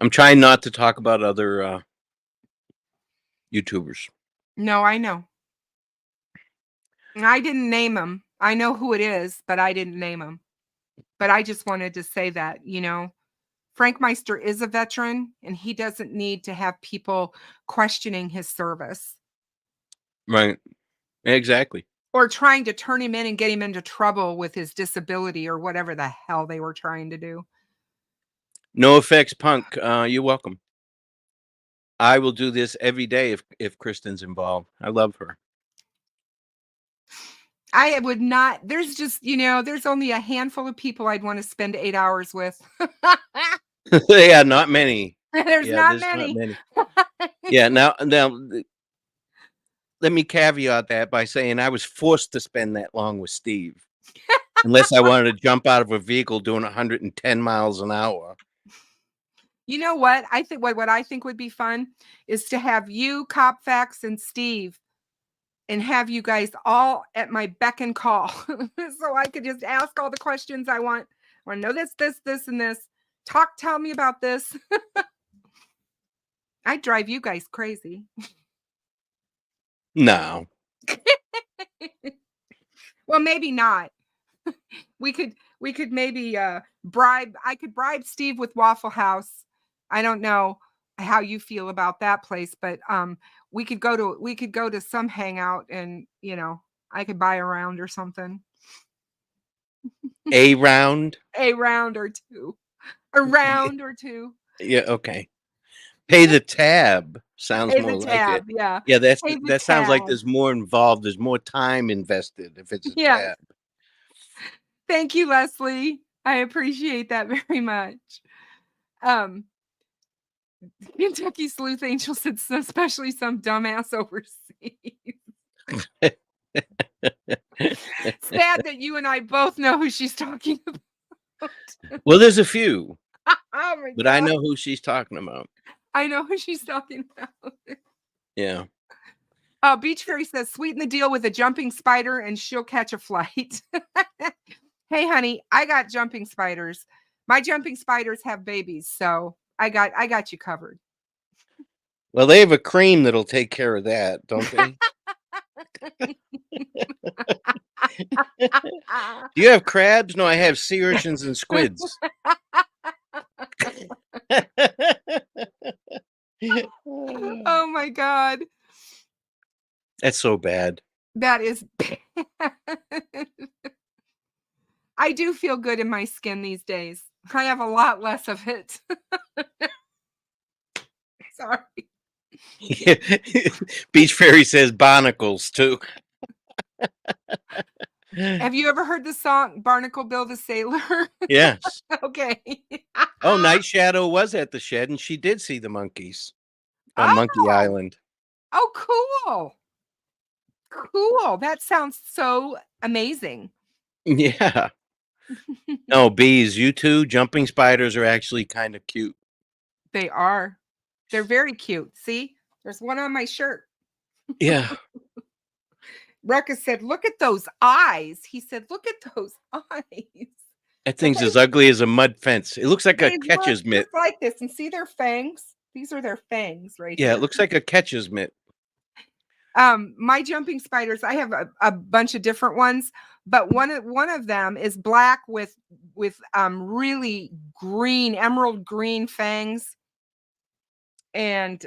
S2: I'm trying not to talk about other YouTubers.
S9: No, I know. I didn't name him. I know who it is, but I didn't name him. But I just wanted to say that, you know, Frankmeister is a veteran and he doesn't need to have people questioning his service.
S2: Right. Exactly.
S9: or trying to turn him in and get him into trouble with his disability or whatever the hell they were trying to do.
S2: No effects, punk. You're welcome. I will do this every day if Kristin's involved. I love her.
S9: I would not. There's just, there's only a handful of people I'd want to spend 8 hours with.
S2: Yeah, not many.
S9: There's
S2: Yeah,
S9: not
S2: there's
S9: many.
S2: not many. Yeah, now let me caveat that by saying I was forced to spend that long with Steve. Unless I wanted to jump out of a vehicle doing 110 miles an hour.
S9: You know what? I think what I think would be fun is to have you, Copfax, and Steve, and have you guys all at my beck and call, so I could just ask all the questions I want. I want to know this, and this. Tell me about this. I'd drive you guys crazy.
S2: No.
S9: Well, maybe not. We could maybe bribe. I could bribe Steve with Waffle House. I don't know how you feel about that place, but we could go to some hangout, and I could buy a round or something.
S2: A round?
S9: A round or two. A round or two.
S2: Yeah, okay. Pay the tab sounds
S9: Pay
S2: more
S9: the
S2: like
S9: tab,
S2: it.
S9: yeah.
S2: Yeah,
S9: Pay the
S2: that sounds like
S9: tab.
S2: there's more involved. There's more time invested if it's a
S9: Yeah.
S2: tab.
S9: Thank you, Leslie. I appreciate that very much. Kentucky Sleuth Angel said, especially some dumbass overseas. Sad that you and I both know who she's talking about.
S2: Well, there's a few,
S9: Oh my
S2: but
S9: God.
S2: I know who she's talking about.
S9: I know who she's talking about.
S2: Yeah.
S9: Beach Fairy says, sweeten the deal with a jumping spider and she'll catch a flight. Hey, honey, I got jumping spiders. My jumping spiders have babies, so I got you covered.
S2: Well, they have a cream that'll take care of that, don't they? Do you have crabs? No, I have sea urchins and squids.
S9: Oh my God.
S2: That's so bad.
S9: That is bad. I do feel good in my skin these days. I have a lot less of it. Sorry.
S2: Beach Fairy says barnacles too.
S9: Have you ever heard the song Barnacle Bill the Sailor?
S2: Yes.
S9: Okay.
S2: Oh, Night Shadow was at the shed and she did see the monkeys on Monkey Island.
S9: Oh, cool. Cool. That sounds so amazing.
S2: Yeah. No, bees, you two jumping spiders are actually kind of cute.
S9: They are. They're very cute. See, there's one on my shirt.
S2: Yeah.
S9: Ruckus said, look at those eyes. He said, look at those eyes.
S2: That thing's as ugly as a mud fence. It looks like a catcher's mitt.
S9: Just like this. And see their fangs? These are their fangs right
S2: Yeah,
S9: here.
S2: it looks like a catcher's mitt.
S9: My jumping spiders, I have a bunch of different ones, but one of them is black with really green, emerald green fangs. And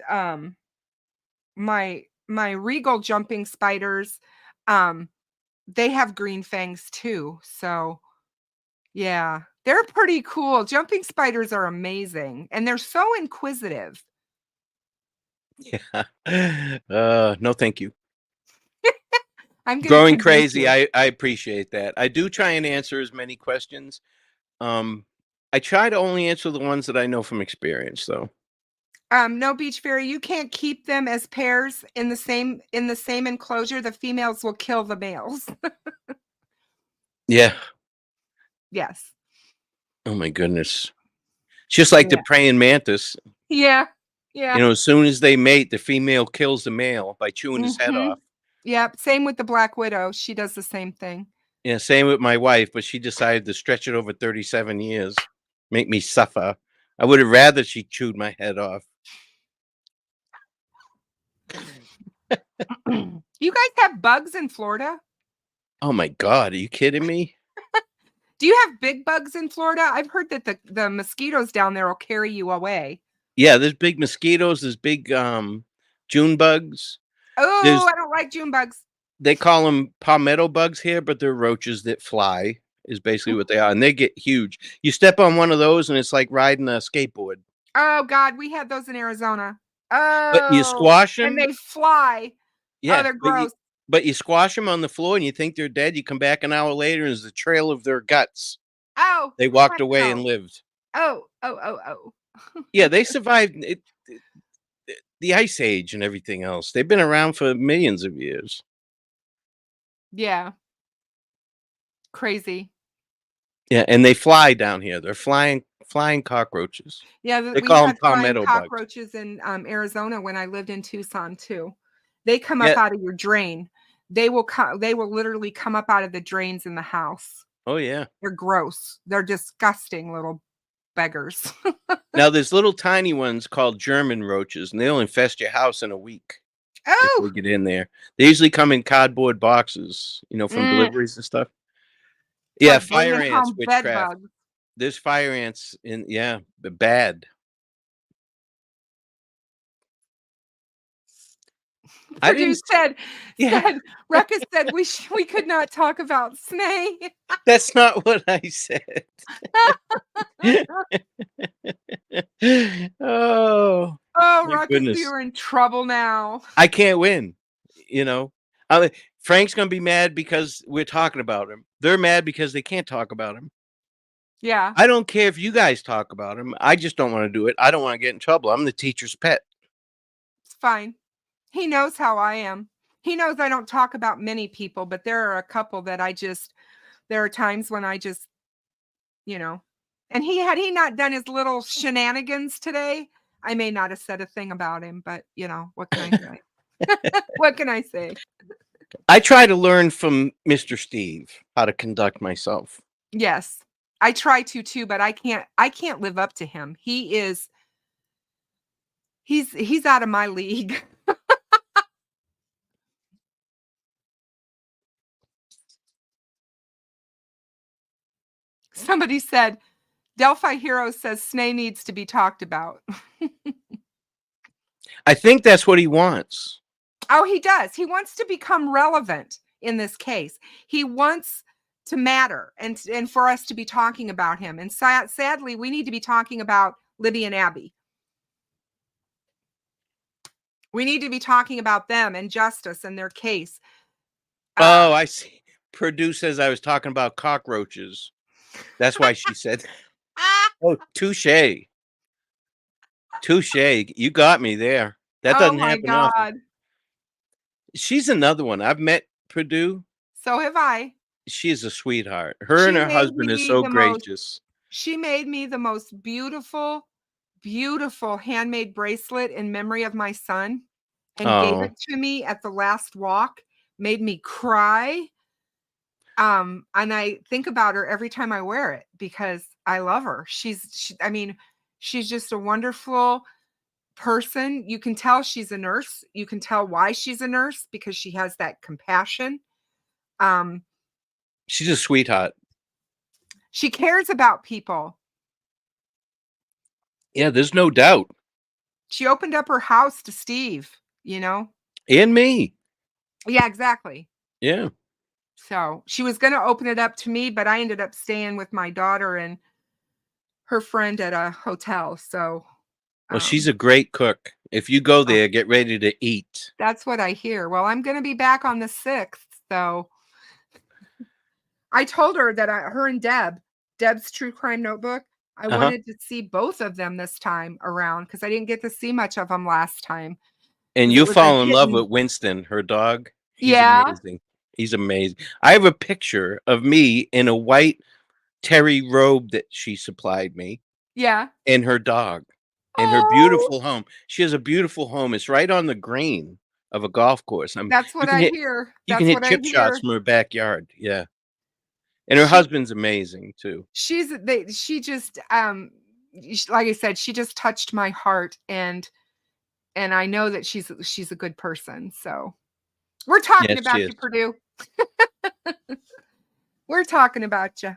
S9: my regal jumping spiders, they have green fangs too. So yeah, they're pretty cool. Jumping spiders are amazing, and they're so inquisitive.
S2: Yeah. No, thank you.
S9: I'm gonna
S2: Growing
S9: convince
S2: crazy.
S9: you.
S2: I appreciate that. I do try and answer as many questions. I try to only answer the ones that I know from experience, though.
S9: No, Beach Fairy, you can't keep them as pairs in the same enclosure. The females will kill the males.
S2: Yeah.
S9: Yes.
S2: Oh my goodness. It's just like the praying mantis.
S9: Yeah. Yeah.
S2: You know, as soon as they mate, the female kills the male by chewing his head off.
S9: Yep. Same with the black widow. She does the same thing.
S2: Yeah, same with my wife, but she decided to stretch it over 37 years, make me suffer. I would have rather she chewed my head off.
S9: You guys have bugs in Florida?
S2: Oh my God, are you kidding me?
S9: Do you have big bugs in Florida? I've heard that the mosquitoes down there will carry you away.
S2: Yeah, there's big mosquitoes, there's big June bugs.
S9: Oh,
S2: There's-
S9: I don't like June bugs.
S2: They call them palmetto bugs here, but they're roaches that fly. Is basically what they are, and they get huge. You step on one of those, and it's like riding a skateboard.
S9: Oh God, we had those in Arizona.
S2: But you
S9: Oh,
S2: squash
S9: and
S2: them.
S9: they fly.
S2: Yeah,
S9: Oh, they're gross.
S2: but you squash them on the floor, and you think they're dead. You come back an hour later, and there's the trail of their guts.
S9: Oh,
S2: They walked
S9: heck
S2: away
S9: no.
S2: and lived.
S9: Oh.
S2: Yeah, they survived the Ice Age and everything else. They've been around for millions of years.
S9: Yeah. Crazy.
S2: Yeah, and they fly down here. They're flying cockroaches.
S9: Yeah,
S2: They
S9: we
S2: call them
S9: had flying
S2: palmetto bugs.
S9: cockroaches in Arizona when I lived in Tucson too. They come
S2: Yeah.
S9: up out of your drain. They will literally come up out of the drains in the house.
S2: Oh yeah.
S9: They're gross. They're disgusting little beggars.
S2: Now there's little tiny ones called German roaches, and they'll infest your house in a week if
S9: Oh,
S2: they get in there. They usually come in cardboard boxes, from deliveries and stuff. Yeah,
S9: like
S2: fire
S9: bringing
S2: ants,
S9: home bed
S2: witchcraft.
S9: bugs.
S2: There's fire ants but bad. I didn't.
S9: said
S2: Yeah,
S9: Ruckus said we could not talk about Snake.
S2: that's not what I said. Oh,
S9: Oh,
S2: my
S9: Ruckus,
S2: goodness.
S9: you're in trouble now.
S2: I can't win. I mean, Frank's gonna be mad because we're talking about him. They're mad because they can't talk about him.
S9: Yeah,
S2: I don't care if you guys talk about him. I just don't want to do it. I don't want to get in trouble. I'm the teacher's pet.
S9: it's fine. He knows how I am. He knows I don't talk about many people, but there are a couple that there are times when I just, and had he not done his little shenanigans today, I may not have said a thing about him, but what can I say? What can I say?
S2: I try to learn from Mr. Steve how to conduct myself.
S9: Yes. I try to too, but I can't live up to him. He's out of my league. Somebody said, Delphi Hero says Snay needs to be talked about.
S2: I think that's what he wants.
S9: Oh, he does. He wants to become relevant in this case. He wants to matter and for us to be talking about him. And sadly, we need to be talking about Libby and Abby. We need to be talking about them and justice and their case.
S2: Oh, I see. Purdue says I was talking about cockroaches. That's why she said, oh, touche. Touche. You got me there. That doesn't happen often. She's another one. I've met Purdue.
S9: So have I.
S2: She's a sweetheart. Her and her husband is so gracious.
S9: She made me the most beautiful, beautiful handmade bracelet in memory of my son and gave it to me at the last walk. Made me cry. And I think about her every time I wear it because I love her. She's just a wonderful person. You can tell she's a nurse. You can tell why she's a nurse because she has that compassion.
S2: She's a sweetheart.
S9: She cares about people.
S2: Yeah, there's no doubt.
S9: She opened up her house to Steve,
S2: And me.
S9: Yeah, exactly.
S2: Yeah.
S9: So she was going to open it up to me, but I ended up staying with my daughter and her friend at a hotel. So.
S2: Well, she's a great cook. If you go there, get ready to eat.
S9: That's what I hear. Well, I'm going to be back on the 6th. So I told her that her and Deb's True Crime Notebook, I wanted to see both of them this time around because I didn't get to see much of them last time.
S2: And you fall in love with Winston, her dog. He's amazing. He's amazing. I have a picture of me in a white terry robe that she supplied me.
S9: Yeah.
S2: And her dog. In her beautiful home. She has a beautiful home. It's right on the green of a golf course.
S9: That's what I hear.
S2: You can hit chip shots from her backyard. Yeah. And her husband's amazing too. She
S9: just like I said, she just touched my heart and I know that she's a good person. So we're talking about you, Purdue. We're talking about you.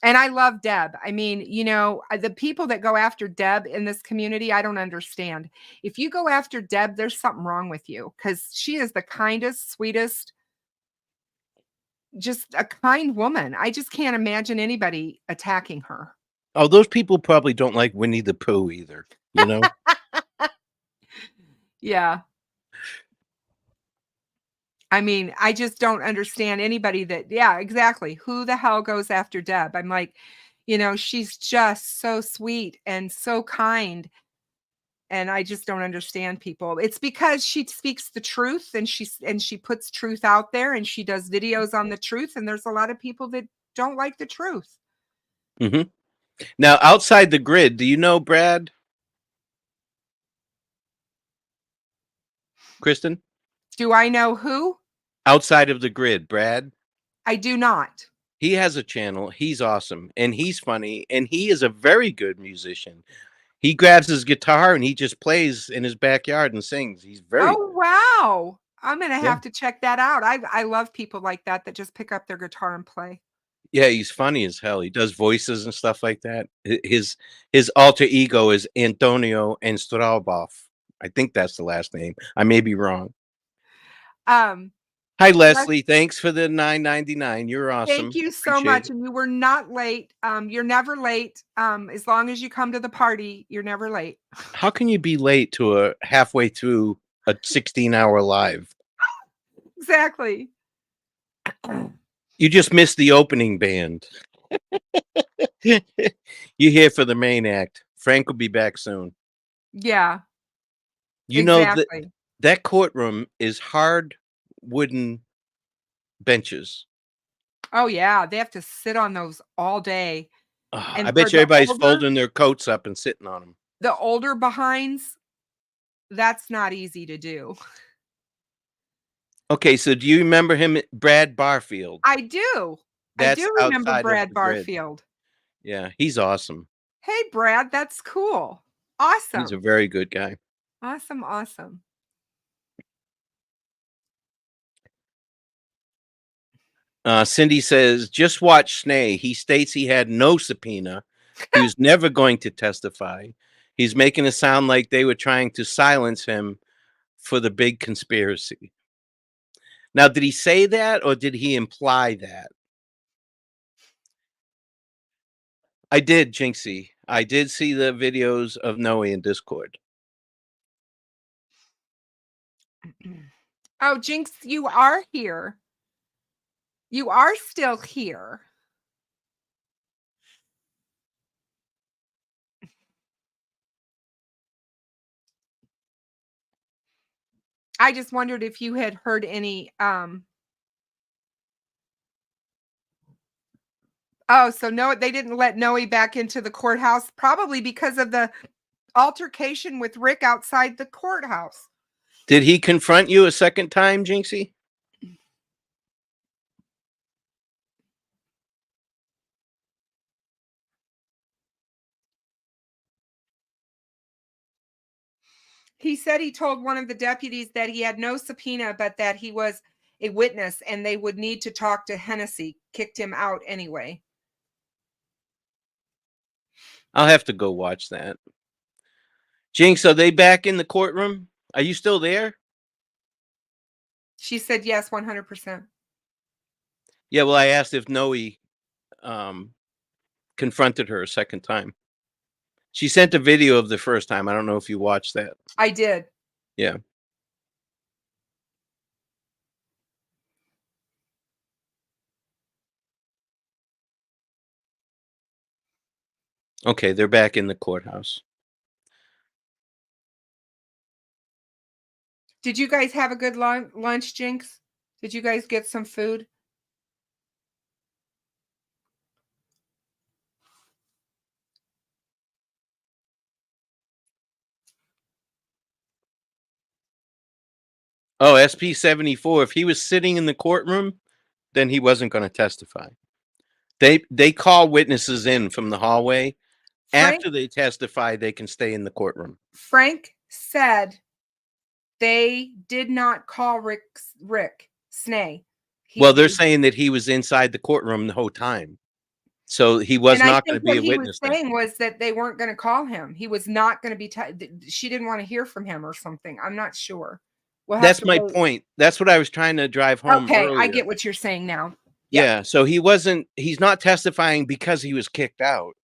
S9: And I love Deb. I mean, you know, the people that go after Deb in this community, I don't understand. If you go after Deb, there's something wrong with you because she is the kindest, sweetest, just a kind woman. I just can't imagine anybody attacking her.
S2: Oh, those people probably don't like Winnie the Pooh either, you know?
S9: Yeah. I mean, I just don't understand anybody that, yeah, exactly. Who the hell goes after Deb? I'm like, you know, she's just so sweet and so kind. And I just don't understand people. It's because she speaks the truth and she puts truth out there and she does videos on the truth. And there's a lot of people that don't like the truth.
S2: Mm-hmm. Now, outside the grid, do you know Brad? Kristin?
S9: Do I know who?
S2: Outside of the grid, Brad?
S9: I do not.
S2: He has a channel. He's awesome and he's funny and he is a very good musician. He grabs his guitar and he just plays in his backyard and sings. He's very
S9: Oh, wow. I'm going to
S2: Yeah.
S9: have to check that out. I love people like that just pick up their guitar and play.
S2: Yeah, he's funny as hell. He does voices and stuff like that. His alter ego is Antonio Enstraubov. I think that's the last name. I may be wrong. Hi, Leslie. Thanks for the $9.99. You're awesome.
S9: Thank you so
S2: Appreciate
S9: much.
S2: it.
S9: And you were not late. You're never late. As long as you come to the party, you're never late.
S2: How can you be late to a halfway through a 16-hour live?
S9: Exactly.
S2: You just missed the opening band. You're here for the main act. Frank will be back soon.
S9: Yeah.
S2: You know
S9: exactly.
S2: that courtroom is hard wooden benches.
S9: Oh yeah, they have to sit on those all day.
S2: I bet you everybody's folding their coats up and sitting on them.
S9: The older behinds, that's not easy to do.
S2: Okay, so do you remember him, Brad Barfield?
S9: I do.
S2: That's
S9: I do remember
S2: outside of
S9: Brad
S2: the grid.
S9: Barfield.
S2: Yeah, he's awesome.
S9: Hey, Brad, that's cool. Awesome.
S2: He's a very good guy.
S9: Awesome, awesome.
S2: Cindy says, just watch Snay. He states he had no subpoena. He was never going to testify. He's making it sound like they were trying to silence him for the big conspiracy. Now, did he say that or did he imply that? I did, Jinxie. I did see the videos of Noe in Discord.
S9: Oh, Jinx, you are here. You are still here. I just wondered if you had heard any Oh, so no, they didn't let Noe back into the courthouse, probably because of the altercation with Rick outside the courthouse.
S2: Did he confront you a second time, Jinxie?
S9: He said he told one of the deputies that he had no subpoena, but that he was a witness and they would need to talk to Hennessy. Kicked him out anyway.
S2: I'll have to go watch that. Jinx, are they back in the courtroom? Are you still there?
S9: She said yes, 100%.
S2: Yeah, well, I asked if Noe confronted her a second time. She sent a video of the first time. I don't know if you watched that.
S9: I did.
S2: Yeah. Okay, they're back in the courthouse.
S9: Did you guys have a good lunch, Jinx? Did you guys get some food?
S2: Oh, SP-74. If he was sitting in the courtroom, then he wasn't going to testify. They call witnesses in from the hallway. After they testify, they can stay in the courtroom.
S9: Frank said they did not call Rick Snay.
S2: Well, they're saying that he was inside the courtroom the whole time. So he was
S9: And I
S2: not going
S9: think
S2: to be
S9: what
S2: a
S9: he was
S2: witness then.
S9: saying was that they weren't going to call him. He was not going to be. She didn't want to hear from him or something. I'm not sure. We'll have
S2: That's
S9: to
S2: my
S9: wait.
S2: point. That's what I was trying to drive home
S9: Okay, I
S2: earlier.
S9: get what you're saying now.
S2: Yeah. So he's not testifying because he was kicked out.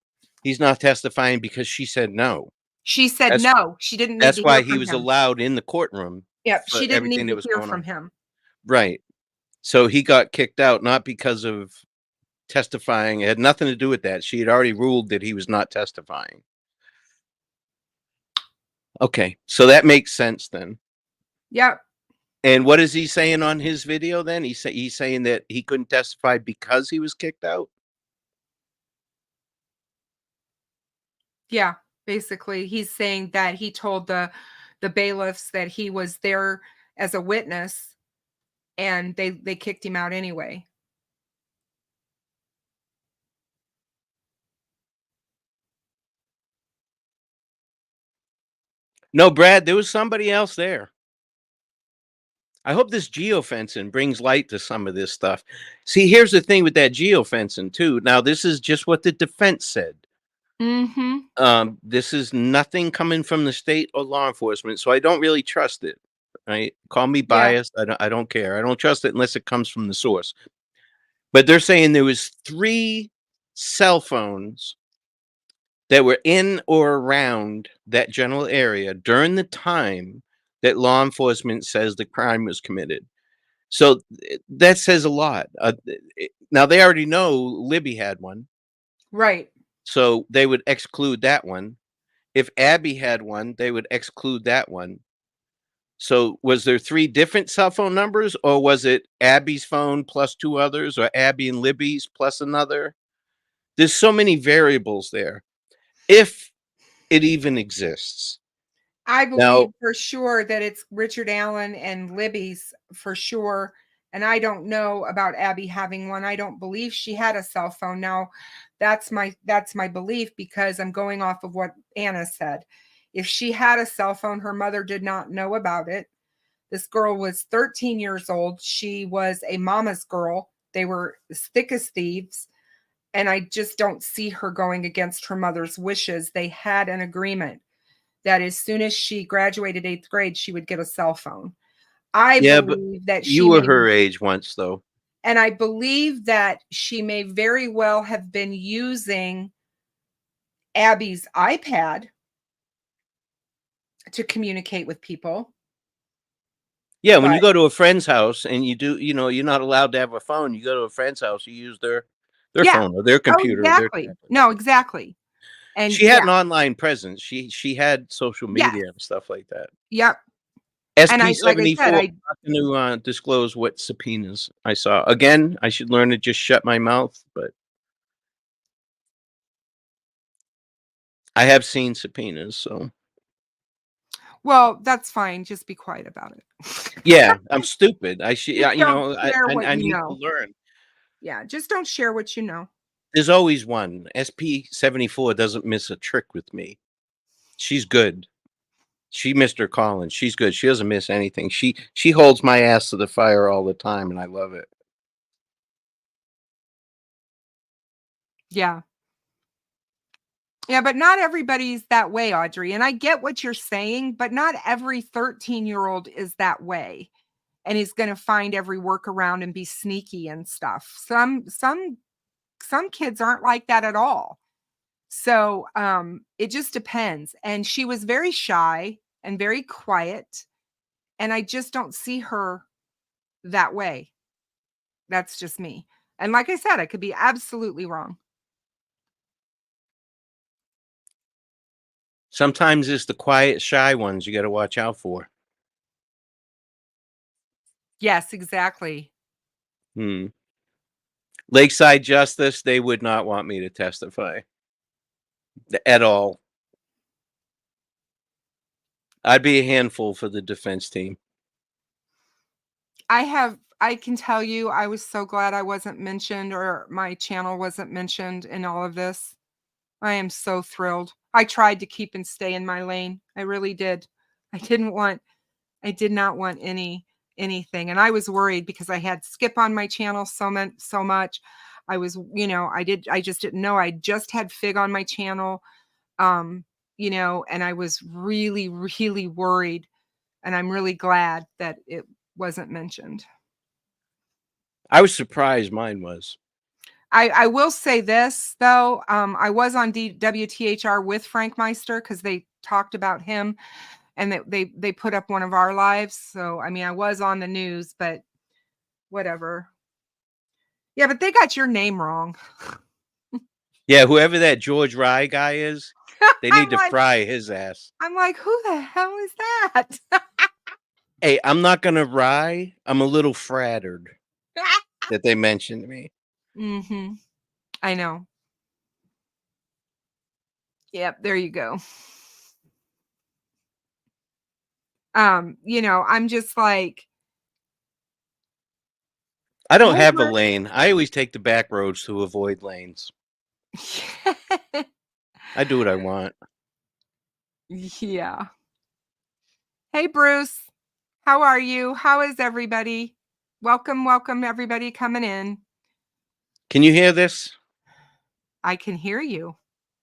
S2: He's not testifying because she said no.
S9: She said
S2: That's-
S9: no. She didn't need
S2: That's
S9: to
S2: why
S9: hear
S2: he
S9: from
S2: was
S9: him.
S2: allowed in the courtroom.
S9: Yep,
S2: for
S9: she didn't
S2: everything
S9: need
S2: that
S9: to
S2: was
S9: hear
S2: going
S9: from
S2: on.
S9: him.
S2: Right. So he got kicked out not because of testifying. It had nothing to do with that. She had already ruled that he was not testifying. Okay. So that makes sense then.
S9: Yep.
S2: And what is he saying on his video then? He's saying that he couldn't testify because he was kicked out?
S9: Yeah. Basically, he's saying that he told the bailiffs that he was there as a witness, and they kicked him out anyway.
S2: No, Brad, there was somebody else there. I hope this geofencing brings light to some of this stuff. See, here's the thing with that geofencing too. Now, this is just what the defense said.
S9: Mm-hmm.
S2: This is nothing coming from the state or law enforcement, so I don't really trust it. Right? Call me biased. I don't care. I don't trust it unless it comes from the source. But they're saying there was 3 cell phones that were in or around that general area during the time that law enforcement says the crime was committed. So that says a lot. Now they already know Libby had one,
S9: Right.
S2: so they would exclude that one. If Abby had one, they would exclude that one. So was there 3 different cell phone numbers, or was it Abby's phone plus 2 others, or Abby and Libby's plus another? There's so many variables there, if it even exists.
S9: I
S2: Now,
S9: believe for sure that it's Richard Allen and Libby's for sure. And I don't know about Abby having one. I don't believe she had a cell phone. Now, that's my belief because I'm going off of what Anna said. If she had a cell phone, her mother did not know about it. This girl was 13 years old. She was a mama's girl. They were as thick as thieves. And I just don't see her going against her mother's wishes. They had an agreement that as soon as she graduated 8th grade, she would get a cell phone. I
S2: yeah, but
S9: believe that
S2: you
S9: she
S2: were
S9: may,
S2: her age once, though.
S9: and I believe that she may very well have been using Abby's iPad to communicate with people.
S2: Yeah, when you
S9: But
S2: go to a friend's house and you're not allowed to have a phone. You go to a friend's house, you use their
S9: yeah,
S2: phone or their
S9: oh,
S2: computer or their
S9: exactly.
S2: tablet.
S9: No, exactly. And
S2: She had
S9: yeah,
S2: an online presence. She had social
S9: yes,
S2: media and stuff like that.
S9: yep. And I,
S2: SP
S9: like I said,
S2: 74 not going to disclose what subpoenas I saw. Again, I should learn to just shut my mouth, but I have seen subpoenas, so
S9: well, that's fine. Just be quiet about it.
S2: yeah, I'm stupid. I should,
S9: Just don't
S2: I
S9: share what
S2: I
S9: you
S2: need to
S9: know.
S2: learn.
S9: Yeah, just don't share what you know.
S2: There's always one. SP 74 doesn't miss a trick with me. She's good. She missed her calling. She's good. She doesn't miss anything. She holds my ass to the fire all the time, and I love it.
S9: Yeah. Yeah, but not everybody's that way, Audrey. And I get what you're saying, but not every 13-year-old is that way and is going to find every workaround and be sneaky and stuff. Some kids aren't like that at all. So, it just depends. And she was very shy and very quiet, and I just don't see her that way. That's just me. And like I said, I could be absolutely wrong.
S2: Sometimes it's the quiet, shy ones you got to watch out for.
S9: Yes, exactly.
S2: Lakeside Justice, they would not want me to testify at all. I'd be a handful for the defense team.
S9: I can tell you, I was so glad I wasn't mentioned or my channel wasn't mentioned in all of this. I am so thrilled. I tried to keep and stay in my lane. I really did. I did not want anything. And I was worried because I had Skip on my channel so much. I was, I just didn't know. I just had Fig on my channel, and I was really, really worried, and I'm really glad that it wasn't mentioned.
S2: I was surprised mine was.
S9: I will say this though, I was on WTHR with Frankmeister because they talked about him, and they put up one of our lives. So I mean, I was on the news, but whatever. Yeah, but they got your name wrong.
S2: Yeah, whoever that George Rye guy is, they need to fry his ass.
S9: I'm like, who the hell is that?
S2: Hey, I'm not gonna rye. I'm a little frattered that they mentioned me.
S9: Mm-hmm. I know. Yep, there you go. I'm just like,
S2: I don't have a lane. I always take the back roads to avoid lanes. I do what I want.
S9: Yeah. Hey, Bruce. How are you? How is everybody? Welcome, everybody coming in.
S2: Can you hear this?
S9: I can hear you.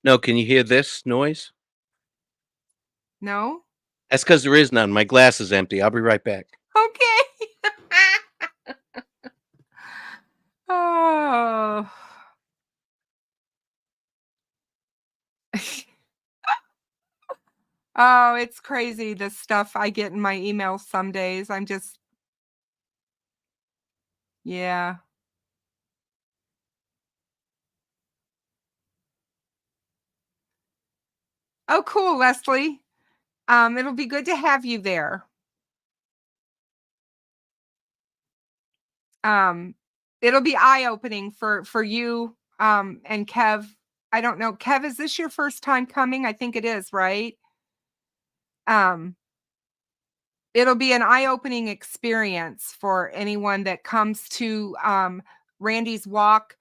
S2: No, can you hear this noise?
S9: No?
S2: That's because there is none. My glass is empty. I'll be right back.
S9: Okay. Oh. Oh, it's crazy the stuff I get in my emails some days. I'm just, yeah. Oh, cool, Leslie. It'll be good to have you there. It'll be eye-opening for you and Kev. I don't know, Kev, is this your first time coming? I think it is, right? It'll be an eye-opening experience for anyone that comes to Randy's walk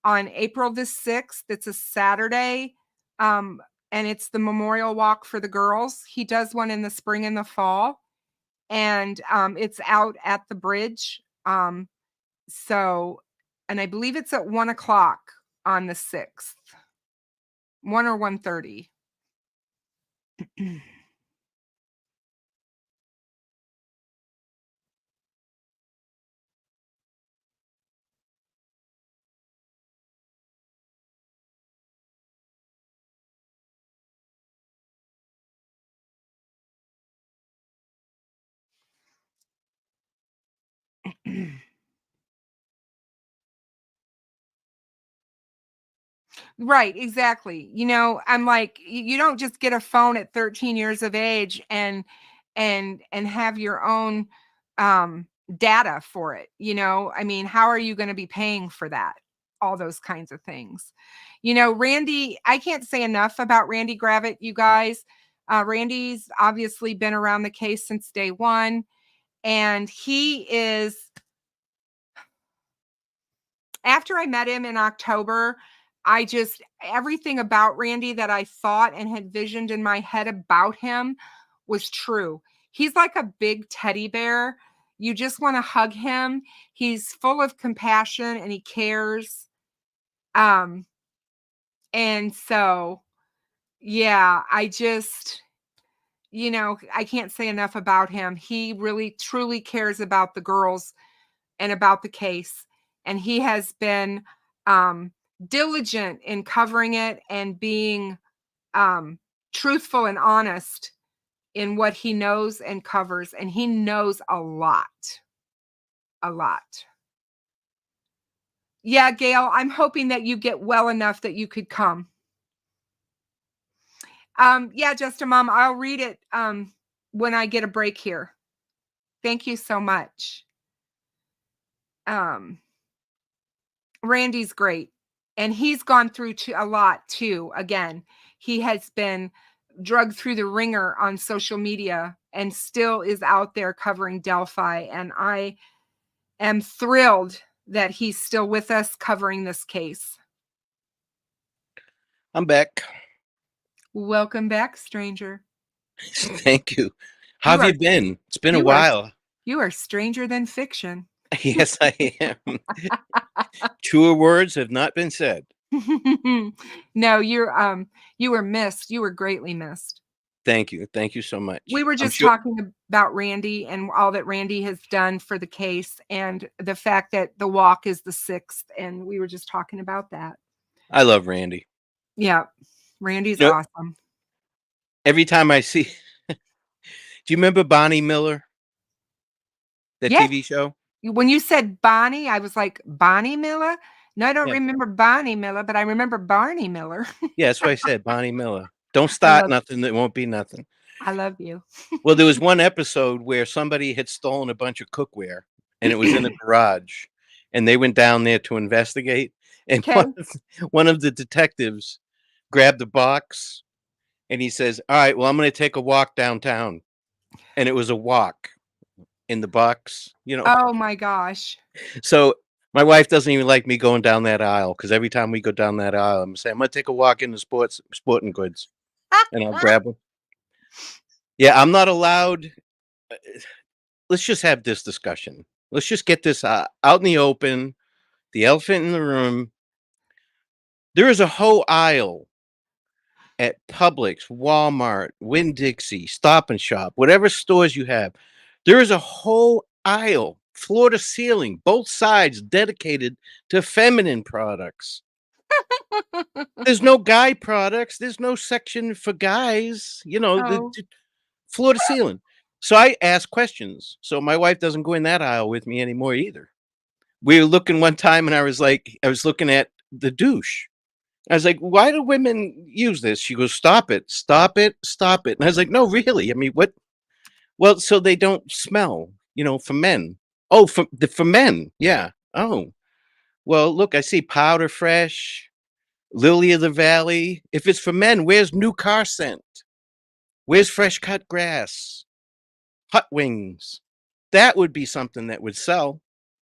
S9: on April the 6th. It's a Saturday. And it's the memorial walk for the girls. He does one in the spring and the fall. And it's out at the bridge. So, and I believe it's at 1:00 on the 6th. 1 or 1:30. Right, exactly. I'm like, you don't just get a phone at 13 years of age and have your own data for it. I mean, how are you going to be paying for that? All those kinds of things. Randy, I can't say enough about Randy Gravitt, you guys. Randy's obviously been around the case since day one, and he is, after I met him in October, everything about Randy that I thought and had visioned in my head about him was true. He's like a big teddy bear. You just want to hug him. He's full of compassion and he cares. And so, yeah, I can't say enough about him. He really, truly cares about the girls and about the case. And he has been diligent in covering it and being truthful and honest in what he knows and covers. And he knows a lot. A lot. Yeah, Gail, I'm hoping that you get well enough that you could come. Yeah, Justin Mom, I'll read it when I get a break here. Thank you so much. Randy's great. And he's gone through a lot too. Again, he has been drugged through the ringer on social media and still is out there covering Delphi. And I am thrilled that he's still with us covering this case.
S2: I'm back.
S9: Welcome back, stranger.
S2: Thank you. How have you been? It's been a while.
S9: You are stranger than fiction.
S2: Yes, I am. Truer words have not been said.
S9: No, you were missed. You were greatly missed.
S2: Thank you. Thank you so much.
S9: We were
S2: I'm
S9: just
S2: sure.
S9: talking about Randy and all that Randy has done for the case and the fact that the walk is the 6th. And we were just talking about that.
S2: I love Randy.
S9: Yeah. Randy's
S2: You know,
S9: awesome.
S2: every time I see, do you remember Bonnie Miller? The
S9: Yeah.
S2: TV show?
S9: When you said Bonnie, I was like, Bonnie Miller? No, I don't
S2: Yeah.
S9: remember Bonnie Miller, but I remember Barney Miller.
S2: Yeah, that's what I said, Bonnie Miller. Don't
S9: I
S2: start
S9: love,
S2: nothing that won't be nothing.
S9: I love you.
S2: Well, there was one episode where somebody had stolen a bunch of cookware and it was in a garage, and they went down there to investigate. And
S9: Okay.
S2: one of the detectives grabbed the box and he says, "All right, well, I'm going to take a walk downtown." And it was a walk in the box, you know.
S9: Oh my gosh.
S2: So my wife doesn't even like me going down that aisle because every time we go down that aisle, I'm saying, "I'm going to take a walk in the sporting goods," and I'll grab them. Yeah, I'm not allowed. Let's just have this discussion. Let's just get this out in the open. The elephant in the room. There is a whole aisle at Publix, Walmart, Winn-Dixie, Stop and Shop, whatever stores you have. There is a whole aisle, floor to ceiling, both sides dedicated to feminine products. There's no guy products. There's no section for guys. You know,
S9: Oh.
S2: the floor to ceiling. So I ask questions. So my wife doesn't go in that aisle with me anymore either. We were looking one time and I was looking at the douche. I was like, "Why do women use this?" She goes, "Stop it, stop it, stop it." And I was like, "No, really? I mean, what?" Well, so they don't smell, for men. Oh, for men. Yeah. Oh, well, look, I see Powder Fresh, Lily of the Valley. If it's for men, where's New Car Scent? Where's Fresh Cut Grass? Hot Wings. That would be something that would sell.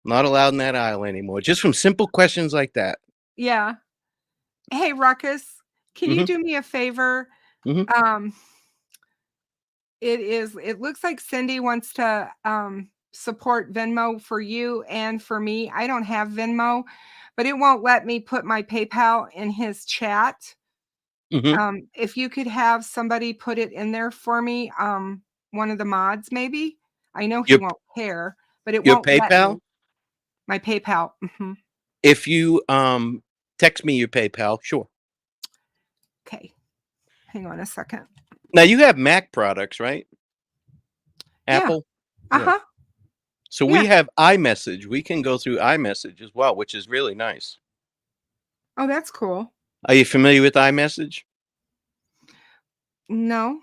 S2: Not allowed in that aisle anymore. Just from simple questions like that.
S9: Yeah. Hey, Ruckus, can you
S2: Mhm.
S9: do me a favor?
S2: Mhm.
S9: It looks like Cindy wants to support Venmo for you and for me. I don't have Venmo, but it won't let me put my PayPal in his chat.
S2: Mhm.
S9: If you could have somebody put it in there for me, one of the mods maybe. I know he
S2: Your
S9: won't care, but it
S2: your
S9: won't let me.
S2: PayPal?
S9: My PayPal. Mhm.
S2: If you text me your PayPal, sure.
S9: Okay. Hang on a second.
S2: Now you have Mac products, right?
S9: Yeah.
S2: Apple?
S9: Uh-huh.
S2: So
S9: Yeah.
S2: we have iMessage. We can go through iMessage as well, which is really nice.
S9: Oh, that's cool.
S2: Are you familiar with iMessage?
S9: No.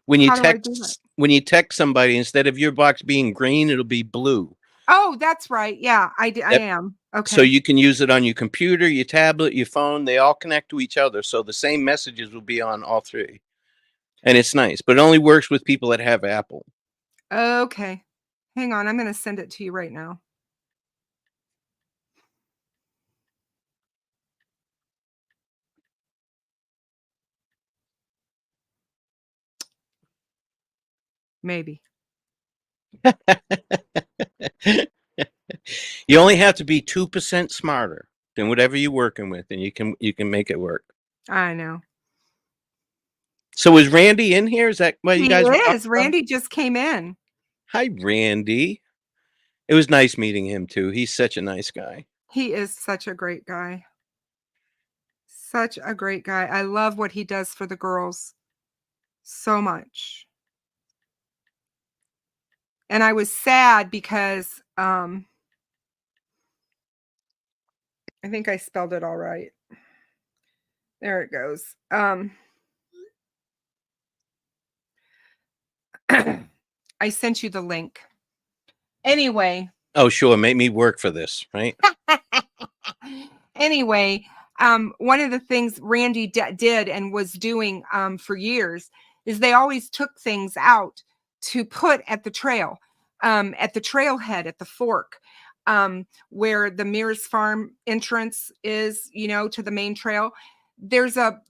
S2: When you
S9: How do I do that?
S2: text somebody, instead of your box being green, it'll be blue.
S9: Oh, that's right. Yeah, I
S2: Yep.
S9: am.
S2: So
S9: Okay.
S2: you can use it on your computer, your tablet, your phone. They all connect to each other. So the same messages will be on all three. And it's nice, but it only works with people that have Apple.
S9: Okay. Hang on. I'm going to send it to you right now. Maybe.
S2: You only have to be 2% smarter than whatever you're working with, and you can make it work.
S9: I know.
S2: So is Randy in here? Is that what you
S9: He
S2: guys were talking
S9: is.
S2: about?
S9: Randy just came in.
S2: Hi, Randy. It was nice meeting him too. He's such a nice guy.
S9: He is such a great guy. Such a great guy. I love what he does for the girls so much. And I was sad because I think I spelled it all right. There it goes. I sent you the link. Anyway.
S2: Oh, sure. Make me work for this, right?
S9: Anyway, one of the things Randy did and was doing for years is they always took things out to put at the trail, at the trailhead, at the fork, where the Mears Farm entrance is, to the main trail. There's a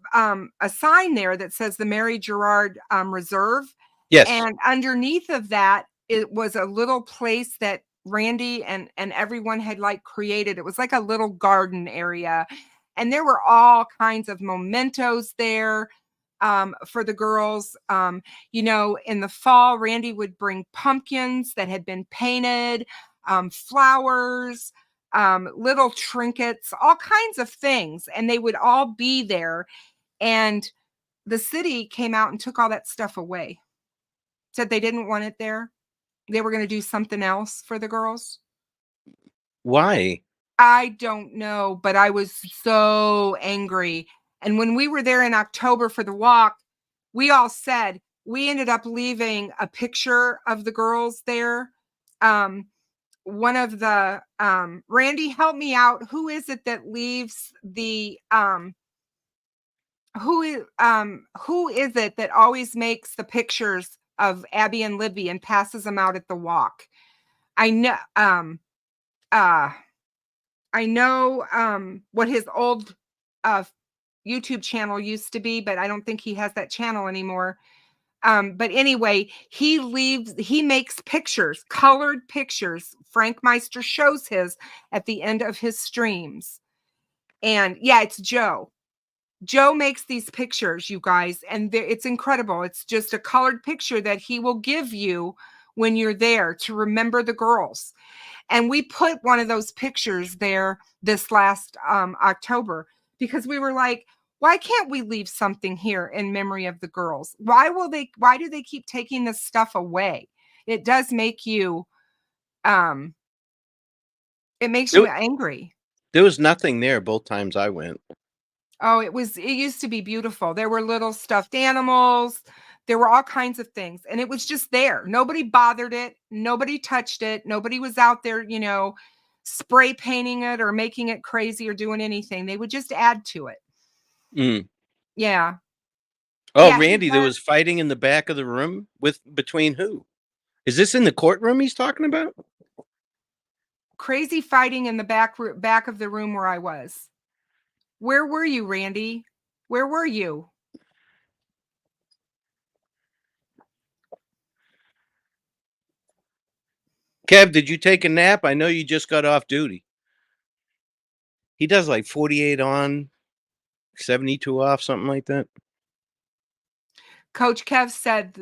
S9: sign there that says the Mary Gerard Reserve.
S2: Yes.
S9: And underneath of that, it was a little place that Randy and everyone had like created. It was like a little garden area, and there were all kinds of mementos there for the girls. You know, in the fall, Randy would bring pumpkins that had been painted, flowers, little trinkets, all kinds of things, and they would all be there. And the city came out and took all that stuff away. Said they didn't want it there. They were going to do something else for the girls.
S2: Why?
S9: I don't know, but I was so angry. And when we were there in October for the walk, we all said we ended up leaving a picture of the girls there. One of the Randy, help me out. Who is it that leaves the who is it that always makes the pictures of Abby and Libby and passes them out at the walk? I know I know what his old YouTube channel used to be, but I don't think he has that channel anymore. But anyway, he makes pictures, colored pictures. Frankmeister shows his at the end of his streams. And yeah, it's Joe. Joe makes these pictures, you guys, and it's incredible. It's just a colored picture that he will give you when you're there to remember the girls. And we put one of those pictures there this last October because we were like, why can't we leave something here in memory of the girls? Why do they keep taking this stuff away? It does make you it makes you angry.
S2: There was nothing there both times I went.
S9: Oh, it used to be beautiful. There were little stuffed animals. There were all kinds of things. And it was just there. Nobody bothered it. Nobody touched it. Nobody was out there, you know, spray painting it or making it crazy or doing anything. They would just add to it.
S2: Mm.
S9: Yeah.
S2: Oh,
S9: Yeah,
S2: Randy, there was fighting in the back of the room between who? Is this in the courtroom he's talking about?
S9: Crazy fighting in the back of the room where I was. Where were you, Randy? Where were you?
S2: Kev, did you take a nap? I know you just got off duty. He does like 48 on, 72 off, something like that.
S9: Coach Kev said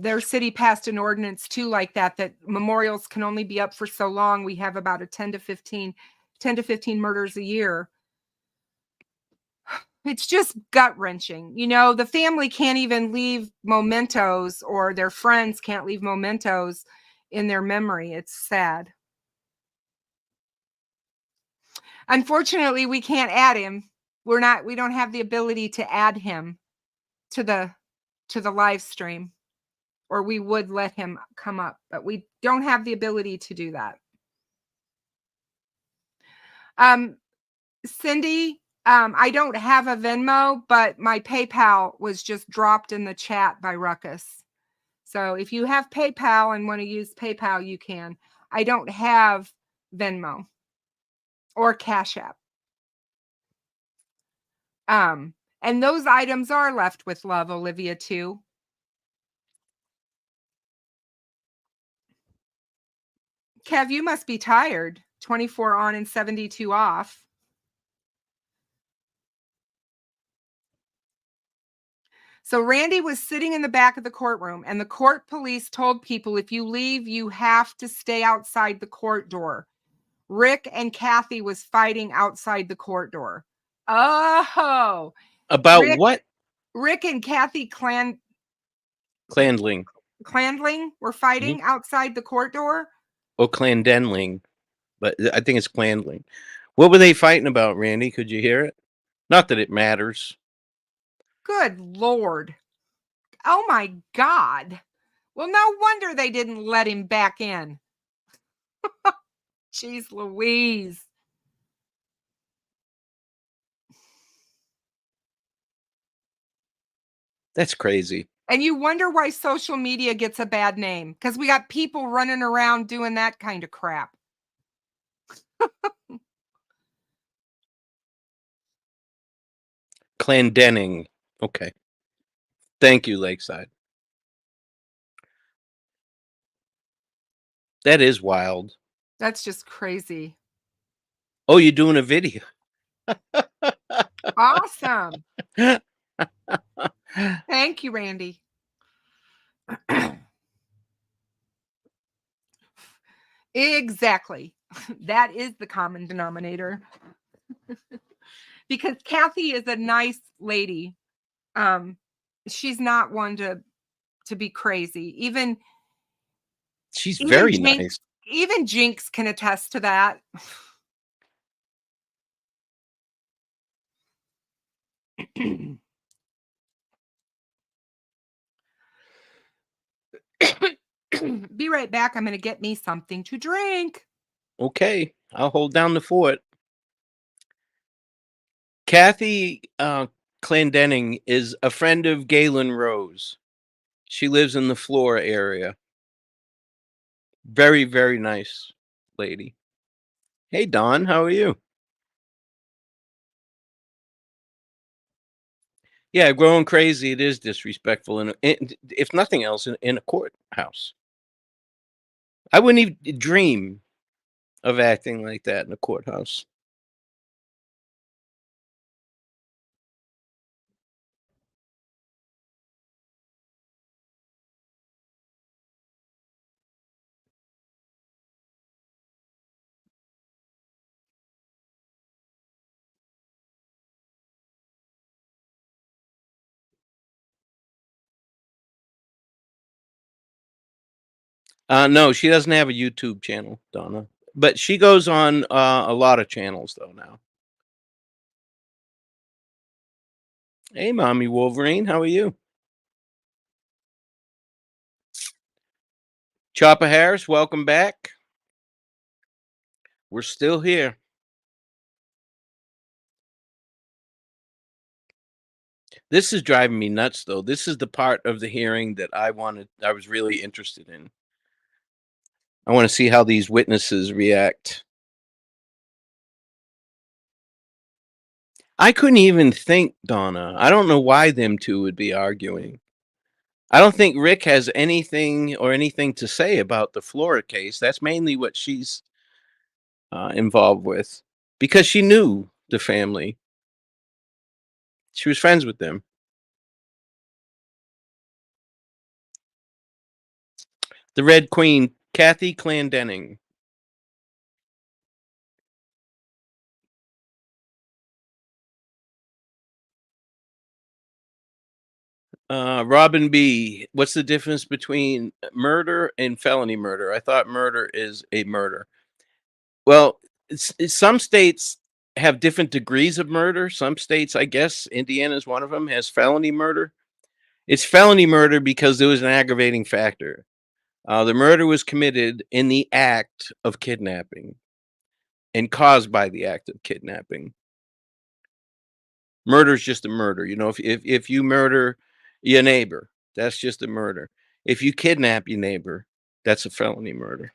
S9: their city passed an ordinance too like that memorials can only be up for so long. We have about 10 to 15 murders a year. It's just gut-wrenching. You know, the family can't even leave mementos, or their friends can't leave mementos in their memory. It's sad. Unfortunately, we can't add him. We don't have the ability to add him to the live stream, or we would let him come up, but we don't have the ability to do that. Cindy, I don't have a Venmo, but my PayPal was just dropped in the chat by Ruckus. So if you have PayPal and want to use PayPal, you can. I don't have Venmo or Cash App. And those items are left with love, Olivia, too. Kev, you must be tired. 24 on and 72 off. So Randy was sitting in the back of the courtroom, and the court police told people, if you leave, you have to stay outside the court door. Rick and Kathy was fighting outside the court door. Oh.
S2: About what?
S9: Rick and Kathy Clandling were fighting outside the court door?
S2: Oh, Clandenling. But I think it's Clandling. What were they fighting about, Randy? Could you hear it? Not that it matters.
S9: Good Lord. Oh, my God. Well, no wonder they didn't let him back in. Jeez Louise.
S2: That's crazy.
S9: And you wonder why social media gets a bad name, because we got people running around doing that kind of crap.
S2: Clandenning. Okay. Thank you, Lakeside. That is wild.
S9: That's just crazy.
S2: Oh, you're doing a video.
S9: Awesome. Thank you, Randy. Exactly. That is the common denominator. Because Kathy is a nice lady. She's not one to be crazy.
S2: She's
S9: Even
S2: very
S9: Jinx,
S2: nice.
S9: even Jinx can attest to that. Be right back. I'm going to get me something to drink.
S2: Okay, I'll hold down the fort. Kathy Clendenning is a friend of Galen Rose. She lives in the Flora area. Very, very nice lady. Hey, Don, how are you? Yeah, growing crazy. It is disrespectful, and if nothing else, in a courthouse. I wouldn't even dream of acting like that in a courthouse. No, she doesn't have a YouTube channel, Donna. But she goes on a lot of channels though now. Hey, Mommy Wolverine, how are you? Chopper Harris, welcome back. We're still here. This is driving me nuts, though. This is the part of the hearing that I was really interested in. I want to see how these witnesses react. I couldn't even think, Donna. I don't know why them two would be arguing. I don't think Rick has anything to say about the Flora case. That's mainly what she's involved with, because she knew the family. She was friends with them. The Red Queen, Kathy Clendenning. Robin B. What's the difference between murder and felony murder? I thought murder is a murder. Well, some states have different degrees of murder. Some states, I guess, Indiana is one of them, has felony murder. It's felony murder because there was an aggravating factor. The murder was committed in the act of kidnapping and caused by the act of kidnapping. Murder is just a murder. You know, if you murder your neighbor, that's just a murder. If you kidnap your neighbor, that's a felony murder.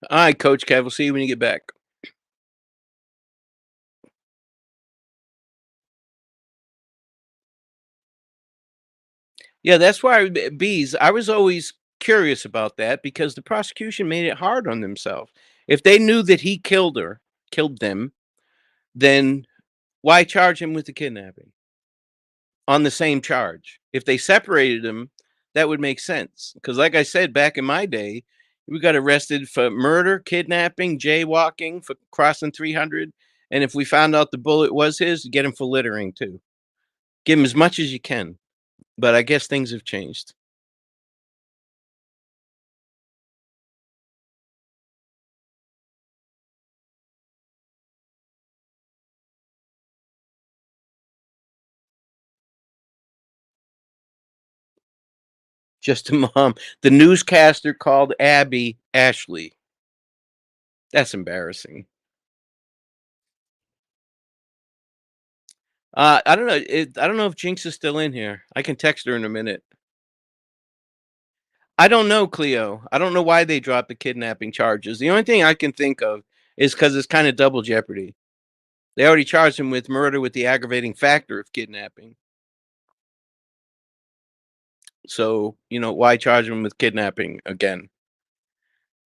S2: All right, Coach Kev, we'll see you when you get back. Yeah, that's why bees. I was always curious about that because the prosecution made it hard on themselves. If they knew that he killed them, then why charge him with the kidnapping on the same charge? If they separated him, that would make sense. Because, like I said, back in my day, we got arrested for murder, kidnapping, jaywalking, for crossing 300. And if we found out the bullet was his, get him for littering too. Give him as much as you can. But I guess things have changed. Just a mom. The newscaster called Abby Ashley. That's embarrassing. I don't know. I don't know if Jinx is still in here. I can text her in a minute. I don't know, Cleo. I don't know why they dropped the kidnapping charges. The only thing I can think of is because it's kind of double jeopardy. They already charged him with murder with the aggravating factor of kidnapping. So, why charge him with kidnapping again?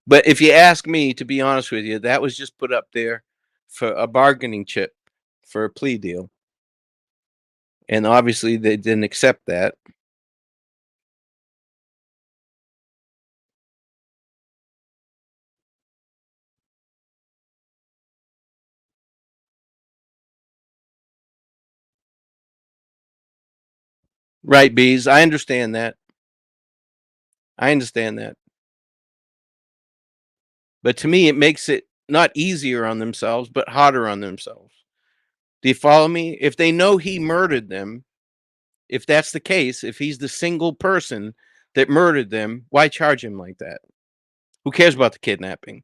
S2: But if you ask me, to be honest with you, that was just put up there for a bargaining chip for a plea deal. And obviously they didn't accept that. Right, Bees. I understand that. But to me, it makes it not easier on themselves, but harder on themselves. Do you follow me? If they know he murdered them, if that's the case, if he's the single person that murdered them, why charge him like that? Who cares about the kidnapping?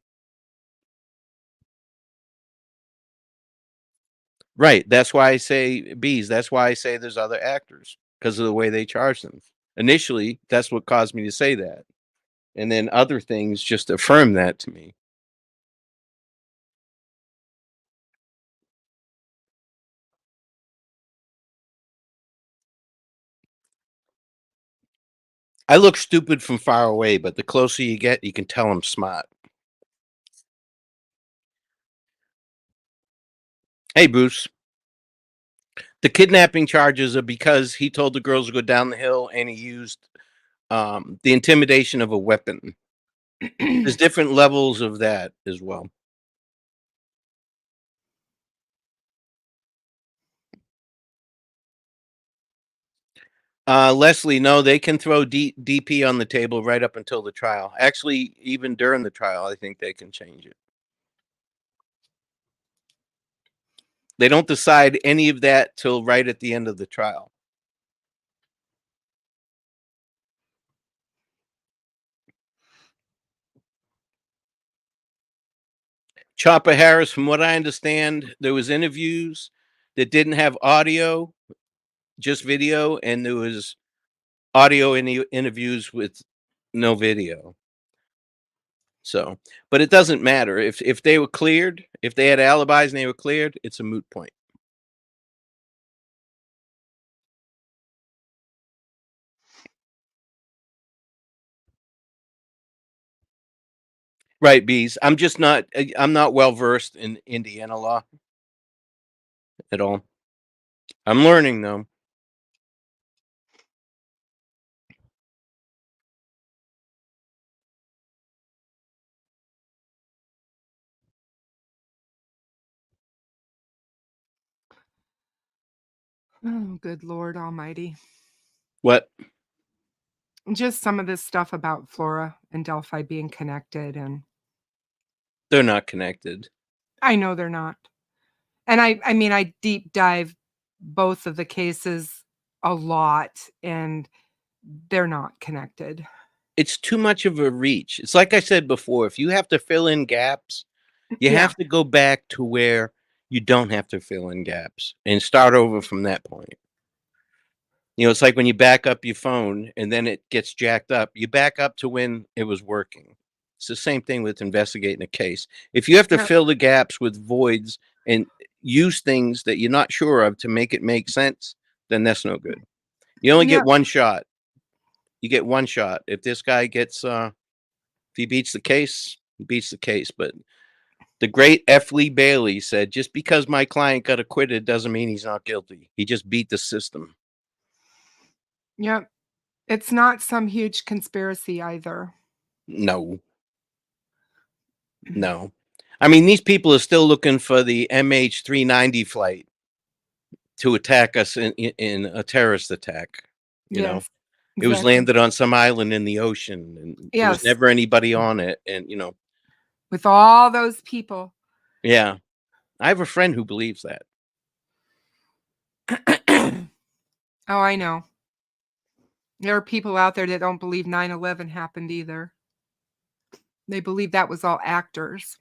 S2: Right. That's why I say Bees. That's why I say there's other actors, because of the way they charge them. Initially, that's what caused me to say that. And then other things just affirm that to me. I look stupid from far away, but the closer you get, you can tell I'm smart. Hey, Bruce. The kidnapping charges are because he told the girls to go down the hill and he used the intimidation of a weapon. There's different levels of that as well. Leslie, no, they can throw DP on the table right up until the trial. Actually, even during the trial, I think they can change it. They don't decide any of that till right at the end of the trial. Chopper Harris, from what I understand, there was interviews that didn't have audio, just video, and there was audio in the interviews with no video. So, but it doesn't matter. If they were cleared, if they had alibis and they were cleared, it's a moot point. Right, Bees. I'm not well versed in Indiana law at all. I'm learning though.
S9: Oh, good Lord Almighty.
S2: What?
S9: Just some of this stuff about Flora and Delphi being connected, and
S2: They're not connected.
S9: I know they're not. And I mean, I deep dive both of the cases a lot, and they're not connected.
S2: It's too much of a reach. It's like I said before, if you have to fill in gaps, you
S9: Yeah.
S2: have to go back to where you don't have to fill in gaps and start over from that point. It's like when you back up your phone and then it gets jacked up, you back up to when it was working. It's the same thing with investigating a case. If you have to
S9: Yeah.
S2: fill the gaps with voids and use things that you're not sure of to make it make sense, then that's no good. You only
S9: Yeah.
S2: get one shot. You get one shot. If this guy gets, if he beats the case, he beats the case. But the great F. Lee Bailey said, just because my client got acquitted doesn't mean he's not guilty. He just beat the system.
S9: Yep. It's not some huge conspiracy either.
S2: No. I mean, these people are still looking for the MH390 flight to attack us in a terrorist attack.
S9: Yes.
S2: It was
S9: exactly.
S2: landed on some island in the ocean, and there was
S9: Yes.
S2: never anybody on it. And
S9: With all those people.
S2: yeah, I have a friend who believes that.
S9: Oh, I know. There are people out there that don't believe 9/11 happened either. They believe that was all actors.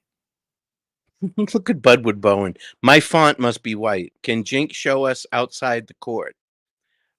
S2: Look at Budwood Bowen. My font must be white. Can Jink show us outside the court?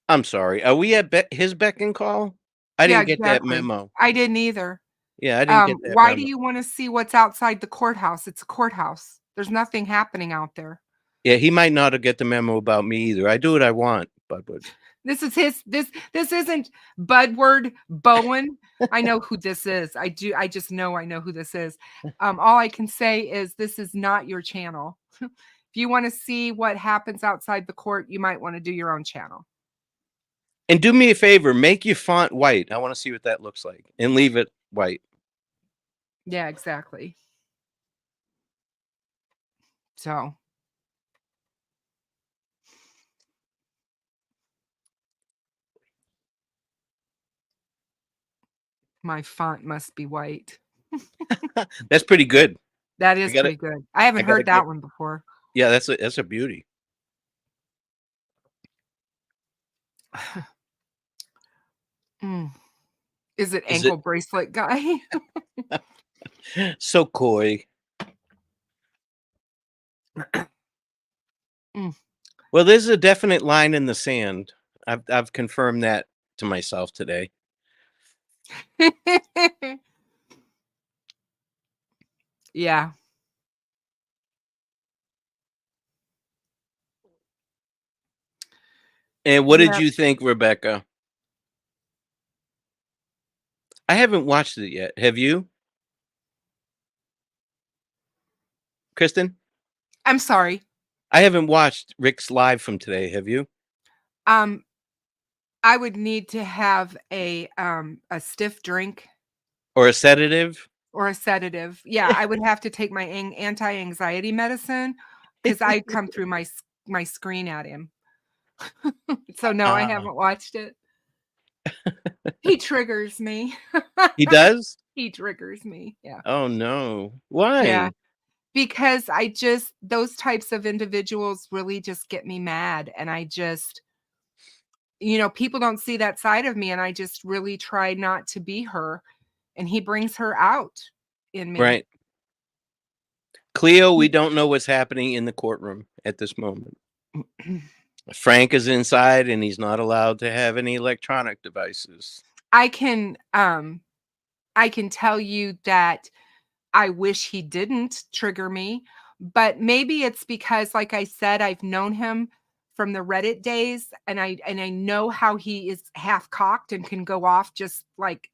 S2: I'm sorry. Are we at his beck and call? I didn't get that
S9: exactly.
S2: memo.
S9: I didn't either.
S2: Yeah, I didn't get that
S9: Why do
S2: memo.
S9: you want to see what's outside the courthouse? It's a courthouse. There's nothing happening out there.
S2: Yeah, he might not have get the memo about me either. I do what I want, Budwood.
S9: This is his this isn't Budward Bowen. I know who this is. I just know I know who this is. All I can say is this is not your channel. If you want to see what happens outside the court, you might want to do your own channel.
S2: And do me a favor, make your font white. I want to see what that looks like. And leave it white.
S9: Yeah, exactly. So my font must be white.
S2: That's pretty good.
S9: That is
S2: gotta-
S9: pretty good. I haven't
S2: gotta
S9: heard that
S2: get-
S9: one before.
S2: Yeah, that's a beauty.
S9: Is it
S2: Is
S9: ankle bracelet guy?
S2: So coy. Well, there's a definite line in the sand. I've confirmed that to myself today.
S9: Yeah.
S2: And what did
S9: Yeah.
S2: you think, Rebecca? I haven't watched it yet. Have you? Kristin?
S9: I'm sorry.
S2: I haven't watched Rick's live from today. Have you?
S9: I would need to have a stiff drink
S2: Or a sedative?
S9: or a sedative. Yeah, I would have to take my anti-anxiety medicine because I come through my screen at him. So no, I haven't watched it. He triggers me.
S2: He does?
S9: He triggers me. Yeah.
S2: Oh no. Why?
S9: Yeah. Because those types of individuals really just get me mad. And I just, people don't see that side of me. And I just really try not to be her. And he brings her out in me.
S2: Right. Cleo, we don't know what's happening in the courtroom at this moment. Frank is inside and he's not allowed to have any electronic devices.
S9: I can tell you that I wish he didn't trigger me, but maybe it's because, like I said, I've known him from the Reddit days, and I know how he is half cocked and can go off just like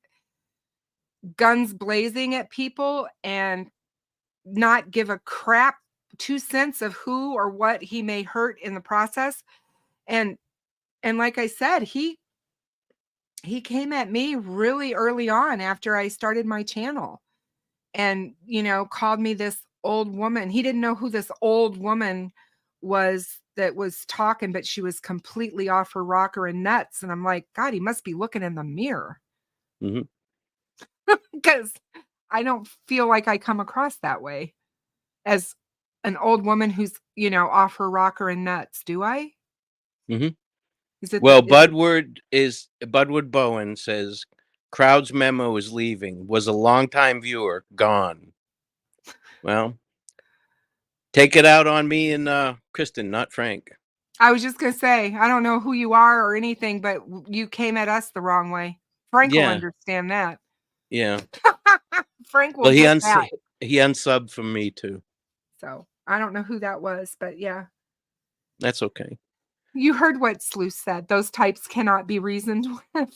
S9: guns blazing at people and not give a crap 2 cents of who or what he may hurt in the process. And like I said, he came at me really early on after I started my channel. And, called me this old woman. He didn't know who this old woman was that was talking, but she was completely off her rocker and nuts. And I'm like, God, he must be looking in the mirror. Because I don't feel like I come across that way as an old woman who's, off her rocker and nuts. Do I?
S2: Well, Budward Bowen says, Crowd's memo is leaving. Was a longtime viewer. Gone. Well, take it out on me and Kristin, not Frank.
S9: I was just going to say, I don't know who you are or anything, but you came at us the wrong way. Frank will understand that.
S2: Yeah.
S9: Frank will
S2: Well, he
S9: get that.
S2: he unsubbed from me too.
S9: So I don't know who that was, but yeah.
S2: That's okay.
S9: You heard what Sleuth said. Those types cannot be reasoned with.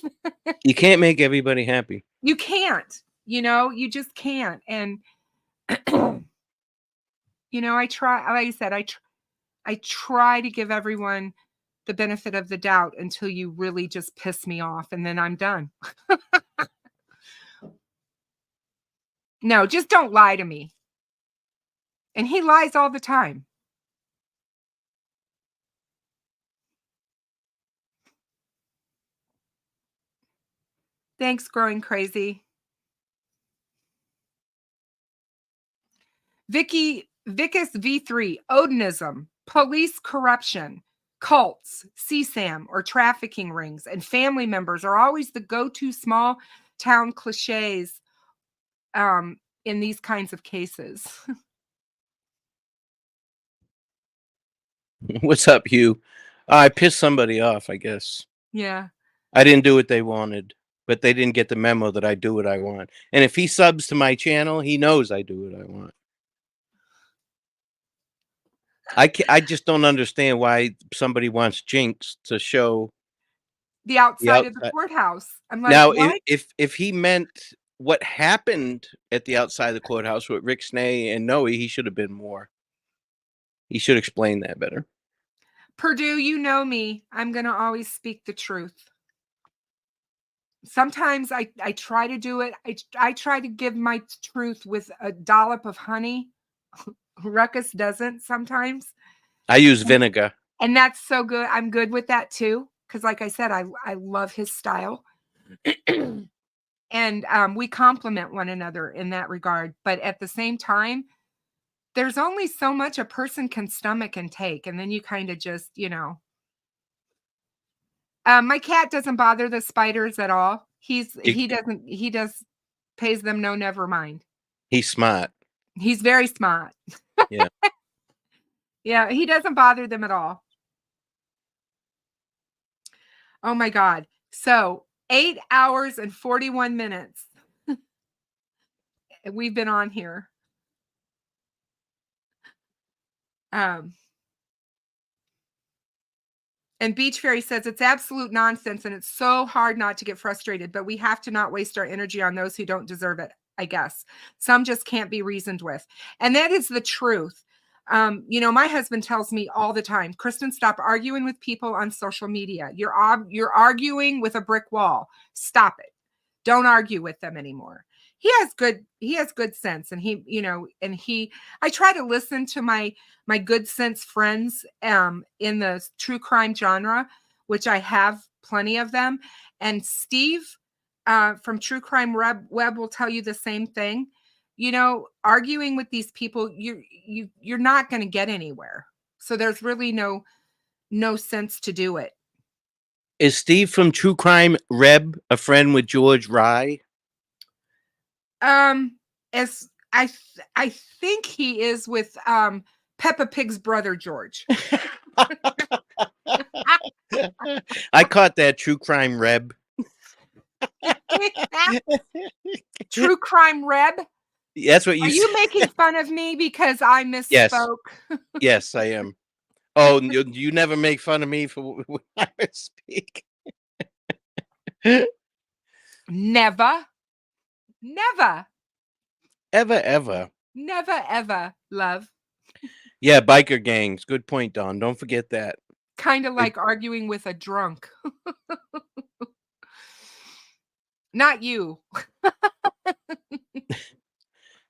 S2: You can't make everybody happy.
S9: You can't. You just can't. And I try, like I said, I try to give everyone the benefit of the doubt until you really just piss me off, and then I'm done. No, just don't lie to me. And he lies all the time. Thanks, Growing Crazy. Vickus V3, Odinism, police corruption, cults, CSAM, or trafficking rings, and family members are always the go-to small town cliches in these kinds of cases.
S2: What's up, Hugh? I pissed somebody off, I guess.
S9: Yeah.
S2: I didn't do what they wanted. but they didn't get the memo that I do what I want. And if he subs to my channel, he knows I do what I want. I just don't understand why somebody wants Jinx to show
S9: The outside of the
S2: outside.
S9: courthouse. I'm like,
S2: Now,
S9: what?
S2: if he meant what happened at the outside of the courthouse with Rick Snay and Noe, he should have been more. He should explain that better.
S9: Purdue, you know me. I'm going to always speak the truth. Sometimes I try to do it. I try to give my truth with a dollop of honey. Ruckus doesn't sometimes.
S2: I use vinegar.
S9: And that's so good. I'm good with that too. Because like I said, I love his style. And we complement one another in that regard. But at the same time, there's only so much a person can stomach and take. And then you kind of just, my cat doesn't bother the spiders at all. He pays them no never mind.
S2: He's smart.
S9: He's very smart.
S2: Yeah.
S9: Yeah, he doesn't bother them at all. Oh my God. So 8 hours and 41 minutes. We've been on here. And Beach Fairy says it's absolute nonsense and it's so hard not to get frustrated, but we have to not waste our energy on those who don't deserve it, I guess. Some just can't be reasoned with. And that is the truth. My husband tells me all the time, Kristin, stop arguing with people on social media. You're arguing with a brick wall. Stop it. Don't argue with them anymore. He has good sense. And I try to listen to my good sense friends in the true crime genre, which I have plenty of them. And Steve from True Crime Web will tell you the same thing. Arguing with these people, you're not going to get anywhere. So there's really no sense to do it.
S2: Is Steve from True Crime Reb a friend with George Rye?
S9: As I think he is with Peppa Pig's brother George.
S2: I caught that True Crime Reb.
S9: True Crime Reb.
S2: That's what you.
S9: Are you making fun of me because I misspoke?
S2: Yes, yes, I am. Oh, you never make fun of me for when I speak.
S9: Never.
S2: Ever.
S9: Never, ever, love.
S2: Yeah, biker gangs. Good point, Dawn. Don't forget that.
S9: Kind of like arguing with a drunk. Not you.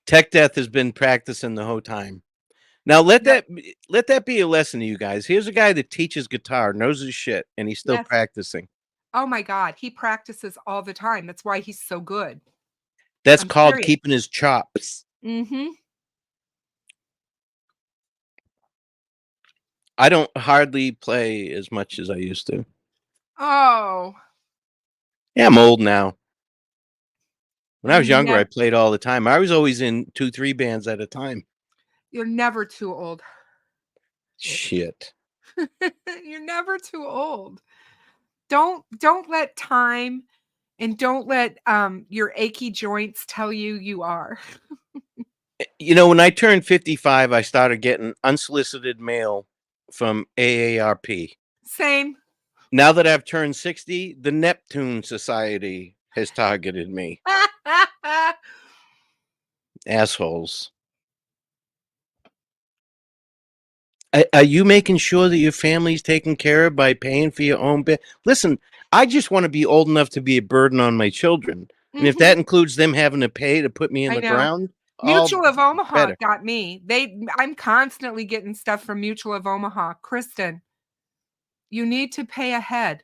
S2: Tech Death has been practicing the whole time. Now let that be a lesson to you guys. Here's a guy that teaches guitar, knows his shit, and he's still practicing.
S9: Oh my God, he practices all the time. That's why he's so good.
S2: That's called keeping his chops.
S9: Mm-hmm.
S2: I don't hardly play as much as I used to.
S9: Oh.
S2: Yeah, I'm old now. When I was younger, I played all the time. I was always in 2-3 bands at a time.
S9: You're never too old.
S2: Shit.
S9: You're never too old. Don't let time and don't let your achy joints tell you are.
S2: When I turned 55, I started getting unsolicited mail from AARP.
S9: Same.
S2: Now that I've turned 60, the Neptune Society has targeted me. Assholes. Are you making sure that your family's taken care of by paying for your own bed? Listen, I just want to be old enough to be a burden on my children. And if that includes them having to pay to put me in the ground.
S9: Mutual of Omaha got me. I'm constantly getting stuff from Mutual of Omaha. Kristin, you need to pay ahead.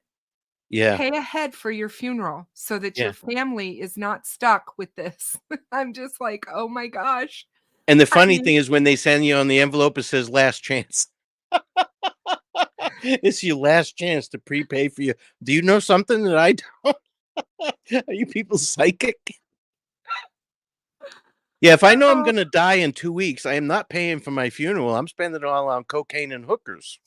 S2: Yeah.
S9: Pay ahead for your funeral so that your family is not stuck with this. I'm just like, oh my gosh.
S2: And the funny thing is when they send you on the envelope, it says last chance. It's your last chance to prepay for you. Do you know something that I don't? Are you people psychic? Yeah, if I know I'm going to die in 2 weeks, I am not paying for my funeral. I'm spending it all on cocaine and hookers.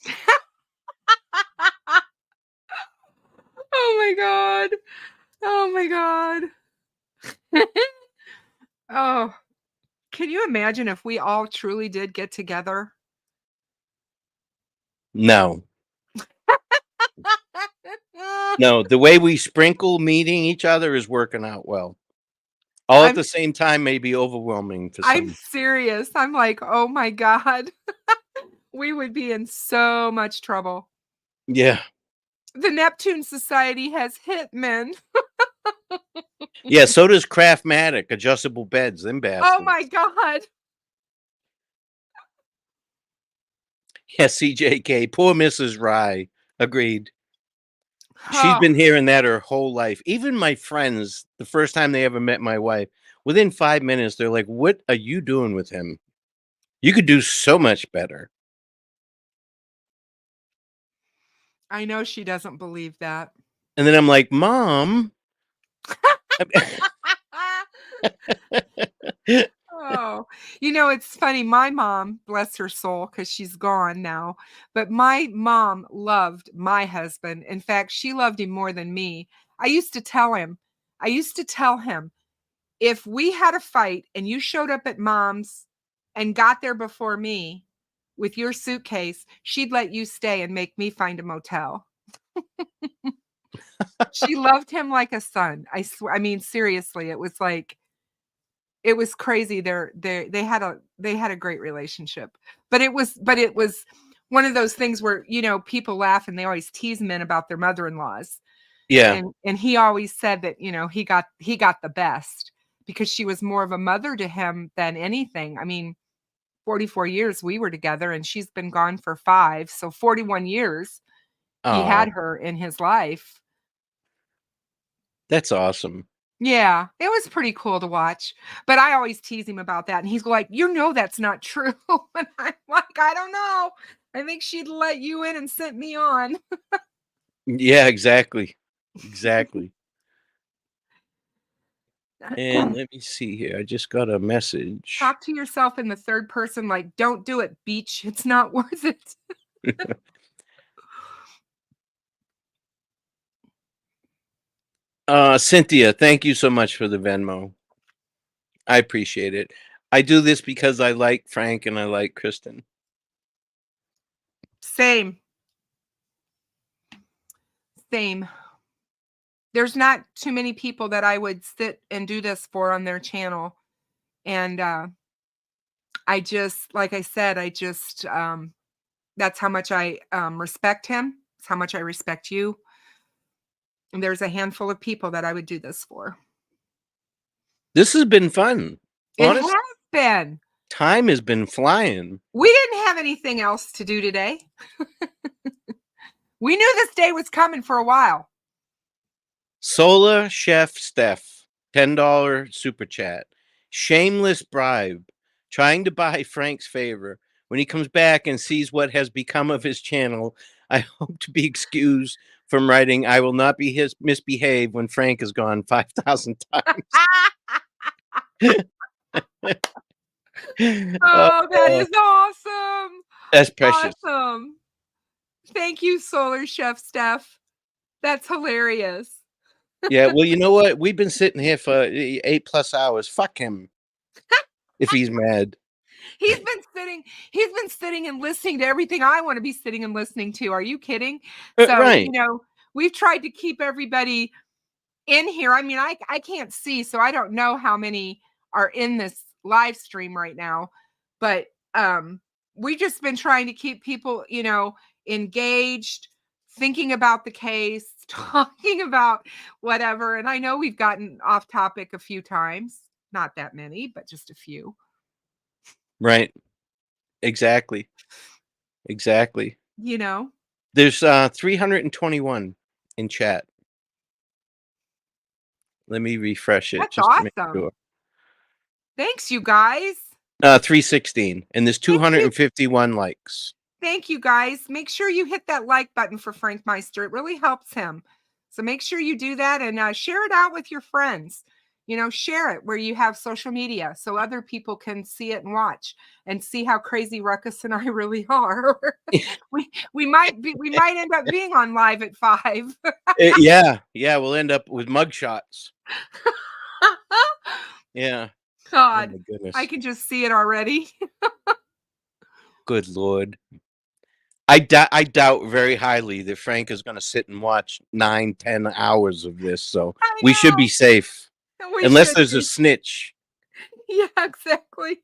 S9: Oh my God. Oh my God. Oh, can you imagine if we all truly did get together?
S2: No, no. The way we sprinkle meeting each other is working out well. All at
S9: I'm
S2: the same time may be overwhelming for
S9: I'm
S2: some.
S9: serious. I'm like, oh my God. We would be in so much trouble.
S2: Yeah.
S9: The Neptune Society has hitmen.
S2: Yeah. So does Craftmatic, adjustable beds, them bastards.
S9: Oh my God.
S2: Yeah, CJK. Poor Mrs. Rye. Agreed. She's
S9: Oh,
S2: been hearing that her whole life. Even my friends, the first time they ever met my wife, within 5 minutes, they're like, "What are you doing with him? You could do so much better."
S9: I know she doesn't believe that.
S2: And then I'm like, "Mom."
S9: Oh, it's funny. My mom, bless her soul, because she's gone now, but my mom loved my husband. In fact, she loved him more than me. I used to tell him, if we had a fight and you showed up at mom's and got there before me with your suitcase, she'd let you stay and make me find a motel. She loved him like a son. I mean, seriously, it was like, it was crazy. They had a great relationship, but it was one of those things where, people laugh and they always tease men about their mother-in-laws.
S2: Yeah.
S9: And he always said that, he got the best because she was more of a mother to him than anything. I mean, 44 years we were together and she's been gone for 5. So 41 years he
S2: Oh,
S9: had her in his life.
S2: that's awesome.
S9: Yeah, it was pretty cool to watch. But I always tease him about that. And he's like, that's not true. And I'm like, I don't know. I think she'd let you in and sent me on.
S2: Yeah, exactly. Exactly. And let me see here. I just got a message.
S9: Talk to yourself in the third person, like, don't do it, beach. It's not worth it.
S2: Cynthia, thank you so much for the Venmo. I appreciate it. I do this because I like Frank and I like Kristin.
S9: Same. There's not too many people that I would sit and do this for on their channel. And I just, like I said, that's how much I respect him. It's how much I respect you. And there's a handful of people that I would do this for.
S2: This has been fun.
S9: It
S2: Honestly,
S9: has been.
S2: time has been flying.
S9: We didn't have anything else to do today. We knew this day was coming for a while.
S2: Solar Chef Steph, $10 super chat. Shameless bribe. Trying to buy Frank's favor. When he comes back and sees what has become of his channel, I hope to be excused from writing, "I will not be misbehave when Frank is gone" 5,000 times.
S9: Oh, that is awesome.
S2: That's precious.
S9: Awesome. Thank you, Solar Chef Steph. That's hilarious.
S2: Yeah, well, you know what? We've been sitting here for 8+ hours. Fuck him. If he's mad.
S9: He's been sitting and listening to everything I want to be sitting and listening to. Are you kidding? So,
S2: Right.
S9: We've tried to keep everybody in here. I mean, I can't see, so I don't know how many are in this live stream right now, but we've just been trying to keep people, engaged, thinking about the case, talking about whatever. And I know we've gotten off topic a few times, not that many, but just a few.
S2: Right. Exactly. There's 321 in chat. Let me refresh it.
S9: That's
S2: just to make
S9: awesome.
S2: sure.
S9: Thanks, you guys.
S2: 316, and there's 251 likes.
S9: Thank you, guys. Make sure you hit that like button for Frankmeister. It really helps him. So make sure you do that and share it out with your friends. share it where you have social media so other people can see it and watch and see how crazy Ruckus and I really are. we might end up being on live at 5.
S2: Yeah, we'll end up with mugshots. Yeah.
S9: God,
S2: Oh my goodness.
S9: I can just see it already.
S2: Good Lord. I doubt very highly that Frank is going to sit and watch 9-10 hours of this. So we should be safe. Unless there's a snitch.
S9: Yeah, exactly.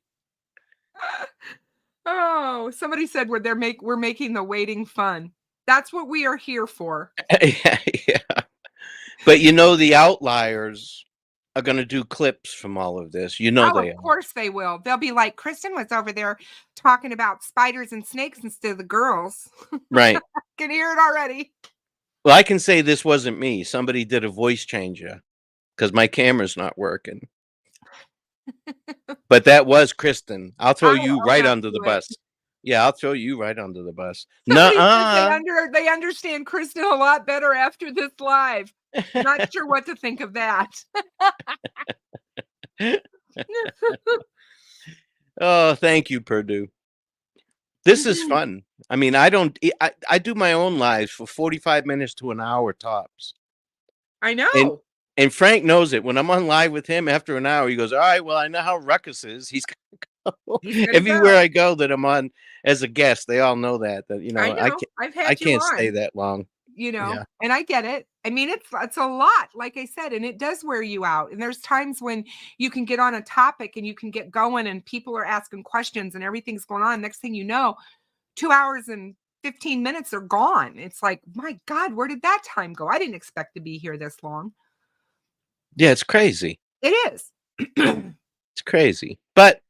S9: Oh, somebody said we're making the waiting fun. That's what we are here for.
S2: Yeah. But the outliers are going to do clips from all of this. They
S9: Of
S2: are.
S9: course they will. They'll be like, Kristin was over there talking about spiders and snakes instead of the girls.
S2: Right.
S9: I can hear it already.
S2: Well, I can say this wasn't me. Somebody did a voice changer because my camera's not working. But that was Kristin. I'll throw you right under the bus. Yeah, I'll throw you right under the bus.
S9: They understand Kristin a lot better after this live. Not sure what to think of that.
S2: Oh, thank you, Purdue. This is fun. I mean, I do my own lives for 45 minutes to an hour tops.
S9: I know.
S2: And Frank knows it. When I'm on live with him after an hour, he goes, all right, well, I know how Ruckus is. He's everywhere I go that I'm on as a guest. They all know that I can't stay that long.
S9: And I get it. I mean, it's a lot, like I said, and it does wear you out. And there's times when you can get on a topic and you can get going and people are asking questions and everything's going on. Next thing you know, 2 hours and 15 minutes are gone. It's like, my God, where did that time go? I didn't expect to be here this long.
S2: Yeah, it's crazy.
S9: It is.
S2: It's crazy. But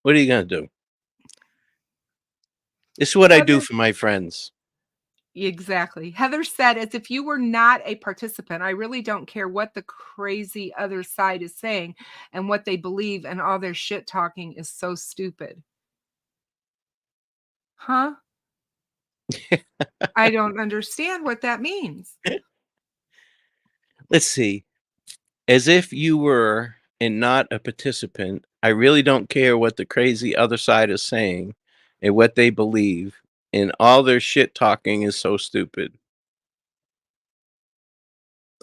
S2: what are you going to do? This is what I do for my friends.
S9: Exactly. Heather said, as if you were not a participant, I really don't care what the crazy other side is saying and what they believe, and all their shit talking is so stupid. Huh? I don't understand what that means.
S2: Let's see. As if you were and not a participant, I really don't care what the crazy other side is saying and what they believe, and all their shit talking is so stupid.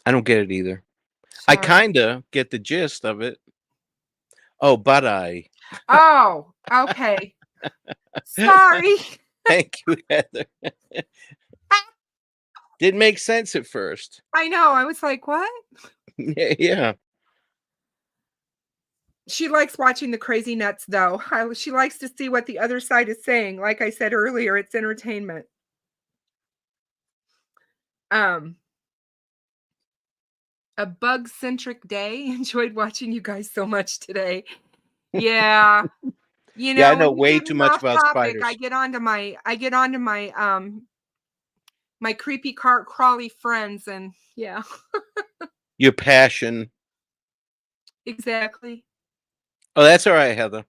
S2: I don't get it either. Sorry. I kind of get the gist of it. Oh, but
S9: Oh, okay. Sorry.
S2: Thank you, Heather. Didn't make sense at first.
S9: I know. I was like, what?
S2: Yeah.
S9: She likes watching the crazy nuts, though. She likes to see what the other side is saying. Like I said earlier, it's entertainment. A bug-centric day. Enjoyed watching you guys so much today. Yeah.
S2: Yeah, I know way too much about spiders.
S9: I get onto my my creepy crawly friends, and yeah.
S2: Your passion.
S9: Exactly.
S2: Oh, that's all right, Heather.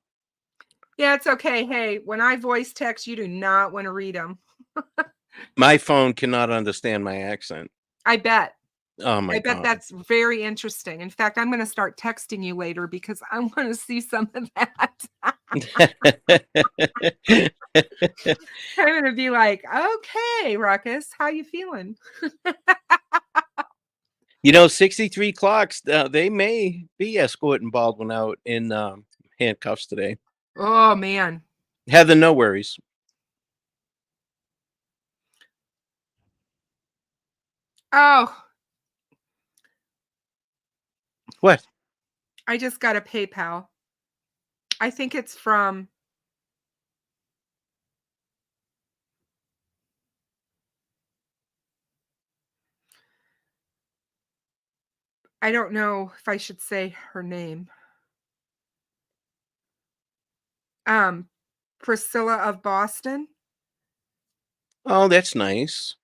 S9: Yeah, it's okay. Hey, when I voice text, you do not want to read them.
S2: My phone cannot understand my accent.
S9: I bet.
S2: Oh my God.
S9: I bet that's very interesting. In fact, I'm going to start texting you later because I want to see some of that. I'm going to be like, okay, Ruckus, how you feeling?
S2: 63 clocks, they may be escorting Baldwin out in handcuffs today.
S9: Oh, man.
S2: Heather, no worries.
S9: Oh.
S2: What?
S9: I just got a PayPal. I think it's from... I don't know if I should say her name. Priscilla of Boston.
S2: Oh, that's nice.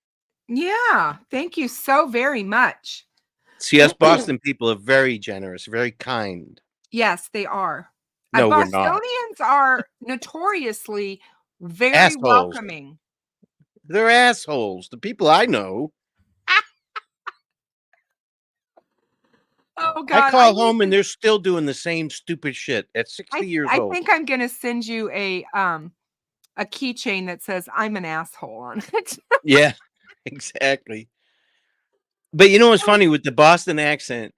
S9: Yeah, thank you so very much.
S2: See, us Boston people are very generous, very kind.
S9: Yes, they are.
S2: No, we're
S9: Bostonians
S2: not.
S9: are notoriously very
S2: assholes.
S9: welcoming.
S2: They're assholes. The people I know.
S9: Oh
S2: I
S9: God.
S2: call
S9: need
S2: home and
S9: to-
S2: they're still doing the same stupid shit at 60 years
S9: I
S2: old.
S9: think I'm gonna send you a keychain that says I'm an asshole on it.
S2: Yeah, exactly. But you know what's funny with the Boston accent?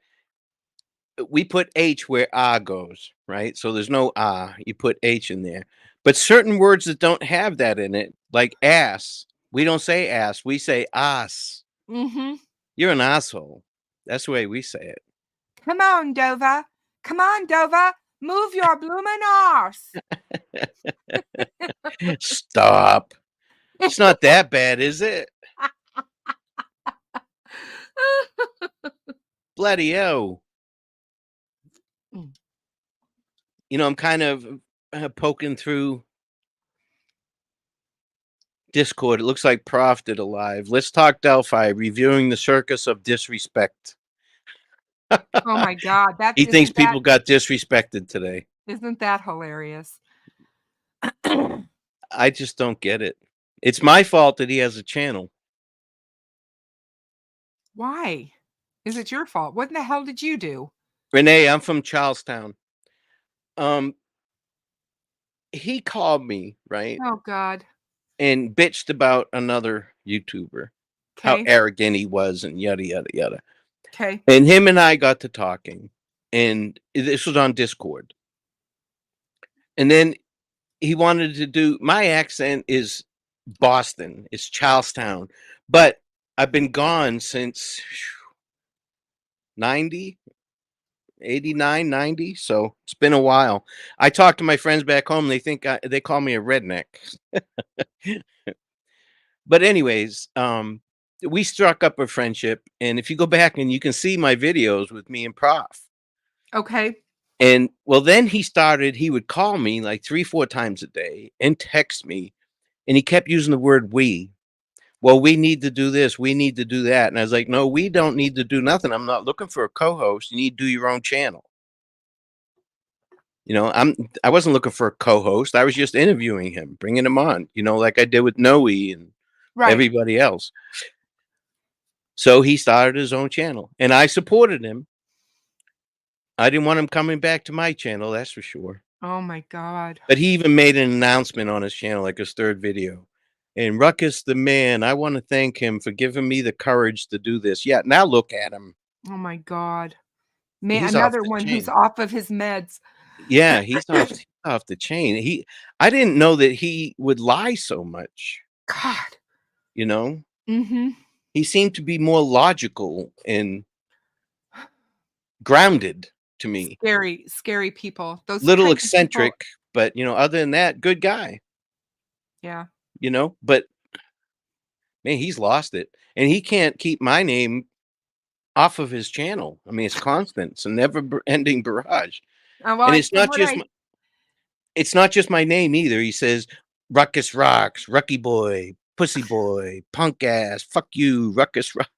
S2: We put H where ah goes, right? So there's no ah, you put H in there. But certain words that don't have that in it, like ass, we don't say ass, we say ass.
S9: Mm-hmm.
S2: You're an asshole. That's the way we say it.
S9: Come on, Dova. Come on, Dova. Move your bloomin' arse.
S2: Stop. It's not that bad, is it? Bloody hell.
S9: Mm.
S2: You know, I'm kind of poking through Discord. It looks like Prof did a live. Let's talk Delphi, reviewing the circus of disrespect.
S9: Oh my God.
S2: He thinks people got disrespected today.
S9: Isn't that hilarious?
S2: I just don't get it. It's my fault that he has a channel.
S9: Why? Is it your fault? What in the hell did you do?
S2: Renee, I'm from Charlestown. He called me, right?
S9: Oh God.
S2: And bitched about another YouTuber, how
S9: Okay.
S2: arrogant he was and yada yada yada.
S9: Okay.
S2: And him and I got to talking, and this was on Discord. And then he wanted to do, my accent is Boston, it's Charlestown, but I've been gone since 90, 89, 90. So it's been a while. I talk to my friends back home. They think they call me a redneck. But anyways, we struck up a friendship. And if you go back and you can see my videos with me and Prof.
S9: Okay.
S2: And well, then he would call me like 3-4 times a day and text me. And he kept using the word we. Well, we need to do this. We need to do that. And I was like, no, we don't need to do nothing. I'm not looking for a co-host. You need to do your own channel. You know, I wasn't looking for a co-host. I was just interviewing him, bringing him on, you know, like I did with Noe and
S9: Right.
S2: everybody else. So he started his own channel and I supported him. I didn't want him coming back to my channel, that's for sure.
S9: Oh my God.
S2: But he even made an announcement on his channel, like his third video. And Ruckus, the man, I want to thank him for giving me the courage to do this. Yeah, now look at him.
S9: Oh my God. Man,
S2: He's off
S9: another
S2: the
S9: one who's
S2: chain.
S9: off of his meds.
S2: Yeah, he's off the chain. I didn't know that he would lie so much.
S9: God.
S2: You know?
S9: Mm-hmm.
S2: He seemed to be more logical and grounded to me.
S9: Scary people. Those
S2: Little
S9: kinds of people-
S2: eccentric, but you know, other than that, good guy.
S9: Yeah.
S2: You know, but man, he's lost it. And he can't keep my name off of his channel. I mean, it's constant. It's a never-ending barrage.
S9: Well,
S2: And
S9: I-
S2: it's not
S9: what
S2: just
S9: I-
S2: it's not just my name either. He says Ruckus rocks, Rucky boy, pussy boy, punk ass, fuck you, Ruckus rock.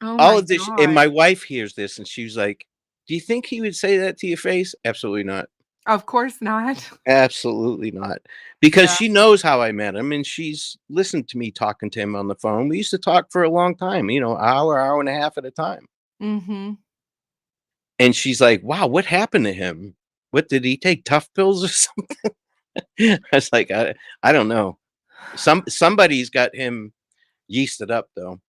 S9: Oh
S2: All
S9: my
S2: of this,
S9: God.
S2: and my wife hears this and she's like, do you think he would say that to your face? Absolutely not.
S9: Of course not.
S2: Absolutely not. Because
S9: Yeah.
S2: she knows how I met him and she's listened to me talking to him on the phone. We used to talk for a long time, you know, hour and a half at a time.
S9: Mm-hmm.
S2: And she's like, wow, what happened to him? What, did he take tough pills or something? I was like, I don't know. Somebody's got him yeasted up though.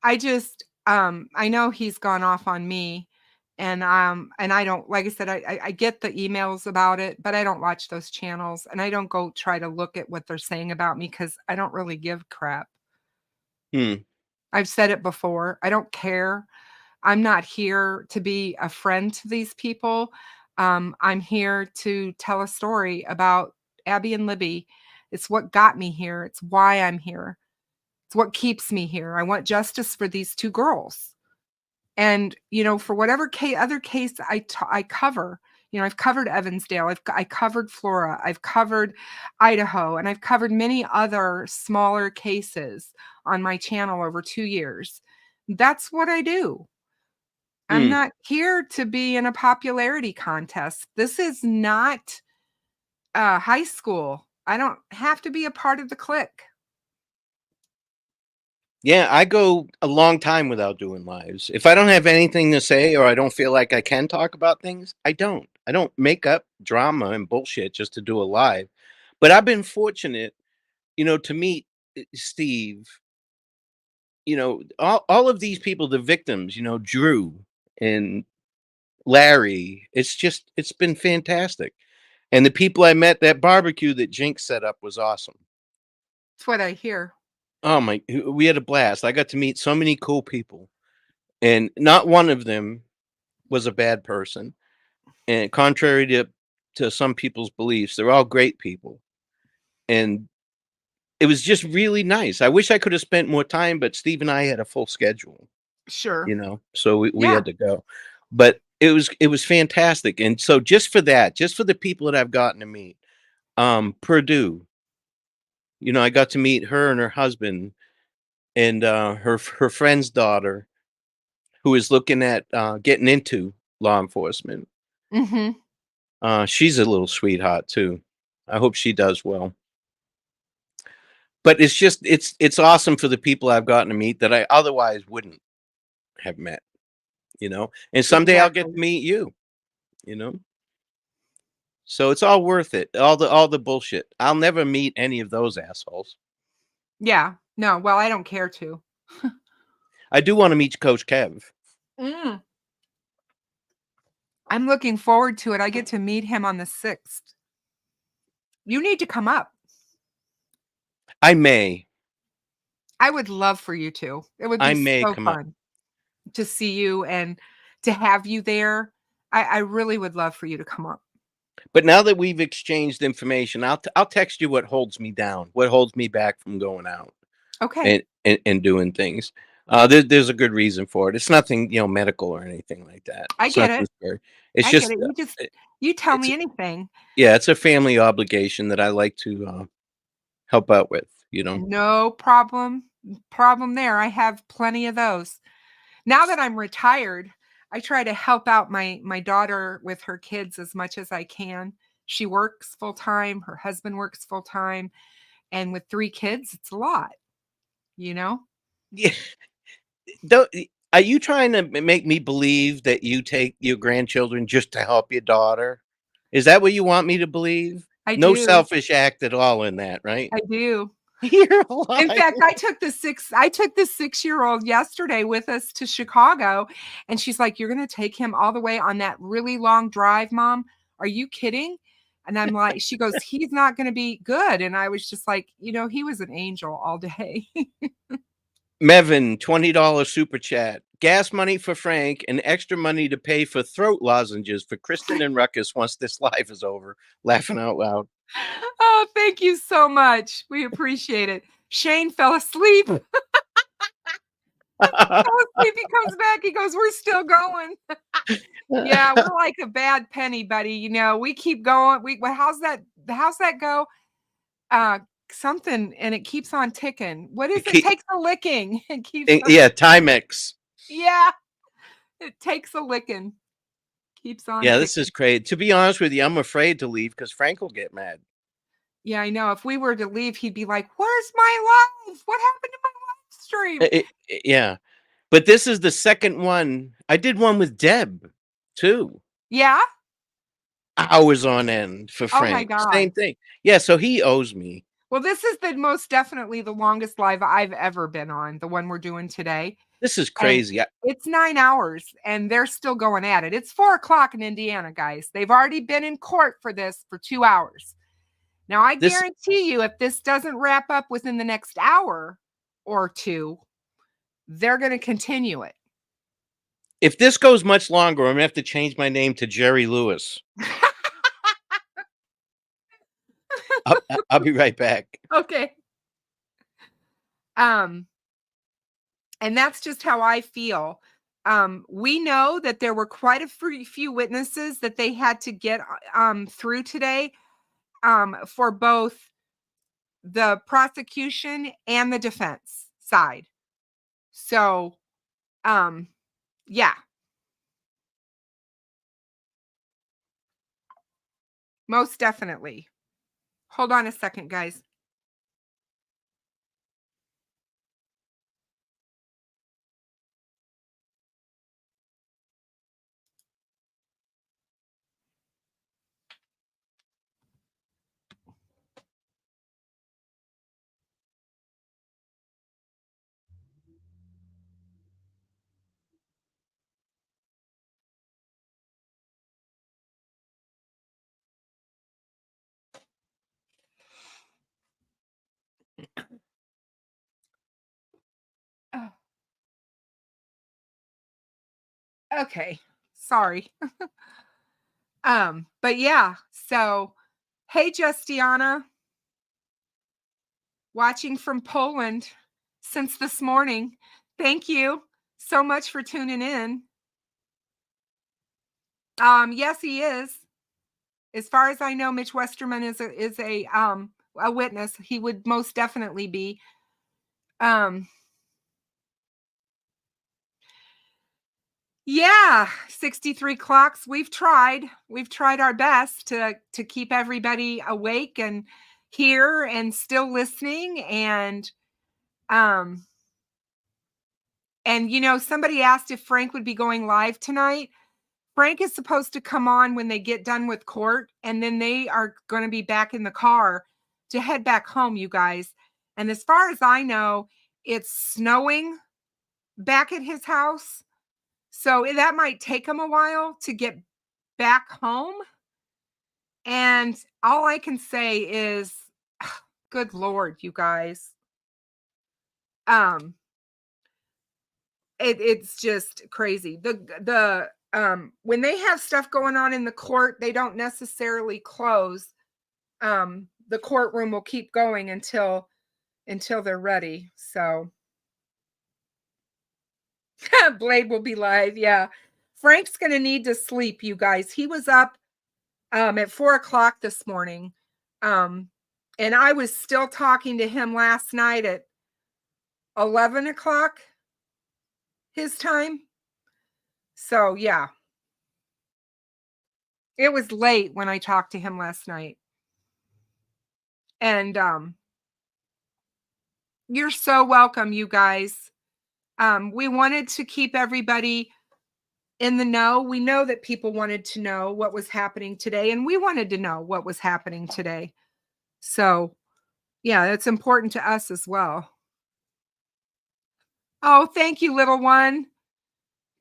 S9: I just I know he's gone off on me and I don't, like I said, I get the emails about it, but I don't watch those channels and I don't go try to look at what they're saying about me because I don't really give crap. I've said it before. I don't care. I'm not here to be a friend to these people. I'm here to tell a story about Abby and Libby. It's what got me here. It's why I'm here. It's what keeps me here. I want justice for these two girls. And, you know, for whatever other case I cover, you know, I've covered Evansdale, I covered Flora, I've covered Idaho, and I've covered many other smaller cases on my channel over 2 years. That's what I do. I'm not here to be in a popularity contest. This is not high school. I don't have to be a part of the clique.
S2: Yeah, I go a long time without doing lives. If I don't have anything to say or I don't feel like I can talk about things, I don't. I don't make up drama and bullshit just to do a live. But I've been fortunate, to meet Steve, all of these people, the victims, Drew and Larry. It's been fantastic. And the people I met, that barbecue that Jinx set up was awesome.
S9: That's what I hear.
S2: Oh my, we had a blast. I got to meet so many cool people, and not one of them was a bad person. And contrary to some people's beliefs, they're all great people. And it was just really nice. I wish I could have spent more time, but Steve and I had a full schedule,
S9: Sure.
S2: so we
S9: Yeah.
S2: had to go. But it was fantastic. And so just for that, just for the people that I've gotten to meet, Purdue, I got to meet her and her husband and her friend's daughter, who is looking at getting into law enforcement.
S9: Mm-hmm.
S2: She's a little sweetheart too. I hope she does well. But it's awesome for the people I've gotten to meet that I otherwise wouldn't have met, And someday I'll get
S9: Exactly.
S2: to meet you. So it's all worth it. All the bullshit. I'll never meet any of those assholes.
S9: Yeah. No, well, I don't care to.
S2: I do want to meet Coach Kev.
S9: Mm. I'm looking forward to it. I get to meet him on the 6th. You need to come up.
S2: I may.
S9: I would love for you to. It would
S2: I
S9: be
S2: may
S9: so
S2: come up.
S9: fun to see you and to have you there. I really would love for you to come up.
S2: But now that we've exchanged information, I'll text you what holds me down, what holds me back from going out
S9: Okay.
S2: and doing things. There's a good reason for it. It's nothing, medical or anything like that.
S9: I
S2: It's
S9: get
S2: nothing
S9: it.
S2: scary. It's
S9: I get
S2: just,
S9: it. You tell
S2: it's
S9: me anything.
S2: yeah, it's a family obligation that I like to help out with.
S9: No problem. Problem there. I have plenty of those. Now that I'm retired, I try to help out my daughter with her kids as much as I can. She works full time, her husband works full time, and with 3 kids, it's a lot, you know?
S2: Yeah. Don't. Are you trying to make me believe that you take your grandchildren just to help your daughter? Is that what you want me to believe?
S9: I
S2: No
S9: do.
S2: selfish act at all in that, right?
S9: I do.
S2: You're a
S9: In
S2: liar.
S9: fact, I took the 6-year-old yesterday with us to Chicago, and she's like, "You're gonna take him all the way on that really long drive, Mom? Are you kidding?" And I'm like, she goes, "He's not gonna be good." And I was just like, he was an angel all day.
S2: Mevin, $20 super chat. Gas money for Frank and extra money to pay for throat lozenges for Kristin and Ruckus once this live is over. Laughing out loud.
S9: Oh, thank you so much. We appreciate it. Shane fell asleep. Fell asleep. He comes back. He goes, "We're still going." Yeah, we're like a bad penny, buddy. We keep going. How's that go? Something, and it keeps on ticking. What is it? Takes a licking. It keeps on,
S2: Yeah, Timex.
S9: yeah, it takes a licking. Keeps on
S2: Yeah,
S9: ticking.
S2: this is crazy. To be honest with you, I'm afraid to leave because Frank will get mad.
S9: Yeah, I know. If we were to leave, he'd be like, "Where's my life? What happened to my live stream?"
S2: Yeah. But this is the second one. I did one with Deb too.
S9: Yeah.
S2: Hours on end for
S9: Oh my
S2: Frank.
S9: God.
S2: Same thing. Yeah, so he owes me.
S9: Well, this is the most definitely the longest live I've ever been on, the one we're doing today.
S2: This is
S9: And
S2: crazy.
S9: it's 9 hours and they're still going at it. It's 4:00 in Indiana, guys. They've already been in court for this for 2 hours. Now, I
S2: This
S9: guarantee you, if this doesn't wrap up within the next hour or two, they're going to continue it.
S2: if this goes much longer, I'm gonna have to change my name to Jerry Lewis. I'll be right back.
S9: Okay. And that's just how I feel. We know that there were quite a few witnesses that they had to get through today for both the prosecution and the defense side. So, yeah. Most definitely. Hold on a second, guys. Okay. Sorry. But yeah, so hey Justiana, watching from Poland since this morning. Thank you so much for tuning in. Yes, he is. As far as I know, Mitch Westerman is a witness. He would most definitely be. Yeah, 63 clocks. We've tried our best to keep everybody awake and here and still listening. And you know, somebody asked if Frank would be going live tonight. Frank is supposed to come on when they get done with court, and then they are going to be back in the car to head back home, you guys. And as far as I know, it's snowing back at his house. So that might take him a while to get back home. And all I can say is, good Lord, you guys. It's just crazy. The when they have stuff going on in the court, they don't necessarily close. The courtroom will keep going until they're ready. So Blade will be live. Yeah. Frank's going to need to sleep, you guys. He was up at 4 o'clock this morning. And I was still talking to him last night at 11 o'clock his time. So yeah. It was late when I talked to him last night. And you're so welcome, you guys. We wanted to keep everybody in the know. We know that people wanted to know what was happening today, and we wanted to know what was happening today. So, yeah, it's important to us as well. Oh, thank you, little one.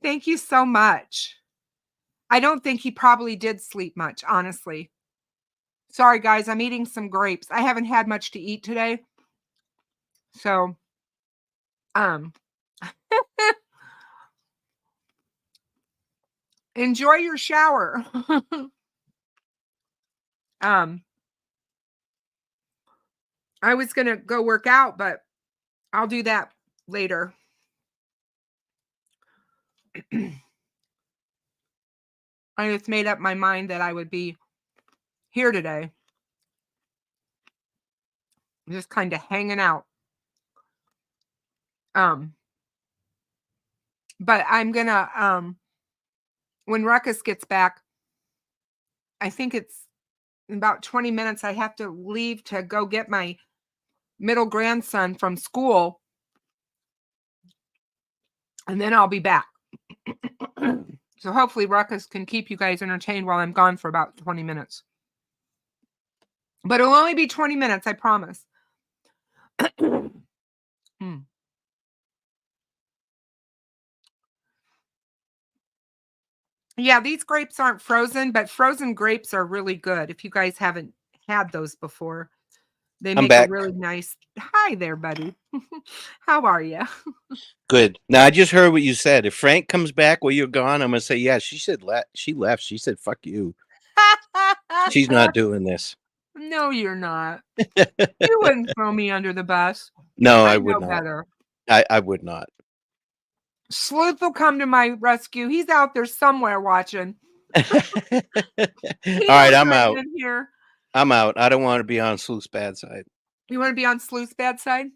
S9: Thank you so much. I don't think he probably did sleep much, honestly. Sorry, guys, I'm eating some grapes. I haven't had much to eat today. So, enjoy your shower. I was going to go work out, but I'll do that later. I just made up my mind that I would be here today. Just kind of hanging out. But I'm going to, when Ruckus gets back, I think it's in about 20 minutes, I have to leave to go get my middle grandson from school. And then I'll be back. So hopefully Ruckus can keep you guys entertained while I'm gone for about 20 minutes. But it'll only be 20 minutes, I promise. Yeah, these grapes aren't frozen, but frozen grapes are really good. If you guys haven't had those before, they make a really nice. Hi there, buddy. How are you?
S2: Good. Now I just heard what you said. If Frank comes back while you're gone, I'm gonna say, yeah, she said she left. She said, fuck you. She's not doing this.
S9: No, you're not. You wouldn't throw me under the bus.
S2: No, I would
S9: know
S2: not.
S9: Better.
S2: I would not.
S9: Sleuth will come to my rescue. He's out there somewhere watching.
S2: All right, I'm out.
S9: Here.
S2: I'm out. I don't want to be on Sleuth's bad side.
S9: You want to be on Sleuth's bad side?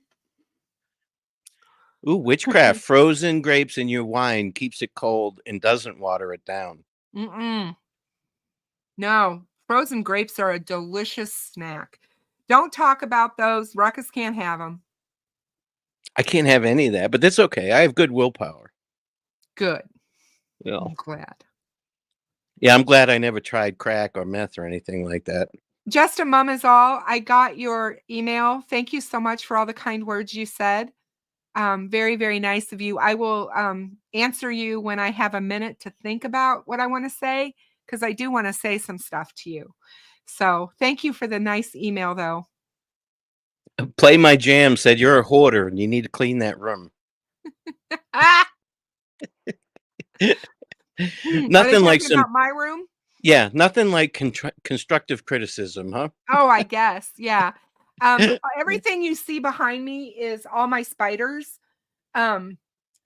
S2: Ooh, witchcraft. Frozen grapes in your wine keeps it cold and doesn't water it down.
S9: No, frozen grapes are a delicious snack. Don't talk about those. Ruckus can't have them.
S2: I can't have any of that, but that's okay. I have good willpower.
S9: Good.
S2: Yeah.
S9: I'm glad.
S2: Yeah, I'm glad I never tried crack or meth or anything like that.
S9: Just a mum is all. I got your email. Thank you so much for all the kind words you said. Very, very nice of you. I will answer you when I have a minute to think about what I want to say, because I do want to say some stuff to you. So thank you for the nice email, though.
S2: Play My Jam said you're a hoarder and you need to clean that room.
S9: Are they
S2: Nothing like
S9: talking
S2: some,
S9: about my room?
S2: yeah, nothing like constructive criticism, huh?
S9: Oh, I guess. Yeah. Everything you see behind me is all my spiders.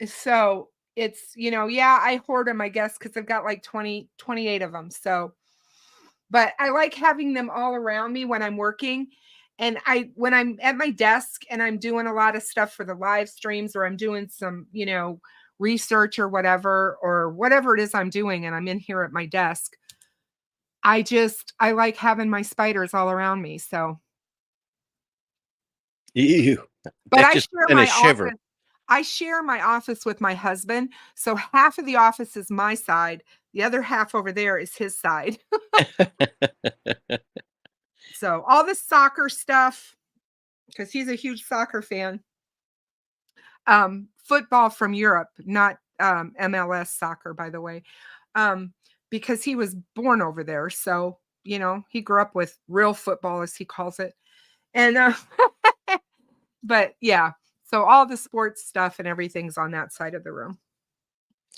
S9: So it's, yeah, I hoard them, I guess, because I've got like 28 of them. So, but I like having them all around me when I'm working. And when I'm at my desk and I'm doing a lot of stuff for the live streams, or I'm doing some, research or whatever it is I'm doing, and I'm in here at my desk, I like having my spiders all around me. So,
S2: Ew.
S9: but
S2: That
S9: I
S2: just
S9: share
S2: sent a
S9: my
S2: shiver.
S9: office. I share my office with my husband. So half of the office is my side. The other half over there is his side. So all this soccer stuff, because he's a huge soccer fan. Football from Europe, not MLS soccer, by the way, because he was born over there. So, he grew up with real football, as he calls it. And, but yeah, so all the sports stuff and everything's on that side of the room.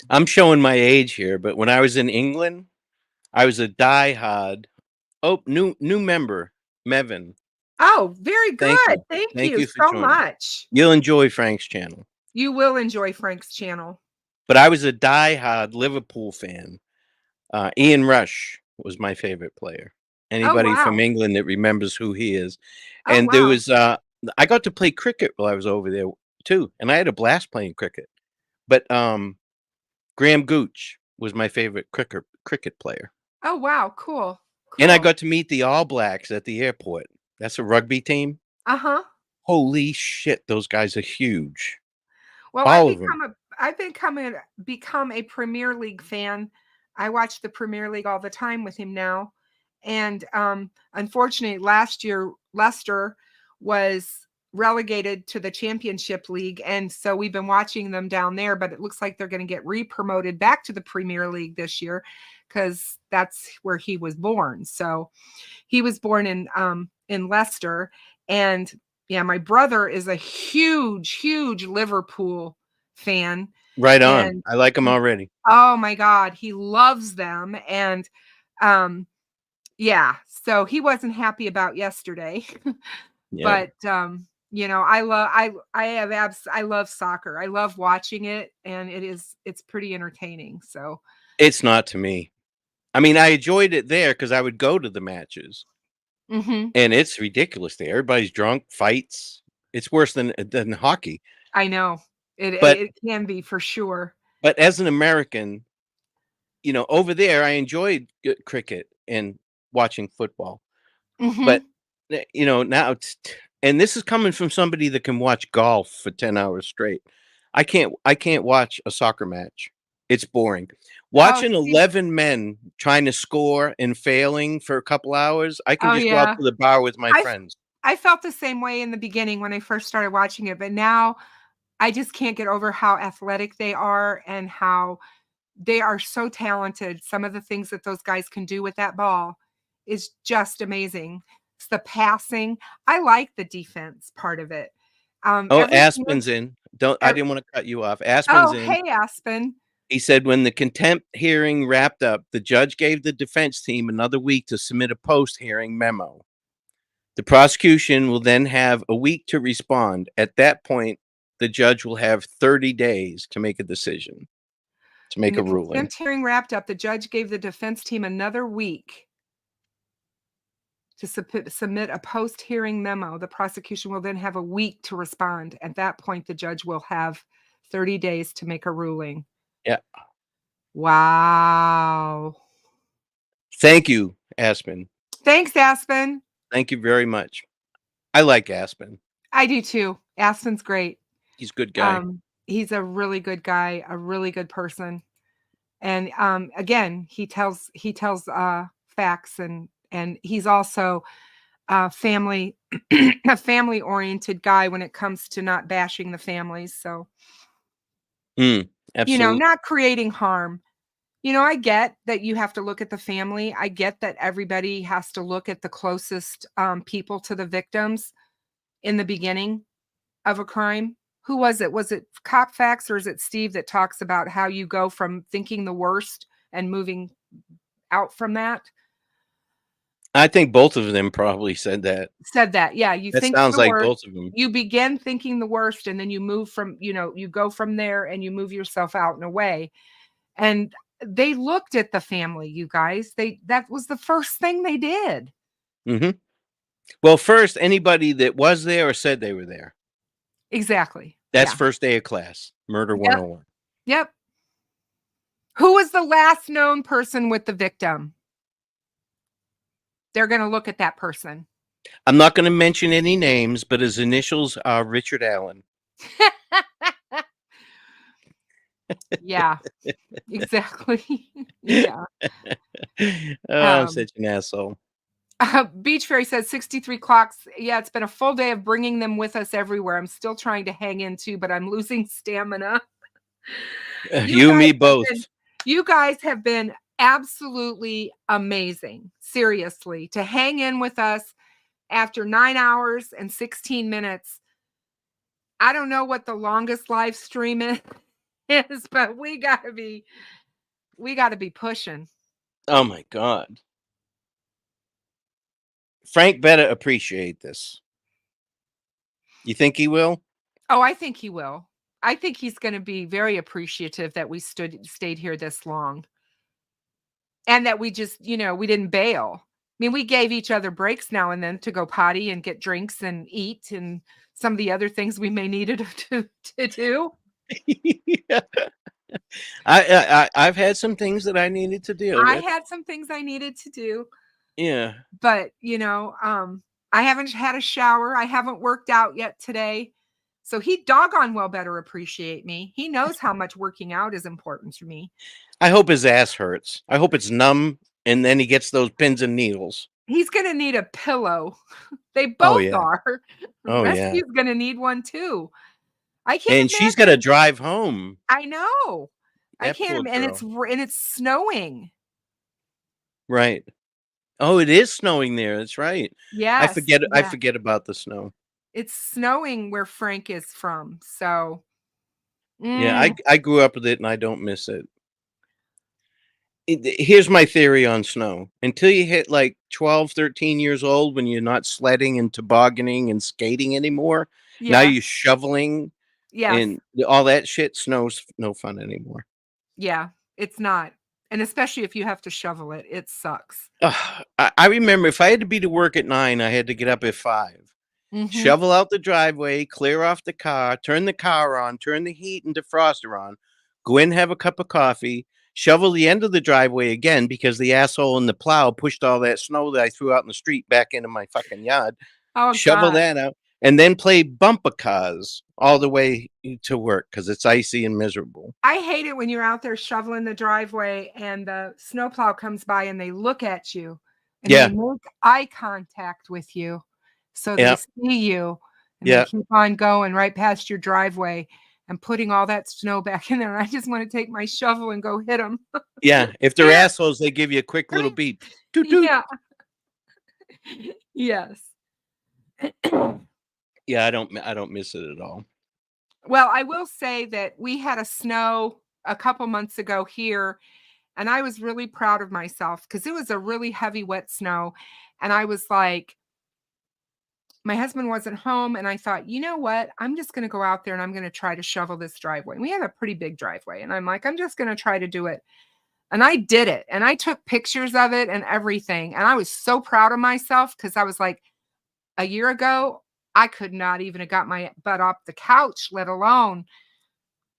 S2: I'm showing my age here, but when I was in England, I was a diehard. Oh, new member, Mevin.
S9: Oh, very good.
S2: Thank
S9: Thank you
S2: for
S9: so
S2: joining.
S9: much.
S2: You'll enjoy Frank's channel.
S9: You will enjoy Frank's channel.
S2: But I was a diehard Liverpool fan. Ian Rush was my favorite player. Anybody
S9: wow.
S2: from England that remembers who he is.
S9: Oh,
S2: And there
S9: wow.
S2: was I got to play cricket while I was over there too, and I had a blast playing cricket. But Graham Gooch was my favorite cricket player.
S9: Oh, wow. Cool.
S2: And I got to meet the All Blacks at the airport. That's a rugby team.
S9: Uh-huh.
S2: Holy shit, those guys are huge.
S9: Well,
S2: All
S9: I've
S2: of them.
S9: become a Premier League fan. I watch the Premier League all the time with him now. And unfortunately, last year Leicester was relegated to the Championship League, and so we've been watching them down there, but it looks like they're going to get re-promoted back to the Premier League this year, because that's where he was born. So he was born in Leicester. And yeah, my brother is a huge Liverpool fan.
S2: Right on.
S9: And
S2: I like them already.
S9: Oh my God, he loves them. And yeah, so he wasn't happy about yesterday.
S2: Yeah.
S9: But I love soccer. I love watching it, and it's pretty entertaining. So
S2: It's not to me. I mean, I enjoyed it there because I would go to the matches.
S9: Mhm.
S2: And it's ridiculous there. Everybody's drunk, fights. It's worse than hockey.
S9: I know
S2: But-
S9: it can be, for sure.
S2: But as an American, over there, I enjoyed cricket and watching football.
S9: Mhm.
S2: But now and this is coming from somebody that can watch golf for 10 hours straight. I can't watch a soccer match. It's boring. Watching 11 men trying to score and failing for a couple hours, I can
S9: Oh,
S2: just go
S9: yeah.
S2: out to the bar with my friends.
S9: I felt the same way in the beginning when I first started watching it, but now I just can't get over how athletic they are and how they are so talented. Some of the things that those guys can do with that ball is just amazing. It's the passing. I like the defense part of it.
S2: Aspen's in. I didn't want to cut you off. Aspen's in.
S9: Hey, Aspen.
S2: He said when the contempt hearing wrapped up, the judge gave the defense team another week to submit a post-hearing memo. The prosecution will then have a week to respond. At that point, the judge will have 30 days to make a decision, to make a ruling.
S9: The contempt hearing wrapped up, the judge gave the defense team another week to submit a post-hearing memo. The prosecution will then have a week to respond. At that point, the judge will have 30 days to make a ruling.
S2: Yeah.
S9: Wow.
S2: Thank you, Aspen.
S9: Thanks, Aspen.
S2: Thank you very much. I like Aspen.
S9: I do too. Aspen's great.
S2: He's a good guy.
S9: He's a really good guy, a really good person. And again, he tells facts, and he's also a family oriented guy when it comes to not bashing the families. So
S2: Absolutely.
S9: Not creating harm. I get that you have to look at the family. I get that everybody has to look at the closest people to the victims in the beginning of a crime. Who was it? Was it Cop Facts, or is it Steve that talks about how you go from thinking the worst and moving out from that.
S2: I think both of them probably said that.
S9: Said that. Yeah. You
S2: That
S9: think
S2: sounds
S9: the
S2: like
S9: worst.
S2: both of them.
S9: You begin thinking the worst, and then you move from, you go from there and you move yourself out and away. And they looked at the family, you guys. That was the first thing they did.
S2: Mm-hmm. Well, first, anybody that was there or said they were there.
S9: Exactly.
S2: That's
S9: Yeah.
S2: first day of class. Murder
S9: Yep.
S2: 101.
S9: Yep. Who was the last known person with the victim? They're going to look at that person.
S2: I'm not going to mention any names, but his initials are Richard Allen.
S9: Yeah, exactly. Yeah.
S2: I'm such an asshole.
S9: Beach Fairy says 63 clocks. Yeah, it's been a full day of bringing them with us everywhere. I'm still trying to hang in too, but I'm losing stamina.
S2: You me both.
S9: You guys have been absolutely amazing. Seriously, to hang in with us after 9 hours and 16 minutes. I don't know what the longest live stream is, but we gotta be pushing.
S2: Oh my God. Frank better appreciate this. You think he will?
S9: Oh, I think he will. I think he's going to be very appreciative that we stayed here this long. And that we just, we didn't bail. I mean, we gave each other breaks now and then to go potty and get drinks and eat and some of the other things we may needed to do.
S2: Yeah. I've had some things that I needed to deal with.
S9: I had some things I needed to do.
S2: Yeah.
S9: But, I haven't had a shower. I haven't worked out yet today. So he doggone well better appreciate me. He knows how much working out is important to me.
S2: I hope his ass hurts. I hope it's numb and then he gets those pins and needles.
S9: He's going to need a pillow. They both are.
S2: Oh,
S9: Rescue's
S2: yeah.
S9: going to need one too. I can't.
S2: And she's got to drive home.
S9: I know.
S2: That
S9: I can't.
S2: poor
S9: And
S2: girl.
S9: it's snowing.
S2: Right. Oh, it is snowing there. That's right.
S9: Yes.
S2: I forget about the snow.
S9: It's snowing where Frank is from. So.
S2: Yeah, I grew up with it and I don't miss it. Here's my theory on snow. Until you hit like 12, 13 years old, when you're not sledding and tobogganing and skating anymore, now you're shoveling and all that shit, snow's no fun anymore.
S9: Yeah, it's not. And especially if you have to shovel it, it sucks.
S2: I remember if I had to be to work at 9, I had to get up at 5. Shovel out the driveway, clear off the car, turn the car on, turn the heat and defroster on, go in, have a cup of coffee, shovel the end of the driveway again because the asshole in the plow pushed all that snow that I threw out in the street back into my fucking yard.
S9: Oh,
S2: shovel
S9: God.
S2: that out and then play bumper cars all the way to work because it's icy and miserable.
S9: I hate it when you're out there shoveling the driveway and the snowplow comes by and they look at you and they make eye contact with you. So they see you and they keep on going right past your driveway and putting all that snow back in there. And I just want to take my shovel and go hit them.
S2: Yeah. If they're assholes, they give you a quick little beep. Toot, toot.
S9: Yeah. Yes.
S2: Yeah, I don't miss it at all.
S9: Well, I will say that we had a snow a couple months ago here, and I was really proud of myself because it was a really heavy, wet snow. And I was like, my husband wasn't home, and I thought, you know what? I'm just going to go out there and I'm going to try to shovel this driveway. And we have a pretty big driveway, and I'm like, I'm just going to try to do it. And I did it, and I took pictures of it and everything. And I was so proud of myself because I was like, a year ago, I could not even have got my butt off the couch, let alone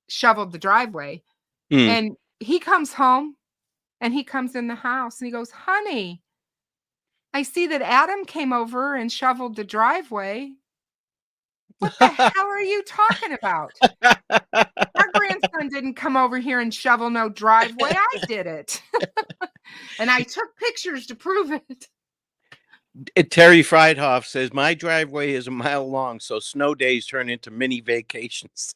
S9: shoveled the driveway. And he comes home and he comes in the house and he goes, honey, I see that Adam came over and shoveled the driveway. What the hell are you talking about? Our grandson didn't come over here and shovel no driveway. I did it. And I took pictures to prove it.
S2: Terry Friedhoff says, my driveway is a mile long, so snow days turn into mini vacations.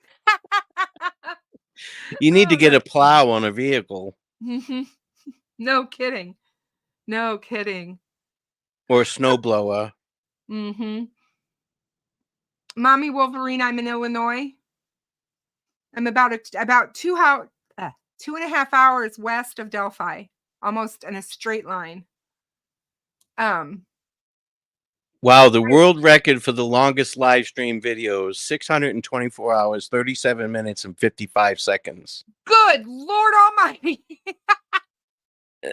S2: You need to get a plow on a vehicle.
S9: No kidding. No kidding.
S2: Or a snowblower.
S9: Mommy Wolverine, I'm in Illinois. I'm about 2 2.5 hours west of Delphi, almost in a straight line.
S2: Wow, the world record for the longest live stream video is 624 hours, 37 minutes, and 55 seconds.
S9: Good Lord Almighty.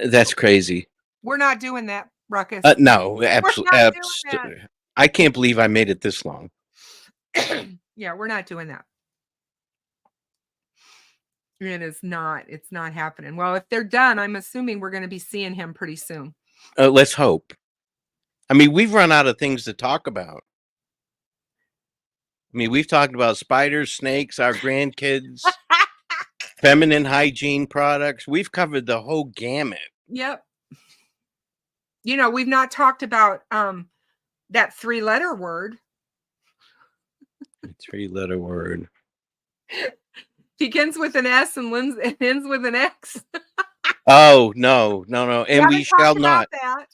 S2: That's crazy.
S9: We're not doing that, Ruckus.
S2: No, absolutely.
S9: not doing
S2: I can't believe I made it this long.
S9: Yeah, we're not doing that. It's not happening. Well, if they're done, I'm assuming we're going to be seeing him pretty soon.
S2: Let's hope. I mean, we've run out of things to talk about. I mean, we've talked about spiders, snakes, our grandkids, feminine hygiene products. We've covered the whole gamut.
S9: Yep. We've not talked about that 3-letter word.
S2: 3-letter word.
S9: Begins with an S and ends with an X.
S2: Oh, no. And we shall not.
S9: That.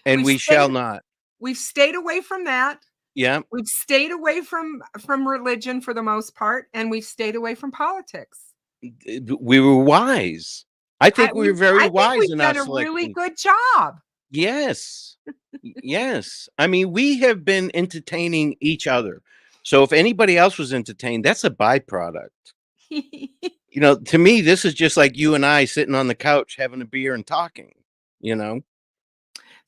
S2: And we shall not.
S9: We've stayed away from that.
S2: Yeah.
S9: We've stayed away from religion for the most part, and we've stayed away from politics.
S2: We were wise. I think we were very wise in our
S9: selection. We've done a really good job.
S2: Yes. Yes. I mean, we have been entertaining each other. So if anybody else was entertained, that's a byproduct. To me, this is just like you and I sitting on the couch having a beer and talking,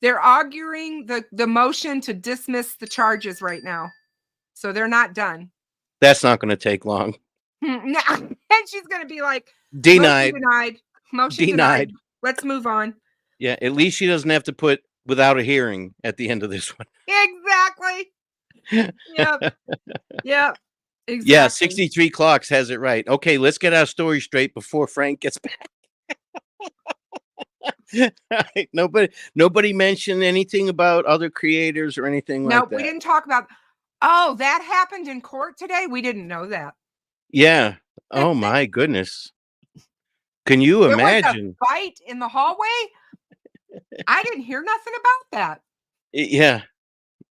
S9: They're arguing the motion to dismiss the charges right now. So they're not done.
S2: That's not going to take long.
S9: No. And she's going to be like,
S2: denied.
S9: Motion denied. Let's move on.
S2: Yeah, at least she doesn't have to put without a hearing at the end of this one.
S9: Exactly. Yep. Yep. Exactly.
S2: Yeah, 63 Clocks has it right. Okay, let's get our story straight before Frank gets back. Right. Nobody mentioned anything about other creators or anything like that.
S9: No, we didn't talk about. Oh, that happened in court today? We didn't know that.
S2: Yeah. Oh my goodness. Can you imagine?
S9: Was a fight in the hallway? I didn't hear nothing about that.
S2: Yeah,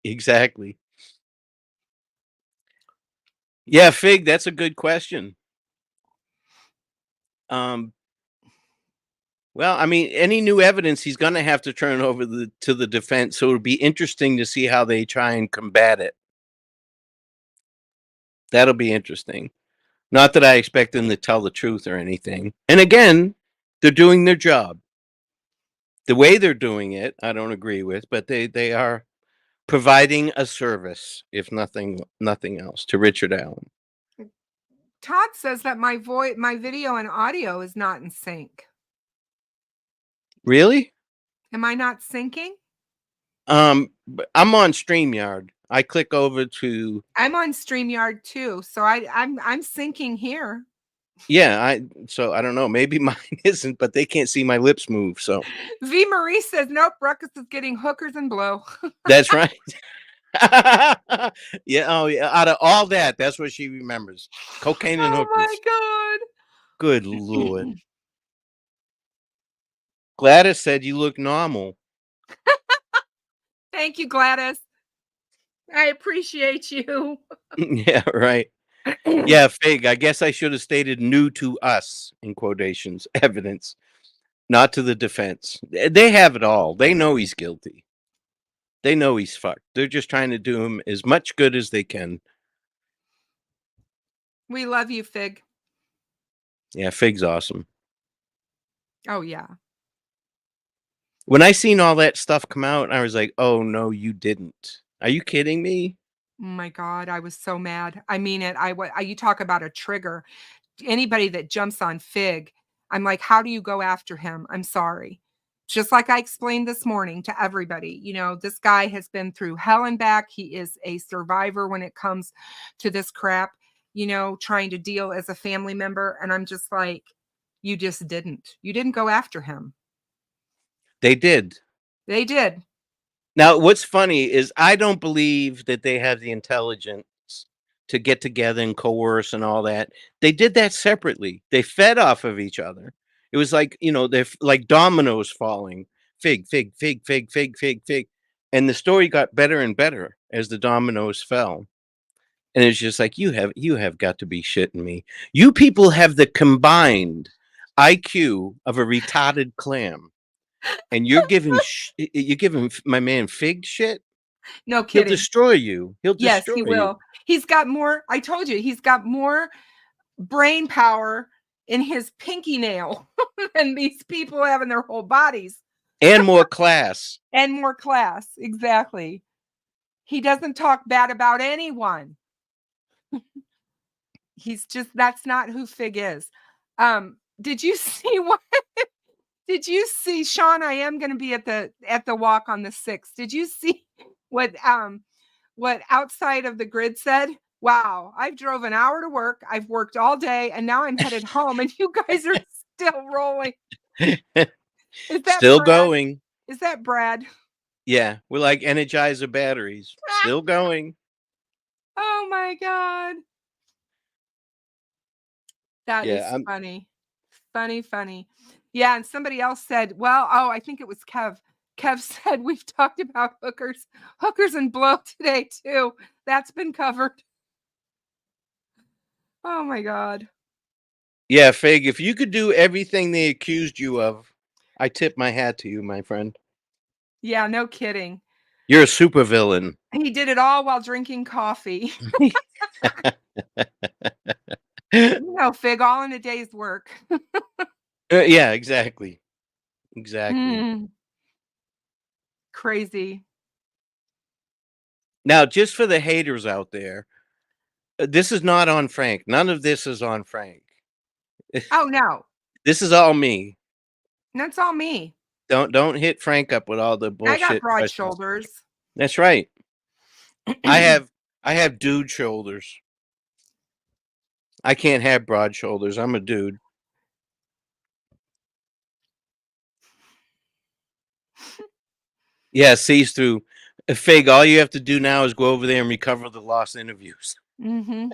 S2: exactly. Yeah, Fig, that's a good question. Well, I mean, any new evidence, he's going to have to turn over to the defense. So it'll be interesting to see how they try and combat it. That'll be interesting. Not that I expect them to tell the truth or anything. And again, they're doing their job. The way they're doing it, I don't agree with, but they are providing a service, if nothing else, to Richard Allen.
S9: Todd says that my video and audio is not in sync.
S2: Really?
S9: Am I not syncing?
S2: I'm on StreamYard. I click over to.
S9: I'm on StreamYard too, so I'm syncing here.
S2: Yeah, so I don't know. Maybe mine isn't, but they can't see my lips move. So
S9: V Marie says nope. Ruckus is getting hookers and blow.
S2: That's right. Yeah. Oh, yeah. Out of all that, that's what she remembers: cocaine and hookers.
S9: Oh my god!
S2: Good Lord. Gladys said you look normal.
S9: Thank you, Gladys. I appreciate you.
S2: Yeah, right. Yeah, Fig, I guess I should have stated new to us, in quotations, evidence, not to the defense. They have it all. They know he's guilty. They know he's fucked. They're just trying to do him as much good as they can.
S9: We love you, Fig.
S2: Yeah, Fig's awesome.
S9: Oh, yeah.
S2: When I seen all that stuff come out, I was like, oh, no, you didn't. Are you kidding me?
S9: Oh my God, I was so mad. I mean it. You talk about a trigger. Anybody that jumps on Fig, I'm like, how do you go after him? I'm sorry. Just like I explained this morning to everybody, this guy has been through hell and back. He is a survivor when it comes to this crap, trying to deal as a family member. And I'm just like, you just didn't. You didn't go after him.
S2: They did.
S9: They did.
S2: Now, what's funny is I don't believe that they have the intelligence to get together and coerce and all that. They did that separately. They fed off of each other. It was like, they're like dominoes falling. Fig, fig, fig, fig, fig, fig, fig. And the story got better and better as the dominoes fell. And it's just like, you have got to be shitting me. You people have the combined IQ of a retarded clam, and you're giving my man Fig shit.
S9: No
S2: He'll
S9: kidding.
S2: destroy you. He'll
S9: Yes,
S2: destroy
S9: he
S2: you.
S9: will. He's got more. I told you, he's got more brain power in his pinky nail than these people have in their whole bodies.
S2: And more class.
S9: And more class. Exactly. He doesn't talk bad about anyone. He's just, that's not who Fig is. Did you see what? Did you see, Sean? I am going to be at the walk on the 6th. Did you see what outside of the grid said? Wow, I've drove an hour to work. I've worked all day, and now I'm headed home, and you guys are still rolling. Is that
S2: Still
S9: Brad?
S2: going.
S9: Is that Brad?
S2: Yeah, we're like Energizer batteries. Still going.
S9: Oh my God. That is
S2: Yeah,
S9: funny. Funny. Yeah, and somebody else said, well, I think it was Kev. Kev said we've talked about hookers and blow today too. That's been covered. Oh my God.
S2: Yeah, Fig, if you could do everything they accused you of, I tip my hat to you, my friend.
S9: Yeah, no kidding.
S2: You're a supervillain.
S9: He did it all while drinking coffee. Fig, all in a day's work.
S2: Yeah, exactly. Exactly.
S9: Crazy.
S2: Now, just for the haters out there, this is not on Frank. None of this is on Frank.
S9: Oh no.
S2: This is all me.
S9: That's all me.
S2: Don't hit Frank up with all the bullshit.
S9: I got broad
S2: questions.
S9: shoulders.
S2: That's right. I have dude shoulders. I can't have broad shoulders. I'm a dude. Yeah, sees through. Fig, all you have to do now is go over there and recover the lost interviews.
S9: Mm-hmm.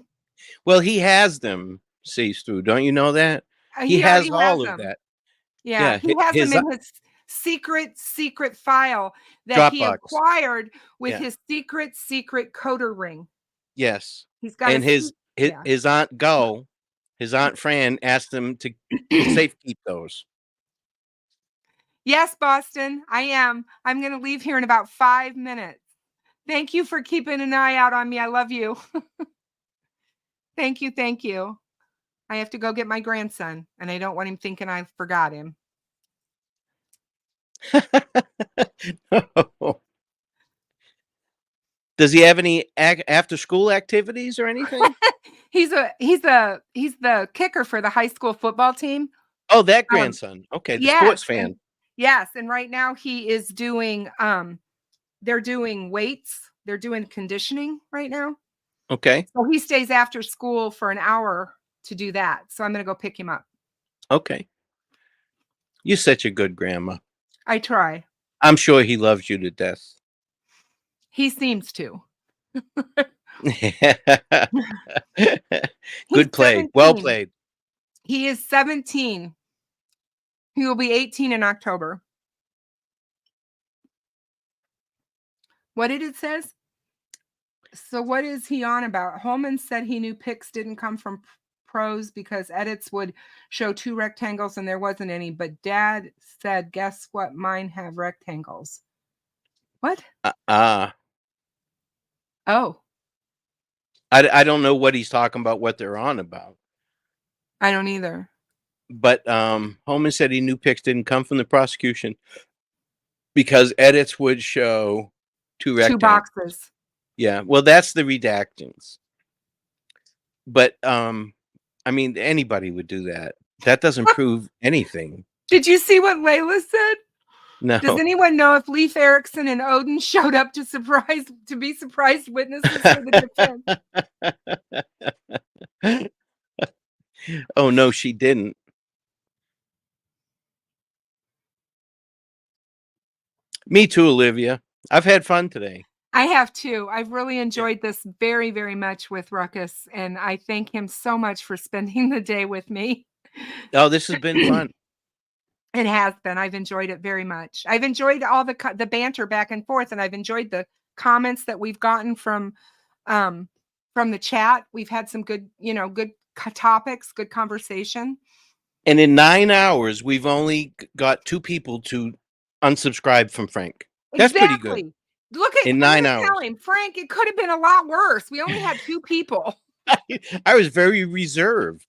S2: Well, he has them, sees through. Don't you know that? He has all of that.
S9: Yeah, he has them in his secret file that he
S2: Dropbox.
S9: acquired with his secret coder ring.
S2: Yes.
S9: He's got
S2: and his Aunt Gull, his Aunt Fran asked him to safekeep those.
S9: Yes, Boston, I am. I'm going to leave here in about 5 minutes. Thank you for keeping an eye out on me. I love you. Thank you. I have to go get my grandson, and I don't want him thinking I forgot him.
S2: Does he have any after school activities or anything?
S9: He's the kicker for the high school football team.
S2: Oh, that grandson. Okay, the sports fan.
S9: Yes, and right now he is doing they're doing weights. They're doing conditioning right now.
S2: Okay.
S9: So he stays after school for an hour to do that. So I'm going to go pick him up.
S2: Okay. You're such a good grandma.
S9: I try.
S2: I'm sure he loves you to death.
S9: He seems to.
S2: Good play.
S9: 17.
S2: Well played.
S9: He is 17. He will be 18 in October. What did it says? So what is he on about? Holman said he knew pics didn't come from pros because edits would show 2 rectangles and there wasn't any. But Dad said, guess what? Mine have rectangles. What?
S2: Oh. I don't know what he's talking about, what they're on about.
S9: I don't either.
S2: But Holman said he knew pics didn't come from the prosecution because edits would show 2 rectangles.
S9: 2 boxes.
S2: Yeah, well, that's the redactions. But I mean, anybody would do that. That doesn't prove anything.
S9: Did you see what Layla said?
S2: No.
S9: Does anyone know if Leif Erikson and Odin showed up to be surprised witnesses for the
S2: defense? Oh no, she didn't. Me too, Olivia. I've had fun today.
S9: I have too. I've really enjoyed this very, very much with Ruckus, and I thank him so much for spending the day with me.
S2: Oh, this has been fun.
S9: It has been. I've enjoyed it very much. I've enjoyed all the banter back and forth, and I've enjoyed the comments that we've gotten from the chat. We've had some good, good topics, good conversation.
S2: And in 9 hours, we've only got 2 people to unsubscribe from Frank. That's pretty good.
S9: Exactly. Look at,
S2: In
S9: I'm
S2: 9
S9: gonna
S2: hours.
S9: tell him, Frank, it could have been a lot worse. We only had 2 people.
S2: I was very reserved.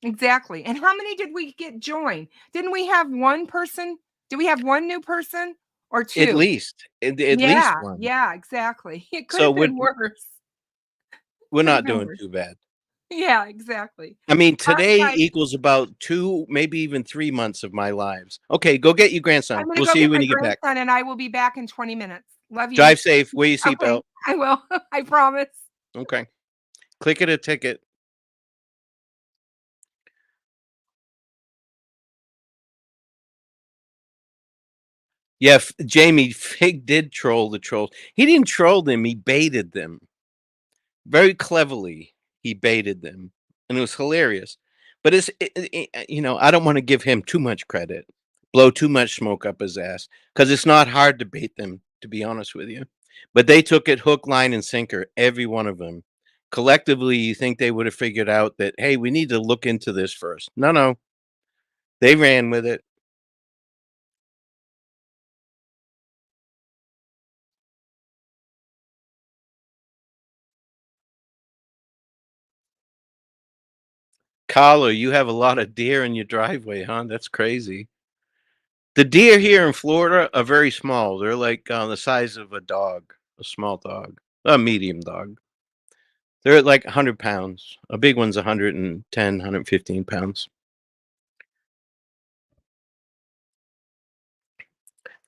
S9: Exactly. And how many did we get join? Didn't we have one person? Did we have one new person or 2?
S2: At least. At least
S9: Yeah,
S2: one.
S9: yeah, exactly. It could
S2: So
S9: have been worse.
S2: we're
S9: Could
S2: not
S9: have been
S2: doing
S9: worse.
S2: too bad.
S9: Yeah, exactly.
S2: I mean,
S9: All right,
S2: today
S9: guys.
S2: equals about 2, maybe even 3 months of my lives. Okay, go get your grandson.
S9: I'm gonna
S2: We'll
S9: go
S2: see
S9: get
S2: you when
S9: my
S2: you get back.
S9: grandson, and I will be back in 20 minutes. Love you.
S2: Drive safe. Wear your
S9: Okay,
S2: seatbelt.
S9: I will. I promise.
S2: Okay. Click it a ticket. Yeah, Jamie, Fig did troll the trolls. He didn't troll them, he baited them. Very cleverly, he baited them, and it was hilarious. But you know, I don't want to give him too much credit, blow too much smoke up his ass, because it's not hard to bait them, to be honest with you. But they took it hook, line, and sinker, every one of them. Collectively, you think they would have figured out that, hey, we need to look into this first. No. They ran with it. Carla, you have a lot of deer in your driveway, huh? That's crazy. The deer here in Florida are very small. They're like the size of a dog, a small dog, a medium dog. They're at like 100 pounds. A big one's 110, 115 pounds.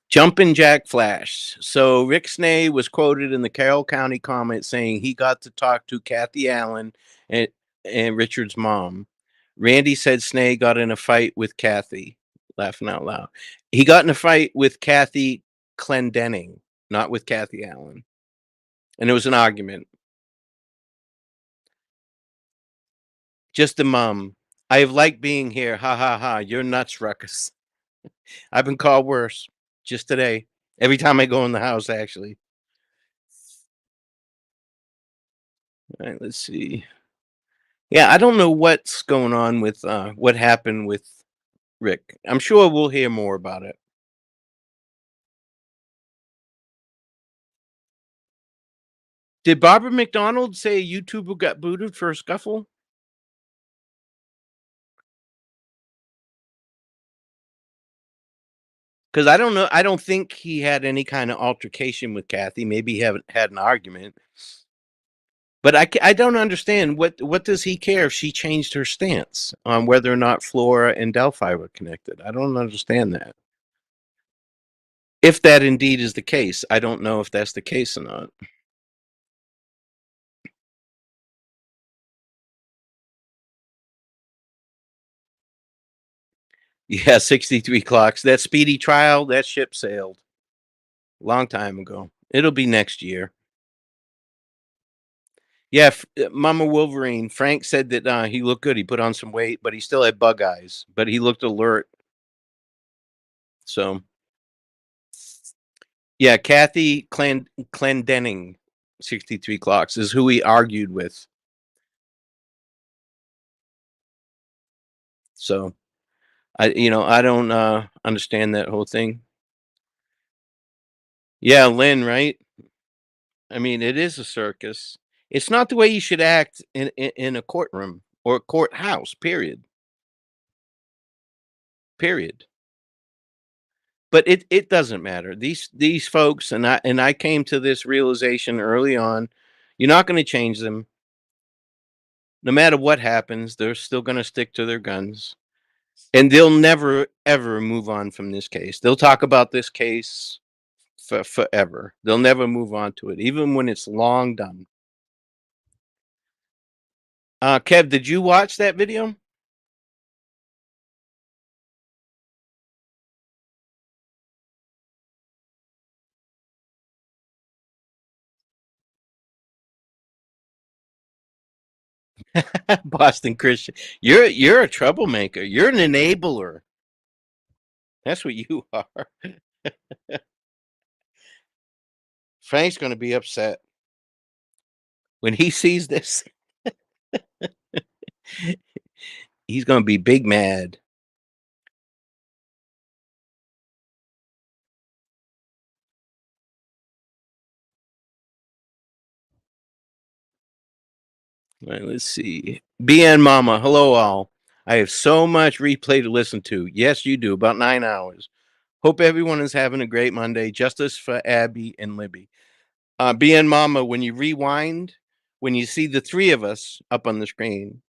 S2: Jumpin' Jack Flash. So Rick Snay was quoted in the Carroll County comment saying he got to talk to Kathy Allen and, and Richard's mom. Randy said Snay got in a fight with Kathy. Laughing out loud. He got in a fight with Kathy Clendenning, not with Kathy Allen. And it was an argument. Just a mom. I have liked being here. Ha ha ha. You're nuts, Ruckus. I've been called worse just today. Every time I go in the house, actually. All right, let's see. Yeah, I don't know what's going on with what happened with Rick. I'm sure we'll hear more about it. Did Barbara McDonald say a YouTuber got booted for a scuffle? Because I don't know. I don't think he had any kind of altercation with Kathy. Maybe he haven't had an argument. But I don't understand what does he care if she changed her stance on whether or not Flora and Delphi were connected? I don't understand that. If that indeed is the case, I don't know if that's the case or not. Yeah, 63 clocks. That speedy trial, that ship sailed long time ago. It'll be next year. Yeah, Mama Wolverine. Frank said that he looked good. He put on some weight, but he still had bug eyes. But he looked alert. So, yeah, Kathy Clendenning, 63 clocks, is who he argued with. So, I don't understand that whole thing. Yeah, Lynn, right? I mean, it is a circus. It's not the way you should act in a courtroom or a courthouse, period. Period. But it doesn't matter. These folks, and I came to this realization early on, you're not going to change them. No matter what happens, they're still going to stick to their guns. And they'll never ever move on from this case. They'll talk about this case forever. They'll never move on to it, even when it's long done. Kev, did you watch that video? Boston Christian. You're a troublemaker. You're an enabler. That's what you are. Frank's going to be upset when he sees this. He's going to be big mad. All right, let's see. BN Mama, hello all. I have so much replay to listen to. Yes, you do. About 9 hours. Hope everyone is having a great Monday. Justice for Abby and Libby. BN Mama, when you rewind, when you see the three of us up on the screen,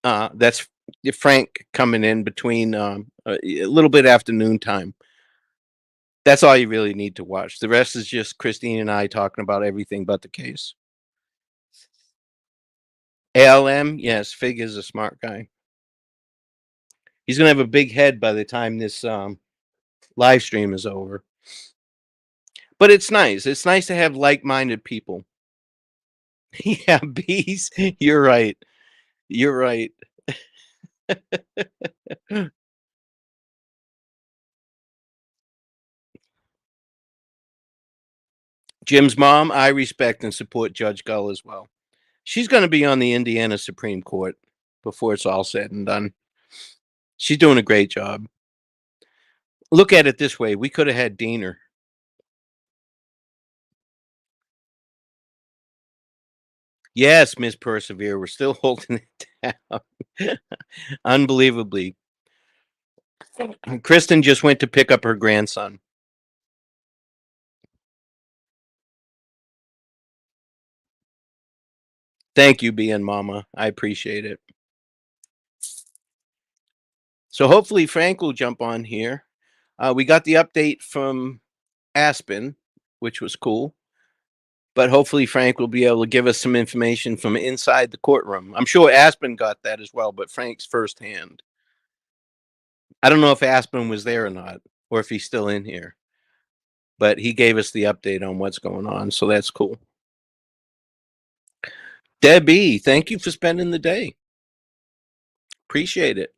S2: that's Frank coming in between a little bit after noontime. That's all you really need to watch. The rest is just Christine and I talking about everything but the case. ALM, yes, Fig is a smart guy. He's gonna have a big head by the time this live stream is over. But it's nice. It's nice to have like-minded people. Yeah, bees. You're right. You're right. Jim's mom, I respect and support Judge Gull as well. She's going to be on the Indiana Supreme Court before it's all said and done. She's doing a great job. Look at it this way. We could have had Diener. Yes, Miss Persevere. We're still holding it down. Unbelievably. Kristin just went to pick up her grandson. Thank you, BN Mama. I appreciate it. So hopefully Frank will jump on here. We got the update from Aspen, which was cool. But hopefully Frank will be able to give us some information from inside the courtroom. I'm sure Aspen got that as well, but Frank's firsthand. I don't know if Aspen was there or not, or if he's still in here. But he gave us the update on what's going on, so that's cool. Debbie, thank you for spending the day. Appreciate it.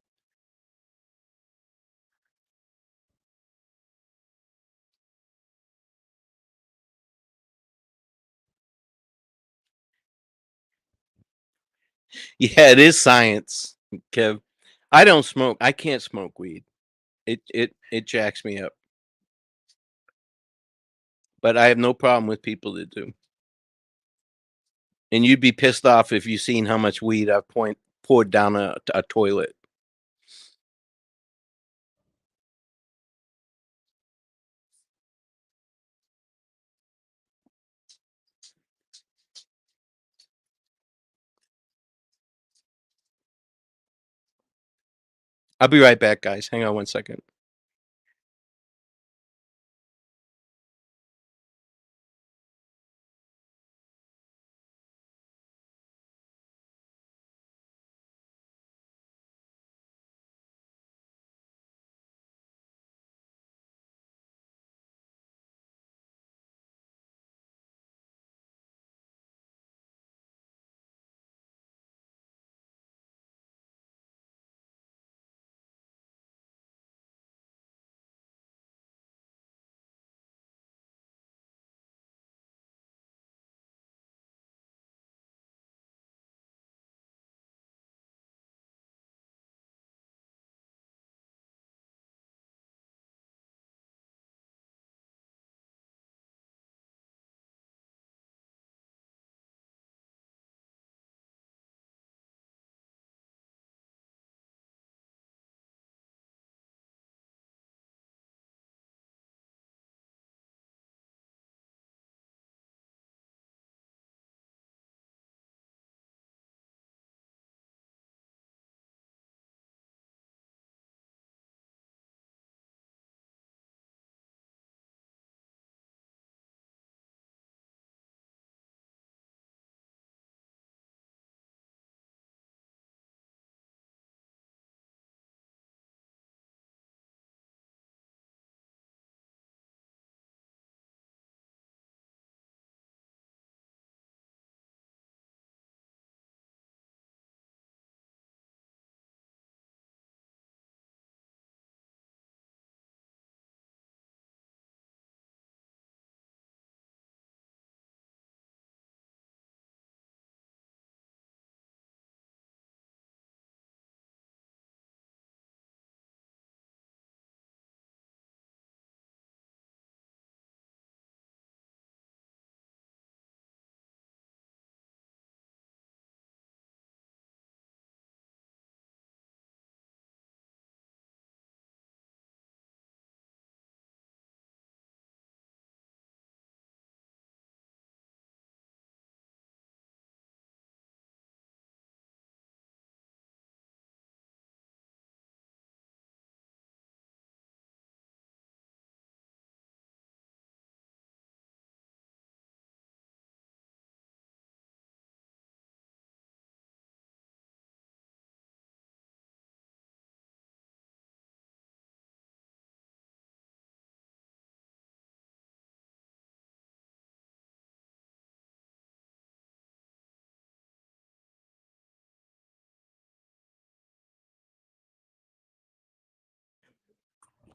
S2: Yeah, it is science, Kev. I don't smoke. I can't smoke weed. It jacks me up. But I have no problem with people that do. And you'd be pissed off if you seen how much weed I've poured down a toilet. I'll be right back, guys. Hang on one second.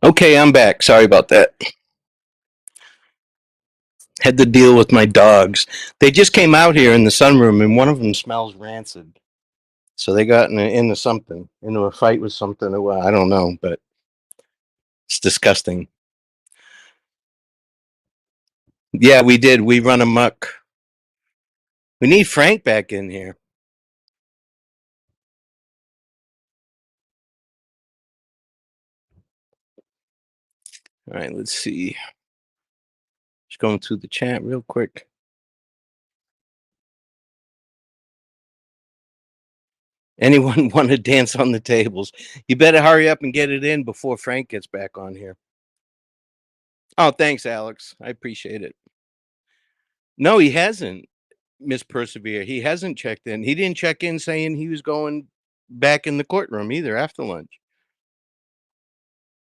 S2: Okay, I'm back. Sorry about that. Had to deal with my dogs. They just came out here in the sunroom, and one of them smells rancid. So they got into something, into a fight with something. Well, I don't know, but it's disgusting. Yeah, we did. We run amok. We need Frank back in here. All right, let's see. Just going through the chat real quick. Anyone want to dance on the tables? You better hurry up and get it in before Frank gets back on here. Oh, thanks, Alex. I appreciate it. No, he hasn't, Miss Persevere. He hasn't checked in. He didn't check in saying he was going back in the courtroom either after lunch.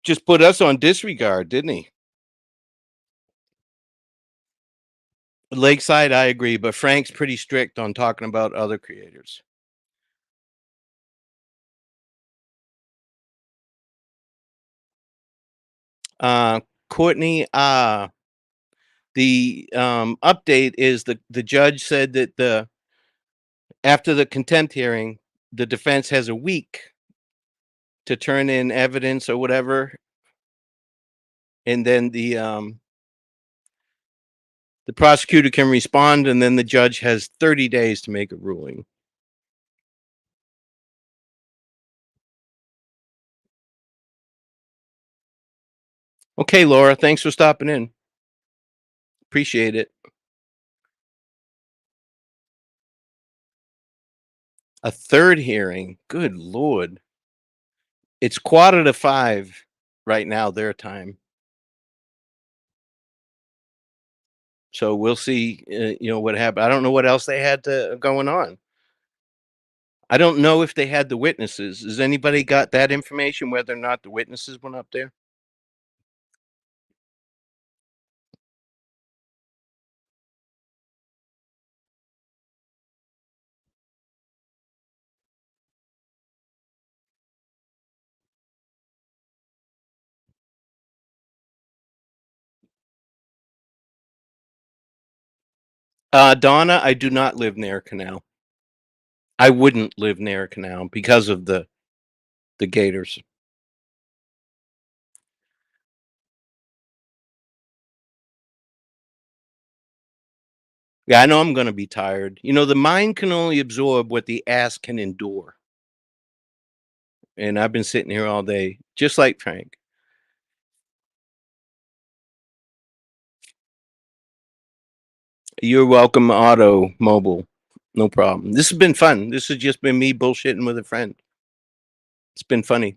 S2: Just put us on disregard, didn't he? Lakeside, I agree, but Frank's pretty strict on talking about other creators. Courtney, the update is the judge said that after the contempt hearing, the defense has a week to turn in evidence or whatever, and then the prosecutor can respond, and then the judge has 30 days to make a ruling. Okay, Laura, thanks for stopping in. Appreciate it. A third hearing. Good Lord. It's 4:45 right now, their time. So we'll see, what happened. I don't know what else they had going on. I don't know if they had the witnesses. Has anybody got that information, whether or not the witnesses went up there? Donna, I do not live near a canal. I wouldn't live near a canal because of the gators. Yeah, I know I'm going to be tired. The mind can only absorb what the ass can endure. And I've been sitting here all day, just like Frank. You're welcome, Auto Mobile. No problem. This has been fun. This has just been me bullshitting with a friend. It's been funny.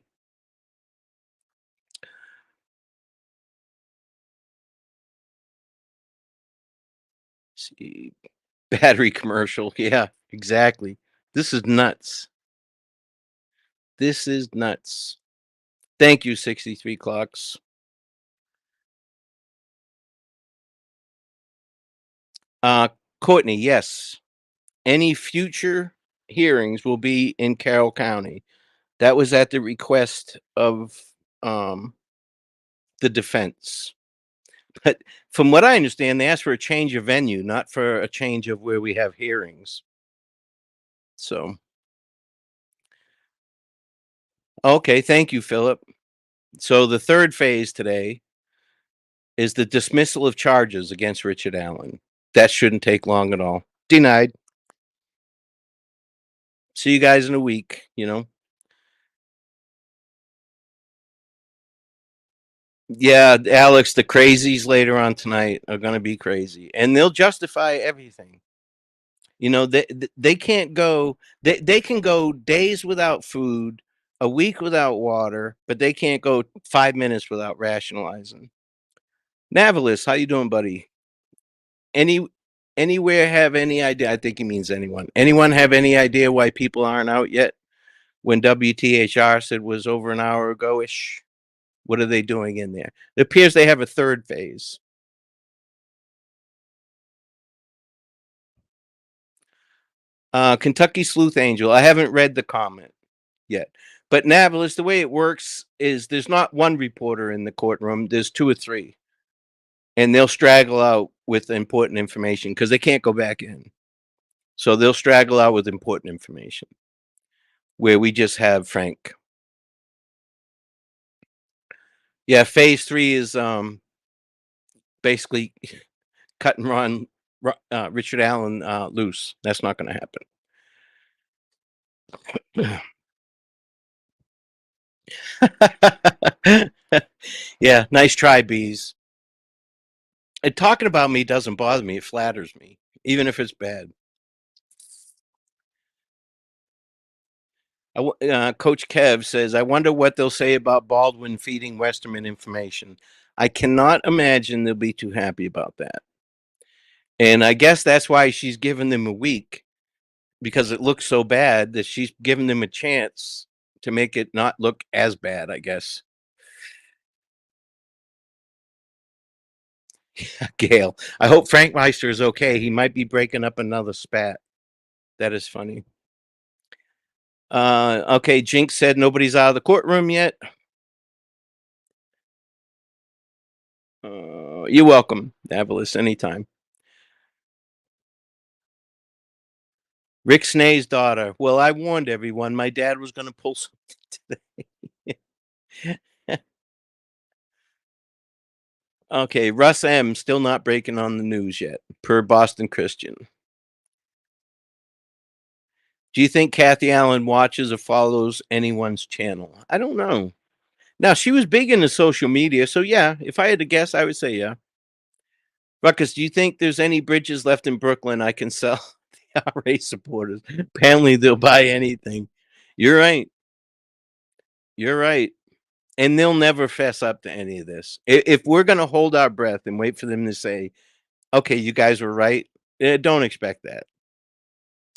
S2: See, battery commercial. Yeah, exactly. This is nuts. This is nuts. Thank you, 63 Clocks. Courtney, yes. Any future hearings will be in Carroll County. That was at the request of the defense. But from what I understand, they asked for a change of venue, not for a change of where we have hearings. So, okay, thank you, Philip. So the third phase today is the dismissal of charges against Richard Allen. That shouldn't take long at all. Denied. See you guys in a week, Yeah, Alex, the crazies later on tonight are going to be crazy, and they'll justify everything. They can't go. They can go days without food, a week without water, but they can't go 5 minutes without rationalizing. Navalis, how you doing, buddy? Anywhere have any idea? I think he means anyone. Anyone have any idea why people aren't out yet? When WTHR said was over an hour ago-ish. What are they doing in there? It appears they have a third phase. Kentucky Sleuth Angel. I haven't read the comment yet, But Navalis, the way it works is there's not one reporter in the courtroom. There's 2 or 3. And they'll straggle out with important information because they can't go back in. So they'll straggle out with important information where we just have Frank. Yeah, phase 3 is basically cut and run Richard Allen loose. That's not going to happen. Yeah, nice try, bees. And talking about me doesn't bother me. It flatters me, even if it's bad. Coach Kev says, I wonder what they'll say about Baldwin feeding Westerman information. I cannot imagine they'll be too happy about that. And I guess that's why she's given them a week, because it looks so bad that she's given them a chance to make it not look as bad, I guess. Gail, I hope Frankmeister is okay. He might be breaking up another spat. That is funny. Okay, Jinx said nobody's out of the courtroom yet. You're welcome, Avalis, anytime. Rick Snay's daughter. Well, I warned everyone my dad was going to pull something today. Okay, Russ M. still not breaking on the news yet, per Boston Christian. Do you think Kathy Allen watches or follows anyone's channel? I don't know. Now, she was big into social media, so yeah, if I had to guess, I would say yeah. Ruckus, do you think there's any bridges left in Brooklyn I can sell the RA supporters? Apparently, they'll buy anything. You're right. You're right. And they'll never fess up to any of this. If we're going to hold our breath and wait for them to say, okay, you guys were right, don't expect that.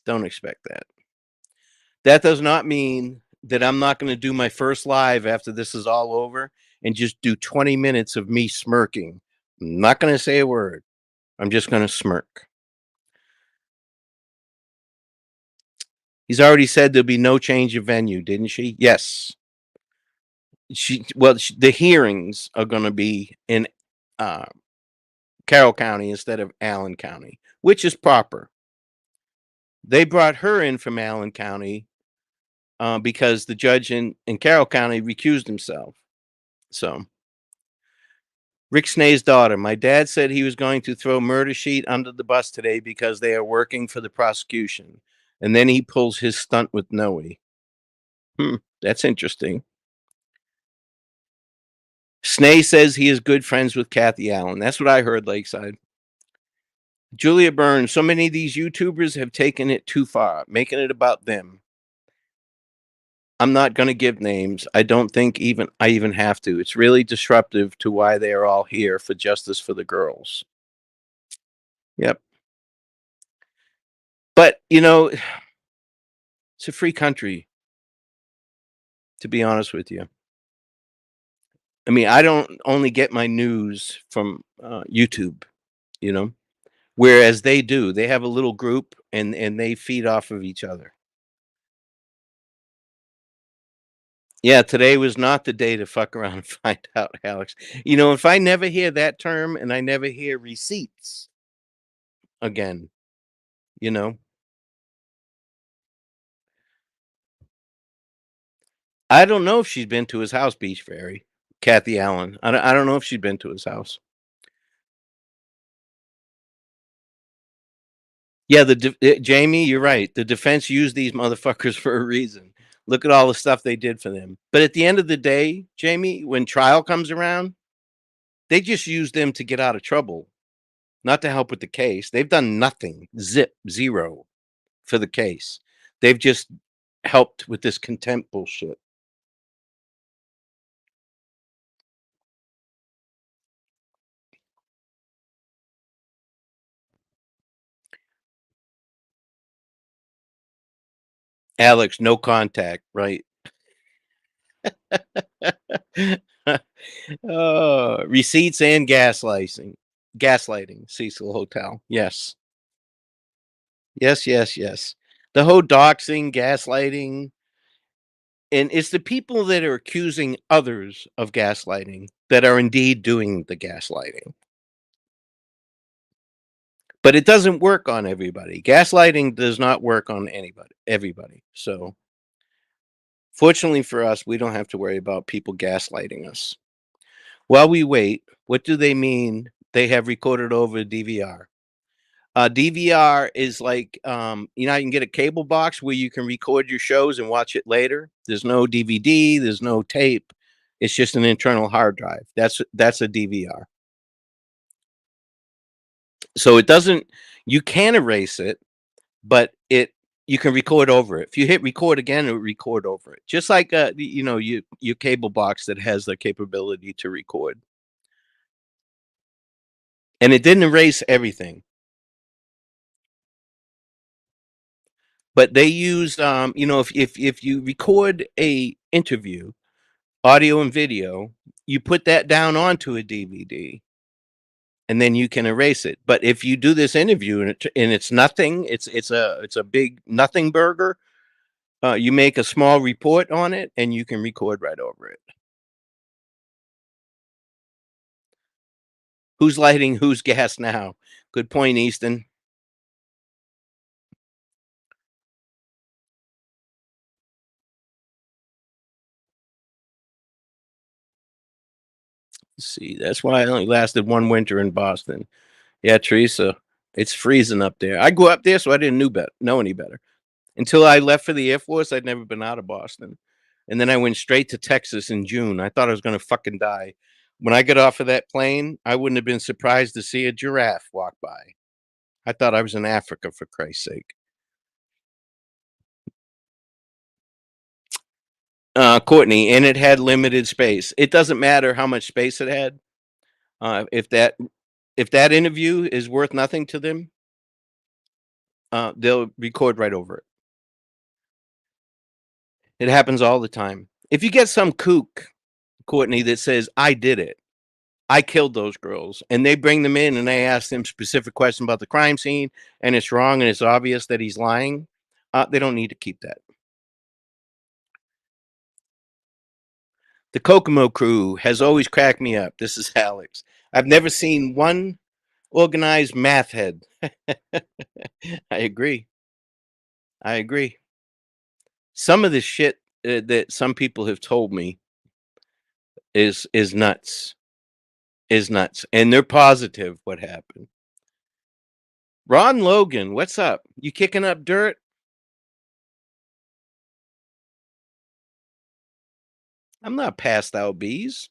S2: Don't expect that. That does not mean that I'm not going to do my first live after this is all over and just do 20 minutes of me smirking. I'm not going to say a word. I'm just going to smirk. He's already said there'll be no change of venue, didn't she? Yes. The hearings are going to be in Carroll County instead of Allen County, which is proper. They brought her in from Allen County because the judge in Carroll County recused himself. So, Rick Snay's daughter. My dad said he was going to throw Murder Sheet under the bus today because they are working for the prosecution. And then he pulls his stunt with Noe. That's interesting. Snay says he is good friends with Kathy Allen. That's what I heard, Lakeside. Julia Burns, so many of these YouTubers have taken it too far, making it about them. I'm not going to give names. I don't think I even have to. It's really disruptive to why they are all here for justice for the girls. Yep. But, it's a free country, to be honest with you. I mean, I don't only get my news from YouTube, whereas they do. They have a little group and they feed off of each other. Yeah, today was not the day to fuck around and find out, Alex. If I never hear that term and I never hear receipts again, I don't know if she's been to his house, Beach Fairy, Kathy Allen. I don't know if she's been to his house. Yeah, Jamie, you're right. The defense used these motherfuckers for a reason. Look at all the stuff they did for them. But at the end of the day, Jamie, when trial comes around, they just use them to get out of trouble, not to help with the case. They've done nothing, zero for the case. They've just helped with this contempt bullshit. Alex, no contact, right? Receipts and gaslighting, Cecil Hotel. Yes. The whole doxing, gaslighting, And it's the people that are accusing others of gaslighting that are indeed doing the gaslighting. But it doesn't work on everybody. Gaslighting does not work on everybody. So fortunately for us, we don't have to worry about people gaslighting us. While we wait, what do they mean they have recorded over DVR? DVR is like, you can get a cable box where you can record your shows and watch it later. There's no DVD, there's no tape. It's just an internal hard drive. That's a DVR. So it doesn't, you can erase it, but you can record over it. If you hit record again, it'll record over it. Just like, your cable box that has the capability to record. And it didn't erase everything. But they use, if you record a interview, audio and video, you put that down onto a DVD, and then you can erase it. But if you do this interview and it's nothing, it's a big nothing burger. You make a small report on it, and you can record right over it. Who's lighting whose gas now? Good point, Easton. Let's see, that's why I only lasted one winter in Boston. Yeah, Teresa, it's freezing up there. I grew up there, so I didn't know any better. Until I left for the Air Force, I'd never been out of Boston. And then I went straight to Texas in June. I thought I was going to fucking die. When I got off of that plane, I wouldn't have been surprised to see a giraffe walk by. I thought I was in Africa, for Christ's sake. Courtney, and it had limited space. It doesn't matter how much space it had. If that interview is worth nothing to them, they'll record right over it. It happens all the time. If you get some kook, Courtney, that says, I did it, I killed those girls, and they bring them in and they ask them specific questions about the crime scene, and it's wrong and it's obvious that he's lying, they don't need to keep that. The Kokomo crew has always cracked me up. This is Alex. I've never seen one organized math head. I agree. Some of the shit that some people have told me is nuts. And they're positive what happened. Ron Logan, what's up? You kicking up dirt? I'm not passed out, bees.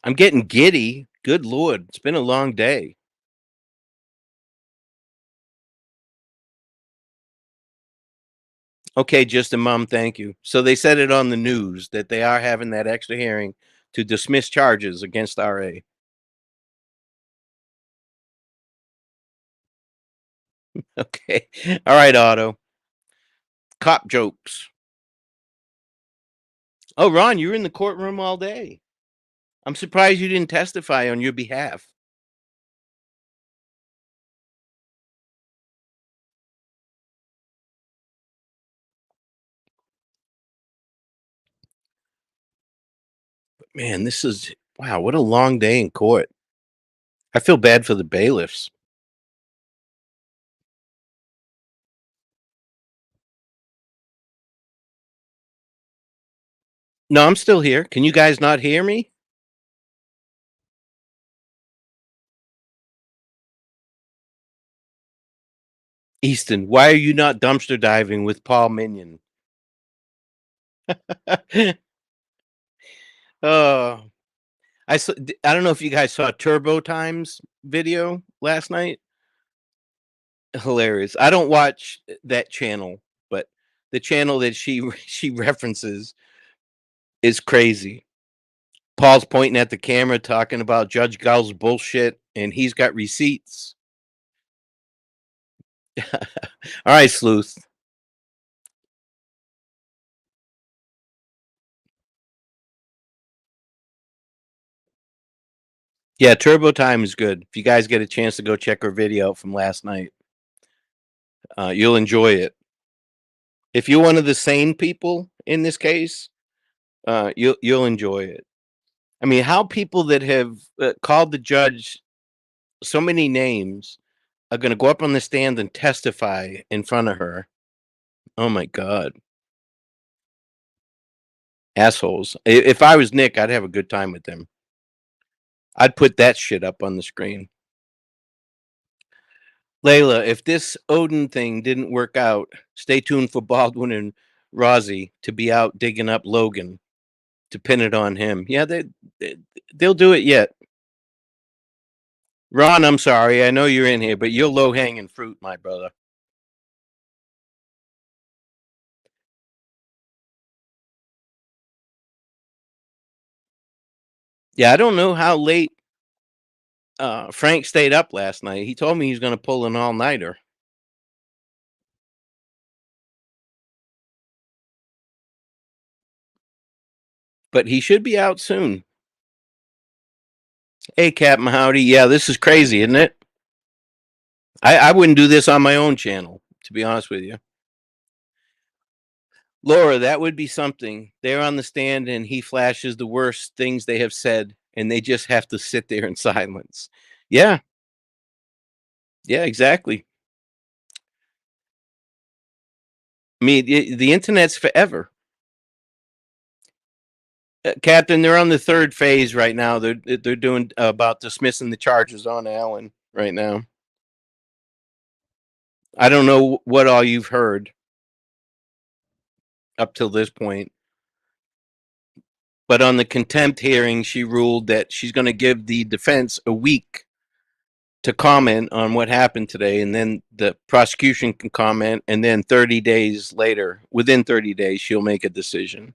S2: I'm getting giddy. Good Lord, it's been a long day. Okay, just a mom, thank you. So they said it on the news that they are having that extra hearing to dismiss charges against RA. Okay. All right, Otto. Cop jokes. Oh, Ron, you were in the courtroom all day. I'm surprised you didn't testify on your behalf. But man, wow, what a long day in court. I feel bad for the bailiffs. No, I'm still here. Can you guys not hear me? Easton, why are you not dumpster diving with Paul Minion? Oh, I don't know if you guys saw Turbo Time's video last night. Hilarious. I don't watch that channel, but the channel that she references is crazy. Paul's pointing at the camera talking about Judge Gull's bullshit, and he's got receipts. All right, Sleuth. Yeah, Turbo Time is good. If you guys get a chance to go check her video from last night. You'll enjoy it. If you're one of the sane people in this case, you'll enjoy it. I mean, how people that have called the judge so many names are going to go up on the stand and testify in front of her. Oh my God. Assholes. If I was Nick, I'd have a good time with them. I'd put that shit up on the screen. Layla, if this Odin thing didn't work out, stay tuned for Baldwin and Rozzy to be out digging up Logan to pin it on him. Yeah, they'll do it yet. Ron, I'm sorry. I know you're in here, but you're low hanging fruit, my brother. Yeah, I don't know how late Frank stayed up last night. He told me he's going to pull an all-nighter. But he should be out soon. Hey, Captain Howdy. Yeah, this is crazy, isn't it? I wouldn't do this on my own channel, to be honest with you. Laura, that would be something. They're on the stand and he flashes the worst things they have said, and they just have to sit there in silence. Yeah. Yeah, exactly. I mean, the internet's forever. Captain, they're on the third phase right now. They're doing about dismissing the charges on Allen right now. I don't know what all you've heard up till this point, but on the contempt hearing, she ruled that she's going to give the defense a week to comment on what happened today, and then the prosecution can comment, and then 30 days later, within 30 days, she'll make a decision.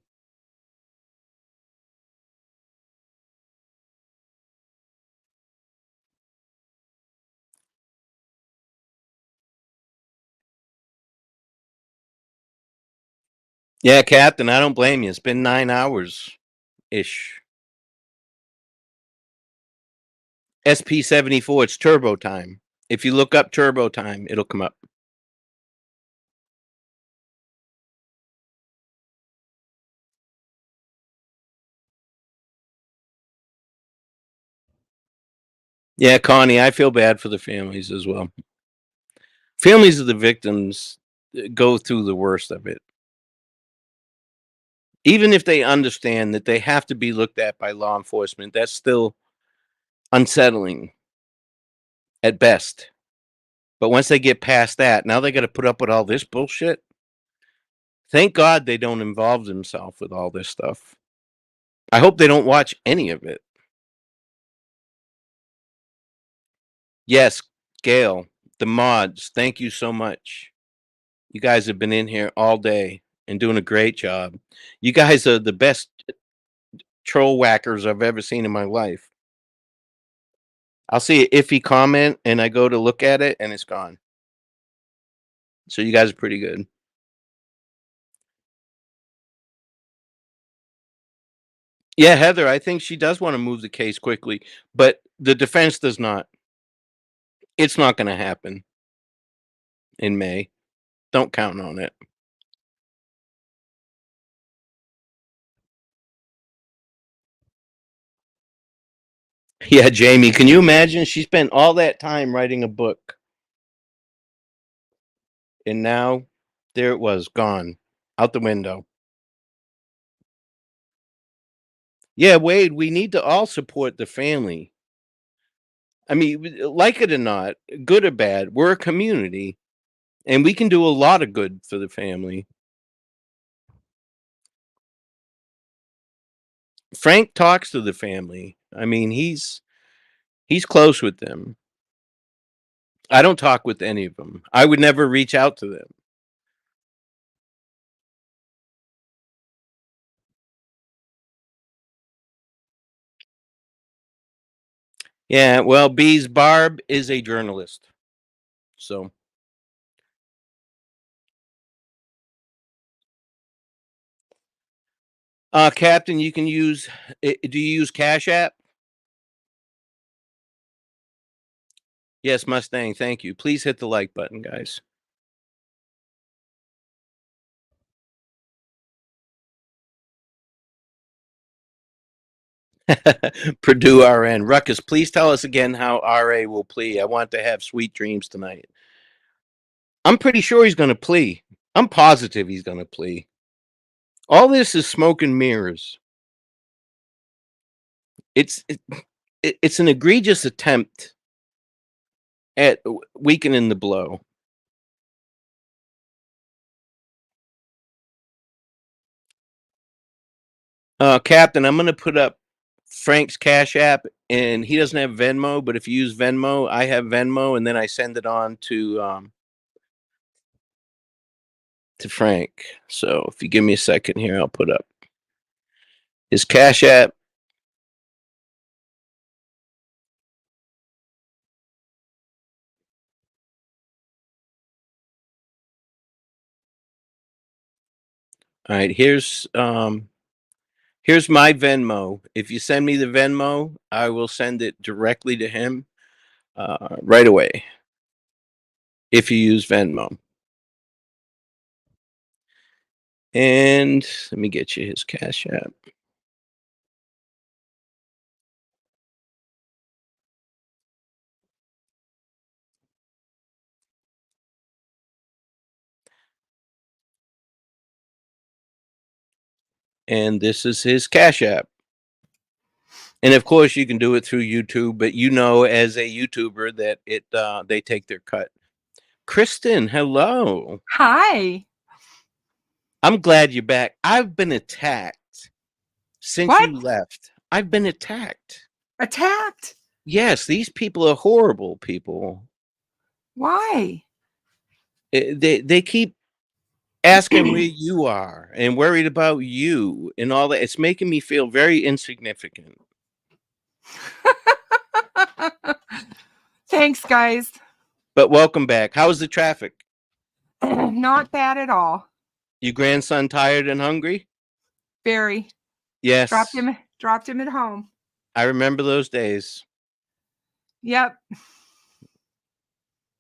S2: Yeah, Captain, I don't blame you. It's been 9 hours-ish. SP74, it's turbo time. If you look up turbo time, it'll come up. Yeah, Connie, I feel bad for the families as well. Families of the victims go through the worst of it. Even if they understand that they have to be looked at by law enforcement, that's still unsettling at best. But once they get past that, now they got to put up with all this bullshit. Thank God they don't involve themselves with all this stuff. I hope they don't watch any of it. Yes, Gail, the mods, thank you so much. You guys have been in here all day and doing a great job. You guys are the best troll whackers I've ever seen in my life. I'll see an iffy comment and I go to look at it and it's gone. So you guys are pretty good. Yeah, Heather, I think she does want to move the case quickly, but the defense does not. It's not going to happen in May. Don't count on it. Yeah, Jamie, can you imagine? She spent all that time writing a book. And now there it was, gone, out the window. Yeah, Wade, we need to all support the family. I mean, like it or not, good or bad, we're a community and we can do a lot of good for the family. Frank talks to the family. I mean, he's close with them. I don't talk with any of them. I would never reach out to them. Yeah, well, Bees Barb is a journalist. So Captain, you can use do you use Cash App? Yes, Mustang, thank you. Please hit the like button, guys. Purdue RN. Ruckus, please tell us again how RA will plea. I want to have sweet dreams tonight. I'm pretty sure he's going to plea. I'm positive he's going to plea. All this is smoke and mirrors. It's an egregious attempt at weakening the blow. Captain, I'm going to put up Frank's Cash App, and he doesn't have Venmo, but if you use Venmo, I have Venmo, and then I send it on to Frank. So if you give me a second here, I'll put up his Cash App. All right, here's my Venmo. If you send me the Venmo, I will send it directly to him right away. If you use Venmo. And let me get you his Cash App. And this is his Cash App. And of course, you can do it through YouTube, but you know, as a YouTuber, that they take their cut. Kristin, hello.
S9: Hi.
S2: I'm glad you're back. I've been attacked since
S9: What?
S2: you left. I've been attacked.
S9: Attacked?
S2: Yes, these people are horrible people.
S9: Why?
S2: They keep asking where you are and worried about you and all that. It's making me feel very insignificant.
S9: Thanks, guys.
S2: But welcome back. How's the traffic?
S9: Not bad at all.
S2: Your grandson tired and hungry?
S9: Very.
S2: Yes.
S9: Dropped him at home.
S2: I remember those days.
S9: Yep.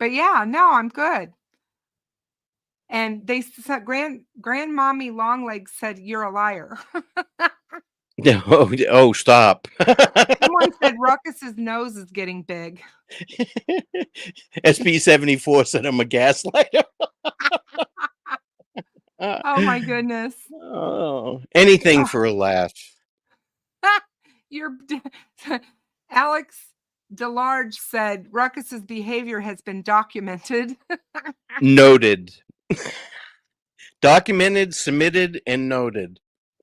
S9: But yeah, no, I'm good. And they said, Grandmommy Longlegs said, you're a liar.
S2: Oh, stop.
S9: Someone said Ruckus's nose is getting big.
S2: SP74 said I'm a gaslighter.
S9: Oh my goodness.
S2: Oh, anything for a laugh.
S9: Alex DeLarge said Ruckus's behavior has been documented.
S2: Noted. Documented, submitted, and noted.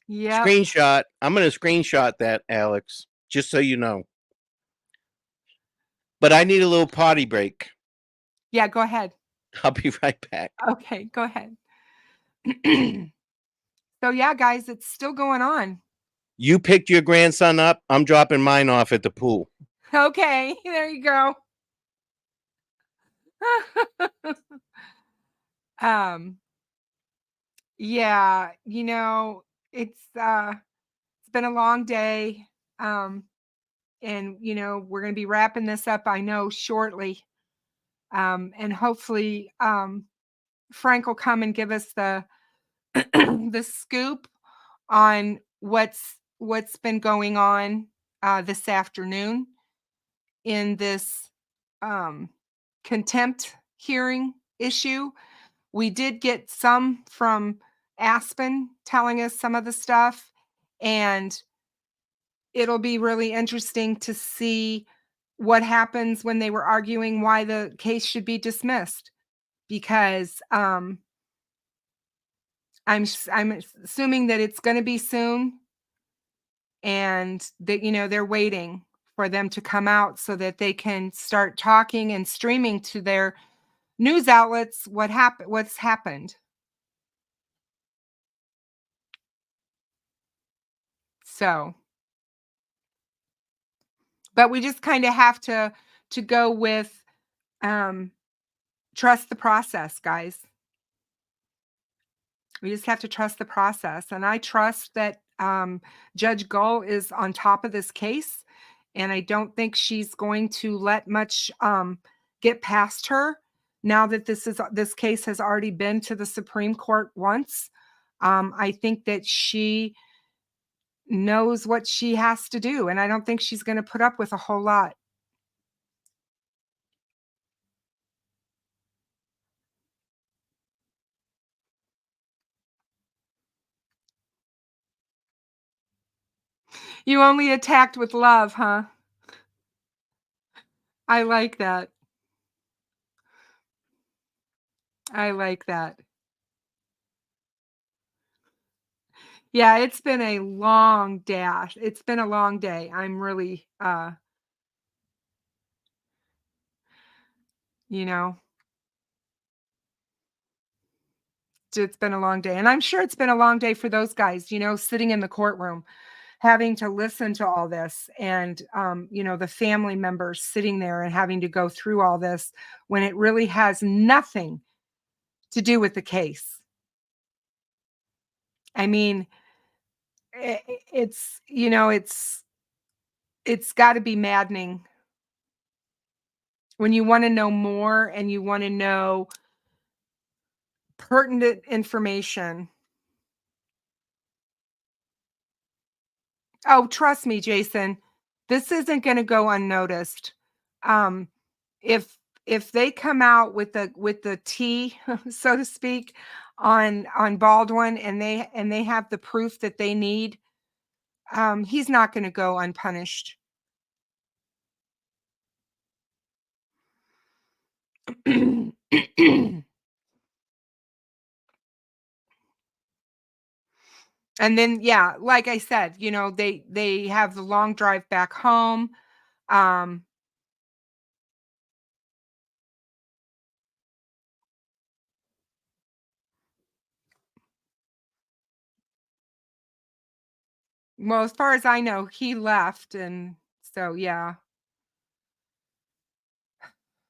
S9: Yeah.
S2: Screenshot. I'm going to screenshot that, Alex, just so you know. But I need a little potty break.
S9: Yeah, go ahead.
S2: I'll be right back.
S9: Okay, go ahead. So yeah, guys, it's still going on.
S2: You picked your grandson up. I'm dropping mine off at the pool.
S9: Okay, there you go. Yeah, it's been a long day. And we're going to be wrapping this up, I know, shortly. And hopefully Frank will come and give us the the scoop on what's been going on this afternoon in this contempt hearing issue. We did get some from Aspen telling us some of the stuff, and it'll be really interesting to see what happens when they were arguing why the case should be dismissed, because I'm assuming that it's going to be soon, and that they're waiting for them to come out so that they can start talking and streaming to their news outlets what's happened. So, but we just kind of have to go with trust the process, guys. We just have to trust the process. And I trust that Judge Gull is on top of this case. And I don't think she's going to let much get past her now that this case has already been to the Supreme Court once. I think that she knows what she has to do, and I don't think she's going to put up with a whole lot. You only attacked with love, huh? I like that. I like that. Yeah, it's been a long dash. It's been a long day. I'm really, you know, it's been a long day. And I'm sure it's been a long day for those guys, sitting in the courtroom, having to listen to all this and, the family members sitting there and having to go through all this when it really has nothing to do with the case. I mean, it's got to be maddening when you want to know more and you want to know pertinent information. Oh, trust me, Jason, this isn't going to go unnoticed. Um, if they come out with the tea, so to speak, on Baldwin, and they have the proof that they need, he's not going to go unpunished. And then, yeah, like I said, they have the long drive back home. Um, well, as far as I know, he left, and so yeah.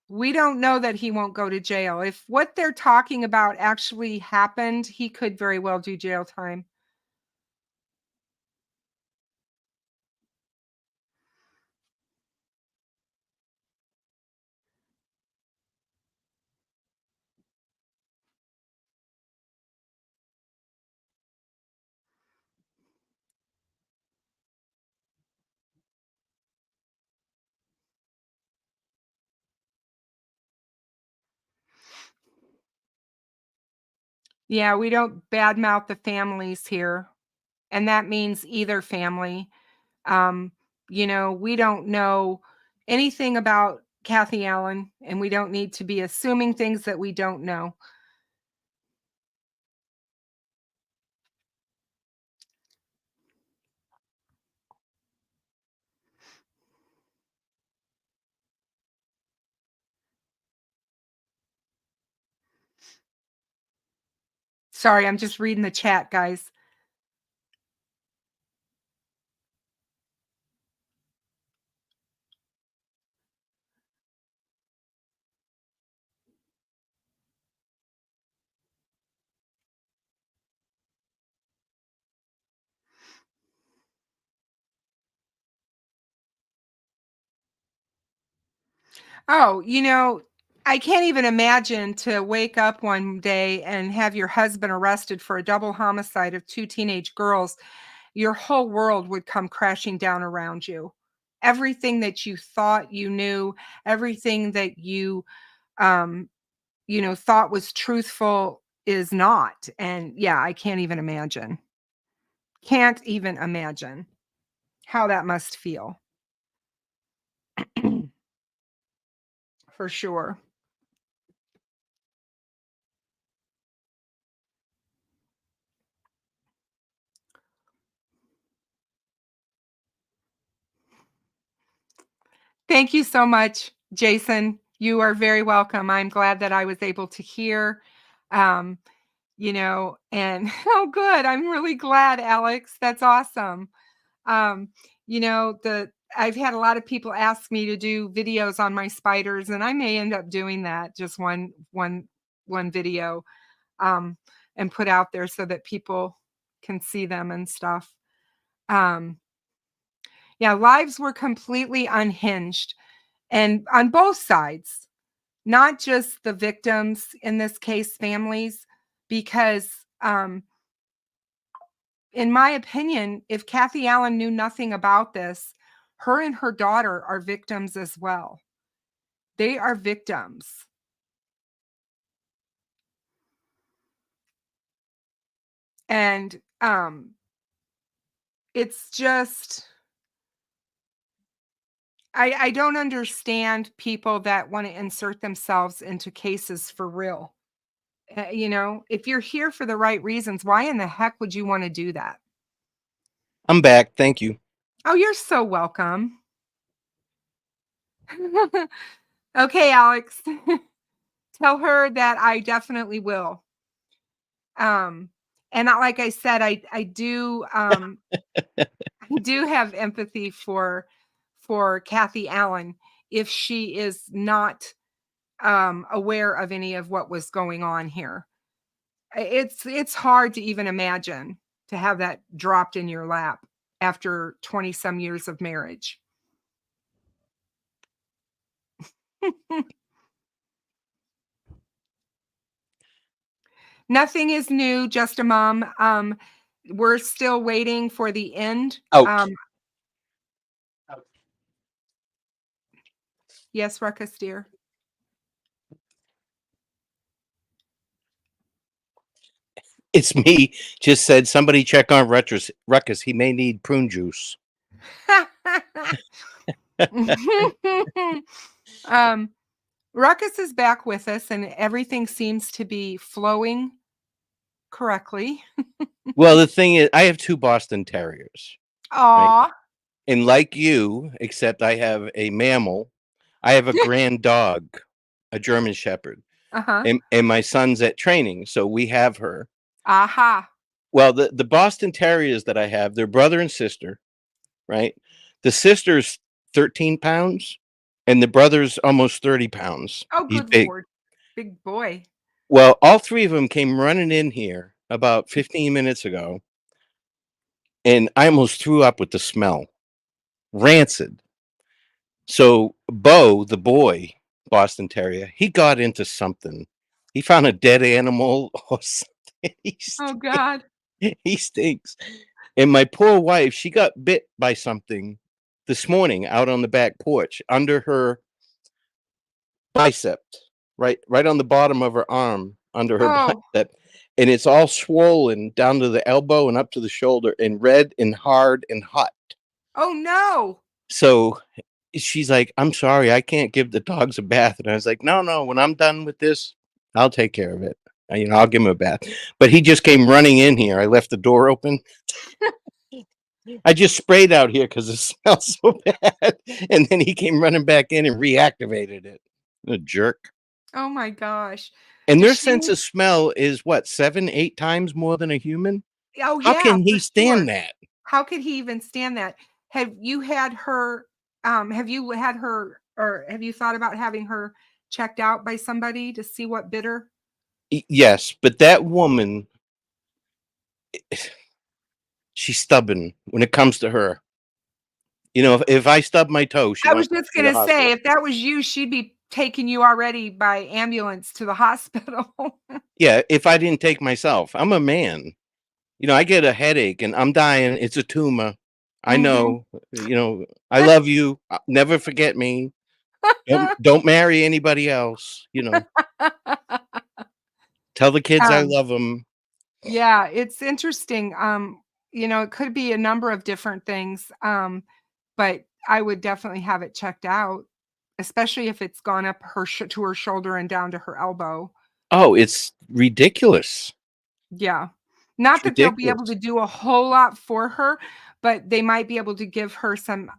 S9: We don't know that he won't go to jail. If what they're talking about actually happened, he could very well do jail time. Yeah, we don't badmouth the families here, and that means either family. Um, we don't know anything about Kathy Allen, and we don't need to be assuming things that we don't know. Sorry, I'm just reading the chat, guys. Oh, I can't even imagine to wake up one day and have your husband arrested for a double homicide of 2 teenage girls. Your whole world would come crashing down around you. Everything that you thought you knew, everything that um, thought was truthful is not. And yeah, I can't even imagine. Can't even imagine how that must feel. For sure. Thank you so much, Jason. You are very welcome. I'm glad that I was able to hear, um, and oh, good. I'm really glad, Alex. That's awesome. Um, I've had a lot of people ask me to do videos on my spiders, and I may end up doing that, just one video, um, and put out there so that people can see them and stuff. Yeah, lives were completely unhinged, and on both sides, not just the victims, in this case, families, because in my opinion, if Kathy Allen knew nothing about this, her and her daughter are victims as well. They are victims. And it's just, I don't understand people that want to insert themselves into cases for real. You know, if you're here for the right reasons, why in the heck would you want to do that?
S2: I'm back. Thank you.
S9: Oh, you're so welcome. Okay, Alex. Tell her that I definitely will. And like I said, I do I do have empathy for Kathy Allen if she is not aware of any of what was going on here. It's hard to even imagine to have that dropped in your lap after 20 some years of marriage. Nothing is new, just a mom. We're still waiting for the end.
S2: Out.
S9: Yes, Ruckus, dear.
S2: It's me. Just said somebody check on Ruckus. He may need prune juice.
S9: Ruckus is back with us, and everything seems to be flowing correctly.
S2: Well, the thing is, I have 2 Boston Terriers.
S9: Aw.
S2: And like you, except I have a mammal, I have a grand dog, a German Shepherd.
S9: Uh-huh.
S2: And my son's at training, so we have her.
S9: Aha.
S2: Well, the Boston Terriers that I have, they're brother and sister, right? The sister's 13 pounds, and the brother's almost 30 pounds.
S9: Oh,
S2: He's
S9: good
S2: big.
S9: Lord. Big boy.
S2: Well, all 3 of them came running in here about 15 minutes ago, and I almost threw up with the smell. Rancid. So Bo, the boy, Boston Terrier, he got into something. He found a dead animal or something.
S9: Oh, God.
S2: He stinks. And my poor wife, she got bit by something this morning out on the back porch under her bicep, right on the bottom of her arm, under her bicep. And it's all swollen down to the elbow and up to the shoulder and red and hard and hot.
S9: Oh, no.
S2: So she's like, I'm sorry, I can't give the dogs a bath. And I was like, no, when I'm done with this, I'll take care of it. I'll give him a bath. But he just came running in here. I left the door open. I just sprayed out here because it smells so bad. And then he came running back in and reactivated it. A jerk.
S9: Oh, my gosh.
S2: And their sense of smell is what, 7-8 times more than a human?
S9: Oh,
S2: How
S9: yeah.
S2: can he stand that?
S9: How could he even stand that? Have you had her, or have you thought about having her checked out by somebody to see what bit her?
S2: Yes, but that woman, she's stubborn when it comes to her. If I stub my toe,
S9: I was just going to say, if that was you, she'd be taking you already by ambulance to the hospital.
S2: Yeah, if I didn't take myself. I'm a man. I get a headache and I'm dying. It's a tumor. I know. I love you. Never forget me. Don't marry anybody else. Tell the kids I love them.
S9: Yeah, it's interesting. It could be a number of different things. But I would definitely have it checked out, especially if it's gone up to her shoulder and down to her elbow.
S2: Oh, it's ridiculous.
S9: Yeah. Not that they'll be able to do a whole lot for her, but they might be able to give her some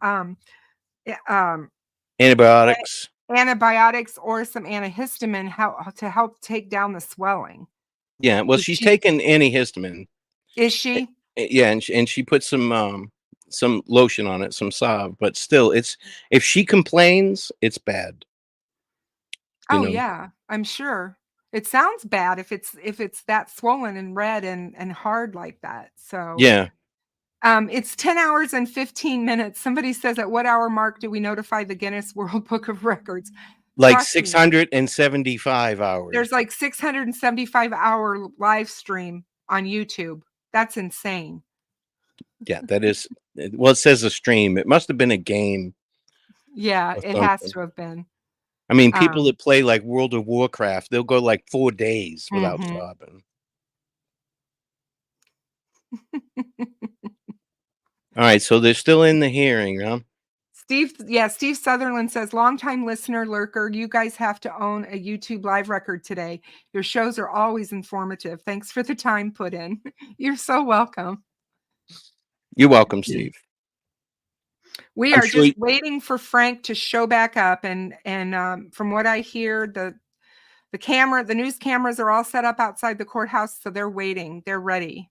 S2: antibiotics
S9: or some antihistamine to help take down the swelling.
S2: Yeah, well, she's taking antihistamine.
S9: Is she?
S2: Yeah, and she put some lotion on it, some salve, but still, if she complains, it's bad.
S9: Yeah, I'm sure. It sounds bad if it's that swollen and red and hard like that. So
S2: yeah.
S9: It's 10 hours and 15 minutes. Somebody says, at what hour mark do we notify the Guinness World Book of Records?
S2: Like 675 hours.
S9: There's like 675-hour live stream on YouTube. That's insane.
S2: Yeah, that is. Well, it says a stream. It must have been a game.
S9: Yeah,
S2: Or
S9: it has
S2: something.
S9: to have been.
S2: I mean, people that play like World of Warcraft, they'll go like 4 days without
S9: Mhm.
S2: stopping. All right, so they're still in the hearing, huh?
S9: Steve Sutherland says, longtime listener, lurker, you guys have to own a YouTube live record today. Your shows are always informative. Thanks for the time put in. You're so welcome.
S2: You're welcome, Steve.
S9: We
S2: I'm
S9: are
S2: sure
S9: just waiting for Frank to show back up, and from what I hear, the news cameras are all set up outside the courthouse, so they're waiting. They're ready.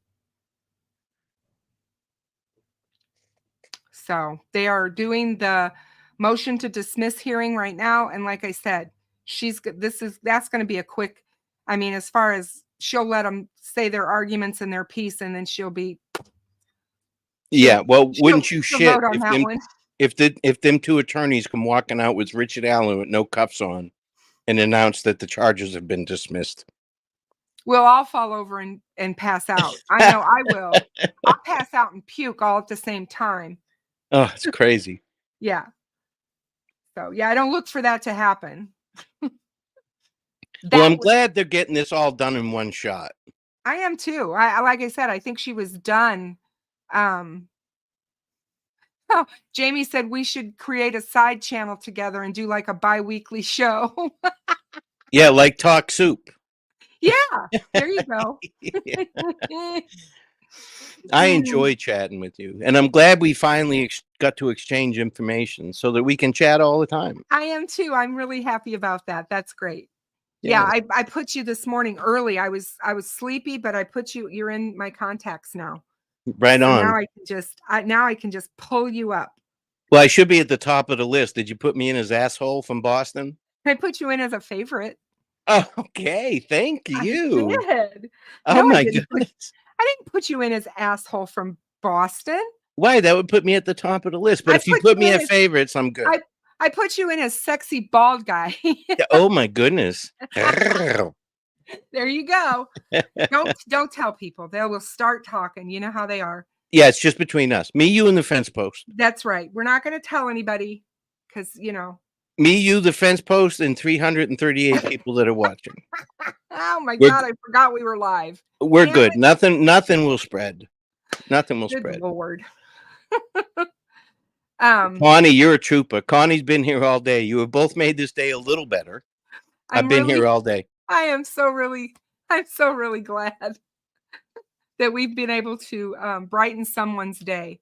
S9: So they are doing the motion to dismiss hearing right now, and like I said, that's going to be a quick. I mean, as far as she'll let them say their arguments and their piece, and then she'll
S2: yeah. Well, wouldn't you
S9: she'll
S2: shit
S9: vote on that one.
S2: if them 2 attorneys come walking out with Richard Allen with no cuffs on and announce that the charges have been dismissed?
S9: We'll all fall over and pass out. I know I will. I'll pass out and puke all at the same time.
S2: Oh, it's crazy.
S9: Yeah. So yeah, I don't look for that to happen.
S2: Well, I'm glad they're getting this all done in one shot.
S9: I am too. I like I said, I think she was done. Oh, Jamie said we should create a side channel together and do like a bi-weekly show.
S2: Yeah, like Talk Soup.
S9: Yeah, there you go.
S2: I enjoy chatting with you, and I'm glad we finally got to exchange information so that we can chat all the time.
S9: I am too. I'm really happy about that. That's great. Yeah, I put you this morning early. I was sleepy, but I put you're in my contacts now.
S2: Right
S9: So
S2: on.
S9: Now I can just pull you up.
S2: Well, I should be at the top of the list. Did you put me in as asshole from Boston?
S9: I put you in as a favorite.
S2: Oh, okay, thank you.
S9: I did.
S2: Oh my goodness.
S9: I didn't put you in as asshole from Boston.
S2: Why? That would put me at the top of the list. But if you put me at favorites, I'm good.
S9: I put you in as sexy bald guy.
S2: Oh my goodness.
S9: There you go. Don't tell people. They will start talking. You know how they are.
S2: Yeah, it's just between us. Me, you, and the fence post.
S9: That's right. We're not going to tell anybody because,
S2: Me, you, the fence post, and 338 people that are watching.
S9: Oh my God, I forgot we were live.
S2: We're good. Nothing will spread. Nothing will spread.
S9: Lord.
S2: Connie, you're a trooper. Connie's been here all day. You have both made this day a little better. I've been here all day.
S9: I'm so really glad that we've been able to brighten someone's day.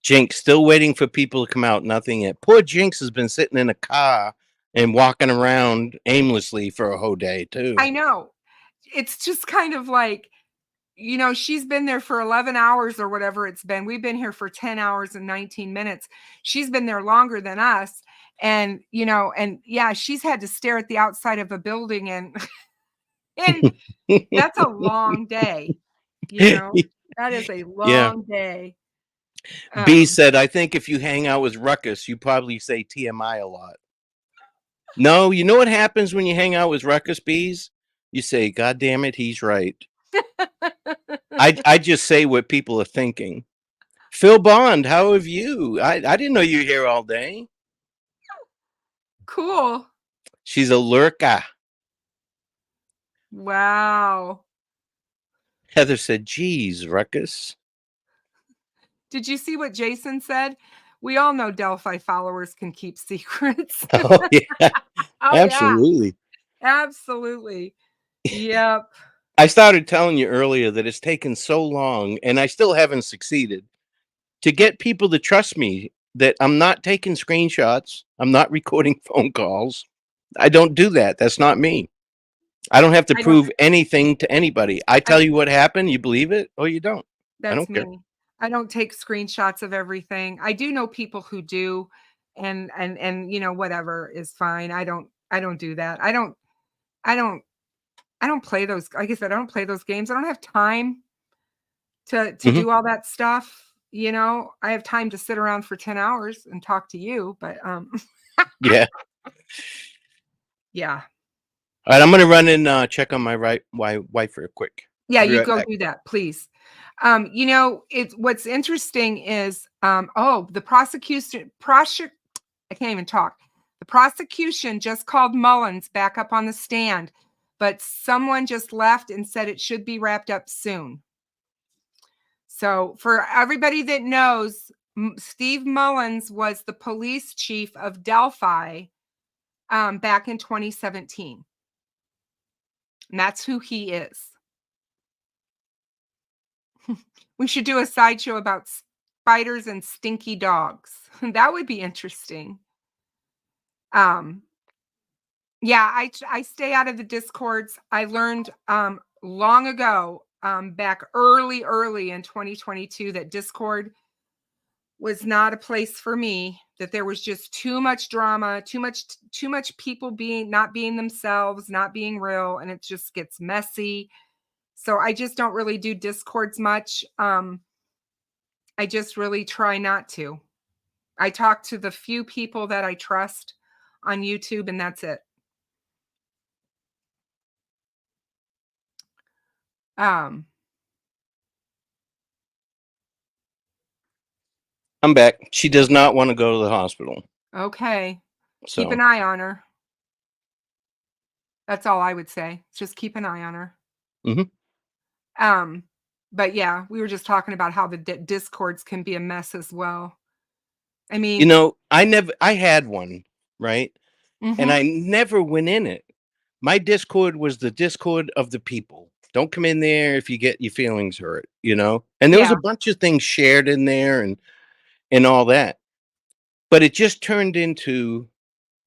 S2: Jinx, still waiting for people to come out. Nothing yet. Poor Jinx has been sitting in a car and walking around aimlessly for a whole day, too.
S9: I know. It's just kind of like, she's been there for 11 hours or whatever it's been. We've been here for 10 hours and 19 minutes. She's been there longer than us. And, yeah, she's had to stare at the outside of a building and that's a long day. That is a long day.
S2: B said, I think if you hang out with Ruckus, you probably say TMI a lot. No, you know what happens when you hang out with Ruckus, Bees? You say, God damn it, he's right. I just say what people are thinking. Phil Bond, how have you? I didn't know you were here all day.
S9: Cool.
S2: She's a lurker.
S9: Wow.
S2: Heather said, geez, Ruckus.
S9: Did you see what Jason said? We all know Delphi followers can keep secrets.
S2: Oh, yeah.
S9: Oh,
S2: absolutely.
S9: Yeah. Absolutely. Yep.
S2: I started telling you earlier that it's taken so long, and I still haven't succeeded, to get people to trust me that I'm not taking screenshots. I'm not recording phone calls. I don't do that. That's not me. I don't have to prove anything to anybody. I tell you what happened. You believe it or you don't.
S9: That's
S2: I don't care.
S9: me. I don't take screenshots of everything. I do know people who do, and whatever is fine. I don't do that. I don't play those. Like I said, I don't play those games. I don't have time to do all that stuff. I have time to sit around for 10 hours and talk to you, but
S2: yeah.
S9: Yeah.
S2: All right, I'm going to run and check on my wife real quick.
S9: Yeah, you go do that, please. You know, what's interesting is the I can't even talk. The prosecution just called Mullins back up on the stand, but someone just left and said it should be wrapped up soon. So for everybody that knows, Steve Mullins was the police chief of Delphi back in 2017. And that's who he is. We should do a sideshow about spiders and stinky dogs. That would be interesting. Yeah, I stay out of the discords. I learned long ago, back early in 2022, that Discord was not a place for me, that there was just too much drama, too much people not being themselves, not being real, and it just gets messy. So I just don't really do discords much. I just really try not to. I talk to the few people that I trust on YouTube, and that's it.
S2: I'm back. She does not want to go to the hospital.
S9: Okay.
S2: So.
S9: Keep an eye on her. That's all I would say. Just keep an eye on her.
S2: Mm-hmm.
S9: But yeah, we were just talking about how the discords can be a mess as well. I mean,
S2: you know, I had one, right?
S9: Mm-hmm.
S2: And I never went in it. My Discord was the Discord of the people. Don't come in there if you get your feelings hurt, you know? And there was a bunch of things shared in there and all that. But it just turned into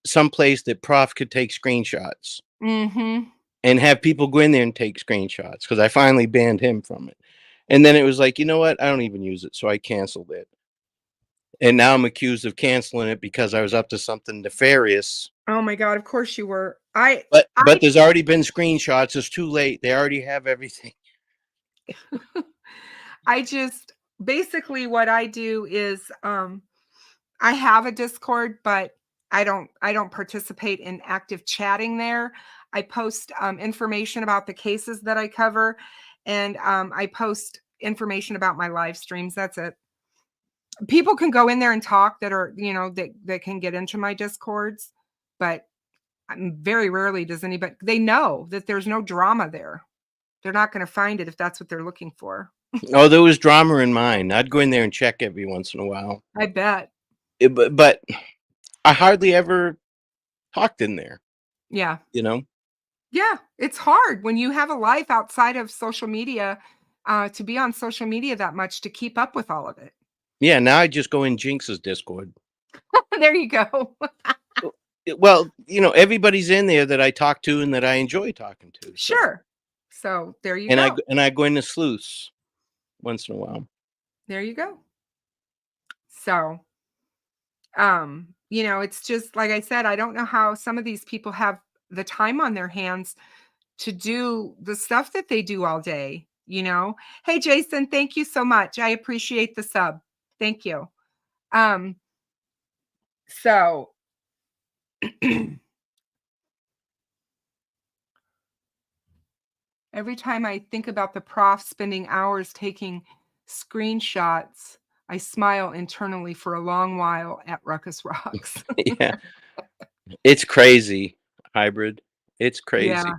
S2: some place that Prof could take screenshots.
S9: Mm-hmm.
S2: And have people go in there and take screenshots, because I finally banned him from it. And then it was like, you know what? I don't even use it. So I canceled it. And now I'm accused of canceling it because I was up to something nefarious.
S9: Oh my God, of course you were.
S2: But there's already been screenshots. It's too late. They already have everything.
S9: Basically what I do is I have a Discord, but I don't participate in active chatting there. I post information about the cases that I cover, and I post information about my live streams. That's it. People can go in there and talk that are, you know, that can get into my Discords, but very rarely does anybody. They know that there's no drama there. They're not going to find it if that's what they're looking for.
S2: Oh, there was drama in mine. I'd go in there and check every once in a while.
S9: I bet.
S2: But I hardly ever talked in there.
S9: Yeah.
S2: You know?
S9: Yeah. It's hard when you have a life outside of social media, to be on social media that much, to keep up with all of it.
S2: Yeah. Now I just go in Jinx's Discord.
S9: There you go.
S2: Well, you know, everybody's in there that I talk to and that I enjoy talking to.
S9: Sure. So there you go.
S2: I go into Sleuths once in a while.
S9: There you go. So, you know, it's just like I said, I don't know how some of these people have the time on their hands to do the stuff that they do all day, you know? Hey, Jason, thank you so much. I appreciate the sub. Thank you. So every time I think about the prof spending hours taking screenshots, I smile internally for a long while at Ruckus Rocks.
S2: Yeah. It's crazy, hybrid. It's crazy.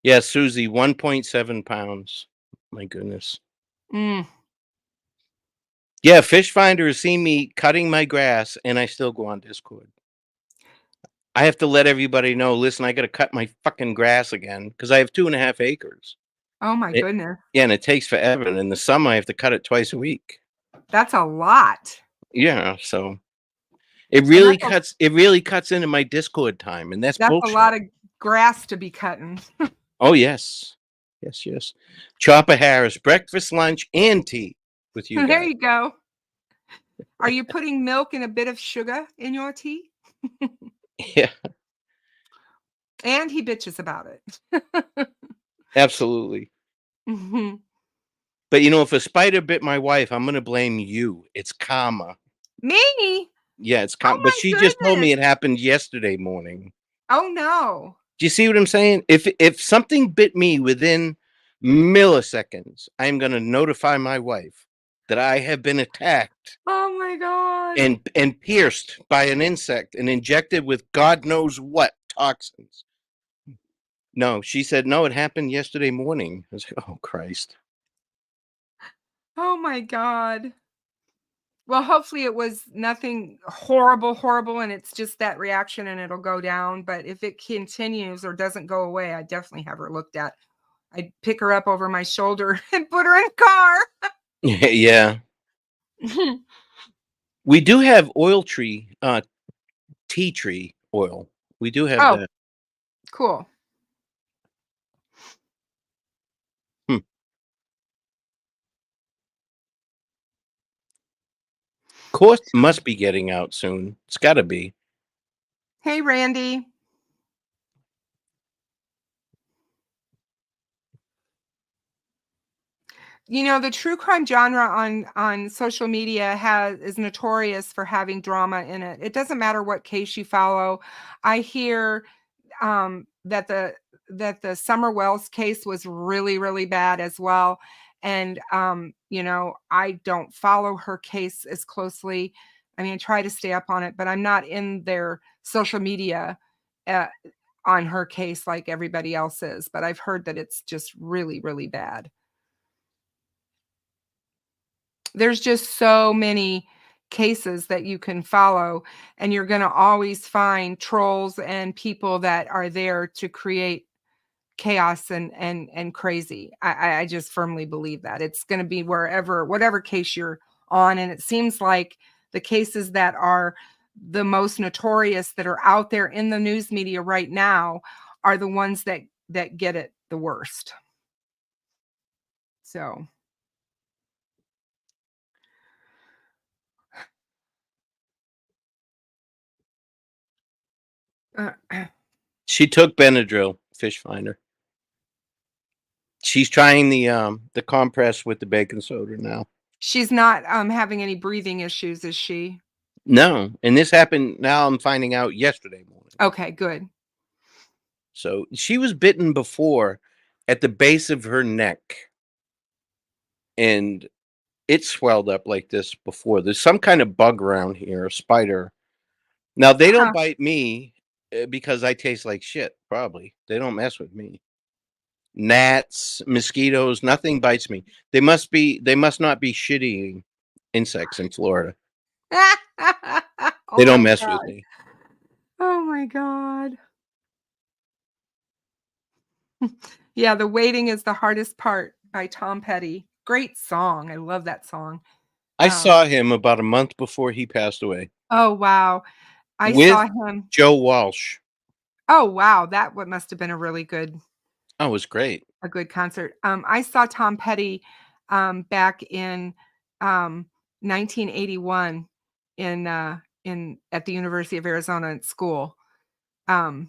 S2: Yeah, Susie, 1.7 pounds. My goodness.
S9: Mm.
S2: Yeah, Fish Finder has seen me cutting my grass, and I still go on Discord. I have to let everybody know, listen, I got to cut my fucking grass again because I have 2.5 acres.
S9: Oh, my goodness.
S2: Yeah, and it takes forever. And in the summer, I have to cut it twice a week.
S9: That's a lot.
S2: Yeah, so it really cuts into my Discord time, and that's bullshit.
S9: A lot of grass to be cutting.
S2: Oh, yes. Yes. Chopper Harris, breakfast, lunch, and tea with you.
S9: There you go. Are you putting milk and a bit of sugar in your tea?
S2: Yeah.
S9: And he bitches about it.
S2: Absolutely.
S9: Mm-hmm.
S2: But you know, if a spider bit my wife, I'm going to blame you. It's karma.
S9: Me?
S2: Yeah, it's karma. But she just told me it happened yesterday morning.
S9: Oh, no.
S2: Do you see what I'm saying? If something bit me within milliseconds, I'm going to notify my wife that I have been attacked
S9: Oh my God.
S2: and pierced by an insect and injected with God knows what toxins. No, she said, no, it happened yesterday morning. I was like, oh, Christ.
S9: Oh my God. Well, hopefully it was nothing horrible, and it's just that reaction and it'll go down. But if it continues or doesn't go away, I definitely have her looked at. I'd pick her up over my shoulder and put her in a car.
S2: Yeah. We do have tea tree oil. We do have
S9: Oh.
S2: that.
S9: Cool.
S2: Course must be getting out soon. It's got to be.
S9: Hey, Randy. You know, the true crime genre on social media is notorious for having drama in it. It doesn't matter what case you follow. I hear that the Summer Wells case was really, really bad as well. And you know, I don't follow her case as closely. I mean, I try to stay up on it, but I'm not in their social media on her case like everybody else is. But I've heard that it's just really, really bad. There's just so many cases that you can follow, and you're going to always find trolls and people that are there to create chaos and crazy. I just firmly believe that it's going to be whatever case you're on. And it seems like the cases that are the most notorious that are out there in the news media right now are the ones that get it the worst. So
S2: She took Benadryl, fish finder. She's trying the compress with the baking soda now.
S9: she's not having any breathing issues, is she?
S2: No, and this happened. Now I'm finding out yesterday morning.
S9: Okay, good.
S2: So she was bitten before at the base of her neck, and it swelled up like this before. There's some kind of bug around here, a spider. Now they don't bite me because I taste like shit. Probably they don't mess with me. Gnats, mosquitoes, nothing bites me. They must not be shitty insects in Florida. They don't mess with me.
S9: Oh my God. Yeah, The Waiting is the Hardest Part by Tom Petty. Great song. I love that song.
S2: I saw him about a month before he passed away.
S9: Oh wow. I
S2: with
S9: saw him.
S2: Joe Walsh.
S9: Oh wow, that must have been a really good
S2: Oh, it was great.
S9: a good concert. I saw Tom Petty back in 1981 in at the University of Arizona at school. That's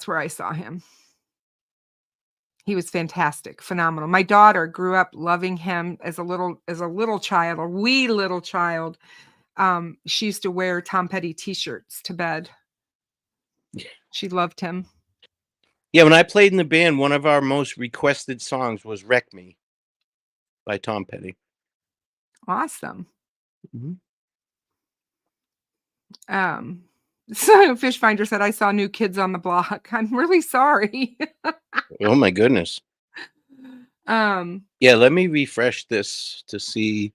S9: where I saw him. He was fantastic, phenomenal. My daughter grew up loving him as a little child, a wee little child. She used to wear Tom Petty t-shirts to bed. She loved him.
S2: Yeah, when I played in the band, one of our most requested songs was Wreck Me by Tom Petty.
S9: Awesome.
S2: Mm-hmm.
S9: So Fish Finder said, I saw New Kids on the Block. I'm really sorry.
S2: Oh my goodness. Yeah, let me refresh this to see.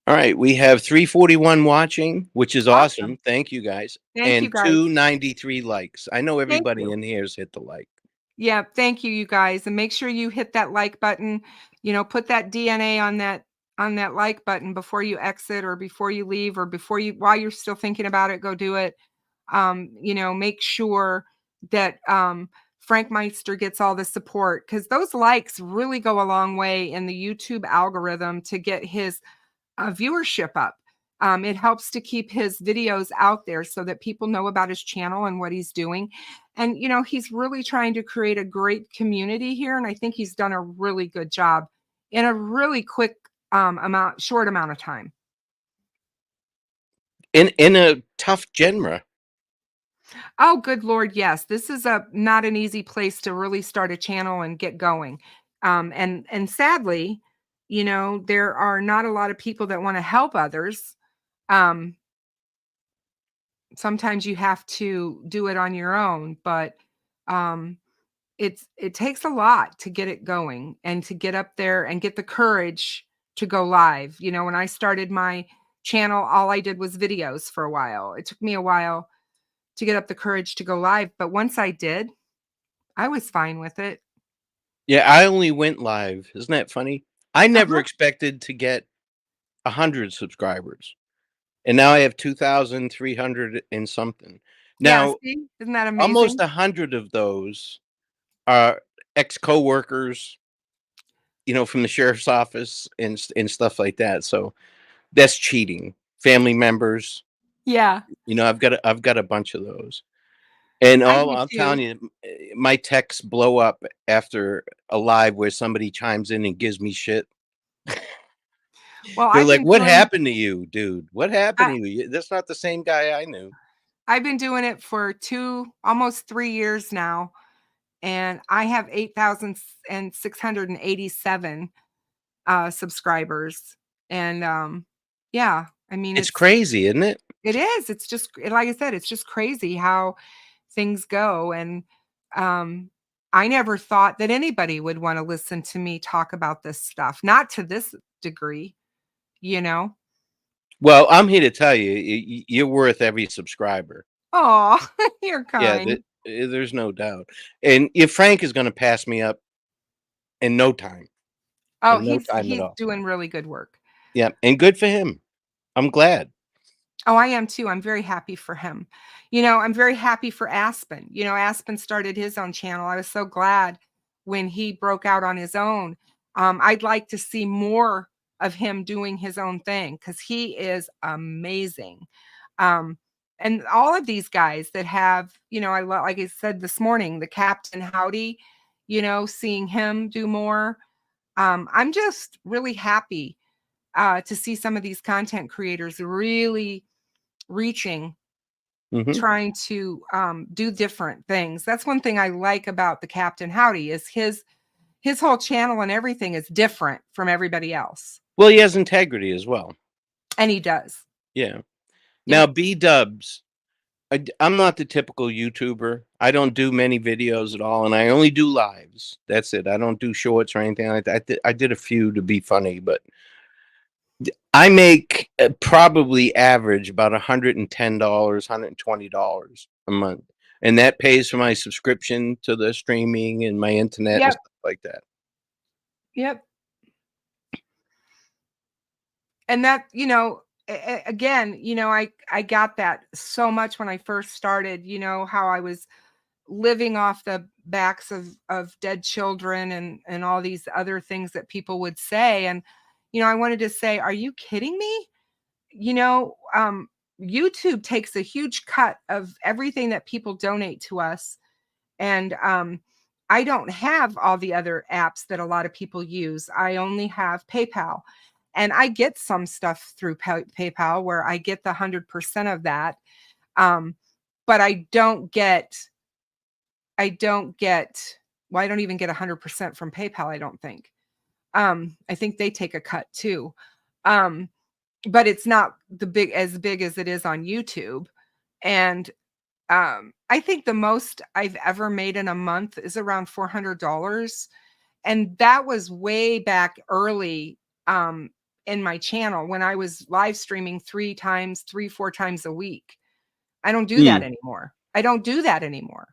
S2: All right, we have 341 watching, which is awesome. Thank you guys.
S9: Thank you guys.
S2: 293 likes. I know everybody
S9: you.
S2: in here has hit the like.
S9: Yeah, thank you guys. And make sure you hit that like button. You know, put that DNA on that like button before you exit or before you leave or while you're still thinking about it, go do it. You know, make sure that Frankmeister gets all the support, because those likes really go a long way in the YouTube algorithm to get his viewership up. It helps to keep his videos out there so that people know about his channel and what he's doing. And, you know, he's really trying to create a great community here. And I think he's done a really good job in a really quick short amount of time.
S2: In a tough genre.
S9: Oh, good Lord, yes. This is not an easy place to really start a channel and get going. And sadly, there are not a lot of people that want to help others. Um, Sometimes you have to do it on your own, but um, it takes a lot to get it going and to get up there and get the courage to go live. When I started my channel, all I did was videos for a while. It took me a while to get up the courage to go live, but once I did, I was fine with it.
S2: Yeah, I only went live. Isn't that funny? I never
S9: Uh-huh.
S2: expected to get 100 subscribers, and now I have 2,300 and something.
S9: Yeah,
S2: Now,
S9: see? Isn't that
S2: almost
S9: amazing?
S2: 100 of those are ex coworkers, from the sheriff's office and stuff like that. So that's cheating. Family members,
S9: Yeah,
S2: I've got a bunch of those. And
S9: I
S2: all
S9: do
S2: I'm telling
S9: too.
S2: you, my texts blow up after a live where somebody chimes in and gives me shit.
S9: Well,
S2: They're like, "What happened to you, dude? What happened
S9: I
S2: to you? That's not the same guy I knew."
S9: I've been doing it for almost 3 years now, and I have 8,687 subscribers. And yeah, I mean,
S2: It's crazy, isn't it?
S9: it is. It's just like I said, it's just crazy how things go. And um, I never thought that anybody would want to listen to me talk about this stuff, not to this degree, you know.
S2: Well, I'm here to tell you, you're worth every subscriber.
S9: Oh, you're
S2: Yeah,
S9: kind.
S2: there's no doubt. And if Frank is going to pass me up in no time,
S9: Oh,
S2: in no
S9: he's
S2: time at
S9: he's
S2: all.
S9: doing really good work.
S2: Yeah, and good for him. I'm glad.
S9: Oh, I am too. I'm very happy for him. I'm very happy for Aspen. Aspen started his own channel. I was so glad when he broke out on his own. I'd like to see more of him doing his own thing because he is amazing. Um, and all of these guys that have, like I said this morning, the Captain Howdy, seeing him do more. I'm just really happy to see some of these content creators really reaching,
S2: Mhm.
S9: trying to do different things. That's one thing I like about the Captain Howdy is his whole channel and everything is different from everybody else,
S2: Well, he has integrity as well.
S9: and he does.
S2: Yeah. Now,
S9: Yep.
S2: B-dubs, I'm not the typical YouTuber. I don't do many videos at all, and I only do lives. That's it. I don't do shorts or anything like that. I did a few to be funny, but I make probably average about $110, $120 a month, and that pays for my subscription to the streaming and my internet and
S9: Yep.
S2: stuff like that.
S9: Yep. And that, again, I got that so much when I first started, how I was living off the backs of dead children and all these other things that people would say. And I wanted to say, are you kidding me? you know, um, YouTube takes a huge cut of everything that people donate to us. And I don't have all the other apps that a lot of people use. I only have PayPal. And I get some stuff through PayPal where I get the 100% of that. Um, but well, I don't even get 100% from PayPal, I don't think. I think they take a cut too. Um, but it's not as big as it is on YouTube. And I think the most I've ever made in a month is around $400. And that was way back early in my channel when I was live streaming 4 times a week. I don't do that
S2: Hmm.
S9: anymore. I don't do that anymore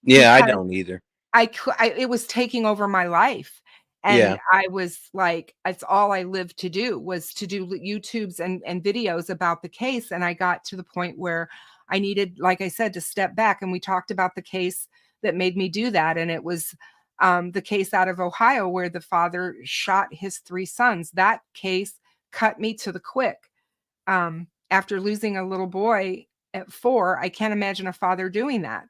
S2: Yeah, I
S9: because
S2: don't either.
S9: it was taking over my life.
S2: Yeah.
S9: And I was like, it's all I lived to do was to do YouTubes and videos about the case. And I got to the point where I needed, like I said, to step back. And we talked about the case that made me do that. And it was the case out of Ohio where the father shot his 3 sons. That case cut me to the quick. After losing a little boy at 4, I can't imagine a father doing that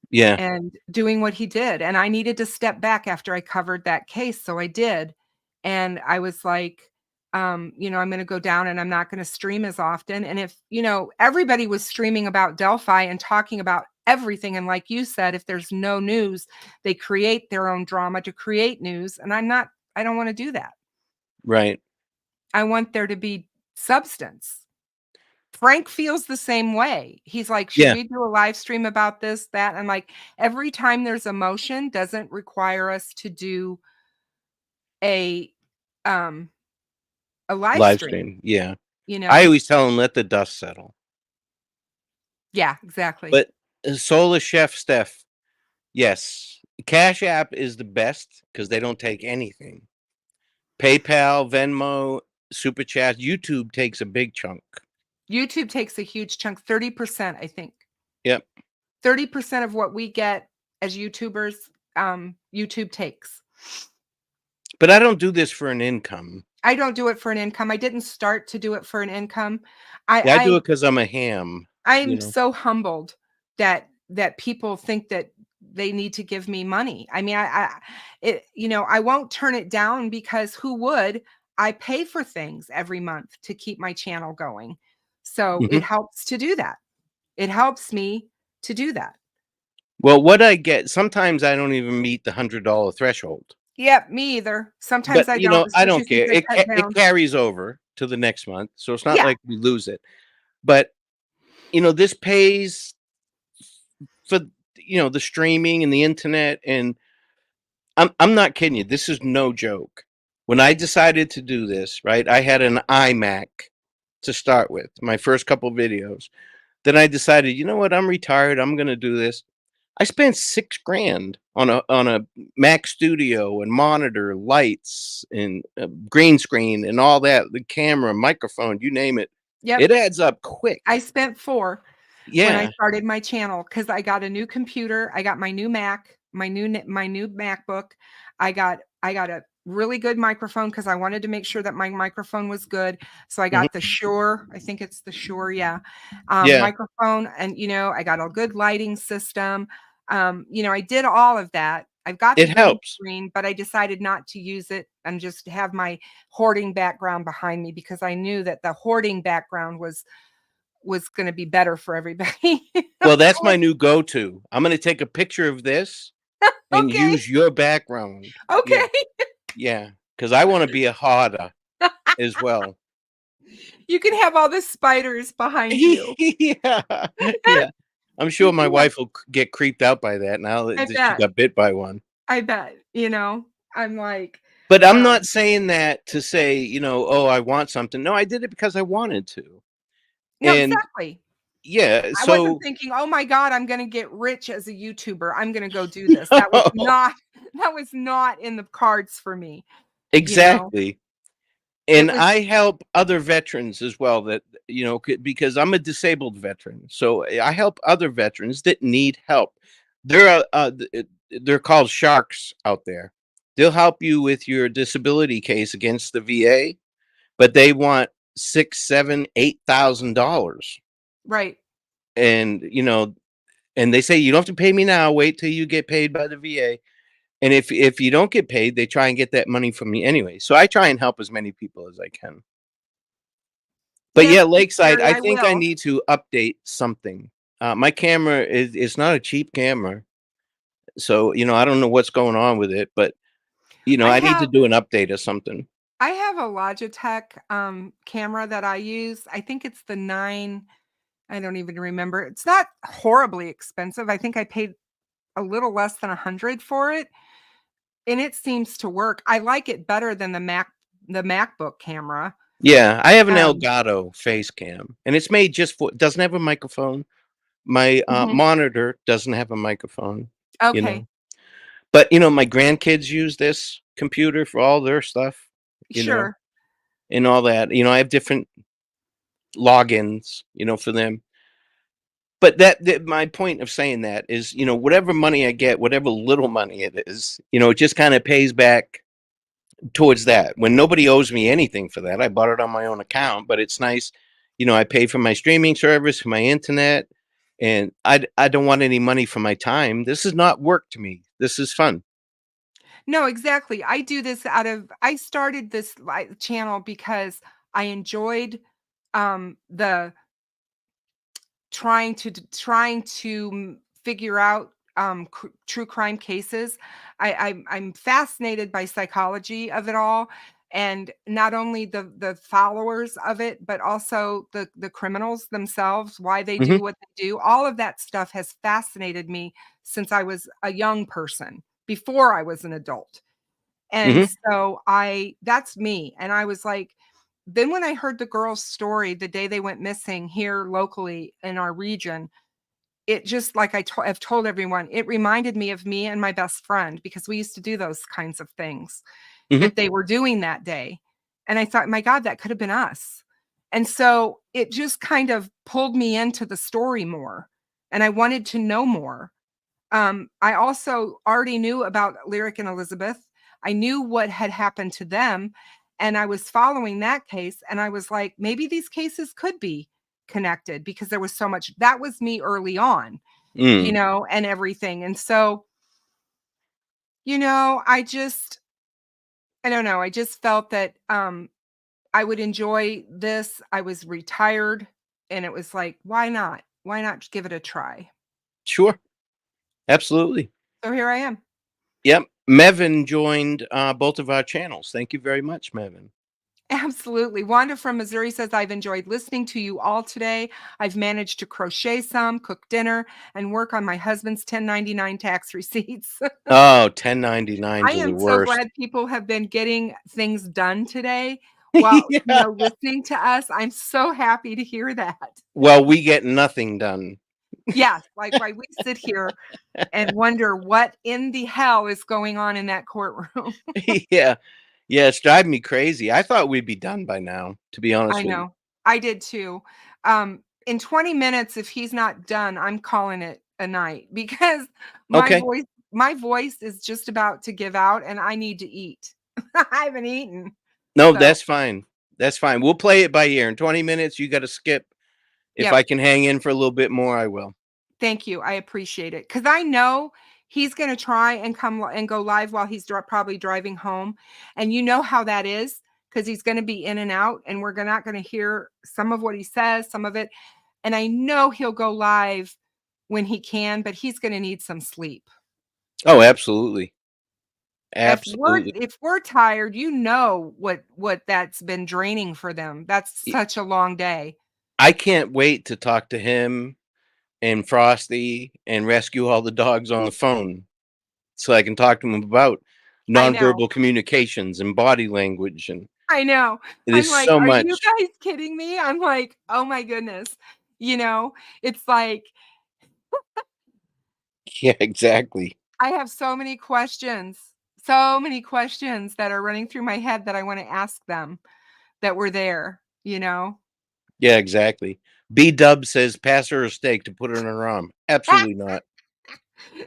S2: Yeah.
S9: and doing what he did. And I needed to step back after I covered that case. So I did. And I was like, You know, I'm going to go down and I'm not going to stream as often. And if, you know, everybody was streaming about Delphi and talking about everything. And like you said, if there's no news, they create their own drama to create news. And I don't want to do that.
S2: Right.
S9: I want there to be substance. Frank feels the same way. He's like, should
S2: Yeah.
S9: we do a live stream about this, that? And like, every time there's emotion doesn't require us to do a live stream.
S2: Yeah.
S9: You know,
S2: I always tell them, let the dust settle.
S9: yeah, exactly.
S2: But Solar Chef Steph, yes, Cash App is the best because they don't take anything. PayPal, Venmo, Super Chat, YouTube takes a big chunk.
S9: YouTube takes a huge chunk, 30%, I think.
S2: Yep.
S9: 30% of what we get as YouTubers, YouTube takes.
S2: But I don't do this for an income.
S9: I don't do it for an income. I didn't start to do it for an income.
S2: I do it because I'm a ham.
S9: I'm so humbled that people think that they need to give me money. I mean, you know, I won't turn it down because who would? I pay for things every month to keep my channel going. So it helps to do that. It helps me to do that.
S2: Well, what I get, sometimes I don't even meet the $100 threshold.
S9: Yep, me either. Sometimes
S2: But,
S9: I
S2: you
S9: don't.
S2: know, I don't
S9: especially
S2: care.
S9: since I cut
S2: It
S9: down.
S2: carries over to the next month. So it's not
S9: Yeah.
S2: like we lose it. But, you know, this pays for, you know, the streaming and the internet. And I'm not kidding you. This is no joke. When I decided to do this, right, I had an iMac to start with, my first couple videos. Then I decided, you know what, I'm retired. I'm going to do this. I spent $6,000 on a Mac Studio and monitor, lights, and green screen and all that, the camera, microphone, you name it.
S9: Yep.
S2: It adds up quick.
S9: I spent $4 when I
S2: Yeah.
S9: started my channel because I got a new computer. I got my new Mac, my new MacBook. I got a really good microphone because I wanted to make sure that my microphone was good. So I got the Shure. I think it's the Shure. Yeah.
S2: Yeah.
S9: Microphone. And, you know, I got a good lighting system. You know, I did all of that. I've got the
S2: It
S9: green
S2: helps.
S9: screen, but I decided not to use it and just have my hoarding background behind me because I knew that the hoarding background was going to be better for everybody.
S2: Well, that's my new go-to. I'm going to take a picture of this and
S9: Okay.
S2: use your background.
S9: Okay.
S2: Yeah. Because I want to be a hoarder as well.
S9: You can have all the spiders behind you.
S2: Yeah. Yeah. I'm sure my wife will get creeped out by that now that she
S9: bet.
S2: got bit by one.
S9: I bet, you know, I'm like,
S2: But I'm not saying that to say, you know, oh, I want something. No, I did it because I wanted to.
S9: no,
S2: And
S9: exactly.
S2: yeah,
S9: I
S2: so
S9: wasn't thinking, oh my God, I'm going to get rich as a YouTuber. I'm going to go do this. That was not in the cards for me.
S2: exactly. And
S9: was-
S2: I help other veterans as well that, you know, because I'm a disabled veteran. So I help other veterans that need help. They're called sharks out there. They'll help you with your disability case against the VA, but they want $6,000, $7,000, $8,000.
S9: Right.
S2: And, you know, and they say, you don't have to pay me now. Wait till you get paid by the VA. And if you don't get paid, they try and get that money from me anyway. So I try and help as many people as I can. But yeah, Lakeside, I think I need to update something. My camera is not a cheap camera. So, you know, I don't know what's going on with it, but, you know, I need to do an update or something.
S9: I have a Logitech camera that I use. I think it's the 9. I don't even remember. It's not horribly expensive. I think I paid a little less than 100 for it. And it seems to work. I like it better than the MacBook camera.
S2: Yeah, I have an Elgato face cam, and it's made just for, it doesn't have a microphone. My monitor doesn't have a microphone.
S9: Okay.
S2: You know? But, you know, my grandkids use this computer for all their stuff. You know, and all that. You know, I have different logins, you know, for them. But that my point of saying that is, you know, whatever money I get, whatever little money it is, you know, it just kind of pays back towards that. When nobody owes me anything for that, I bought it on my own account, but it's nice. You know, I pay for my streaming service, for my internet, and I don't want any money for my time. This is not work to me. This is fun.
S9: No, exactly. I do this I started this channel because I enjoyed the trying to figure out true crime cases. I'm fascinated by psychology of it all, and not only the followers of it, but also the criminals themselves, why they
S2: Hmm.
S9: do what they do. All of that stuff has fascinated me since I was a young person, before I was an adult. And
S2: Hmm.
S9: so that's me. And I was like, then when I heard the girl's story the day they went missing here locally in our region, it just like I've told everyone, it reminded me of me and my best friend, because we used to do those kinds of things
S2: Hmm.
S9: that they were doing that day. And I thought, my God, that could have been us. And so it just kind of pulled me into the story more. And I wanted to know more. I also already knew about Lyric and Elizabeth. I knew what had happened to them. And I was following that case. And I was like, maybe these cases could be connected, because there was so much. That was me early on,
S2: Mm.
S9: and everything. And so, I don't know. I just felt that I would enjoy this. I was retired, and it was like, why not? Why not just give it a try?
S2: Sure. Absolutely.
S9: So here I am.
S2: Yep. Mevin joined both of our channels. Thank you very much, Mevin.
S9: Absolutely. Wanda from Missouri says, I've enjoyed listening to you all today. I've managed to crochet some, cook dinner, and work on my husband's 1099 tax receipts.
S2: Oh,
S9: I
S2: 1099s are the
S9: am so
S2: worst.
S9: glad people have been getting things done today while,
S2: Yeah.
S9: listening to us. I'm so happy to hear that.
S2: Well, we get nothing done.
S9: Yes, like why we sit here and wonder what in the hell is going on in that courtroom.
S2: Yeah. Yeah, it's driving me crazy. I thought we'd be done by now, to be honest
S9: I
S2: with you.
S9: know. I did too. In 20 minutes, if he's not done, I'm calling it a night, because my
S2: Okay.
S9: voice my voice is just about to give out and I need to eat. I haven't eaten.
S2: No,
S9: So,
S2: that's fine. That's fine. We'll play it by ear. In 20 minutes, you got to skip. If
S9: yep.
S2: I can hang in for a little bit more, I will.
S9: Thank you. I appreciate it, because I know he's going to try and and go live while he's probably driving home. And you know how that is, because he's going to be in and out, and we're not going to hear some of what he says, some of it. And I know he'll go live when he can, but he's going to need some sleep.
S2: Oh, absolutely.
S9: If we're
S2: Absolutely.
S9: if we're tired, what that's been draining for them. That's such a long day.
S2: I can't wait to talk to him and Frosty and rescue all the dogs on the phone so I can talk to them about
S9: I know.
S2: nonverbal communications and body language. And
S9: I know. I'm
S2: there's
S9: like,
S2: so
S9: "Are you
S2: much.
S9: guys kidding me?" I'm like, "Oh my goodness." It's like
S2: Yeah, exactly.
S9: I have so many questions that are running through my head that I want to ask them that were there.
S2: Yeah, exactly. B Dub says, pass her a steak to put it on her arm. Absolutely not.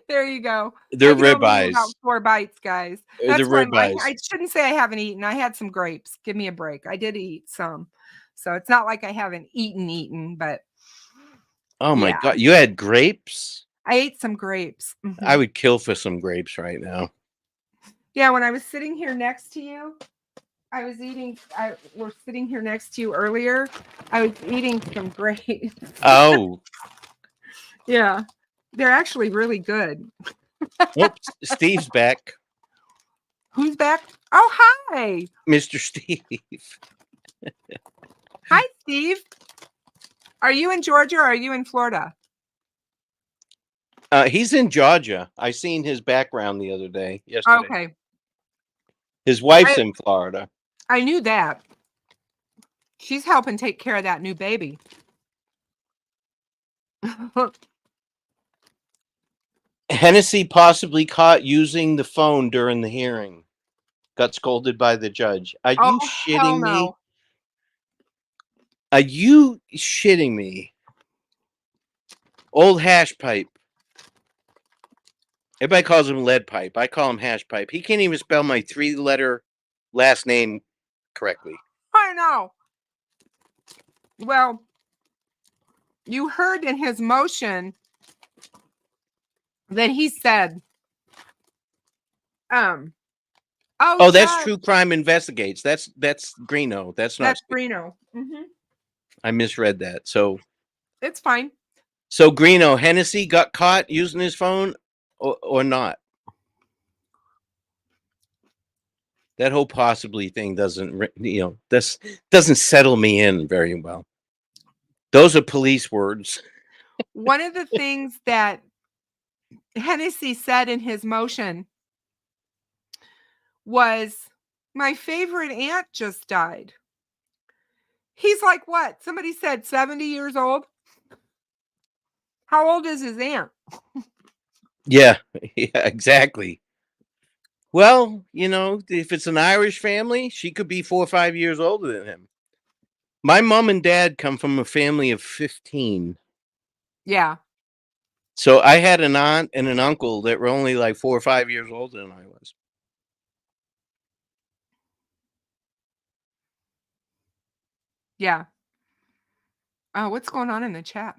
S9: There you go.
S2: They're
S9: I can only eat
S2: ribeyes.
S9: about 4 bites, guys.
S2: They're
S9: That's why
S2: ribeyes.
S9: I shouldn't say I haven't eaten. I had some grapes. Give me a break. I did eat some. So it's not like I haven't eaten, but
S2: Oh my
S9: yeah,
S2: God. You had grapes?
S9: I ate some grapes.
S2: I
S9: Mhm.
S2: would kill for some grapes right now.
S9: Yeah, when I was sitting here next to you, we're sitting here next to you earlier. I was eating some grapes.
S2: Oh,
S9: Yeah. They're actually really good.
S2: oops. Steve's back.
S9: Who's back? Oh, hi.
S2: Mr. Steve.
S9: Hi, Steve. Are you in Georgia or are you in Florida?
S2: He's in Georgia. I seen his background the other day, yesterday.
S9: Okay.
S2: His wife's
S9: I
S2: in Florida.
S9: I knew that. She's helping take care of that new baby.
S2: Hennessy possibly caught using the phone during the hearing. Got scolded by the judge. Are
S9: Oh,
S2: you
S9: hell
S2: shitting me?
S9: no.
S2: Are you shitting me? Old hash pipe. Everybody calls him lead pipe. I call him hash pipe. He can't even spell my 3-letter last name correctly.
S9: I know. Well, you heard in his motion that he said,
S2: Oh, that's
S9: Judge.
S2: True Crime Investigates. That's Greeno. That's not.
S9: That's Greeno.
S2: I misread that. So
S9: It's fine.
S2: Greeno, Hennessy got caught using his phone or not? That whole possibly thing doesn't settle me in very well. Those are police words.
S9: One of the things that Hennessy said in his motion was, my favorite aunt just died. He's like, what? Somebody said 70 years old? How old is his aunt?
S2: Yeah, exactly. Well, if it's an Irish family, she could be 4 or 5 years older than him. My mom and dad come from a family of 15.
S9: Yeah.
S2: So I had an aunt and an uncle that were only like 4 or 5 years older than I was.
S9: Yeah. Oh, what's going on in the chat?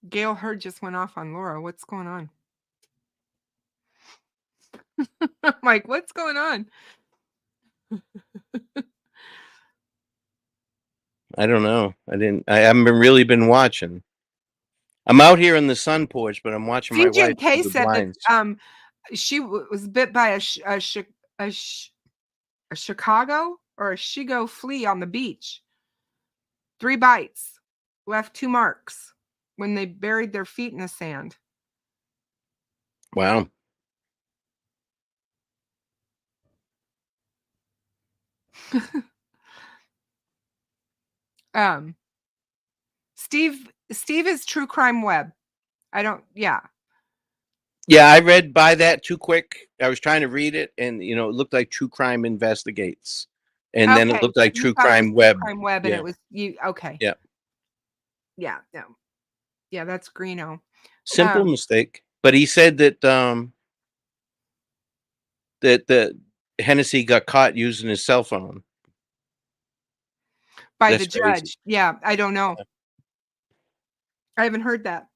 S9: Gail Hurd just went off on Laura. What's going on? I'm like, what's going on?
S2: I don't know. I haven't really been watching. I'm out here in the sun porch, but I'm watching my wife
S9: K
S2: through the
S9: said
S2: blinds.
S9: that she was bit by a Chicago or a Shigo flea on the beach. 3 bites, left 2 marks when they buried their feet in the sand.
S2: Wow.
S9: Steve is True Crime Web. Yeah,
S2: I read by that too quick. I was trying to read it, and it looked like True Crime Investigates, and then it looked like True Crime Web.
S9: True Crime Web, and it was you. Okay.
S2: Yeah.
S9: Yeah. No. Yeah, that's Greeno.
S2: Simple mistake, but he said that that Hennessy got caught using his cell phone
S9: by
S2: That's
S9: the
S2: crazy.
S9: judge. Yeah, I don't know. I haven't heard that.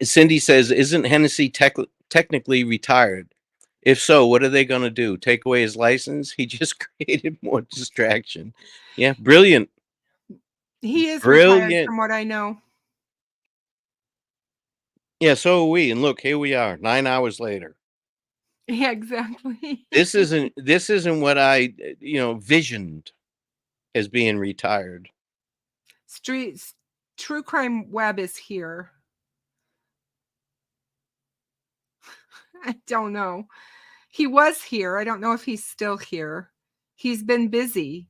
S2: Cindy says, isn't Hennessy technically retired? If so, what are they going to do? Take away his license? He just created more distraction. Yeah, brilliant.
S9: He is
S2: Brilliant.
S9: retired from what I know.
S2: Yeah, so are we. And look, here we are, 9 hours later.
S9: Yeah, exactly.
S2: This isn't what I visioned as being retired.
S9: True Crime Web is here. I don't know. He was here. I don't know if he's still here. He's been busy.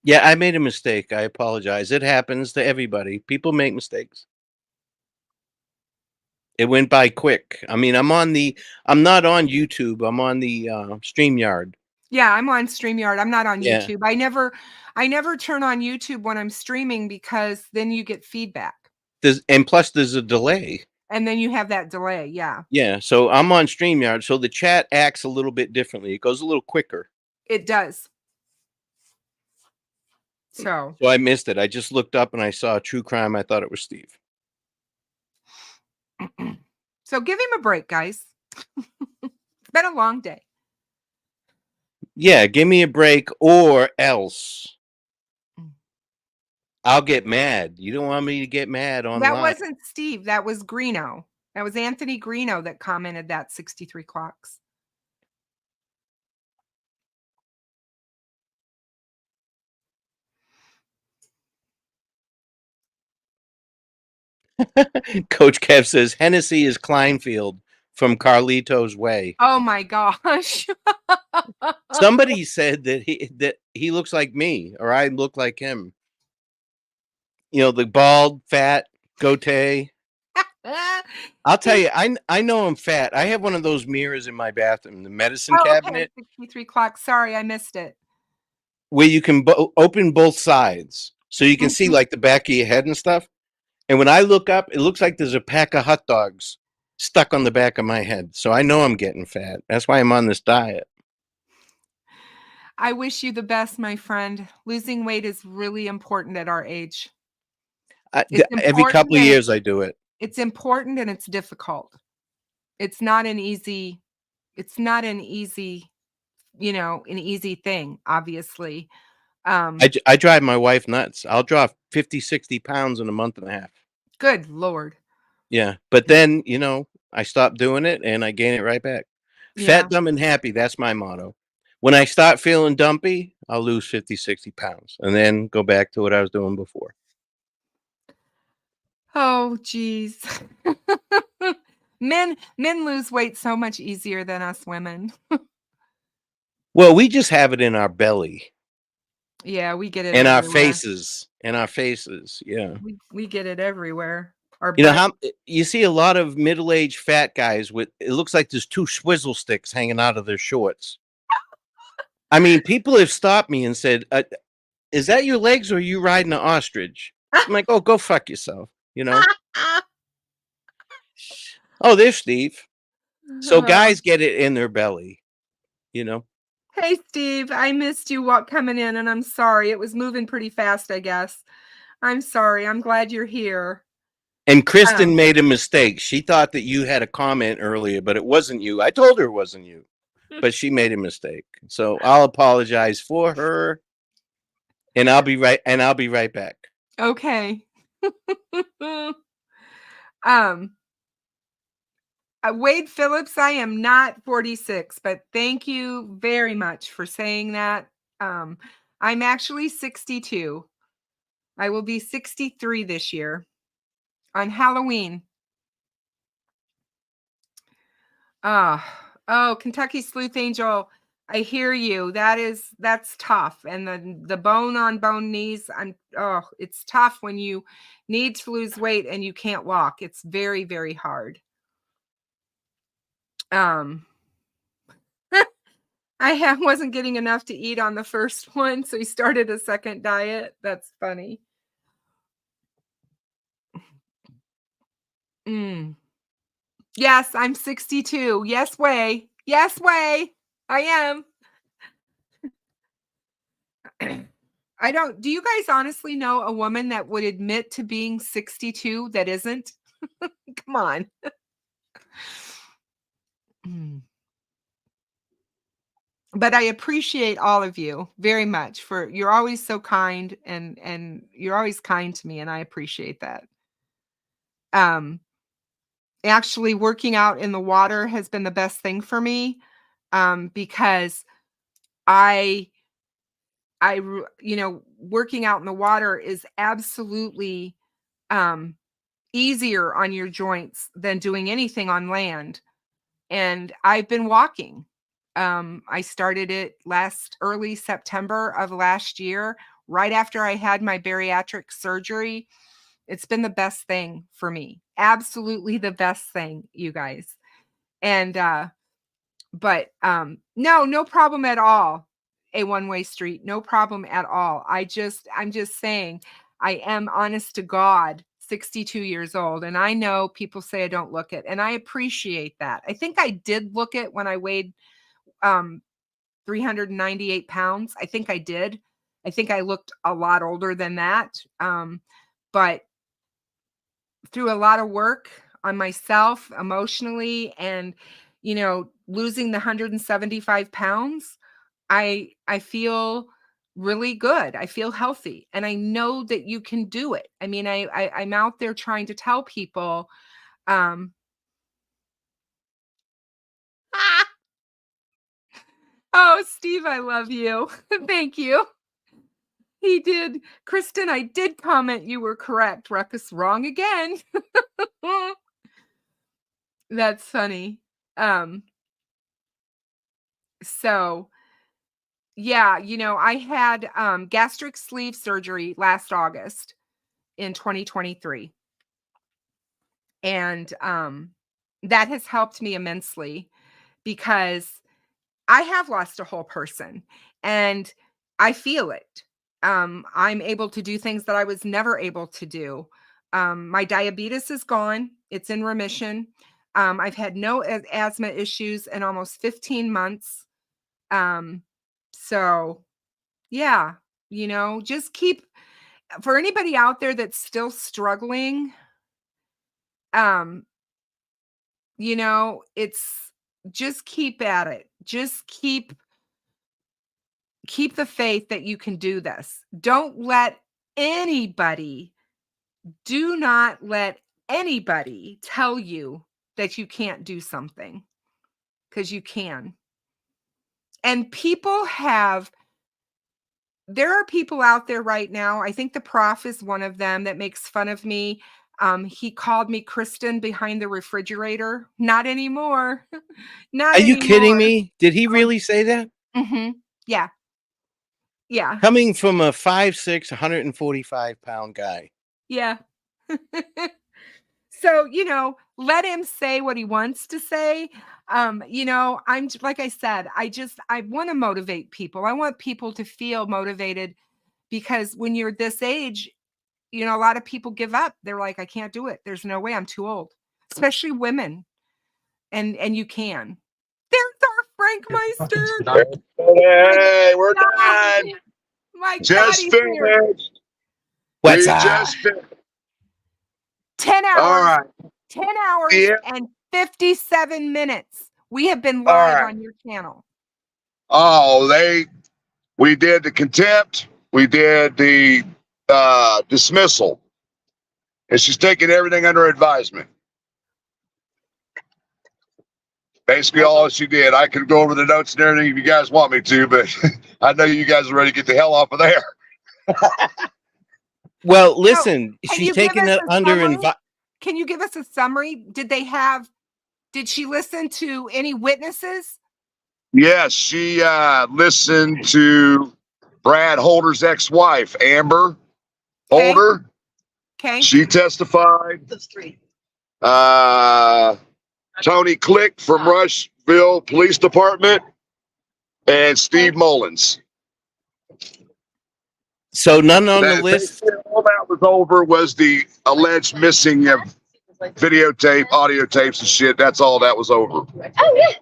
S2: Yeah, I made a mistake. I apologize. It happens to everybody. People make mistakes. It went by quick. I mean, I'm not on YouTube. I'm on the StreamYard.
S9: Yeah, I'm on StreamYard. I'm not on
S2: Yeah.
S9: YouTube. I never turn on YouTube when I'm streaming because then you get feedback.
S2: Plus there's a delay.
S9: And then you have that delay. Yeah.
S2: Yeah. So I'm on StreamYard. So the chat acts a little bit differently. It goes a little quicker.
S9: It does. So
S2: I missed it. I just looked up and I saw True Crime. I thought it was Steve.
S9: So give him a break, guys. It's been a long day.
S2: Yeah, give me a break or else I'll get mad. You don't want me to get mad online.
S9: That wasn't Steve. That was Greeno. That was Anthony Greeno that commented that 63 clocks.
S2: Coach Kev says Hennessy is Kleinfield from Carlito's Way.
S9: Oh my gosh.
S2: Somebody said that he looks like me or I look like him. The bald, fat, goatee. I'll tell you, I know I'm fat. I have one of those mirrors in my bathroom, the medicine cabinet.
S9: Okay. 63 clocks. Sorry, I missed it.
S2: Where you can open both sides so you can see like the back of your head and stuff. And when I look up, it looks like there's a pack of hot dogs stuck on the back of my head. So I know I'm getting fat. That's why I'm on this diet.
S9: I wish you the best, my friend. Losing weight is really important at our age. It's
S2: Every
S9: important
S2: couple of
S9: and
S2: years I do it.
S9: it's important and it's difficult. It's not an easy, an easy thing, obviously.
S2: I drive my wife nuts. I'll drop 50, 60 pounds in a month and a half.
S9: Good Lord.
S2: Yeah. But then, I stop doing it and I gain it right back.
S9: Yeah.
S2: Fat, dumb, and happy. That's my motto. When I start feeling dumpy, I'll lose 50, 60 pounds and then go back to what I was doing before.
S9: Oh, geez. Men lose weight so much easier than us women.
S2: Well, we just have it in our belly.
S9: Yeah, we get it
S2: In our
S9: everywhere.
S2: faces. Yeah.
S9: We get it everywhere. Our
S2: You know
S9: butt-
S2: how you see a lot of middle-aged fat guys with it looks like there's two swizzle sticks hanging out of their shorts. I mean, people have stopped me and said, "Is that your legs or are you riding an ostrich?" I'm like, "Oh, go fuck yourself." Oh, there's Steve. So guys get it in their belly.
S9: Hey, Steve, I missed you coming in, and I'm sorry. It was moving pretty fast, I guess. I'm sorry. I'm glad you're here.
S2: And Kristin made a mistake. She thought that you had a comment earlier, but it wasn't you. I told her it wasn't you, but she made a mistake. So I'll apologize for her, and I'll be right back.
S9: Okay. Wade Phillips, I am not 46, but thank you very much for saying that. I'm actually 62. I will be 63 this year on Halloween. Oh, Kentucky Sleuth Angel, I hear you. That's tough. And the bone on bone knees, it's tough when you need to lose weight and you can't walk. It's very, very hard. I wasn't getting enough to eat on the first one, so he started a second diet. That's funny. Yes, I'm 62. Yes, way. Yes, way. I am. Do you guys honestly know a woman that would admit to being 62 that isn't? Come on. But I appreciate all of you very much you're always so kind and you're always kind to me, and I appreciate that. Actually working out in the water has been the best thing for me, because working out in the water is absolutely easier on your joints than doing anything on land. And I've been walking. I started it early September of last year, right after I had my bariatric surgery. It's been the best thing for me. Absolutely the best thing, you guys. And no problem at all. A one-way street, no problem at all. I'm just saying, I am honest to God 62 years old, and I know people say I don't look it, and I appreciate that. I think I did look it when I weighed 398 pounds. I think I did. I think I looked a lot older than that. But through a lot of work on myself emotionally and, losing the 175 pounds, I feel really good. I feel healthy, and I know that you can do it. I mean, I'm out there trying to tell people, oh, Steve, I love you. Thank you. He did. Kristin, I did comment you were correct. Ruckus, wrong again. That's funny. So yeah, I had gastric sleeve surgery last August in 2023. And that has helped me immensely because I have lost a whole person and I feel it. I'm able to do things that I was never able to do. My diabetes is gone. It's in remission. I've had no asthma issues in almost 15 months. So, yeah, just keep, for anybody out there that's still struggling, it's just keep at it. Just keep the faith that you can do this. Do not let anybody tell you that you can't do something, because you can. And there are people out there right now. I think the prof is one of them that makes fun of me. He called me Kristin behind the refrigerator. Not anymore. Not
S2: Are you kidding
S9: anymore.
S2: me? Did he really say that?
S9: Mm-hmm. Yeah. Yeah.
S2: Coming from a 5'6", 145-pound guy.
S9: Yeah. So, let him say what he wants to say. I'm like I said, I want to motivate people. I want people to feel motivated, because when you're this age, a lot of people give up. They're like, I can't do it. There's no way, I'm too old, especially women. And you can. There's our Frankmeister.
S1: Hey, we're done.
S9: My God,
S1: Just
S9: he's here.
S1: finished.
S2: What's
S1: We
S2: up?
S1: just finished.
S9: 10 hours.
S1: All right.
S9: 10 hours
S1: Yeah.
S9: and 57 minutes. We have been
S1: All
S9: live
S1: right.
S9: on your channel.
S1: Oh, we did the contempt. We did the dismissal. And she's taking everything under advisement. Basically, all she did. I could go over the notes and everything if you guys want me to, but I know you guys are ready to get the hell off of there.
S2: Well, listen,
S9: Can
S2: she's
S9: you give
S2: taking
S9: us
S2: it
S9: a
S2: under
S9: summary? Can you give us a summary? Did she listen to any witnesses?
S1: Yes, she listened to Brad Holder's ex-wife, Amber Holder.
S9: Okay.
S1: She testified.
S5: Those three.
S1: Tony Click from Rushville Police Department, and Steve Mullins.
S2: So none on the list.
S1: All that was over was the alleged missing of videotape, audio tapes, and shit. That's all that was over.
S5: Oh, yeah.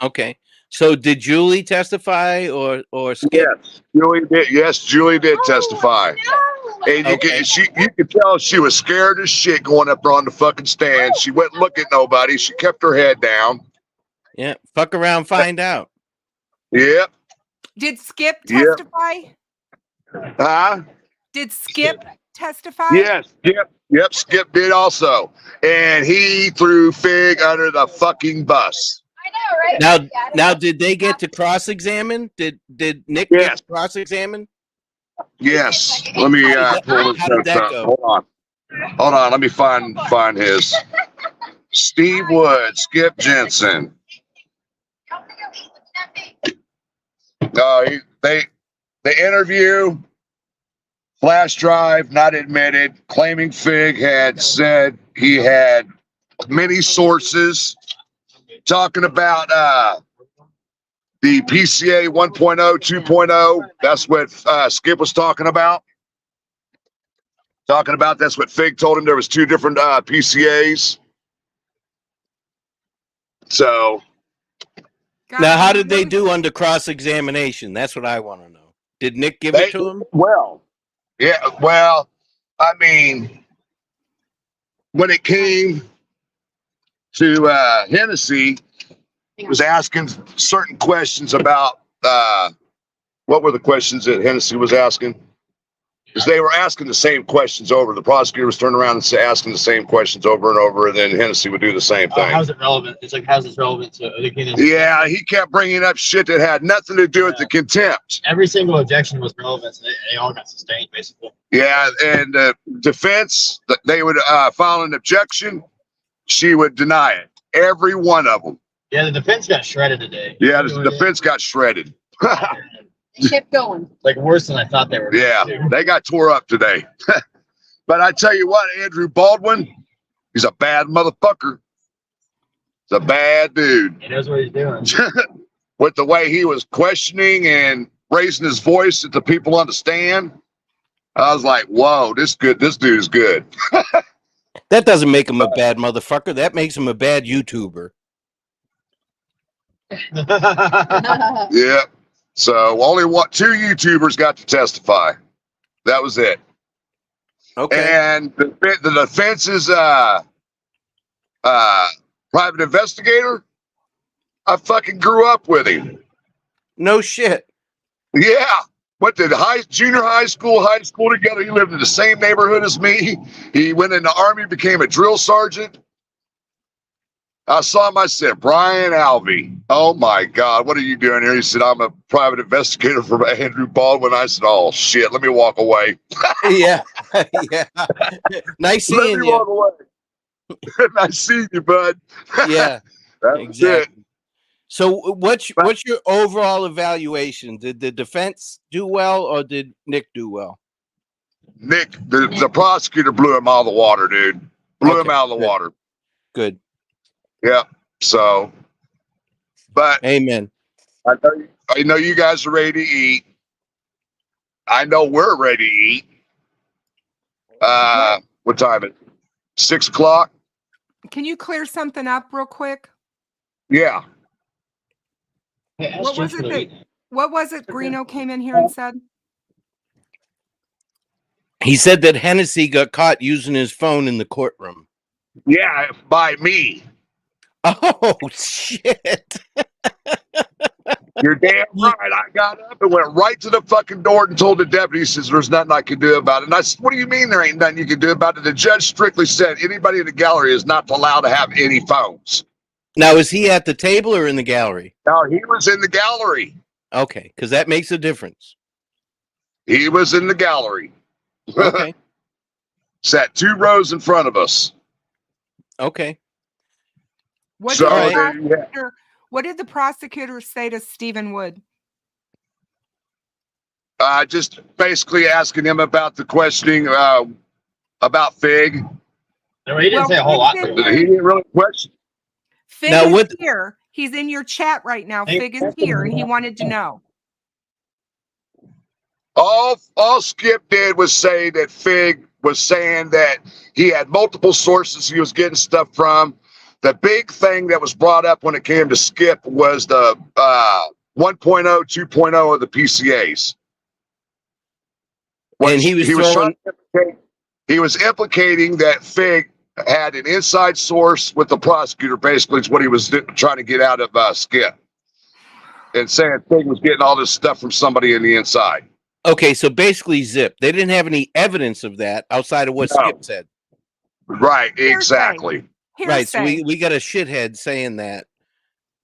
S2: Okay. So did Julie testify or Skip?
S1: Yes, Julie did. Yes, Julie did testify. And you could tell she was scared as shit going up there on the fucking stand. She wouldn't look at nobody. She kept her head down.
S2: Yeah. Fuck around, find out.
S1: Yep.
S9: Did Skip testify?
S1: Huh?
S9: Did Skip testify?
S1: Yes. Yep. Skip did also. And he threw Fig under the fucking bus.
S5: I know, right?
S2: Now, did they get to cross-examine? Did Nick get to cross-examine?
S1: Yes. Let me pull this
S2: How did that
S1: up.
S2: go?
S1: Hold on. Let me find his. Steve Wood, Skip Jensen. The interview, flash drive not admitted, claiming Fig had said he had many sources talking about the PCA 1.0, 2.0. That's what Skip was talking about. That's what Fig told him. There was two different PCAs. So
S2: now, how did they do under cross-examination? That's what I want to know. Did Nick give it to him?
S1: Well, yeah. Well, I mean, when it came to Hennessy, he was asking certain questions about what were the questions that Hennessy was asking? Because they were asking the same questions over. The prosecutor was turning around and asking the same questions over and over, and then Hennessy would do the same thing.
S3: How's it relevant? It's like, how's this relevant to the contempt?
S1: Yeah, he kept bringing up shit that had nothing to do with the contempt.
S3: Every single objection was relevant. So they all got sustained, basically.
S1: Yeah, and the defense, they would file an objection. She would deny it. Every one of them.
S3: Yeah, the defense got shredded today.
S1: Yeah, the defense got shredded.
S5: They kept going.
S3: Like worse than I thought they were.
S1: Yeah, they got tore up today. But I tell you what, Andrew Baldwin, he's a bad motherfucker. He's a bad dude.
S3: He knows what he's doing.
S1: With the way he was questioning and raising his voice at the people on the stand, I was like, whoa, this dude is good.
S2: That doesn't make him a bad motherfucker. That makes him a bad YouTuber.
S1: Yeah. So only two YouTubers got to testify. That was it.
S2: Okay.
S1: And the defense's private investigator, I fucking grew up with him.
S2: No shit.
S1: Yeah. Went to junior high school together. He lived in the same neighborhood as me. He went in the Army, became a drill sergeant. I saw him. I said, Brian Alvey, oh my God, what are you doing here? He said, I'm a private investigator for Andrew Baldwin. I said, oh shit, let me walk away.
S2: Yeah. Yeah. Nice
S1: Let
S2: seeing
S1: me
S2: you.
S1: walk away. Nice seeing you, bud.
S2: Yeah.
S1: That's it.
S2: Exactly. So what's your overall evaluation? Did the defense do well or did Nick do well?
S1: Nick, the prosecutor blew him out of the water, dude. Blew him
S2: Okay,
S1: out of the
S2: good.
S1: water.
S2: Good.
S1: Yeah. So, but
S2: Amen.
S1: I know you guys are ready to eat. I know we're ready to eat. What time is it? 6 o'clock?
S9: Can you clear something up real quick?
S1: Yeah.
S9: What was it Greeno came in here and said?
S2: He said that Hennessy got caught using his phone in the courtroom.
S1: Yeah, by me.
S2: Oh shit.
S1: You're damn right. I got up and went right to the fucking door and told the deputy, he says, there's nothing I can do about it. And I said, what do you mean there ain't nothing you can do about it? The judge strictly said anybody in the gallery is not allowed to have any phones.
S2: Now, is he at the table or in the gallery?
S1: No, he was in the gallery.
S2: Okay, because that makes a difference.
S1: He was in the gallery.
S2: Okay.
S1: Sat 2 rows in front of us.
S2: Okay.
S9: What
S1: So,
S9: did the prosecutor say to Stephen Wood?
S1: Just basically asking him about the questioning about Fig.
S3: No, he didn't say a whole lot.
S1: He didn't really question.
S9: Fig
S2: Now,
S9: is here. He's in your chat right now. Fig is here, and he wanted to know.
S1: All Skip did was say that Fig was saying that he had multiple sources he was getting stuff from. The big thing that was brought up when it came to Skip was the 1.0, 2.0 of the PCAs.
S2: And he was
S1: implicating that Fig had an inside source with the prosecutor, basically, is what he was trying to get out of Skip. And saying Fig was getting all this stuff from somebody in the inside.
S2: Okay, so basically Zip. They didn't have any evidence of that outside of what Skip said.
S1: Right, exactly.
S2: Right, so we got a shithead saying that.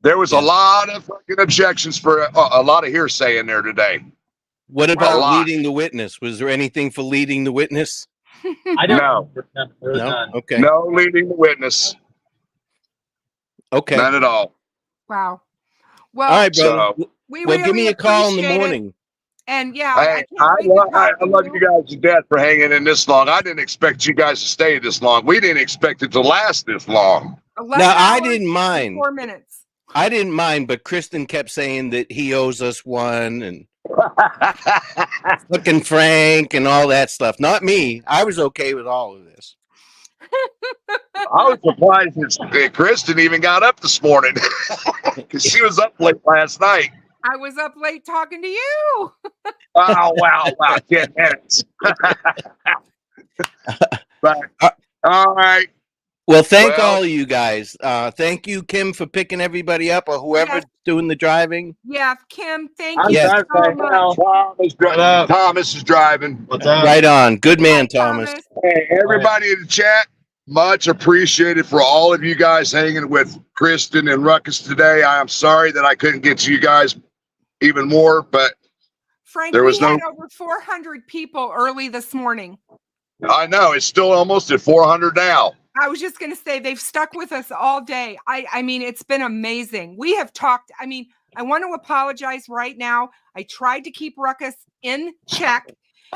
S1: There was a lot of fucking objections for a lot of hearsay in there today.
S2: What about leading the witness? Was there anything for leading the witness?
S3: I don't
S1: know.
S2: No. Okay.
S1: No leading the witness.
S2: Okay.
S1: None at all.
S9: Wow. Well,
S2: all right, brother.
S1: So,
S9: really
S2: give me a call in the
S9: appreciate
S2: morning.
S9: it. And yeah,
S1: hey, I love you guys to death for hanging in this long. I didn't expect you guys to stay this long. We didn't expect it to last this long.
S2: Now, I didn't mind.
S9: 4 minutes.
S2: I didn't mind, but Kristin kept saying that he owes us one and looking Frank and all that stuff. Not me. I was okay with all of this.
S1: I was surprised that Kristin even got up this morning because she was up late last night.
S9: I was up late talking to you.
S1: Oh, wow. 10 minutes. But, all right.
S2: Well, thank all of you guys. Thank you, Kim, for picking everybody up or whoever's doing the driving.
S9: Yeah, Kim, thank
S1: I'm
S9: you
S1: driving
S9: so much.
S1: Thomas is driving.
S3: What's up?
S2: Right on. Good man, Thomas.
S1: Hey, everybody in the chat, much appreciated for all of you guys hanging with Kristin and Ruckus today. I am sorry that I couldn't get to you guys even more, but
S9: Frank,
S1: there was
S9: we had over 400 people early this morning.
S1: I know it's still almost at 400 now.
S9: I was just going to say they've stuck with us all day. I mean, it's been amazing. We have talked. I mean, I want to apologize right now. I tried to keep Ruckus in check.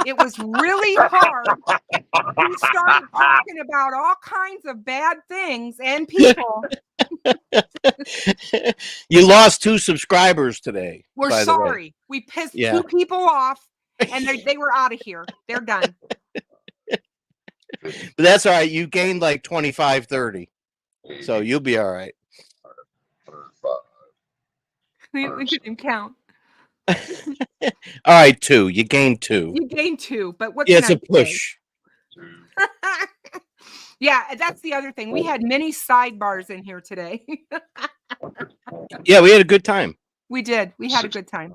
S9: It was really hard. We started talking about all kinds of bad things and people.
S2: You lost 2 subscribers today.
S9: We're sorry. We pissed 2 people off, and they were out of here. They're done.
S2: But that's all right. You gained like 25, 30. So you'll be all right.
S9: We can count.
S2: All right, 2. You gained 2.
S9: You gained 2, but what
S2: Yeah,
S9: can
S2: it's a
S9: I say?
S2: push.
S9: Yeah, that's the other thing. We had many sidebars in here today.
S2: Yeah, we had a good time.
S9: We did. We had a good time.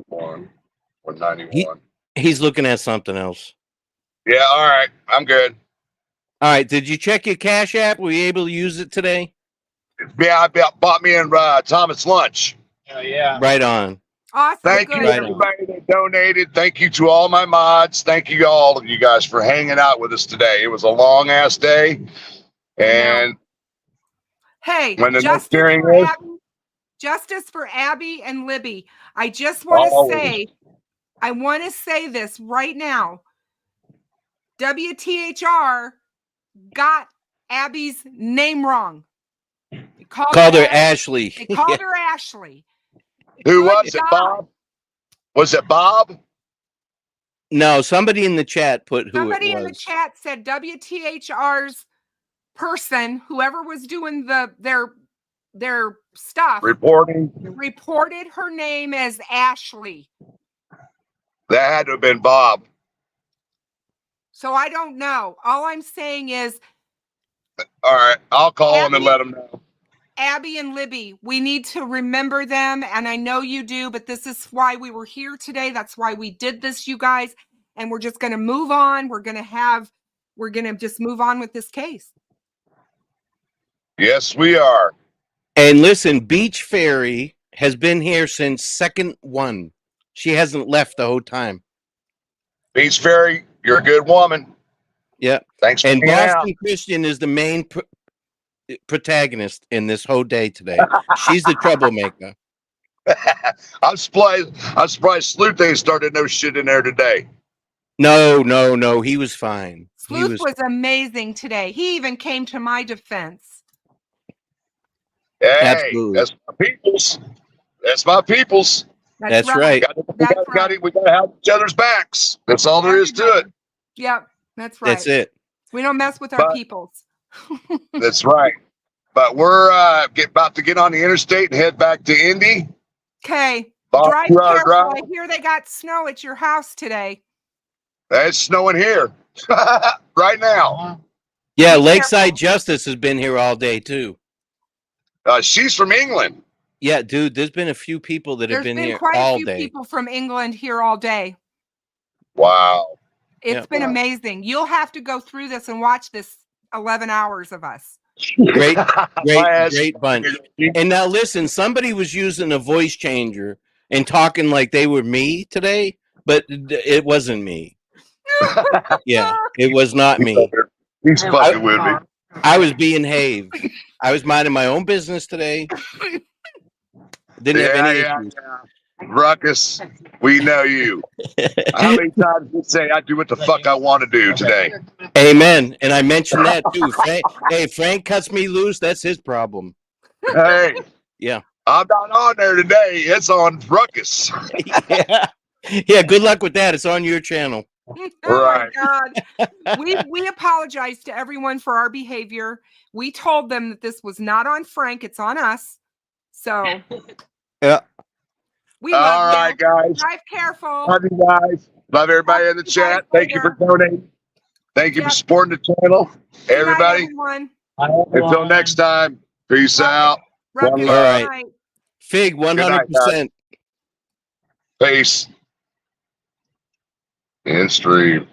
S1: 191.
S2: He's looking at something else.
S1: Yeah, all right. I'm good.
S2: All right, did you check your Cash App? Were you able to use it today?
S1: Yeah, bought me and Thomas lunch.
S3: Yeah.
S2: Right on.
S9: Awesome.
S1: Thank
S9: Good.
S1: you, everybody that donated. Thank you to all my mods. Thank you, all of you guys, for hanging out with us today. It was a long ass day. And
S9: Hey,
S1: when the next hearing is,
S9: justice for Abby and Libby. I just want to say this right now. WTHR got Abby's name wrong. They
S2: Called her Ashley.
S9: They called her Ashley.
S1: who
S9: Good
S1: was it,
S9: God.
S1: Bob? Was it Bob?
S2: No, somebody in the chat put who
S9: Somebody
S2: it was.
S9: in the chat said WTHR's person, whoever was doing their stuff,
S1: Reporting.
S9: reported her name as Ashley.
S1: That had to have been Bob.
S9: So I don't know. All I'm saying is,
S1: All right, I'll call him and
S9: Abby-
S1: let him know.
S9: Abby and Libby, we need to remember them. And I know you do, but this is why we were here today. That's why we did this, you guys. And we're just going to move on. We're going to just move on with this case.
S1: Yes, we are.
S2: And listen, Beach Fairy has been here since second 1. She hasn't left the whole time.
S1: Beach Fairy, you're a good woman.
S2: Yeah.
S1: Thanks for
S2: And
S1: hanging out.
S2: Boston Christian is the main protagonist in this whole day today. She's the troublemaker.
S1: I'm surprised Sleuth ain't started no shit in there today.
S2: No. He was fine.
S9: Sleuth was amazing today. He even came to my defense.
S1: Hey,
S2: Absolutely.
S1: that's my peoples. That's my peoples.
S2: That's right.
S1: We gotta have each other's backs. That's all there is to it.
S9: Yep, that's right.
S2: That's it.
S9: We don't mess with our
S1: But-
S9: peoples.
S1: That's right. But we're about to get on the interstate and head back to Indy.
S9: Okay.
S1: About
S9: Drive
S1: 2 hour
S9: careful.
S1: drive.
S9: I hear they got snow at your house today.
S1: It's snowing here right now.
S2: Yeah,
S9: Be
S2: Lakeside
S9: careful.
S2: Justice has been here all day too.
S1: She's from England.
S2: Yeah, dude, there's been a few people that have
S9: There's
S2: been
S9: been
S2: here
S9: quite a
S2: all
S9: few
S2: day.
S9: people from England here all day.
S1: Wow.
S9: It's
S2: Yeah.
S9: been amazing. You'll have to go through this and watch this 11 hours of us.
S2: Great
S1: My ass-
S2: bunch. And now listen, somebody was using a voice changer and talking like they were me today, but it wasn't me. Yeah, it was not me.
S1: He's fucking with me.
S2: I was being Have. I was minding my own business today. Didn't have any issues.
S1: Ruckus, we know you. How many times did you say I do what the fuck I want to do today?
S2: Amen. And I mentioned that too. Frank cuts me loose. That's his problem.
S1: Hey.
S2: Yeah.
S1: I'm not on there today. It's on Ruckus.
S2: Yeah. Yeah. Good luck with that. It's on your channel.
S9: Oh
S1: Right.
S9: my God. We apologize to everyone for our behavior. We told them that this was not on Frank, it's on us. So
S2: Yeah.
S9: we
S1: All
S9: love
S1: right,
S9: you.
S1: guys.
S9: Drive careful.
S1: Love you guys. Love everybody in the chat. Thank you for donating. Thank you for supporting the channel.
S9: Good night,
S1: Everybody,
S9: everyone.
S1: until next time, peace out.
S9: Ruckus,
S1: One
S9: good
S1: love.
S9: night.
S2: Fig, 100%.
S1: Peace. In stream.